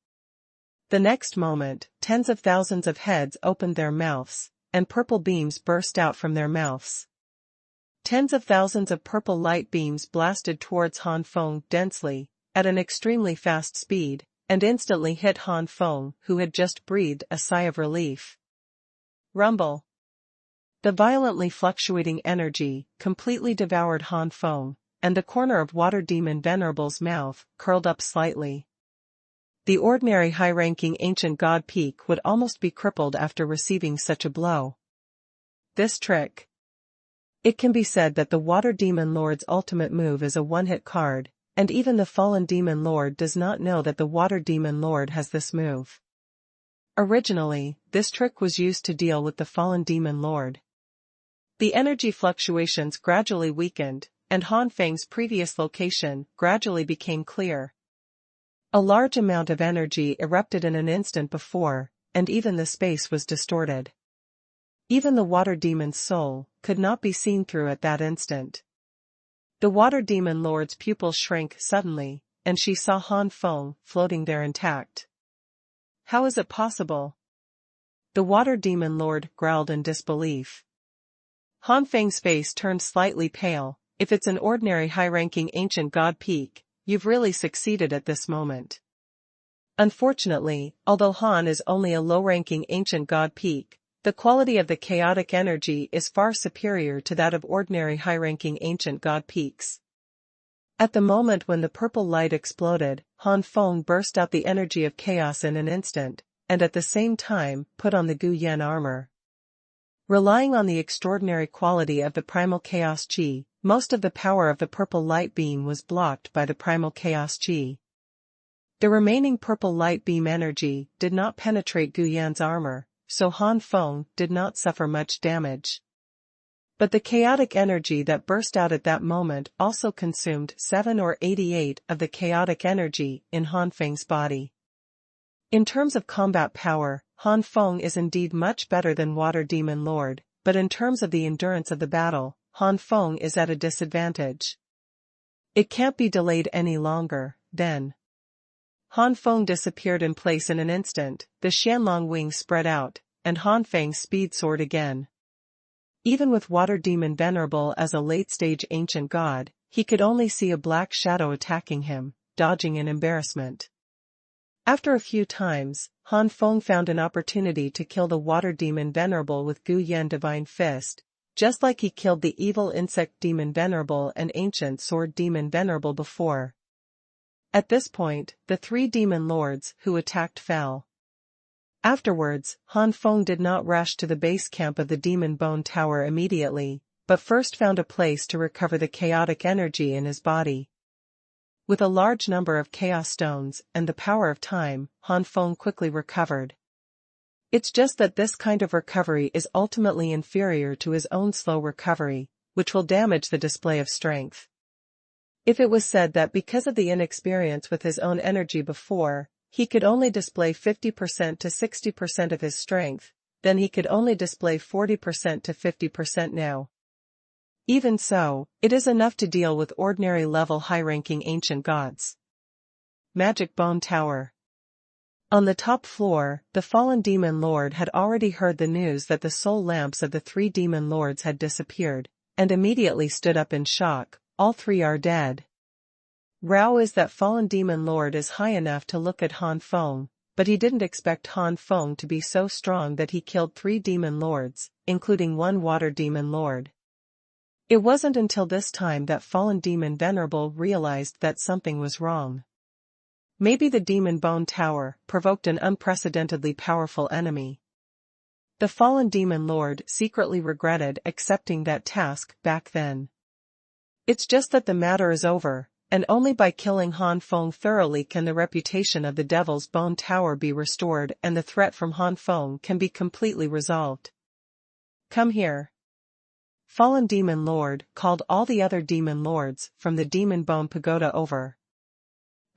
The next moment, tens of thousands of heads opened their mouths, and purple beams burst out from their mouths. Tens of thousands of purple light beams blasted towards Han Feng densely, at an extremely fast speed, and instantly hit Han Feng, who had just breathed a sigh of relief. Rumble. The violently fluctuating energy completely devoured Han Feng, and the corner of Water Demon Venerable's mouth curled up slightly. The ordinary high-ranking ancient god peak would almost be crippled after receiving such a blow. This trick. It can be said that the Water Demon Lord's ultimate move is a one-hit card, and even the fallen Demon Lord does not know that the Water Demon Lord has this move. Originally, this trick was used to deal with the fallen Demon Lord. The energy fluctuations gradually weakened, and Han Feng's previous location gradually became clear. A large amount of energy erupted in an instant before, and even the space was distorted. Even the Water Demon's soul could not be seen through at that instant. The Water Demon Lord's pupils shrank suddenly, and she saw Han Feng floating there intact. How is it possible? The Water Demon Lord growled in disbelief. Han Feng's face turned slightly pale. If it's an ordinary high-ranking ancient god peak, you've really succeeded at this moment. Unfortunately, although Han is only a low-ranking ancient god peak, the quality of the chaotic energy is far superior to that of ordinary high-ranking ancient god peaks. At the moment when the purple light exploded, Han Feng burst out the energy of chaos in an instant, and at the same time put on the Gu Yan armor. Relying on the extraordinary quality of the primal chaos chi, most of the power of the purple light beam was blocked by the primal chaos chi. The remaining purple light beam energy did not penetrate Gu Yan's armor, so Han Feng did not suffer much damage. But the chaotic energy that burst out at that moment also consumed 7 or 88 of the chaotic energy in Han Feng's body. In terms of combat power, Han Feng is indeed much better than Water Demon Lord, but in terms of the endurance of the battle, Han Feng is at a disadvantage. It can't be delayed any longer, then. Han Feng disappeared in place in an instant, the Xianlong wings spread out, and Han Feng's speed soared again. Even with Water Demon Venerable as a late-stage ancient god, he could only see a black shadow attacking him, dodging in embarrassment. After a few times, Han Feng found an opportunity to kill the Water Demon Venerable with Gu Yan Divine Fist, just like he killed the evil Insect Demon Venerable and Ancient Sword Demon Venerable before. At this point, the 3 Demon Lords who attacked fell. Afterwards, Han Feng did not rush to the base camp of the Demon Bone Tower immediately, but first found a place to recover the chaotic energy in his body. With a large number of chaos stones and the power of time, Han Feng quickly recovered. It's just that this kind of recovery is ultimately inferior to his own slow recovery, which will damage the display of strength. If it was said that because of the inexperience with his own energy before, he could only display 50% to 60% of his strength, then he could only display 40% to 50% now. Even so, it is enough to deal with ordinary level high-ranking ancient gods. Magic Bone Tower. On the top floor, the fallen Demon Lord had already heard the news that the soul lamps of the 3 Demon Lords had disappeared, and immediately stood up in shock. All 3 are dead. Rao is that fallen Demon Lord is high enough to look at Han Feng, but he didn't expect Han Feng to be so strong that he killed 3 Demon Lords, including 1 Water Demon Lord. It wasn't until this time that fallen Demon Venerable realized that something was wrong. Maybe the Demon Bone Tower provoked an unprecedentedly powerful enemy. The fallen Demon Lord secretly regretted accepting that task back then. It's just that the matter is over, and only by killing Han Feng thoroughly can the reputation of the Devil's Bone Tower be restored and the threat from Han Feng can be completely resolved. Come here. Fallen Demon Lord called all the other Demon Lords from the Demon Bone Pagoda over.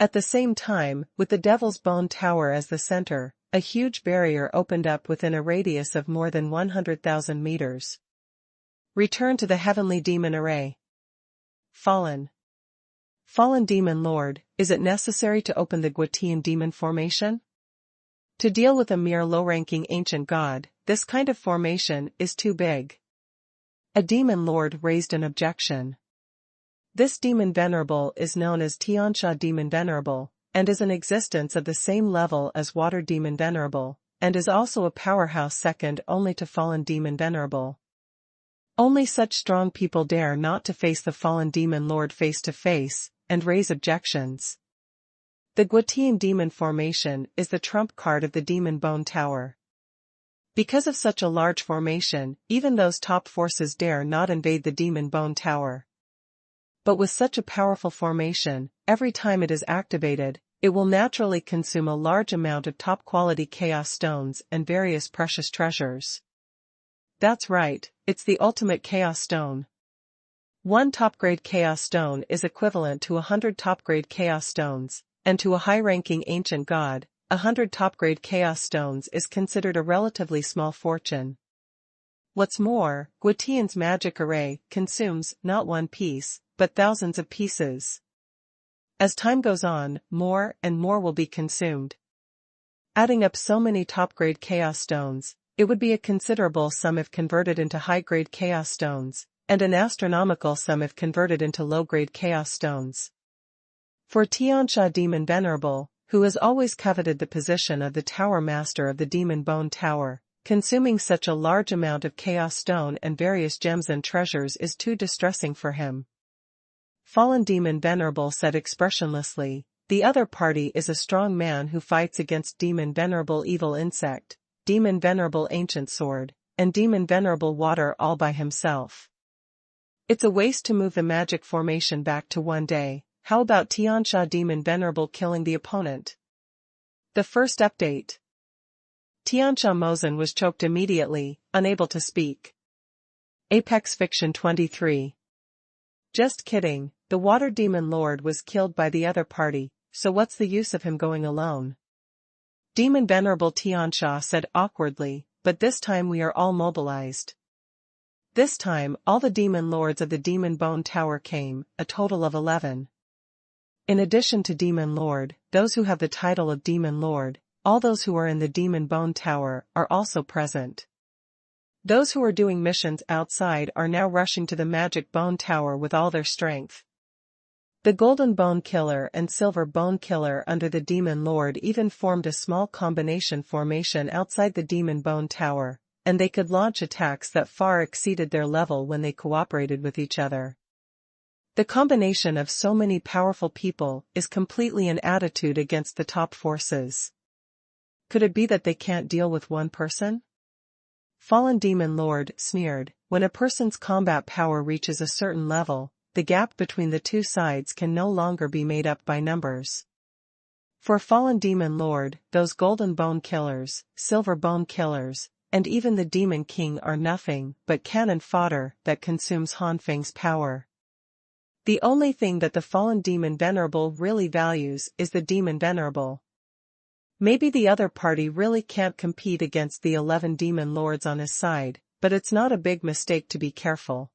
At the same time, with the Devil's Bone Tower as the center, a huge barrier opened up within a radius of more than 100,000 meters. Return to the Heavenly Demon Array. Fallen Demon Lord, is it necessary to open the Guatian Demon Formation? To deal with a mere low-ranking ancient god, this kind of formation is too big. A Demon Lord raised an objection. This Demon Venerable is known as Tiansha Demon Venerable, and is in existence of the same level as Water Demon Venerable, and is also a powerhouse second only to Fallen Demon Venerable. Only such strong people dare not to face the fallen demon lord face to face, and raise objections. The Guotian demon formation is the trump card of the demon bone tower. Because of such a large formation, even those top forces dare not invade the demon bone tower. But with such a powerful formation, every time it is activated, it will naturally consume a large amount of top-quality chaos stones and various precious treasures. That's right, it's the ultimate chaos stone. One top-grade chaos stone is equivalent to 100 top-grade chaos stones, and to a high-ranking ancient god, 100 top-grade chaos stones is considered a relatively small fortune. What's more, Guotian's magic array consumes not one piece, but thousands of pieces. As time goes on, more and more will be consumed. Adding up so many top-grade chaos stones, it would be a considerable sum if converted into high-grade chaos stones, and an astronomical sum if converted into low-grade chaos stones. For Tiansha Demon Venerable, who has always coveted the position of the Tower Master of the Demon Bone Tower, consuming such a large amount of chaos stone and various gems and treasures is too distressing for him. Fallen Demon Venerable said expressionlessly, "The other party is a strong man who fights against Demon Venerable Evil Insect, Demon Venerable Ancient Sword, and Demon Venerable Water all by himself. It's a waste to move the magic formation back to one day. How about Tiansha Demon Venerable killing the opponent?" The first update. Tiansha Mozen was choked immediately, unable to speak. Apex Fiction 23. Just kidding, the Water Demon Lord was killed by the other party, so what's the use of him going alone? Demon Venerable Tiansha said awkwardly, but this time we are all mobilized. This time, all the demon lords of the Demon Bone Tower came, a total of 11. In addition to Demon Lord, those who have the title of Demon Lord, all those who are in the Demon Bone Tower are also present. Those who are doing missions outside are now rushing to the Magic Bone Tower with all their strength. The Golden Bone Killer and Silver Bone Killer under the Demon Lord even formed a small combination formation outside the Demon Bone Tower, and they could launch attacks that far exceeded their level when they cooperated with each other. The combination of so many powerful people is completely an attitude against the top forces. Could it be that they can't deal with one person? Fallen Demon Lord sneered, "When a person's combat power reaches a certain level, the gap between the two sides can no longer be made up by numbers. For Fallen Demon Lord, those Golden Bone Killers, Silver Bone Killers, and even the Demon King are nothing but cannon fodder that consumes Han Feng's power. The only thing that the Fallen Demon Venerable really values is the Demon Venerable. Maybe the other party really can't compete against the 11 Demon Lords on his side, but it's not a big mistake to be careful.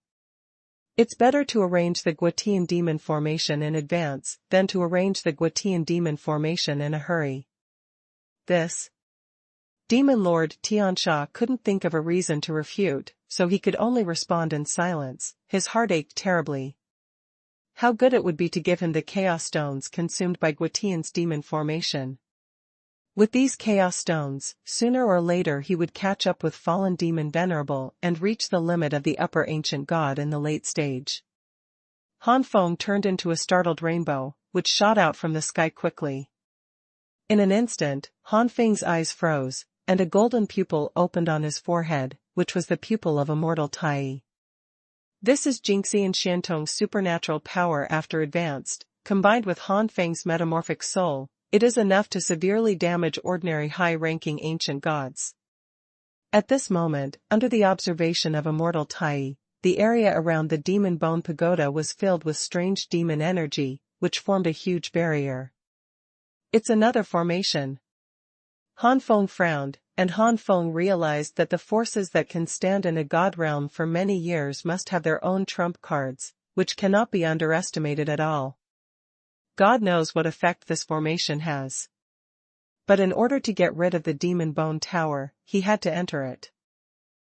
It's better to arrange the Guotian Demon Formation in advance than to arrange the Guotian Demon Formation in a hurry." This Demon Lord Tiansha couldn't think of a reason to refute, so he could only respond in silence. His heart ached terribly. How good it would be to give him the Chaos Stones consumed by Guotian's Demon Formation. With these Chaos Stones, sooner or later he would catch up with Fallen Demon Venerable and reach the limit of the Upper Ancient God in the late stage. Han Feng turned into a startled rainbow, which shot out from the sky quickly. In an instant, Han Feng's eyes froze, and a golden pupil opened on his forehead, which was the pupil of Immortal Tai. This is Jingxi and Xiantong's supernatural power after advanced, combined with Han Feng's metamorphic soul. It is enough to severely damage ordinary high-ranking ancient gods. At this moment, under the observation of Immortal Tai, the area around the Demon Bone Pagoda was filled with strange demon energy, which formed a huge barrier. "It's another formation." Han Feng frowned, and Han Feng realized that the forces that can stand in a god realm for many years must have their own trump cards, which cannot be underestimated at all. God knows what effect this formation has. But in order to get rid of the Demon Bone Tower, he had to enter it.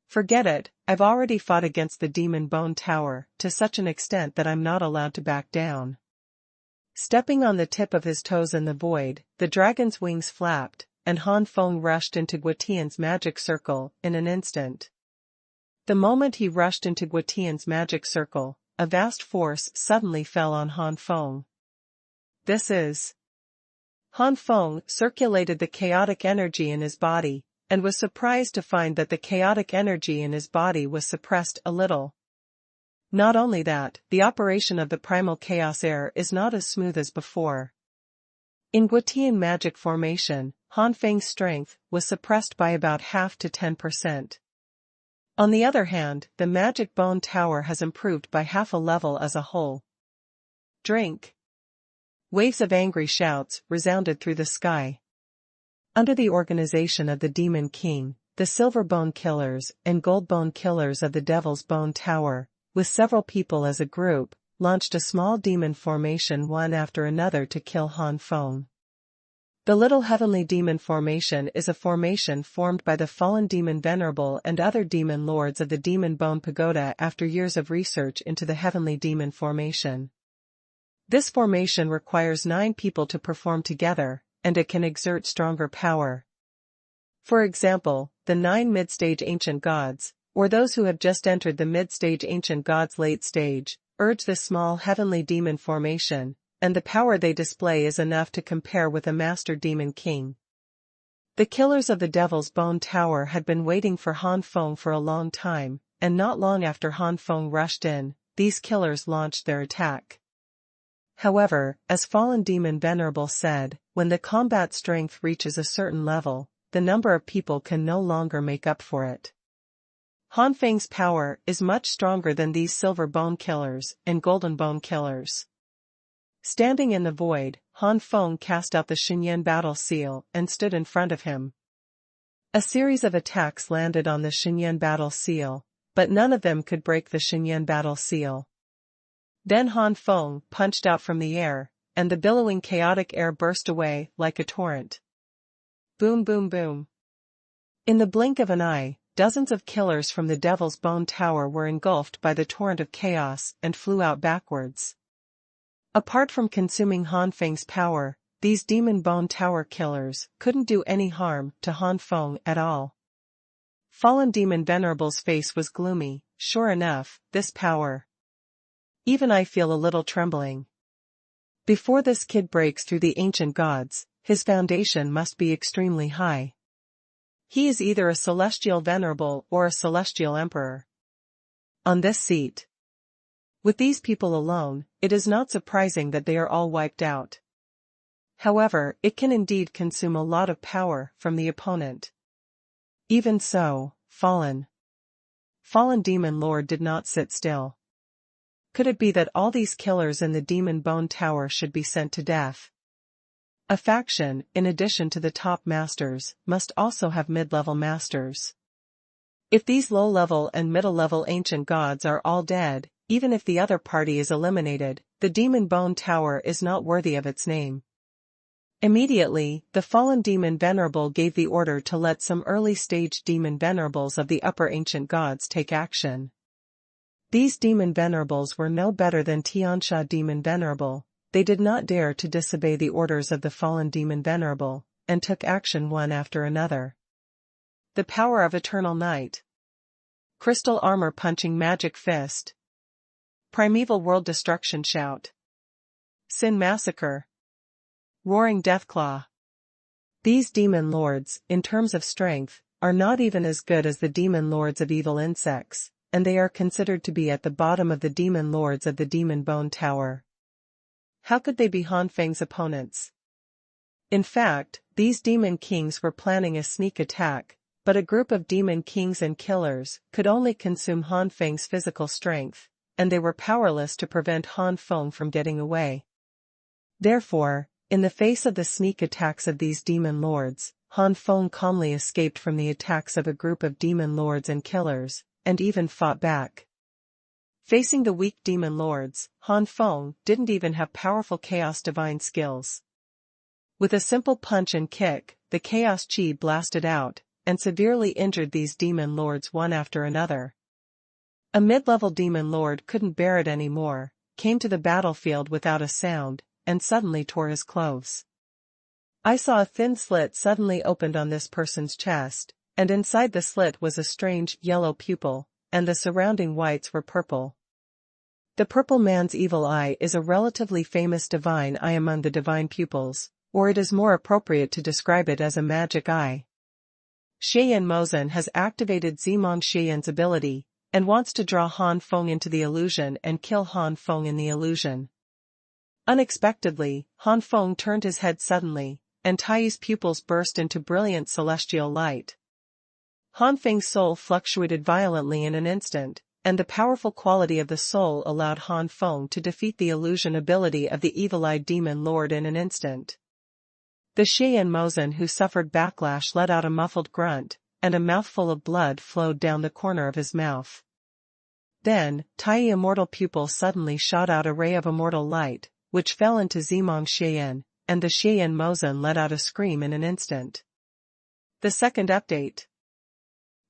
"Forget it, I've already fought against the Demon Bone Tower to such an extent that I'm not allowed to back down." Stepping on the tip of his toes in the void, the dragon's wings flapped, and Han Feng rushed into Guotian's magic circle in an instant. The moment he rushed into Guotian's magic circle, a vast force suddenly fell on Han Feng. This is. Han Feng circulated the chaotic energy in his body, and was surprised to find that the chaotic energy in his body was suppressed a little. Not only that, the operation of the primal chaos air is not as smooth as before. In Guotian magic formation, Han Feng's strength was suppressed by about half to 10%. On the other hand, the magic bone tower has improved by half a level as a whole. Drink. Waves of angry shouts resounded through the sky. Under the organization of the Demon King, the Silver Bone Killers and Gold Bone Killers of the Devil's Bone Tower, with several people as a group, launched a small demon formation one after another to kill Han Feng. The Little Heavenly Demon Formation is a formation formed by the fallen Demon Venerable and other demon lords of the Demon Bone Pagoda after years of research into the Heavenly Demon Formation. This formation requires 9 people to perform together, and it can exert stronger power. For example, the 9 mid-stage ancient gods, or those who have just entered the mid-stage ancient gods' late stage, urge this small heavenly demon formation, and the power they display is enough to compare with a master demon king. The killers of the Devil's Bone Tower had been waiting for Han Feng for a long time, and not long after Han Feng rushed in, these killers launched their attack. However, as Fallen Demon Venerable said, when the combat strength reaches a certain level, the number of people can no longer make up for it. Han Feng's power is much stronger than these Silver Bone Killers and Golden Bone Killers. Standing in the void, Han Feng cast out the Xuanhuan battle seal and stood in front of him. A series of attacks landed on the Xuanhuan battle seal, but none of them could break the Xuanhuan battle seal. Then Han Feng punched out from the air, and the billowing chaotic air burst away like a torrent. Boom boom boom. In the blink of an eye, dozens of killers from the Devil's Bone Tower were engulfed by the torrent of chaos and flew out backwards. Apart from consuming Han Feng's power, these Demon Bone Tower killers couldn't do any harm to Han Feng at all. Fallen Demon Venerable's face was gloomy. Sure enough, this power. Even I feel a little trembling. Before this kid breaks through the ancient gods, his foundation must be extremely high. He is either a celestial venerable or a celestial emperor. On this seat. With these people alone, it is not surprising that they are all wiped out. However, it can indeed consume a lot of power from the opponent. Even so, Fallen Demon Lord did not sit still. Could it be that all these killers in the Demon Bone Tower should be sent to death? A faction, in addition to the top masters, must also have mid-level masters. If these low-level and middle-level ancient gods are all dead, even if the other party is eliminated, the Demon Bone Tower is not worthy of its name. Immediately, the fallen Demon Venerable gave the order to let some early-stage Demon Venerables of the upper ancient gods take action. These Demon Venerables were no better than Tiansha Demon Venerable. They did not dare to disobey the orders of the fallen Demon Venerable, and took action one after another. The power of Eternal Night. Crystal Armor Punching Magic Fist. Primeval World Destruction Shout. Sin Massacre. Roaring Deathclaw. These demon lords, in terms of strength, are not even as good as the demon lords of evil insects, and they are considered to be at the bottom of the demon lords of the Demon Bone Tower. How could they be Han Feng's opponents? In fact, these demon kings were planning a sneak attack, but a group of demon kings and killers could only consume Han Feng's physical strength, and they were powerless to prevent Han Feng from getting away. Therefore, in the face of the sneak attacks of these demon lords, Han Feng calmly escaped from the attacks of a group of demon lords and killers, and even fought back. Facing the weak demon lords, Han Feng didn't even have powerful Chaos Divine skills. With a simple punch and kick, the Chaos Chi blasted out, and severely injured these demon lords one after another. A mid-level demon lord couldn't bear it anymore, came to the battlefield without a sound, and suddenly tore his clothes. I saw a thin slit suddenly opened on this person's chest, and inside the slit was a strange yellow pupil, and the surrounding whites were purple. The purple man's evil eye is a relatively famous divine eye among the divine pupils, or it is more appropriate to describe it as a magic eye. Xian Mozhen has activated Zimong Xian's ability, and wants to draw Han Feng into the illusion and kill Han Feng in the illusion. Unexpectedly, Han Feng turned his head suddenly, and Tai's pupils burst into brilliant celestial light. Han Feng's soul fluctuated violently in an instant, and the powerful quality of the soul allowed Han Feng to defeat the illusion ability of the evil-eyed demon lord in an instant. The Xian Mozhen who suffered backlash let out a muffled grunt, and a mouthful of blood flowed down the corner of his mouth. Then, Tai's immortal pupil suddenly shot out a ray of immortal light, which fell into Zimong Xian, and the Xian Mozhen let out a scream in an instant. The second update.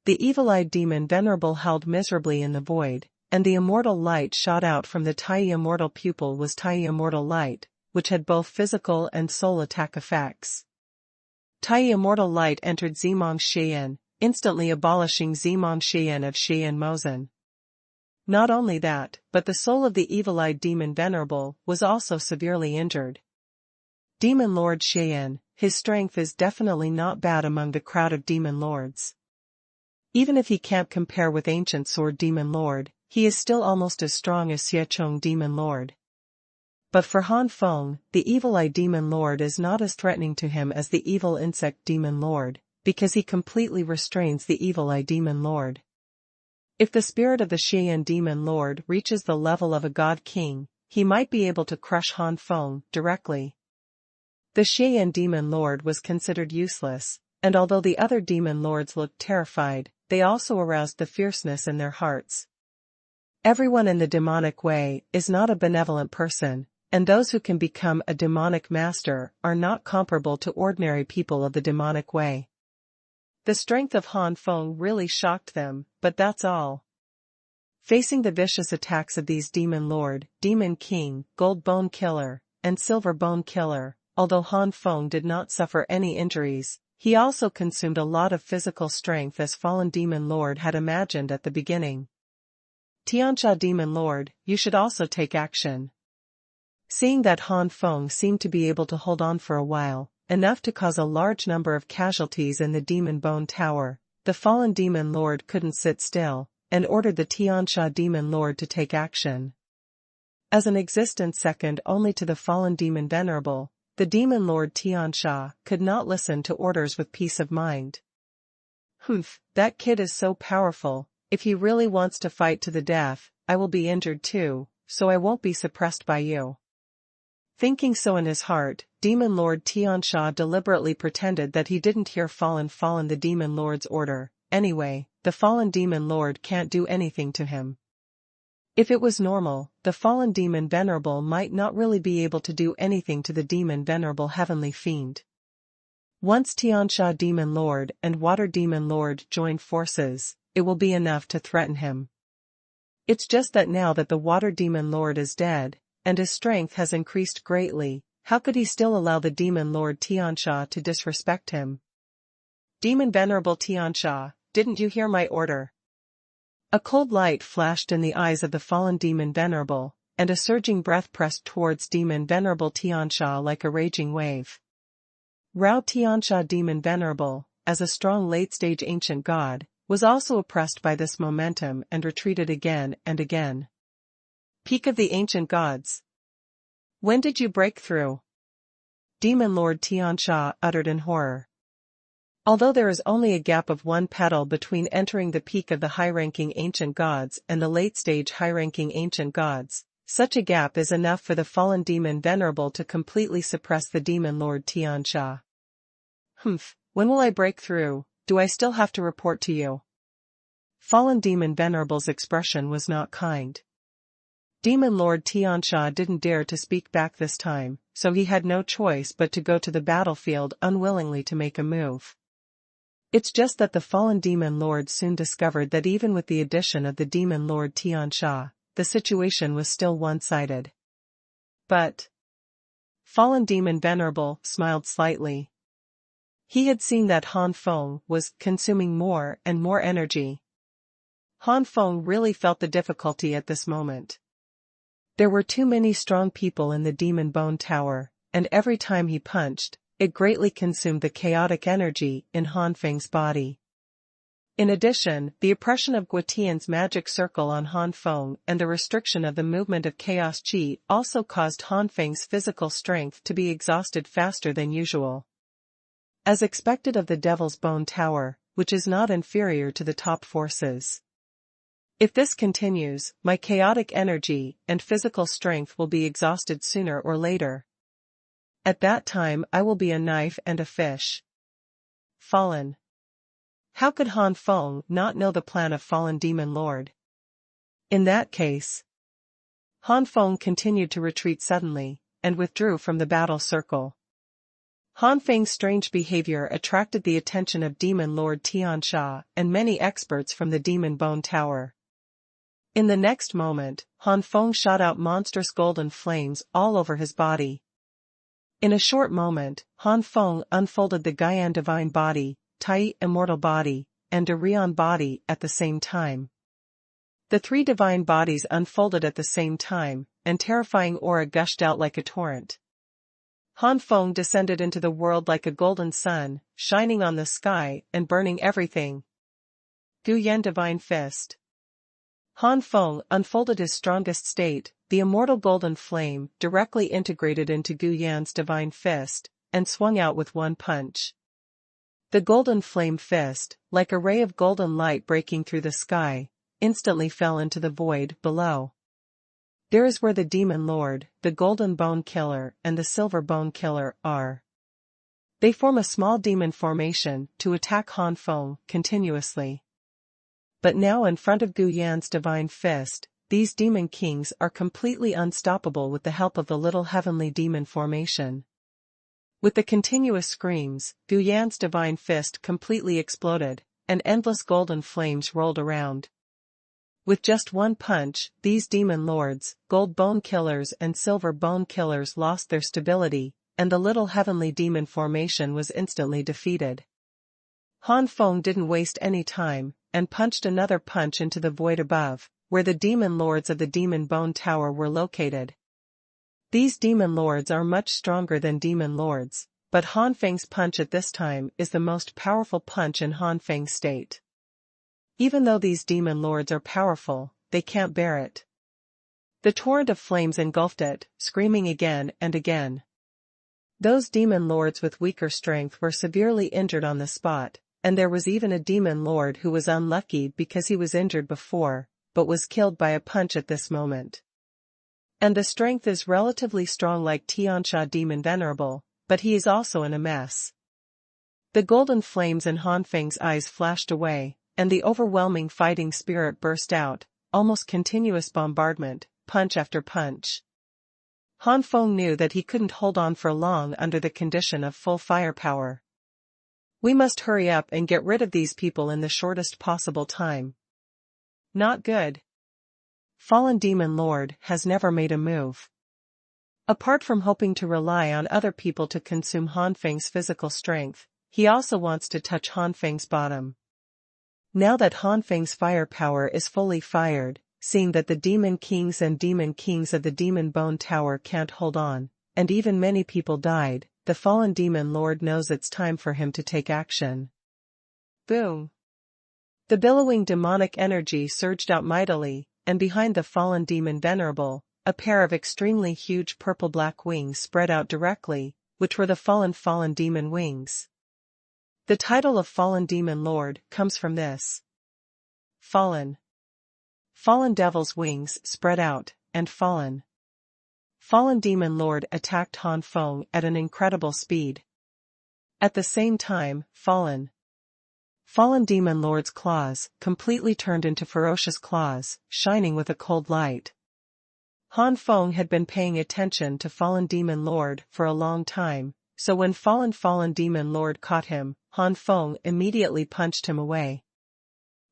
The evil-eyed demon Venerable held miserably in the void, and the immortal light shot out from the Tai immortal pupil was Tai immortal light, which had both physical and soul attack effects. Tai immortal light entered Zimong Xian, instantly abolishing Zimong Xian of Xian Mozhen. Not only that, but the soul of the evil-eyed demon Venerable was also severely injured. Demon Lord Xian, his strength is definitely not bad among the crowd of demon lords. Even if he can't compare with ancient sword demon lord, he is still almost as strong as Xiechong demon lord. But for Han Feng, the evil-eye demon lord is not as threatening to him as the evil insect demon lord, because he completely restrains the evil-eye demon lord. If the spirit of the Xian demon lord reaches the level of a god king, he might be able to crush Han Feng directly. The Xian demon lord was considered useless, and although the other demon lords looked terrified, they also aroused the fierceness in their hearts. Everyone in the demonic way is not a benevolent person, and those who can become a demonic master are not comparable to ordinary people of the demonic way. The strength of Han Feng really shocked them, but that's all. Facing the vicious attacks of these demon lord, demon king, gold bone killer, and silver bone killer, although Han Feng did not suffer any injuries, he also consumed a lot of physical strength as fallen demon lord had imagined at the beginning. Tianxia demon lord, you should also take action. Seeing that Han Feng seemed to be able to hold on for a while, enough to cause a large number of casualties in the demon bone tower, the fallen demon lord couldn't sit still, and ordered the Tianxia demon lord to take action. As an existence second only to the fallen demon Venerable, the demon lord Tianxia could not listen to orders with peace of mind. Humph, that kid is so powerful, if he really wants to fight to the death, I will be injured too, so I won't be suppressed by you. Thinking so in his heart, demon lord Tianxia deliberately pretended that he didn't hear fallen the demon lord's order. Anyway, the fallen demon lord can't do anything to him. If it was normal, the fallen demon Venerable might not really be able to do anything to the demon Venerable heavenly fiend. Once Tianxia demon lord and water demon lord join forces, it will be enough to threaten him. It's just that now that the water demon lord is dead, and his strength has increased greatly, how could he still allow the demon lord Tianxia to disrespect him? Demon Venerable Tianxia, didn't you hear my order? A cold light flashed in the eyes of the fallen demon Venerable, and a surging breath pressed towards demon Venerable Tianxia like a raging wave. Rao Tianxia demon Venerable, as a strong late-stage ancient god, was also oppressed by this momentum and retreated again and again. Peak of the ancient gods. When did you break through? Demon Lord Tianxia uttered in horror. Although there is only a gap of one petal between entering the peak of the high-ranking ancient gods and the late-stage high-ranking ancient gods, such a gap is enough for the fallen demon Venerable to completely suppress the demon Lord Tianxia. Humph, when will I break through? Do I still have to report to you? Fallen demon Venerable's expression was not kind. Demon Lord Tianxia didn't dare to speak back this time, so he had no choice but to go to the battlefield unwillingly to make a move. It's just that the fallen demon lord soon discovered that even with the addition of the demon lord Tianxia, the situation was still one-sided. But fallen demon Venerable smiled slightly. He had seen that Han Feng was consuming more and more energy. Han Feng really felt the difficulty at this moment. There were too many strong people in the Demon Bone Tower, and every time he punched, it greatly consumed the chaotic energy in Han Feng's body. In addition, the oppression of Guotian's magic circle on Han Feng and the restriction of the movement of chaos qi also caused Han Feng's physical strength to be exhausted faster than usual. As expected of the Devil's Bone Tower, which is not inferior to the top forces. If this continues, my chaotic energy and physical strength will be exhausted sooner or later. At that time I will be a knife and a fish. Fallen. How could Han Feng not know the plan of Fallen Demon Lord? In that case, Han Feng continued to retreat suddenly, and withdrew from the battle circle. Han Feng's strange behavior attracted the attention of Demon Lord Tiansha and many experts from the Demon Bone Tower. In the next moment, Han Feng shot out monstrous golden flames all over his body. In a short moment, Han Feng unfolded the Gaian Divine Body, Tai Immortal Body, and Durian Body at the same time. The three divine bodies unfolded at the same time, and terrifying aura gushed out like a torrent. Han Feng descended into the world like a golden sun, shining on the sky and burning everything. Guyan Divine Fist. Han Feng unfolded his strongest state, the immortal golden flame, directly integrated into Guyan's divine fist, and swung out with one punch. The golden flame fist, like a ray of golden light breaking through the sky, instantly fell into the void below. There is where the Demon Lord, the Golden Bone Killer and the Silver Bone Killer are. They form a small demon formation to attack Han Feng continuously. But now in front of Guyan's divine fist, these demon kings are completely unstoppable with the help of the little heavenly demon formation. With the continuous screams, Guyan's divine fist completely exploded, and endless golden flames rolled around. With just one punch, these demon lords, Gold Bone Killers and Silver Bone Killers lost their stability, and the little heavenly demon formation was instantly defeated. Han Feng didn't waste any time, and punched another punch into the void above, where the demon lords of the Demon Bone Tower were located. These demon lords are much stronger than demon lords, but Han Feng's punch at this time is the most powerful punch in Han Feng's state. Even though these demon lords are powerful, they can't bear it. The torrent of flames engulfed it, screaming again and again. Those demon lords with weaker strength were severely injured on the spot, and there was even a demon lord who was unlucky because he was injured before, but was killed by a punch at this moment. And the strength is relatively strong like Tiansha Demon Venerable, but he is also in a mess. The golden flames in Han Feng's eyes flashed away, and the overwhelming fighting spirit burst out, almost continuous bombardment, punch after punch. Han Feng knew that he couldn't hold on for long under the condition of full firepower. We must hurry up and get rid of these people in the shortest possible time. Not good. Fallen Demon Lord has never made a move. Apart from hoping to rely on other people to consume Han Feng's physical strength, he also wants to touch Han Feng's bottom. Now that Han Feng's firepower is fully fired, seeing that the demon kings and demon kings of the Demon Bone Tower can't hold on, and even many people died, the fallen demon lord knows it's time for him to take action. Boom! The billowing demonic energy surged out mightily, and behind the fallen demon venerable, a pair of extremely huge purple-black wings spread out directly, which were the fallen demon wings. The title of Fallen Demon Lord comes from this. Fallen. Fallen Devil's wings spread out, and Fallen Demon Lord attacked Han Feng at an incredible speed. At the same time, Fallen Demon Lord's claws completely turned into ferocious claws, shining with a cold light. Han Feng had been paying attention to Fallen Demon Lord for a long time, so when Fallen Demon Lord caught him, Han Feng immediately punched him away.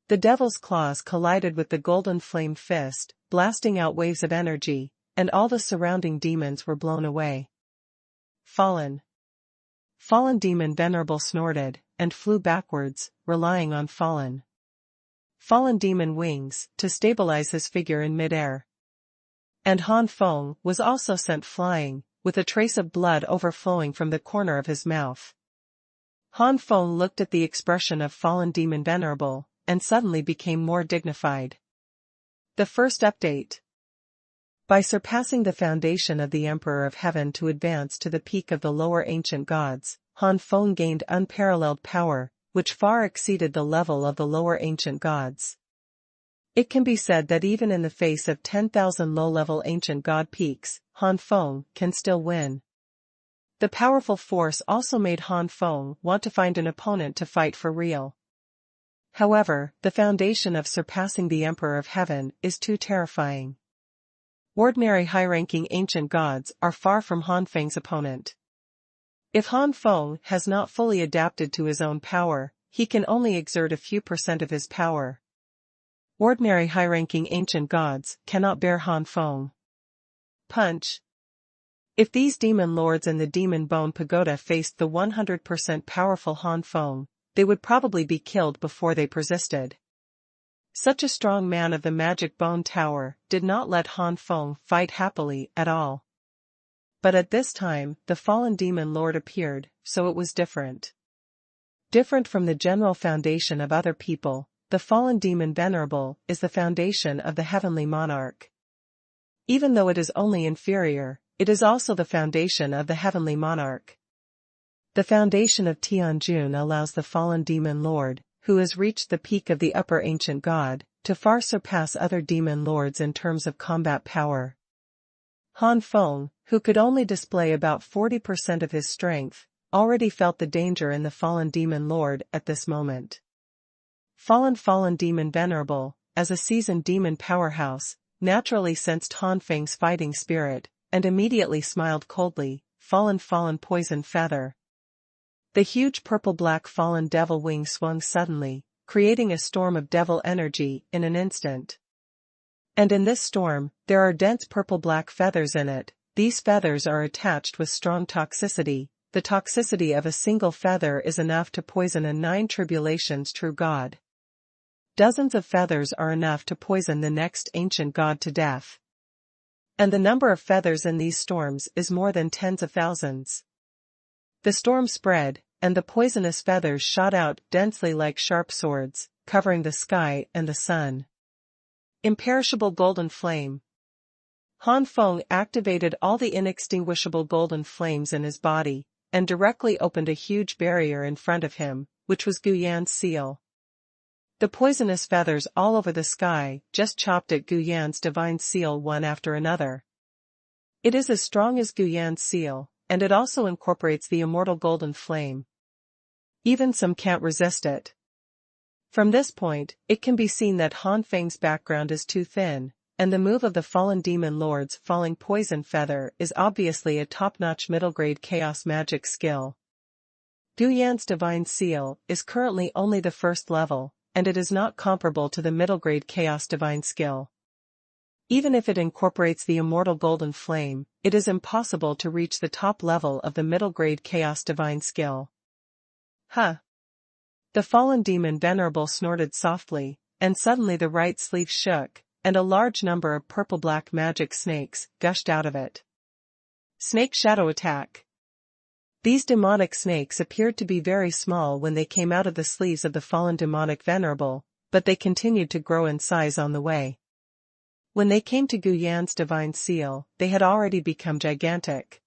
The devil's claws collided with the golden flame fist, blasting out waves of energy, and all the surrounding demons were blown away. Fallen Demon Venerable snorted, and flew backwards, relying on Fallen fallen demon wings, to stabilize his figure in midair. And Han Feng was also sent flying, with a trace of blood overflowing from the corner of his mouth. Han Feng looked at the expression of fallen demon Venerable, and suddenly became more dignified. The first update. By surpassing the foundation of the Emperor of Heaven to advance to the peak of the lower ancient gods, Han Feng gained unparalleled power, which far exceeded the level of the lower ancient gods. It can be said that even in the face of 10,000 low-level ancient god peaks, Han Feng can still win. The powerful force also made Han Feng want to find an opponent to fight for real. However, the foundation of surpassing the Emperor of Heaven is too terrifying. Ordinary high-ranking ancient gods are far from Han Feng's opponent. If Han Feng has not fully adapted to his own power, he can only exert a few % of his power. Ordinary high-ranking ancient gods cannot bear Han Feng. Punch. If these demon lords in the Demon Bone Pagoda faced the 100% powerful Han Feng, they would probably be killed before they persisted. Such a strong man of the Magic Bone Tower did not let Han Feng fight happily at all. But at this time, the fallen demon lord appeared, so it was different. Different from the general foundation of other people, the fallen demon Venerable is the foundation of the heavenly monarch. Even though it is only inferior, it is also the foundation of the heavenly monarch. The foundation of Tianjun allows the fallen demon lord, who has reached the peak of the upper ancient god, to far surpass other demon lords in terms of combat power. Han Feng, who could only display about 40% of his strength, already felt the danger in the fallen demon lord at this moment. Fallen demon Venerable, as a seasoned demon powerhouse, naturally sensed Han Feng's fighting spirit, and immediately smiled coldly. Fallen poison feather. The huge purple-black fallen devil wing swung suddenly, creating a storm of devil energy in an instant. And in this storm, there are dense purple-black feathers in it. These feathers are attached with strong toxicity. The toxicity of a single feather is enough to poison a 9 tribulations true god. Dozens of feathers are enough to poison the next ancient god to death. And the number of feathers in these storms is more than tens of thousands. The storm spread, and the poisonous feathers shot out densely like sharp swords, covering the sky and the sun. Imperishable golden flame. Han Feng activated all the inextinguishable golden flames in his body, and directly opened a huge barrier in front of him, which was Gu Yan's seal. The poisonous feathers all over the sky just chopped at Gu Yan's divine seal one after another. It is as strong as Gu Yan's seal, and it also incorporates the immortal golden flame. Even some can't resist it. From this point, it can be seen that Han Feng's background is too thin, and the move of the fallen demon lord's falling poison feather is obviously a top-notch middle-grade chaos magic skill. Gu Yan's divine seal is currently only the first level, and it is not comparable to the middle-grade chaos divine skill. Even if it incorporates the immortal golden flame, it is impossible to reach the top level of the middle-grade chaos divine skill. Huh. The fallen demon Venerable snorted softly, and suddenly the right sleeve shook, and a large number of purple-black magic snakes gushed out of it. Snake shadow attack. These demonic snakes appeared to be very small when they came out of the sleeves of the fallen demonic Venerable, but they continued to grow in size on the way. When they came to Gu Yan's divine seal, they had already become gigantic.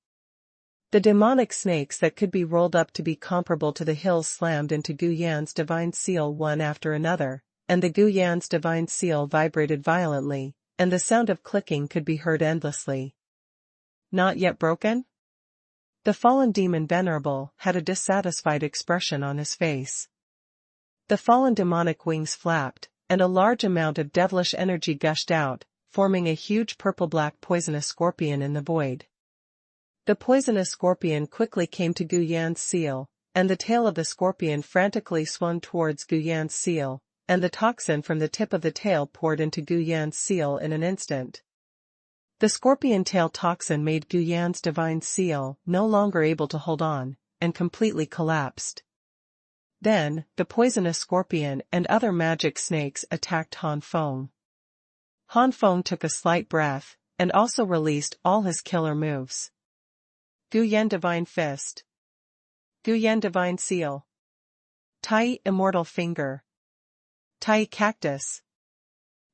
The demonic snakes that could be rolled up to be comparable to the hills slammed into Gu Yan's divine seal one after another, and the Gu Yan's divine seal vibrated violently, and the sound of clicking could be heard endlessly. Not yet broken? The fallen demon Venerable had a dissatisfied expression on his face. The fallen demonic wings flapped, and a large amount of devilish energy gushed out, forming a huge purple-black poisonous scorpion in the void. The poisonous scorpion quickly came to Gu Yan's seal, and the tail of the scorpion frantically swung towards Gu Yan's seal, and the toxin from the tip of the tail poured into Gu Yan's seal in an instant. The scorpion tail toxin made Gu Yan's divine seal no longer able to hold on, and completely collapsed. Then, the poisonous scorpion and other magic snakes attacked Han Feng. Han Feng took a slight breath, and also released all his killer moves. Guyan Divine Fist. Guyan Divine Seal. Tai Immortal Finger. Tai Cactus.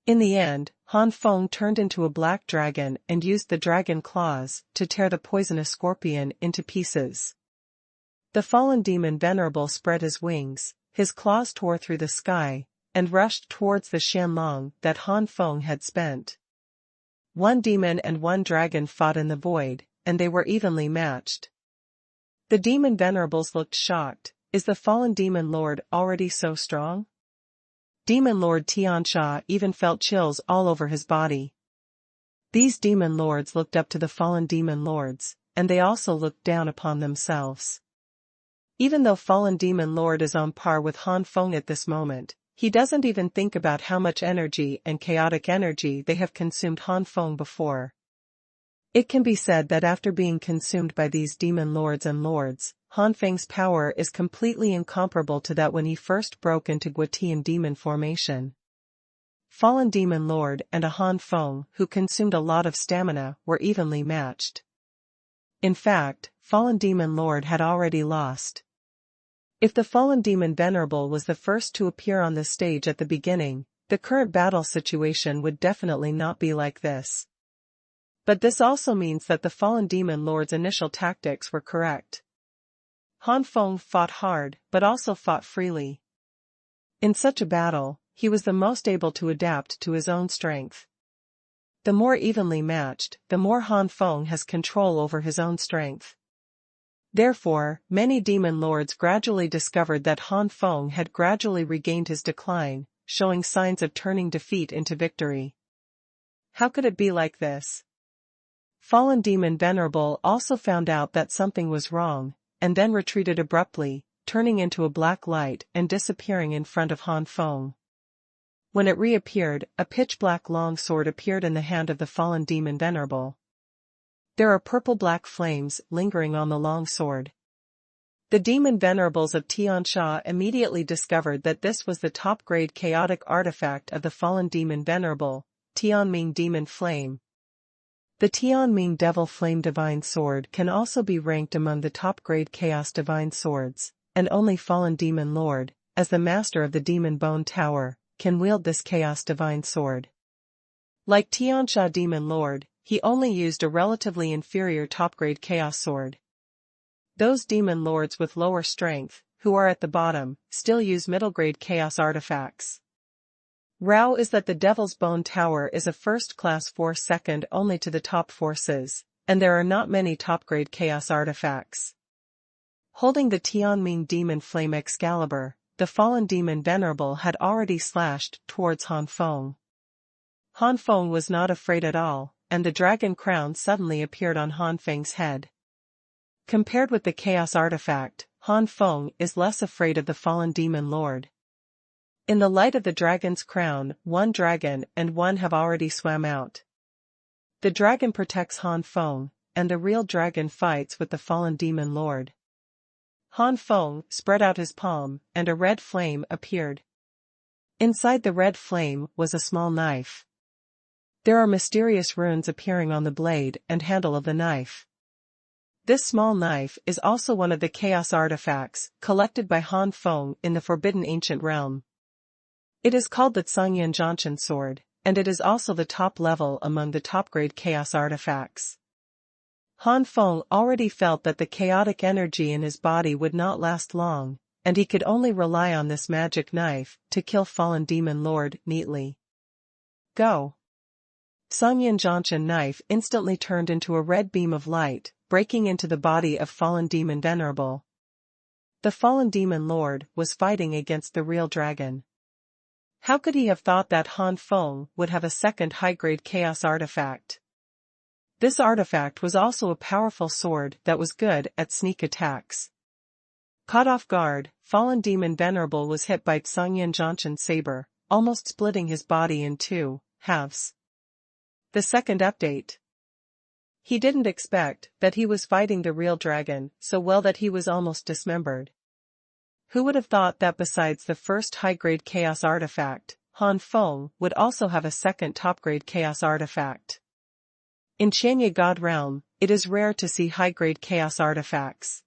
In the end, Han Feng turned into a black dragon and used the dragon claws to tear the poisonous scorpion into pieces. The fallen demon Venerable spread his wings, his claws tore through the sky, and rushed towards the Xianlong that Han Feng had spent. One demon and one dragon fought in the void, and they were evenly matched. The demon venerables looked shocked. Is the fallen demon lord already so strong? Demon Lord Tiansha even felt chills all over his body. These demon lords looked up to the fallen demon lords, and they also looked down upon themselves. Even though fallen demon lord is on par with Han Feng at this moment, he doesn't even think about how much energy and chaotic energy they have consumed Han Feng before. It can be said that after being consumed by these demon lords and lords, Han Feng's power is completely incomparable to that when he first broke into Guatian demon formation. Fallen demon lord and a Han Feng who consumed a lot of stamina were evenly matched. In fact, fallen demon lord had already lost. If the fallen demon venerable was the first to appear on the stage at the beginning, the current battle situation would definitely not be like this. But this also means that the fallen demon lord's initial tactics were correct. Han Feng fought hard but also fought freely. In such a battle, he was the most able to adapt to his own strength. The more evenly matched, the more Han Feng has control over his own strength. Therefore, many demon lords gradually discovered that Han Feng had gradually regained his decline, showing signs of turning defeat into victory. How could it be like this? Fallen demon venerable also found out that something was wrong, and then retreated abruptly, turning into a black light and disappearing in front of Han Feng. When it reappeared, a pitch-black long sword appeared in the hand of the fallen demon venerable. There are purple-black flames lingering on the long sword. The demon venerables of Tiansha immediately discovered that this was the top-grade chaotic artifact of the fallen demon venerable, Tianming Demon Flame. The Tianming Devil Flame Divine Sword can also be ranked among the top-grade Chaos Divine Swords, and only Fallen Demon Lord, as the master of the Demon Bone Tower, can wield this Chaos Divine Sword. Like Tiansha Demon Lord, he only used a relatively inferior top-grade Chaos Sword. Those Demon Lords with lower strength, who are at the bottom, still use middle-grade Chaos artifacts. Rao is that the Devil's Bone Tower is a first-class force second only to the top forces, and there are not many top-grade Chaos artifacts. Holding the Tianming Demon Flame Excalibur, the fallen demon venerable had already slashed towards Han Feng. Han Feng was not afraid at all, and the dragon crown suddenly appeared on Han Feng's head. Compared with the Chaos artifact, Han Feng is less afraid of the fallen demon lord. In the light of the dragon's crown, one dragon and one have already swam out. The dragon protects Han Feng, and the real dragon fights with the fallen demon lord. Han Feng spread out his palm, and a red flame appeared. Inside the red flame was a small knife. There are mysterious runes appearing on the blade and handle of the knife. This small knife is also one of the Chaos artifacts collected by Han Feng in the Forbidden Ancient Realm. It is called the Xuanhuan Zhanshan Sword, and it is also the top level among the top-grade Chaos artifacts. Han Feng already felt that the chaotic energy in his body would not last long, and he could only rely on this magic knife to kill fallen demon lord neatly. Go! Xuanhuan Zhanshan knife instantly turned into a red beam of light, breaking into the body of fallen demon venerable. The fallen demon lord was fighting against the real dragon. How could he have thought that Han Feng would have a second high-grade Chaos artifact? This artifact was also a powerful sword that was good at sneak attacks. Caught off guard, fallen demon venerable was hit by Xuanhuan Zhanshan's saber, almost splitting his body in two halves. The second update. He didn't expect that he was fighting the real dragon so well that he was almost dismembered. Who would have thought that besides the first high-grade chaos artifact, Han Feng would also have a second top-grade chaos artifact? In Qianye God Realm, it is rare to see high-grade chaos artifacts.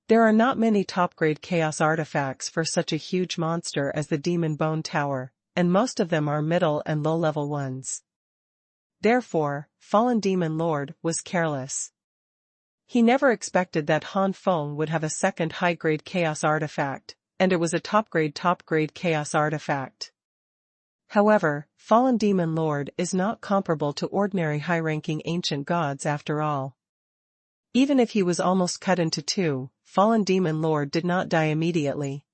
There are not many top-grade chaos artifacts for such a huge monster as the Demon Bone Tower, and most of them are middle and low-level ones. Therefore, Fallen Demon Lord was careless. He never expected that Han Feng would have a second high-grade chaos artifact, and it was a top-grade chaos artifact. However, Fallen Demon Lord is not comparable to ordinary high-ranking ancient gods after all. Even if he was almost cut into two, Fallen Demon Lord did not die immediately.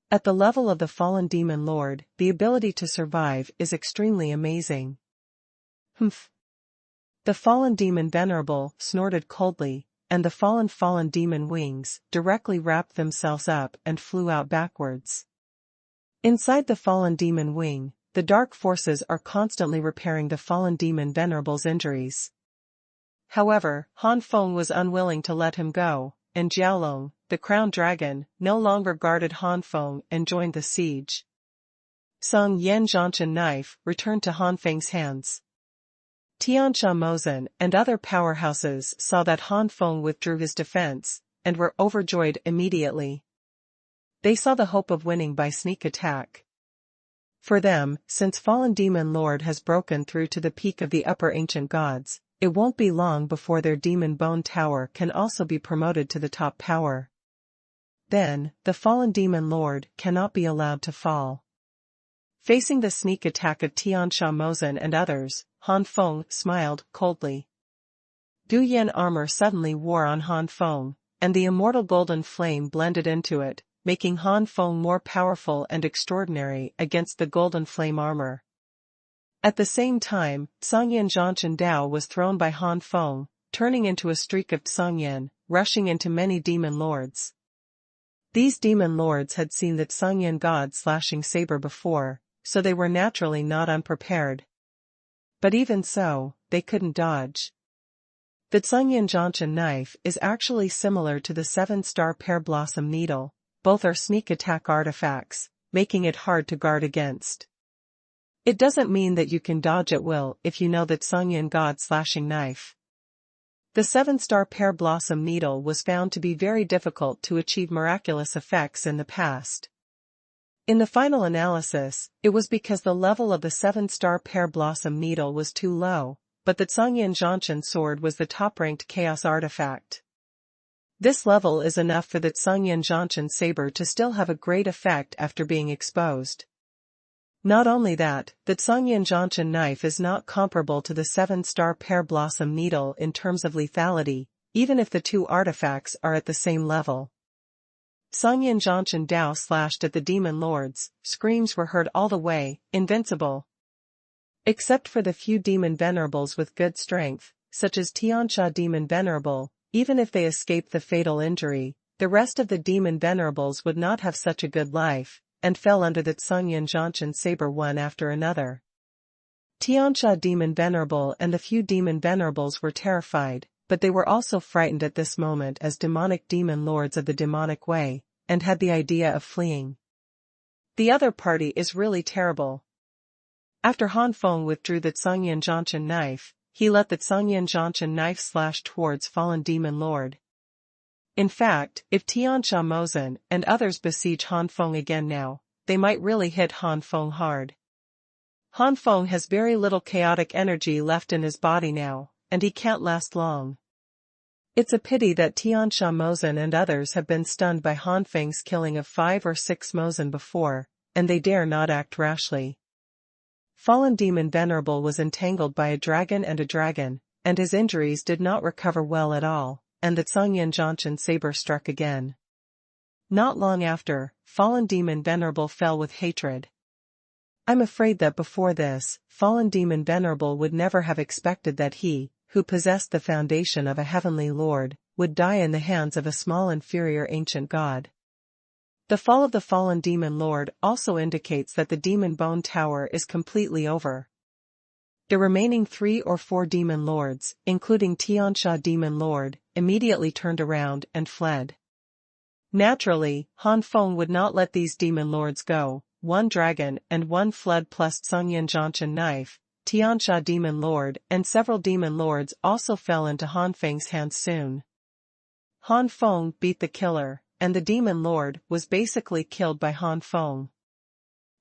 At the level of the Fallen Demon Lord, the ability to survive is extremely amazing. Humph. The Fallen Demon Venerable snorted coldly, and the fallen demon wings directly wrapped themselves up and flew out backwards. Inside the Fallen Demon wing, the dark forces are constantly repairing the Fallen Demon Venerable's injuries. However, Han Feng was unwilling to let him go, and Jiaolong, the crowned dragon, no longer guarded Han Feng and joined the siege. Song Yan Zhanshan knife returned to Han Feng's hands. Tiansha Mozen and other powerhouses saw that Han Feng withdrew his defense, and were overjoyed immediately. They saw the hope of winning by sneak attack. For them, since Fallen Demon Lord has broken through to the peak of the upper ancient gods, it won't be long before their Demon Bone Tower can also be promoted to the top power. Then, the Fallen Demon Lord cannot be allowed to fall. Facing the sneak attack of Tiansha Mozen and others, Han Feng smiled coldly. Guyan armor suddenly wore on Han Feng, and the immortal golden flame blended into it, making Han Feng more powerful and extraordinary against the golden flame armor. At the same time, Tsangyan Zhanshan Dao was thrown by Han Feng, turning into a streak of Tsangyan, rushing into many demon lords. These demon lords had seen the Tsangyan god slashing saber before, so they were naturally not unprepared. But even so, they couldn't dodge. The Tsangyan Zhanshan knife is actually similar to the 7-star pear blossom needle. Both are sneak attack artifacts, making it hard to guard against. It doesn't mean that you can dodge at will if you know the Tsangyan god slashing knife. The 7-star pear blossom needle was found to be very difficult to achieve miraculous effects in the past. In the final analysis, it was because the level of the 7-star pear blossom needle was too low, but the Tsangyan Zhanshan sword was the top-ranked chaos artifact. This level is enough for the Tsangyan Zhanshan saber to still have a great effect after being exposed. Not only that, the Tsangyan Zhanshan knife is not comparable to the 7-star pear blossom needle in terms of lethality, even if the two artifacts are at the same level. Tsangyan Zhanshan Dao slashed at the demon lords, screams were heard all the way, invincible. Except for the few demon venerables with good strength, such as Tiansha Demon Venerable, even if they escaped the fatal injury, the rest of the demon venerables would not have such a good life, and fell under the Tsangyan Zhanshan saber one after another. Tiansha Demon Venerable and the few demon venerables were terrified, but they were also frightened at this moment as demonic demon lords of the demonic way, and had the idea of fleeing. The other party is really terrible. After Han Feng withdrew the Tsangyan Zhanshan knife, he let the Tsangyan Zhanshan knife slash towards Fallen Demon Lord. In fact, if Tiansha Mozen and others besiege Han Feng again now, they might really hit Han Feng hard. Han Feng has very little chaotic energy left in his body now, and he can't last long. It's a pity that Tiansha Mozen and others have been stunned by Han Feng's killing of 5 or 6 Mozen before, and they dare not act rashly. Fallen Demon Venerable was entangled by a dragon, and his injuries did not recover well at all, and the Tsangyan Zhanshan saber struck again. Not long after, Fallen Demon Venerable fell with hatred. I'm afraid that before this, Fallen Demon Venerable would never have expected that he, who possessed the foundation of a heavenly lord, would die in the hands of a small inferior ancient god. The fall of the Fallen Demon Lord also indicates that the Demon Bone Tower is completely over. The remaining 3 or 4 demon lords, including Tiansha Demon Lord, immediately turned around and fled. Naturally, Han Feng would not let these demon lords go. One dragon and one flood plus Xuanhuan Zhanshan knife, Tiansha demon lord and several demon lords also fell into Han Feng's hands soon. Han Feng beat the killer, and the demon lord was basically killed by Han Feng.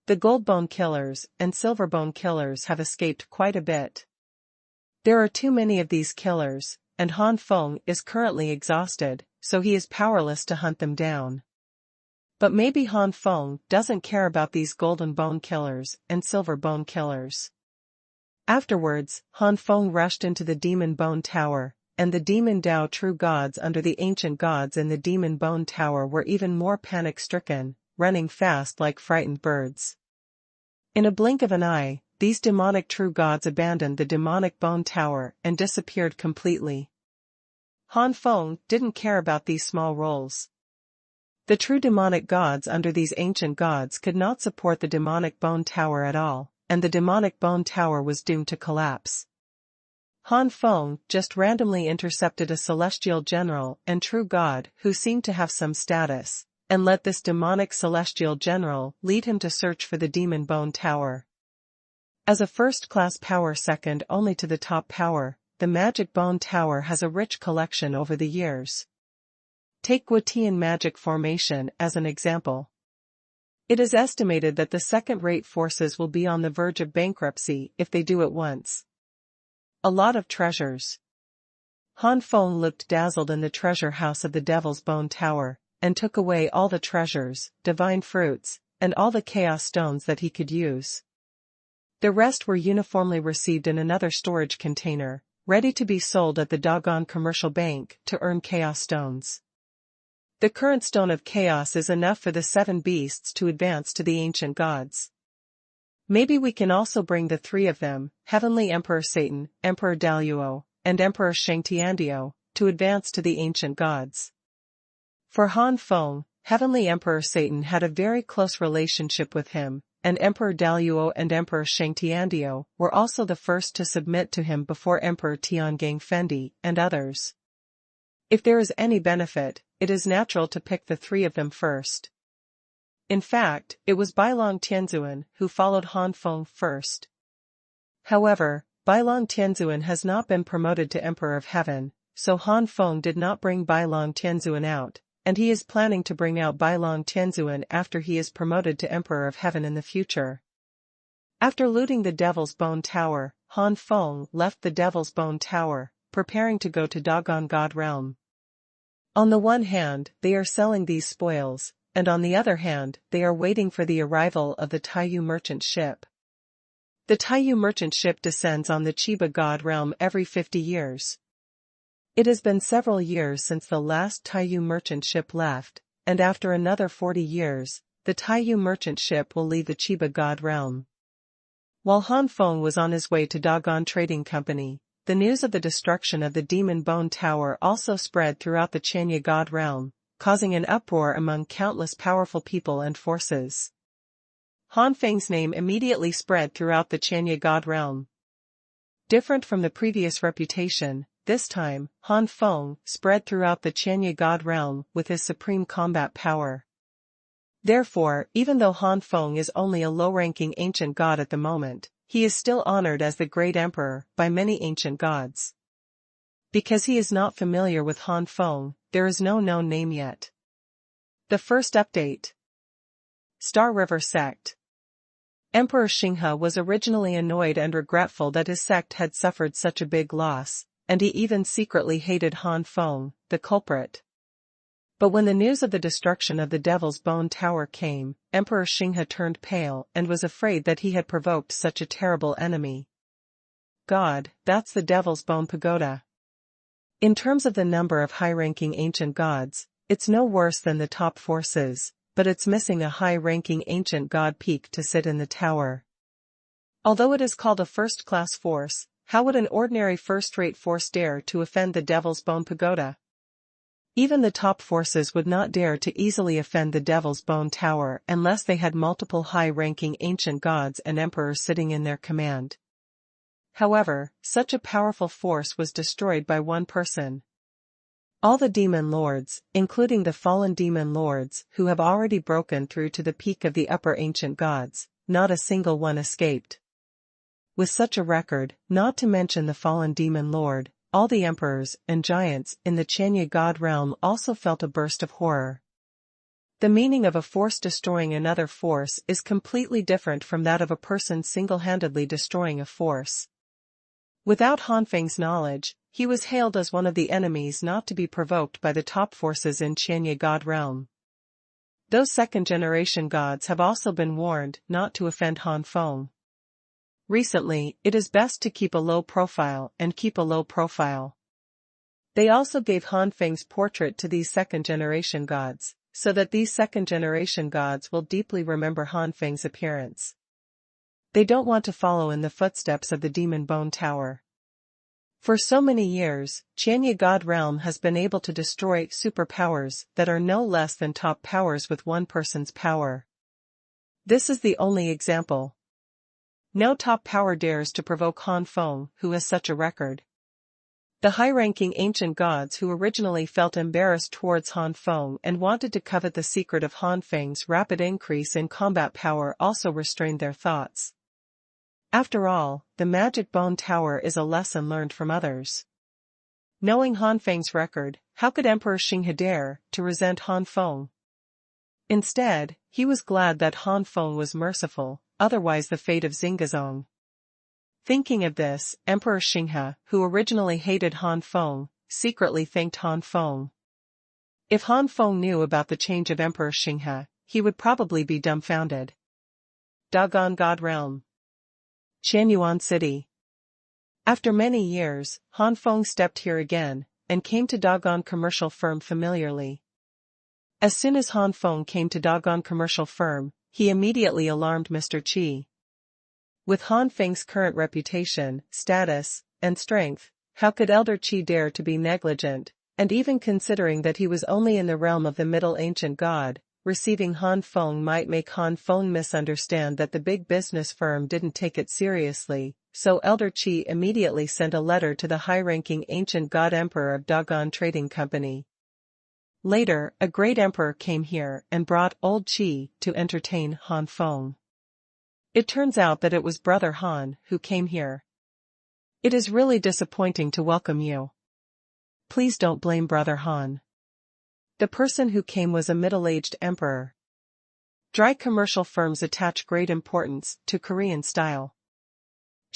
The Goldbone killers and Silverbone killers have escaped quite a bit. There are too many of these killers, and Han Feng is currently exhausted, so he is powerless to hunt them down. But maybe Han Feng doesn't care about these Golden Bone killers and Silver Bone killers. Afterwards, Han Feng rushed into the Demon Bone Tower, and the Demon Dao true gods under the ancient gods in the Demon Bone Tower were even more panic-stricken, running fast like frightened birds. In a blink of an eye, these demonic true gods abandoned the demonic Bone Tower and disappeared completely. Han Feng didn't care about these small roles. The true demonic gods under these ancient gods could not support the demonic Bone Tower at all, and the demonic Bone Tower was doomed to collapse. Han Feng just randomly intercepted a celestial general and true god who seemed to have some status, and let this demonic celestial general lead him to search for the Demon Bone Tower. As a first-class power second only to the top power, the Magic Bone Tower has a rich collection over the years. Take Guotian Magic Formation as an example. It is estimated that the second-rate forces will be on the verge of bankruptcy if they do it once. A lot of treasures. Han Feng looked dazzled in the treasure house of the Devil's Bone Tower, and took away all the treasures, divine fruits, and all the chaos stones that he could use. The rest were uniformly received in another storage container, ready to be sold at the Dogon Commercial Bank to earn chaos stones. The current stone of chaos is enough for the 7 beasts to advance to the ancient gods. Maybe we can also bring the 3 of them, Heavenly Emperor Satan, Emperor Daluo, and Emperor Shangtiandio, to advance to the ancient gods. For Han Feng, Heavenly Emperor Satan had a very close relationship with him, and Emperor Daluo and Emperor Shangtiandio were also the first to submit to him before Emperor Tiangang Fendi and others. If there is any benefit, it is natural to pick the 3 of them first. In fact, it was Bailong Tianzuan who followed Han Feng first. However, Bailong Tianzuan has not been promoted to Emperor of Heaven, so Han Feng did not bring Bailong Tianzuan out, and he is planning to bring out Bailong Tianzuan after he is promoted to Emperor of Heaven in the future. After looting the Devil's Bone Tower, Han Feng left the Devil's Bone Tower, preparing to go to Dogon God Realm. On the one hand, they are selling these spoils, and on the other hand, they are waiting for the arrival of the Taiyu merchant ship. The Taiyu merchant ship descends on the Chi Bai God Realm every 50 years. It has been several years since the last Taiyu merchant ship left, and after another 40 years, the Taiyu merchant ship will leave the Chi Bai God Realm. While Han Feng was on his way to Dogon Trading Company, the news of the destruction of the Demon Bone Tower also spread throughout the Chanya God Realm, causing an uproar among countless powerful people and forces. Han Feng's name immediately spread throughout the Chanya God Realm. Different from the previous reputation, this time, Han Feng spread throughout the Chanya God Realm with his supreme combat power. Therefore, even though Han Feng is only a low-ranking ancient god at the moment, he is still honored as the Great Emperor by many ancient gods. Because he is not familiar with Han Feng, there is no known name yet. The first update. Star River Sect. Emperor Xinghe was originally annoyed and regretful that his sect had suffered such a big loss, and he even secretly hated Han Feng, the culprit. But when the news of the destruction of the Devil's Bone Tower came, Emperor Xinghe turned pale and was afraid that he had provoked such a terrible enemy. God, that's the Devil's Bone Pagoda. In terms of the number of high-ranking ancient gods, it's no worse than the top forces, but it's missing a high-ranking ancient god peak to sit in the tower. Although it is called a first-class force, how would an ordinary first-rate force dare to offend the Devil's Bone Pagoda? Even the top forces would not dare to easily offend the Devil's Bone Tower unless they had multiple high-ranking ancient gods and emperors sitting in their command. However, such a powerful force was destroyed by one person. All the demon lords, including the fallen demon lords who have already broken through to the peak of the upper ancient gods, not a single one escaped. With such a record, not to mention the fallen demon lord, all the emperors and giants in the Chenya god realm also felt a burst of horror. The meaning of a force destroying another force is completely different from that of a person single-handedly destroying a force. Without Han Feng's knowledge, he was hailed as one of the enemies not to be provoked by the top forces in Chenya god realm. Those second-generation gods have also been warned not to offend Han Feng. Recently, it is best to keep a low profile and keep a low profile. They also gave Han Feng's portrait to these second-generation gods, so that these second-generation gods will deeply remember Han Feng's appearance. They don't want to follow in the footsteps of the Demon Bone Tower. For so many years, Chenya god realm has been able to destroy superpowers that are no less than top powers with one person's power. This is the only example. No top power dares to provoke Han Feng, who has such a record. The high-ranking ancient gods who originally felt embarrassed towards Han Feng and wanted to covet the secret of Han Feng's rapid increase in combat power also restrained their thoughts. After all, the Magic Bone Tower is a lesson learned from others. Knowing Han Feng's record, how could Emperor Xinghe dare to resent Han Feng? Instead, he was glad that Han Feng was merciful, otherwise the fate of Xingazong. Thinking of this, Emperor Xinghe, who originally hated Han Feng, secretly thanked Han Feng. If Han Feng knew about the change of Emperor Xinghe, he would probably be dumbfounded. Dagon God Realm. Xuanhuan City. After many years, Han Feng stepped here again, and came to Dagon Commercial Firm familiarly. As soon as Han Feng came to Dagon Commercial Firm, he immediately alarmed Mr. Chi. With Han Feng's current reputation, status, and strength, how could Elder Chi dare to be negligent, and even considering that he was only in the realm of the Middle Ancient God, receiving Han Feng might make Han Feng misunderstand that the big business firm didn't take it seriously, so Elder Chi immediately sent a letter to the high-ranking Ancient God Emperor of Dagon Trading Company. Later, a great emperor came here and brought old Chi to entertain Han Feng. It turns out that it was Brother Han who came here. It is really disappointing to welcome you. Please don't blame Brother Han. The person who came was a middle-aged emperor. Dry commercial firms attach great importance to Korean style.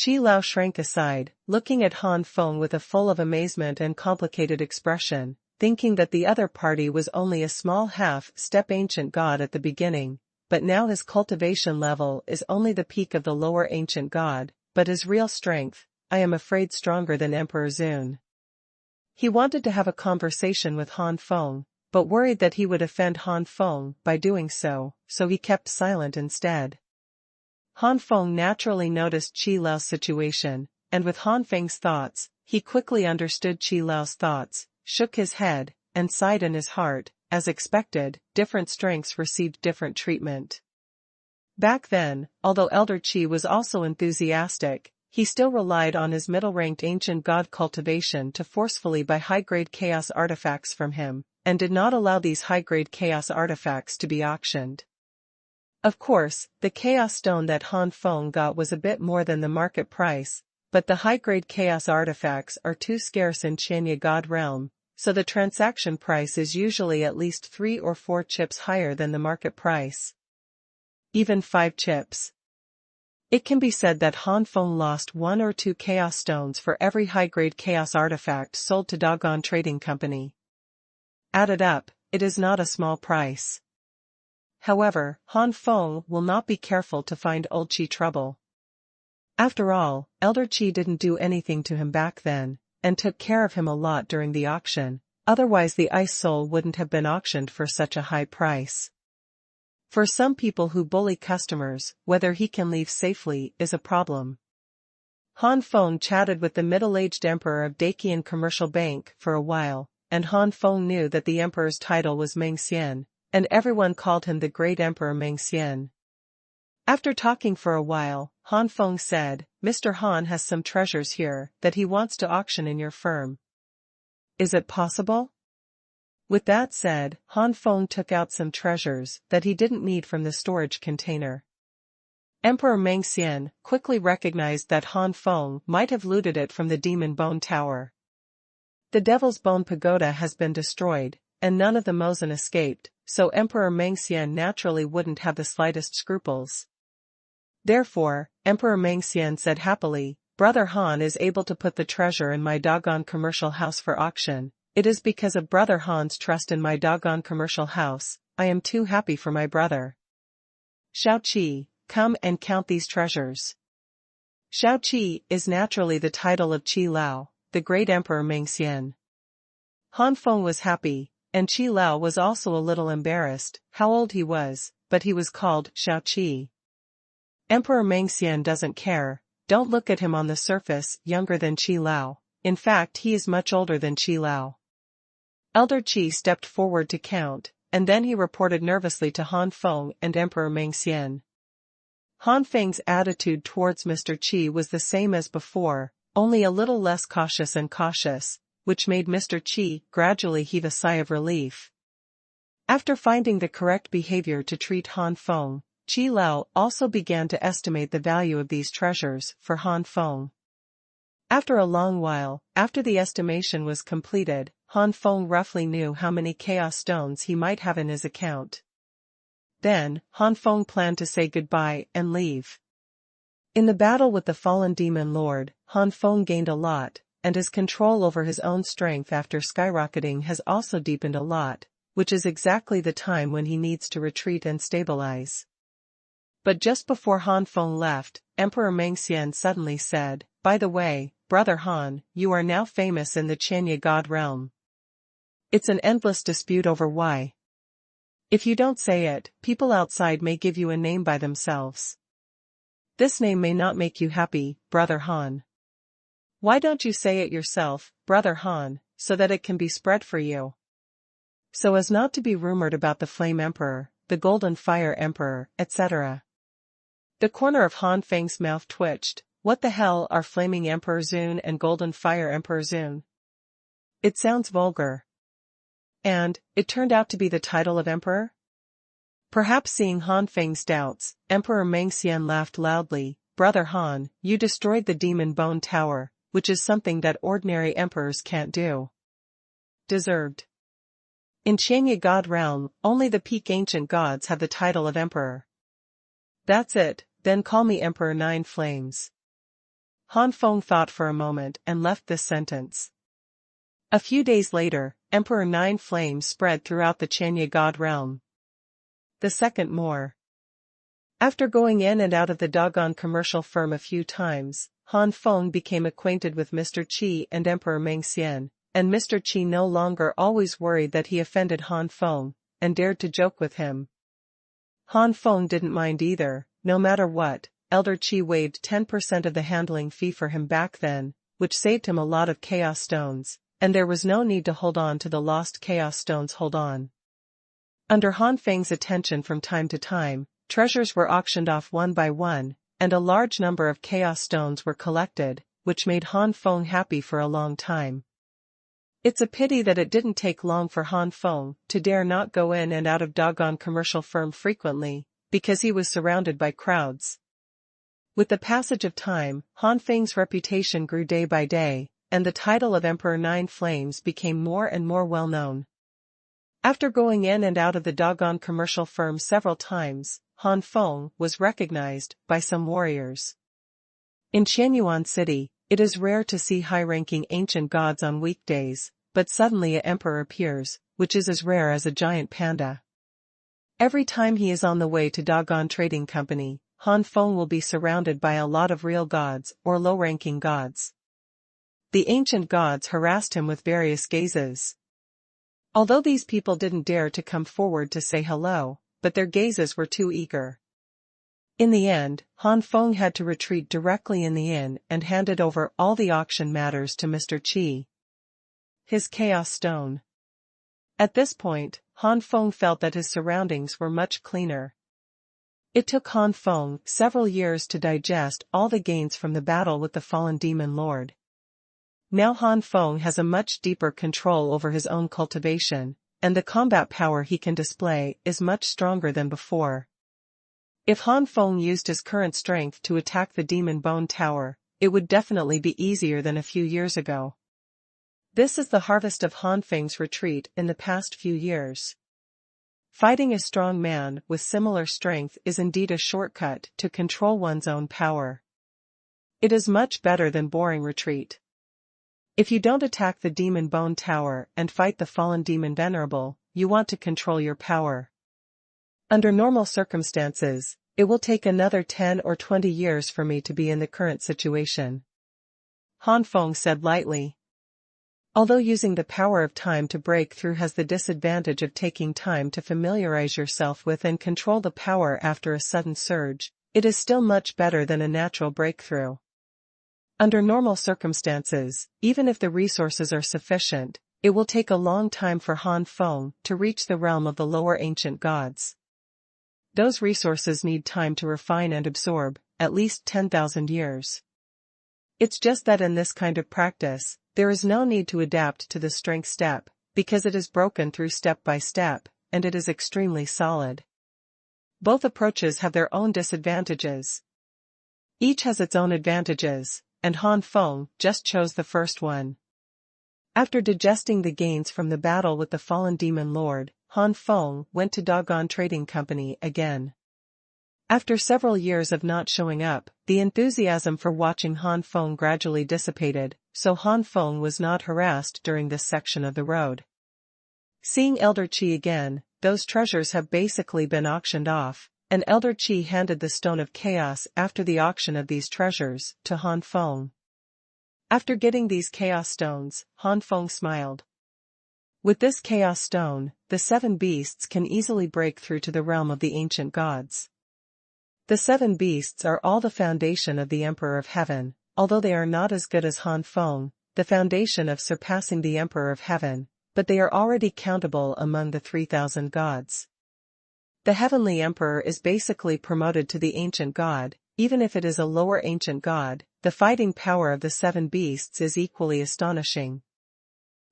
Chi Lao shrank aside, looking at Han Feng with a full of amazement and complicated expression, thinking that the other party was only a small half-step ancient god at the beginning, but now his cultivation level is only the peak of the lower ancient god, but his real strength, I am afraid, stronger than Emperor Zun. He wanted to have a conversation with Han Feng, but worried that he would offend Han Feng by doing so, so he kept silent instead. Han Feng naturally noticed Chi Lao's situation, and with Han Feng's thoughts, he quickly understood Chi Lao's thoughts, shook his head, and sighed in his heart. As expected, different strengths received different treatment. Back then, although Elder Chi was also enthusiastic, he still relied on his middle-ranked ancient god cultivation to forcefully buy high-grade chaos artifacts from him, and did not allow these high-grade chaos artifacts to be auctioned. Of course, the chaos stone that Han Feng got was a bit more than the market price, but the high-grade chaos artifacts are too scarce in Chenya god realm, so the transaction price is usually at least 3 or 4 chips higher than the market price. Even 5 chips. It can be said that Han Feng lost 1 or 2 chaos stones for every high-grade chaos artifact sold to Dagon Trading Company. Added up, it is not a small price. However, Han Feng will not be careful to find old Chi trouble. After all, Elder Chi didn't do anything to him back then, and took care of him a lot during the auction, otherwise the ice soul wouldn't have been auctioned for such a high price. For some people who bully customers, whether he can leave safely is a problem. Han Feng chatted with the middle-aged emperor of Dakian Commercial Bank for a while, and Han Feng knew that the emperor's title was Mengxian, and everyone called him the Great Emperor Mengxian. After talking for a while, Han Feng said, "Mr. Han has some treasures here that he wants to auction in your firm. Is it possible?" With that said, Han Feng took out some treasures that he didn't need from the storage container. Emperor Mengxian quickly recognized that Han Feng might have looted it from the Demon Bone Tower. The Devil's Bone Pagoda has been destroyed, and none of the Mosin escaped, so Emperor Mengxian naturally wouldn't have the slightest scruples. Therefore, Emperor Mengxian said happily, "Brother Han is able to put the treasure in my doggone commercial house for auction. It is because of Brother Han's trust in my doggone commercial house. I am too happy for my brother. Shao Qi, come and count these treasures." Shao Qi is naturally the title of Qi Lao, the great Emperor Mengxian. Han Feng was happy, and Qi Lao was also a little embarrassed how old he was, but he was called Shao Qi. Emperor Mengxian doesn't care. Don't look at him on the surface, younger than Qi Lao. In fact, he is much older than Qi Lao. Elder Qi stepped forward to count, and then he reported nervously to Han Feng and Emperor Mengxian. Han Feng's attitude towards Mr. Qi was the same as before, only a little less cautious, which made Mr. Qi gradually heave a sigh of relief. After finding the correct behavior to treat Han Feng, Qi Lao also began to estimate the value of these treasures for Han Feng. After a long while, after the estimation was completed, Han Feng roughly knew how many chaos stones he might have in his account. Then, Han Feng planned to say goodbye and leave. In the battle with the fallen demon lord, Han Feng gained a lot, and his control over his own strength after skyrocketing has also deepened a lot, which is exactly the time when he needs to retreat and stabilize. But just before Han Feng left, Emperor Mengxian suddenly said, "By the way, Brother Han, you are now famous in the Qianye God realm. It's an endless dispute over why. If you don't say it, people outside may give you a name by themselves. This name may not make you happy, Brother Han. Why don't you say it yourself, Brother Han, so that it can be spread for you? So as not to be rumored about the Flame Emperor, the Golden Fire Emperor, etc." The corner of Han Feng's mouth twitched. What the hell are Flaming Emperor Zun and Golden Fire Emperor Zun? It sounds vulgar. And, it turned out to be the title of emperor? Perhaps seeing Han Feng's doubts, Emperor Mengxian laughed loudly. "Brother Han, you destroyed the Demon Bone Tower, which is something that ordinary emperors can't do. Deserved. In Qianye God realm, only the peak ancient gods have the title of emperor. That's it, then call me Emperor Nine Flames." Han Feng thought for a moment and left this sentence. A few days later, Emperor Nine Flames spread throughout the Qianye God realm. The second more. After going in and out of the doggone commercial firm a few times, Han Feng became acquainted with Mr. Qi and Emperor Mengxian, and Mr. Qi no longer always worried that he offended Han Feng, and dared to joke with him. Han Feng didn't mind either. No matter what, Elder Qi waived 10% of the handling fee for him back then, which saved him a lot of chaos stones, and there was no need to hold on to the lost chaos stones. Under Han Feng's attention from time to time, treasures were auctioned off one by one, and a large number of chaos stones were collected, which made Han Feng happy for a long time. It's a pity that it didn't take long for Han Feng to dare not go in and out of doggone commercial firm frequently, because he was surrounded by crowds. With the passage of time, Han Feng's reputation grew day by day, and the title of Emperor Nine Flames became more and more well known. After going in and out of the doggone commercial firm several times, Han Feng was recognized by some warriors. In Xuanhuan City, it is rare to see high-ranking ancient gods on weekdays, but suddenly an emperor appears, which is as rare as a giant panda. Every time he is on the way to doggone trading company, Han Feng will be surrounded by a lot of real gods or low-ranking gods. The ancient gods harassed him with various gazes. Although these people didn't dare to come forward to say hello, but their gazes were too eager. In the end, Han Feng had to retreat directly in the inn and handed over all the auction matters to Mr. Qi. His Chaos Stone. At this point, Han Feng felt that his surroundings were much cleaner. It took Han Feng several years to digest all the gains from the battle with the fallen demon lord. Now Han Feng has a much deeper control over his own cultivation, and the combat power he can display is much stronger than before. If Han Feng used his current strength to attack the Demon Bone Tower, it would definitely be easier than a few years ago. This is the harvest of Han Feng's retreat in the past few years. Fighting a strong man with similar strength is indeed a shortcut to control one's own power. It is much better than boring retreat. If you don't attack the Demon Bone Tower and fight the fallen demon venerable, you want to control your power. Under normal circumstances, it will take another 10 or 20 years for me to be in the current situation. Han Feng said lightly. Although using the power of time to break through has the disadvantage of taking time to familiarize yourself with and control the power after a sudden surge, it is still much better than a natural breakthrough. Under normal circumstances, even if the resources are sufficient, it will take a long time for Han Feng to reach the realm of the lower ancient gods. Those resources need time to refine and absorb, at least 10,000 years. It's just that in this kind of practice, there is no need to adapt to the strength step, because it is broken through step by step, and it is extremely solid. Both approaches have their own disadvantages. Each has its own advantages, and Han Feng just chose the first one. After digesting the gains from the battle with the fallen demon lord, Han Feng went to Dogon Trading Company again. After several years of not showing up, the enthusiasm for watching Han Feng gradually dissipated, so Han Feng was not harassed during this section of the road. Seeing Elder Chi again, those treasures have basically been auctioned off, and Elder Chi handed the Stone of Chaos after the auction of these treasures to Han Feng. After getting these Chaos Stones, Han Feng smiled. With this Chaos Stone, the 7 beasts can easily break through to the realm of the ancient gods. The 7 beasts are all the foundation of the Emperor of Heaven, although they are not as good as Han Feng, the foundation of surpassing the Emperor of Heaven, but they are already countable among the 3,000 gods. The Heavenly Emperor is basically promoted to the ancient god, even if it is a lower ancient god. The fighting power of the 7 beasts is equally astonishing.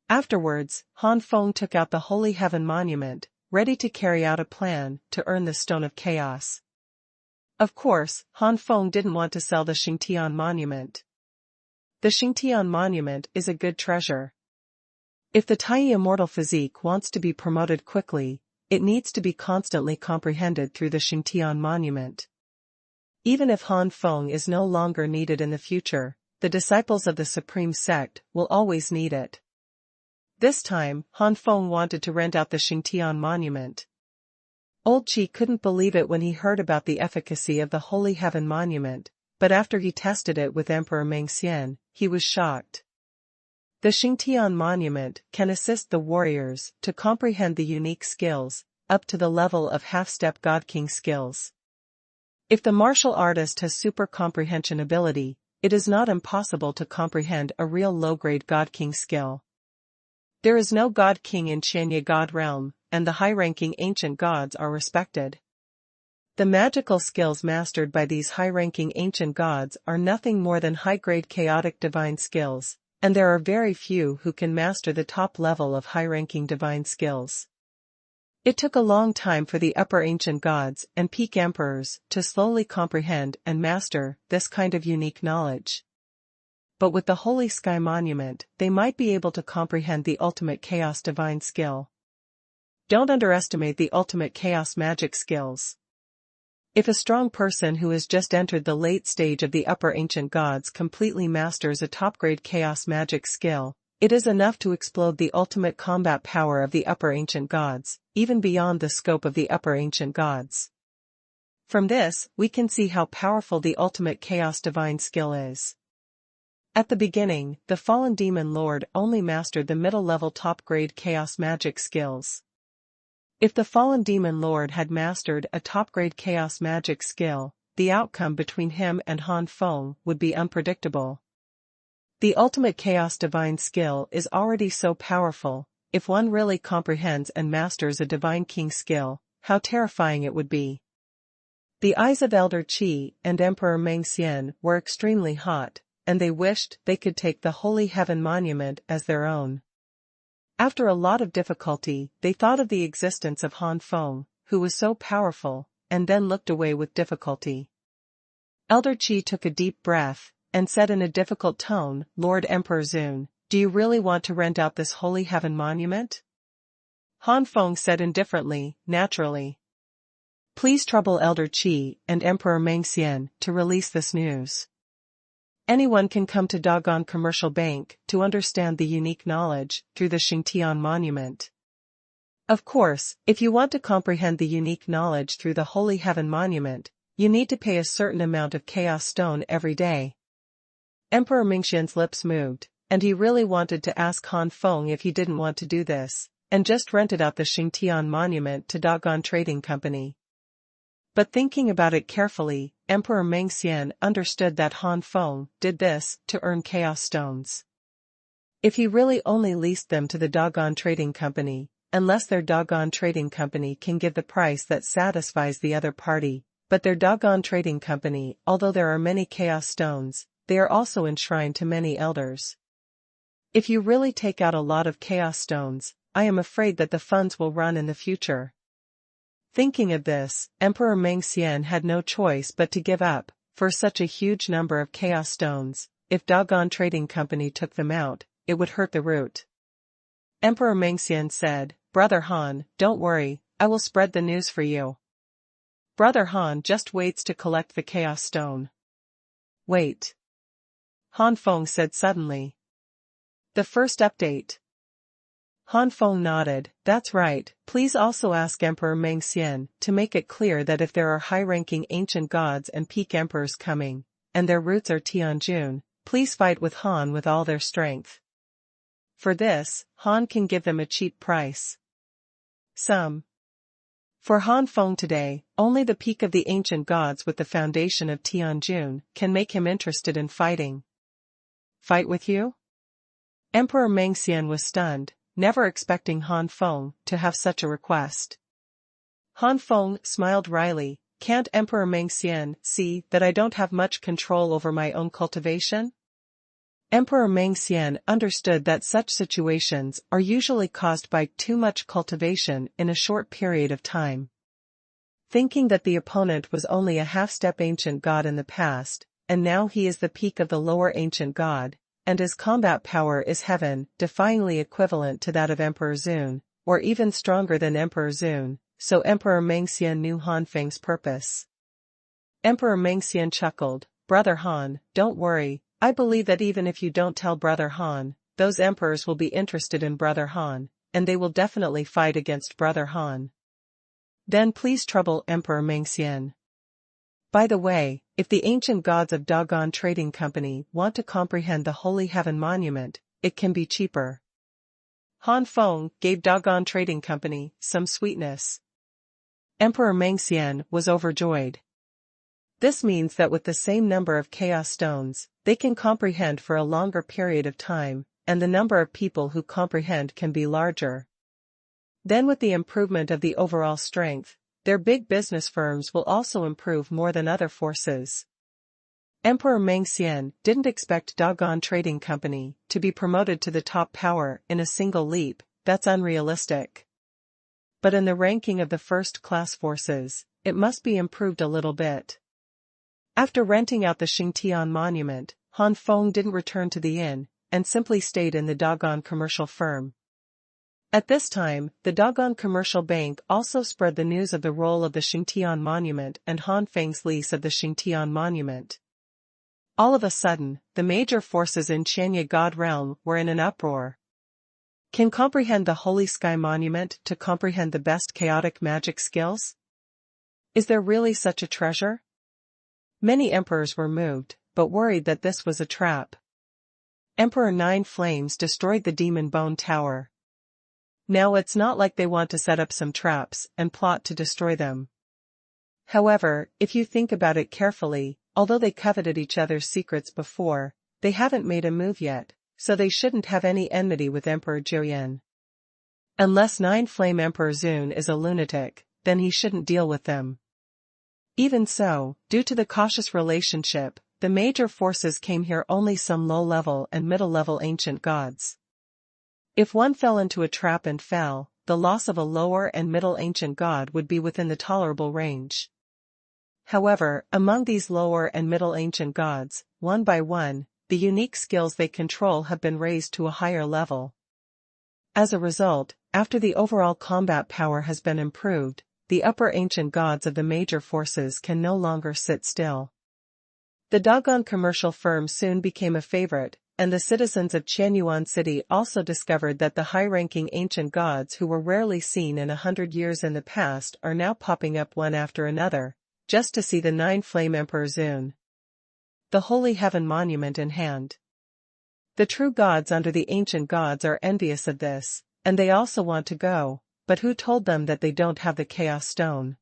Afterwards, Han Feng took out the Holy Heaven Monument, ready to carry out a plan to earn the Stone of Chaos. Of course, Han Feng didn't want to sell the Xingtian Monument. The Xingtian Monument is a good treasure. If the Tai immortal physique wants to be promoted quickly, it needs to be constantly comprehended through the Xingtian Monument. Even if Han Feng is no longer needed in the future, the disciples of the Supreme Sect will always need it. This time, Han Feng wanted to rent out the Xingtian Monument. Old Chi couldn't believe it when he heard about the efficacy of the Holy Heaven Monument, but after he tested it with Emperor Mengxian, he was shocked. The Xingtian Monument can assist the warriors to comprehend the unique skills, up to the level of half-step God King skills. If the martial artist has super comprehension ability, it is not impossible to comprehend a real low-grade God King skill. There is no God King in Qianye God realm, and the high-ranking ancient gods are respected. The magical skills mastered by these high-ranking ancient gods are nothing more than high-grade chaotic divine skills, and there are very few who can master the top level of high-ranking divine skills. It took a long time for the upper ancient gods and peak emperors to slowly comprehend and master this kind of unique knowledge. But with the Holy Sky Monument, they might be able to comprehend the ultimate chaos divine skill. Don't underestimate the ultimate chaos magic skills. If a strong person who has just entered the late stage of the upper ancient gods completely masters a top-grade chaos magic skill, it is enough to explode the ultimate combat power of the upper ancient gods, even beyond the scope of the upper ancient gods. From this, we can see how powerful the ultimate chaos divine skill is. At the beginning, the fallen demon lord only mastered the middle-level top-grade chaos magic skills. If the fallen demon lord had mastered a top-grade chaos magic skill, the outcome between him and Han Feng would be unpredictable. The ultimate chaos divine skill is already so powerful. If one really comprehends and masters a divine king skill, how terrifying it would be. The eyes of Elder Chi and Emperor Mengxian were extremely hot, and they wished they could take the Holy Heaven Monument as their own. After a lot of difficulty, they thought of the existence of Han Feng, who was so powerful, and then looked away with difficulty. Elder Chi took a deep breath, and said in a difficult tone, "Lord Emperor Zun, do you really want to rent out this holy heaven monument?" Han Feng said indifferently, "Naturally. Please trouble Elder Chi and Emperor Mengxian to release this news. Anyone can come to Dogon Commercial Bank to understand the unique knowledge through the Xingtian monument. Of course, if you want to comprehend the unique knowledge through the Holy Heaven monument, you need to pay a certain amount of chaos stone every day." Emperor Mingxian's lips moved, and he really wanted to ask Han Feng if he didn't want to do this, and just rented out the Xingtian monument to Dogon Trading Company. But thinking about it carefully, Emperor Mengxian understood that Han Feng did this to earn chaos stones. If he really only leased them to the Dogon Trading Company, unless their Dogon Trading Company can give the price that satisfies the other party, but their Dogon Trading Company, although there are many chaos stones, they are also enshrined to many elders. If you really take out a lot of chaos stones, I am afraid that the funds will run in the future. Thinking of this, Emperor Mengxian had no choice but to give up, for such a huge number of chaos stones. If Dogon Trading Company took them out, it would hurt the root. Emperor Mengxian said, "Brother Han, don't worry, I will spread the news for you. Brother Han just waits to collect the chaos stone." "Wait," Han Feng said suddenly. "The first update." Han Feng nodded, "That's right. Please also ask Emperor Mengxian to make it clear that if there are high-ranking ancient gods and peak emperors coming, and their roots are Tianjun, please fight with Han with all their strength. For this, Han can give them a cheap price. For Han Feng today, only the peak of the ancient gods with the foundation of Tianjun can make him interested in fighting." "Fight with you?" Emperor Mengxian was stunned, never expecting Han Feng to have such a request. Han Feng smiled wryly, "Can't Emperor Mengxian see that I don't have much control over my own cultivation?" Emperor Mengxian understood that such situations are usually caused by too much cultivation in a short period of time. Thinking that the opponent was only a half-step ancient god in the past, and now he is the peak of the lower ancient god, and his combat power is heaven-defyingly equivalent to that of Emperor Zun, or even stronger than Emperor Zun, so Emperor Mengxian knew Han Feng's purpose. Emperor Mengxian chuckled, "Brother Han, don't worry, I believe that even if you don't tell Brother Han, those emperors will be interested in Brother Han, and they will definitely fight against Brother Han. Then please trouble Emperor Mengxian. By the way, if the ancient gods of Dogon Trading Company want to comprehend the Holy Heaven Monument, it can be cheaper." Han Feng gave Dogon Trading Company some sweetness. Emperor Mengxian was overjoyed. This means that with the same number of chaos stones, they can comprehend for a longer period of time, and the number of people who comprehend can be larger. Then with the improvement of the overall strength, their big business firms will also improve more than other forces. Emperor Mengxian didn't expect Dogon Trading Company to be promoted to the top power in a single leap, that's unrealistic. But in the ranking of the first-class forces, it must be improved a little bit. After renting out the Xingtian monument, Han Feng didn't return to the inn, and simply stayed in the Dogon commercial firm. At this time, the Dogon Commercial Bank also spread the news of the role of the Xingtian monument and Han Feng's lease of the Xingtian monument. All of a sudden, the major forces in Qianye God realm were in an uproar. Can comprehend the Holy Sky Monument to comprehend the best chaotic magic skills? Is there really such a treasure? Many emperors were moved, but worried that this was a trap. Emperor Nine Flames destroyed the Demon Bone Tower. Now it's not like they want to set up some traps and plot to destroy them. However, if you think about it carefully, although they coveted each other's secrets before, they haven't made a move yet, so they shouldn't have any enmity with Emperor Jiuyan. Unless Nine Flame Emperor Zun is a lunatic, then he shouldn't deal with them. Even so, due to the cautious relationship, the major forces came here only some low-level and middle-level ancient gods. If one fell into a trap and fell, the loss of a lower and middle ancient god would be within the tolerable range. However, among these lower and middle ancient gods, one by one, the unique skills they control have been raised to a higher level. As a result, after the overall combat power has been improved, the upper ancient gods of the major forces can no longer sit still. The doggone commercial firm soon became a favorite, and the citizens of Xuanhuan City also discovered that the high-ranking ancient gods who were rarely seen in 100 years in the past are now popping up one after another, just to see the Nine Flame Emperor Zun, the Holy Heaven Monument in hand. The true gods under the ancient gods are envious of this, and they also want to go, but who told them that they don't have the Chaos Stone?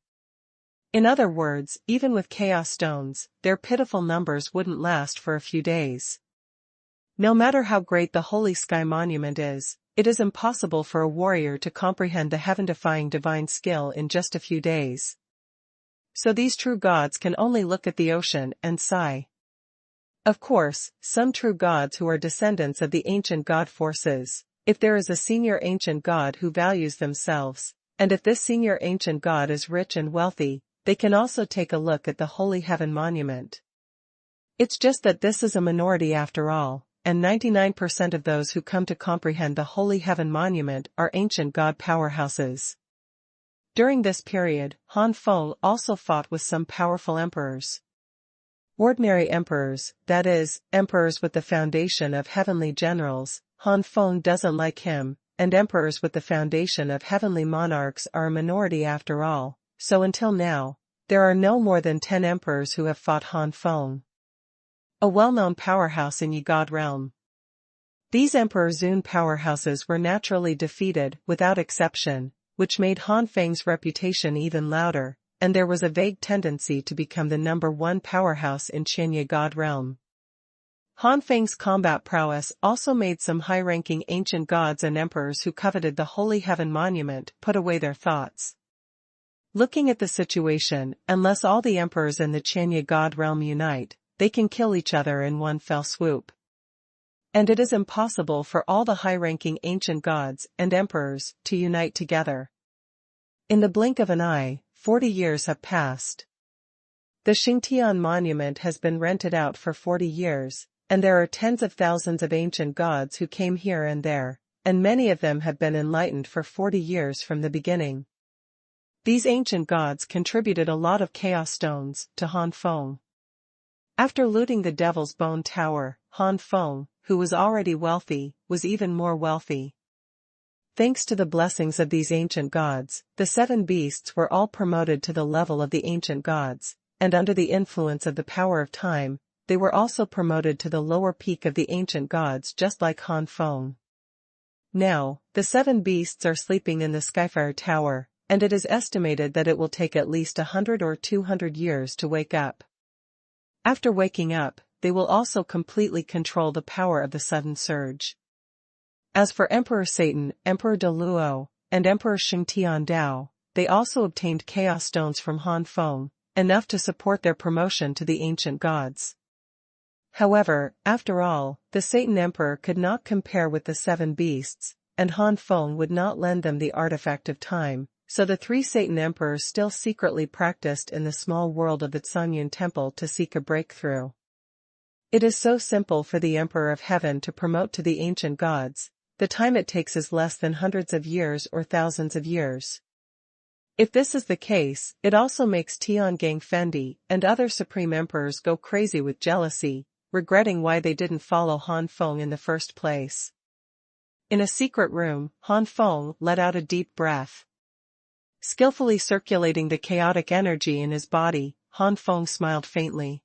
In other words, even with Chaos Stones, their pitiful numbers wouldn't last for a few days. No matter how great the Holy Sky Monument is, it is impossible for a warrior to comprehend the heaven-defying divine skill in just a few days. So these true gods can only look at the ocean and sigh. Of course, some true gods who are descendants of the ancient god forces, if there is a senior ancient god who values themselves, and if this senior ancient god is rich and wealthy, they can also take a look at the Holy Heaven Monument. It's just that this is a minority after all, and 99% of those who come to comprehend the Holy Heaven Monument are ancient god powerhouses. During this period, Han Feng also fought with some powerful emperors. Ordinary emperors, that is, emperors with the foundation of heavenly generals, Han Feng doesn't like him, and emperors with the foundation of heavenly monarchs are a minority after all, so until now, there are no more than 10 emperors who have fought Han Feng, a well-known powerhouse in Yi God realm. These Emperor Zun powerhouses were naturally defeated without exception, which made Han Feng's reputation even louder, and there was a vague tendency to become the #1 powerhouse in Yi God realm. Han Feng's combat prowess also made some high-ranking ancient gods and emperors who coveted the Holy Heaven Monument put away their thoughts. Looking at the situation, unless all the emperors in the Yi God realm unite, they can kill each other in one fell swoop. And it is impossible for all the high-ranking ancient gods and emperors to unite together. In the blink of an eye, 40 years have passed. The Xingtian monument has been rented out for 40 years, and there are tens of thousands of ancient gods who came here and there, and many of them have been enlightened for 40 years from the beginning. These ancient gods contributed a lot of chaos stones to Han Feng. After looting the Devil's Bone Tower, Han Feng, who was already wealthy, was even more wealthy. Thanks to the blessings of these ancient gods, the 7 beasts were all promoted to the level of the ancient gods, and under the influence of the power of time, they were also promoted to the lower peak of the ancient gods just like Han Feng. Now, the 7 beasts are sleeping in the Skyfire Tower, and it is estimated that it will take at least 100 or 200 years to wake up. After waking up, they will also completely control the power of the sudden surge. As for Emperor Satan, Emperor De Luo, and Emperor Xingtian Dao, they also obtained chaos stones from Han Feng, enough to support their promotion to the ancient gods. However, after all, the Satan Emperor could not compare with the 7 beasts, and Han Feng would not lend them the artifact of time, so the 3 Satan Emperors still secretly practiced in the small world of the Xuanhuan Temple to seek a breakthrough. It is so simple for the Emperor of Heaven to promote to the ancient gods, the time it takes is less than hundreds of years or thousands of years. If this is the case, it also makes Tiangang Fendi and other supreme emperors go crazy with jealousy, regretting why they didn't follow Han Feng in the first place. In a secret room, Han Feng let out a deep breath. Skillfully circulating the chaotic energy in his body, Han Feng smiled faintly.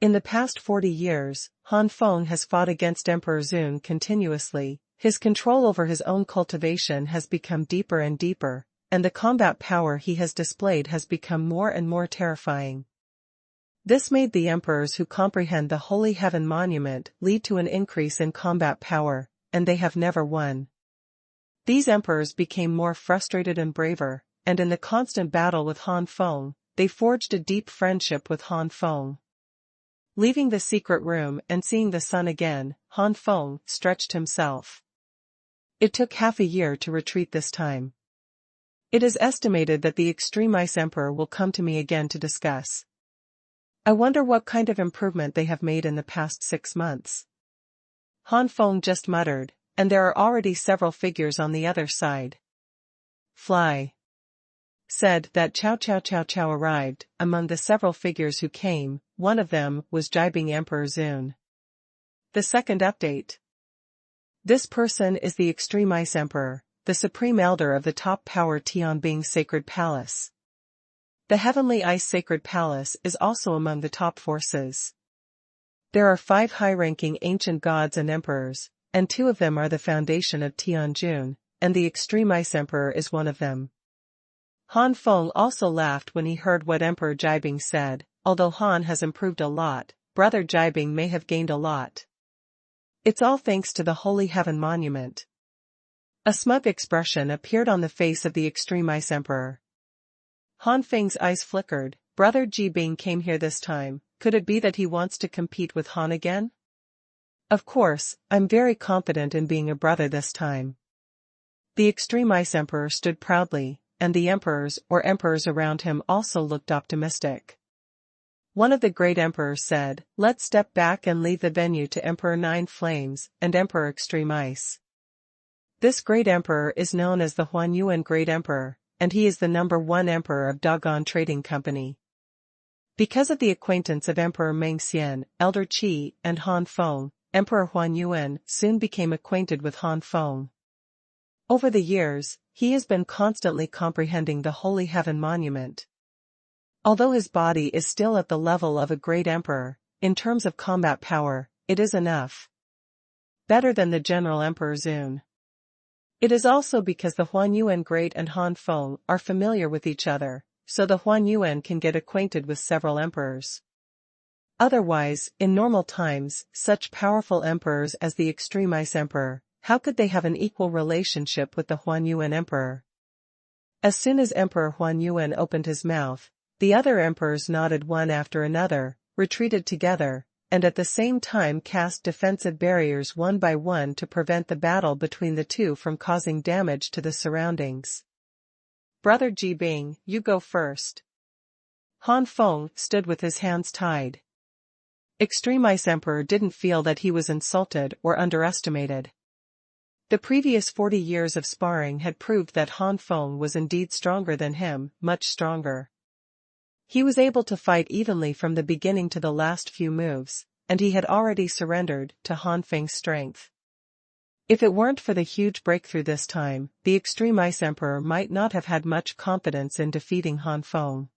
In the past 40 years, Han Feng has fought against Emperor Zun continuously, his control over his own cultivation has become deeper and deeper, and the combat power he has displayed has become more and more terrifying. This made the emperors who comprehend the Holy Heaven Monument lead to an increase in combat power, and they have never won. These emperors became more frustrated and braver, and in the constant battle with Han Feng, they forged a deep friendship with Han Feng. Leaving the secret room and seeing the sun again, Han Feng stretched himself. It took half a year to retreat this time. It is estimated that the Extreme Ice Emperor will come to me again to discuss. I wonder what kind of improvement they have made in the past 6 months. Han Feng just muttered, and there are already several figures on the other side. Fly. Said that Chow Chow Chow Chow arrived. Among the several figures who came, one of them was Jibing Emperor Zun. The second update. This person is the Extreme Ice Emperor, the Supreme Elder of the top power Tianbing Sacred Palace. The Heavenly Ice Sacred Palace is also among the top forces. There are 5 high-ranking ancient gods and emperors, and 2 of them are the foundation of Tianjun, and the Extreme Ice Emperor is one of them. Han Feng also laughed when he heard what Emperor Jibing said. Although Han has improved a lot, Brother Jibing may have gained a lot. It's all thanks to the Holy Heaven Monument. A smug expression appeared on the face of the Extreme Ice Emperor. Han Feng's eyes flickered. Brother Jibing came here this time. Could it be that he wants to compete with Han again? Of course, I'm very confident in being a brother this time. The Extreme Ice Emperor stood proudly, and the emperors or emperors around him also looked optimistic. One of the great emperors said, "Let's step back and leave the venue to Emperor Nine Flames and Emperor Extreme Ice." This great emperor is known as the Xuanhuan Great Emperor, and he is the #1 emperor of Dagon Trading Company. Because of the acquaintance of Emperor Meng Xian, Elder Qi, and Han Feng, Emperor Xuanhuan soon became acquainted with Han Feng. Over the years, he has been constantly comprehending the Holy Heaven Monument. Although his body is still at the level of a great emperor, in terms of combat power, it is enough. Better than the General Emperor Zun. It is also because the Xuanhuan Great and Han Feng are familiar with each other, so the Xuanhuan can get acquainted with several emperors. Otherwise, in normal times, such powerful emperors as the Extreme Ice Emperor, how could they have an equal relationship with the Xuanhuan Emperor? As soon as Emperor Xuanhuan opened his mouth, the other emperors nodded one after another, retreated together, and at the same time cast defensive barriers one by one to prevent the battle between the two from causing damage to the surroundings. Brother Jibing, you go first. Han Feng stood with his hands tied. Extreme Ice Emperor didn't feel that he was insulted or underestimated. The previous 40 years of sparring had proved that Han Feng was indeed stronger than him, much stronger. He was able to fight evenly from the beginning to the last few moves, and he had already surrendered to Han Feng's strength. If it weren't for the huge breakthrough this time, the Extreme Ice Emperor might not have had much confidence in defeating Han Feng.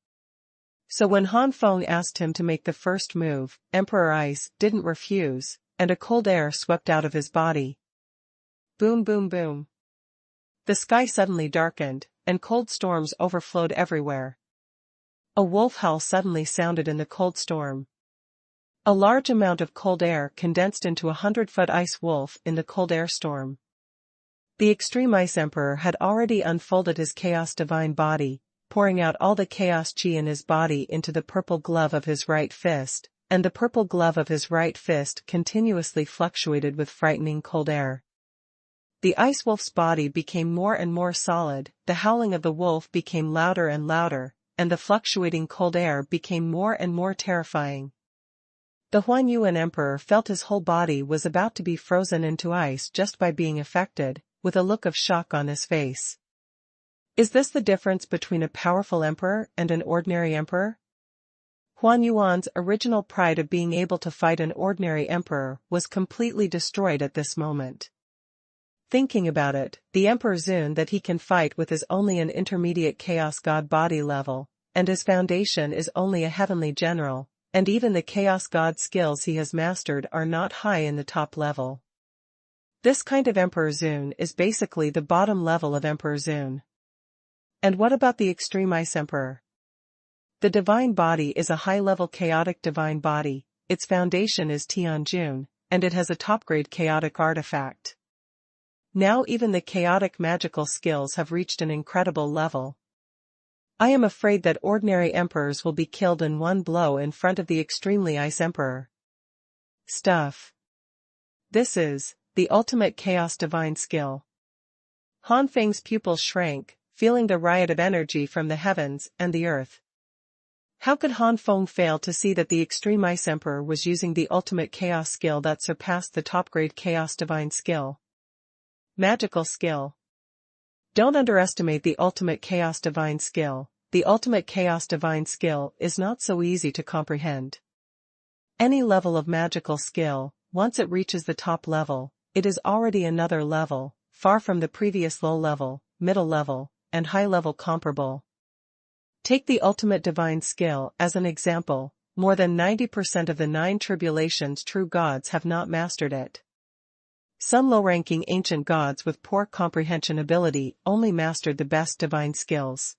So when Han Feng asked him to make the first move, Emperor Ice didn't refuse, and a cold air swept out of his body. Boom boom boom. The sky suddenly darkened, and cold storms overflowed everywhere. A wolf howl suddenly sounded in the cold storm. A large amount of cold air condensed into a 100-foot ice wolf in the cold air storm. The Extreme Ice Emperor had already unfolded his chaos divine body, pouring out all the chaos chi in his body into the purple glove of his right fist, and the purple glove of his right fist continuously fluctuated with frightening cold air. The ice wolf's body became more and more solid, the howling of the wolf became louder and louder, and the fluctuating cold air became more and more terrifying. The Xuanhuan Emperor felt his whole body was about to be frozen into ice just by being affected, with a look of shock on his face. Is this the difference between a powerful emperor and an ordinary emperor? Xuanhuan's original pride of being able to fight an ordinary emperor was completely destroyed at this moment. Thinking about it, the Emperor Zun that he can fight with is only an intermediate Chaos God body level, and his foundation is only a heavenly general, and even the Chaos God skills he has mastered are not high in the top level. This kind of Emperor Zun is basically the bottom level of Emperor Zun. And what about the Extreme Ice Emperor? The divine body is a high-level chaotic divine body, its foundation is Tianjun, and it has a top-grade chaotic artifact. Now even the chaotic magical skills have reached an incredible level. I am afraid that ordinary emperors will be killed in one blow in front of the Extremely Ice Emperor. Stuff. This is the ultimate chaos divine skill. Han Feng's pupils shrank, feeling the riot of energy from the heavens and the earth. How could Han Feng fail to see that the Extreme Ice Emperor was using the ultimate chaos skill that surpassed the top-grade chaos divine skill? Magical skill. Don't underestimate the ultimate chaos divine skill. The ultimate chaos divine skill is not so easy to comprehend. Any level of magical skill, once it reaches the top level, it is already another level, far from the previous low level, middle level, and high level comparable. Take the ultimate divine skill as an example. More than 90% of the 9 tribulations true gods have not mastered it. Some low-ranking ancient gods with poor comprehension ability only mastered the best divine skills.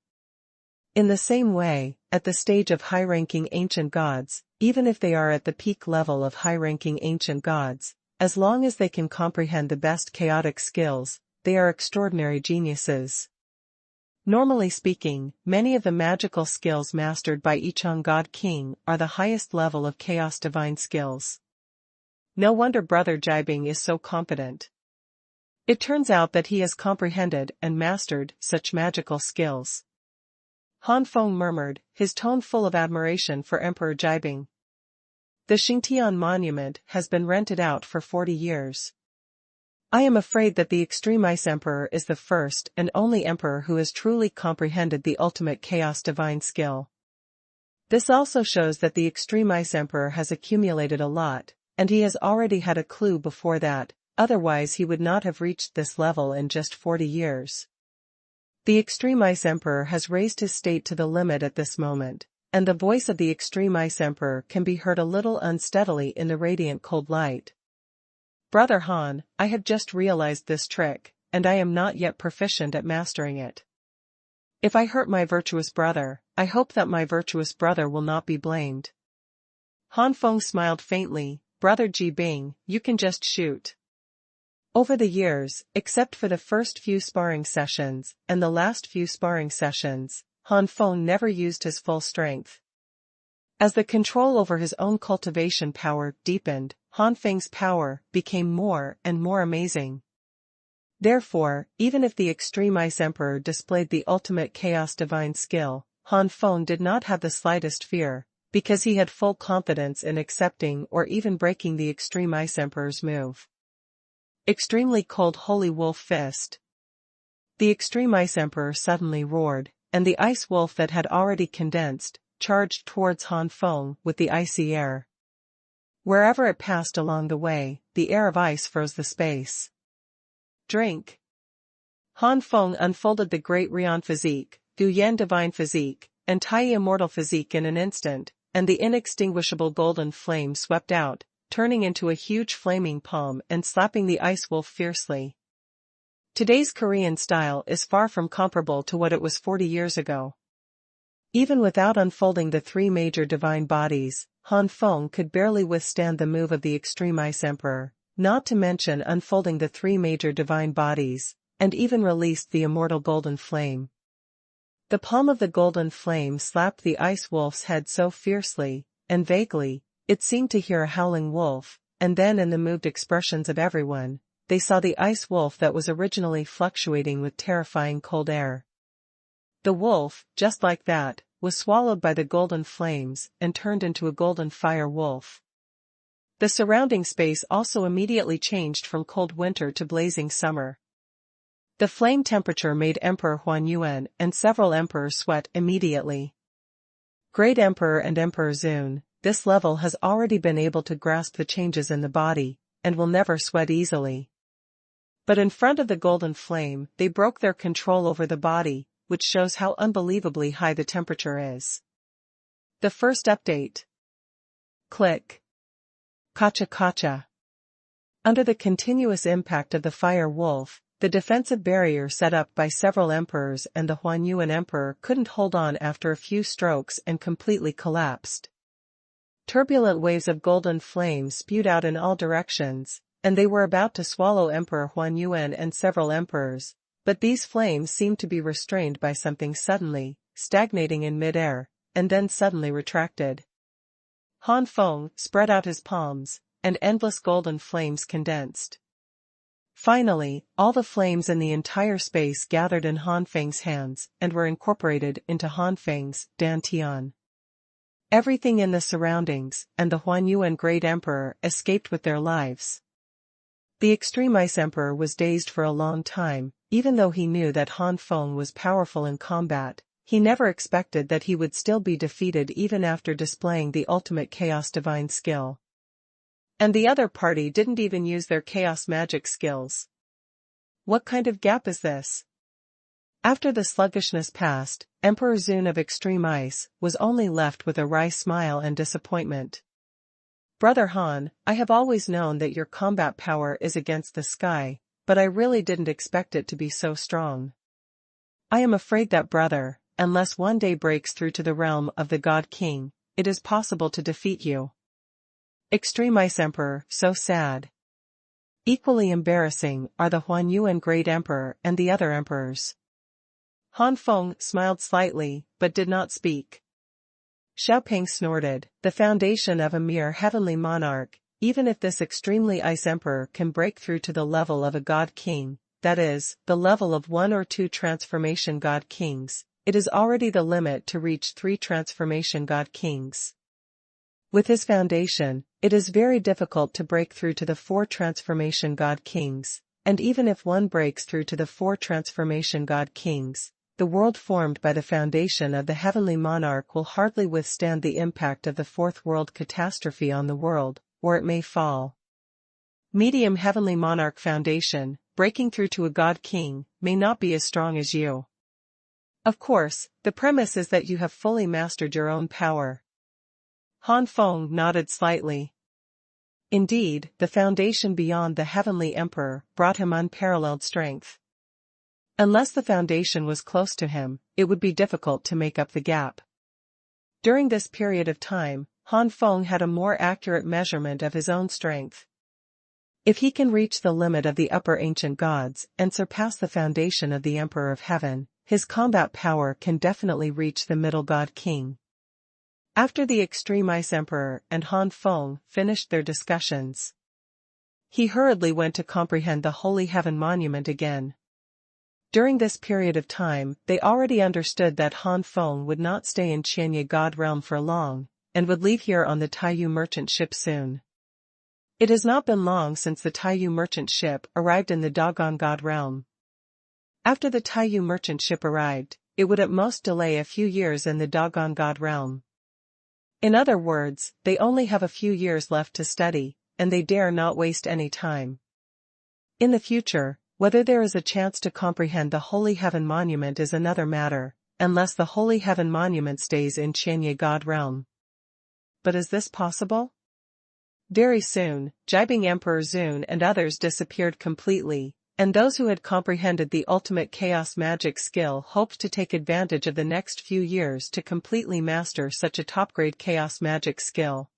In the same way, at the stage of high-ranking ancient gods, even if they are at the peak level of high-ranking ancient gods, as long as they can comprehend the best chaotic skills, they are extraordinary geniuses. Normally speaking, many of the magical skills mastered by Yichang God King are the highest level of chaos divine skills. No wonder Brother Jibing is so competent. It turns out that he has comprehended and mastered such magical skills. Han Feng murmured, his tone full of admiration for Emperor Jibing. The Xingtian monument has been rented out for 40 years. I am afraid that the Extreme Ice Emperor is the first and only emperor who has truly comprehended the ultimate chaos divine skill. This also shows that the Extreme Ice Emperor has accumulated a lot, and he has already had a clue before that, otherwise he would not have reached this level in just 40 years. The Extreme Ice Emperor has raised his state to the limit at this moment, and the voice of the Extreme Ice Emperor can be heard a little unsteadily in the radiant cold light. Brother Han, I have just realized this trick, and I am not yet proficient at mastering it. If I hurt my virtuous brother, I hope that my virtuous brother will not be blamed. Han Feng smiled faintly. Brother Jibing, you can just shoot. Over the years, except for the first few sparring sessions and the last few sparring sessions, Han Feng never used his full strength. As the control over his own cultivation power deepened, Han Feng's power became more and more amazing. Therefore, even if the Extreme Ice Emperor displayed the ultimate chaos divine skill, Han Feng did not have the slightest fear, because he had full confidence in accepting or even breaking the Extreme Ice Emperor's move. Extremely cold Holy Wolf Fist. The Extreme Ice Emperor suddenly roared, and the ice wolf that had already condensed, charged towards Han Feng with the icy air. Wherever it passed along the way, the air of ice froze the space. Drink. Han Feng unfolded the Great Rian Physique, Gu Yan Divine Physique, and Tai Immortal Physique in an instant, and the inextinguishable golden flame swept out, turning into a huge flaming palm and slapping the ice wolf fiercely. Today's Korean style is far from comparable to what it was 40 years ago. Even without unfolding the 3 major divine bodies, Han Feng could barely withstand the move of the Extreme Ice Emperor, not to mention unfolding the 3 major divine bodies, and even released the immortal golden flame. The palm of the golden flame slapped the ice wolf's head so fiercely, and vaguely, it seemed to hear a howling wolf, and then in the moved expressions of everyone, they saw the ice wolf that was originally fluctuating with terrifying cold air. The wolf, just like that, was swallowed by the golden flames and turned into a golden fire wolf. The surrounding space also immediately changed from cold winter to blazing summer. The flame temperature made Emperor Xuanhuan and several emperors sweat immediately. Great Emperor and Emperor Zun, this level has already been able to grasp the changes in the body, and will never sweat easily. But in front of the golden flame, they broke their control over the body, which shows how unbelievably high the temperature is. The first update. Click. Kacha kacha. Under the continuous impact of the fire wolf, the defensive barrier set up by several emperors and the Xuanhuan emperor couldn't hold on after a few strokes and completely collapsed. Turbulent waves of golden flame spewed out in all directions, and they were about to swallow Emperor Xuanhuan and several emperors, but these flames seemed to be restrained by something suddenly, stagnating in mid-air, and then suddenly retracted. Han Feng spread out his palms, and endless golden flames condensed. Finally, all the flames in the entire space gathered in Han Feng's hands and were incorporated into Han Feng's dantian. Everything in the surroundings, and the Xuanhuan Great Emperor escaped with their lives. The Extreme Ice Emperor was dazed for a long time, even though he knew that Han Feng was powerful in combat. He never expected that he would still be defeated even after displaying the ultimate Chaos Divine skill. And the other party didn't even use their Chaos Magic skills. What kind of gap is this? After the sluggishness passed, Emperor Zun of Extreme Ice was only left with a wry smile and disappointment. Brother Han, I have always known that your combat power is against the sky, but I really didn't expect it to be so strong. I am afraid that brother, unless one day breaks through to the realm of the God King, it is possible to defeat you. Extreme Ice Emperor, so sad. Equally embarrassing are the Xuanhuan Great Emperor and the other emperors. Han Feng smiled slightly, but did not speak. Xiaoping snorted, the foundation of a mere heavenly monarch, even if this extremely ice emperor can break through to the level of a god king, that is, the level of 1 or 2 transformation god kings, it is already the limit to reach 3 transformation god kings. With his foundation, it is very difficult to break through to the 4 transformation god kings, and even if one breaks through to the 4 transformation god kings, the world formed by the foundation of the heavenly monarch will hardly withstand the impact of the 4th world catastrophe on the world, or it may fall. Medium heavenly monarch foundation, breaking through to a god king, may not be as strong as you. Of course, the premise is that you have fully mastered your own power. Han Feng nodded slightly. Indeed, the foundation beyond the heavenly emperor brought him unparalleled strength. Unless the foundation was close to him, it would be difficult to make up the gap. During this period of time, Han Feng had a more accurate measurement of his own strength. If he can reach the limit of the upper ancient gods and surpass the foundation of the Emperor of Heaven, his combat power can definitely reach the middle god king. After the Extreme Ice Emperor and Han Feng finished their discussions, he hurriedly went to comprehend the Holy Heaven Monument again. During this period of time, they already understood that Han Feng would not stay in Qianye God Realm for long, and would leave here on the Taiyu merchant ship soon. It has not been long since the Taiyu merchant ship arrived in the Dogon God Realm. After the Taiyu merchant ship arrived, it would at most delay a few years in the Dogon God Realm. In other words, they only have a few years left to study, and they dare not waste any time. In the future, whether there is a chance to comprehend the Holy Heaven Monument is another matter, unless the Holy Heaven Monument stays in Qianye God Realm. But is this possible? Very soon, Jibing Emperor Zun and others disappeared completely, and those who had comprehended the ultimate chaos magic skill hoped to take advantage of the next few years to completely master such a top-grade chaos magic skill.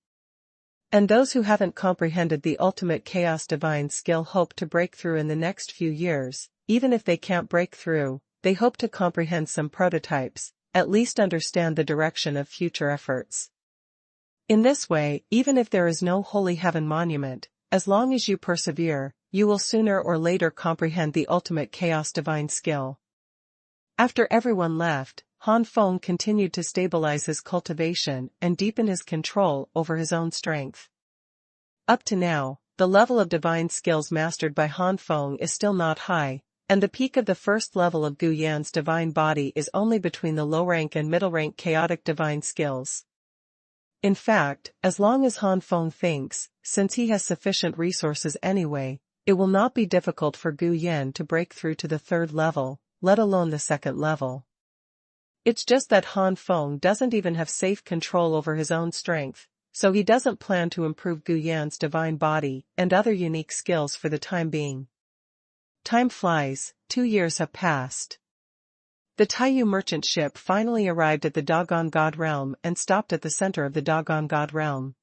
And those who haven't comprehended the ultimate chaos divine skill hope to break through in the next few years. Even if they can't break through, they hope to comprehend some prototypes, at least understand the direction of future efforts. In this way, even if there is no Holy Heaven Monument, as long as you persevere, you will sooner or later comprehend the ultimate chaos divine skill. After everyone left, Han Feng continued to stabilize his cultivation and deepen his control over his own strength. Up to now, the level of divine skills mastered by Han Feng is still not high, and the peak of the first level of Gu Yan's divine body is only between the low-rank and middle-rank chaotic divine skills. In fact, as long as Han Feng thinks, since he has sufficient resources anyway, it will not be difficult for Gu Yan to break through to the 3rd level, let alone the 2nd level. It's just that Han Feng doesn't even have safe control over his own strength, so he doesn't plan to improve Gu Yan's divine body and other unique skills for the time being. Time flies, 2 years have passed. The Taiyu merchant ship finally arrived at the Dogon God Realm and stopped at the center of the Dogon God Realm.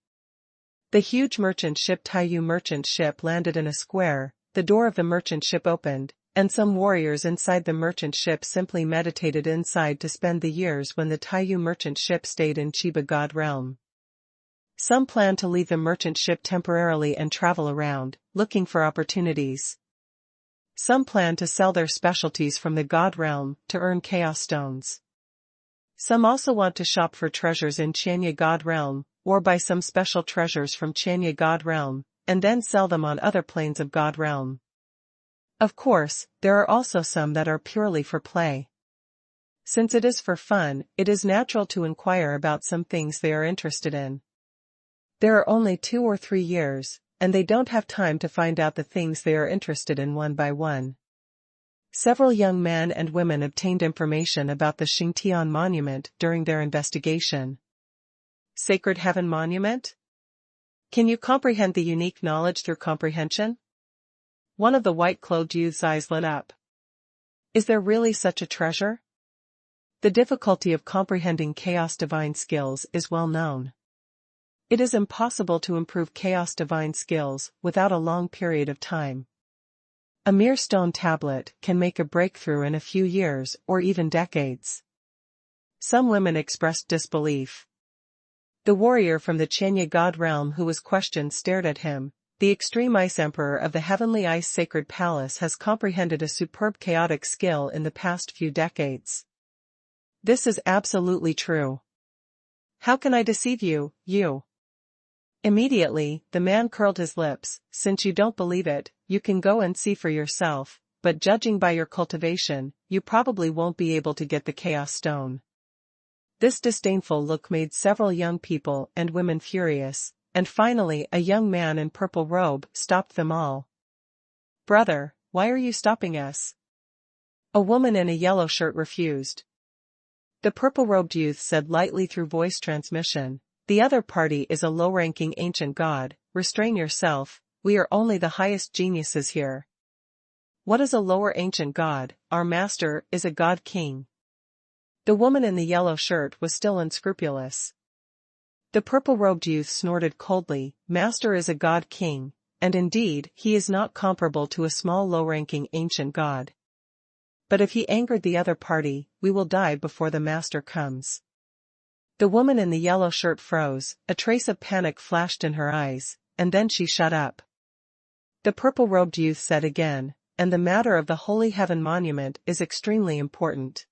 The huge merchant ship Taiyu merchant ship landed in a square, the door of the merchant ship opened, and some warriors inside the merchant ship simply meditated inside to spend the years when the Taiyu merchant ship stayed in Chi Bai God Realm. Some planned to leave the merchant ship temporarily and travel around, looking for opportunities. Some plan to sell their specialties from the God realm to earn chaos stones. Some also want to shop for treasures in Chanya God realm, or buy some special treasures from Chanya God realm, and then sell them on other planes of God realm. Of course, there are also some that are purely for play. Since it is for fun, it is natural to inquire about some things they are interested in. There are only 2 or 3 years, and they don't have time to find out the things they are interested in one by one. Several young men and women obtained information about the Xingtian monument during their investigation. Sacred Heaven Monument? Can you comprehend the unique knowledge through comprehension? One of the white-clothed youth's eyes lit up. Is there really such a treasure? The difficulty of comprehending Chaos Divine skills is well known. It is impossible to improve Chaos Divine skills without a long period of time. A mere stone tablet can make a breakthrough in a few years or even decades. Some women expressed disbelief. The warrior from the Chenya God realm who was questioned stared at him. The extreme ice emperor of the heavenly ice sacred palace has comprehended a superb chaotic skill in the past few decades. This is absolutely true. How can I deceive you, you? Immediately, the man curled his lips. Since you don't believe it, you can go and see for yourself, but judging by your cultivation, you probably won't be able to get the Chaos Stone. This disdainful look made several young people and women furious, and finally a young man in purple robe stopped them all. Brother, why are you stopping us? A woman in a yellow shirt refused. The purple-robed youth said lightly through voice transmission, "The other party is a low-ranking ancient god, restrain yourself, we are only the highest geniuses here." What is a lower ancient god? Our master is a god king. The woman in the yellow shirt was still unscrupulous. The purple-robed youth snorted coldly, "Master is a god king, and indeed he is not comparable to a small low-ranking ancient god. But if he angered the other party, we will die before the master comes." The woman in the yellow shirt froze, a trace of panic flashed in her eyes, and then she shut up. The purple-robed youth said again, "And the matter of the Holy Heaven Monument is extremely important.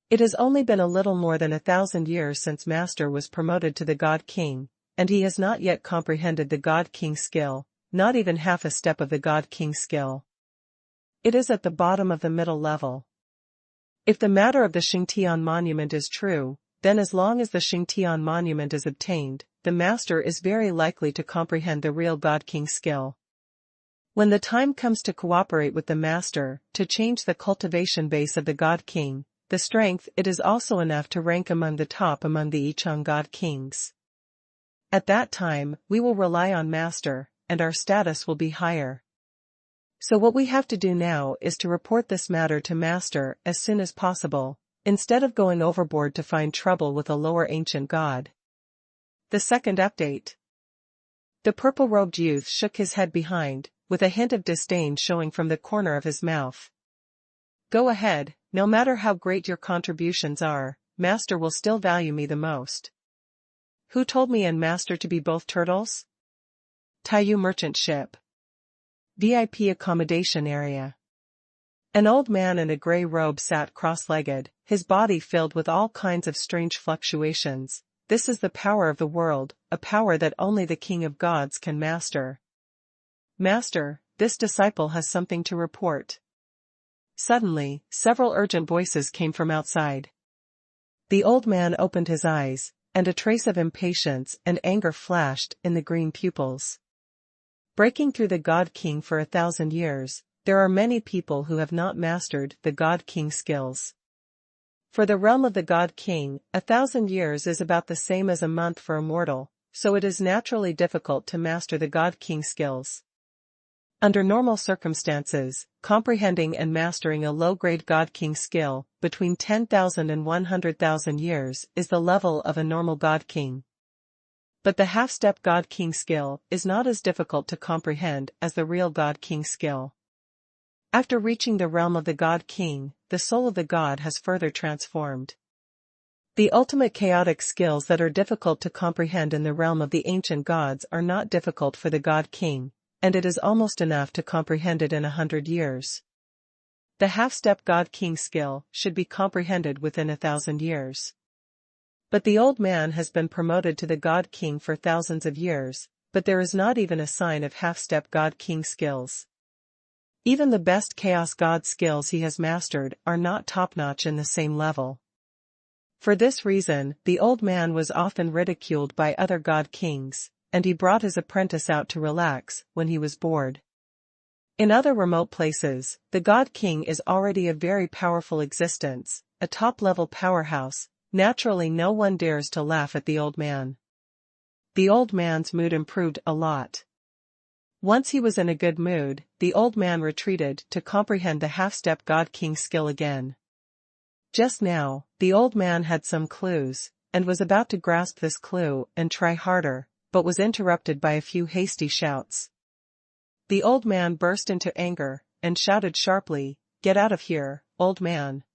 It has only been a little more than 1,000 years since Master was promoted to the God King, and he has not yet comprehended the God King skill, not even half a step of the God King skill. It is at the bottom of the middle level. If the matter of the Xingtian monument is true, then as long as the Xingtian monument is obtained, the Master is very likely to comprehend the real God King skill. When the time comes to cooperate with the Master, to change the cultivation base of the God King, the strength it is also enough to rank among the top among the Yicheng God Kings. At that time, we will rely on Master, and our status will be higher. So what we have to do now is to report this matter to Master as soon as possible, instead of going overboard to find trouble with a lower ancient god. The second update. The purple-robed youth shook his head behind, with a hint of disdain showing from the corner of his mouth. Go ahead, no matter how great your contributions are, Master will still value me the most. Who told me and Master to be both turtles? Taiyu merchant ship. VIP accommodation area. An old man in a gray robe sat cross-legged, his body filled with all kinds of strange fluctuations. This is the power of the world, a power that only the King of Gods can master. Master, this disciple has something to report. Suddenly, several urgent voices came from outside. The old man opened his eyes, and a trace of impatience and anger flashed in the green pupils. Breaking through the God King for 1,000 years, there are many people who have not mastered the God King skills. For the realm of the God King, 1,000 years is about the same as a month for a mortal, so it is naturally difficult to master the God King skills. Under normal circumstances, comprehending and mastering a low-grade God King skill, between 10,000 and 100,000 years, is the level of a normal God King. But the half-step God King skill is not as difficult to comprehend as the real God King skill. After reaching the realm of the God King, the soul of the God has further transformed. The ultimate chaotic skills that are difficult to comprehend in the realm of the ancient gods are not difficult for the God King, and it is almost enough to comprehend it in 100 years. The half-step God-King skill should be comprehended within 1,000 years. But the old man has been promoted to the God-King for thousands of years, but there is not even a sign of half-step God-King skills. Even the best Chaos God skills he has mastered are not top-notch in the same level. For this reason, the old man was often ridiculed by other God Kings, and he brought his apprentice out to relax when he was bored. In other remote places, the God King is already a very powerful existence, a top-level powerhouse. Naturally, no one dares to laugh at the old man. The old man's mood improved a lot. Once he was in a good mood, the old man retreated to comprehend the half-step God King skill again. Just now, the old man had some clues, and was about to grasp this clue and try harder, but was interrupted by a few hasty shouts. The old man burst into anger, and shouted sharply, "Get out of here, old man!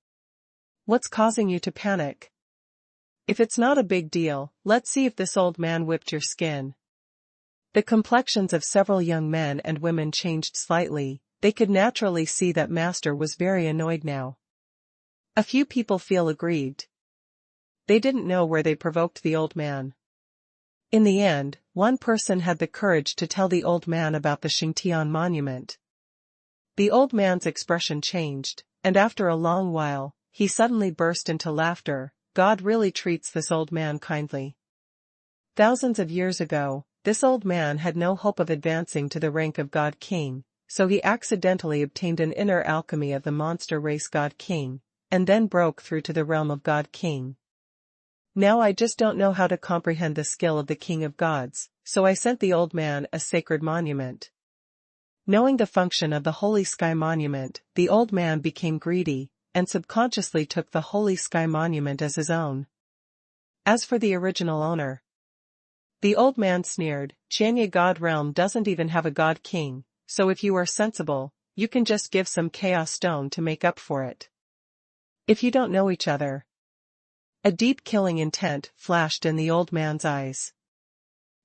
What's causing you to panic? If it's not a big deal, let's see if this old man whipped your skin." The complexions of several young men and women changed slightly. They could naturally see that Master was very annoyed now. A few people feel aggrieved. They didn't know where they provoked the old man. In the end, one person had the courage to tell the old man about the Xingtian monument. The old man's expression changed, and after a long while, he suddenly burst into laughter. God really treats this old man kindly. Thousands of years ago, this old man had no hope of advancing to the rank of God King, so he accidentally obtained an inner alchemy of the monster race God King, and then broke through to the realm of God King. Now I just don't know how to comprehend the skill of the King of Gods, so I sent the old man a sacred monument. Knowing the function of the Holy Sky Monument, the old man became greedy, and subconsciously took the Holy Sky Monument as his own. As for the original owner, the old man sneered, "Chanya God Realm doesn't even have a God King, so if you are sensible, you can just give some Chaos Stone to make up for it. If you don't know each other." A deep killing intent flashed in the old man's eyes.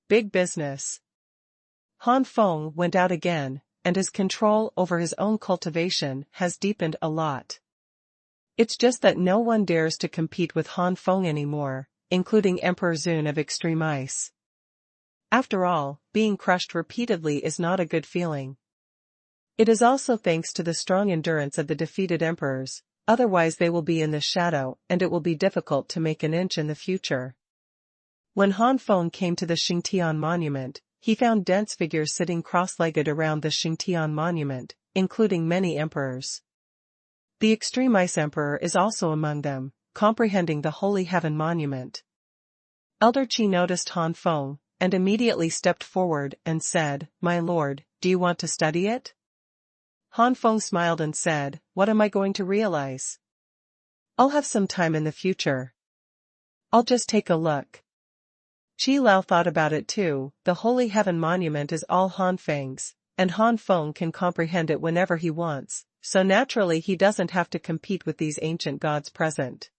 Big business. Han Feng went out again, and his control over his own cultivation has deepened a lot. It's just that no one dares to compete with Han Feng anymore, including Emperor Zun of Extreme Ice. After all, being crushed repeatedly is not a good feeling. It is also thanks to the strong endurance of the defeated emperors. Otherwise they will be in the shadow and it will be difficult to make an inch in the future. When Han Feng came to the Xingtian monument, he found dense figures sitting cross-legged around the Xingtian monument, including many emperors. The Extreme Ice Emperor is also among them, comprehending the Holy Heaven monument. Elder Chi noticed Han Feng, and immediately stepped forward and said, "My lord, do you want to study it?" Han Feng smiled and said, "What am I going to realize? I'll have some time in the future. I'll just take a look." Chi Lao thought about it too. The Holy Heaven monument is all Han Feng's, and Han Feng can comprehend it whenever he wants, so naturally he doesn't have to compete with these ancient gods present.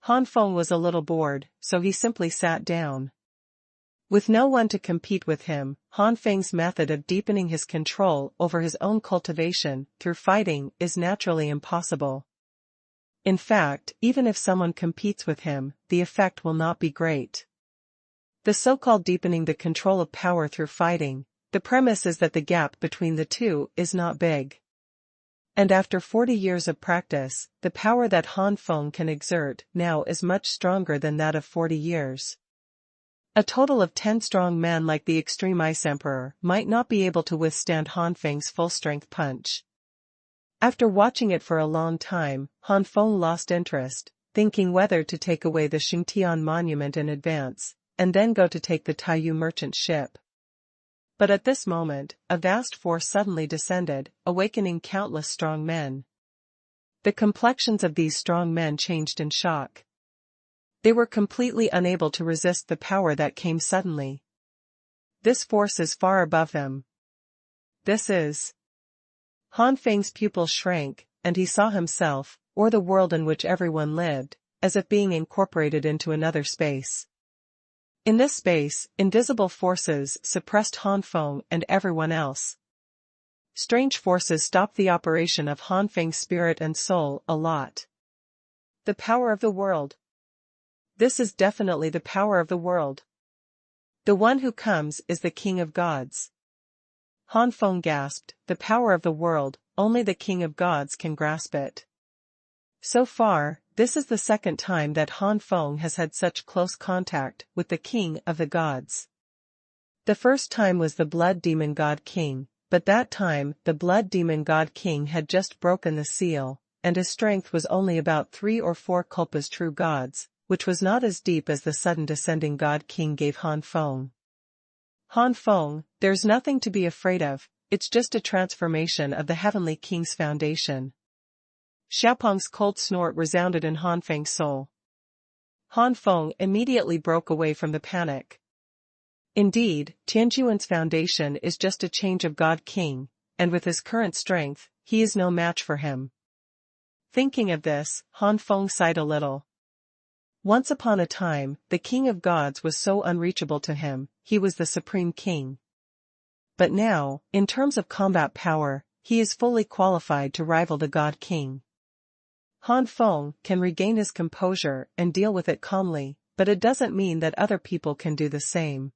Han Feng was a little bored, so he simply sat down. With no one to compete with him, Han Feng's method of deepening his control over his own cultivation through fighting is naturally impossible. In fact, even if someone competes with him, the effect will not be great. The so-called deepening the control of power through fighting, the premise is that the gap between the two is not big. And after 40 years of practice, the power that Han Feng can exert now is much stronger than that of 40 years. A total of 10 strong men like the Extreme Ice Emperor might not be able to withstand Han Feng's full-strength punch. After watching it for a long time, Han Feng lost interest, thinking whether to take away the Xingtian monument in advance, and then go to take the Taiyu merchant ship. But at this moment, a vast force suddenly descended, awakening countless strong men. The complexions of these strong men changed in shock. They were completely unable to resist the power that came suddenly. This force is far above them. This is. Han Feng's pupils shrank, and he saw himself, or the world in which everyone lived, as if being incorporated into another space. In this space, invisible forces suppressed Han Feng and everyone else. Strange forces stopped the operation of Han Feng's spirit and soul a lot. The power of the world. This is definitely the power of the world. The one who comes is the King of Gods. Han Feng gasped, the power of the world, only the King of Gods can grasp it. So far, this is the second time that Han Feng has had such close contact with the King of the Gods. The first time was the Blood Demon God King, but that time the Blood Demon God King had just broken the seal, and his strength was only about 3 or 4 Kulpa's true gods, which was not as deep as the sudden descending God King gave Han Feng. Han Feng, there's nothing to be afraid of, it's just a transformation of the Heavenly King's foundation. Xiaopeng's cold snort resounded in Han Feng's soul. Han Feng immediately broke away from the panic. Indeed, Tianjuan's foundation is just a change of God King, and with his current strength, he is no match for him. Thinking of this, Han Feng sighed a little. Once upon a time, the King of Gods was so unreachable to him, he was the Supreme King. But now, in terms of combat power, he is fully qualified to rival the God King. Han Feng can regain his composure and deal with it calmly, but it doesn't mean that other people can do the same.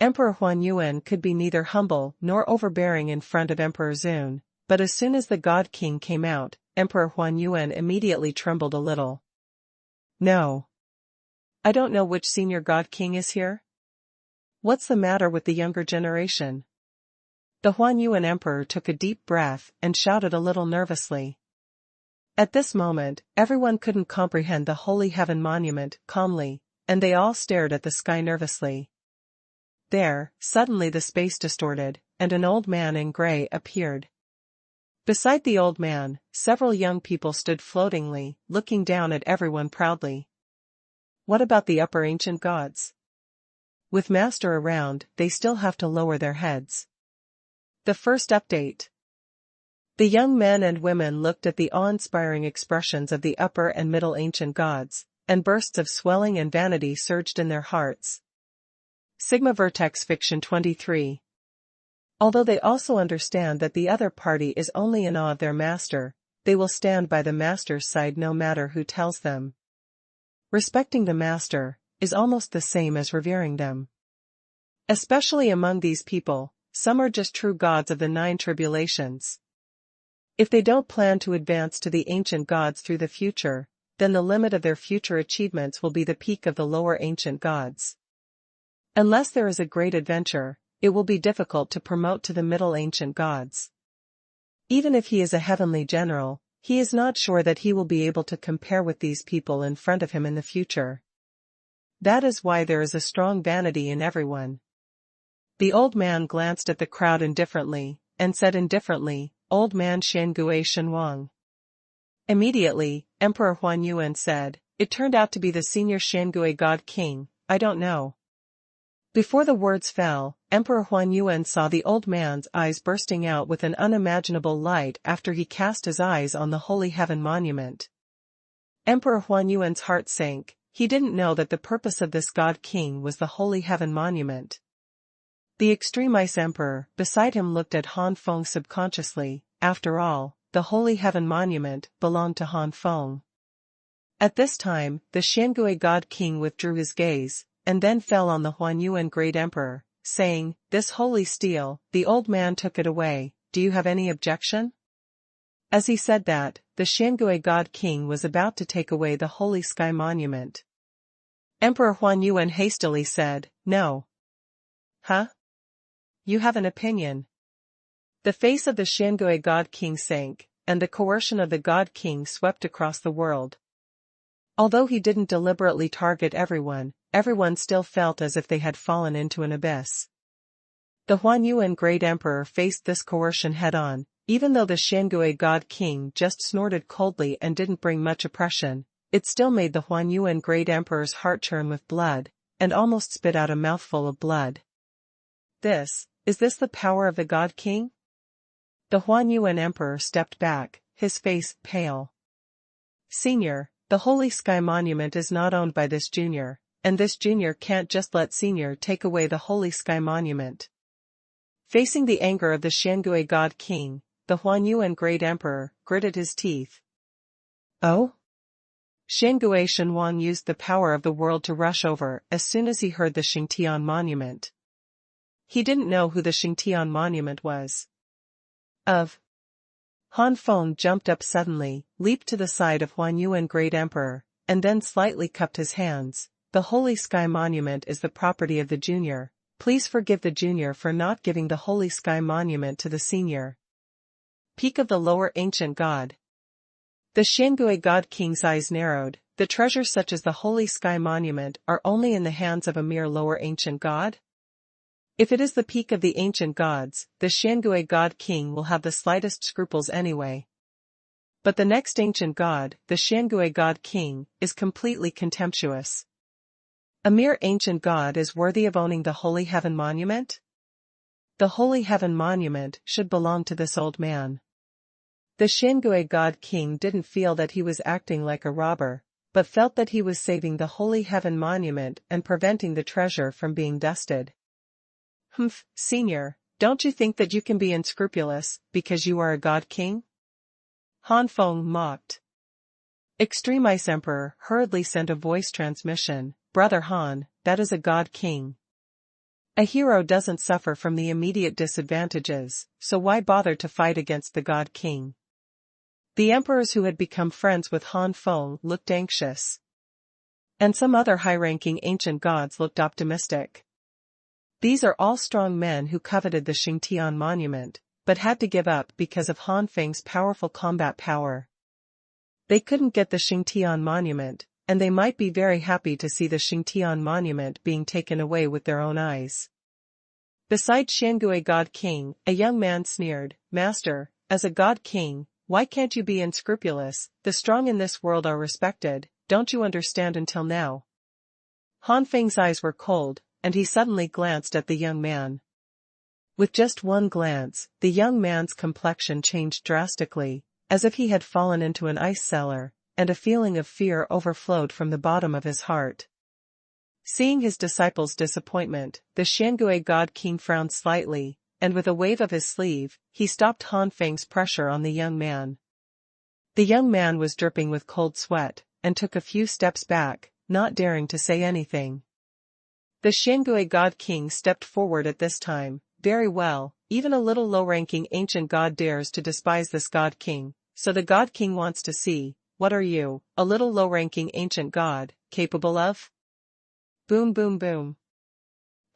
Emperor Xuanhuan could be neither humble nor overbearing in front of Emperor Zun, but as soon as the God King came out, Emperor Xuanhuan immediately trembled a little. No. I don't know which senior God King is here. What's the matter with the younger generation? The Xuanhuan Emperor took a deep breath and shouted a little nervously. At this moment, everyone couldn't comprehend the Holy Heaven Monument calmly, and they all stared at the sky nervously. There, suddenly the space distorted, and an old man in gray appeared. Beside the old man, several young people stood floatingly, looking down at everyone proudly. What about the upper ancient gods? With Master around, they still have to lower their heads. The first update. The young men and women looked at the awe-inspiring expressions of the upper and middle ancient gods, and bursts of swelling and vanity surged in their hearts. Sigma Vertex Fiction 23. Although they also understand that the other party is only in awe of their master, they will stand by the master's side no matter who tells them. Respecting the master is almost the same as revering them. Especially among these people, some are just true gods of the 9 tribulations. If they don't plan to advance to the ancient gods through the future, then the limit of their future achievements will be the peak of the lower ancient gods. Unless there is a great adventure, it will be difficult to promote to the middle ancient gods. Even if he is a heavenly general, he is not sure that he will be able to compare with these people in front of him in the future. That is why there is a strong vanity in everyone. The old man glanced at the crowd indifferently, and said indifferently, Old man Xuanhui Shenwang. Immediately, Emperor Xuanhuan said, It turned out to be the senior Xuanhui God King, I don't know. Before the words fell, Emperor Xuanhuan saw the old man's eyes bursting out with an unimaginable light after he cast his eyes on the Holy Heaven Monument. Emperor Xuanhuan's heart sank, he didn't know that the purpose of this God King was the Holy Heaven Monument. The Extreme Ice Emperor beside him looked at Han Feng subconsciously, after all, the Holy Heaven Monument belonged to Han Feng. At this time, the Xuanhui God King withdrew his gaze, and then fell on the Xuanhuan Great Emperor, saying, This holy steel, the old man took it away, do you have any objection? As he said that, the Xuanhui God King was about to take away the Holy Sky Monument. Emperor Xuanhuan hastily said, No. Huh? You have an opinion. The face of the Xuanhui God King sank, and the coercion of the God King swept across the world. Although he didn't deliberately target everyone still felt as if they had fallen into an abyss. The Xuanhuan Great Emperor faced this coercion head-on, even though the Xuanhui God King just snorted coldly and didn't bring much oppression, it still made the Xuanhuan Great Emperor's heart churn with blood, and almost spit out a mouthful of blood. Is this the power of the God King? The Xuanhuan Emperor stepped back, his face pale. Senior, the Holy Sky Monument is not owned by this junior, and this junior can't just let senior take away the holy sky monument. Facing the anger of the Xiangui God King, the Xuanhuan Great Emperor gritted his teeth. Oh? Xiangui Xuanhuan used the power of the world to rush over as soon as he heard the Xingtian monument. He didn't know who the Xingtian monument was. Han Feng jumped up suddenly, leaped to the side of Xuanhuan Great Emperor, and then slightly cupped his hands. The Holy Sky Monument is the property of the junior. Please forgive the junior for not giving the Holy Sky Monument to the senior. Peak of the Lower Ancient God. The Xiangui God King's eyes narrowed. The treasures such as the Holy Sky Monument are only in the hands of a mere Lower Ancient God? If it is the peak of the ancient gods, the Xiangui God King will have the slightest scruples anyway. But the next ancient god, the Xuanhuan God King, is completely contemptuous. A mere ancient god is worthy of owning the Holy Heaven Monument? The Holy Heaven Monument should belong to this old man. The Xuanhuan God King didn't feel that he was acting like a robber, but felt that he was saving the Holy Heaven Monument and preventing the treasure from being dusted. Humph, senior, don't you think that you can be unscrupulous, because you are a God King? Han Feng mocked. Extreme Ice Emperor hurriedly sent a voice transmission. Brother Han, that is a God King. A hero doesn't suffer from the immediate disadvantages, so why bother to fight against the God King? The emperors who had become friends with Han Feng looked anxious. And some other high-ranking ancient gods looked optimistic. These are all strong men who coveted the Xingtian monument, but had to give up because of Han Feng's powerful combat power. They couldn't get the Xingtian monument, and they might be very happy to see the Xingtian monument being taken away with their own eyes. Besides Xiangui God King, a young man sneered, Master, as a God King, why can't you be unscrupulous? The strong in this world are respected, don't you understand until now? Han Feng's eyes were cold, and he suddenly glanced at the young man. With just one glance, the young man's complexion changed drastically, as if he had fallen into an ice cellar, and a feeling of fear overflowed from the bottom of his heart. Seeing his disciples' disappointment, the Xiangui God King frowned slightly, and with a wave of his sleeve, he stopped Han Feng's pressure on the young man. The young man was dripping with cold sweat, and took a few steps back, not daring to say anything. The Xiangui God King stepped forward at this time. Very well, even a little low-ranking ancient god dares to despise this God King, so the God King wants to see, what are you, a little low-ranking ancient god, capable of? Boom boom boom.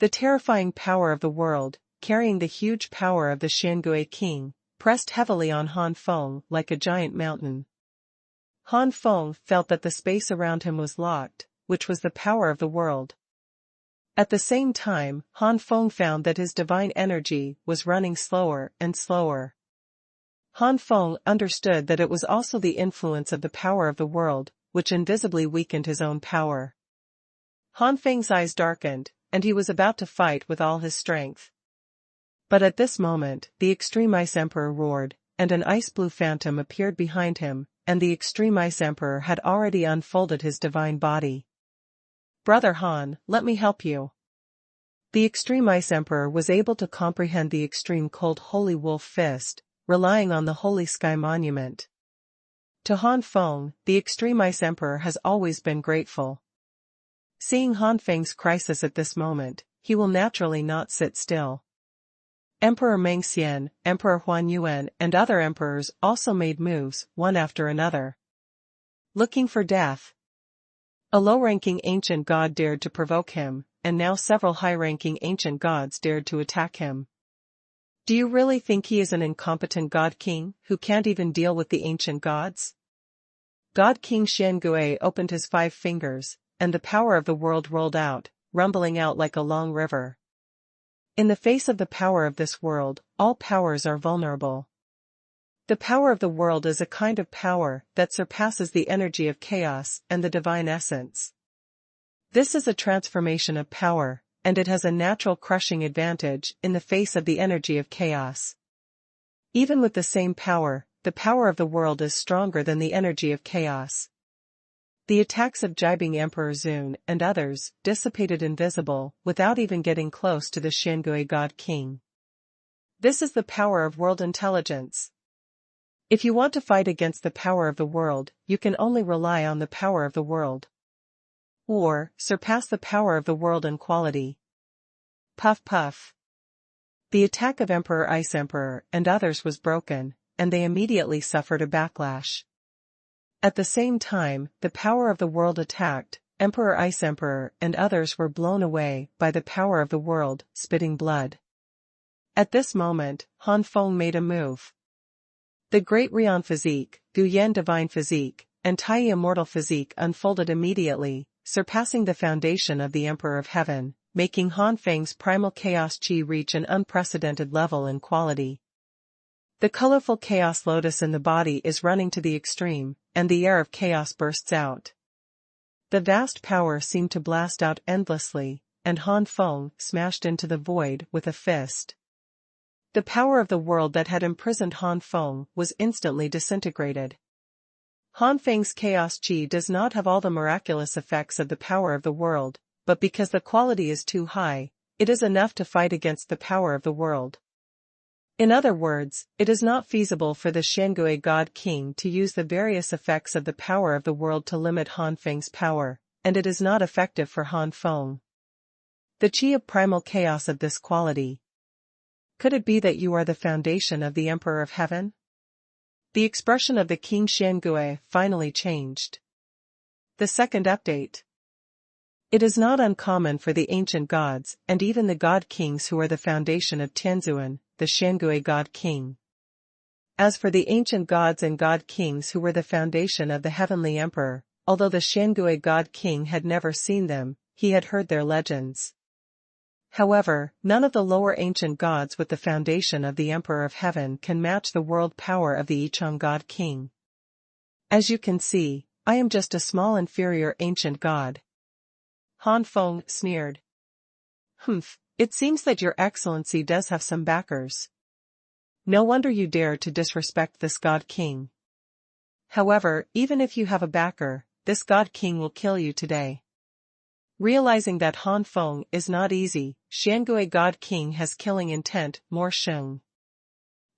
The terrifying power of the world, carrying the huge power of the Xiangui King, pressed heavily on Han Feng like a giant mountain. Han Feng felt that the space around him was locked, which was the power of the world. At the same time, Han Feng found that his divine energy was running slower and slower. Han Feng understood that it was also the influence of the power of the world, which invisibly weakened his own power. Han Feng's eyes darkened, and he was about to fight with all his strength. But at this moment, the Extreme Ice Emperor roared, and an ice-blue phantom appeared behind him, and the Extreme Ice Emperor had already unfolded his divine body. Brother Han, let me help you. The Extreme Ice Emperor was able to comprehend the extreme cold Holy Wolf Fist, relying on the Holy Sky Monument. To Han Feng, the Extreme Ice Emperor has always been grateful. Seeing Han Feng's crisis at this moment, he will naturally not sit still. Emperor Mengxian, Emperor Xuanhuan and other emperors also made moves, one after another. Looking for death. A low-ranking ancient god dared to provoke him, and now several high-ranking ancient gods dared to attack him. Do you really think he is an incompetent God King, who can't even deal with the ancient gods? God King Xiangui opened his 5 fingers, and the power of the world rolled out, rumbling out like a long river. In the face of the power of this world, all powers are vulnerable. The power of the world is a kind of power that surpasses the energy of chaos and the divine essence. This is a transformation of power, and it has a natural crushing advantage in the face of the energy of chaos. Even with the same power, the power of the world is stronger than the energy of chaos. The attacks of jibing Emperor Zun and others dissipated invisible without even getting close to the Xiangui God King. This is the power of world intelligence. If you want to fight against the power of the world, you can only rely on the power of the world. Or surpass the power of the world in quality. Puff puff. The attack of Emperor Ice Emperor and others was broken, and they immediately suffered a backlash. At the same time, the power of the world attacked, Emperor Ice Emperor and others were blown away by the power of the world, spitting blood. At this moment, Han Feng made a move. The Great Rian Physique, Guyan Divine Physique, and Tai Immortal Physique unfolded immediately, surpassing the foundation of the Emperor of Heaven, making Han Feng's primal chaos chi reach an unprecedented level in quality. The colorful chaos lotus in the body is running to the extreme, and the air of chaos bursts out. The vast power seemed to blast out endlessly, and Han Feng smashed into the void with a fist. The power of the world that had imprisoned Han Feng was instantly disintegrated. Han Feng's chaos chi does not have all the miraculous effects of the power of the world, but because the quality is too high, it is enough to fight against the power of the world. In other words, it is not feasible for the Xiangui God King to use the various effects of the power of the world to limit Han Feng's power, and it is not effective for Han Feng. The chi of primal chaos of this quality. Could it be that you are the foundation of the Emperor of Heaven? The expression of the King Xiangui finally changed. The second update. It is not uncommon for the ancient gods and even the god kings who are the foundation of Tianzuan, the Xiangui God King. As for the ancient gods and god kings who were the foundation of the heavenly emperor, although the Xiangui God King had never seen them, he had heard their legends. However, none of the lower ancient gods with the foundation of the Emperor of Heaven can match the world power of the Yichang God King. As you can see, I am just a small inferior ancient god. Han Feng sneered. Humph, it seems that your excellency does have some backers. No wonder you dare to disrespect this God King. However, even if you have a backer, this God King will kill you today. Realizing that Han Feng is not easy, Xiangui God King has killing intent, more Sheng.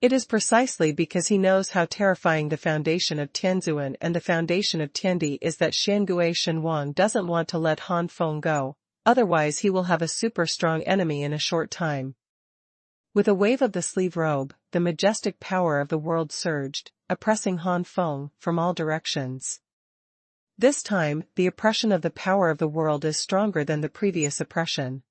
It is precisely because he knows how terrifying the foundation of Tianzuan and the foundation of Tiandi is that Xiangui Xuanhuan doesn't want to let Han Feng go, otherwise he will have a super strong enemy in a short time. With a wave of the sleeve robe, the majestic power of the world surged, oppressing Han Feng from all directions. This time, the oppression of the power of the world is stronger than the previous oppression.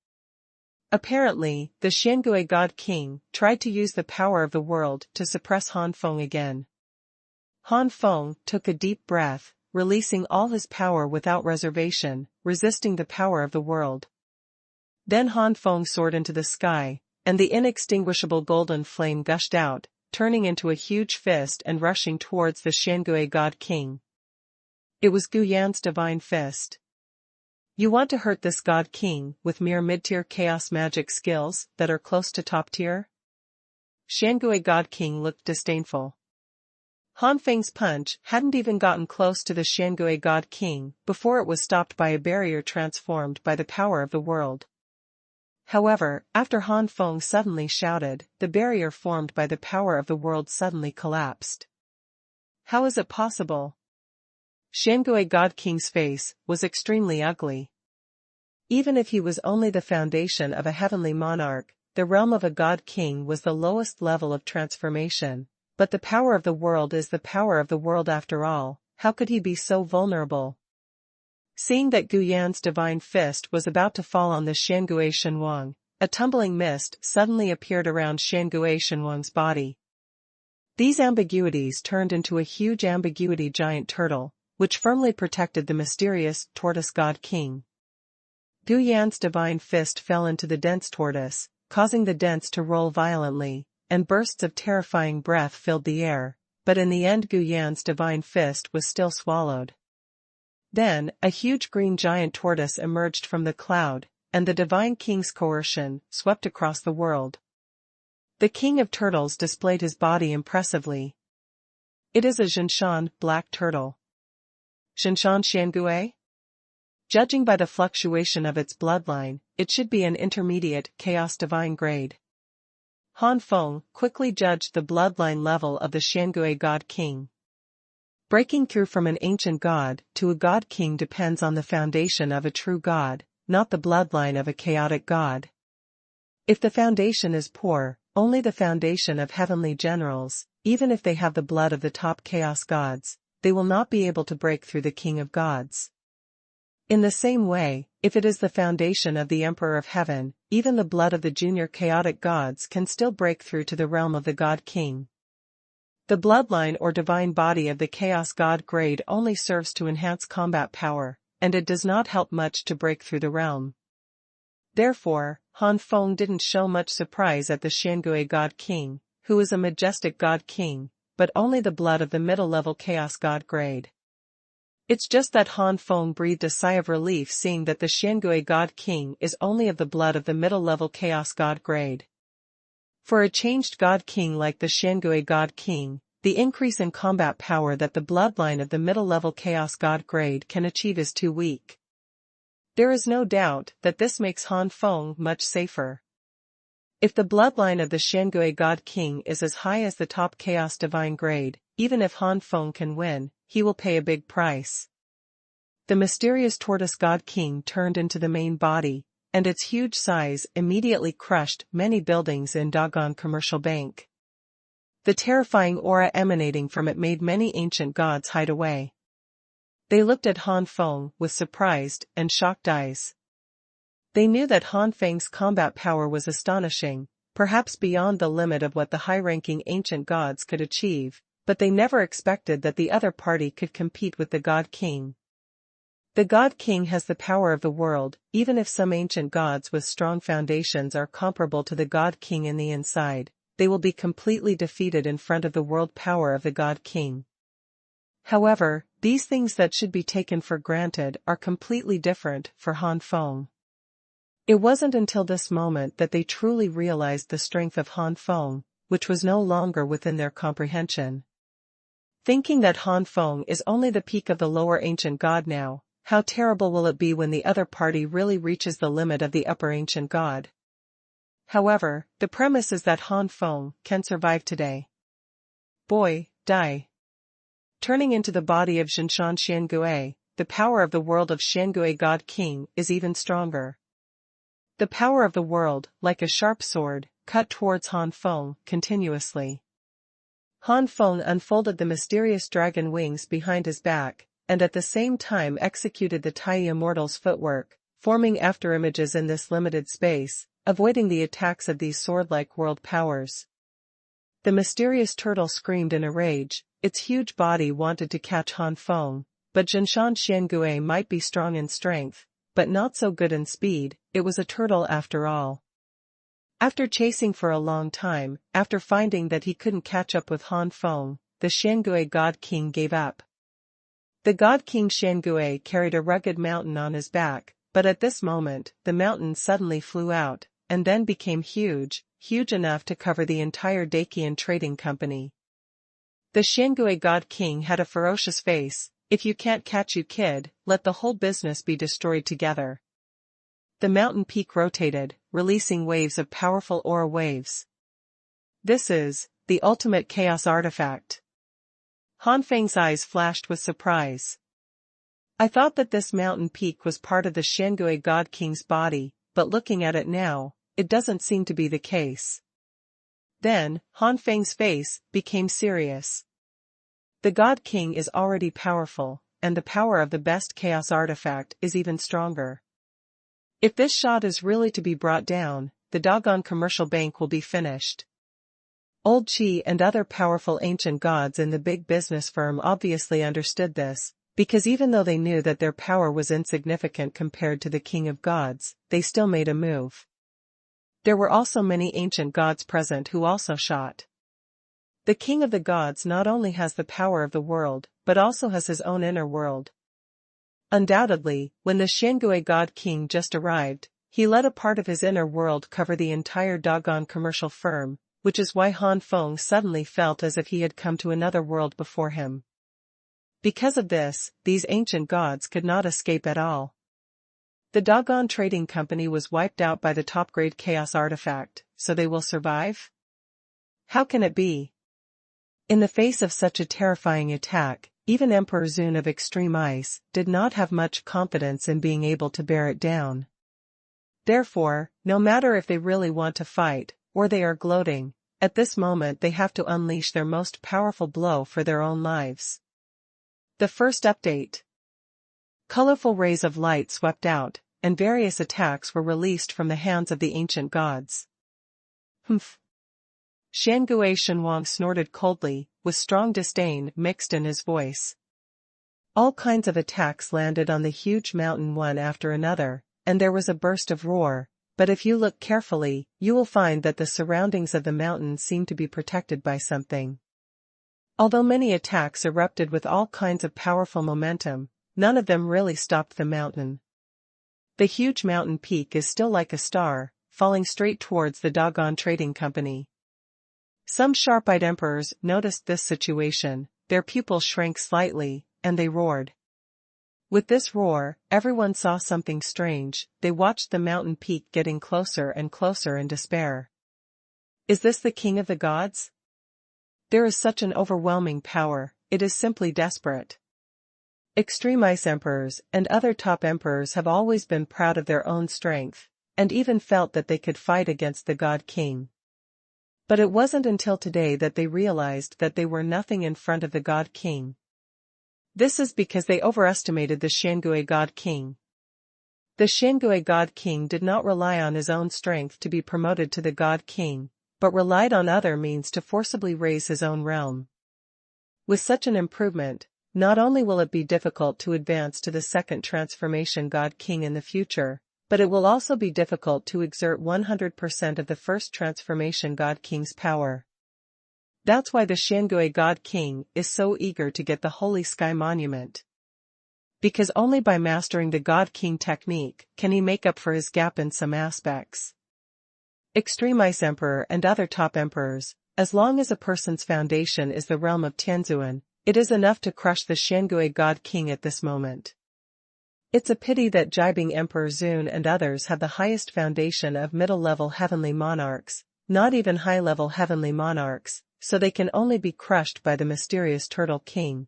Apparently, the Xiangui God King tried to use the power of the world to suppress Han Feng again. Han Feng took a deep breath, releasing all his power without reservation, resisting the power of the world. Then Han Feng soared into the sky, and the inextinguishable golden flame gushed out, turning into a huge fist and rushing towards the Xiangui God King. It was Gu Yan's divine fist. You want to hurt this God King with mere mid-tier chaos magic skills that are close to top tier? Xiangui God King looked disdainful. Han Feng's punch hadn't even gotten close to the Xiangui God King before it was stopped by a barrier transformed by the power of the world. However, after Han Feng suddenly shouted, the barrier formed by the power of the world suddenly collapsed. How is it possible? Xiangui God King's face was extremely ugly. Even if he was only the foundation of a heavenly monarch, the realm of a God King was the lowest level of transformation, but the power of the world is the power of the world after all. How could he be so vulnerable? Seeing that Gu Yan's divine fist was about to fall on the Xiangui Xuanhuan, a tumbling mist suddenly appeared around Xiangui Xuanhuan's body. These ambiguities turned into a huge ambiguity giant turtle, which firmly protected the mysterious tortoise God King. Gu Yan's divine fist fell into the dense tortoise, causing the dents to roll violently, and bursts of terrifying breath filled the air, but in the end Gu Yan's divine fist was still swallowed. Then, a huge green giant tortoise emerged from the cloud, and the divine king's coercion swept across the world. The king of turtles displayed his body impressively. It is a Zhenshan black turtle. Xuanhuan Xiangui? Judging by the fluctuation of its bloodline, it should be an intermediate, chaos divine grade. Han Feng quickly judged the bloodline level of the Xiangui God King. Breaking through from an ancient god to a god king depends on the foundation of a true god, not the bloodline of a chaotic god. If the foundation is poor, only the foundation of heavenly generals, even if they have the blood of the top chaos gods, they will not be able to break through the king of gods. In the same way, if it is the foundation of the Emperor of Heaven, even the blood of the junior chaotic gods can still break through to the realm of the God King. The bloodline or divine body of the Chaos God grade only serves to enhance combat power, and it does not help much to break through the realm. Therefore, Han Feng didn't show much surprise at the Xiangui God King, who is a majestic God King, but only the blood of the middle-level Chaos God grade. It's just that Han Feng breathed a sigh of relief seeing that the Xiangui God King is only of the blood of the middle-level Chaos God grade. For a changed God King like the Xuanhuan God King, the increase in combat power that the bloodline of the middle-level Chaos God grade can achieve is too weak. There is no doubt that this makes Han Feng much safer. If the bloodline of the Xuanhuan God King is as high as the top Chaos Divine grade, even if Han Feng can win, he will pay a big price. The mysterious Tortoise God King turned into the main body, and its huge size immediately crushed many buildings in Dogon Commercial Bank. The terrifying aura emanating from it made many ancient gods hide away. They looked at Han Feng with surprised and shocked eyes. They knew that Han Feng's combat power was astonishing, perhaps beyond the limit of what the high-ranking ancient gods could achieve, but they never expected that the other party could compete with the God King. The God King has the power of the world, even if some ancient gods with strong foundations are comparable to the God King in the inside, they will be completely defeated in front of the world power of the God King. However, these things that should be taken for granted are completely different for Han Feng. It wasn't until this moment that they truly realized the strength of Han Feng, which was no longer within their comprehension. Thinking that Han Feng is only the peak of the lower ancient god now, how terrible will it be when the other party really reaches the limit of the upper ancient god? However, the premise is that Han Feng can survive today. Boy, die. Turning into the body of Xuanhuan Xiangui, the power of the world of Xiangui God King is even stronger. The power of the world, like a sharp sword, cut towards Han Feng continuously. Han Feng unfolded the mysterious dragon wings behind his back, and at the same time executed the Tai Immortal's footwork, forming afterimages in this limited space, avoiding the attacks of these sword-like world powers. The mysterious turtle screamed in a rage, its huge body wanted to catch Han Feng, but Xuanhuan Xiangui might be strong in strength, but not so good in speed, it was a turtle after all. After chasing for a long time, after finding that he couldn't catch up with Han Feng, the Xiangui God King gave up. The God King Xiangui carried a rugged mountain on his back, but at this moment, the mountain suddenly flew out, and then became huge enough to cover the entire Dacian trading company. The Xiangui God King had a ferocious face. If you can't catch you kid, let the whole business be destroyed together. The mountain peak rotated, releasing waves of powerful aura waves. This is the ultimate chaos artifact. Han Feng's eyes flashed with surprise. I thought that this mountain peak was part of the Xiangui God King's body, but looking at it now, it doesn't seem to be the case. Then, Han Feng's face became serious. The God King is already powerful, and the power of the best chaos artifact is even stronger. If this shot is really to be brought down, the Dogon Commercial Bank will be finished. Old Chi and other powerful ancient gods in the big business firm obviously understood this, because even though they knew that their power was insignificant compared to the King of Gods, they still made a move. There were also many ancient gods present who also shot. The King of the Gods not only has the power of the world, but also has his own inner world. Undoubtedly, when the Xiangui God King just arrived, he let a part of his inner world cover the entire Dogon Commercial firm, which is why Han Feng suddenly felt as if he had come to another world before him. Because of this, these ancient gods could not escape at all. The doggone trading company was wiped out by the top-grade chaos artifact, so they will survive? How can it be? In the face of such a terrifying attack, even Emperor Zun of Extreme Ice did not have much confidence in being able to bear it down. Therefore, no matter if they really want to fight, or they are gloating, at this moment they have to unleash their most powerful blow for their own lives. The first update. Colorful rays of light swept out, and various attacks were released from the hands of the ancient gods. Humph. Xuanhuan snorted coldly, with strong disdain mixed in his voice. All kinds of attacks landed on the huge mountain one after another, and there was a burst of roar, but if you look carefully, you will find that the surroundings of the mountain seem to be protected by something. Although many attacks erupted with all kinds of powerful momentum, none of them really stopped the mountain. The huge mountain peak is still like a star, falling straight towards the doggone trading company. Some sharp-eyed emperors noticed this situation, their pupils shrank slightly, and they roared. With this roar, everyone saw something strange. They watched the mountain peak getting closer and closer in despair. Is this the king of the gods? There is such an overwhelming power, it is simply desperate. Extreme Ice emperors and other top emperors have always been proud of their own strength, and even felt that they could fight against the god king. But it wasn't until today that they realized that they were nothing in front of the god king. This is because they overestimated the Xuanhuan god king. The Xuanhuan god king did not rely on his own strength to be promoted to the god king, but relied on other means to forcibly raise his own realm. With such an improvement, not only will it be difficult to advance to the second transformation god king in the future, but it will also be difficult to exert 100% of the first transformation god king's power. That's why the Xuanhuan god king is so eager to get the Holy Sky Monument. Because only by mastering the god king technique can he make up for his gap in some aspects. Extreme Ice Emperor and other top emperors, as long as a person's foundation is the realm of Tianzuan, it is enough to crush the Xuanhuan god king at this moment. It's a pity that jibing Emperor Zun and others have the highest foundation of middle-level heavenly monarchs, not even high-level heavenly monarchs, so they can only be crushed by the mysterious Turtle King.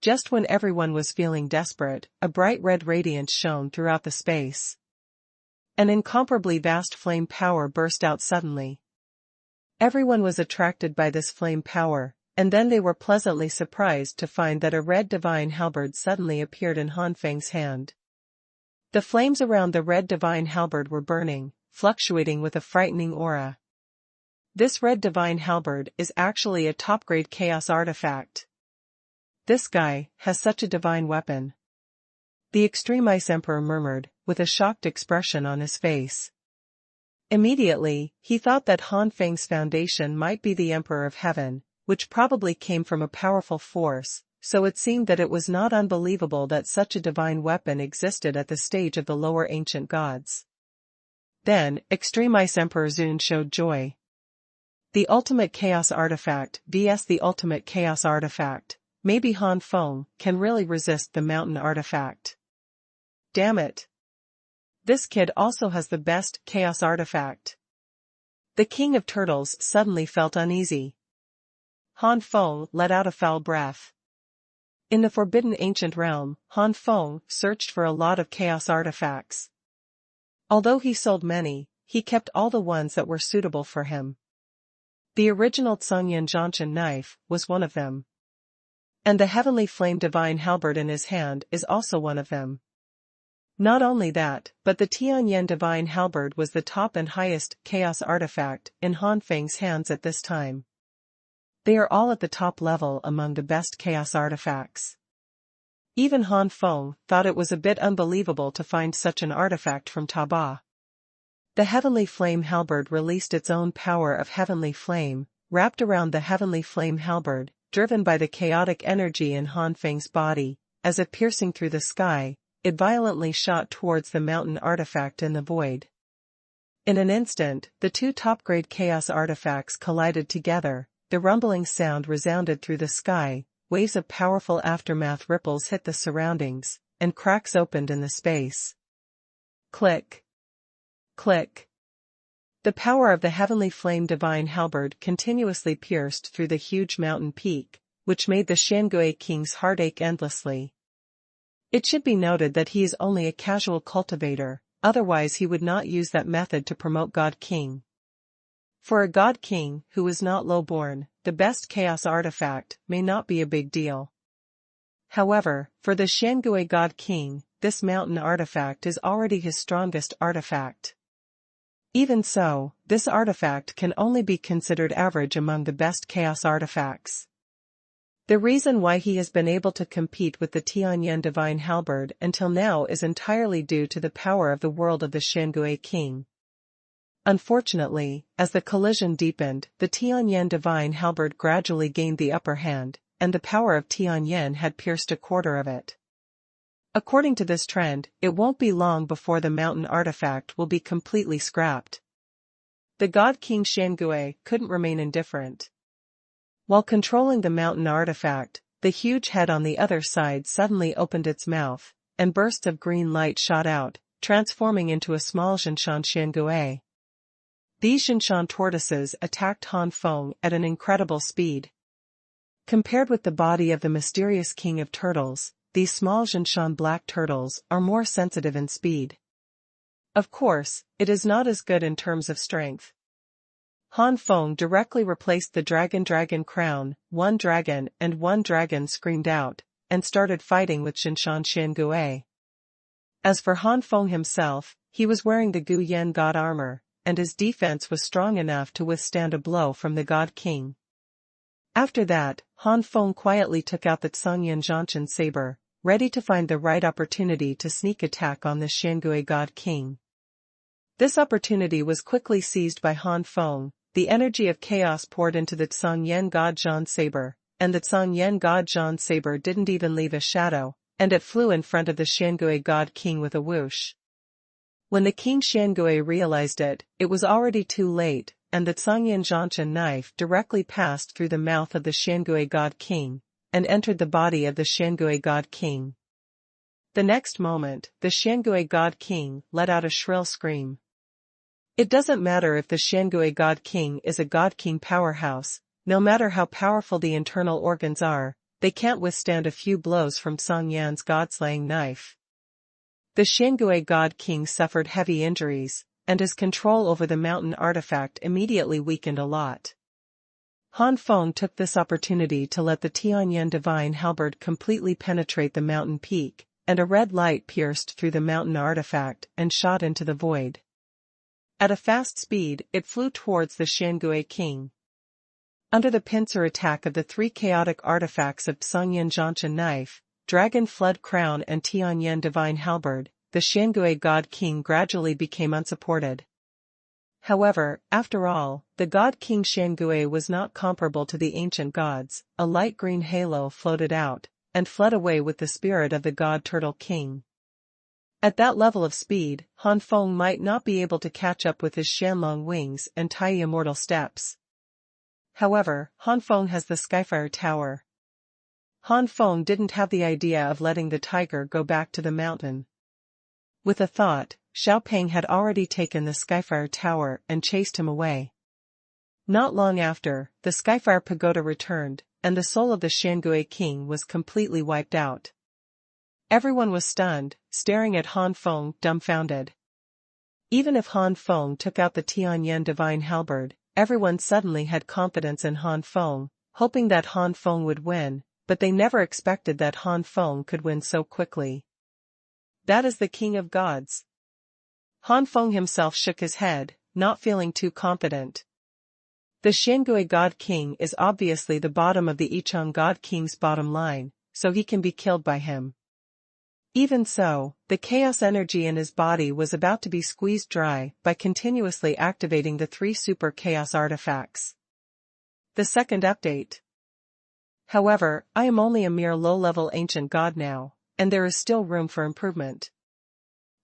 Just when everyone was feeling desperate, a bright red radiance shone throughout the space. An incomparably vast flame power burst out suddenly. Everyone was attracted by this flame power, and then they were pleasantly surprised to find that a red divine halberd suddenly appeared in Han Feng's hand. The flames around the red divine halberd were burning, fluctuating with a frightening aura. This red divine halberd is actually a top-grade chaos artifact. This guy has such a divine weapon. The Extreme Ice Emperor murmured, with a shocked expression on his face. Immediately, he thought that Han Feng's foundation might be the Emperor of Heaven, which probably came from a powerful force, so it seemed that it was not unbelievable that such a divine weapon existed at the stage of the lower ancient gods. Then, Extreme Ice Emperor Zun showed joy. The ultimate chaos artifact vs the ultimate chaos artifact. Maybe Han Feng can really resist the mountain artifact. Damn it. This kid also has the best chaos artifact. The King of Turtles suddenly felt uneasy. Han Feng let out a foul breath. In the forbidden ancient realm, Han Feng searched for a lot of chaos artifacts. Although he sold many, he kept all the ones that were suitable for him. The original Tsungyan Zhanshan knife was one of them. And the heavenly flame divine halberd in his hand is also one of them. Not only that, but the Tianyan divine halberd was the top and highest chaos artifact in Han Feng's hands at this time. They are all at the top level among the best chaos artifacts. Even Han Feng thought it was a bit unbelievable to find such an artifact from Taba. The heavenly flame halberd released its own power of heavenly flame, wrapped around the heavenly flame halberd, driven by the chaotic energy in Han Feng's body, as if piercing through the sky, it violently shot towards the mountain artifact in the void. In an instant, the two top-grade chaos artifacts collided together, the rumbling sound resounded through the sky, waves of powerful aftermath ripples hit the surroundings, and cracks opened in the space. Click. Click. The power of the heavenly flame divine halberd continuously pierced through the huge mountain peak, which made the Xuanhui king's heart ache endlessly. It should be noted that he is only a casual cultivator, otherwise he would not use that method to promote God King. For a God King who is not low-born, the best chaos artifact may not be a big deal. However, for the Xuanhui God King, this mountain artifact is already his strongest artifact. Even so, this artifact can only be considered average among the best chaos artifacts. The reason why he has been able to compete with the Tianyan Divine Halberd until now is entirely due to the power of the world of the Xuanhui King. Unfortunately, as the collision deepened, the Tianyan Divine Halberd gradually gained the upper hand, and the power of Tianyan had pierced a quarter of it. According to this trend, it won't be long before the mountain artifact will be completely scrapped. The God King Xuanhui couldn't remain indifferent. While controlling the mountain artifact, the huge head on the other side suddenly opened its mouth, and bursts of green light shot out, transforming into a small Xuanhuan Xuanhui. These Xuanhuan tortoises attacked Han Feng at an incredible speed. Compared with the body of the mysterious king of turtles, these small Xuanhuan black turtles are more sensitive in speed. Of course, it is not as good in terms of strength. Han Feng directly replaced the dragon crown, one dragon screamed out, and started fighting with Xuanhuan Xuanhui. As for Han Feng himself, he was wearing the Gu Yan god armor, and his defense was strong enough to withstand a blow from the God King. After that, Han Feng quietly took out the Zhongyan Zhanshan saber, ready to find the right opportunity to sneak attack on the Xuanhui God King. This opportunity was quickly seized by Han Feng. The energy of chaos poured into the Zhongyan God Zhan saber, and the Zhongyan God Zhan saber didn't even leave a shadow, and it flew in front of the Xuanhui God King with a whoosh. When the King Xuanhui realized it, it was already too late, and the Zhongyan Zhanshan knife directly passed through the mouth of the Xuanhui God King, and entered the body of the Xuanhui God King. The next moment, the Xuanhui God King let out a shrill scream. It doesn't matter if the Xuanhui God King is a God King powerhouse, no matter how powerful the internal organs are, they can't withstand a few blows from Zhongyan's God-slaying knife. The Xuanhui God King suffered heavy injuries, and his control over the mountain artifact immediately weakened a lot. Han Feng took this opportunity to let the Tianyan Divine Halberd completely penetrate the mountain peak, and a red light pierced through the mountain artifact and shot into the void. At a fast speed, it flew towards the Xuanhui King. Under the pincer attack of the three chaotic artifacts of Zhongyan Zhanshan knife, Dragon Flood Crown and Tianyan Divine Halberd, the Xuanhui God King gradually became unsupported. However, after all, the God King Xuanhui was not comparable to the ancient gods. A light green halo floated out, and fled away with the spirit of the God Turtle King. At that level of speed, Han Feng might not be able to catch up with his Shanlong wings and Tai immortal steps. However, Han Feng has the Skyfire Tower. Han Feng didn't have the idea of letting the tiger go back to the mountain. With a thought, Xiao Peng had already taken the Skyfire Tower and chased him away. Not long after, the Skyfire Pagoda returned, and the soul of the Xuanhui King was completely wiped out. Everyone was stunned, staring at Han Feng dumbfounded. Even if Han Feng took out the Tianyan Divine Halberd, everyone suddenly had confidence in Han Feng, hoping that Han Feng would win, but they never expected that Han Feng could win so quickly. That is the King of Gods. Han Feng himself shook his head, not feeling too confident. The Xuanhui God King is obviously the bottom of the Yichang God King's bottom line, so he can be killed by him. Even so, the chaos energy in his body was about to be squeezed dry by continuously activating the three super chaos artifacts. The second update. However, I am only a mere low-level ancient god now, and there is still room for improvement.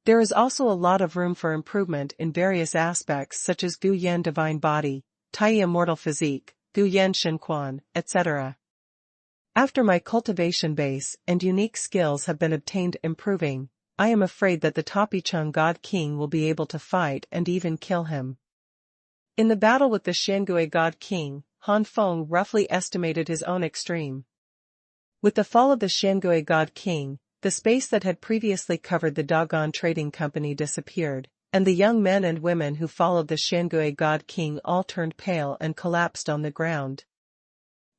There is also a lot of room for improvement in various aspects such as Gu Yan Divine Body, Tai immortal physique, Gu Yan Xuanhuan, etc. After my cultivation base and unique skills have been obtained improving, I am afraid that the Tapichung God King will be able to fight and even kill him. In the battle with the Xiangui God King, Han Feng roughly estimated his own extreme. With the fall of the Xiangui God King, the space that had previously covered the Dogon Trading Company disappeared, and the young men and women who followed the Xiangui God King all turned pale and collapsed on the ground.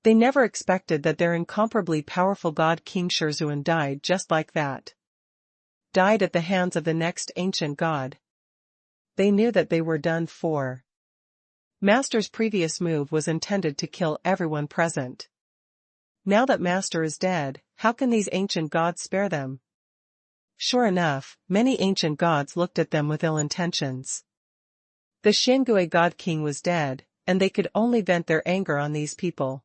They never expected that their incomparably powerful God King Xuanhuan died just like that. Died at the hands of the next ancient god. They knew that they were done for. Master's previous move was intended to kill everyone present. Now that Master is dead, how can these ancient gods spare them? Sure enough, many ancient gods looked at them with ill intentions. The Xiangui God King was dead, and they could only vent their anger on these people.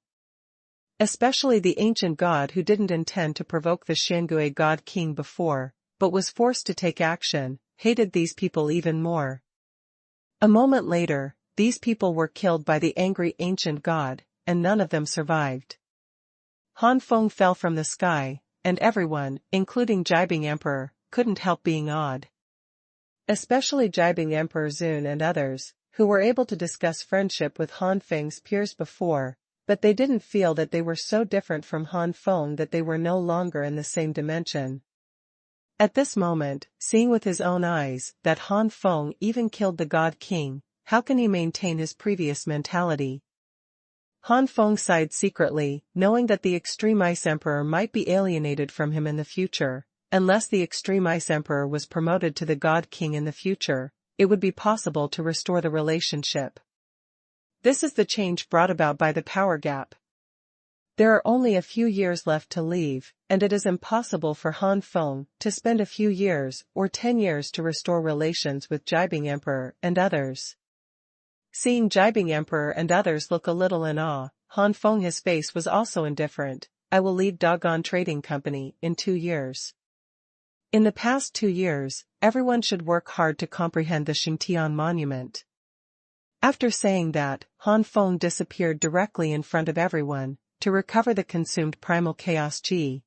Especially the ancient god who didn't intend to provoke the Xiangui God King before, but was forced to take action, hated these people even more. A moment later, these people were killed by the angry ancient god, and none of them survived. Han Feng fell from the sky, and everyone, including Jibing Emperor, couldn't help being awed. Especially Jibing Emperor Zun and others, who were able to discuss friendship with Han Feng's peers before, but they didn't feel that they were so different from Han Feng that they were no longer in the same dimension. At this moment, seeing with his own eyes that Han Feng even killed the God King, how can he maintain his previous mentality? Han Feng sighed secretly, knowing that the Extreme Ice Emperor might be alienated from him in the future. Unless the Extreme Ice Emperor was promoted to the God King in the future, it would be possible to restore the relationship. This is the change brought about by the power gap. There are only a few years left to leave, and it is impossible for Han Feng to spend a few years or 10 years to restore relations with Jibing Emperor and others. Seeing Jibing Emperor and others look a little in awe, Han Feng his face was also indifferent. I will leave Dogon Trading Company in 2 years. In the past 2 years, everyone should work hard to comprehend the Xingtian monument. After saying that, Han Feng disappeared directly in front of everyone, to recover the consumed primal chaos Qi.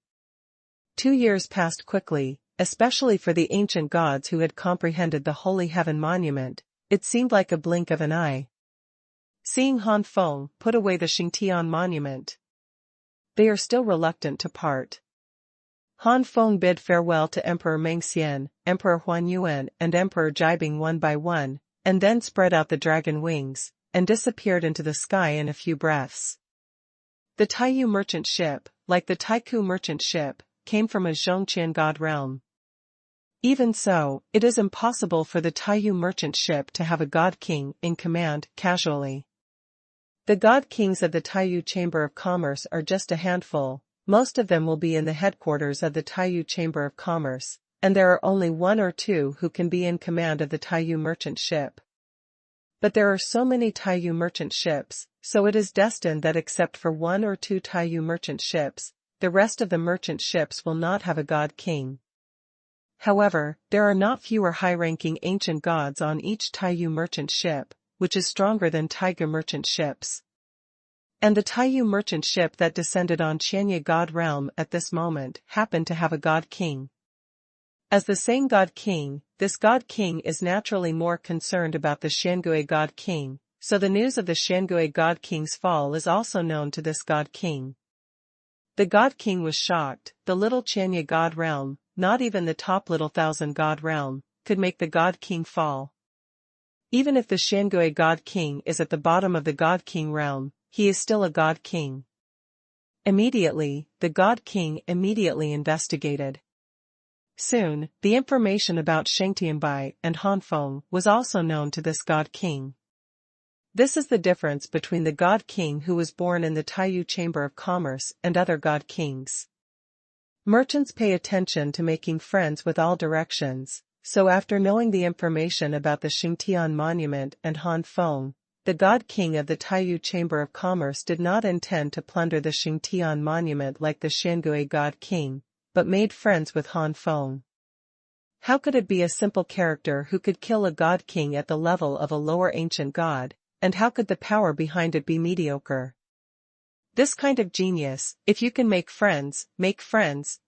2 years passed quickly, especially for the ancient gods who had comprehended the Holy Heaven monument. It seemed like a blink of an eye. Seeing Han Feng put away the Xingtian monument, they are still reluctant to part. Han Feng bid farewell to Emperor Mengxian, Emperor Xuanhuan and Emperor Jibing one by one, and then spread out the dragon wings, and disappeared into the sky in a few breaths. The Taiyu merchant ship, like the Taiku merchant ship, came from a Zhongqian god realm. Even so, it is impossible for the Taiyu merchant ship to have a god king in command casually. The god kings of the Taiyu Chamber of Commerce are just a handful. Most of them will be in the headquarters of the Taiyu Chamber of Commerce, and there are only 1 or 2 who can be in command of the Taiyu merchant ship. But there are so many Taiyu merchant ships, so it is destined that except for 1 or 2 Taiyu merchant ships, the rest of the merchant ships will not have a god king. However, there are not fewer high-ranking ancient gods on each Taiyu merchant ship, which is stronger than Taiga merchant ships. And the Taiyu merchant ship that descended on Qianye god realm at this moment happened to have a god king. As the same god king, this god king is naturally more concerned about the Xiangui god king, so the news of the Xiangui god king's fall is also known to this god king. The god king was shocked. The little Qianye god realm, not even the top little 1,000 god realm, could make the god king fall. Even if the Xiangui god king is at the bottom of the god king realm, he is still a god king. Immediately, the god king immediately investigated. Soon, the information about Shengtianbai and Han Feng was also known to this god king. This is the difference between the god king who was born in the Taiyu Chamber of Commerce and other god kings. Merchants pay attention to making friends with all directions, so after knowing the information about the Xingtian monument and Han Feng, the god king of the Taiyu Chamber of Commerce did not intend to plunder the Xingtian monument like the Xiangui god king, but made friends with Han Feng. How could it be a simple character who could kill a god king at the level of a lower ancient god, and how could the power behind it be mediocre? This kind of genius, if you can make friends,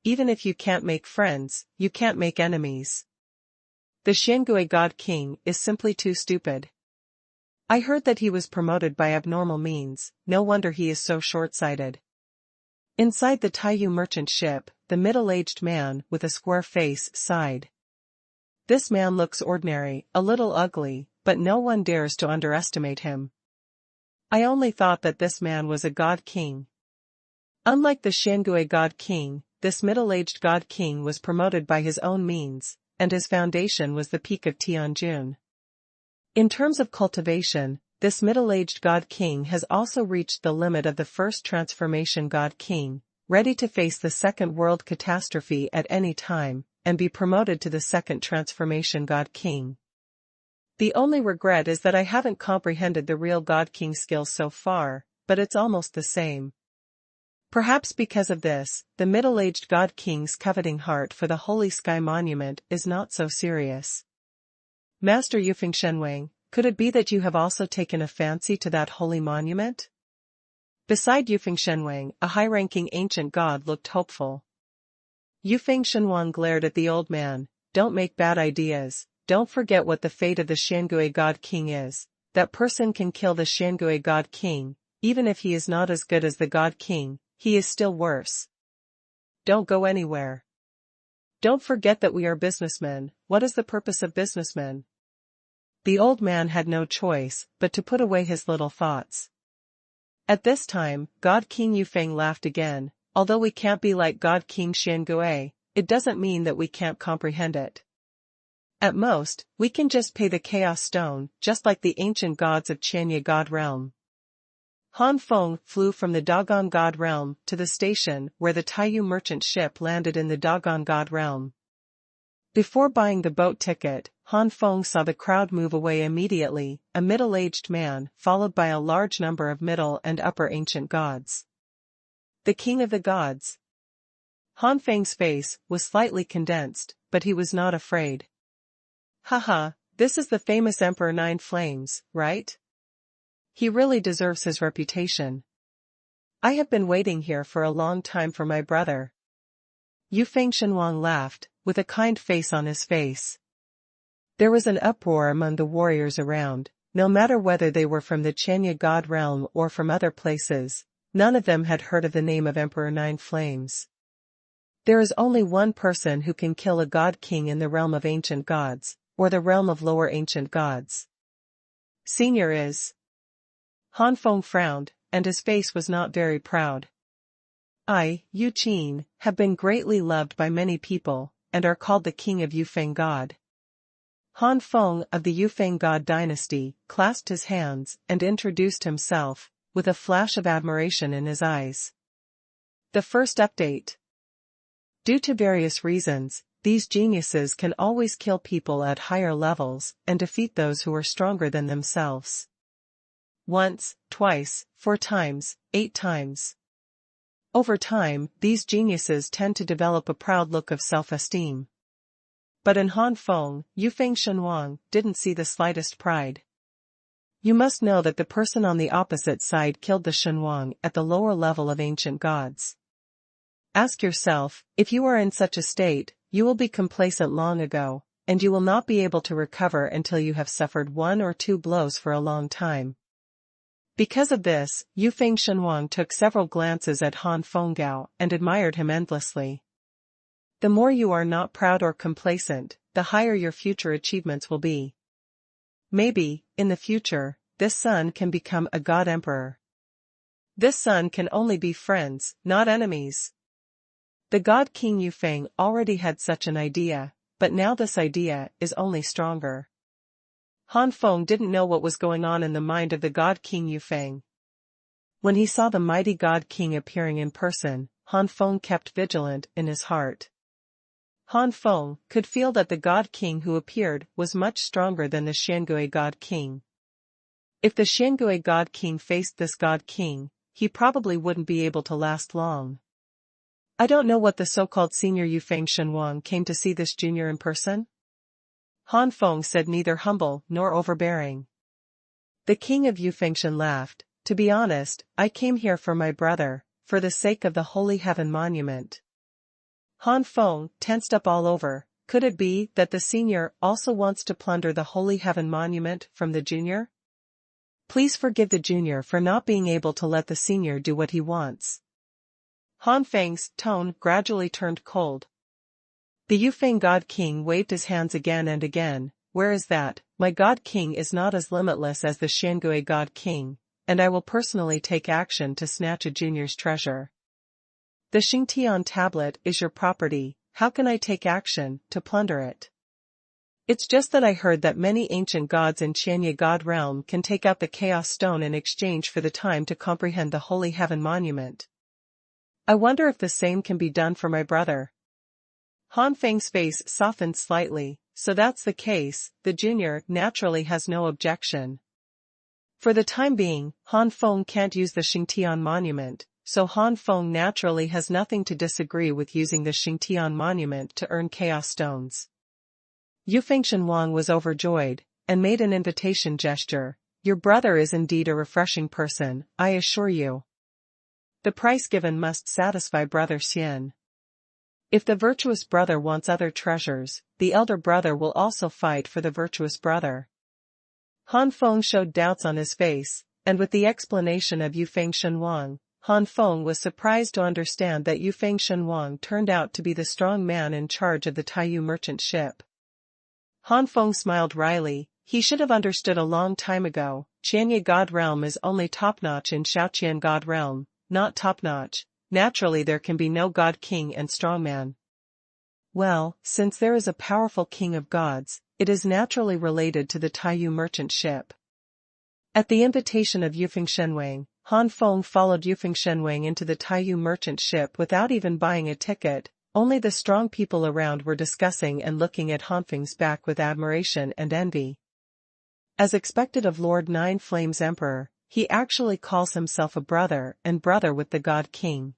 even if you can't make friends, you can't make enemies. The Xiangui God King is simply too stupid. I heard that he was promoted by abnormal means, no wonder he is so short-sighted. Inside the Taiyu merchant ship, the middle-aged man with a square face sighed. This man looks ordinary, a little ugly, but no one dares to underestimate him. I only thought that this man was a God King. Unlike the Xiangui God King, this middle-aged God King was promoted by his own means, and his foundation was the peak of Tianjun. In terms of cultivation, this middle-aged God King has also reached the limit of the first transformation God King, ready to face the second world catastrophe at any time, and be promoted to the second transformation God King. The only regret is that I haven't comprehended the real God King skills so far, but it's almost the same. Perhaps because of this, the middle-aged God King's coveting heart for the Holy Sky Monument is not so serious. Master Yufeng Shenwang, could it be that you have also taken a fancy to that holy monument? Beside Yufeng Shenwang, a high-ranking ancient god looked hopeful. Yufeng Shenwang glared at the old man. Don't make bad ideas, don't forget what the fate of the Xiangui God King is. That person can kill the Xiangui God King, even if he is not as good as the God King, he is still worse. Don't go anywhere. Don't forget that we are businessmen. What is the purpose of businessmen? The old man had no choice but to put away his little thoughts. At this time, God King Yufeng laughed again. Although we can't be like God King Xiangui, it doesn't mean that we can't comprehend it. At most, we can just pay the Chaos Stone, just like the ancient gods of Chanya God Realm. Han Feng flew from the Dogon God Realm to the station where the Taiyu merchant ship landed in the Dogon God Realm. Before buying the boat ticket, Han Feng saw the crowd move away immediately, a middle-aged man followed by a large number of middle and upper ancient gods. The king of the gods. Han Feng's face was slightly condensed, but he was not afraid. Haha, this is the famous Emperor Nine Flames, right? He really deserves his reputation. I have been waiting here for a long time for my brother. Yufeng Shenwang laughed, with a kind face on his face. There was an uproar among the warriors around, no matter whether they were from the Chenya God Realm or from other places, none of them had heard of the name of Emperor Nine Flames. There is only one person who can kill a God King in the realm of ancient gods, or the realm of lower ancient gods. Senior is. Han Feng frowned, and his face was not very proud. I, Yu Qin, have been greatly loved by many people, and are called the King of Yufeng God. Han Feng of the Yufeng God dynasty clasped his hands and introduced himself, with a flash of admiration in his eyes. The first update. Due to various reasons, these geniuses can always kill people at higher levels and defeat those who are stronger than themselves. Once, twice, 4 times, 8 times. Over time, these geniuses tend to develop a proud look of self-esteem. But in Han Feng, Yufeng Shenwang didn't see the slightest pride. You must know that the person on the opposite side killed the Xuanhuan at the lower level of ancient gods. Ask yourself, if you are in such a state, you will be complacent long ago, and you will not be able to recover until you have suffered 1 or 2 blows for a long time. Because of this, Yufeng Shenwang took several glances at Han Fenggao and admired him endlessly. The more you are not proud or complacent, the higher your future achievements will be. Maybe, in the future, this son can become a god emperor. This son can only be friends, not enemies. The god King Yufeng already had such an idea, but now this idea is only stronger. Han Feng didn't know what was going on in the mind of the god King Yufeng. When he saw the mighty god king appearing in person, Han Feng kept vigilant in his heart. Han Feng could feel that the god king who appeared was much stronger than the Xiangui god king. If the Xiangui god king faced this god king, he probably wouldn't be able to last long. I don't know what the so-called senior Yufeng Shenwang came to see this junior in person. Han Feng said, neither humble nor overbearing. The king of Yufengshan laughed. To be honest, I came here for my brother, for the sake of the Holy Heaven Monument. Han Feng tensed up all over. Could it be that the senior also wants to plunder the Holy Heaven Monument from the junior? Please forgive the junior for not being able to let the senior do what he wants. Han Feng's tone gradually turned cold. The Yufeng God King waved his hands again and again. Where is that? My God King is not as limitless as the Xuanhuan God King, and I will personally take action to snatch a junior's treasure. The Xingtian tablet is your property. How can I take action to plunder it? It's just that I heard that many ancient gods in Qianye God realm can take out the Chaos Stone in exchange for the time to comprehend the Holy Heaven Monument. I wonder if the same can be done for my brother. Han Feng's face softened slightly. So that's the case. The junior naturally has no objection. For the time being, Han Feng can't use the Xingtian Monument, so Han Feng naturally has nothing to disagree with using the Xingtian Monument to earn Chaos Stones. Yufeng Xuanhuan was overjoyed, and made an invitation gesture. Your brother is indeed a refreshing person, I assure you. The price given must satisfy Brother Xian. If the virtuous brother wants other treasures, the elder brother will also fight for the virtuous brother. Han Feng showed doubts on his face, and with the explanation of Yufeng Xuanhuan, Han Feng was surprised to understand that Yufeng Xuanhuan turned out to be the strong man in charge of the Taiyu merchant ship. Han Feng smiled wryly. He should have understood a long time ago. Qianye God realm is only top-notch in Shaoqian God realm, not top-notch. Naturally there can be no God King and strongman. Well, since there is a powerful King of Gods, it is naturally related to the Taiyu merchant ship. At the invitation of Yufeng Xuanhuan, Han Feng followed Yufeng Xuanhuan into the Taiyu merchant ship without even buying a ticket. Only the strong people around were discussing and looking at Han Feng's back with admiration and envy. As expected of Lord Nine Flames Emperor, he actually calls himself a brother and brother with the God King.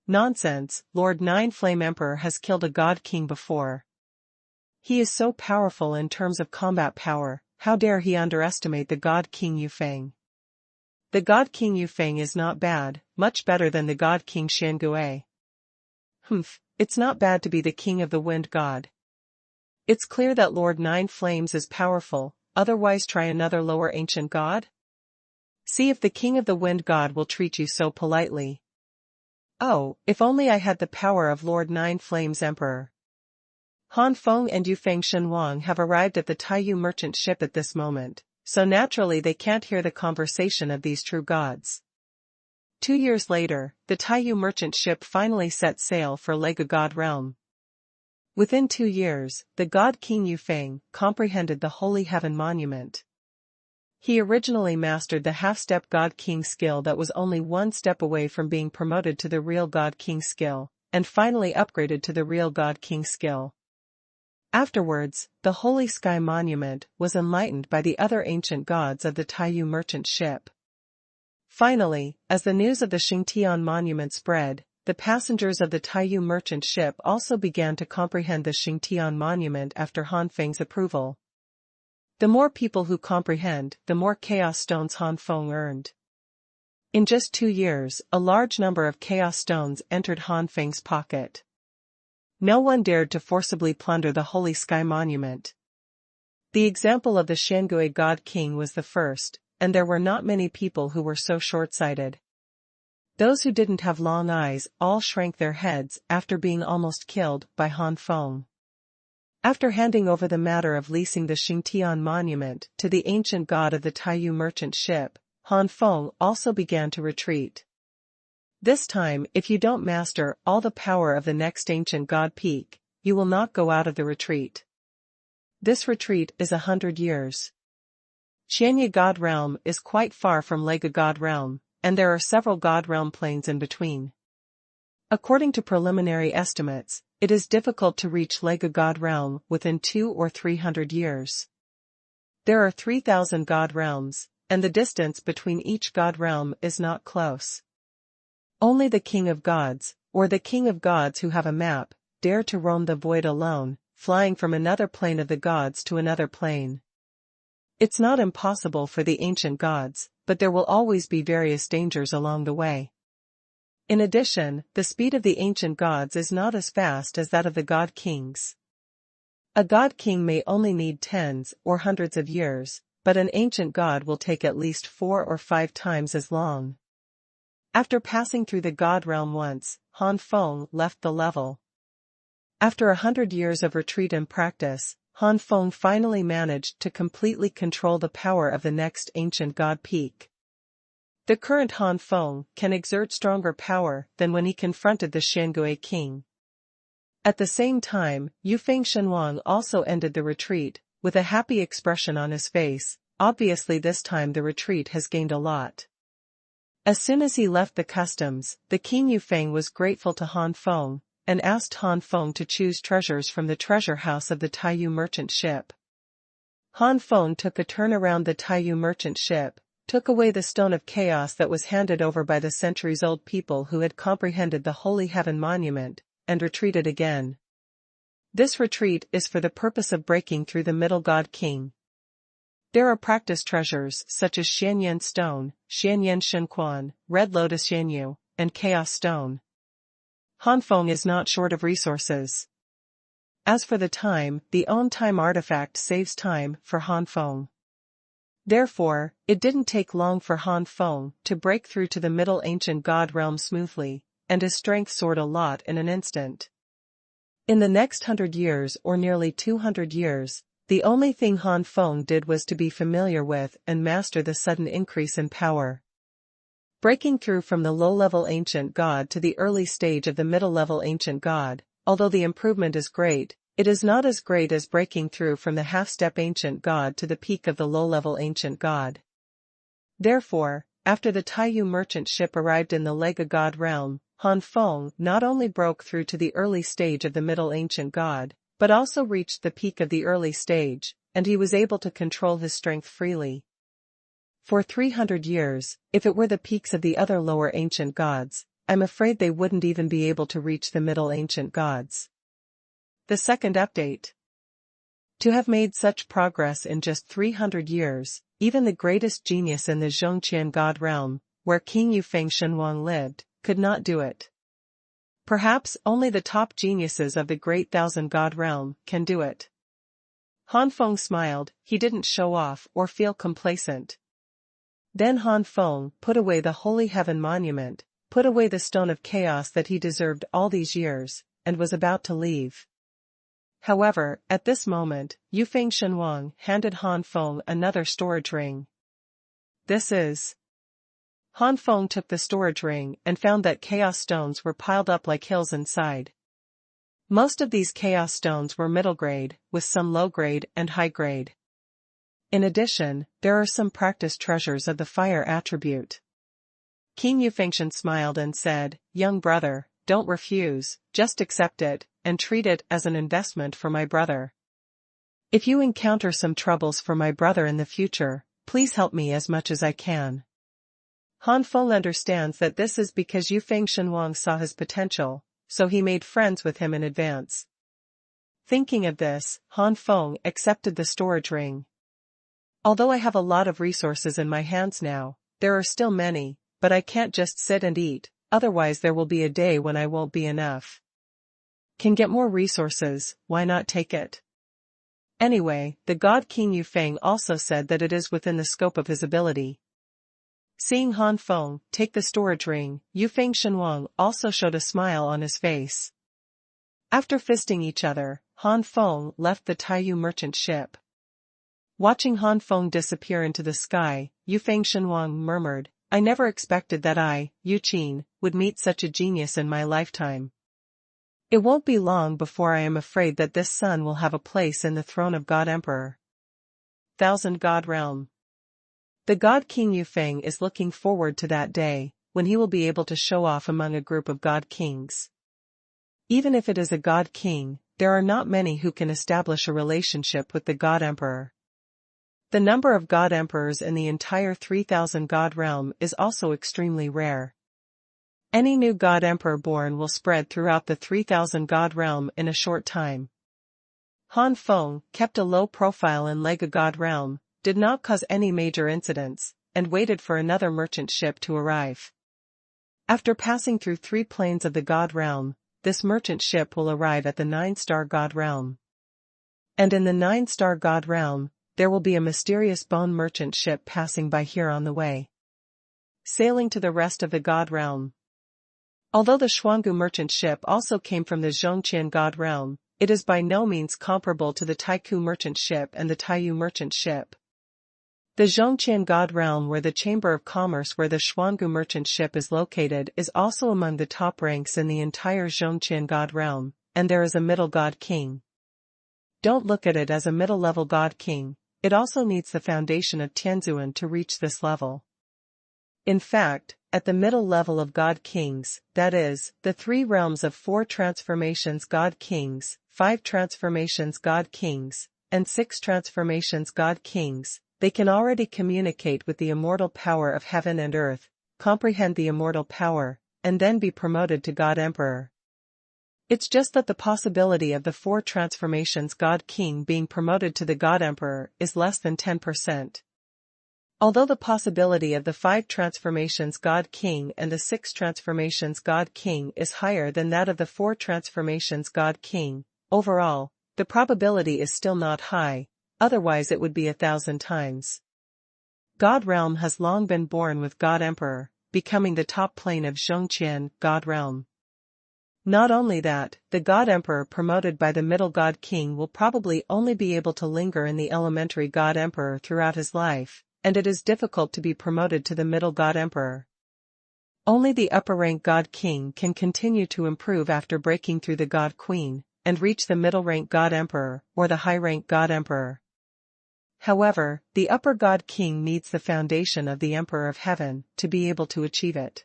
Nonsense, Lord Nine Flame Emperor has killed a God King before. He is so powerful in terms of combat power, how dare he underestimate the God King Yufeng? The God King Yufeng is not bad, much better than the God King Xiangui. It's not bad to be the King of the Wind God. It's clear that Lord Nine Flames is powerful, otherwise try another lower ancient god? See if the King of the Wind God will treat you so politely. Oh, if only I had the power of Lord Nine Flames Emperor. Han Feng and Yufeng Xuanhuan have arrived at the Taiyu merchant ship at this moment, so naturally they can't hear the conversation of these true gods. 2 years later, the Taiyu merchant ship finally set sail for Lega God realm. Within 2 years, the God King Yufeng comprehended the Holy Heaven Monument. He originally mastered the half-step God King skill that was only 1 step away from being promoted to the real God King skill, and finally upgraded to the real God King skill. Afterwards, the Holy Sky Monument was enlightened by the other ancient gods of the Taiyu merchant ship. Finally, as the news of the Xingtian Monument spread, the passengers of the Taiyu merchant ship also began to comprehend the Xingtian Monument after Han Feng's approval. The more people who comprehend, the more Chaos Stones Han Feng earned. In just 2 years, a large number of Chaos Stones entered Han Feng's pocket. No one dared to forcibly plunder the Holy Sky Monument. The example of the Xiangui God King was the first, and there were not many people who were so short-sighted. Those who didn't have long eyes all shrank their heads after being almost killed by Han Feng. After handing over the matter of leasing the Xingtian Monument to the ancient god of the Taiyu merchant ship, Han Feng also began to retreat. This time, if you don't master all the power of the next ancient god peak, you will not go out of the retreat. This retreat is 100 years. Qianye God realm is quite far from Lega God realm, and there are several God realm planes in between. According to preliminary estimates, it is difficult to reach Lega God realm within 200 or 300 years. There are 3,000 God realms, and the distance between each God realm is not close. Only the King of Gods, or the King of Gods who have a map, dare to roam the void alone, flying from another plane of the gods to another plane. It's not impossible for the ancient gods, but there will always be various dangers along the way. In addition, the speed of the ancient gods is not as fast as that of the god kings. A god king may only need tens or hundreds of years, but an ancient god will take at least 4 or 5 times as long. After passing through the god realm once, Han Feng left the level. After 100 years of retreat and practice, Han Feng finally managed to completely control the power of the next ancient god peak. The current Han Feng can exert stronger power than when he confronted the Xuanhuan king. At the same time, Xuanhuan also ended the retreat, with a happy expression on his face. Obviously this time the retreat has gained a lot. As soon as he left the customs, the king Yufeng was grateful to Han Feng, and asked Han Feng to choose treasures from the treasure house of the Taiyu merchant ship. Han Feng took a turn around the Taiyu merchant ship, took away the stone of chaos that was handed over by the centuries-old people who had comprehended the Holy Heaven monument, and retreated again. This retreat is for the purpose of breaking through the middle god king. There are practice treasures such as Xianyan stone, Xianyan Xuanhuan, red lotus Xianyu, and chaos stone. Han Feng is not short of resources. As for the time, the own time artifact saves time for Han Feng. Therefore, it didn't take long for Han Feng to break through to the middle ancient god realm smoothly, and his strength soared a lot in an instant. In the next 100 years or nearly 200 years, the only thing Han Feng did was to be familiar with and master the sudden increase in power. Breaking through from the low-level ancient god to the early stage of the middle-level ancient god, although the improvement is great, it is not as great as breaking through from the half-step ancient god to the peak of the low-level ancient god. Therefore, after the Taiyu merchant ship arrived in the Lega god realm, Han Feng not only broke through to the early stage of the middle ancient god, but also reached the peak of the early stage, and he was able to control his strength freely. For 300 years, if it were the peaks of the other lower ancient gods, I'm afraid they wouldn't even be able to reach the middle ancient gods. The second update. To have made such progress in just 300 years, even the greatest genius in the Zhongqian god realm, where King Yufeng Xuanhuan lived, could not do it. Perhaps only the top geniuses of the great thousand god realm can do it. Han Feng smiled. He didn't show off or feel complacent. Then Han Feng put away the Holy Heaven monument, put away the stone of chaos that he deserved all these years, and was about to leave. However, at this moment, Yufeng Xuanhuan handed Han Feng another storage ring. This is. Han Feng took the storage ring and found that chaos stones were piled up like hills inside. Most of these chaos stones were middle grade, with some low grade and high grade. In addition, there are some practice treasures of the fire attribute. King Yufengxian smiled and said, "Young brother, don't refuse, just accept it, and treat it as an investment for my brother. If you encounter some troubles for my brother in the future, please help me as much as I can." Han Feng understands that this is because Yufeng Xuanhuan saw his potential, so he made friends with him in advance. Thinking of this, Han Feng accepted the storage ring. Although I have a lot of resources in my hands now, there are still many, but I can't just sit and eat, otherwise there will be a day when I won't be enough. Can get more resources, why not take it? Anyway, the god King Yufeng also said that it is within the scope of his ability. Seeing Han Feng take the storage ring, Yufeng Xuanhuan also showed a smile on his face. After fisting each other, Han Feng left the Taiyu merchant ship. Watching Han Feng disappear into the sky, Yufeng Xuanhuan murmured, "I never expected that I, Yu Qin, would meet such a genius in my lifetime. It won't be long before I am afraid that this son will have a place in the throne of God Emperor." Thousand God Realm. The god King Yufeng is looking forward to that day, when he will be able to show off among a group of god kings. Even if it is a god king, there are not many who can establish a relationship with the god emperor. The number of god emperors in the entire 3000 god realm is also extremely rare. Any new god emperor born will spread throughout the 3000 god realm in a short time. Han Feng kept a low profile in Lega god realm, did not cause any major incidents, and waited for another merchant ship to arrive. After passing through 3 planes of the God realm, this merchant ship will arrive at the 9-star God realm. And in the 9-star God realm, there will be a mysterious bone merchant ship passing by here on the way, sailing to the rest of the God realm. Although the Xuanhuan merchant ship also came from the Zhongqian God realm, it is by no means comparable to the Taiku merchant ship and the Taiyu merchant ship. The Zhongqian God realm, where the Chamber of Commerce where the Xuanhuan merchant ship is located, is also among the top ranks in the entire Zhongqian God realm, and there is a middle God king. Don't look at it as a middle-level God king, it also needs the foundation of Tianzuan to reach this level. In fact, at the middle level of God Kings, that is, the 3 realms of 4 transformations God Kings, 5 transformations God Kings, and 6 transformations God Kings, they can already communicate with the immortal power of heaven and earth, comprehend the immortal power, and then be promoted to God Emperor. It's just that the possibility of the 4 transformations God King being promoted to the God Emperor is less than 10%. Although the possibility of the 5 transformations God King and the 6 transformations God King is higher than that of the 4 transformations God King, overall, the probability is still not high, otherwise it would be 1,000 times. God Realm has long been born with God Emperor, becoming the top plane of Zhongqian God Realm. Not only that, the God Emperor promoted by the middle God King will probably only be able to linger in the elementary God Emperor throughout his life, and it is difficult to be promoted to the middle God Emperor. Only the upper rank God King can continue to improve after breaking through the God Queen, and reach the middle rank God Emperor, or the high rank God Emperor. However, the upper God King needs the foundation of the Emperor of Heaven to be able to achieve it.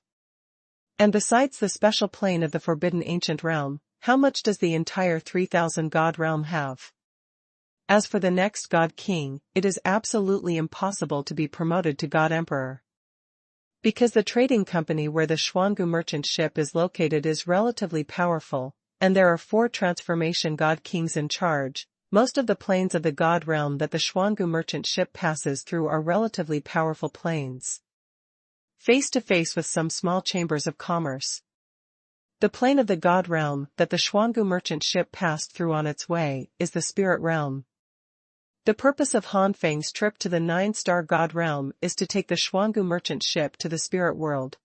And besides the special plane of the Forbidden Ancient Realm, how much does the entire 3000 God Realm have? As for the next God King, it is absolutely impossible to be promoted to God Emperor. Because the trading company where the Xuanhuan merchant ship is located is relatively powerful, and there are 4 transformation God Kings in charge, most of the planes of the God Realm that the Xuanhuan merchant ship passes through are relatively powerful planes, face to face with some small chambers of commerce. The plane of the God Realm that the Xuanhuan merchant ship passed through on its way is the Spirit Realm. The purpose of Han Feng's trip to the 9-star God Realm is to take the Xuanhuan merchant ship to the spirit world.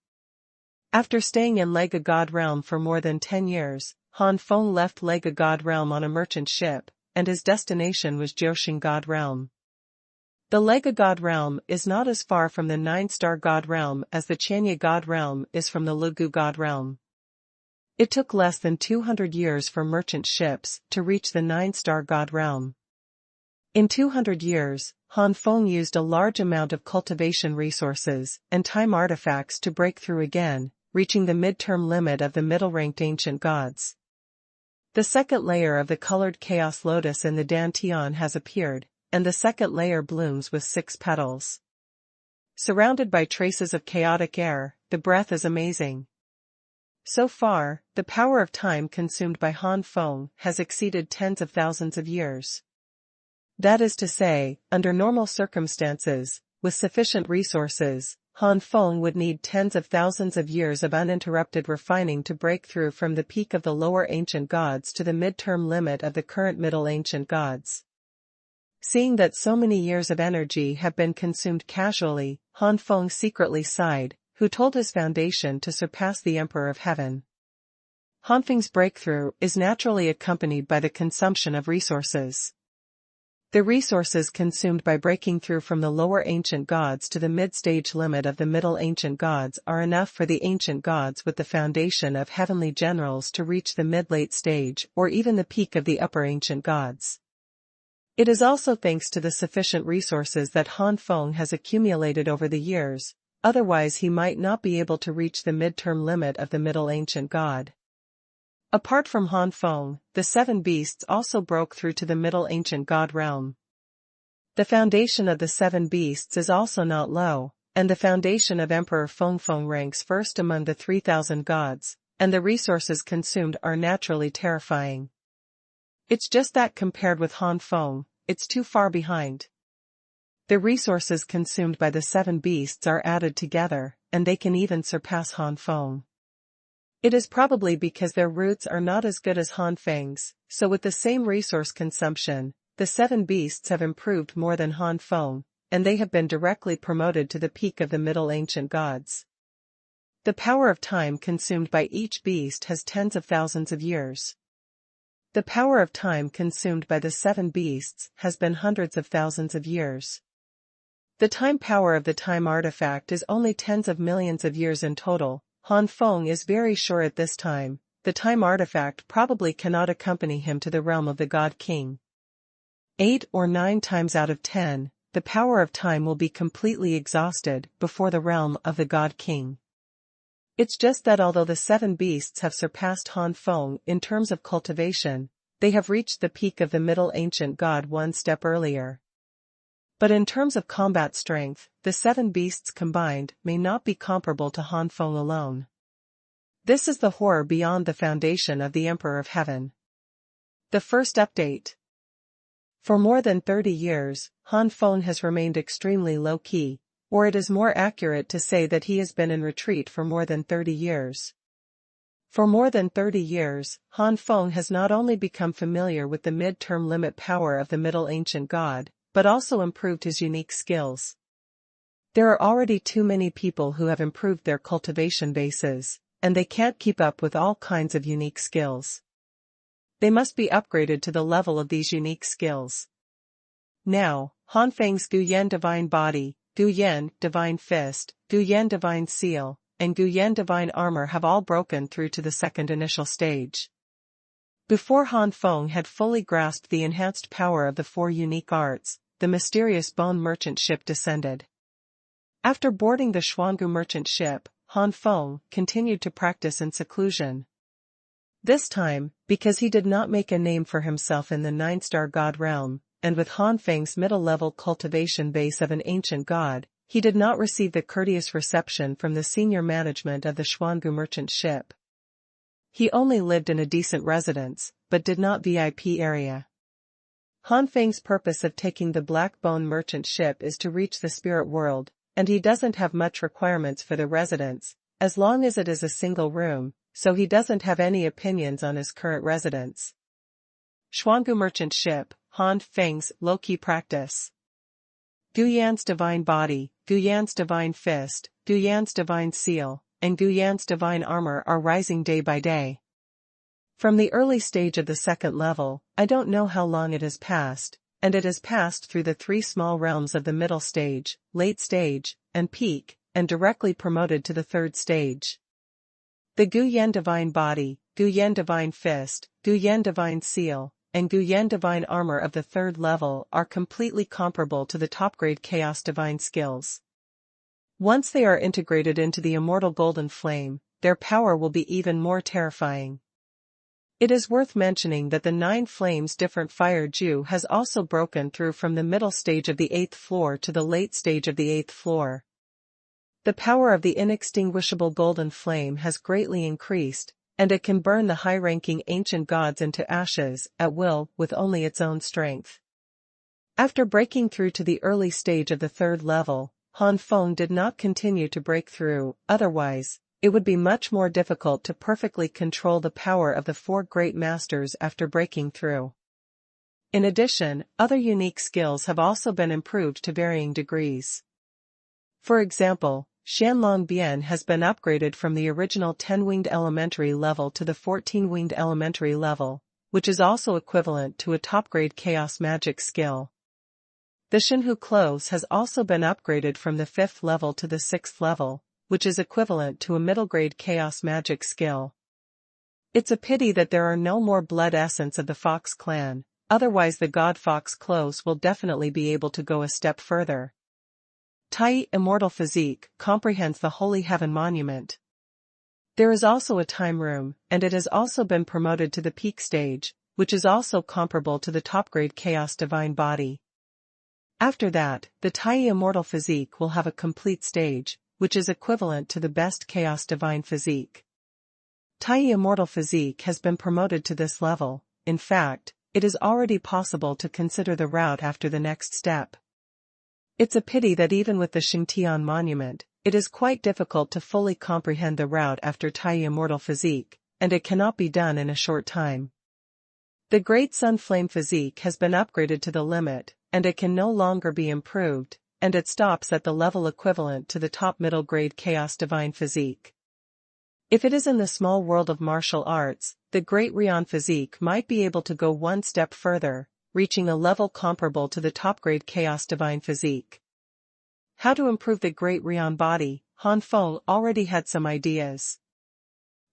After staying in Lega God Realm for more than 10 years, Han Feng left Lega God Realm on a merchant ship, and his destination was Jiuxing God Realm. The Lega God Realm is not as far from the 9-star God Realm as the Chanya God Realm is from the Lugu God Realm. It took less than 200 years for merchant ships to reach the 9-star God Realm. In 200 years, Han Feng used a large amount of cultivation resources and time artifacts to break through again, reaching the midterm limit of the middle-ranked ancient gods. The second layer of the colored chaos lotus in the Dantian has appeared, and the second layer blooms with 6 petals. Surrounded by traces of chaotic air, the breath is amazing. So far, the power of time consumed by Han Feng has exceeded tens of thousands of years. That is to say, under normal circumstances, with sufficient resources, Han Feng would need tens of thousands of years of uninterrupted refining to break through from the peak of the lower ancient gods to the midterm limit of the current middle ancient gods. Seeing that so many years of energy have been consumed casually, Han Feng secretly sighed, who told his foundation to surpass the Emperor of Heaven. Han Feng's breakthrough is naturally accompanied by the consumption of resources. The resources consumed by breaking through from the lower ancient gods to the mid-stage limit of the middle ancient gods are enough for the ancient gods with the foundation of heavenly generals to reach the mid-late stage or even the peak of the upper ancient gods. It is also thanks to the sufficient resources that Han Feng has accumulated over the years, otherwise he might not be able to reach the midterm limit of the middle ancient god. Apart from Han Feng, the 7 beasts also broke through to the middle ancient god realm. The foundation of the 7 beasts is also not low, and the foundation of Emperor Feng ranks first among the 3000 gods, and the resources consumed are naturally terrifying. It's just that compared with Han Feng, it's too far behind. The resources consumed by the 7 beasts are added together, and they can even surpass Han Feng. It is probably because their roots are not as good as Han Feng's, so with the same resource consumption, the 7 beasts have improved more than Han Feng, and they have been directly promoted to the peak of the Middle Ancient Gods. The power of time consumed by each beast has tens of thousands of years. The power of time consumed by the 7 beasts has been hundreds of thousands of years. The time power of the time artifact is only tens of millions of years in total. Han Feng is very sure at this time, the time artifact probably cannot accompany him to the realm of the God King. 8 or 9 times out of 10, the power of time will be completely exhausted before the realm of the God King. It's just that although the 7 beasts have surpassed Han Feng in terms of cultivation, they have reached the peak of the Middle Ancient God one step earlier. But in terms of combat strength, the 7 beasts combined may not be comparable to Han Feng alone. This is the horror beyond the foundation of the Emperor of Heaven. The first update. For more than 30 years, Han Feng has remained extremely low-key, or it is more accurate to say that he has been in retreat for more than 30 years. For more than 30 years, Han Feng has not only become familiar with the mid-term limit power of the Middle Ancient God, but also improved his unique skills. There are already too many people who have improved their cultivation bases, and they can't keep up with all kinds of unique skills. They must be upgraded to the level of these unique skills. Now, Han Feng's Guyan Divine Body, Guyan Divine Fist, Guyan Divine Seal, and Guyan Divine Armor have all broken through to the second initial stage. Before Han Feng had fully grasped the enhanced power of the 4 unique arts, the mysterious bone merchant ship descended. After boarding the Xuanhuan merchant ship, Han Feng continued to practice in seclusion. This time, because he did not make a name for himself in the 9-star god realm, and with Han Feng's middle-level cultivation base of an ancient god, he did not receive the courteous reception from the senior management of the Xuanhuan merchant ship. He only lived in a decent residence, but did not VIP area. Han Feng's purpose of taking the Black Bone merchant ship is to reach the spirit world, and he doesn't have much requirements for the residence, as long as it is a single room, so he doesn't have any opinions on his current residence. Xuanhuan merchant ship, Han Feng's low-key practice. Guyan's divine body, Guyan's divine fist, Guyan's divine seal, and Guyan's divine armor are rising day by day. From the early stage of the second level, I don't know how long it has passed, and it has passed through the 3 small realms of the middle stage, late stage, and peak, and directly promoted to the 3rd stage. The Guyan divine body, Guyan divine fist, Guyan divine seal, and Guyan divine armor of the 3rd level are completely comparable to the top-grade chaos divine skills. Once they are integrated into the immortal golden flame, their power will be even more terrifying. It is worth mentioning that the 9 flames different fire Ju has also broken through from the middle stage of the 8th floor to the late stage of the 8th floor. The power of the inextinguishable golden flame has greatly increased, and it can burn the high-ranking ancient gods into ashes at will with only its own strength. After breaking through to the early stage of the 3rd level, Han Feng did not continue to break through, otherwise, it would be much more difficult to perfectly control the power of the 4 great masters after breaking through. In addition, other unique skills have also been improved to varying degrees. For example, Xianlong Bian has been upgraded from the original 10-winged elementary level to the 14-winged elementary level, which is also equivalent to a top-grade chaos magic skill. The Xuanhuan clothes has also been upgraded from the 5th level to the 6th level, which is equivalent to a middle-grade chaos magic skill. It's a pity that there are no more blood essence of the Fox clan, otherwise the God Fox clothes will definitely be able to go a step further. Tai Immortal Physique comprehends the Holy Heaven Monument. There is also a time room, and it has also been promoted to the peak stage, which is also comparable to the top-grade chaos divine body. After that, the Tai Immortal Physique will have a complete stage, which is equivalent to the best chaos divine physique. Tai Immortal Physique has been promoted to this level. In fact, it is already possible to consider the route after the next step. It's a pity that even with the Xingtian monument, it is quite difficult to fully comprehend the route after Tai immortal physique, and it cannot be done in a short time. The Great Sun Flame physique has been upgraded to the limit, and it can no longer be improved, and it stops at the level equivalent to the top middle grade Chaos Divine physique. If it is in the small world of martial arts, the Great Rian physique might be able to go one step further, reaching a level comparable to the top grade Chaos Divine physique. How to improve the Great Rian body? Han Feng already had some ideas.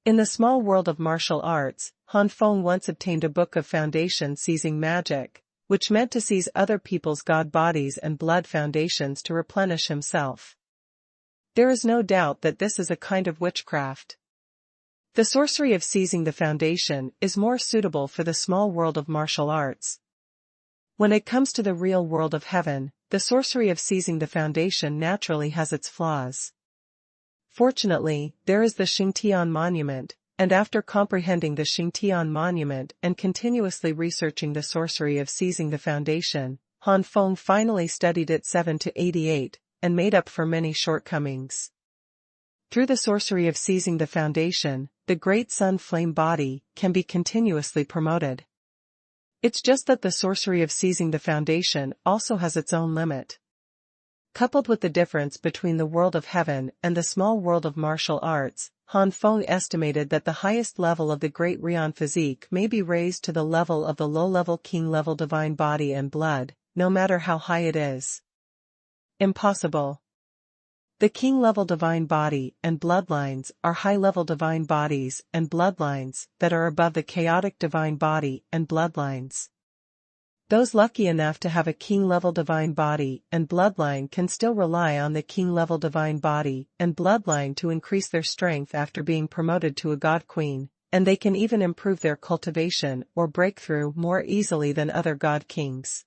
In the small world of martial arts, Han Feng once obtained a book of foundations seizing magic, which meant to seize other people's god bodies and blood foundations to replenish himself. There is no doubt that this is a kind of witchcraft. The sorcery of seizing the foundation is more suitable for the small world of martial arts. When it comes to the real world of heaven, the sorcery of seizing the foundation naturally has its flaws. Fortunately, there is the Xingtian monument, and after comprehending the Xingtian monument and continuously researching the sorcery of seizing the foundation, Han Feng finally studied it 7 to 88, and made up for many shortcomings. Through the sorcery of seizing the foundation, the Great Sun Flame body can be continuously promoted. It's just that the sorcery of seizing the foundation also has its own limit. Coupled with the difference between the world of heaven and the small world of martial arts, Han Feng estimated that the highest level of the Great Rian physique may be raised to the level of the low-level king-level divine body and blood, no matter how high it is. Impossible. The king-level divine body and bloodlines are high-level divine bodies and bloodlines that are above the chaotic divine body and bloodlines. Those lucky enough to have a king-level divine body and bloodline can still rely on the king-level divine body and bloodline to increase their strength after being promoted to a god queen, and they can even improve their cultivation or breakthrough more easily than other god kings.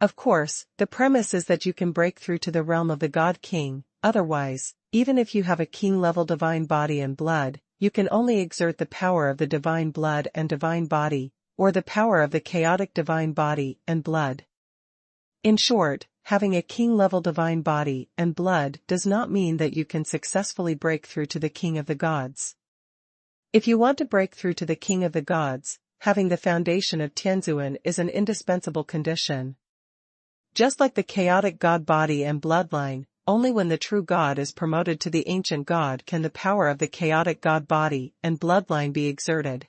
Of course, the premise is that you can break through to the realm of the God King, otherwise, even if you have a king-level divine body and blood, you can only exert the power of the divine blood and divine body, or the power of the chaotic divine body and blood. In short, having a king-level divine body and blood does not mean that you can successfully break through to the King of the Gods. If you want to break through to the King of the Gods, having the foundation of Tianzuan is an indispensable condition. Just like the chaotic god body and bloodline, only when the true god is promoted to the ancient god can the power of the chaotic god body and bloodline be exerted.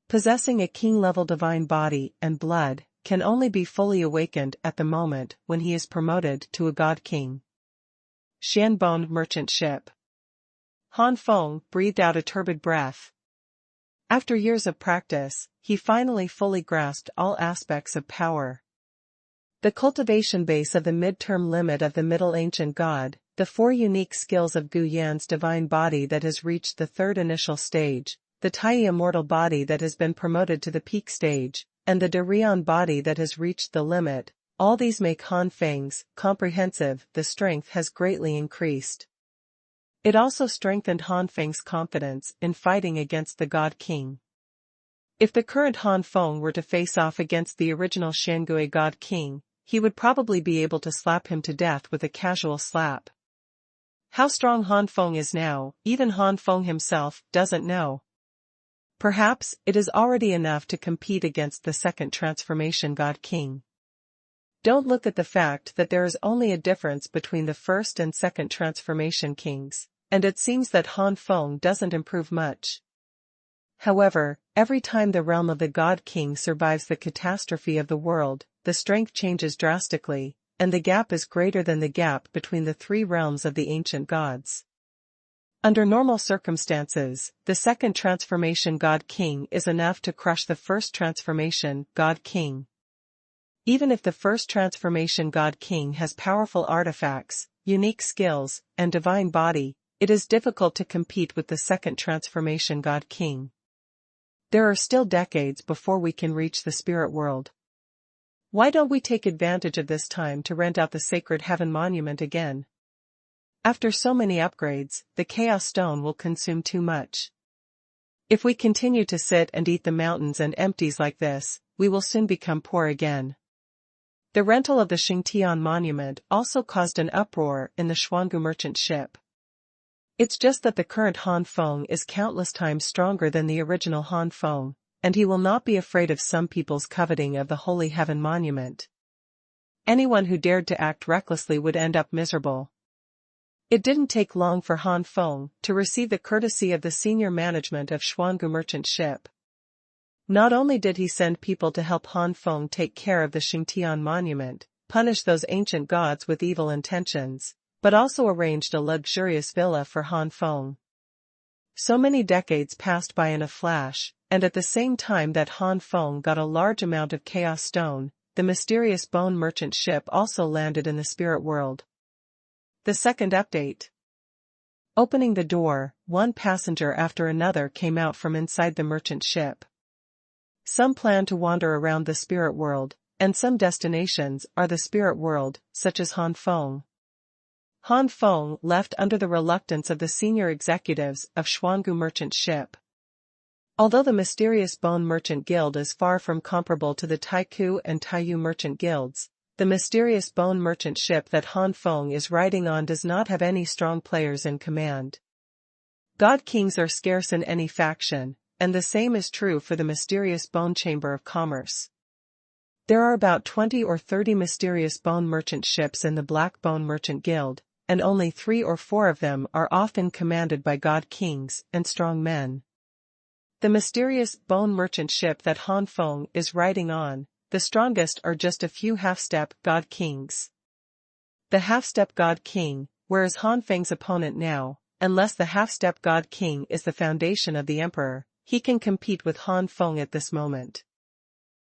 Possessing a king-level divine body and blood can only be fully awakened at the moment when he is promoted to a god king. Xianbone merchant ship. Han Feng breathed out a turbid breath. After years of practice, he finally fully grasped all aspects of power. The cultivation base of the midterm limit of the Middle Ancient God, the 4 unique skills of Gu Yan's divine body that has reached the 3rd initial stage, the Tai immortal body that has been promoted to the peak stage, and the De Rian body that has reached the limit, all these make Han Feng's comprehensive, the strength has greatly increased. It also strengthened Han Feng's confidence in fighting against the God King. If the current Han Feng were to face off against the original Shangui God King, he would probably be able to slap him to death with a casual slap. How strong Han Feng is now, even Han Feng himself doesn't know. Perhaps it is already enough to compete against the 2nd transformation God King. Don't look at the fact that there is only a difference between the 1st and 2nd transformation kings, and it seems that Han Feng doesn't improve much. However, every time the realm of the God King survives the catastrophe of the world, the strength changes drastically, and the gap is greater than the gap between the 3 realms of the ancient gods. Under normal circumstances, the 2nd transformation God King is enough to crush the 1st transformation God King. Even if the 1st transformation God King has powerful artifacts, unique skills, and divine body, it is difficult to compete with the 2nd transformation God King. There are still decades before we can reach the spirit world. Why don't we take advantage of this time to rent out the sacred heaven monument again? After so many upgrades, the Chaos Stone will consume too much. If we continue to sit and eat the mountains and empties like this, we will soon become poor again. The rental of the Xingtian monument also caused an uproar in the Xuangu merchant ship. It's just that the current Han Feng is countless times stronger than the original Han Feng, and he will not be afraid of some people's coveting of the Holy Heaven monument. Anyone who dared to act recklessly would end up miserable. It didn't take long for Han Feng to receive the courtesy of the senior management of Xuangu merchant ship. Not only did he send people to help Han Feng take care of the Xingtian monument, punish those ancient gods with evil intentions, but also arranged a luxurious villa for Han Feng. So many decades passed by in a flash, and at the same time that Han Feng got a large amount of chaos stone, the mysterious bone merchant ship also landed in the spirit world. The second update. Opening the door, one passenger after another came out from inside the merchant ship. Some plan to wander around the spirit world, and some destinations are the spirit world, such as Han Feng. Han Feng left under the reluctance of the senior executives of Xuangu merchant ship. Although the mysterious Bone Merchant Guild is far from comparable to the Taiku and Taiyu merchant guilds, the mysterious bone merchant ship that Han Feng is riding on does not have any strong players in command. God kings are scarce in any faction, and the same is true for the mysterious Bone Chamber of Commerce. There are about 20 or 30 mysterious bone merchant ships in the Black Bone Merchant Guild, and only 3 or 4 of them are often commanded by god kings and strong men. The mysterious bone merchant ship that Han Feng is riding on, the strongest are just a few half-step god kings. The half-step god king, where is Han Feng's opponent now? Unless the half-step god king is the foundation of the emperor, he can compete with Han Feng at this moment.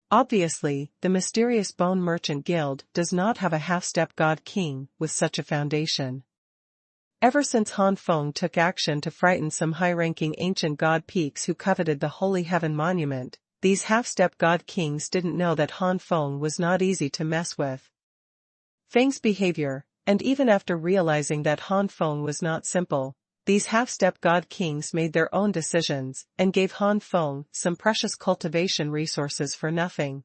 Obviously, the mysterious Bone Merchant Guild does not have a half-step god king with such a foundation. Ever since Han Feng took action to frighten some high-ranking ancient god peaks who coveted the Holy Heaven monument, these half-step god kings didn't know that Han Feng was not easy to mess with. Feng's behavior, and even after realizing that Han Feng was not simple, these half-step god kings made their own decisions and gave Han Feng some precious cultivation resources for nothing.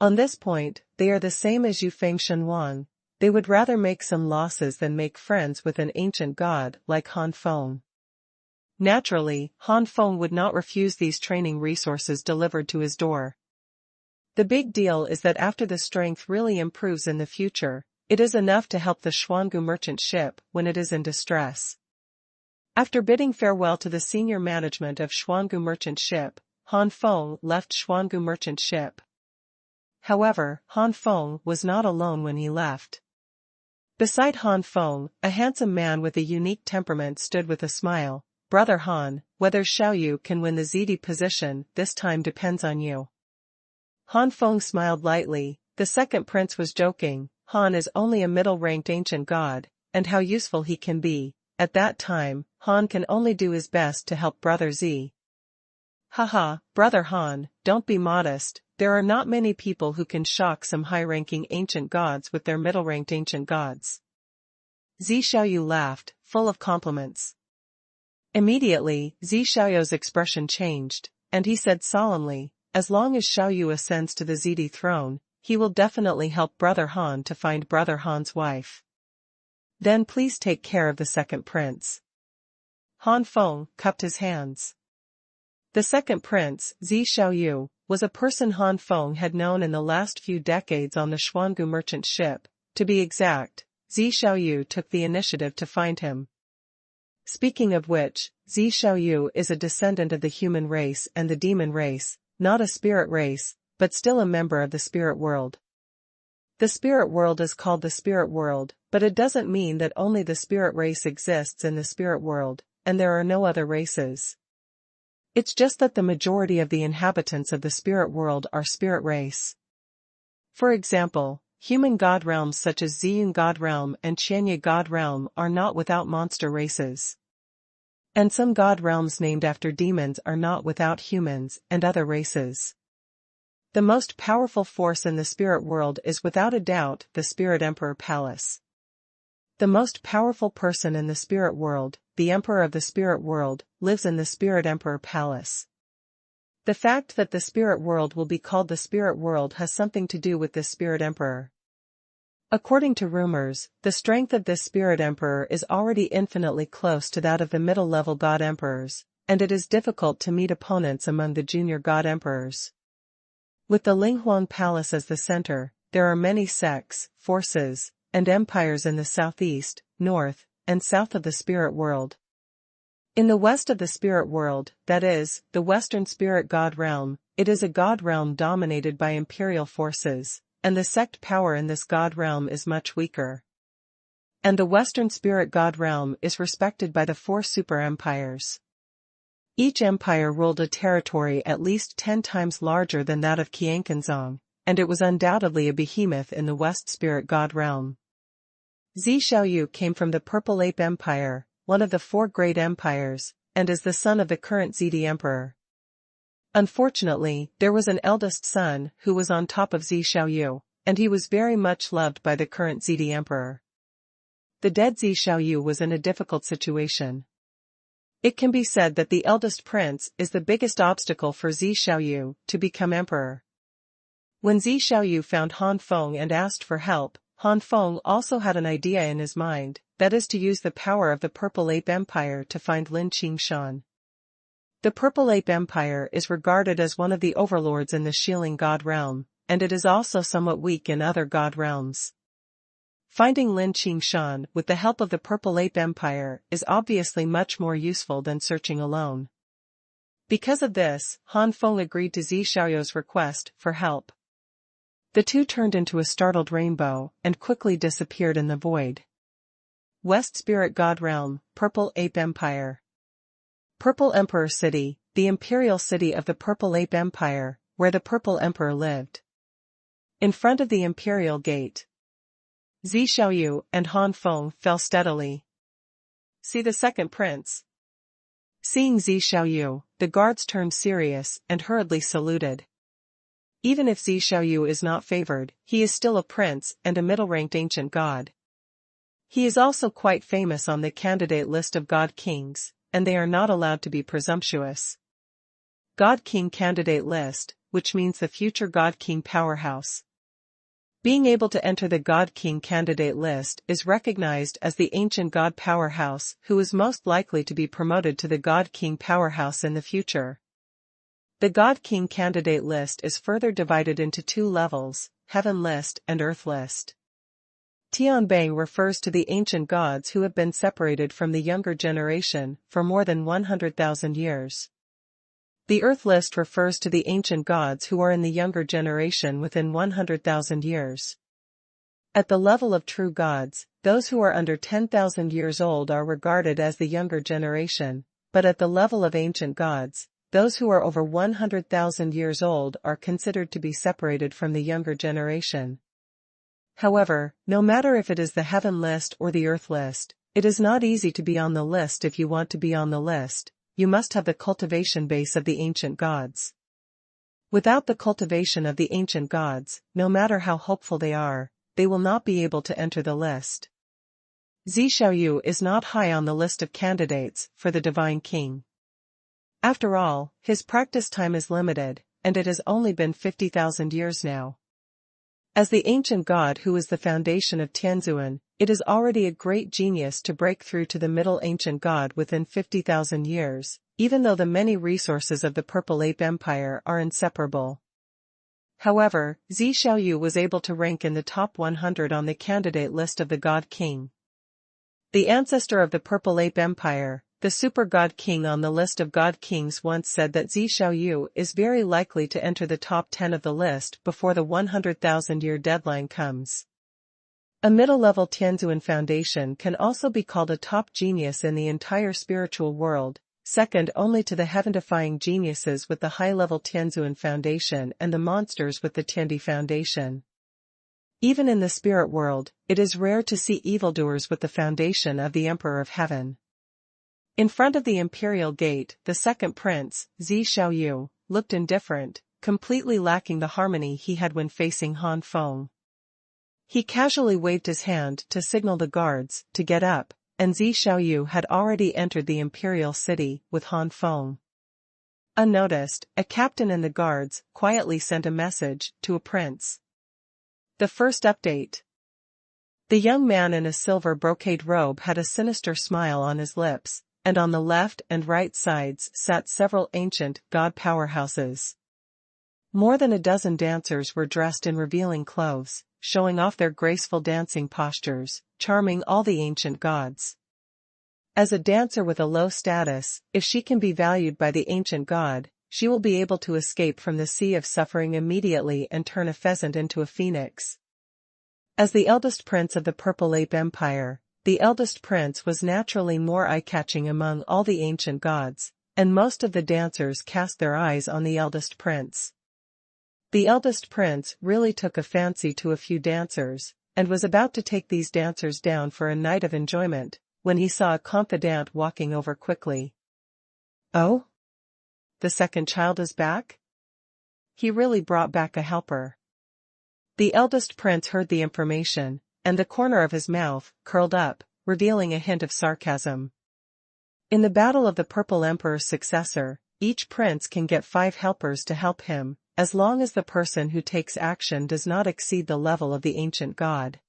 On this point, they are the same as Yu Feng Xuanhuan. They would rather make some losses than make friends with an ancient god like Han Feng. Naturally, Han Feng would not refuse these training resources delivered to his door. The big deal is that after the strength really improves in the future, it is enough to help the Xuangu merchant ship when it is in distress. After bidding farewell to the senior management of Xuangu merchant ship, Han Feng left Xuangu merchant ship. However, Han Feng was not alone when he left. Beside Han Feng, a handsome man with a unique temperament stood with a smile. "Brother Han, whether Xiaoyu can win the ZD position this time depends on you." Han Feng smiled lightly. The second prince was joking. Han is only a middle-ranked ancient god, and how useful he can be. At that time, Han can only do his best to help Brother Z. Haha, Brother Han, don't be modest. There are not many people who can shock some high-ranking ancient gods with their middle-ranked ancient gods. Zi Xiaoyu laughed, full of compliments. Immediately, Zi Xiaoyu's expression changed, and he said solemnly, "As long as Xiaoyu ascends to the ZD throne, he will definitely help Brother Han to find Brother Han's wife. Then please take care of the second prince." Han Feng cupped his hands. The second prince, Zi Xiaoyu, was a person Han Feng had known in the last few decades on the Xuangu merchant ship. To be exact, Zi Xiaoyu took the initiative to find him. Speaking of which, Zi Xiaoyu is a descendant of the human race and the demon race, not a spirit race, but still a member of the spirit world. The spirit world is called the spirit world, but it doesn't mean that only the spirit race exists in the spirit world, and there are no other races. It's just that the majority of the inhabitants of the spirit world are spirit race. For example, human god realms such as Ziyun god realm and Qianye god realm are not without monster races. And some god realms named after demons are not without humans and other races. The most powerful force in the spirit world is without a doubt the Spirit Emperor Palace. The most powerful person in the spirit world, the Emperor of the spirit world, lives in the Spirit Emperor Palace. The fact that the spirit world will be called the spirit world has something to do with this spirit emperor. According to rumors, the strength of this spirit emperor is already infinitely close to that of the middle-level god emperors, and it is difficult to meet opponents among the junior god emperors. With the Linghuang Palace as the center, there are many sects, forces, and empires in the southeast, north, and south of the spirit world. In the west of the spirit world, that is, the western spirit god realm, it is a god realm dominated by imperial forces, and the sect power in this god realm is much weaker. And the western spirit god realm is respected by the 4 super empires. Each empire ruled a territory at least 10 times larger than that of Qianquanzong, and it was undoubtedly a behemoth in the west spirit god realm. Zi Xiaoyu came from the Purple Ape Empire, one of the 4 great empires, and is the son of the current Zidi emperor. Unfortunately, there was an eldest son who was on top of Zi Xiaoyu, and he was very much loved by the current Zidi emperor. The dead Zi Xiaoyu was in a difficult situation. It can be said that the eldest prince is the biggest obstacle for Zi Xiaoyu to become emperor. When Zi Xiaoyu found Han Feng and asked for help, Han Feng also had an idea in his mind, that is to use the power of the Purple Ape Empire to find Lin Qingshan. The Purple Ape Empire is regarded as one of the overlords in the Shilin god realm, and it is also somewhat weak in other god realms. Finding Lin Qingshan with the help of the Purple Ape Empire is obviously much more useful than searching alone. Because of this, Han Feng agreed to Zi Xiaoyu's request for help. The two turned into a startled rainbow and quickly disappeared in the void. West Spirit God Realm, Purple Ape Empire. Purple Emperor City, the imperial city of the Purple Ape Empire, where the Purple Emperor lived. In front of the imperial gate, Zi Xiaoyu and Han Feng fell steadily. See the second prince. Seeing Zi Xiaoyu, the guards turned serious and hurriedly saluted. Even if Zi Xiaoyu is not favored, he is still a prince and a middle-ranked ancient god. He is also quite famous on the candidate list of god kings, and they are not allowed to be presumptuous. God King Candidate List, which means the future God King powerhouse. Being able to enter the God King Candidate List is recognized as the ancient god powerhouse who is most likely to be promoted to the God King powerhouse in the future. The God King Candidate List is further divided into 2 levels, Heaven List and Earth List. Tianbei refers to the ancient gods who have been separated from the younger generation for more than 100,000 years. The Earth List refers to the ancient gods who are in the younger generation within 100,000 years. At the level of true gods, those who are under 10,000 years old are regarded as the younger generation, but at the level of ancient gods, those who are over 100,000 years old are considered to be separated from the younger generation. However, no matter if it is the Heaven List or the Earth List, it is not easy to be on the list. If you want to be on the list, you must have the cultivation base of the ancient gods. Without the cultivation of the ancient gods, no matter how hopeful they will not be able to enter the list. Zi Xiaoyu is not high on the list of candidates for the Divine King. After all, his practice time is limited, and it has only been 50,000 years now. As the ancient god who is the foundation of Tianzuan, it is already a great genius to break through to the middle ancient god within 50,000 years, even though the many resources of the Purple Ape Empire are inseparable. However, Zi Xiaoyu was able to rank in the top 100 on the candidate list of the God King. The ancestor of the Purple Ape Empire, the super god king on the list of god kings, once said that Zi Xiaoyu is very likely to enter the top 10 of the list before the 100,000-year deadline comes. A middle-level Tianzuan foundation can also be called a top genius in the entire spiritual world, second only to the heaven-defying geniuses with the high-level Tianzuan foundation and the monsters with the Tiandi foundation. Even in the spirit world, it is rare to see evildoers with the foundation of the Emperor of Heaven. In front of the imperial gate, the second prince, Zi Xiaoyu, looked indifferent, completely lacking the harmony he had when facing Han Feng. He casually waved his hand to signal the guards to get up, and Zi Xiaoyu had already entered the imperial city with Han Feng. Unnoticed, a captain in the guards quietly sent a message to a prince. The first update. The young man in a silver brocade robe had a sinister smile on his lips, and on the left and right sides sat several ancient god powerhouses. More than a dozen dancers were dressed in revealing clothes, showing off their graceful dancing postures, charming all the ancient gods. As a dancer with a low status, if she can be valued by the ancient god, she will be able to escape from the sea of suffering immediately and turn a pheasant into a phoenix. As the eldest prince of the Purple Ape Empire, the eldest prince was naturally more eye-catching among all the ancient gods, and most of the dancers cast their eyes on the eldest prince. The eldest prince really took a fancy to a few dancers, and was about to take these dancers down for a night of enjoyment, when he saw a confidant walking over quickly. Oh? The second child is back? He really brought back a helper. The eldest prince heard the information, and the corner of his mouth curled up, revealing a hint of sarcasm. In the battle of the Purple Emperor's successor, each prince can get 5 helpers to help him, as long as the person who takes action does not exceed the level of the ancient god.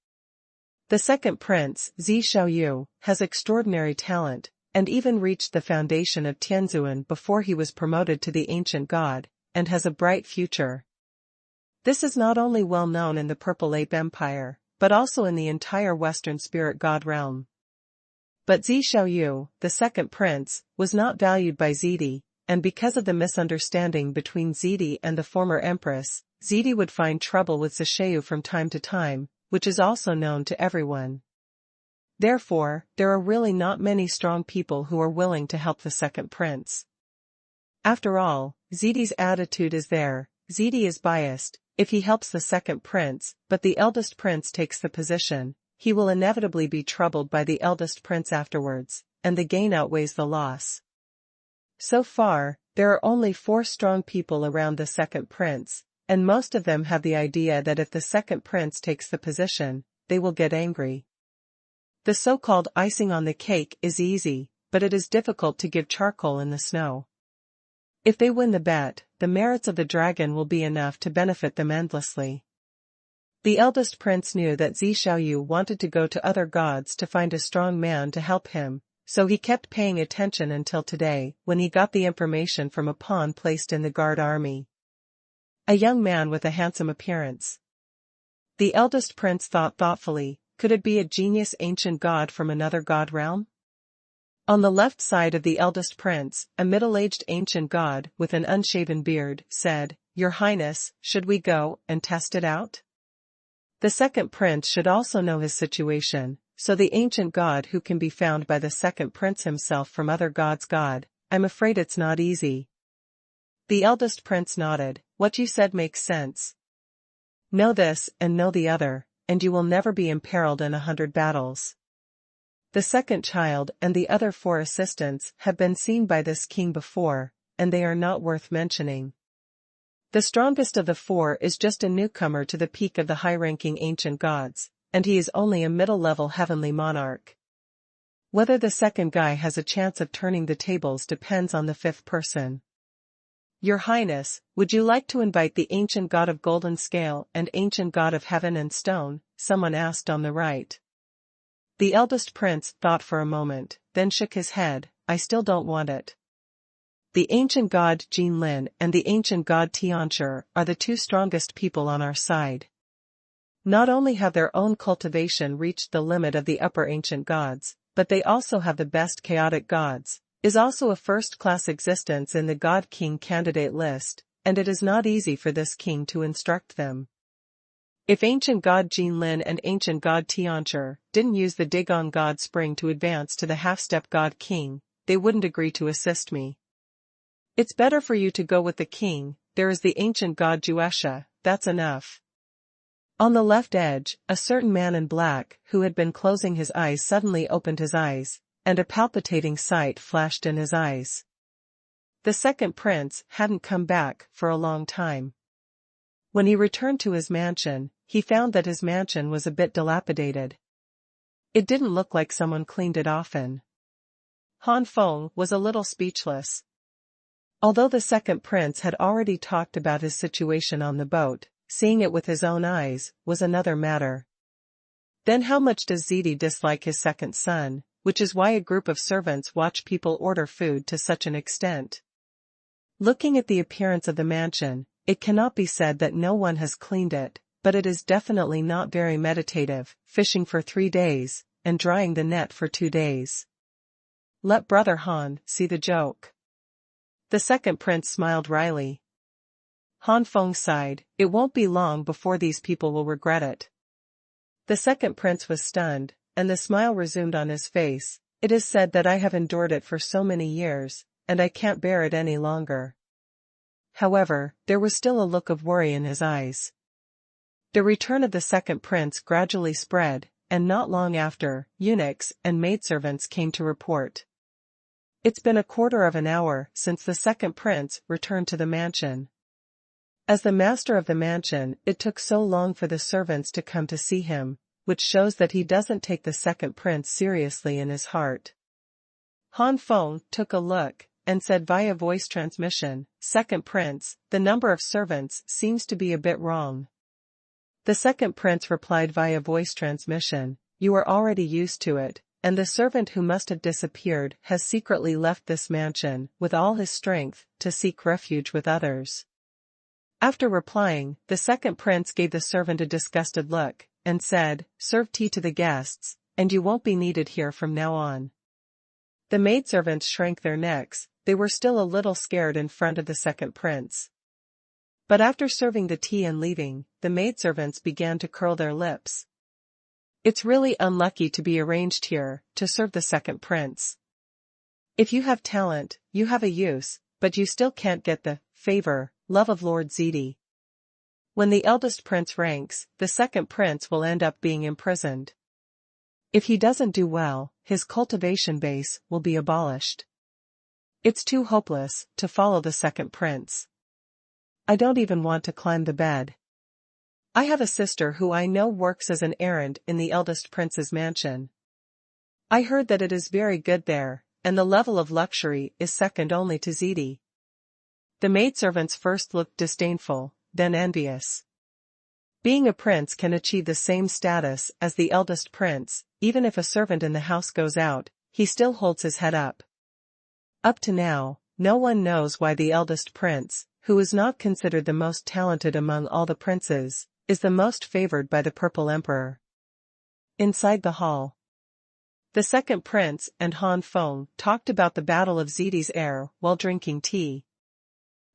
The second prince, Zi Xiaoyu, has extraordinary talent, and even reached the foundation of Tianzuan before he was promoted to the ancient god, and has a bright future. This is not only well known in the Purple Ape Empire, but also in the entire Western spirit god realm. But Zi Xiaoyu, the second prince, was not valued by Zidi, and because of the misunderstanding between Zidi and the former empress, Zidi would find trouble with Zishayu from time to time, which is also known to everyone. Therefore, there are really not many strong people who are willing to help the second prince. After all, Zidi's attitude is there. Zidi is biased. If he helps the second prince, but the eldest prince takes the position, he will inevitably be troubled by the eldest prince afterwards, and the gain outweighs the loss. So far, there are only 4 strong people around the second prince, and most of them have the idea that if the second prince takes the position, they will get angry. The so-called icing on the cake is easy, but it is difficult to give charcoal in the snow. If they win the bet, the merits of the dragon will be enough to benefit them endlessly. The eldest prince knew that Zi Xiaoyu wanted to go to other gods to find a strong man to help him, so he kept paying attention until today, when he got the information from a pawn placed in the guard army. A young man with a handsome appearance. The eldest prince thought thoughtfully, could it be a genius ancient god from another god realm? On the left side of the eldest prince, a middle-aged ancient god with an unshaven beard said, "Your Highness, should we go and test it out?" The second prince should also know his situation, so the ancient god who can be found by the second prince himself from other gods' god, "I'm afraid it's not easy." The eldest prince nodded, "What you said makes sense. Know this and know the other, and you will never be imperiled in 100 battles. The second child and the other 4 assistants have been seen by this king before, and they are not worth mentioning. The strongest of the 4 is just a newcomer to the peak of the high-ranking ancient gods, and he is only a middle-level heavenly monarch. Whether the second guy has a chance of turning the tables depends on the 5th person. Your Highness, would you like to invite the ancient god of golden scale and ancient god of heaven and stone? Someone asked on the right. The eldest prince thought for a moment, then shook his head, "I still don't want it. The ancient god Jinlin and the ancient god Tianchi are the 2 strongest people on our side. Not only have their own cultivation reached the limit of the upper ancient gods, but they also have the best chaotic gods, is also a first-class existence in the god-king candidate list, and it is not easy for this king to instruct them. If ancient god Jinlin and ancient god Tianchi didn't use the Dagon god spring to advance to the half-step god king, they wouldn't agree to assist me. It's better for you to go with the king. There is the ancient god Juesha, that's enough." On the left edge, a certain man in black, who had been closing his eyes, suddenly opened his eyes, and a palpitating sight flashed in his eyes. The second prince hadn't come back for a long time. When he returned to his mansion, he found that his mansion was a bit dilapidated. It didn't look like someone cleaned it often. Han Feng was a little speechless. Although the second prince had already talked about his situation on the boat, seeing it with his own eyes was another matter. Then how much does Ziti dislike his second son, which is why a group of servants watch people order food to such an extent. Looking at the appearance of the mansion, it cannot be said that no one has cleaned it, but it is definitely not very meditative, fishing for 3 days, and drying the net for 2 days. Let Brother Han see the joke. The second prince smiled wryly. Han Feng sighed, it won't be long before these people will regret it. The second prince was stunned, and the smile resumed on his face. It is said that I have endured it for so many years, and I can't bear it any longer. However, there was still a look of worry in his eyes. The return of the second prince gradually spread, and not long after, eunuchs and maidservants came to report. It's been a quarter of an hour since the second prince returned to the mansion. As the master of the mansion, it took so long for the servants to come to see him, which shows that he doesn't take the second prince seriously in his heart. Han Feng took a look, and said via voice transmission, "Second prince, the number of servants seems to be a bit wrong." The second prince replied via voice transmission, "You are already used to it, and the servant who must have disappeared has secretly left this mansion, with all his strength, to seek refuge with others." After replying, the second prince gave the servant a disgusted look, and said, "Serve tea to the guests, and you won't be needed here from now on." The maidservants shrank their necks, they were still a little scared in front of the second prince. But after serving the tea and leaving, the maidservants began to curl their lips. It's really unlucky to be arranged here, to serve the second prince. If you have talent, you have a use, but you still can't get the favor, love of Lord Ziti. When the eldest prince ranks, the second prince will end up being imprisoned. If he doesn't do well, his cultivation base will be abolished. It's too hopeless to follow the second prince. I don't even want to climb the bed. I have a sister who I know works as an errand in the eldest prince's mansion. I heard that it is very good there, and the level of luxury is second only to Ziti. The maidservants first looked disdainful, then envious. Being a prince can achieve the same status as the eldest prince, even if a servant in the house goes out, he still holds his head up. Up to now, no one knows why the eldest prince, who is not considered the most talented among all the princes, is the most favored by the Purple Emperor. Inside the hall, the second prince and Han Feng talked about the Battle of Ziti's heir while drinking tea.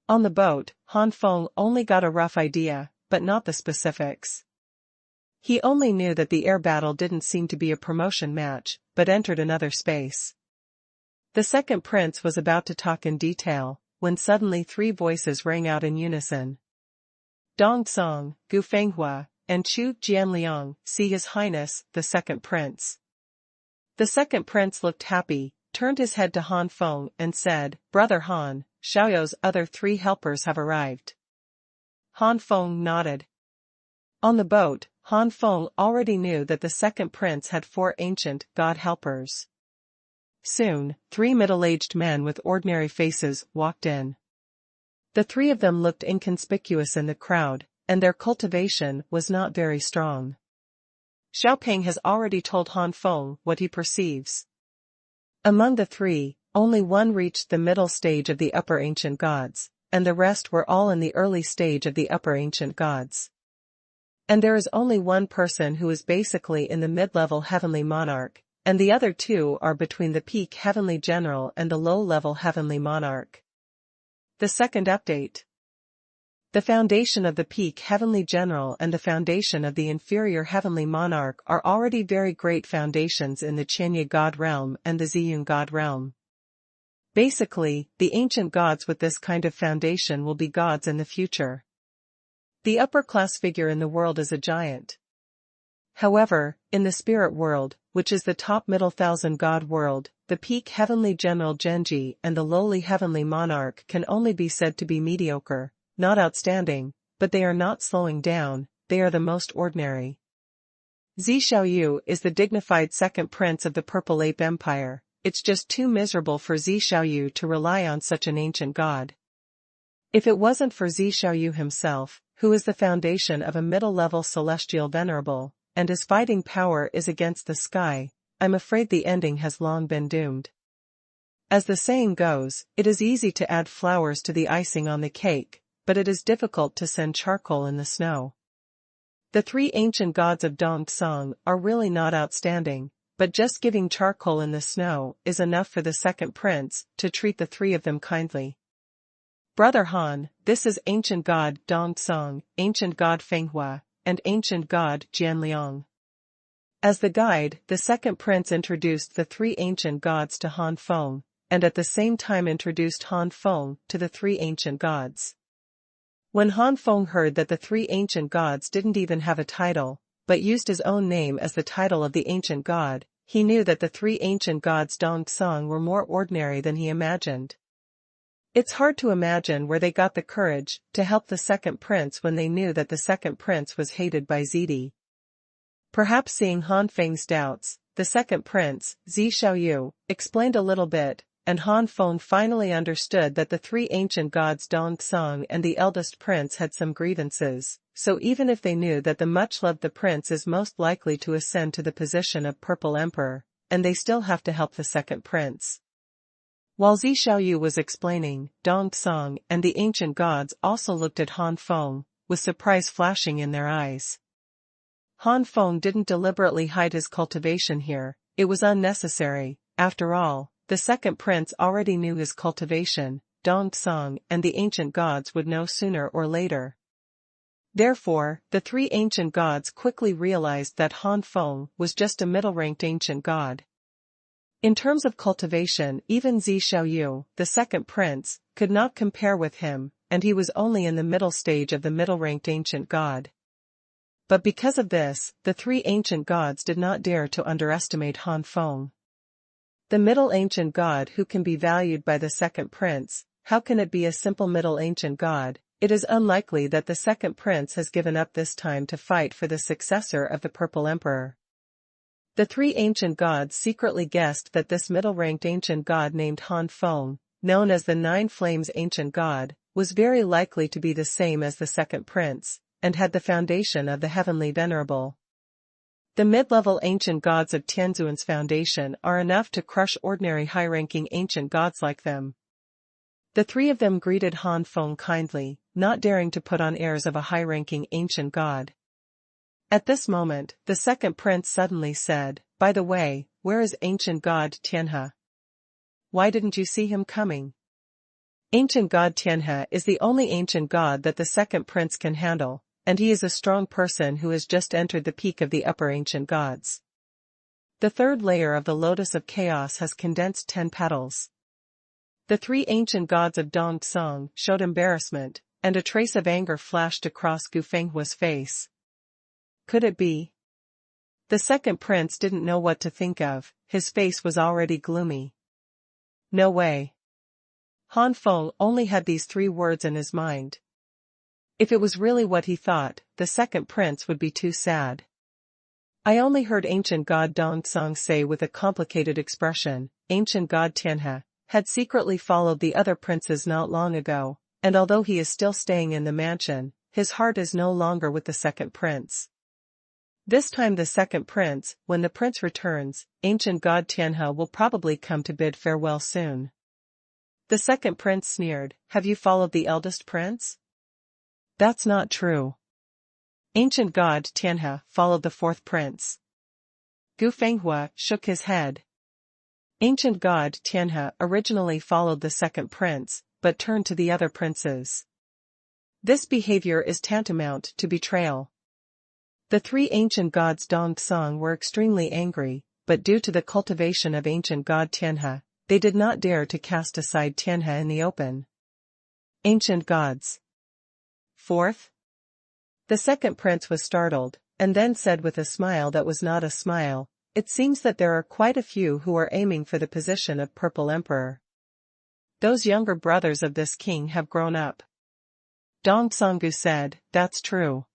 On the boat, Han Feng only got a rough idea, but not the specifics. He only knew that the air battle didn't seem to be a promotion match, but entered another space. The second prince was about to talk in detail, when suddenly 3 voices rang out in unison. Dong Song, Gu Fenghua, and Chu Jianliang, see His Highness, the second prince. The second prince looked happy, turned his head to Han Feng and said, "Brother Han, Xiaoyou's other 3 helpers have arrived." Han Feng nodded. On the boat, Han Feng already knew that the second prince had 4 ancient god helpers. Soon, 3 middle-aged men with ordinary faces walked in. The 3 of them looked inconspicuous in the crowd, and their cultivation was not very strong. Xiaopeng has already told Han Feng what he perceives. Among the 3, only one reached the middle stage of the upper ancient gods, and the rest were all in the early stage of the upper ancient gods. And there is only one person who is basically in the mid-level heavenly monarch, and the other 2 are between the peak heavenly general and the low-level heavenly monarch. The second update. The foundation of the peak heavenly general and the foundation of the inferior heavenly monarch are already very great foundations in the Qianye god realm and the Ziyun god realm. Basically, the ancient gods with this kind of foundation will be gods in the future. The upper-class figure in the world is a giant. However, in the spirit world, which is the top middle thousand god world, the peak heavenly general Genji and the lowly heavenly monarch can only be said to be mediocre, not outstanding, but they are not slowing down, they are the most ordinary. Zi Xiaoyu is the dignified second prince of the Purple Ape Empire, it's just too miserable for Zi Xiaoyu to rely on such an ancient god. If it wasn't for Zi Xiaoyu himself, who is the foundation of a middle-level celestial venerable, and his fighting power is against the sky, I'm afraid the ending has long been doomed. As the saying goes, it is easy to add flowers to the icing on the cake, but it is difficult to send charcoal in the snow. The three ancient gods of Dongsong are really not outstanding, but just giving charcoal in the snow is enough for the second prince to treat the three of them kindly. Brother Han, this is ancient god Dongsong, ancient god Fenghua, and ancient god Jianliang. As the guide, the second prince introduced the three ancient gods to Han Feng, and at the same time introduced Han Feng to the three ancient gods. When Han Feng heard that the three ancient gods didn't even have a title, but used his own name as the title of the ancient god, he knew that the three ancient gods Dongsong were more ordinary than he imagined. It's hard to imagine where they got the courage to help the second prince when they knew that the second prince was hated by Zidi. Perhaps seeing Han Feng's doubts, the second prince, Zi Xiaoyu, explained a little bit, and Han Feng finally understood that the three ancient gods Dongsong and the eldest prince had some grievances, so even if they knew that the much-loved the prince is most likely to ascend to the position of Purple Emperor, and they still have to help the second prince. While Zi Xiaoyu was explaining, Dongsong and the ancient gods also looked at Han Feng, with surprise flashing in their eyes. Han Feng didn't deliberately hide his cultivation here, it was unnecessary. After all, the second prince already knew his cultivation. Dongsong and the ancient gods would know sooner or later. Therefore, the three ancient gods quickly realized that Han Feng was just a middle-ranked ancient god. In terms of cultivation, even Zi Xiaoyu, the second prince, could not compare with him, and he was only in the middle stage of the middle-ranked ancient god. But because of this, the three ancient gods did not dare to underestimate Han Feng. The middle ancient god who can be valued by the second prince, how can it be a simple middle ancient god? It is unlikely that the second prince has given up this time to fight for the successor of the Purple Emperor. The three ancient gods secretly guessed that this middle-ranked ancient god named Han Feng, known as the Nine Flames ancient god, was very likely to be the same as the second prince, and had the foundation of the heavenly venerable. The mid-level ancient gods of Tianzuan's foundation are enough to crush ordinary high-ranking ancient gods like them. The three of them greeted Han Feng kindly, not daring to put on airs of a high-ranking ancient god. At this moment, the second prince suddenly said, "By the way, where is ancient god Tianhe? Why didn't you see him coming?" Ancient god Tianhe is the only ancient god that the second prince can handle, and he is a strong person who has just entered the peak of the upper ancient gods. The third layer of the lotus of chaos has condensed 10 petals. The three ancient gods of Dongsong showed embarrassment, and a trace of anger flashed across Gu Fenghua's face. Could it be? The second prince didn't know what to think of, his face was already gloomy. No way. Han Feng only had these 3 words in his mind. If it was really what he thought, the second prince would be too sad. I only heard ancient god Dongsong say with a complicated expression, ancient god Tianhe had secretly followed the other princes not long ago, and although he is still staying in the mansion, his heart is no longer with the second prince. This time the second prince, when the prince returns, ancient god Tianhe will probably come to bid farewell soon. The second prince sneered, "Have you followed the eldest prince?" "That's not true." Ancient god Tianhe followed the fourth prince. Gu Fenghua shook his head. Ancient god Tianhe originally followed the second prince, but turned to the other princes. This behavior is tantamount to betrayal. The three ancient gods Dongsong were extremely angry, but due to the cultivation of ancient god Tianhe, they did not dare to cast aside Tianhe in the open. Ancient gods. Fourth? The second prince was startled, and then said with a smile that was not a smile, "It seems that there are quite a few who are aiming for the position of Purple Emperor. Those younger brothers of this king have grown up." Dongsong said, "That's true."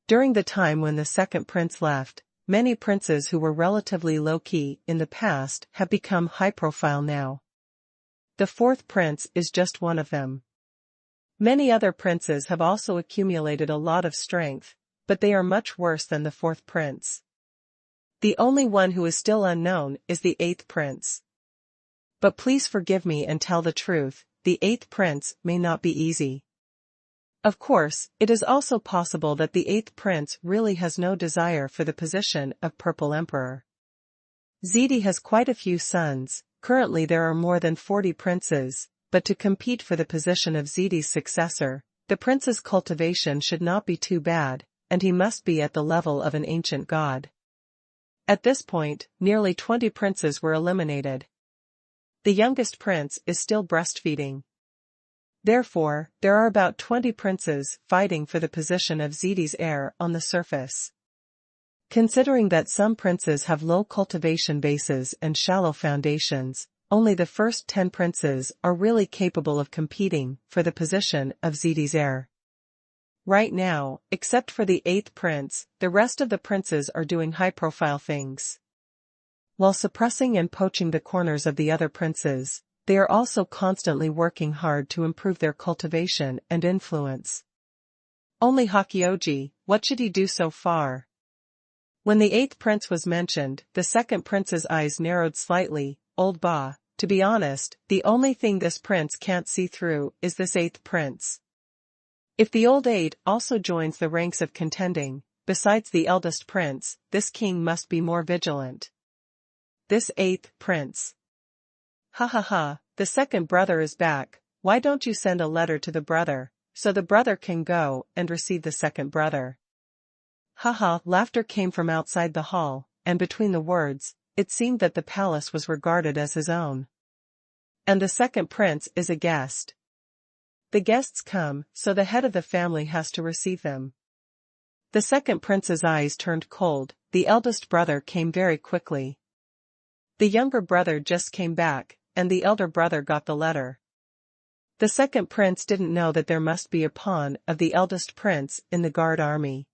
During the time when the second prince left, many princes who were relatively low-key in the past have become high-profile now. The fourth prince is just one of them. Many other princes have also accumulated a lot of strength, but they are much worse than the fourth prince. The only one who is still unknown is the eighth prince. But please forgive me and tell the truth, the eighth prince may not be easy. Of course, it is also possible that the eighth prince really has no desire for the position of Purple Emperor. Ziti has quite a few sons, currently there are more than 40 princes, but to compete for the position of Ziti's successor, the prince's cultivation should not be too bad, and he must be at the level of an ancient god. At this point, nearly 20 princes were eliminated. The youngest prince is still breastfeeding. Therefore, there are about 20 princes fighting for the position of Ziti's heir on the surface. Considering that some princes have low cultivation bases and shallow foundations, only the first 10 princes are really capable of competing for the position of Ziti's heir. Right now, except for the eighth prince, the rest of the princes are doing high-profile things. While suppressing and poaching the corners of the other princes, they are also constantly working hard to improve their cultivation and influence. Only Hakioji, what should he do so far? When the eighth prince was mentioned, the second prince's eyes narrowed slightly. Old Ba, to be honest, the only thing this prince can't see through is this eighth prince. If the old eight also joins the ranks of contending, besides the eldest prince, this king must be more vigilant. This eighth prince. Ha ha ha, the second brother is back, why don't you send a letter to the brother, so the brother can go and receive the second brother. Ha ha, laughter came from outside the hall, and between the words, it seemed that the palace was regarded as his own. And the second prince is a guest. The guests come, so the head of the family has to receive them. The second prince's eyes turned cold, the eldest brother came very quickly. The younger brother just came back, and the elder brother got the letter. The second prince didn't know that there must be a pawn of the eldest prince in the guard army.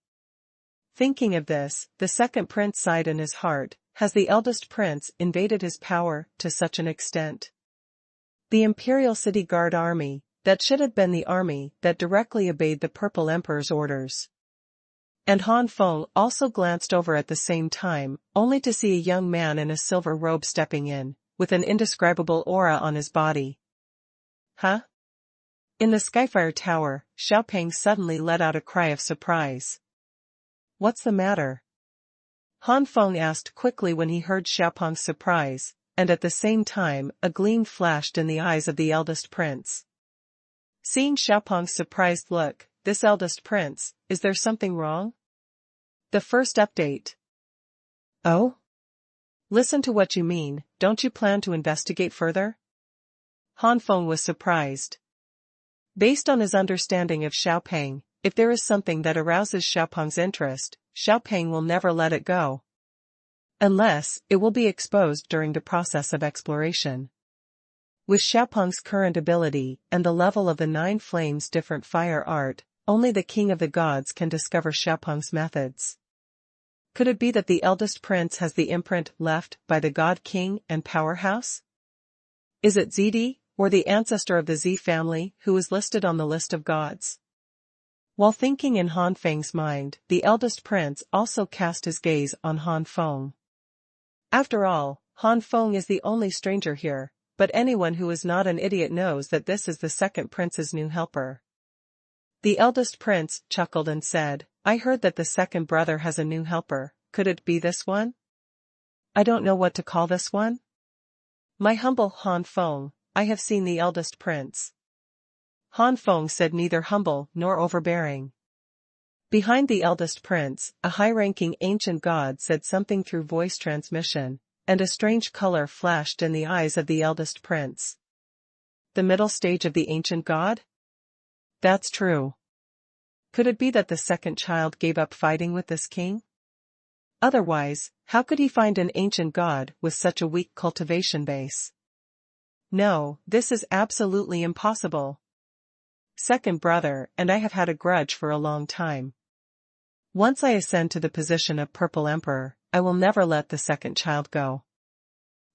Thinking of this, the second prince sighed in his heart, has the eldest prince invaded his power to such an extent? The Imperial City Guard army, that should have been the army that directly obeyed the Purple Emperor's orders. And Han Feng also glanced over at the same time, only to see a young man in a silver robe stepping in, with an indescribable aura on his body. Huh? In the Skyfire Tower, Xiaopeng suddenly let out a cry of surprise. What's the matter? Han Feng asked quickly when he heard Xiaopeng's surprise, and at the same time a gleam flashed in the eyes of the eldest prince. Seeing Xiaopeng's surprised look, this eldest prince, is there something wrong? The first update. Oh? Listen to what you mean, don't you plan to investigate further? Han Feng was surprised. Based on his understanding of Xiaopeng, if there is something that arouses Xiaopeng's interest, Xiaopeng will never let it go. Unless, it will be exposed during the process of exploration. With Xiaopeng's current ability and the level of the Nine Flames different fire art, only the King of the Gods can discover Xiaopeng's methods. Could it be that the eldest prince has the imprint left by the God King and Powerhouse? Is it Ziti, or the ancestor of the Z family, who is listed on the list of gods? While thinking in Han Feng's mind, the eldest prince also cast his gaze on Han Feng. After all, Han Feng is the only stranger here, but anyone who is not an idiot knows that this is the second prince's new helper. The eldest prince chuckled and said, I heard that the second brother has a new helper, could it be this one? I don't know what to call this one. My humble Han Feng, I have seen the eldest prince. Han Feng said neither humble nor overbearing. Behind the eldest prince, a high-ranking ancient god said something through voice transmission, and a strange color flashed in the eyes of the eldest prince. The middle stage of the ancient god? That's true. Could it be that the second child gave up fighting with this king? Otherwise, how could he find an ancient god with such a weak cultivation base? No, this is absolutely impossible. Second brother, and I have had a grudge for a long time. Once I ascend to the position of Purple Emperor, I will never let the second child go.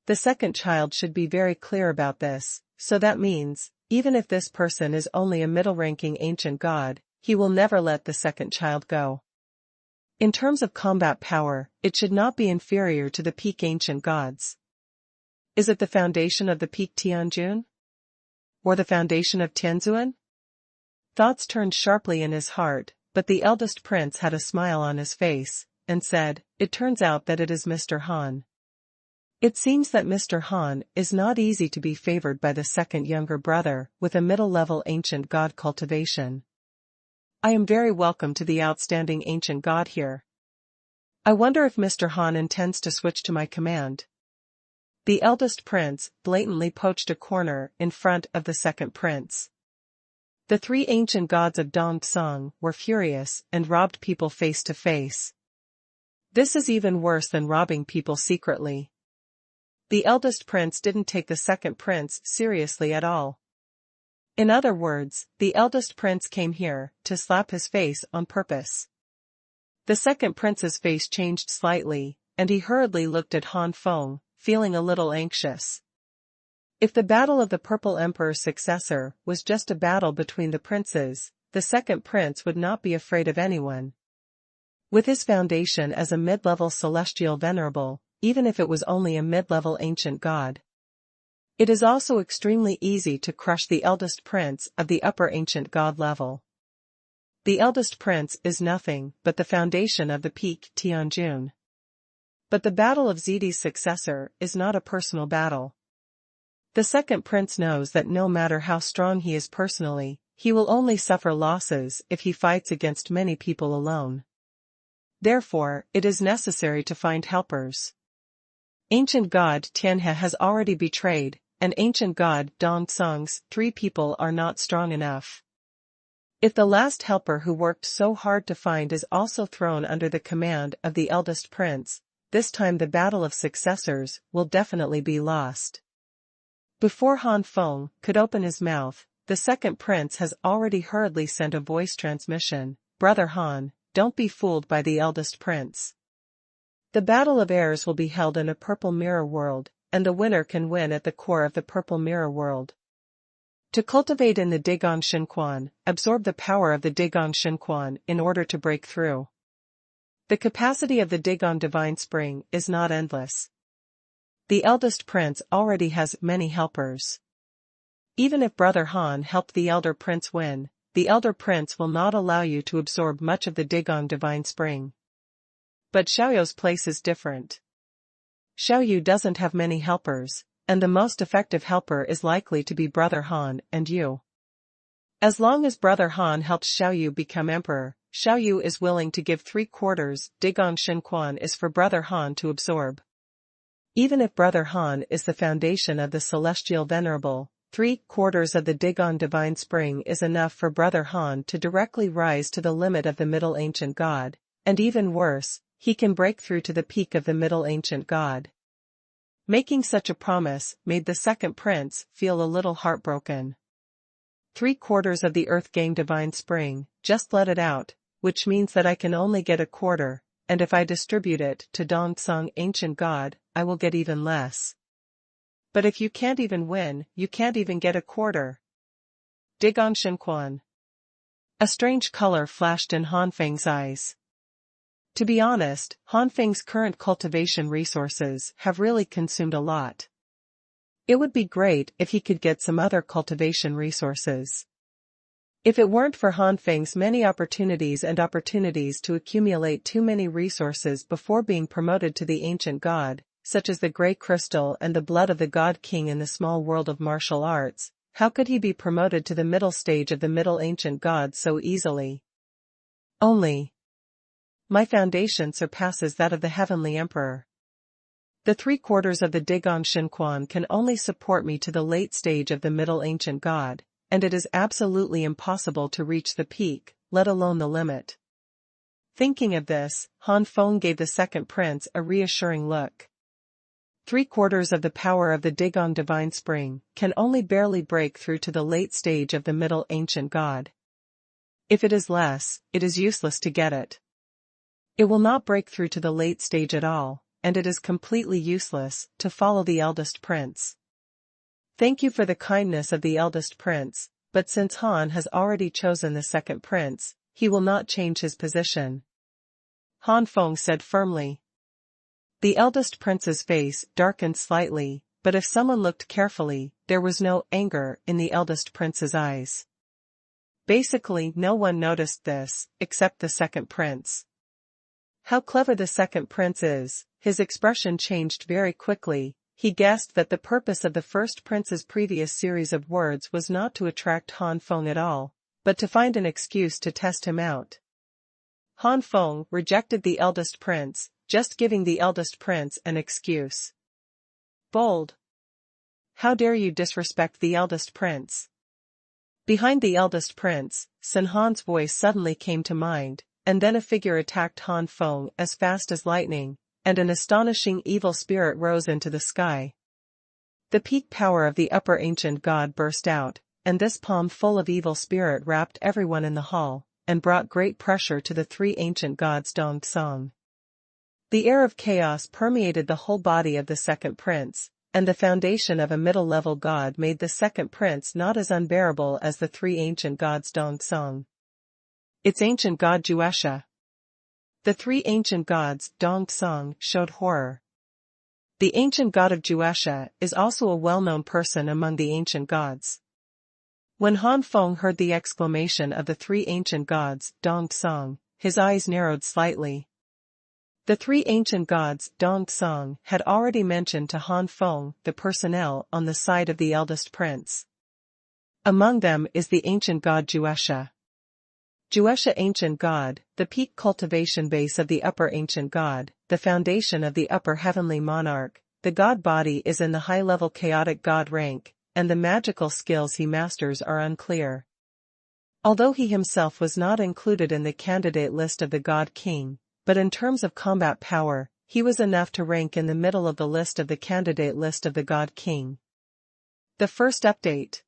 The second child should be very clear about this, so that means, even if this person is only a middle-ranking ancient god, he will never let the second child go. In terms of combat power, it should not be inferior to the peak ancient gods. Is it the foundation of the peak Tianjun? Or the foundation of Tianzuan? Thoughts turned sharply in his heart, but the eldest prince had a smile on his face, and said, "It turns out that it is Mr. Han." It seems that Mr. Han is not easy to be favored by the second younger brother with a middle-level ancient god cultivation. I am very welcome to the outstanding ancient god here. I wonder if Mr. Han intends to switch to my command. The eldest prince blatantly poached a corner in front of the second prince. The three ancient gods of Dongtsang were furious and robbed people face to face. This is even worse than robbing people secretly. The eldest prince didn't take the second prince seriously at all. In other words, the eldest prince came here to slap his face on purpose. The second prince's face changed slightly, and he hurriedly looked at Han Feng, feeling a little anxious. If the battle of the Purple Emperor's successor was just a battle between the princes, the second prince would not be afraid of anyone. With his foundation as a mid-level celestial venerable, even if it was only a mid-level ancient god, it is also extremely easy to crush the eldest prince of the upper ancient god level. The eldest prince is nothing but the foundation of the peak Tianjun. But the battle of Zidi's successor is not a personal battle. The second prince knows that no matter how strong he is personally, he will only suffer losses if he fights against many people alone. Therefore, it is necessary to find helpers. Ancient god Tianhe has already betrayed, and ancient god Dongtsang's 3 people are not strong enough. If the last helper who worked so hard to find is also thrown under the command of the eldest prince, this time the battle of successors will definitely be lost. Before Han Feng could open his mouth, the second prince has already hurriedly sent a voice transmission. "Brother Han, don't be fooled by the eldest prince. The battle of heirs will be held in a purple mirror world, and the winner can win at the core of the purple mirror world. To cultivate in the Digong Xuanhuan, absorb the power of the Digong Xuanhuan in order to break through. The capacity of the Digong Divine Spring is not endless. The eldest prince already has many helpers. Even if Brother Han helped the elder prince win, the elder prince will not allow you to absorb much of the Digong Divine Spring. But Xiaoyu's place is different. Xiaoyu doesn't have many helpers, and the most effective helper is likely to be Brother Han and you. As long as Brother Han helps Xiaoyu become emperor, Xiaoyu is willing to give 3/4 Digong Xuanhuan is for Brother Han to absorb. Even if Brother Han is the foundation of the celestial venerable, 3/4 of the Digong Divine Spring is enough for Brother Han to directly rise to the limit of the Middle Ancient God, and even worse, he can break through to the peak of the Middle Ancient God. Making such a promise made the second prince feel a little heartbroken. 3/4 of the Earth Game Divine Spring, just let it out, which means that I can only get 1/4, and if I distribute it to Dongtsang Ancient God, I will get even less. But if you can't even win, you can't even get 1/4. Digong Xuanhuan. A strange color flashed in Han Feng's eyes. To be honest, Han Feng's current cultivation resources have really consumed a lot. It would be great if he could get some other cultivation resources. If it weren't for Han Feng's many opportunities to accumulate too many resources before being promoted to the ancient god, such as the Grey Crystal and the blood of the God King in the small world of martial arts, how could he be promoted to the middle stage of the Middle Ancient God so easily? Only my foundation surpasses that of the Heavenly Emperor. The 3/4 of the Digong Xuanhuan can only support me to the late stage of the Middle Ancient God, and it is absolutely impossible to reach the peak, let alone the limit. Thinking of this, Han Feng gave the second prince a reassuring look. 3/4 of the power of the Digong Divine Spring can only barely break through to the late stage of the Middle Ancient God. If it is less, it is useless to get it. It will not break through to the late stage at all, and it is completely useless to follow the eldest prince. Thank you for the kindness of the eldest prince, but since Han has already chosen the second prince, he will not change his position. Han Feng said firmly. The eldest prince's face darkened slightly, but if someone looked carefully, there was no anger in the eldest prince's eyes. Basically, no one noticed this, except the second prince. How clever the second prince is, his expression changed very quickly. He guessed that the purpose of the first prince's previous series of words was not to attract Han Feng at all, but to find an excuse to test him out. Han Feng rejected the eldest prince, just giving the eldest prince an excuse. Bold. How dare you disrespect the eldest prince? Behind the eldest prince, Xuanhuan's voice suddenly came to mind, and then a figure attacked Han Feng as fast as lightning, and an astonishing evil spirit rose into the sky. The peak power of the upper ancient god burst out, and this palm full of evil spirit wrapped everyone in the hall, and brought great pressure to the three ancient gods Dong Song. The air of chaos permeated the whole body of the second prince, and the foundation of a middle-level god made the second prince not as unbearable as the three ancient gods Dong Song. Its ancient god Juesha. The three ancient gods Dong Song showed horror. The ancient god of Juesha is also a well-known person among the ancient gods. When Han Feng heard the exclamation of the three ancient gods Dong Song, his eyes narrowed slightly. The three ancient gods Dong Song had already mentioned to Han Feng the personnel on the side of the eldest prince. Among them is the ancient god Juesha. Juesha ancient god, the peak cultivation base of the upper ancient god, the foundation of the upper heavenly monarch, the god body is in the high-level chaotic god rank, and the magical skills he masters are unclear. Although he himself was not included in the candidate list of the god king, but in terms of combat power, he was enough to rank in the middle of the list of the candidate list of the god king. The first update.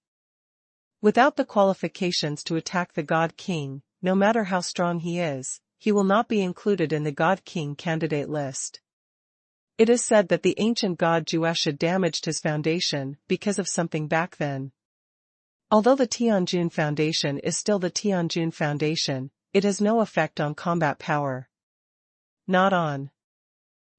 Without the qualifications to attack the god king, no matter how strong he is, he will not be included in the god king candidate list. It is said that the ancient god Juesha damaged his foundation because of something back then. Although the Tianjun Foundation is still the Tianjun Foundation, it has no effect on combat power. Not on.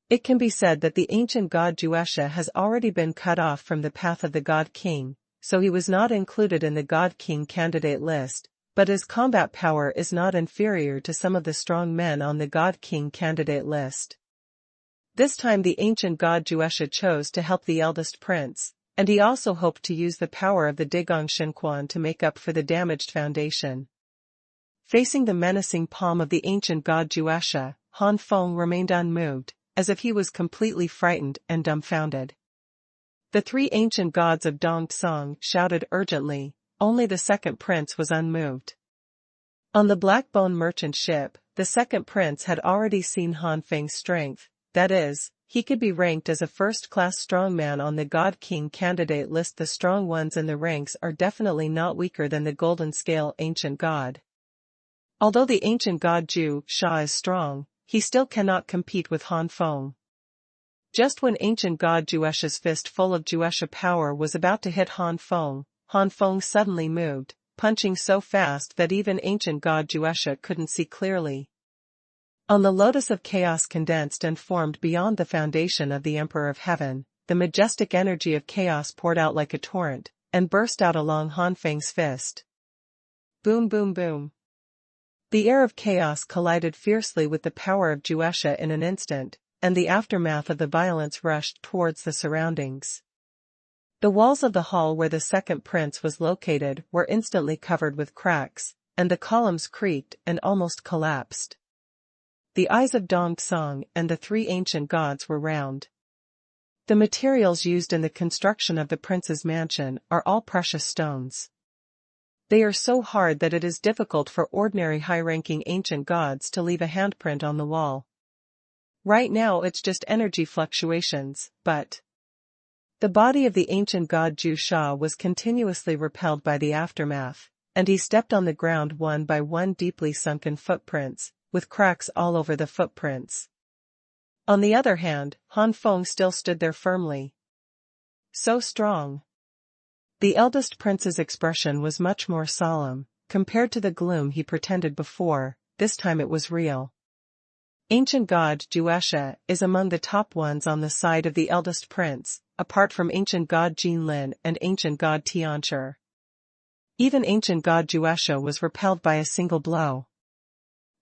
It can be said that the ancient god Juesha has already been cut off from the path of the god king, so he was not included in the god king candidate list, but his combat power is not inferior to some of the strong men on the god king candidate list. This time the ancient god Juesha chose to help the eldest prince, and he also hoped to use the power of the Digong Xuanhuan to make up for the damaged foundation. Facing the menacing palm of the ancient god Juesha, Han Feng remained unmoved, as if he was completely frightened and dumbfounded. The three ancient gods of Dong Song shouted urgently, only the second prince was unmoved. On the Blackbone merchant ship, the second prince had already seen Han Feng's strength, that is, he could be ranked as a first-class strongman on the God King candidate list. The strong ones in the ranks are definitely not weaker than the Golden Scale ancient god. Although the ancient god Ju Sha is strong, he still cannot compete with Han Feng. Just when ancient god Juesha's fist full of Juesha power was about to hit Han Feng suddenly moved, punching so fast that even ancient god Juesha couldn't see clearly. On the lotus of chaos condensed and formed beyond the foundation of the Emperor of Heaven, the majestic energy of chaos poured out like a torrent, and burst out along Han Feng's fist. Boom boom boom. The air of chaos collided fiercely with the power of Juesha in an instant, and the aftermath of the violence rushed towards the surroundings. The walls of the hall where the second prince was located were instantly covered with cracks, and the columns creaked and almost collapsed. The eyes of Dong Song and the three ancient gods were round. The materials used in the construction of the prince's mansion are all precious stones. They are so hard that it is difficult for ordinary high-ranking ancient gods to leave a handprint on the wall. Right now it's just energy fluctuations, but the body of the ancient god Ju Sha was continuously repelled by the aftermath, and he stepped on the ground one by one deeply sunken footprints, with cracks all over the footprints. On the other hand, Han Feng still stood there firmly. So strong. The eldest prince's expression was much more solemn, compared to the gloom he pretended before. This time it was real. Ancient god Juesha is among the top ones on the side of the eldest prince, apart from ancient god Jinlin and ancient god Tianchi. Even ancient god Juesha was repelled by a single blow.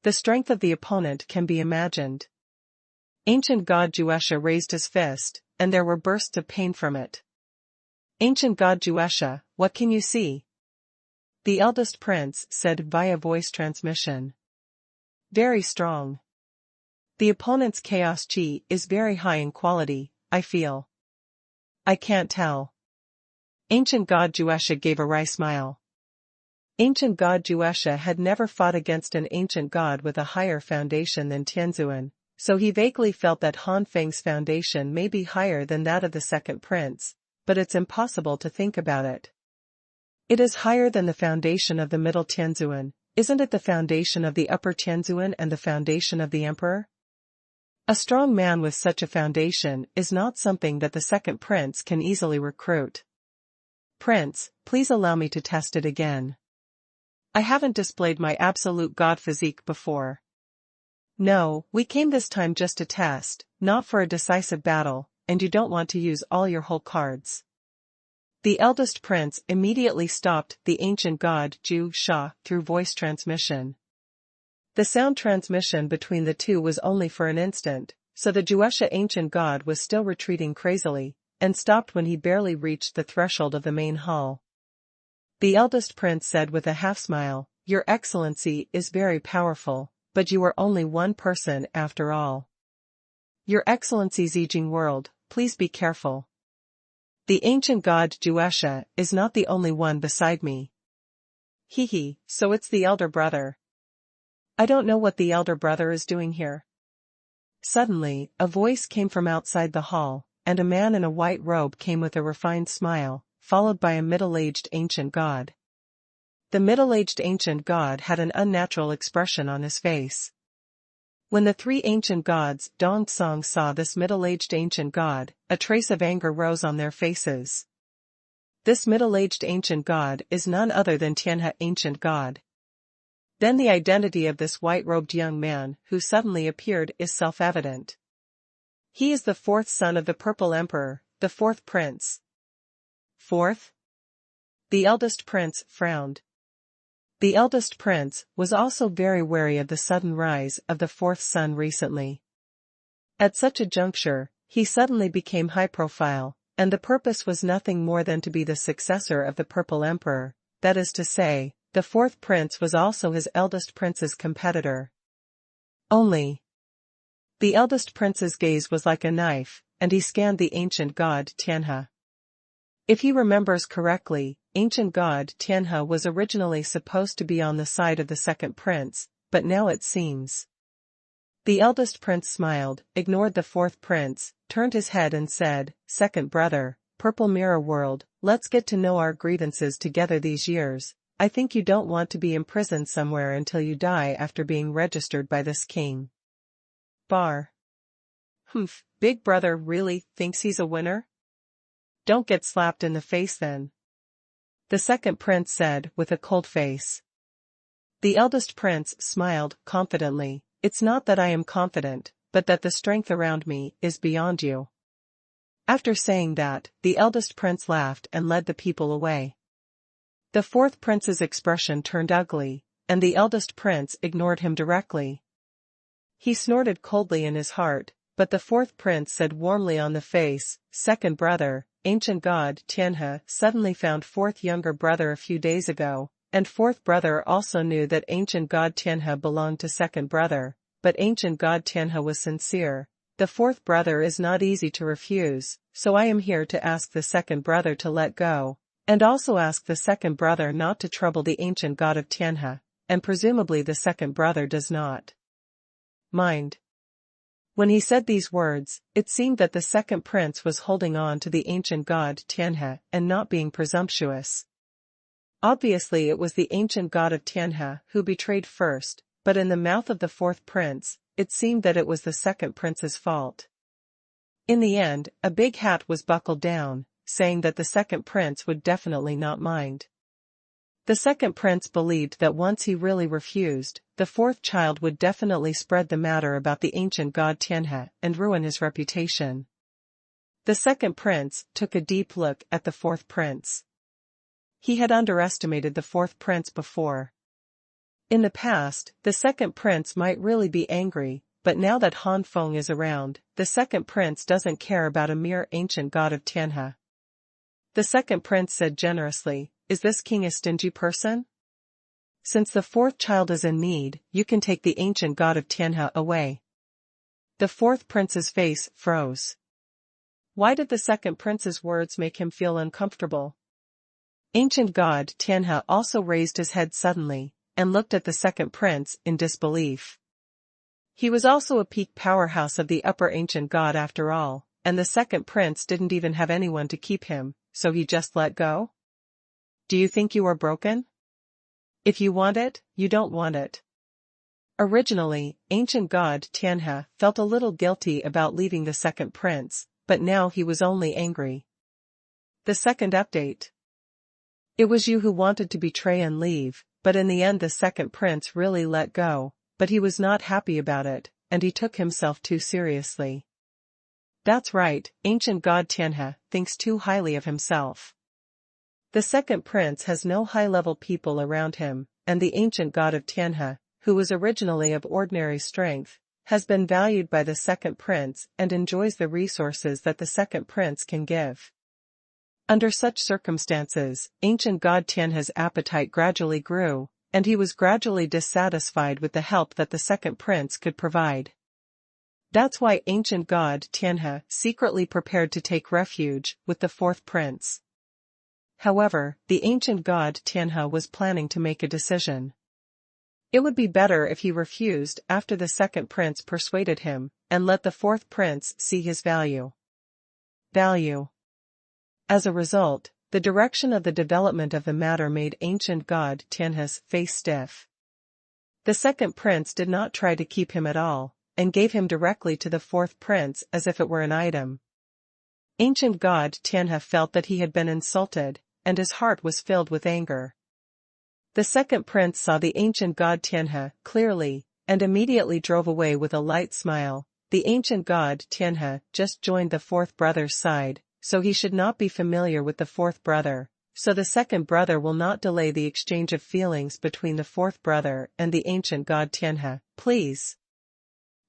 The strength of the opponent can be imagined. Ancient god Juesha raised his fist, and there were bursts of pain from it. Ancient god Juesha, what can you see? The eldest prince said via voice transmission. Very strong. The opponent's chaos chi is very high in quality, I feel. I can't tell. Ancient god Juesha gave a wry smile. Ancient god Juesha had never fought against an ancient god with a higher foundation than Tianzuan, so he vaguely felt that Han Feng's foundation may be higher than that of the second prince, but it's impossible to think about it. It is higher than the foundation of the middle Tianzuan, isn't it the foundation of the upper Tianzuan and the foundation of the emperor? A strong man with such a foundation is not something that the second prince can easily recruit. Prince, please allow me to test it again. I haven't displayed my absolute god physique before. No, we came this time just to test, not for a decisive battle, and you don't want to use all your whole cards. The eldest prince immediately stopped the ancient god Ju Sha through voice transmission. The sound transmission between the two was only for an instant, so the Juesha ancient god was still retreating crazily, and stopped when he barely reached the threshold of the main hall. The eldest prince said with a half-smile, Your Excellency is very powerful, but you are only one person after all. Your Excellency's aging world, please be careful. The ancient god Juesha is not the only one beside me. Hee, so it's the elder brother. I don't know what the elder brother is doing here. Suddenly, a voice came from outside the hall, and a man in a white robe came with a refined smile, followed by a middle-aged ancient god. The middle-aged ancient god had an unnatural expression on his face. When the three ancient gods Dongsong saw this middle-aged ancient god, a trace of anger rose on their faces. This middle-aged ancient god is none other than Tianhe ancient god. Then the identity of this white-robed young man who suddenly appeared is self-evident. He is the fourth son of the Purple Emperor, the fourth prince. Fourth? The eldest prince frowned. The eldest prince was also very wary of the sudden rise of the fourth son recently. At such a juncture, he suddenly became high-profile, and the purpose was nothing more than to be the successor of the Purple Emperor, that is to say, the fourth prince was also his eldest prince's competitor. Only. The eldest prince's gaze was like a knife, and he scanned the ancient god Tianhe. If he remembers correctly, ancient god Tianhe was originally supposed to be on the side of the second prince, but now it seems. The eldest prince smiled, ignored the fourth prince, turned his head and said, Second brother, Purple Mirror World, let's get to know our grievances together these years. I think you don't want to be imprisoned somewhere until you die after being registered by this king. Bar. Humph, Big Brother really thinks he's a winner? Don't get slapped in the face then. The second prince said with a cold face. The eldest prince smiled confidently. It's not that I am confident, but that the strength around me is beyond you. After saying that, the eldest prince laughed and led the people away. The fourth prince's expression turned ugly, and the eldest prince ignored him directly. He snorted coldly in his heart, but the fourth prince said warmly on the face, Second brother, ancient god Tianhe suddenly found fourth younger brother a few days ago, and fourth brother also knew that ancient god Tianhe belonged to second brother, but ancient god Tianhe was sincere. The fourth brother is not easy to refuse, so I am here to ask the second brother to let go. And also ask the second brother not to trouble the ancient god of Tianhe, and presumably the second brother does not mind. When he said these words, it seemed that the second prince was holding on to the ancient god Tianhe and not being presumptuous. Obviously it was the ancient god of Tianhe who betrayed first, but in the mouth of the fourth prince, it seemed that it was the second prince's fault. In the end, a big hat was buckled down, saying that the second prince would definitely not mind. The second prince believed that once he really refused, the fourth child would definitely spread the matter about the ancient god Tianhe and ruin his reputation. The second prince took a deep look at the fourth prince. He had underestimated the fourth prince before. In the past, the second prince might really be angry, but now that Han Feng is around, the second prince doesn't care about a mere ancient god of Tianhe. The second prince said generously, "Is this king a stingy person? Since the fourth child is in need, you can take the ancient god of Tianhe away." The fourth prince's face froze. Why did the second prince's words make him feel uncomfortable? Ancient god Tianhe also raised his head suddenly, and looked at the second prince in disbelief. He was also a peak powerhouse of the upper ancient god after all, and the second prince didn't even have anyone to keep him, so he just let go? Do you think you are broken? If you want it, you don't want it. Originally, ancient god Tianhe felt a little guilty about leaving the second prince, but now he was only angry. The second update. It was you who wanted to betray and leave, but in the end the second prince really let go, but he was not happy about it, and he took himself too seriously. That's right, ancient god Tianhe thinks too highly of himself. The second prince has no high-level people around him, and the ancient god of Tianhe, who was originally of ordinary strength, has been valued by the second prince and enjoys the resources that the second prince can give. Under such circumstances, ancient god Tianhe's appetite gradually grew, and he was gradually dissatisfied with the help that the second prince could provide. That's why ancient god Tianhe secretly prepared to take refuge with the fourth prince. However, the ancient god Tianhe was planning to make a decision. It would be better if he refused after the second prince persuaded him, and let the fourth prince see his value. As a result, the direction of the development of the matter made ancient god Tianhe's face stiff. The second prince did not try to keep him at all, and gave him directly to the fourth prince as if it were an item. Ancient god Tianhe felt that he had been insulted, and his heart was filled with anger. The second prince saw the ancient god Tianhe clearly, and immediately drove away with a light smile. The ancient god Tianhe just joined the fourth brother's side, so he should not be familiar with the fourth brother, so the second brother will not delay the exchange of feelings between the fourth brother and the ancient god Tianhe, please.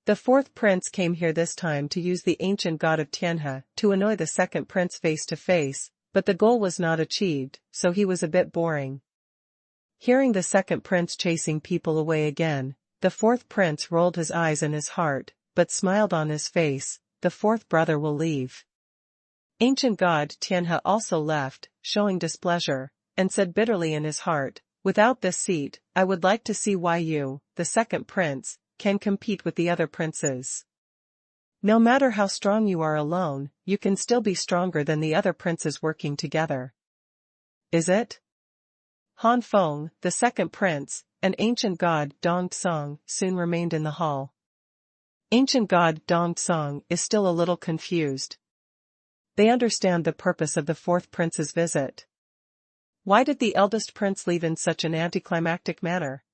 The fourth prince came here this time to use the ancient god of Tianhe to annoy the second prince face to face, but the goal was not achieved, so he was a bit boring. Hearing the second prince chasing people away again, the fourth prince rolled his eyes in his heart, but smiled on his face. The fourth brother will leave. Ancient god Tianhe also left, showing displeasure, and said bitterly in his heart, "Without this seat, I would like to see why you, the second prince, can compete with the other princes. No matter how strong you are alone, you can still be stronger than the other princes working together." Is it? Han Feng, the second prince, and ancient god Dongtsang soon remained in the hall. Ancient god Dongtsang is still a little confused. They understand the purpose of the fourth prince's visit. Why did the eldest prince leave in such an anticlimactic manner?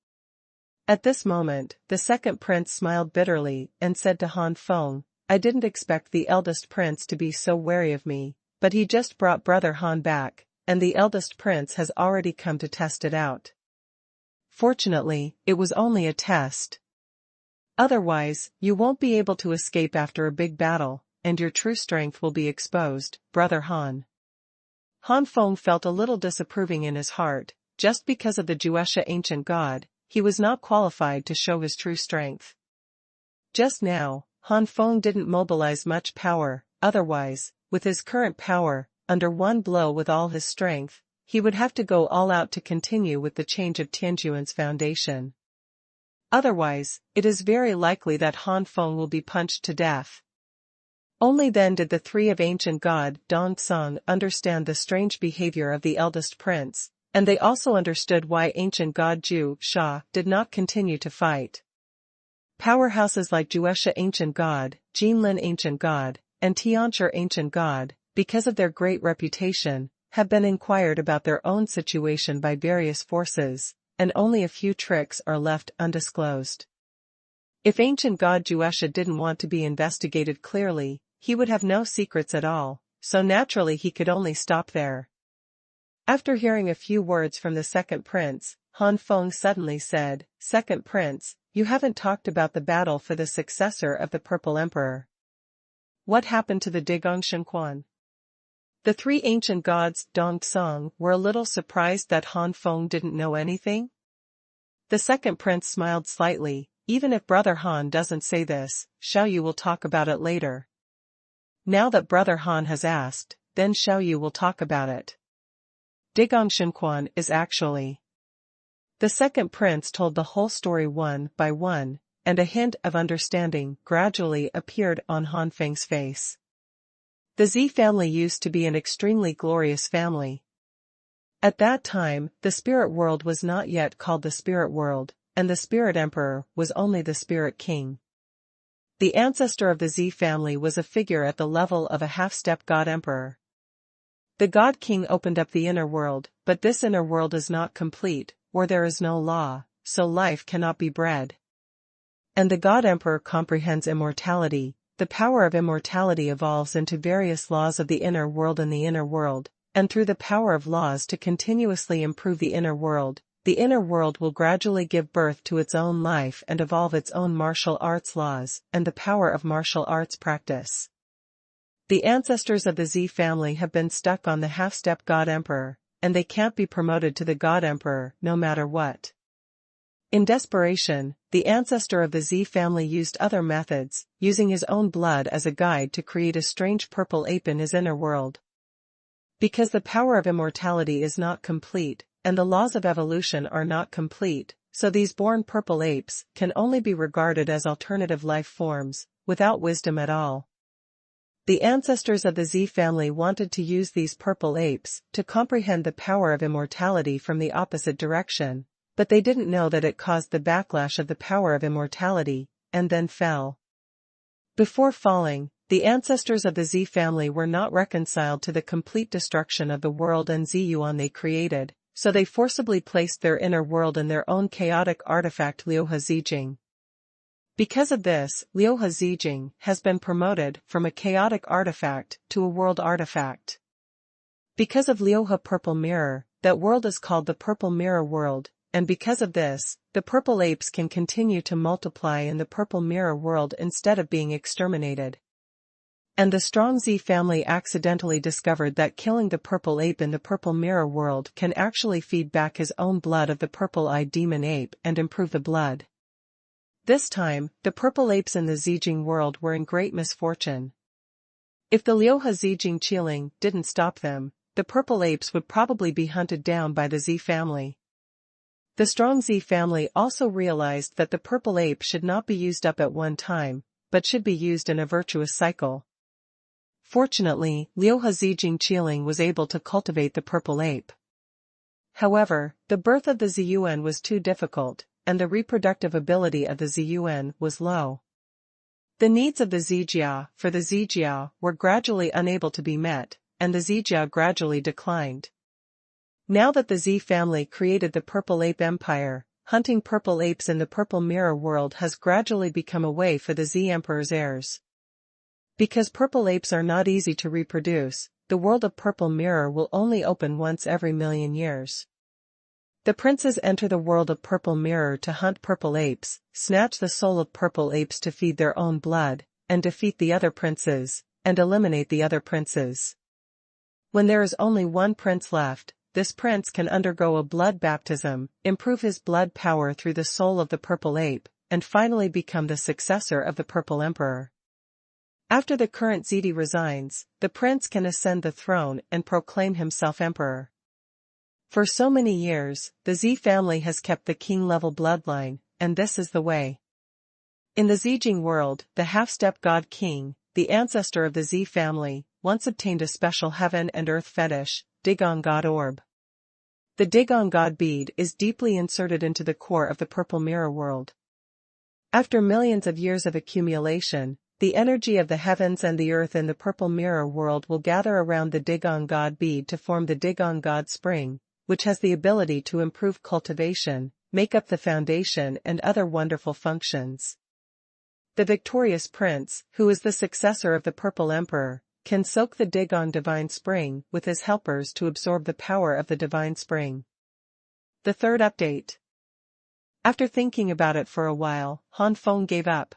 At this moment, the second prince smiled bitterly and said to Han Feng, "I didn't expect the eldest prince to be so wary of me, but he just brought brother Han back, and the eldest prince has already come to test it out. Fortunately, it was only a test. Otherwise, you won't be able to escape after a big battle, and your true strength will be exposed, brother Han." Han Feng felt a little disapproving in his heart. Just because of the Juesha ancient god, he was not qualified to show his true strength. Just now, Han Feng didn't mobilize much power, otherwise, with his current power, under one blow with all his strength, he would have to go all out to continue with the change of Tianjuan's foundation. Otherwise, it is very likely that Han Feng will be punched to death. Only then did the three of ancient god Dongtsang understand the strange behavior of the eldest prince, And they also understood why ancient god Zhu Sha did not continue to fight. Powerhouses like Juesha Ancient God, Jinlin Ancient God, and Tianshi Ancient God, because of their great reputation, have been inquired about their own situation by various forces, and only a few tricks are left undisclosed. If ancient god Juesha didn't want to be investigated clearly, he would have no secrets at all, so naturally he could only stop there. After hearing a few words from the second prince, Han Feng suddenly said, "Second prince, you haven't talked about the battle for the successor of the Purple Emperor. What happened to the Digong Xuanhuan?" The three ancient gods Dongtsang were a little surprised that Han Feng didn't know anything. The second prince smiled slightly. "Even if Brother Han doesn't say this, Xiaoyu will talk about it later. Now that Brother Han has asked, then Xiaoyu will talk about it. Digong Xuanhuan is actually..." The second prince told the whole story one by one, and a hint of understanding gradually appeared on Han Feng's face. The Zi family used to be an extremely glorious family. At that time, the spirit world was not yet called the spirit world, and the spirit emperor was only the spirit king. The ancestor of the Zi family was a figure at the level of a half-step god emperor. The god king opened up the inner world, but this inner world is not complete, or there is no law, so life cannot be bred. And the god emperor comprehends immortality. The power of immortality evolves into various laws of the inner world and the inner world, and through the power of laws to continuously improve the inner world will gradually give birth to its own life and evolve its own martial arts laws and the power of martial arts practice. The ancestors of the Zi family have been stuck on the half-step god emperor, and they can't be promoted to the god emperor no matter what. In desperation, the ancestor of the Zi family used other methods, using his own blood as a guide to create a strange purple ape in his inner world. Because the power of immortality is not complete, and the laws of evolution are not complete, so these born purple apes can only be regarded as alternative life forms, without wisdom at all. The ancestors of the Zi family wanted to use these purple apes to comprehend the power of immortality from the opposite direction, but they didn't know that it caused the backlash of the power of immortality, and then fell. Before falling, the ancestors of the Zi family were not reconciled to the complete destruction of the world and Ziyuan they created, so they forcibly placed their inner world in their own chaotic artifact Liuhe Zijing. Because of this, Liuhe Zijing has been promoted from a chaotic artifact to a world artifact. Because of Liuhe Purple Mirror, that world is called the Purple Mirror World, and because of this, the purple apes can continue to multiply in the Purple Mirror World instead of being exterminated. And the strong Zi family accidentally discovered that killing the purple ape in the Purple Mirror World can actually feed back his own blood of the purple-eyed demon ape and improve the blood. This time, the purple apes in the Zijing world were in great misfortune. If the Liuhe Zijing Qiling didn't stop them, the purple apes would probably be hunted down by the Zi family. The strong Zi family also realized that the purple ape should not be used up at one time, but should be used in a virtuous cycle. Fortunately, Liuhe Zijing Qiling was able to cultivate the purple ape. However, the birth of the Ziyuan was too difficult, and the reproductive ability of the Ziyuan was low. The needs of the Zijia for the Zijia were gradually unable to be met, and the Zijia gradually declined. Now that the Zi family created the Purple Ape Empire, hunting purple apes in the Purple Mirror World has gradually become a way for the Zi Emperor's heirs. Because purple apes are not easy to reproduce, the world of Purple Mirror will only open once every million years. The princes enter the world of Purple Mirror to hunt purple apes, snatch the soul of purple apes to feed their own blood, and defeat the other princes, and eliminate the other princes. When there is only one prince left, this prince can undergo a blood baptism, improve his blood power through the soul of the purple ape, and finally become the successor of the Purple Emperor. After the current Zidi resigns, the prince can ascend the throne and proclaim himself emperor. For so many years, the Zi family has kept the king-level bloodline, and this is the way. In the Zijing world, the half-step god king, the ancestor of the Zi family, once obtained a special heaven and earth fetish, Digong God Orb. The Dagon God bead is deeply inserted into the core of the purple mirror world. After millions of years of accumulation, the energy of the heavens and the earth in the purple mirror world will gather around the Dagon God bead to form the Dagon God spring, which has the ability to improve cultivation, make up the foundation and other wonderful functions. The victorious prince, who is the successor of the purple emperor, can soak the Dagon divine spring with his helpers to absorb the power of the divine spring. The third update. After thinking about it for a while, Han Feng gave up.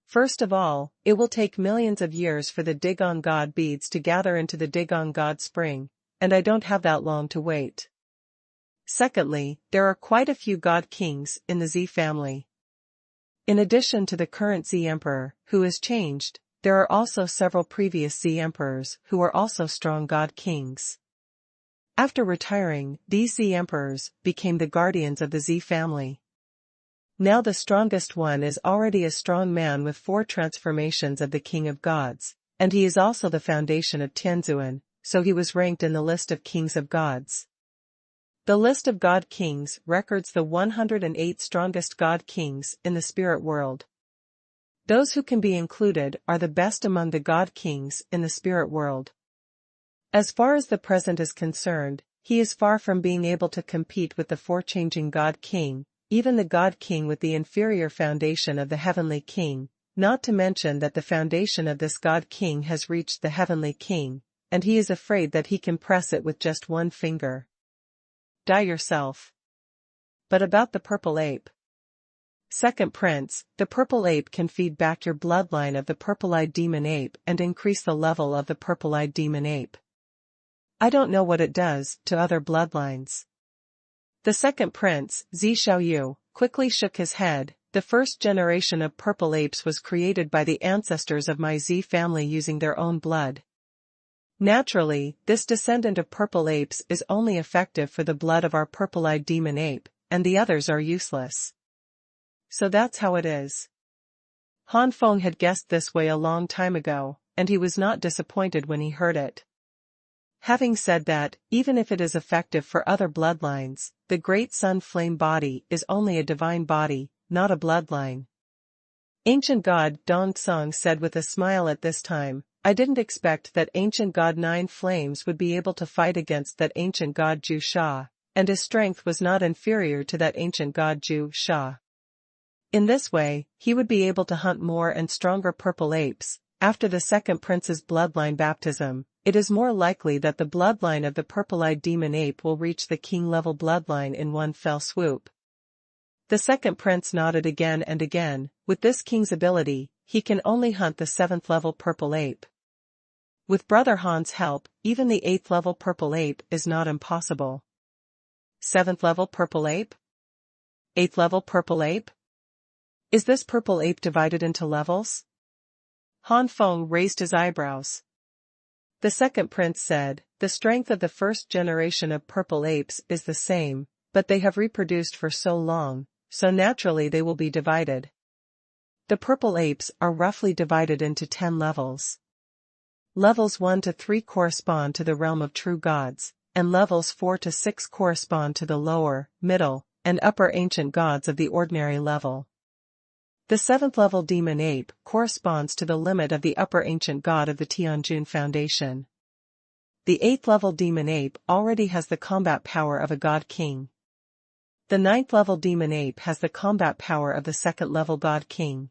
First of all, it will take millions of years for the Dagon God beads to gather into the Dagon God spring, and I don't have that long to wait. Secondly, there are quite a few God kings in the Z family. In addition to the current Z emperor, who is changed, there are also several previous Z emperors who are also strong God kings. After retiring, these Z emperors became the guardians of the Z family. Now the strongest one is already a strong man with 4 transformations of the King of Gods, and he is also the foundation of Tianzuan, so he was ranked in the list of kings of gods. The list of God kings records the 108 strongest God kings in the spirit world. Those who can be included are the best among the God kings in the spirit world. As far as the present is concerned, he is far from being able to compete with the 4-changing God king, even the God king with the inferior foundation of the heavenly king, not to mention that the foundation of this God king has reached the heavenly king, and he is afraid that he can press it with just one finger. Die yourself. But about the purple ape. Second prince, the purple ape can feed back your bloodline of the purple-eyed demon ape and increase the level of the purple-eyed demon ape. I don't know what it does to other bloodlines. The second prince, Zi Xiaoyu, quickly shook his head. The first generation of purple apes was created by the ancestors of my Z family using their own blood. Naturally, this descendant of purple apes is only effective for the blood of our purple-eyed demon ape, and the others are useless. So that's how it is. Han Feng had guessed this way a long time ago, and he was not disappointed when he heard it. Having said that, even if it is effective for other bloodlines, the great sun flame body is only a divine body, not a bloodline. Ancient God Dong Song said with a smile at this time, I didn't expect that ancient God Nine Flames would be able to fight against that ancient God Zhu Sha, and his strength was not inferior to that ancient God Zhu Sha. In this way, he would be able to hunt more and stronger purple apes. After the second prince's bloodline baptism, it is more likely that the bloodline of the purple-eyed demon ape will reach the king-level bloodline in one fell swoop. The second prince nodded again and again. With this king's ability, he can only hunt the 7th-level purple ape. With Brother Han's help, even the 8th-level purple ape is not impossible. 7th-level purple ape? 8th-level purple ape? Is this purple ape divided into levels? Han Feng raised his eyebrows. The second prince said, the strength of the first generation of purple apes is the same, but they have reproduced for so long, so naturally they will be divided. The purple apes are roughly divided into 10 levels. Levels 1 to 3 correspond to the realm of true gods, and levels 4 to 6 correspond to the lower, middle, and upper ancient gods of the ordinary level. The 7th-level demon ape corresponds to the limit of the upper ancient god of the Tianjun Foundation. The 8th-level demon ape already has the combat power of a god king. The 9th-level demon ape has the combat power of the 2nd-level god king.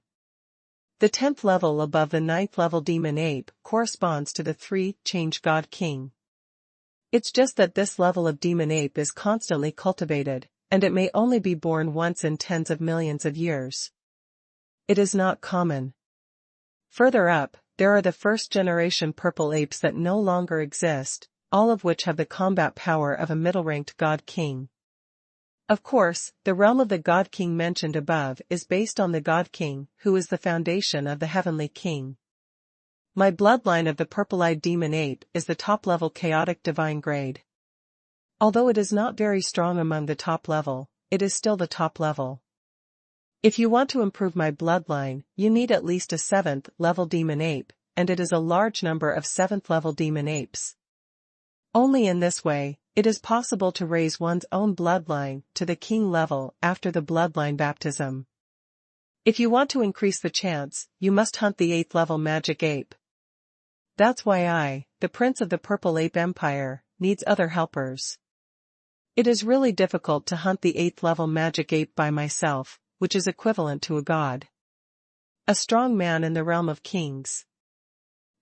The 10th level above the 9th-level demon ape corresponds to the 3-change god king. It's just that this level of demon ape is constantly cultivated, and it may only be born once in tens of millions of years. It is not common. Further up, there are the first-generation purple apes that no longer exist, all of which have the combat power of a middle-ranked god king. Of course, the realm of the god king mentioned above is based on the god king, who is the foundation of the heavenly king. My bloodline of the purple-eyed demon ape is the top-level chaotic divine grade. Although it is not very strong among the top level, it is still the top level. If you want to improve my bloodline, you need at least a 7th-level demon ape, and it is a large number of 7th-level demon apes. Only in this way, it is possible to raise one's own bloodline to the king level after the bloodline baptism. If you want to increase the chance, you must hunt the 8th level magic ape. That's why I, the Prince of the Purple Ape Empire, needs other helpers. It is really difficult to hunt the 8th level magic ape by myself, which is equivalent to a god. A strong man in the realm of kings.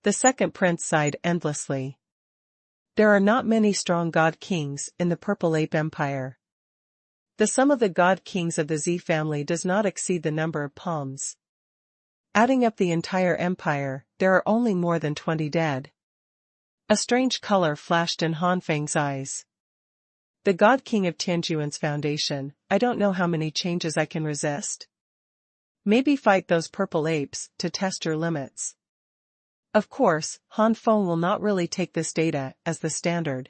The second prince sighed endlessly. There are not many strong god kings in the Purple Ape Empire. The sum of the god kings of the Z family does not exceed the number of palms. Adding up the entire empire, there are only more than 20 dead. A strange color flashed in Han Feng's eyes. The God King of Tianjuan's foundation, I don't know how many changes I can resist. Maybe fight those purple apes to test your limits. Of course, Han Feng will not really take this data as the standard.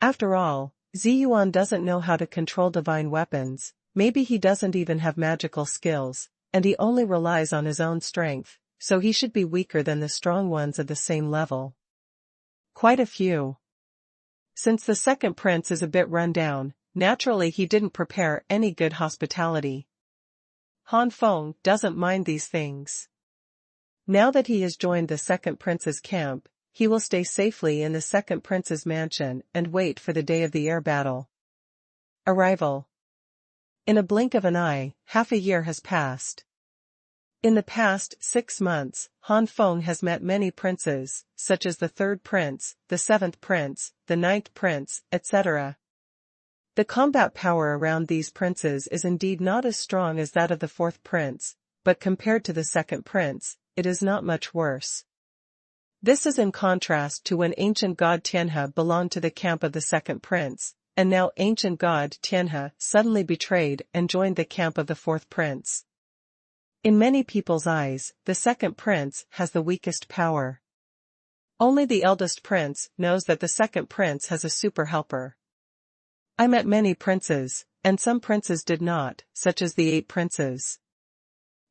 After all, Xuanhuan doesn't know how to control divine weapons, maybe he doesn't even have magical skills, and he only relies on his own strength, so he should be weaker than the strong ones at the same level. Quite a few. Since the second prince is a bit run down, naturally he didn't prepare any good hospitality. Han Feng doesn't mind these things. Now that he has joined the second prince's camp, he will stay safely in the second prince's mansion and wait for the day of the air battle. Arrival. In a blink of an eye, half a year has passed. In the past 6 months, Han Feng has met many princes, such as the 3rd prince, the 7th prince, the 9th prince, etc. The combat power around these princes is indeed not as strong as that of the 4th prince, but compared to the 2nd prince, it is not much worse. This is in contrast to when ancient god Tianhe belonged to the camp of the 2nd prince, and now ancient god Tianhe suddenly betrayed and joined the camp of the 4th prince. In many people's eyes, the 2nd prince has the weakest power. Only the eldest prince knows that the 2nd prince has a super helper. I met many princes, and some princes did not, such as the 8 princes.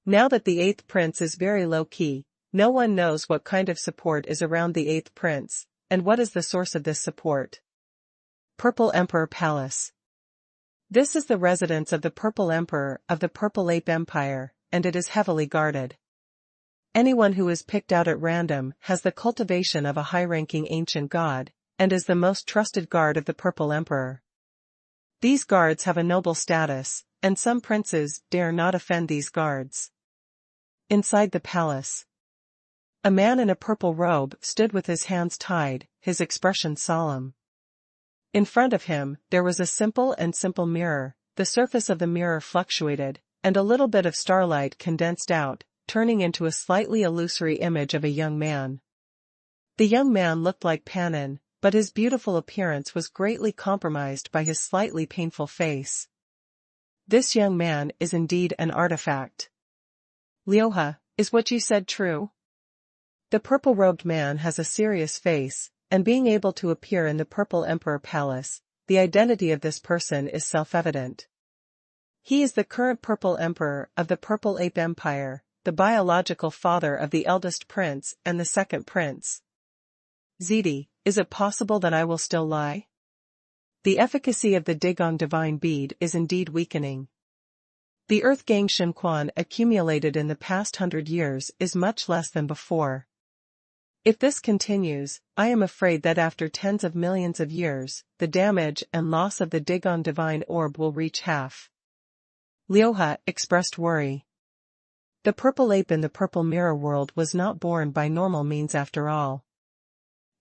Now that the 8th prince is very low-key, no one knows what kind of support is around the 8th prince, and what is the source of this support. Purple Emperor Palace. This is the residence of the Purple Emperor of the Purple Ape Empire, and it is heavily guarded. Anyone who is picked out at random has the cultivation of a high-ranking ancient god, and is the most trusted guard of the Purple Emperor. These guards have a noble status, and some princes dare not offend these guards. Inside the palace, a man in a purple robe stood with his hands tied, his expression solemn. In front of him, there was a simple mirror, the surface of the mirror fluctuated, and a little bit of starlight condensed out, turning into a slightly illusory image of a young man. The young man looked like Panin, but his beautiful appearance was greatly compromised by his slightly painful face. This young man is indeed an artifact. Liuhe, is what you said true? The purple-robed man has a serious face, and being able to appear in the Purple Emperor Palace, the identity of this person is self-evident. He is the current Purple Emperor of the Purple Ape Empire, the biological father of the eldest prince and the 2nd prince. Zidi, is it possible that I will still lie? The efficacy of the Digong divine bead is indeed weakening. The earth gang Xuanhuan accumulated in the past 100 years is much less than before. If this continues, I am afraid that after tens of millions of years, the damage and loss of the Digong divine orb will reach half. Liuhe expressed worry. The purple ape in the purple mirror world was not born by normal means after all.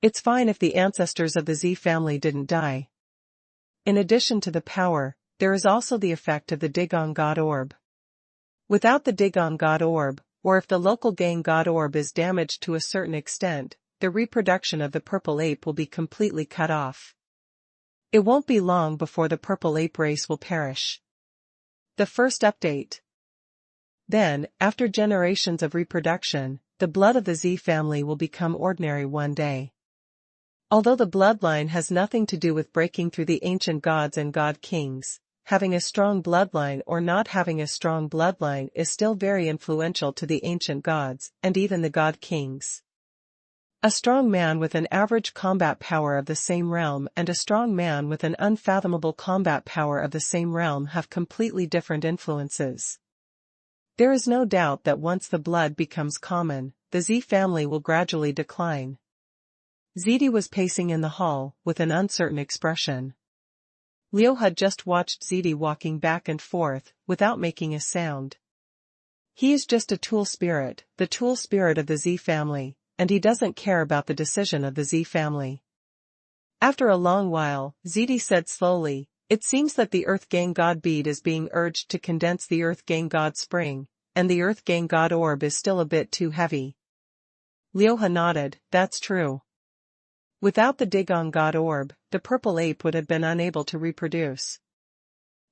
It's fine if the ancestors of the Z family didn't die. In addition to the power, there is also the effect of the Digong God Orb. Without the Digong God Orb, or if the local gang God Orb is damaged to a certain extent, the reproduction of the purple ape will be completely cut off. It won't be long before the purple ape race will perish. The first update. Then, after generations of reproduction, the blood of the Z family will become ordinary one day. Although the bloodline has nothing to do with breaking through the ancient gods and god kings, having a strong bloodline or not having a strong bloodline is still very influential to the ancient gods and even the god kings. A strong man with an average combat power of the same realm and a strong man with an unfathomable combat power of the same realm have completely different influences. There is no doubt that once the blood becomes common, the Z family will gradually decline. Zidi was pacing in the hall, with an uncertain expression. Liu had just watched Zidi walking back and forth, without making a sound. He is just a tool spirit, the tool spirit of the Z family, and he doesn't care about the decision of the Z family. After a long while, Zidi said slowly, "It seems that the Earth Gang God bead is being urged to condense the Earth Gang God spring, and the Earth Gang God orb is still a bit too heavy." Liuha nodded, "That's true. Without the Digong God orb, the purple ape would have been unable to reproduce.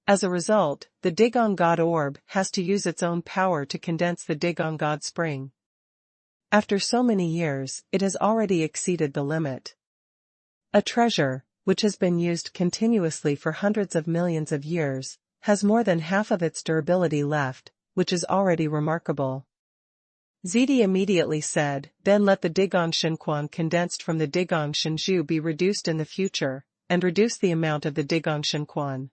As a result, the Digong God orb has to use its own power to condense the Digong God spring. After so many years, it has already exceeded the limit. A treasure, which has been used continuously for hundreds of millions of years, has more than half of its durability left, which is already remarkable." Zidi immediately said, "Then let the Digong Xuanhuan condensed from the Digong Shenju be reduced in the future, and reduce the amount of the Digong Xuanhuan.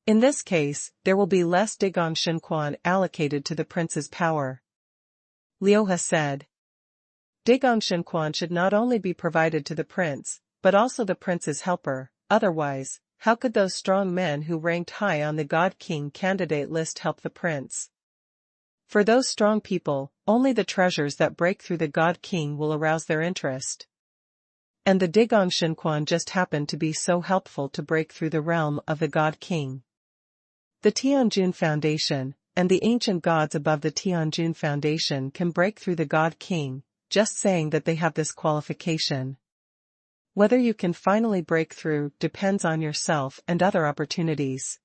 In this case, there will be less Digong Xuanhuan allocated to the prince's power." Liuha said. "Digong Xuanhuan should not only be provided to the prince, but also the prince's helper, otherwise, how could those strong men who ranked high on the God King candidate list help the prince? For those strong people, only the treasures that break through the God King will arouse their interest. And the Digong Xuanhuan just happened to be so helpful to break through the realm of the God King. The Tianjun Foundation, and the ancient gods above the Tianjun Foundation can break through the God King, just saying that they have this qualification. Whether you can finally break through depends on yourself and other opportunities.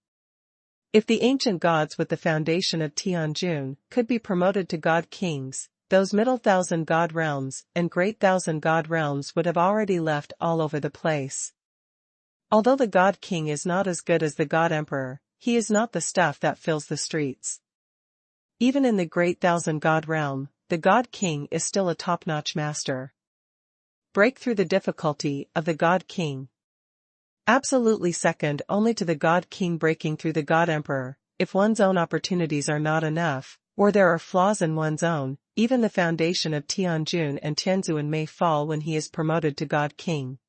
If the ancient gods with the foundation of Tianjun could be promoted to God Kings, those middle thousand god realms and great thousand god realms would have already left all over the place. Although the God King is not as good as the God Emperor, he is not the stuff that fills the streets. Even in the great thousand god realm, the God King is still a top-notch master. Break through the difficulty of the God King. Absolutely second only to the God King breaking through the God Emperor. If one's own opportunities are not enough, or there are flaws in one's own, even the foundation of Tianjun and Tianzuan may fall when he is promoted to God King.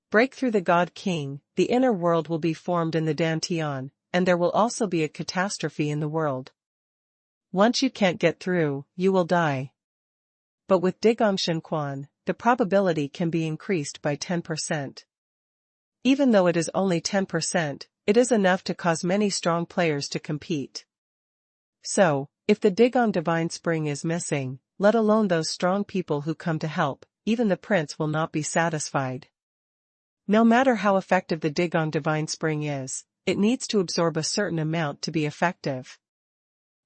Break through the God King, the inner world will be formed in the Dantian, and there will also be a catastrophe in the world. Once you can't get through, you will die. But with Digong Xuanhuan, the probability can be increased by 10%. Even though it is only 10%, it is enough to cause many strong players to compete. So, if the Digong Divine Spring is missing, let alone those strong people who come to help, even the prince will not be satisfied. No matter how effective the Digong Divine Spring is, it needs to absorb a certain amount to be effective.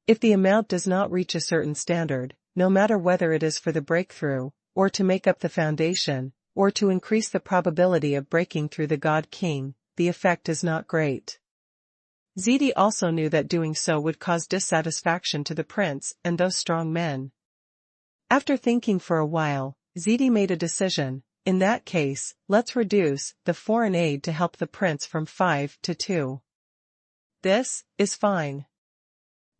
If the amount does not reach a certain standard, no matter whether it is for the breakthrough, or to make up the foundation, or to increase the probability of breaking through the God King, the effect is not great. Zidi also knew that doing so would cause dissatisfaction to the prince and those strong men. After thinking for a while, Zidi made a decision. In that case, let's reduce the foreign aid to help the prince from 5 to 2. This is fine.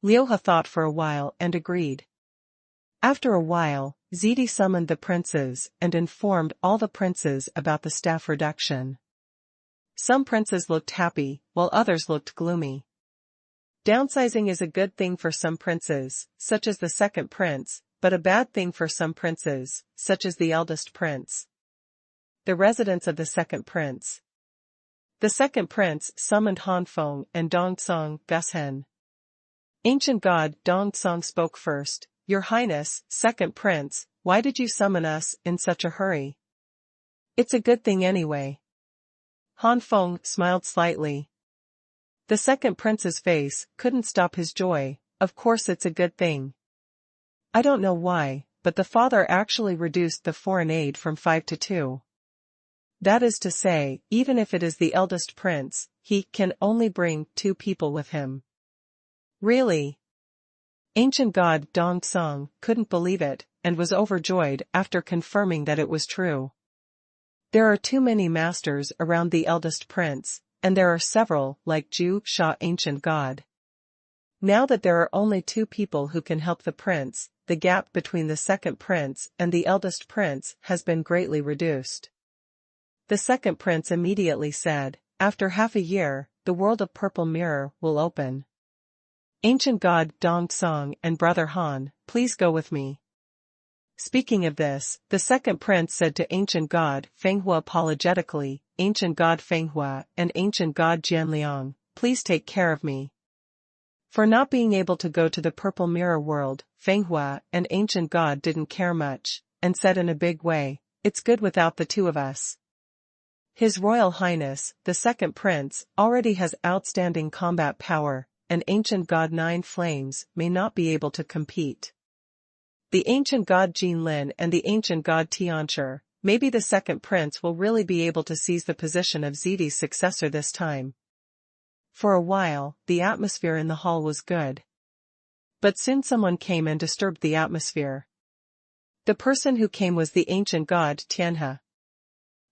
Liuha thought for a while and agreed. After a while, Zidi summoned the princes and informed all the princes about the staff reduction. Some princes looked happy, while others looked gloomy. Downsizing is a good thing for some princes, such as the second prince, but a bad thing for some princes, such as the eldest prince. The residence of the second prince. The second prince summoned Han Feng and Dongtsong Gushen. Ancient god Dongtsong spoke first. "Your Highness, second prince, why did you summon us in such a hurry?" "It's a good thing anyway." Han Feng smiled slightly. The second prince's face couldn't stop his joy. "Of course it's a good thing. I don't know why, but the father actually reduced the foreign aid from 5 to 2. That is to say, even if it is the eldest prince, he can only bring 2 people with him." "Really?" Ancient god Dongtsong couldn't believe it. and was overjoyed after confirming that it was true. There are too many masters around the eldest prince, and there are several like Zhu Sha ancient god. Now that there are only two people who can help the prince, the gap between the second prince and the eldest prince has been greatly reduced. The second prince immediately said, after half a year, the world of Purple Mirror will open. Ancient god Dong Song and brother Han, please go with me. Speaking of this, the second prince said to ancient god Fenghua apologetically, ancient god Fenghua and ancient god Jianliang, please take care of me. For not being able to go to the Purple Mirror world, Fenghua and ancient god didn't care much, and said in a big way, it's good without the two of us. His Royal Highness, the second prince, already has outstanding combat power, and ancient god Nine Flames may not be able to compete. The ancient god Jinlin and the ancient god Tianshi, maybe the second prince will really be able to seize the position of Zidi's successor this time. For a while, the atmosphere in the hall was good. But soon someone came and disturbed the atmosphere. The person who came was the ancient god Tianhe.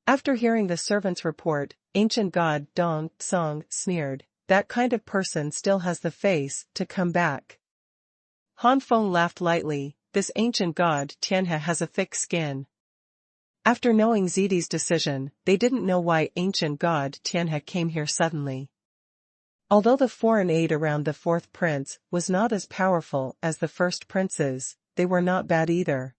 After hearing the servant's report, ancient god Dong Song sneered, that kind of person still has the face to come back. Han Feng laughed lightly, this ancient god Tianhe has a thick skin. After knowing Zidi's decision, they didn't know why ancient god Tianhe came here suddenly. Although the foreign aid around the fourth prince was not as powerful as the first prince's, they were not bad either.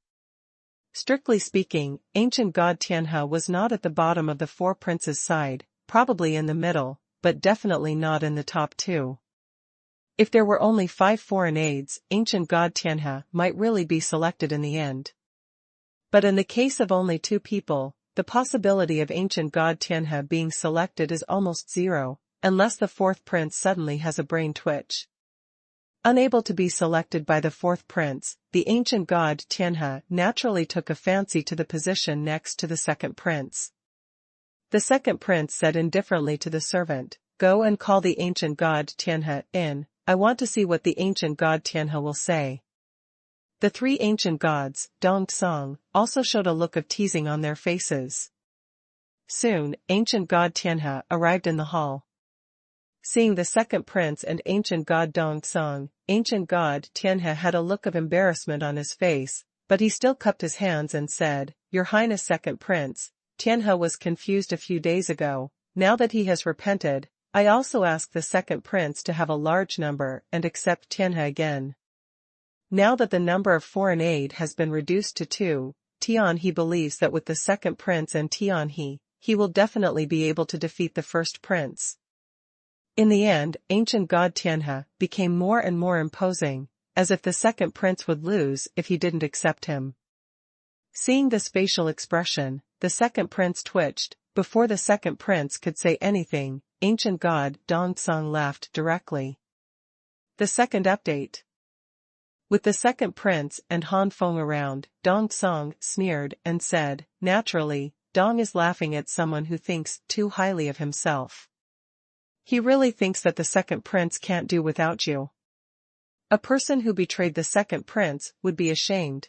Strictly speaking, ancient god Tianhe was not at the bottom of the four princes' side, probably in the middle, but definitely not in the top two. If there were only 5 foreign aides, ancient god Tianhe might really be selected in the end. But in the case of only 2 people, the possibility of ancient god Tianhe being selected is almost zero, unless the fourth prince suddenly has a brain twitch. Unable to be selected by the fourth prince, the ancient god Tianhe naturally took a fancy to the position next to the second prince. The second prince said indifferently to the servant, go and call the ancient god Tianhe in, I want to see what the ancient god Tianhe will say. The 3 ancient gods, Dong Song, also showed a look of teasing on their faces. Soon, ancient god Tianhe arrived in the hall. Seeing the second prince and ancient god Dong Song, ancient god Tianhe had a look of embarrassment on his face, but he still cupped his hands and said, Your Highness second prince, Tianhe was confused a few days ago, now that he has repented, I also ask the second prince to have a large number and accept Tianhe again. Now that the number of foreign aid has been reduced to 2, Tianhe believes that with the second prince and Tianhe, he will definitely be able to defeat the first prince. In the end, ancient god Tianhe became more and more imposing, as if the second prince would lose if he didn't accept him. Seeing this facial expression, the second prince twitched. Before the second prince could say anything, ancient god Dong Song laughed directly. The second update. With the second prince and Han Feng around, Dong Song sneered and said, naturally, Dong is laughing at someone who thinks too highly of himself. He really thinks that the second prince can't do without you. A person who betrayed the second prince would be ashamed.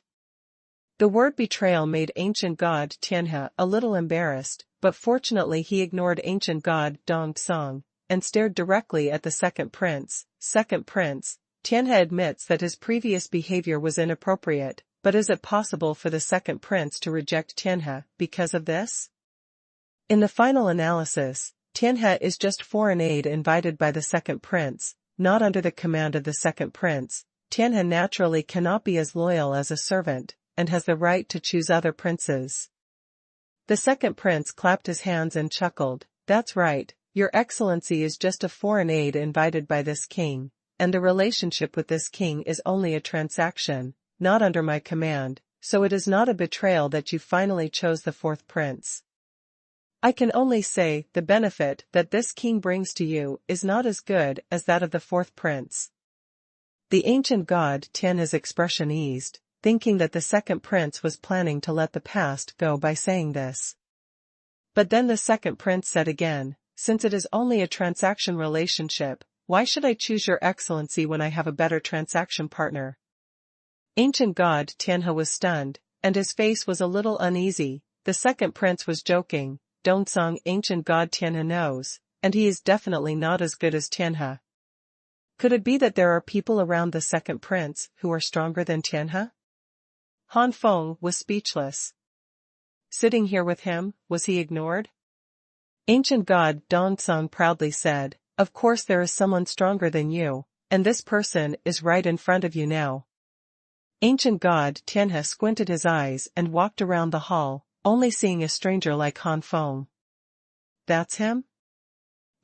The word betrayal made ancient god Tianhe a little embarrassed, but fortunately he ignored ancient god Dong Song, and stared directly at the second prince. Second prince, Tianhe admits that his previous behavior was inappropriate, but is it possible for the second prince to reject Tianhe because of this? In the final analysis, Tianhe is just foreign aid invited by the second prince, not under the command of the second prince. Tianhe naturally cannot be as loyal as a servant, and has the right to choose other princes. The second prince clapped his hands and chuckled, that's right, Your Excellency is just a foreign aid invited by this king, and the relationship with this king is only a transaction, not under my command, so it is not a betrayal that you finally chose the fourth prince. I can only say, the benefit that this king brings to you is not as good as that of the fourth prince. The ancient god Tianhe's expression eased, thinking that the second prince was planning to let the past go by saying this. But then the second prince said again, since it is only a transaction relationship, why should I choose Your Excellency when I have a better transaction partner? Ancient God Tianhe was stunned, and his face was a little uneasy. The second prince was joking. Dongsong Ancient God Tianhe knows, and he is definitely not as good as Tianhe. Could it be that there are people around the second prince who are stronger than Tianhe? Han Feng was speechless. Sitting here with him, was he ignored? Ancient God Dongsong proudly said, "Of course there is someone stronger than you, and this person is right in front of you now." Ancient God Tianhe squinted his eyes and walked around the hall, only seeing a stranger like Han Feng. That's him?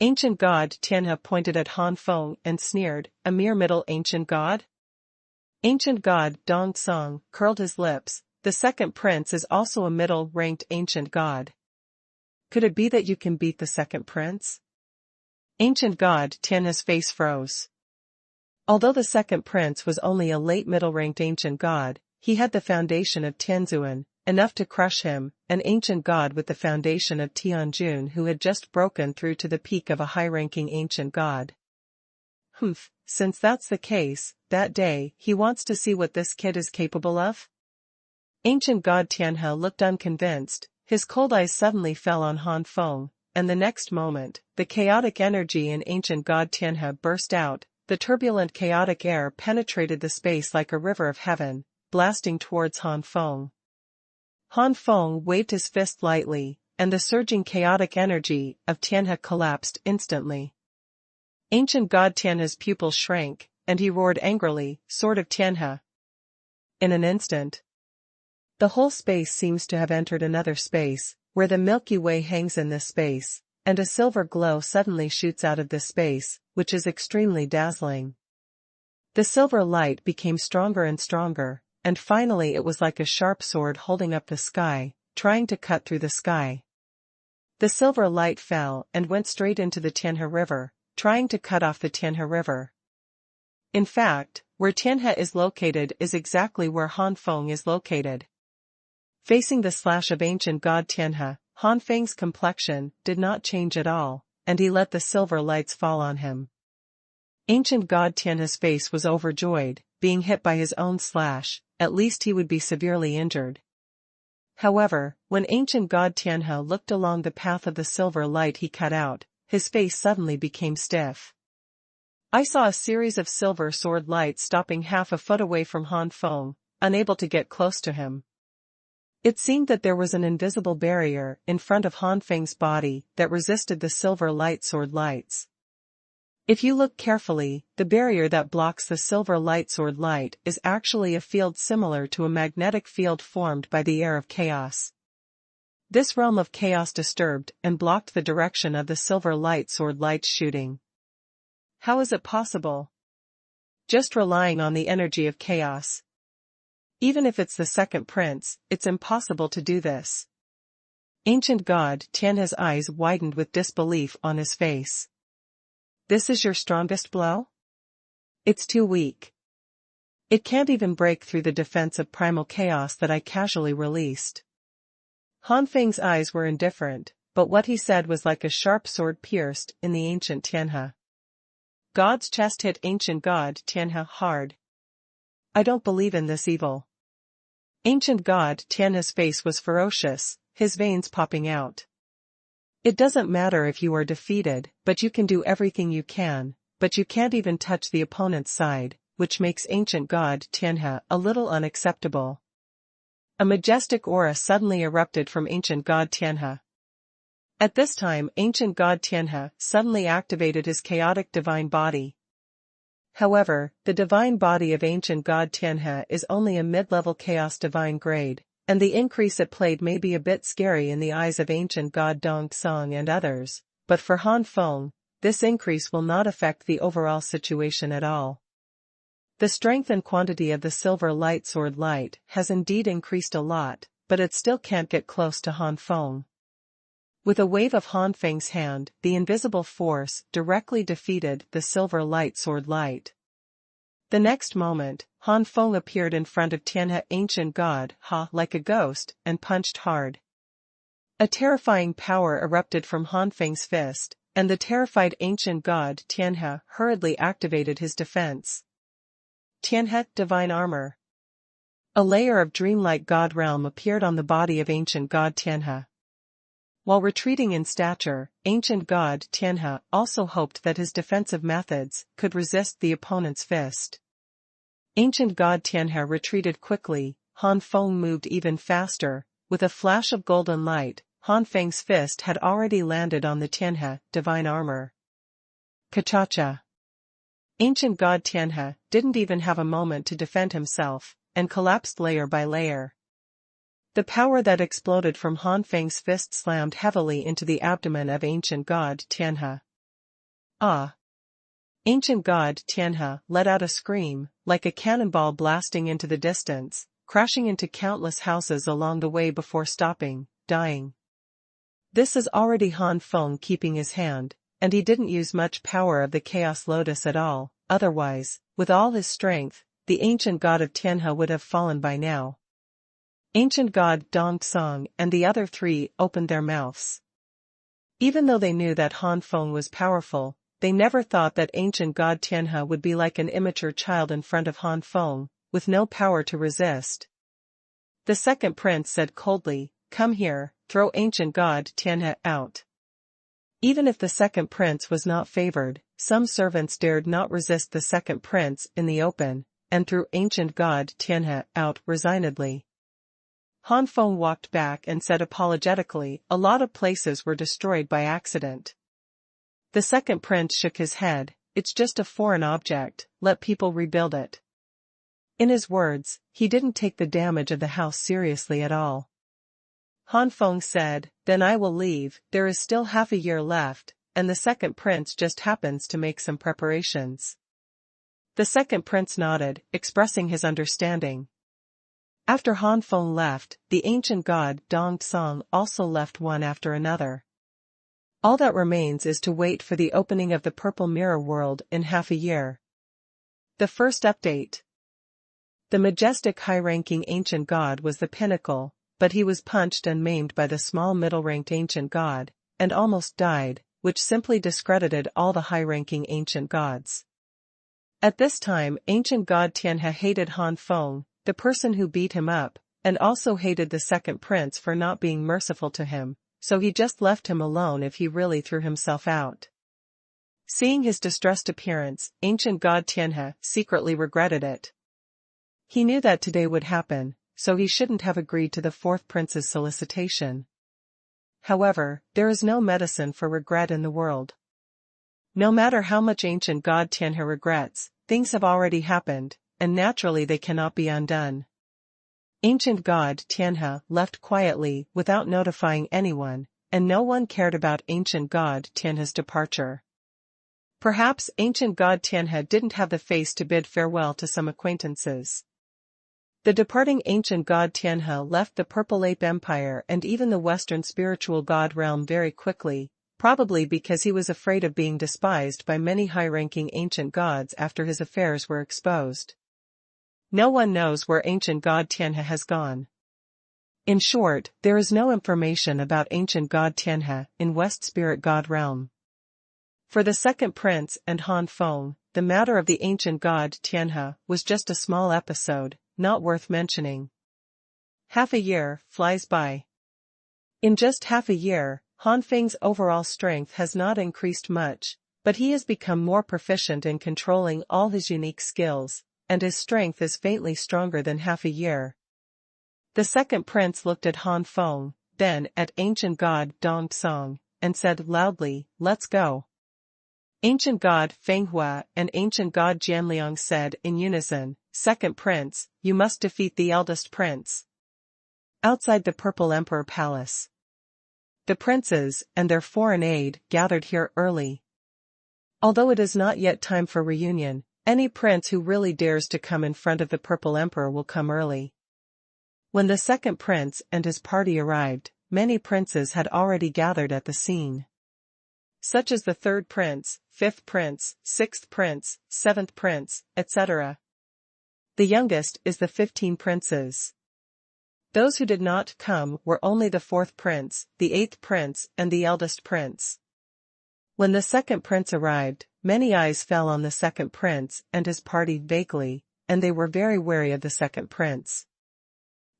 Ancient God Tianhe pointed at Han Feng and sneered, "A mere middle ancient god?" Ancient God Dongsong curled his lips. "The second prince is also a middle-ranked ancient god. Could it be that you can beat the second prince?" Ancient God Tianhe's face froze. Although the second prince was only a late middle-ranked ancient god, he had the foundation of Tianzuan, enough to crush him, an ancient god with the foundation of Tianjun who had just broken through to the peak of a high-ranking ancient god. Humph, since that's the case, that day, he wants to see what this kid is capable of? Ancient God Tianhe looked unconvinced. His cold eyes suddenly fell on Han Feng, and the next moment, the chaotic energy in Ancient God Tianhe burst out. The turbulent chaotic air penetrated the space like a river of heaven, blasting towards Han Feng. Han Feng waved his fist lightly, and the surging chaotic energy of Tianhe collapsed instantly. Ancient God Tianhe's pupils shrank, and he roared angrily, "Sword of Tianhe!" In an instant, the whole space seems to have entered another space, where the Milky Way hangs in this space, and a silver glow suddenly shoots out of this space, which is extremely dazzling. The silver light became stronger and stronger, and finally it was like a sharp sword holding up the sky, trying to cut through the sky. The silver light fell and went straight into the Tianhe River, trying to cut off the Tianhe River. In fact, where Tianhe is located is exactly where Han Feng is located. Facing the slash of Ancient God Tianhe, Han Feng's complexion did not change at all, and he let the silver lights fall on him. Ancient God Tianhe's face was overjoyed, being hit by his own slash. At least he would be severely injured. However, when Ancient God Tianhe looked along the path of the silver light he cut out, his face suddenly became stiff. I saw a series of silver sword lights stopping half a foot away from Han Feng, unable to get close to him. It seemed that there was an invisible barrier in front of Han Feng's body that resisted the silver light sword lights. If you look carefully, the barrier that blocks the silver light sword light is actually a field similar to a magnetic field formed by the air of chaos. This realm of chaos disturbed and blocked the direction of the silver light sword light's shooting. How is it possible? Just relying on the energy of chaos. Even if it's the second prince, it's impossible to do this. Ancient God Tianhe's eyes widened with disbelief on his face. This is your strongest blow? It's too weak. It can't even break through the defense of primal chaos that I casually released. Han Feng's eyes were indifferent, but what he said was like a sharp sword pierced in the Ancient Tianhe. God's chest hit Ancient God Tianhe hard. I don't believe in this evil. Ancient God Tianhe's face was ferocious, his veins popping out. It doesn't matter if you are defeated, but you can do everything you can, but you can't even touch the opponent's side, which makes Ancient God Tianhe a little unacceptable. A majestic aura suddenly erupted from Ancient God Tianhe. At this time Ancient God Tianhe suddenly activated his chaotic divine body. However, the divine body of Ancient God Tianhe is only a mid-level chaos divine grade, and the increase it played may be a bit scary in the eyes of Ancient God Dongsong and others, but for Han Feng, this increase will not affect the overall situation at all. The strength and quantity of the silver light sword light has indeed increased a lot, but it still can't get close to Han Feng. With a wave of Han Feng's hand, the invisible force directly defeated the silver light sword light. The next moment, Han Feng appeared in front of Tianhe Ancient God like a ghost, and punched hard. A terrifying power erupted from Han Feng's fist, and the terrified Ancient God Tianhe hurriedly activated his defense. Tianhe Divine Armor. A layer of dreamlike god realm appeared on the body of ancient god Tianhe. While retreating in stature, ancient god Tianhe also hoped that his defensive methods could resist the opponent's fist. Ancient god Tianhe retreated quickly. Han Feng moved even faster. With a flash of golden light, Han Feng's fist had already landed on the Tianhe divine armor. Kachacha. Ancient god Tianhe didn't even have a moment to defend himself, and collapsed layer by layer. The power that exploded from Han Feng's fist slammed heavily into the abdomen of ancient god Tianhe. Ah! Ancient god Tianhe let out a scream, like a cannonball blasting into the distance, crashing into countless houses along the way before stopping, dying. This is already Han Feng keeping his hand, and he didn't use much power of the Chaos Lotus at all. Otherwise, with all his strength, the ancient god of Tianhe would have fallen by now. Ancient god Dongsong and the other three opened their mouths. Even though they knew that Han Feng was powerful, they never thought that ancient god Tianhe would be like an immature child in front of Han Feng, with no power to resist. The second prince said coldly, "Come here, throw ancient god Tianhe out." Even if the second prince was not favored, some servants dared not resist the second prince in the open, and threw ancient god Tianhe out resignedly. Han Feng walked back and said apologetically, "A lot of places were destroyed by accident." The second prince shook his head, "It's just a foreign object, let people rebuild it." In his words, he didn't take the damage of the house seriously at all. Han Feng said, "Then I will leave, there is still half a year left, and the second prince just happens to make some preparations." The second prince nodded, expressing his understanding. After Han Feng left, the ancient god Dongsong also left one after another. All that remains is to wait for the opening of the Purple Mirror World in half a year. The first update. The majestic high-ranking ancient god was the pinnacle, but he was punched and maimed by the small middle-ranked ancient god, and almost died, which simply discredited all the high-ranking ancient gods. At this time, ancient god Tianhe hated Han Feng, the person who beat him up, and also hated the second prince for not being merciful to him, so he just left him alone if he really threw himself out. Seeing his distressed appearance, ancient god Tianhe secretly regretted it. He knew that today would happen, so he shouldn't have agreed to the fourth prince's solicitation. However, there is no medicine for regret in the world. No matter how much ancient god Tianhe regrets, things have already happened, and naturally they cannot be undone. Ancient god Tianhe left quietly without notifying anyone, and no one cared about ancient god Tianhe's departure. Perhaps ancient god Tianhe didn't have the face to bid farewell to some acquaintances. The departing ancient god Tianhe left the Purple Ape Empire and even the Western spiritual god realm very quickly, probably because he was afraid of being despised by many high-ranking ancient gods after his affairs were exposed. No one knows where ancient god Tianhe has gone. In short, there is no information about ancient god Tianhe in West Spirit God realm. For the second prince and Han Feng, the matter of the ancient god Tianhe was just a small episode, not worth mentioning. Half a year flies by. In just half a year, Han Feng's overall strength has not increased much, but he has become more proficient in controlling all his unique skills, and his strength is faintly stronger than half a year. The second prince looked at Han Feng, then at ancient god Dongsong, and said loudly, "Let's go." Ancient god Fenghua and ancient god Jianliang said in unison, "Second prince, you must defeat the eldest prince." Outside the Purple Emperor Palace. The princes and their foreign aide gathered here early. Although it is not yet time for reunion, any prince who really dares to come in front of the Purple Emperor will come early. When the second prince and his party arrived, many princes had already gathered at the scene. Such as the third prince, fifth prince, sixth prince, seventh prince, etc. The youngest is the 15 princes. Those who did not come were only the fourth prince, the eighth prince, and the eldest prince. When the second prince arrived, many eyes fell on the second prince and his party vaguely, and they were very wary of the second prince.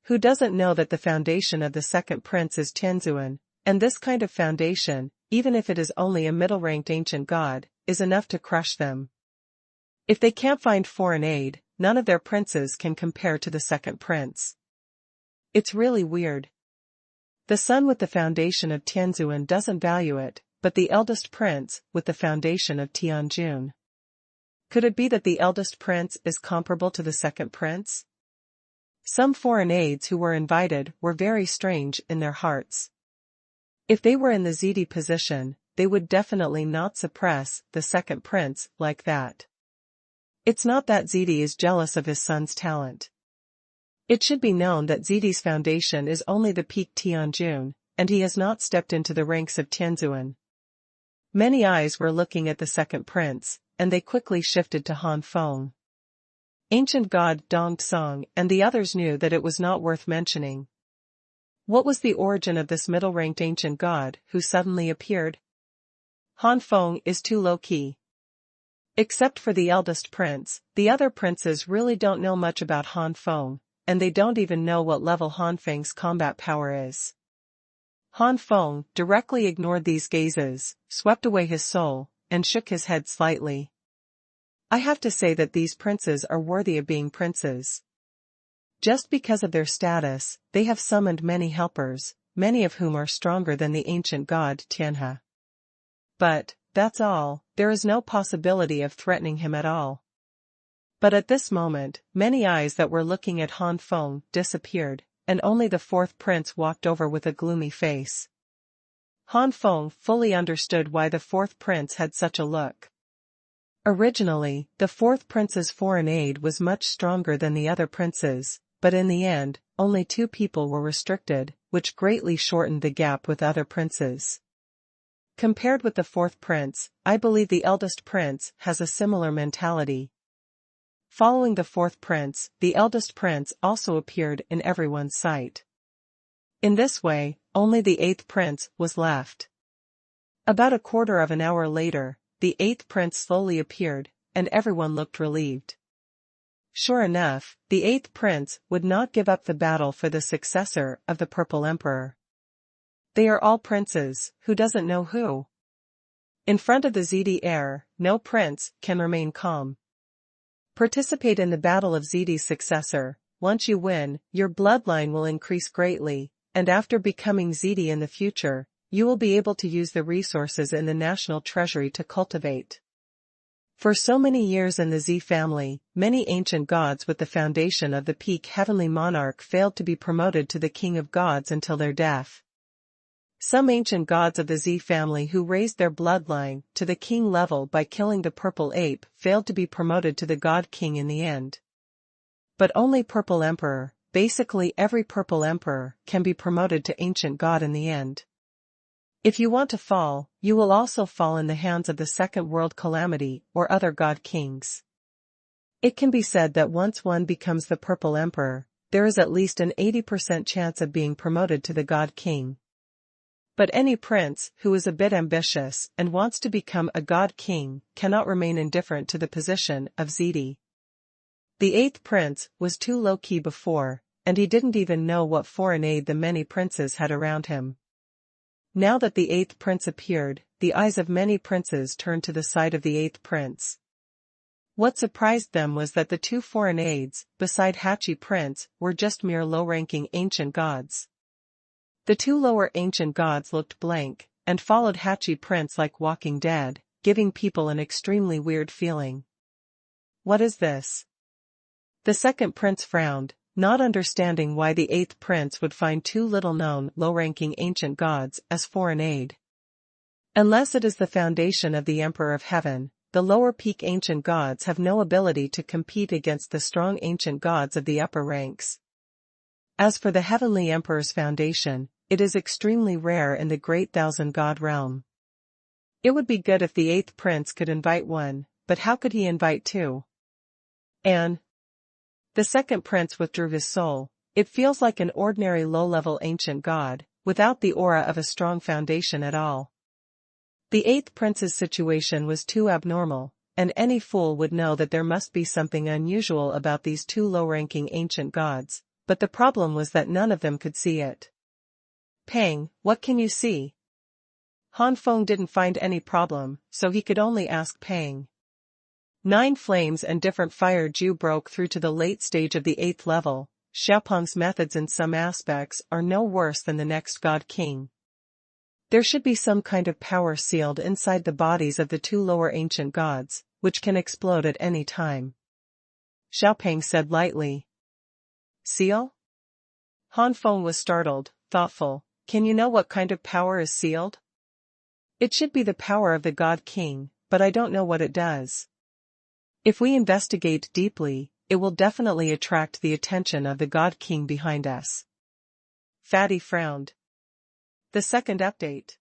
Who doesn't know that the foundation of the second prince is Tianzuan, and this kind of foundation, even if it is only a middle-ranked ancient god, is enough to crush them. If they can't find foreign aid, none of their princes can compare to the second prince. It's really weird. The son with the foundation of Tianzuan doesn't value it, but the eldest prince, with the foundation of Tianjun. Could it be that the eldest prince is comparable to the second prince? Some foreign aides who were invited were very strange in their hearts. If they were in the ZD position, they would definitely not suppress the second prince like that. It's not that ZD is jealous of his son's talent. It should be known that ZD's foundation is only the peak Tianjun, and he has not stepped into the ranks of Tianzuan. Many eyes were looking at the second prince, and they quickly shifted to Han Feng. Ancient god Dongtsong and the others knew that it was not worth mentioning. What was the origin of this middle-ranked ancient god who suddenly appeared? Han Feng is too low-key. Except for the eldest prince, the other princes really don't know much about Han Feng, and they don't even know what level Han Feng's combat power is. Han Feng directly ignored these gazes, swept away his soul, and shook his head slightly. I have to say that these princes are worthy of being princes. Just because of their status, they have summoned many helpers, many of whom are stronger than the ancient god Tianhe. But, that's all, there is no possibility of threatening him at all. But at this moment, many eyes that were looking at Han Feng disappeared, and only the fourth prince walked over with a gloomy face. Han Feng fully understood why the fourth prince had such a look. Originally, the fourth prince's foreign aid was much stronger than the other princes, but in the end, only 2 people were restricted, which greatly shortened the gap with other princes. Compared with the fourth prince, I believe the eldest prince has a similar mentality. Following the fourth prince, the eldest prince also appeared in everyone's sight. In this way, only the 8th prince was left. About a quarter of an hour later, the 8th prince slowly appeared, and everyone looked relieved. Sure enough, the 8th prince would not give up the battle for the successor of the Purple Emperor. They are all princes, who doesn't know who? In front of the ZD heir, no prince can remain calm. Participate in the battle of ZD's successor. Once you win, your bloodline will increase greatly, and after becoming ZD in the future, you will be able to use the resources in the national treasury to cultivate. For so many years in the Z family, many ancient gods with the foundation of the peak heavenly monarch failed to be promoted to the king of gods until their death. Some ancient gods of the Z family who raised their bloodline to the king level by killing the purple ape failed to be promoted to the god king in the end. But only Purple Emperor, basically every Purple Emperor, can be promoted to ancient god in the end. If you want to fall, you will also fall in the hands of the Second World Calamity or other god kings. It can be said that once one becomes the Purple Emperor, there is at least an 80% chance of being promoted to the god king. But any prince who is a bit ambitious and wants to become a god king cannot remain indifferent to the position of ZD. The 8th prince was too low-key before, and he didn't even know what foreign aid the many princes had around him. Now that the 8th prince appeared, the eyes of many princes turned to the side of the 8th prince. What surprised them was that the 2 foreign aides, beside Hachi Prince, were just mere low-ranking ancient gods. The 2 lower ancient gods looked blank, and followed Hachi Prince like Walking Dead, giving people an extremely weird feeling. What is this? The second prince frowned, not understanding why the 8th prince would find 2 little-known, low-ranking ancient gods as foreign aid. Unless it is the foundation of the Emperor of Heaven, the lower peak ancient gods have no ability to compete against the strong ancient gods of the upper ranks. As for the Heavenly Emperor's foundation, it is extremely rare in the great thousand-god realm. It would be good if the 8th prince could invite one, but how could he invite 2? And the second prince withdrew his soul. It feels like an ordinary low-level ancient god, without the aura of a strong foundation at all. The 8th prince's situation was too abnormal, and any fool would know that there must be something unusual about these 2 low-ranking ancient gods, but the problem was that none of them could see it. Peng, what can you see? Han Feng didn't find any problem, so he could only ask Peng. 9 flames and different fire Ju broke through to the late stage of the 8th level. Xiaopeng's methods in some aspects are no worse than the next God King. There should be some kind of power sealed inside the bodies of the 2 lower ancient gods, which can explode at any time. Xiaopeng said lightly. Seal? Han Feng was startled, thoughtful. Can you know what kind of power is sealed? It should be the power of the God King, but I don't know what it does. If we investigate deeply, it will definitely attract the attention of the God King behind us. Fatty frowned. The second update.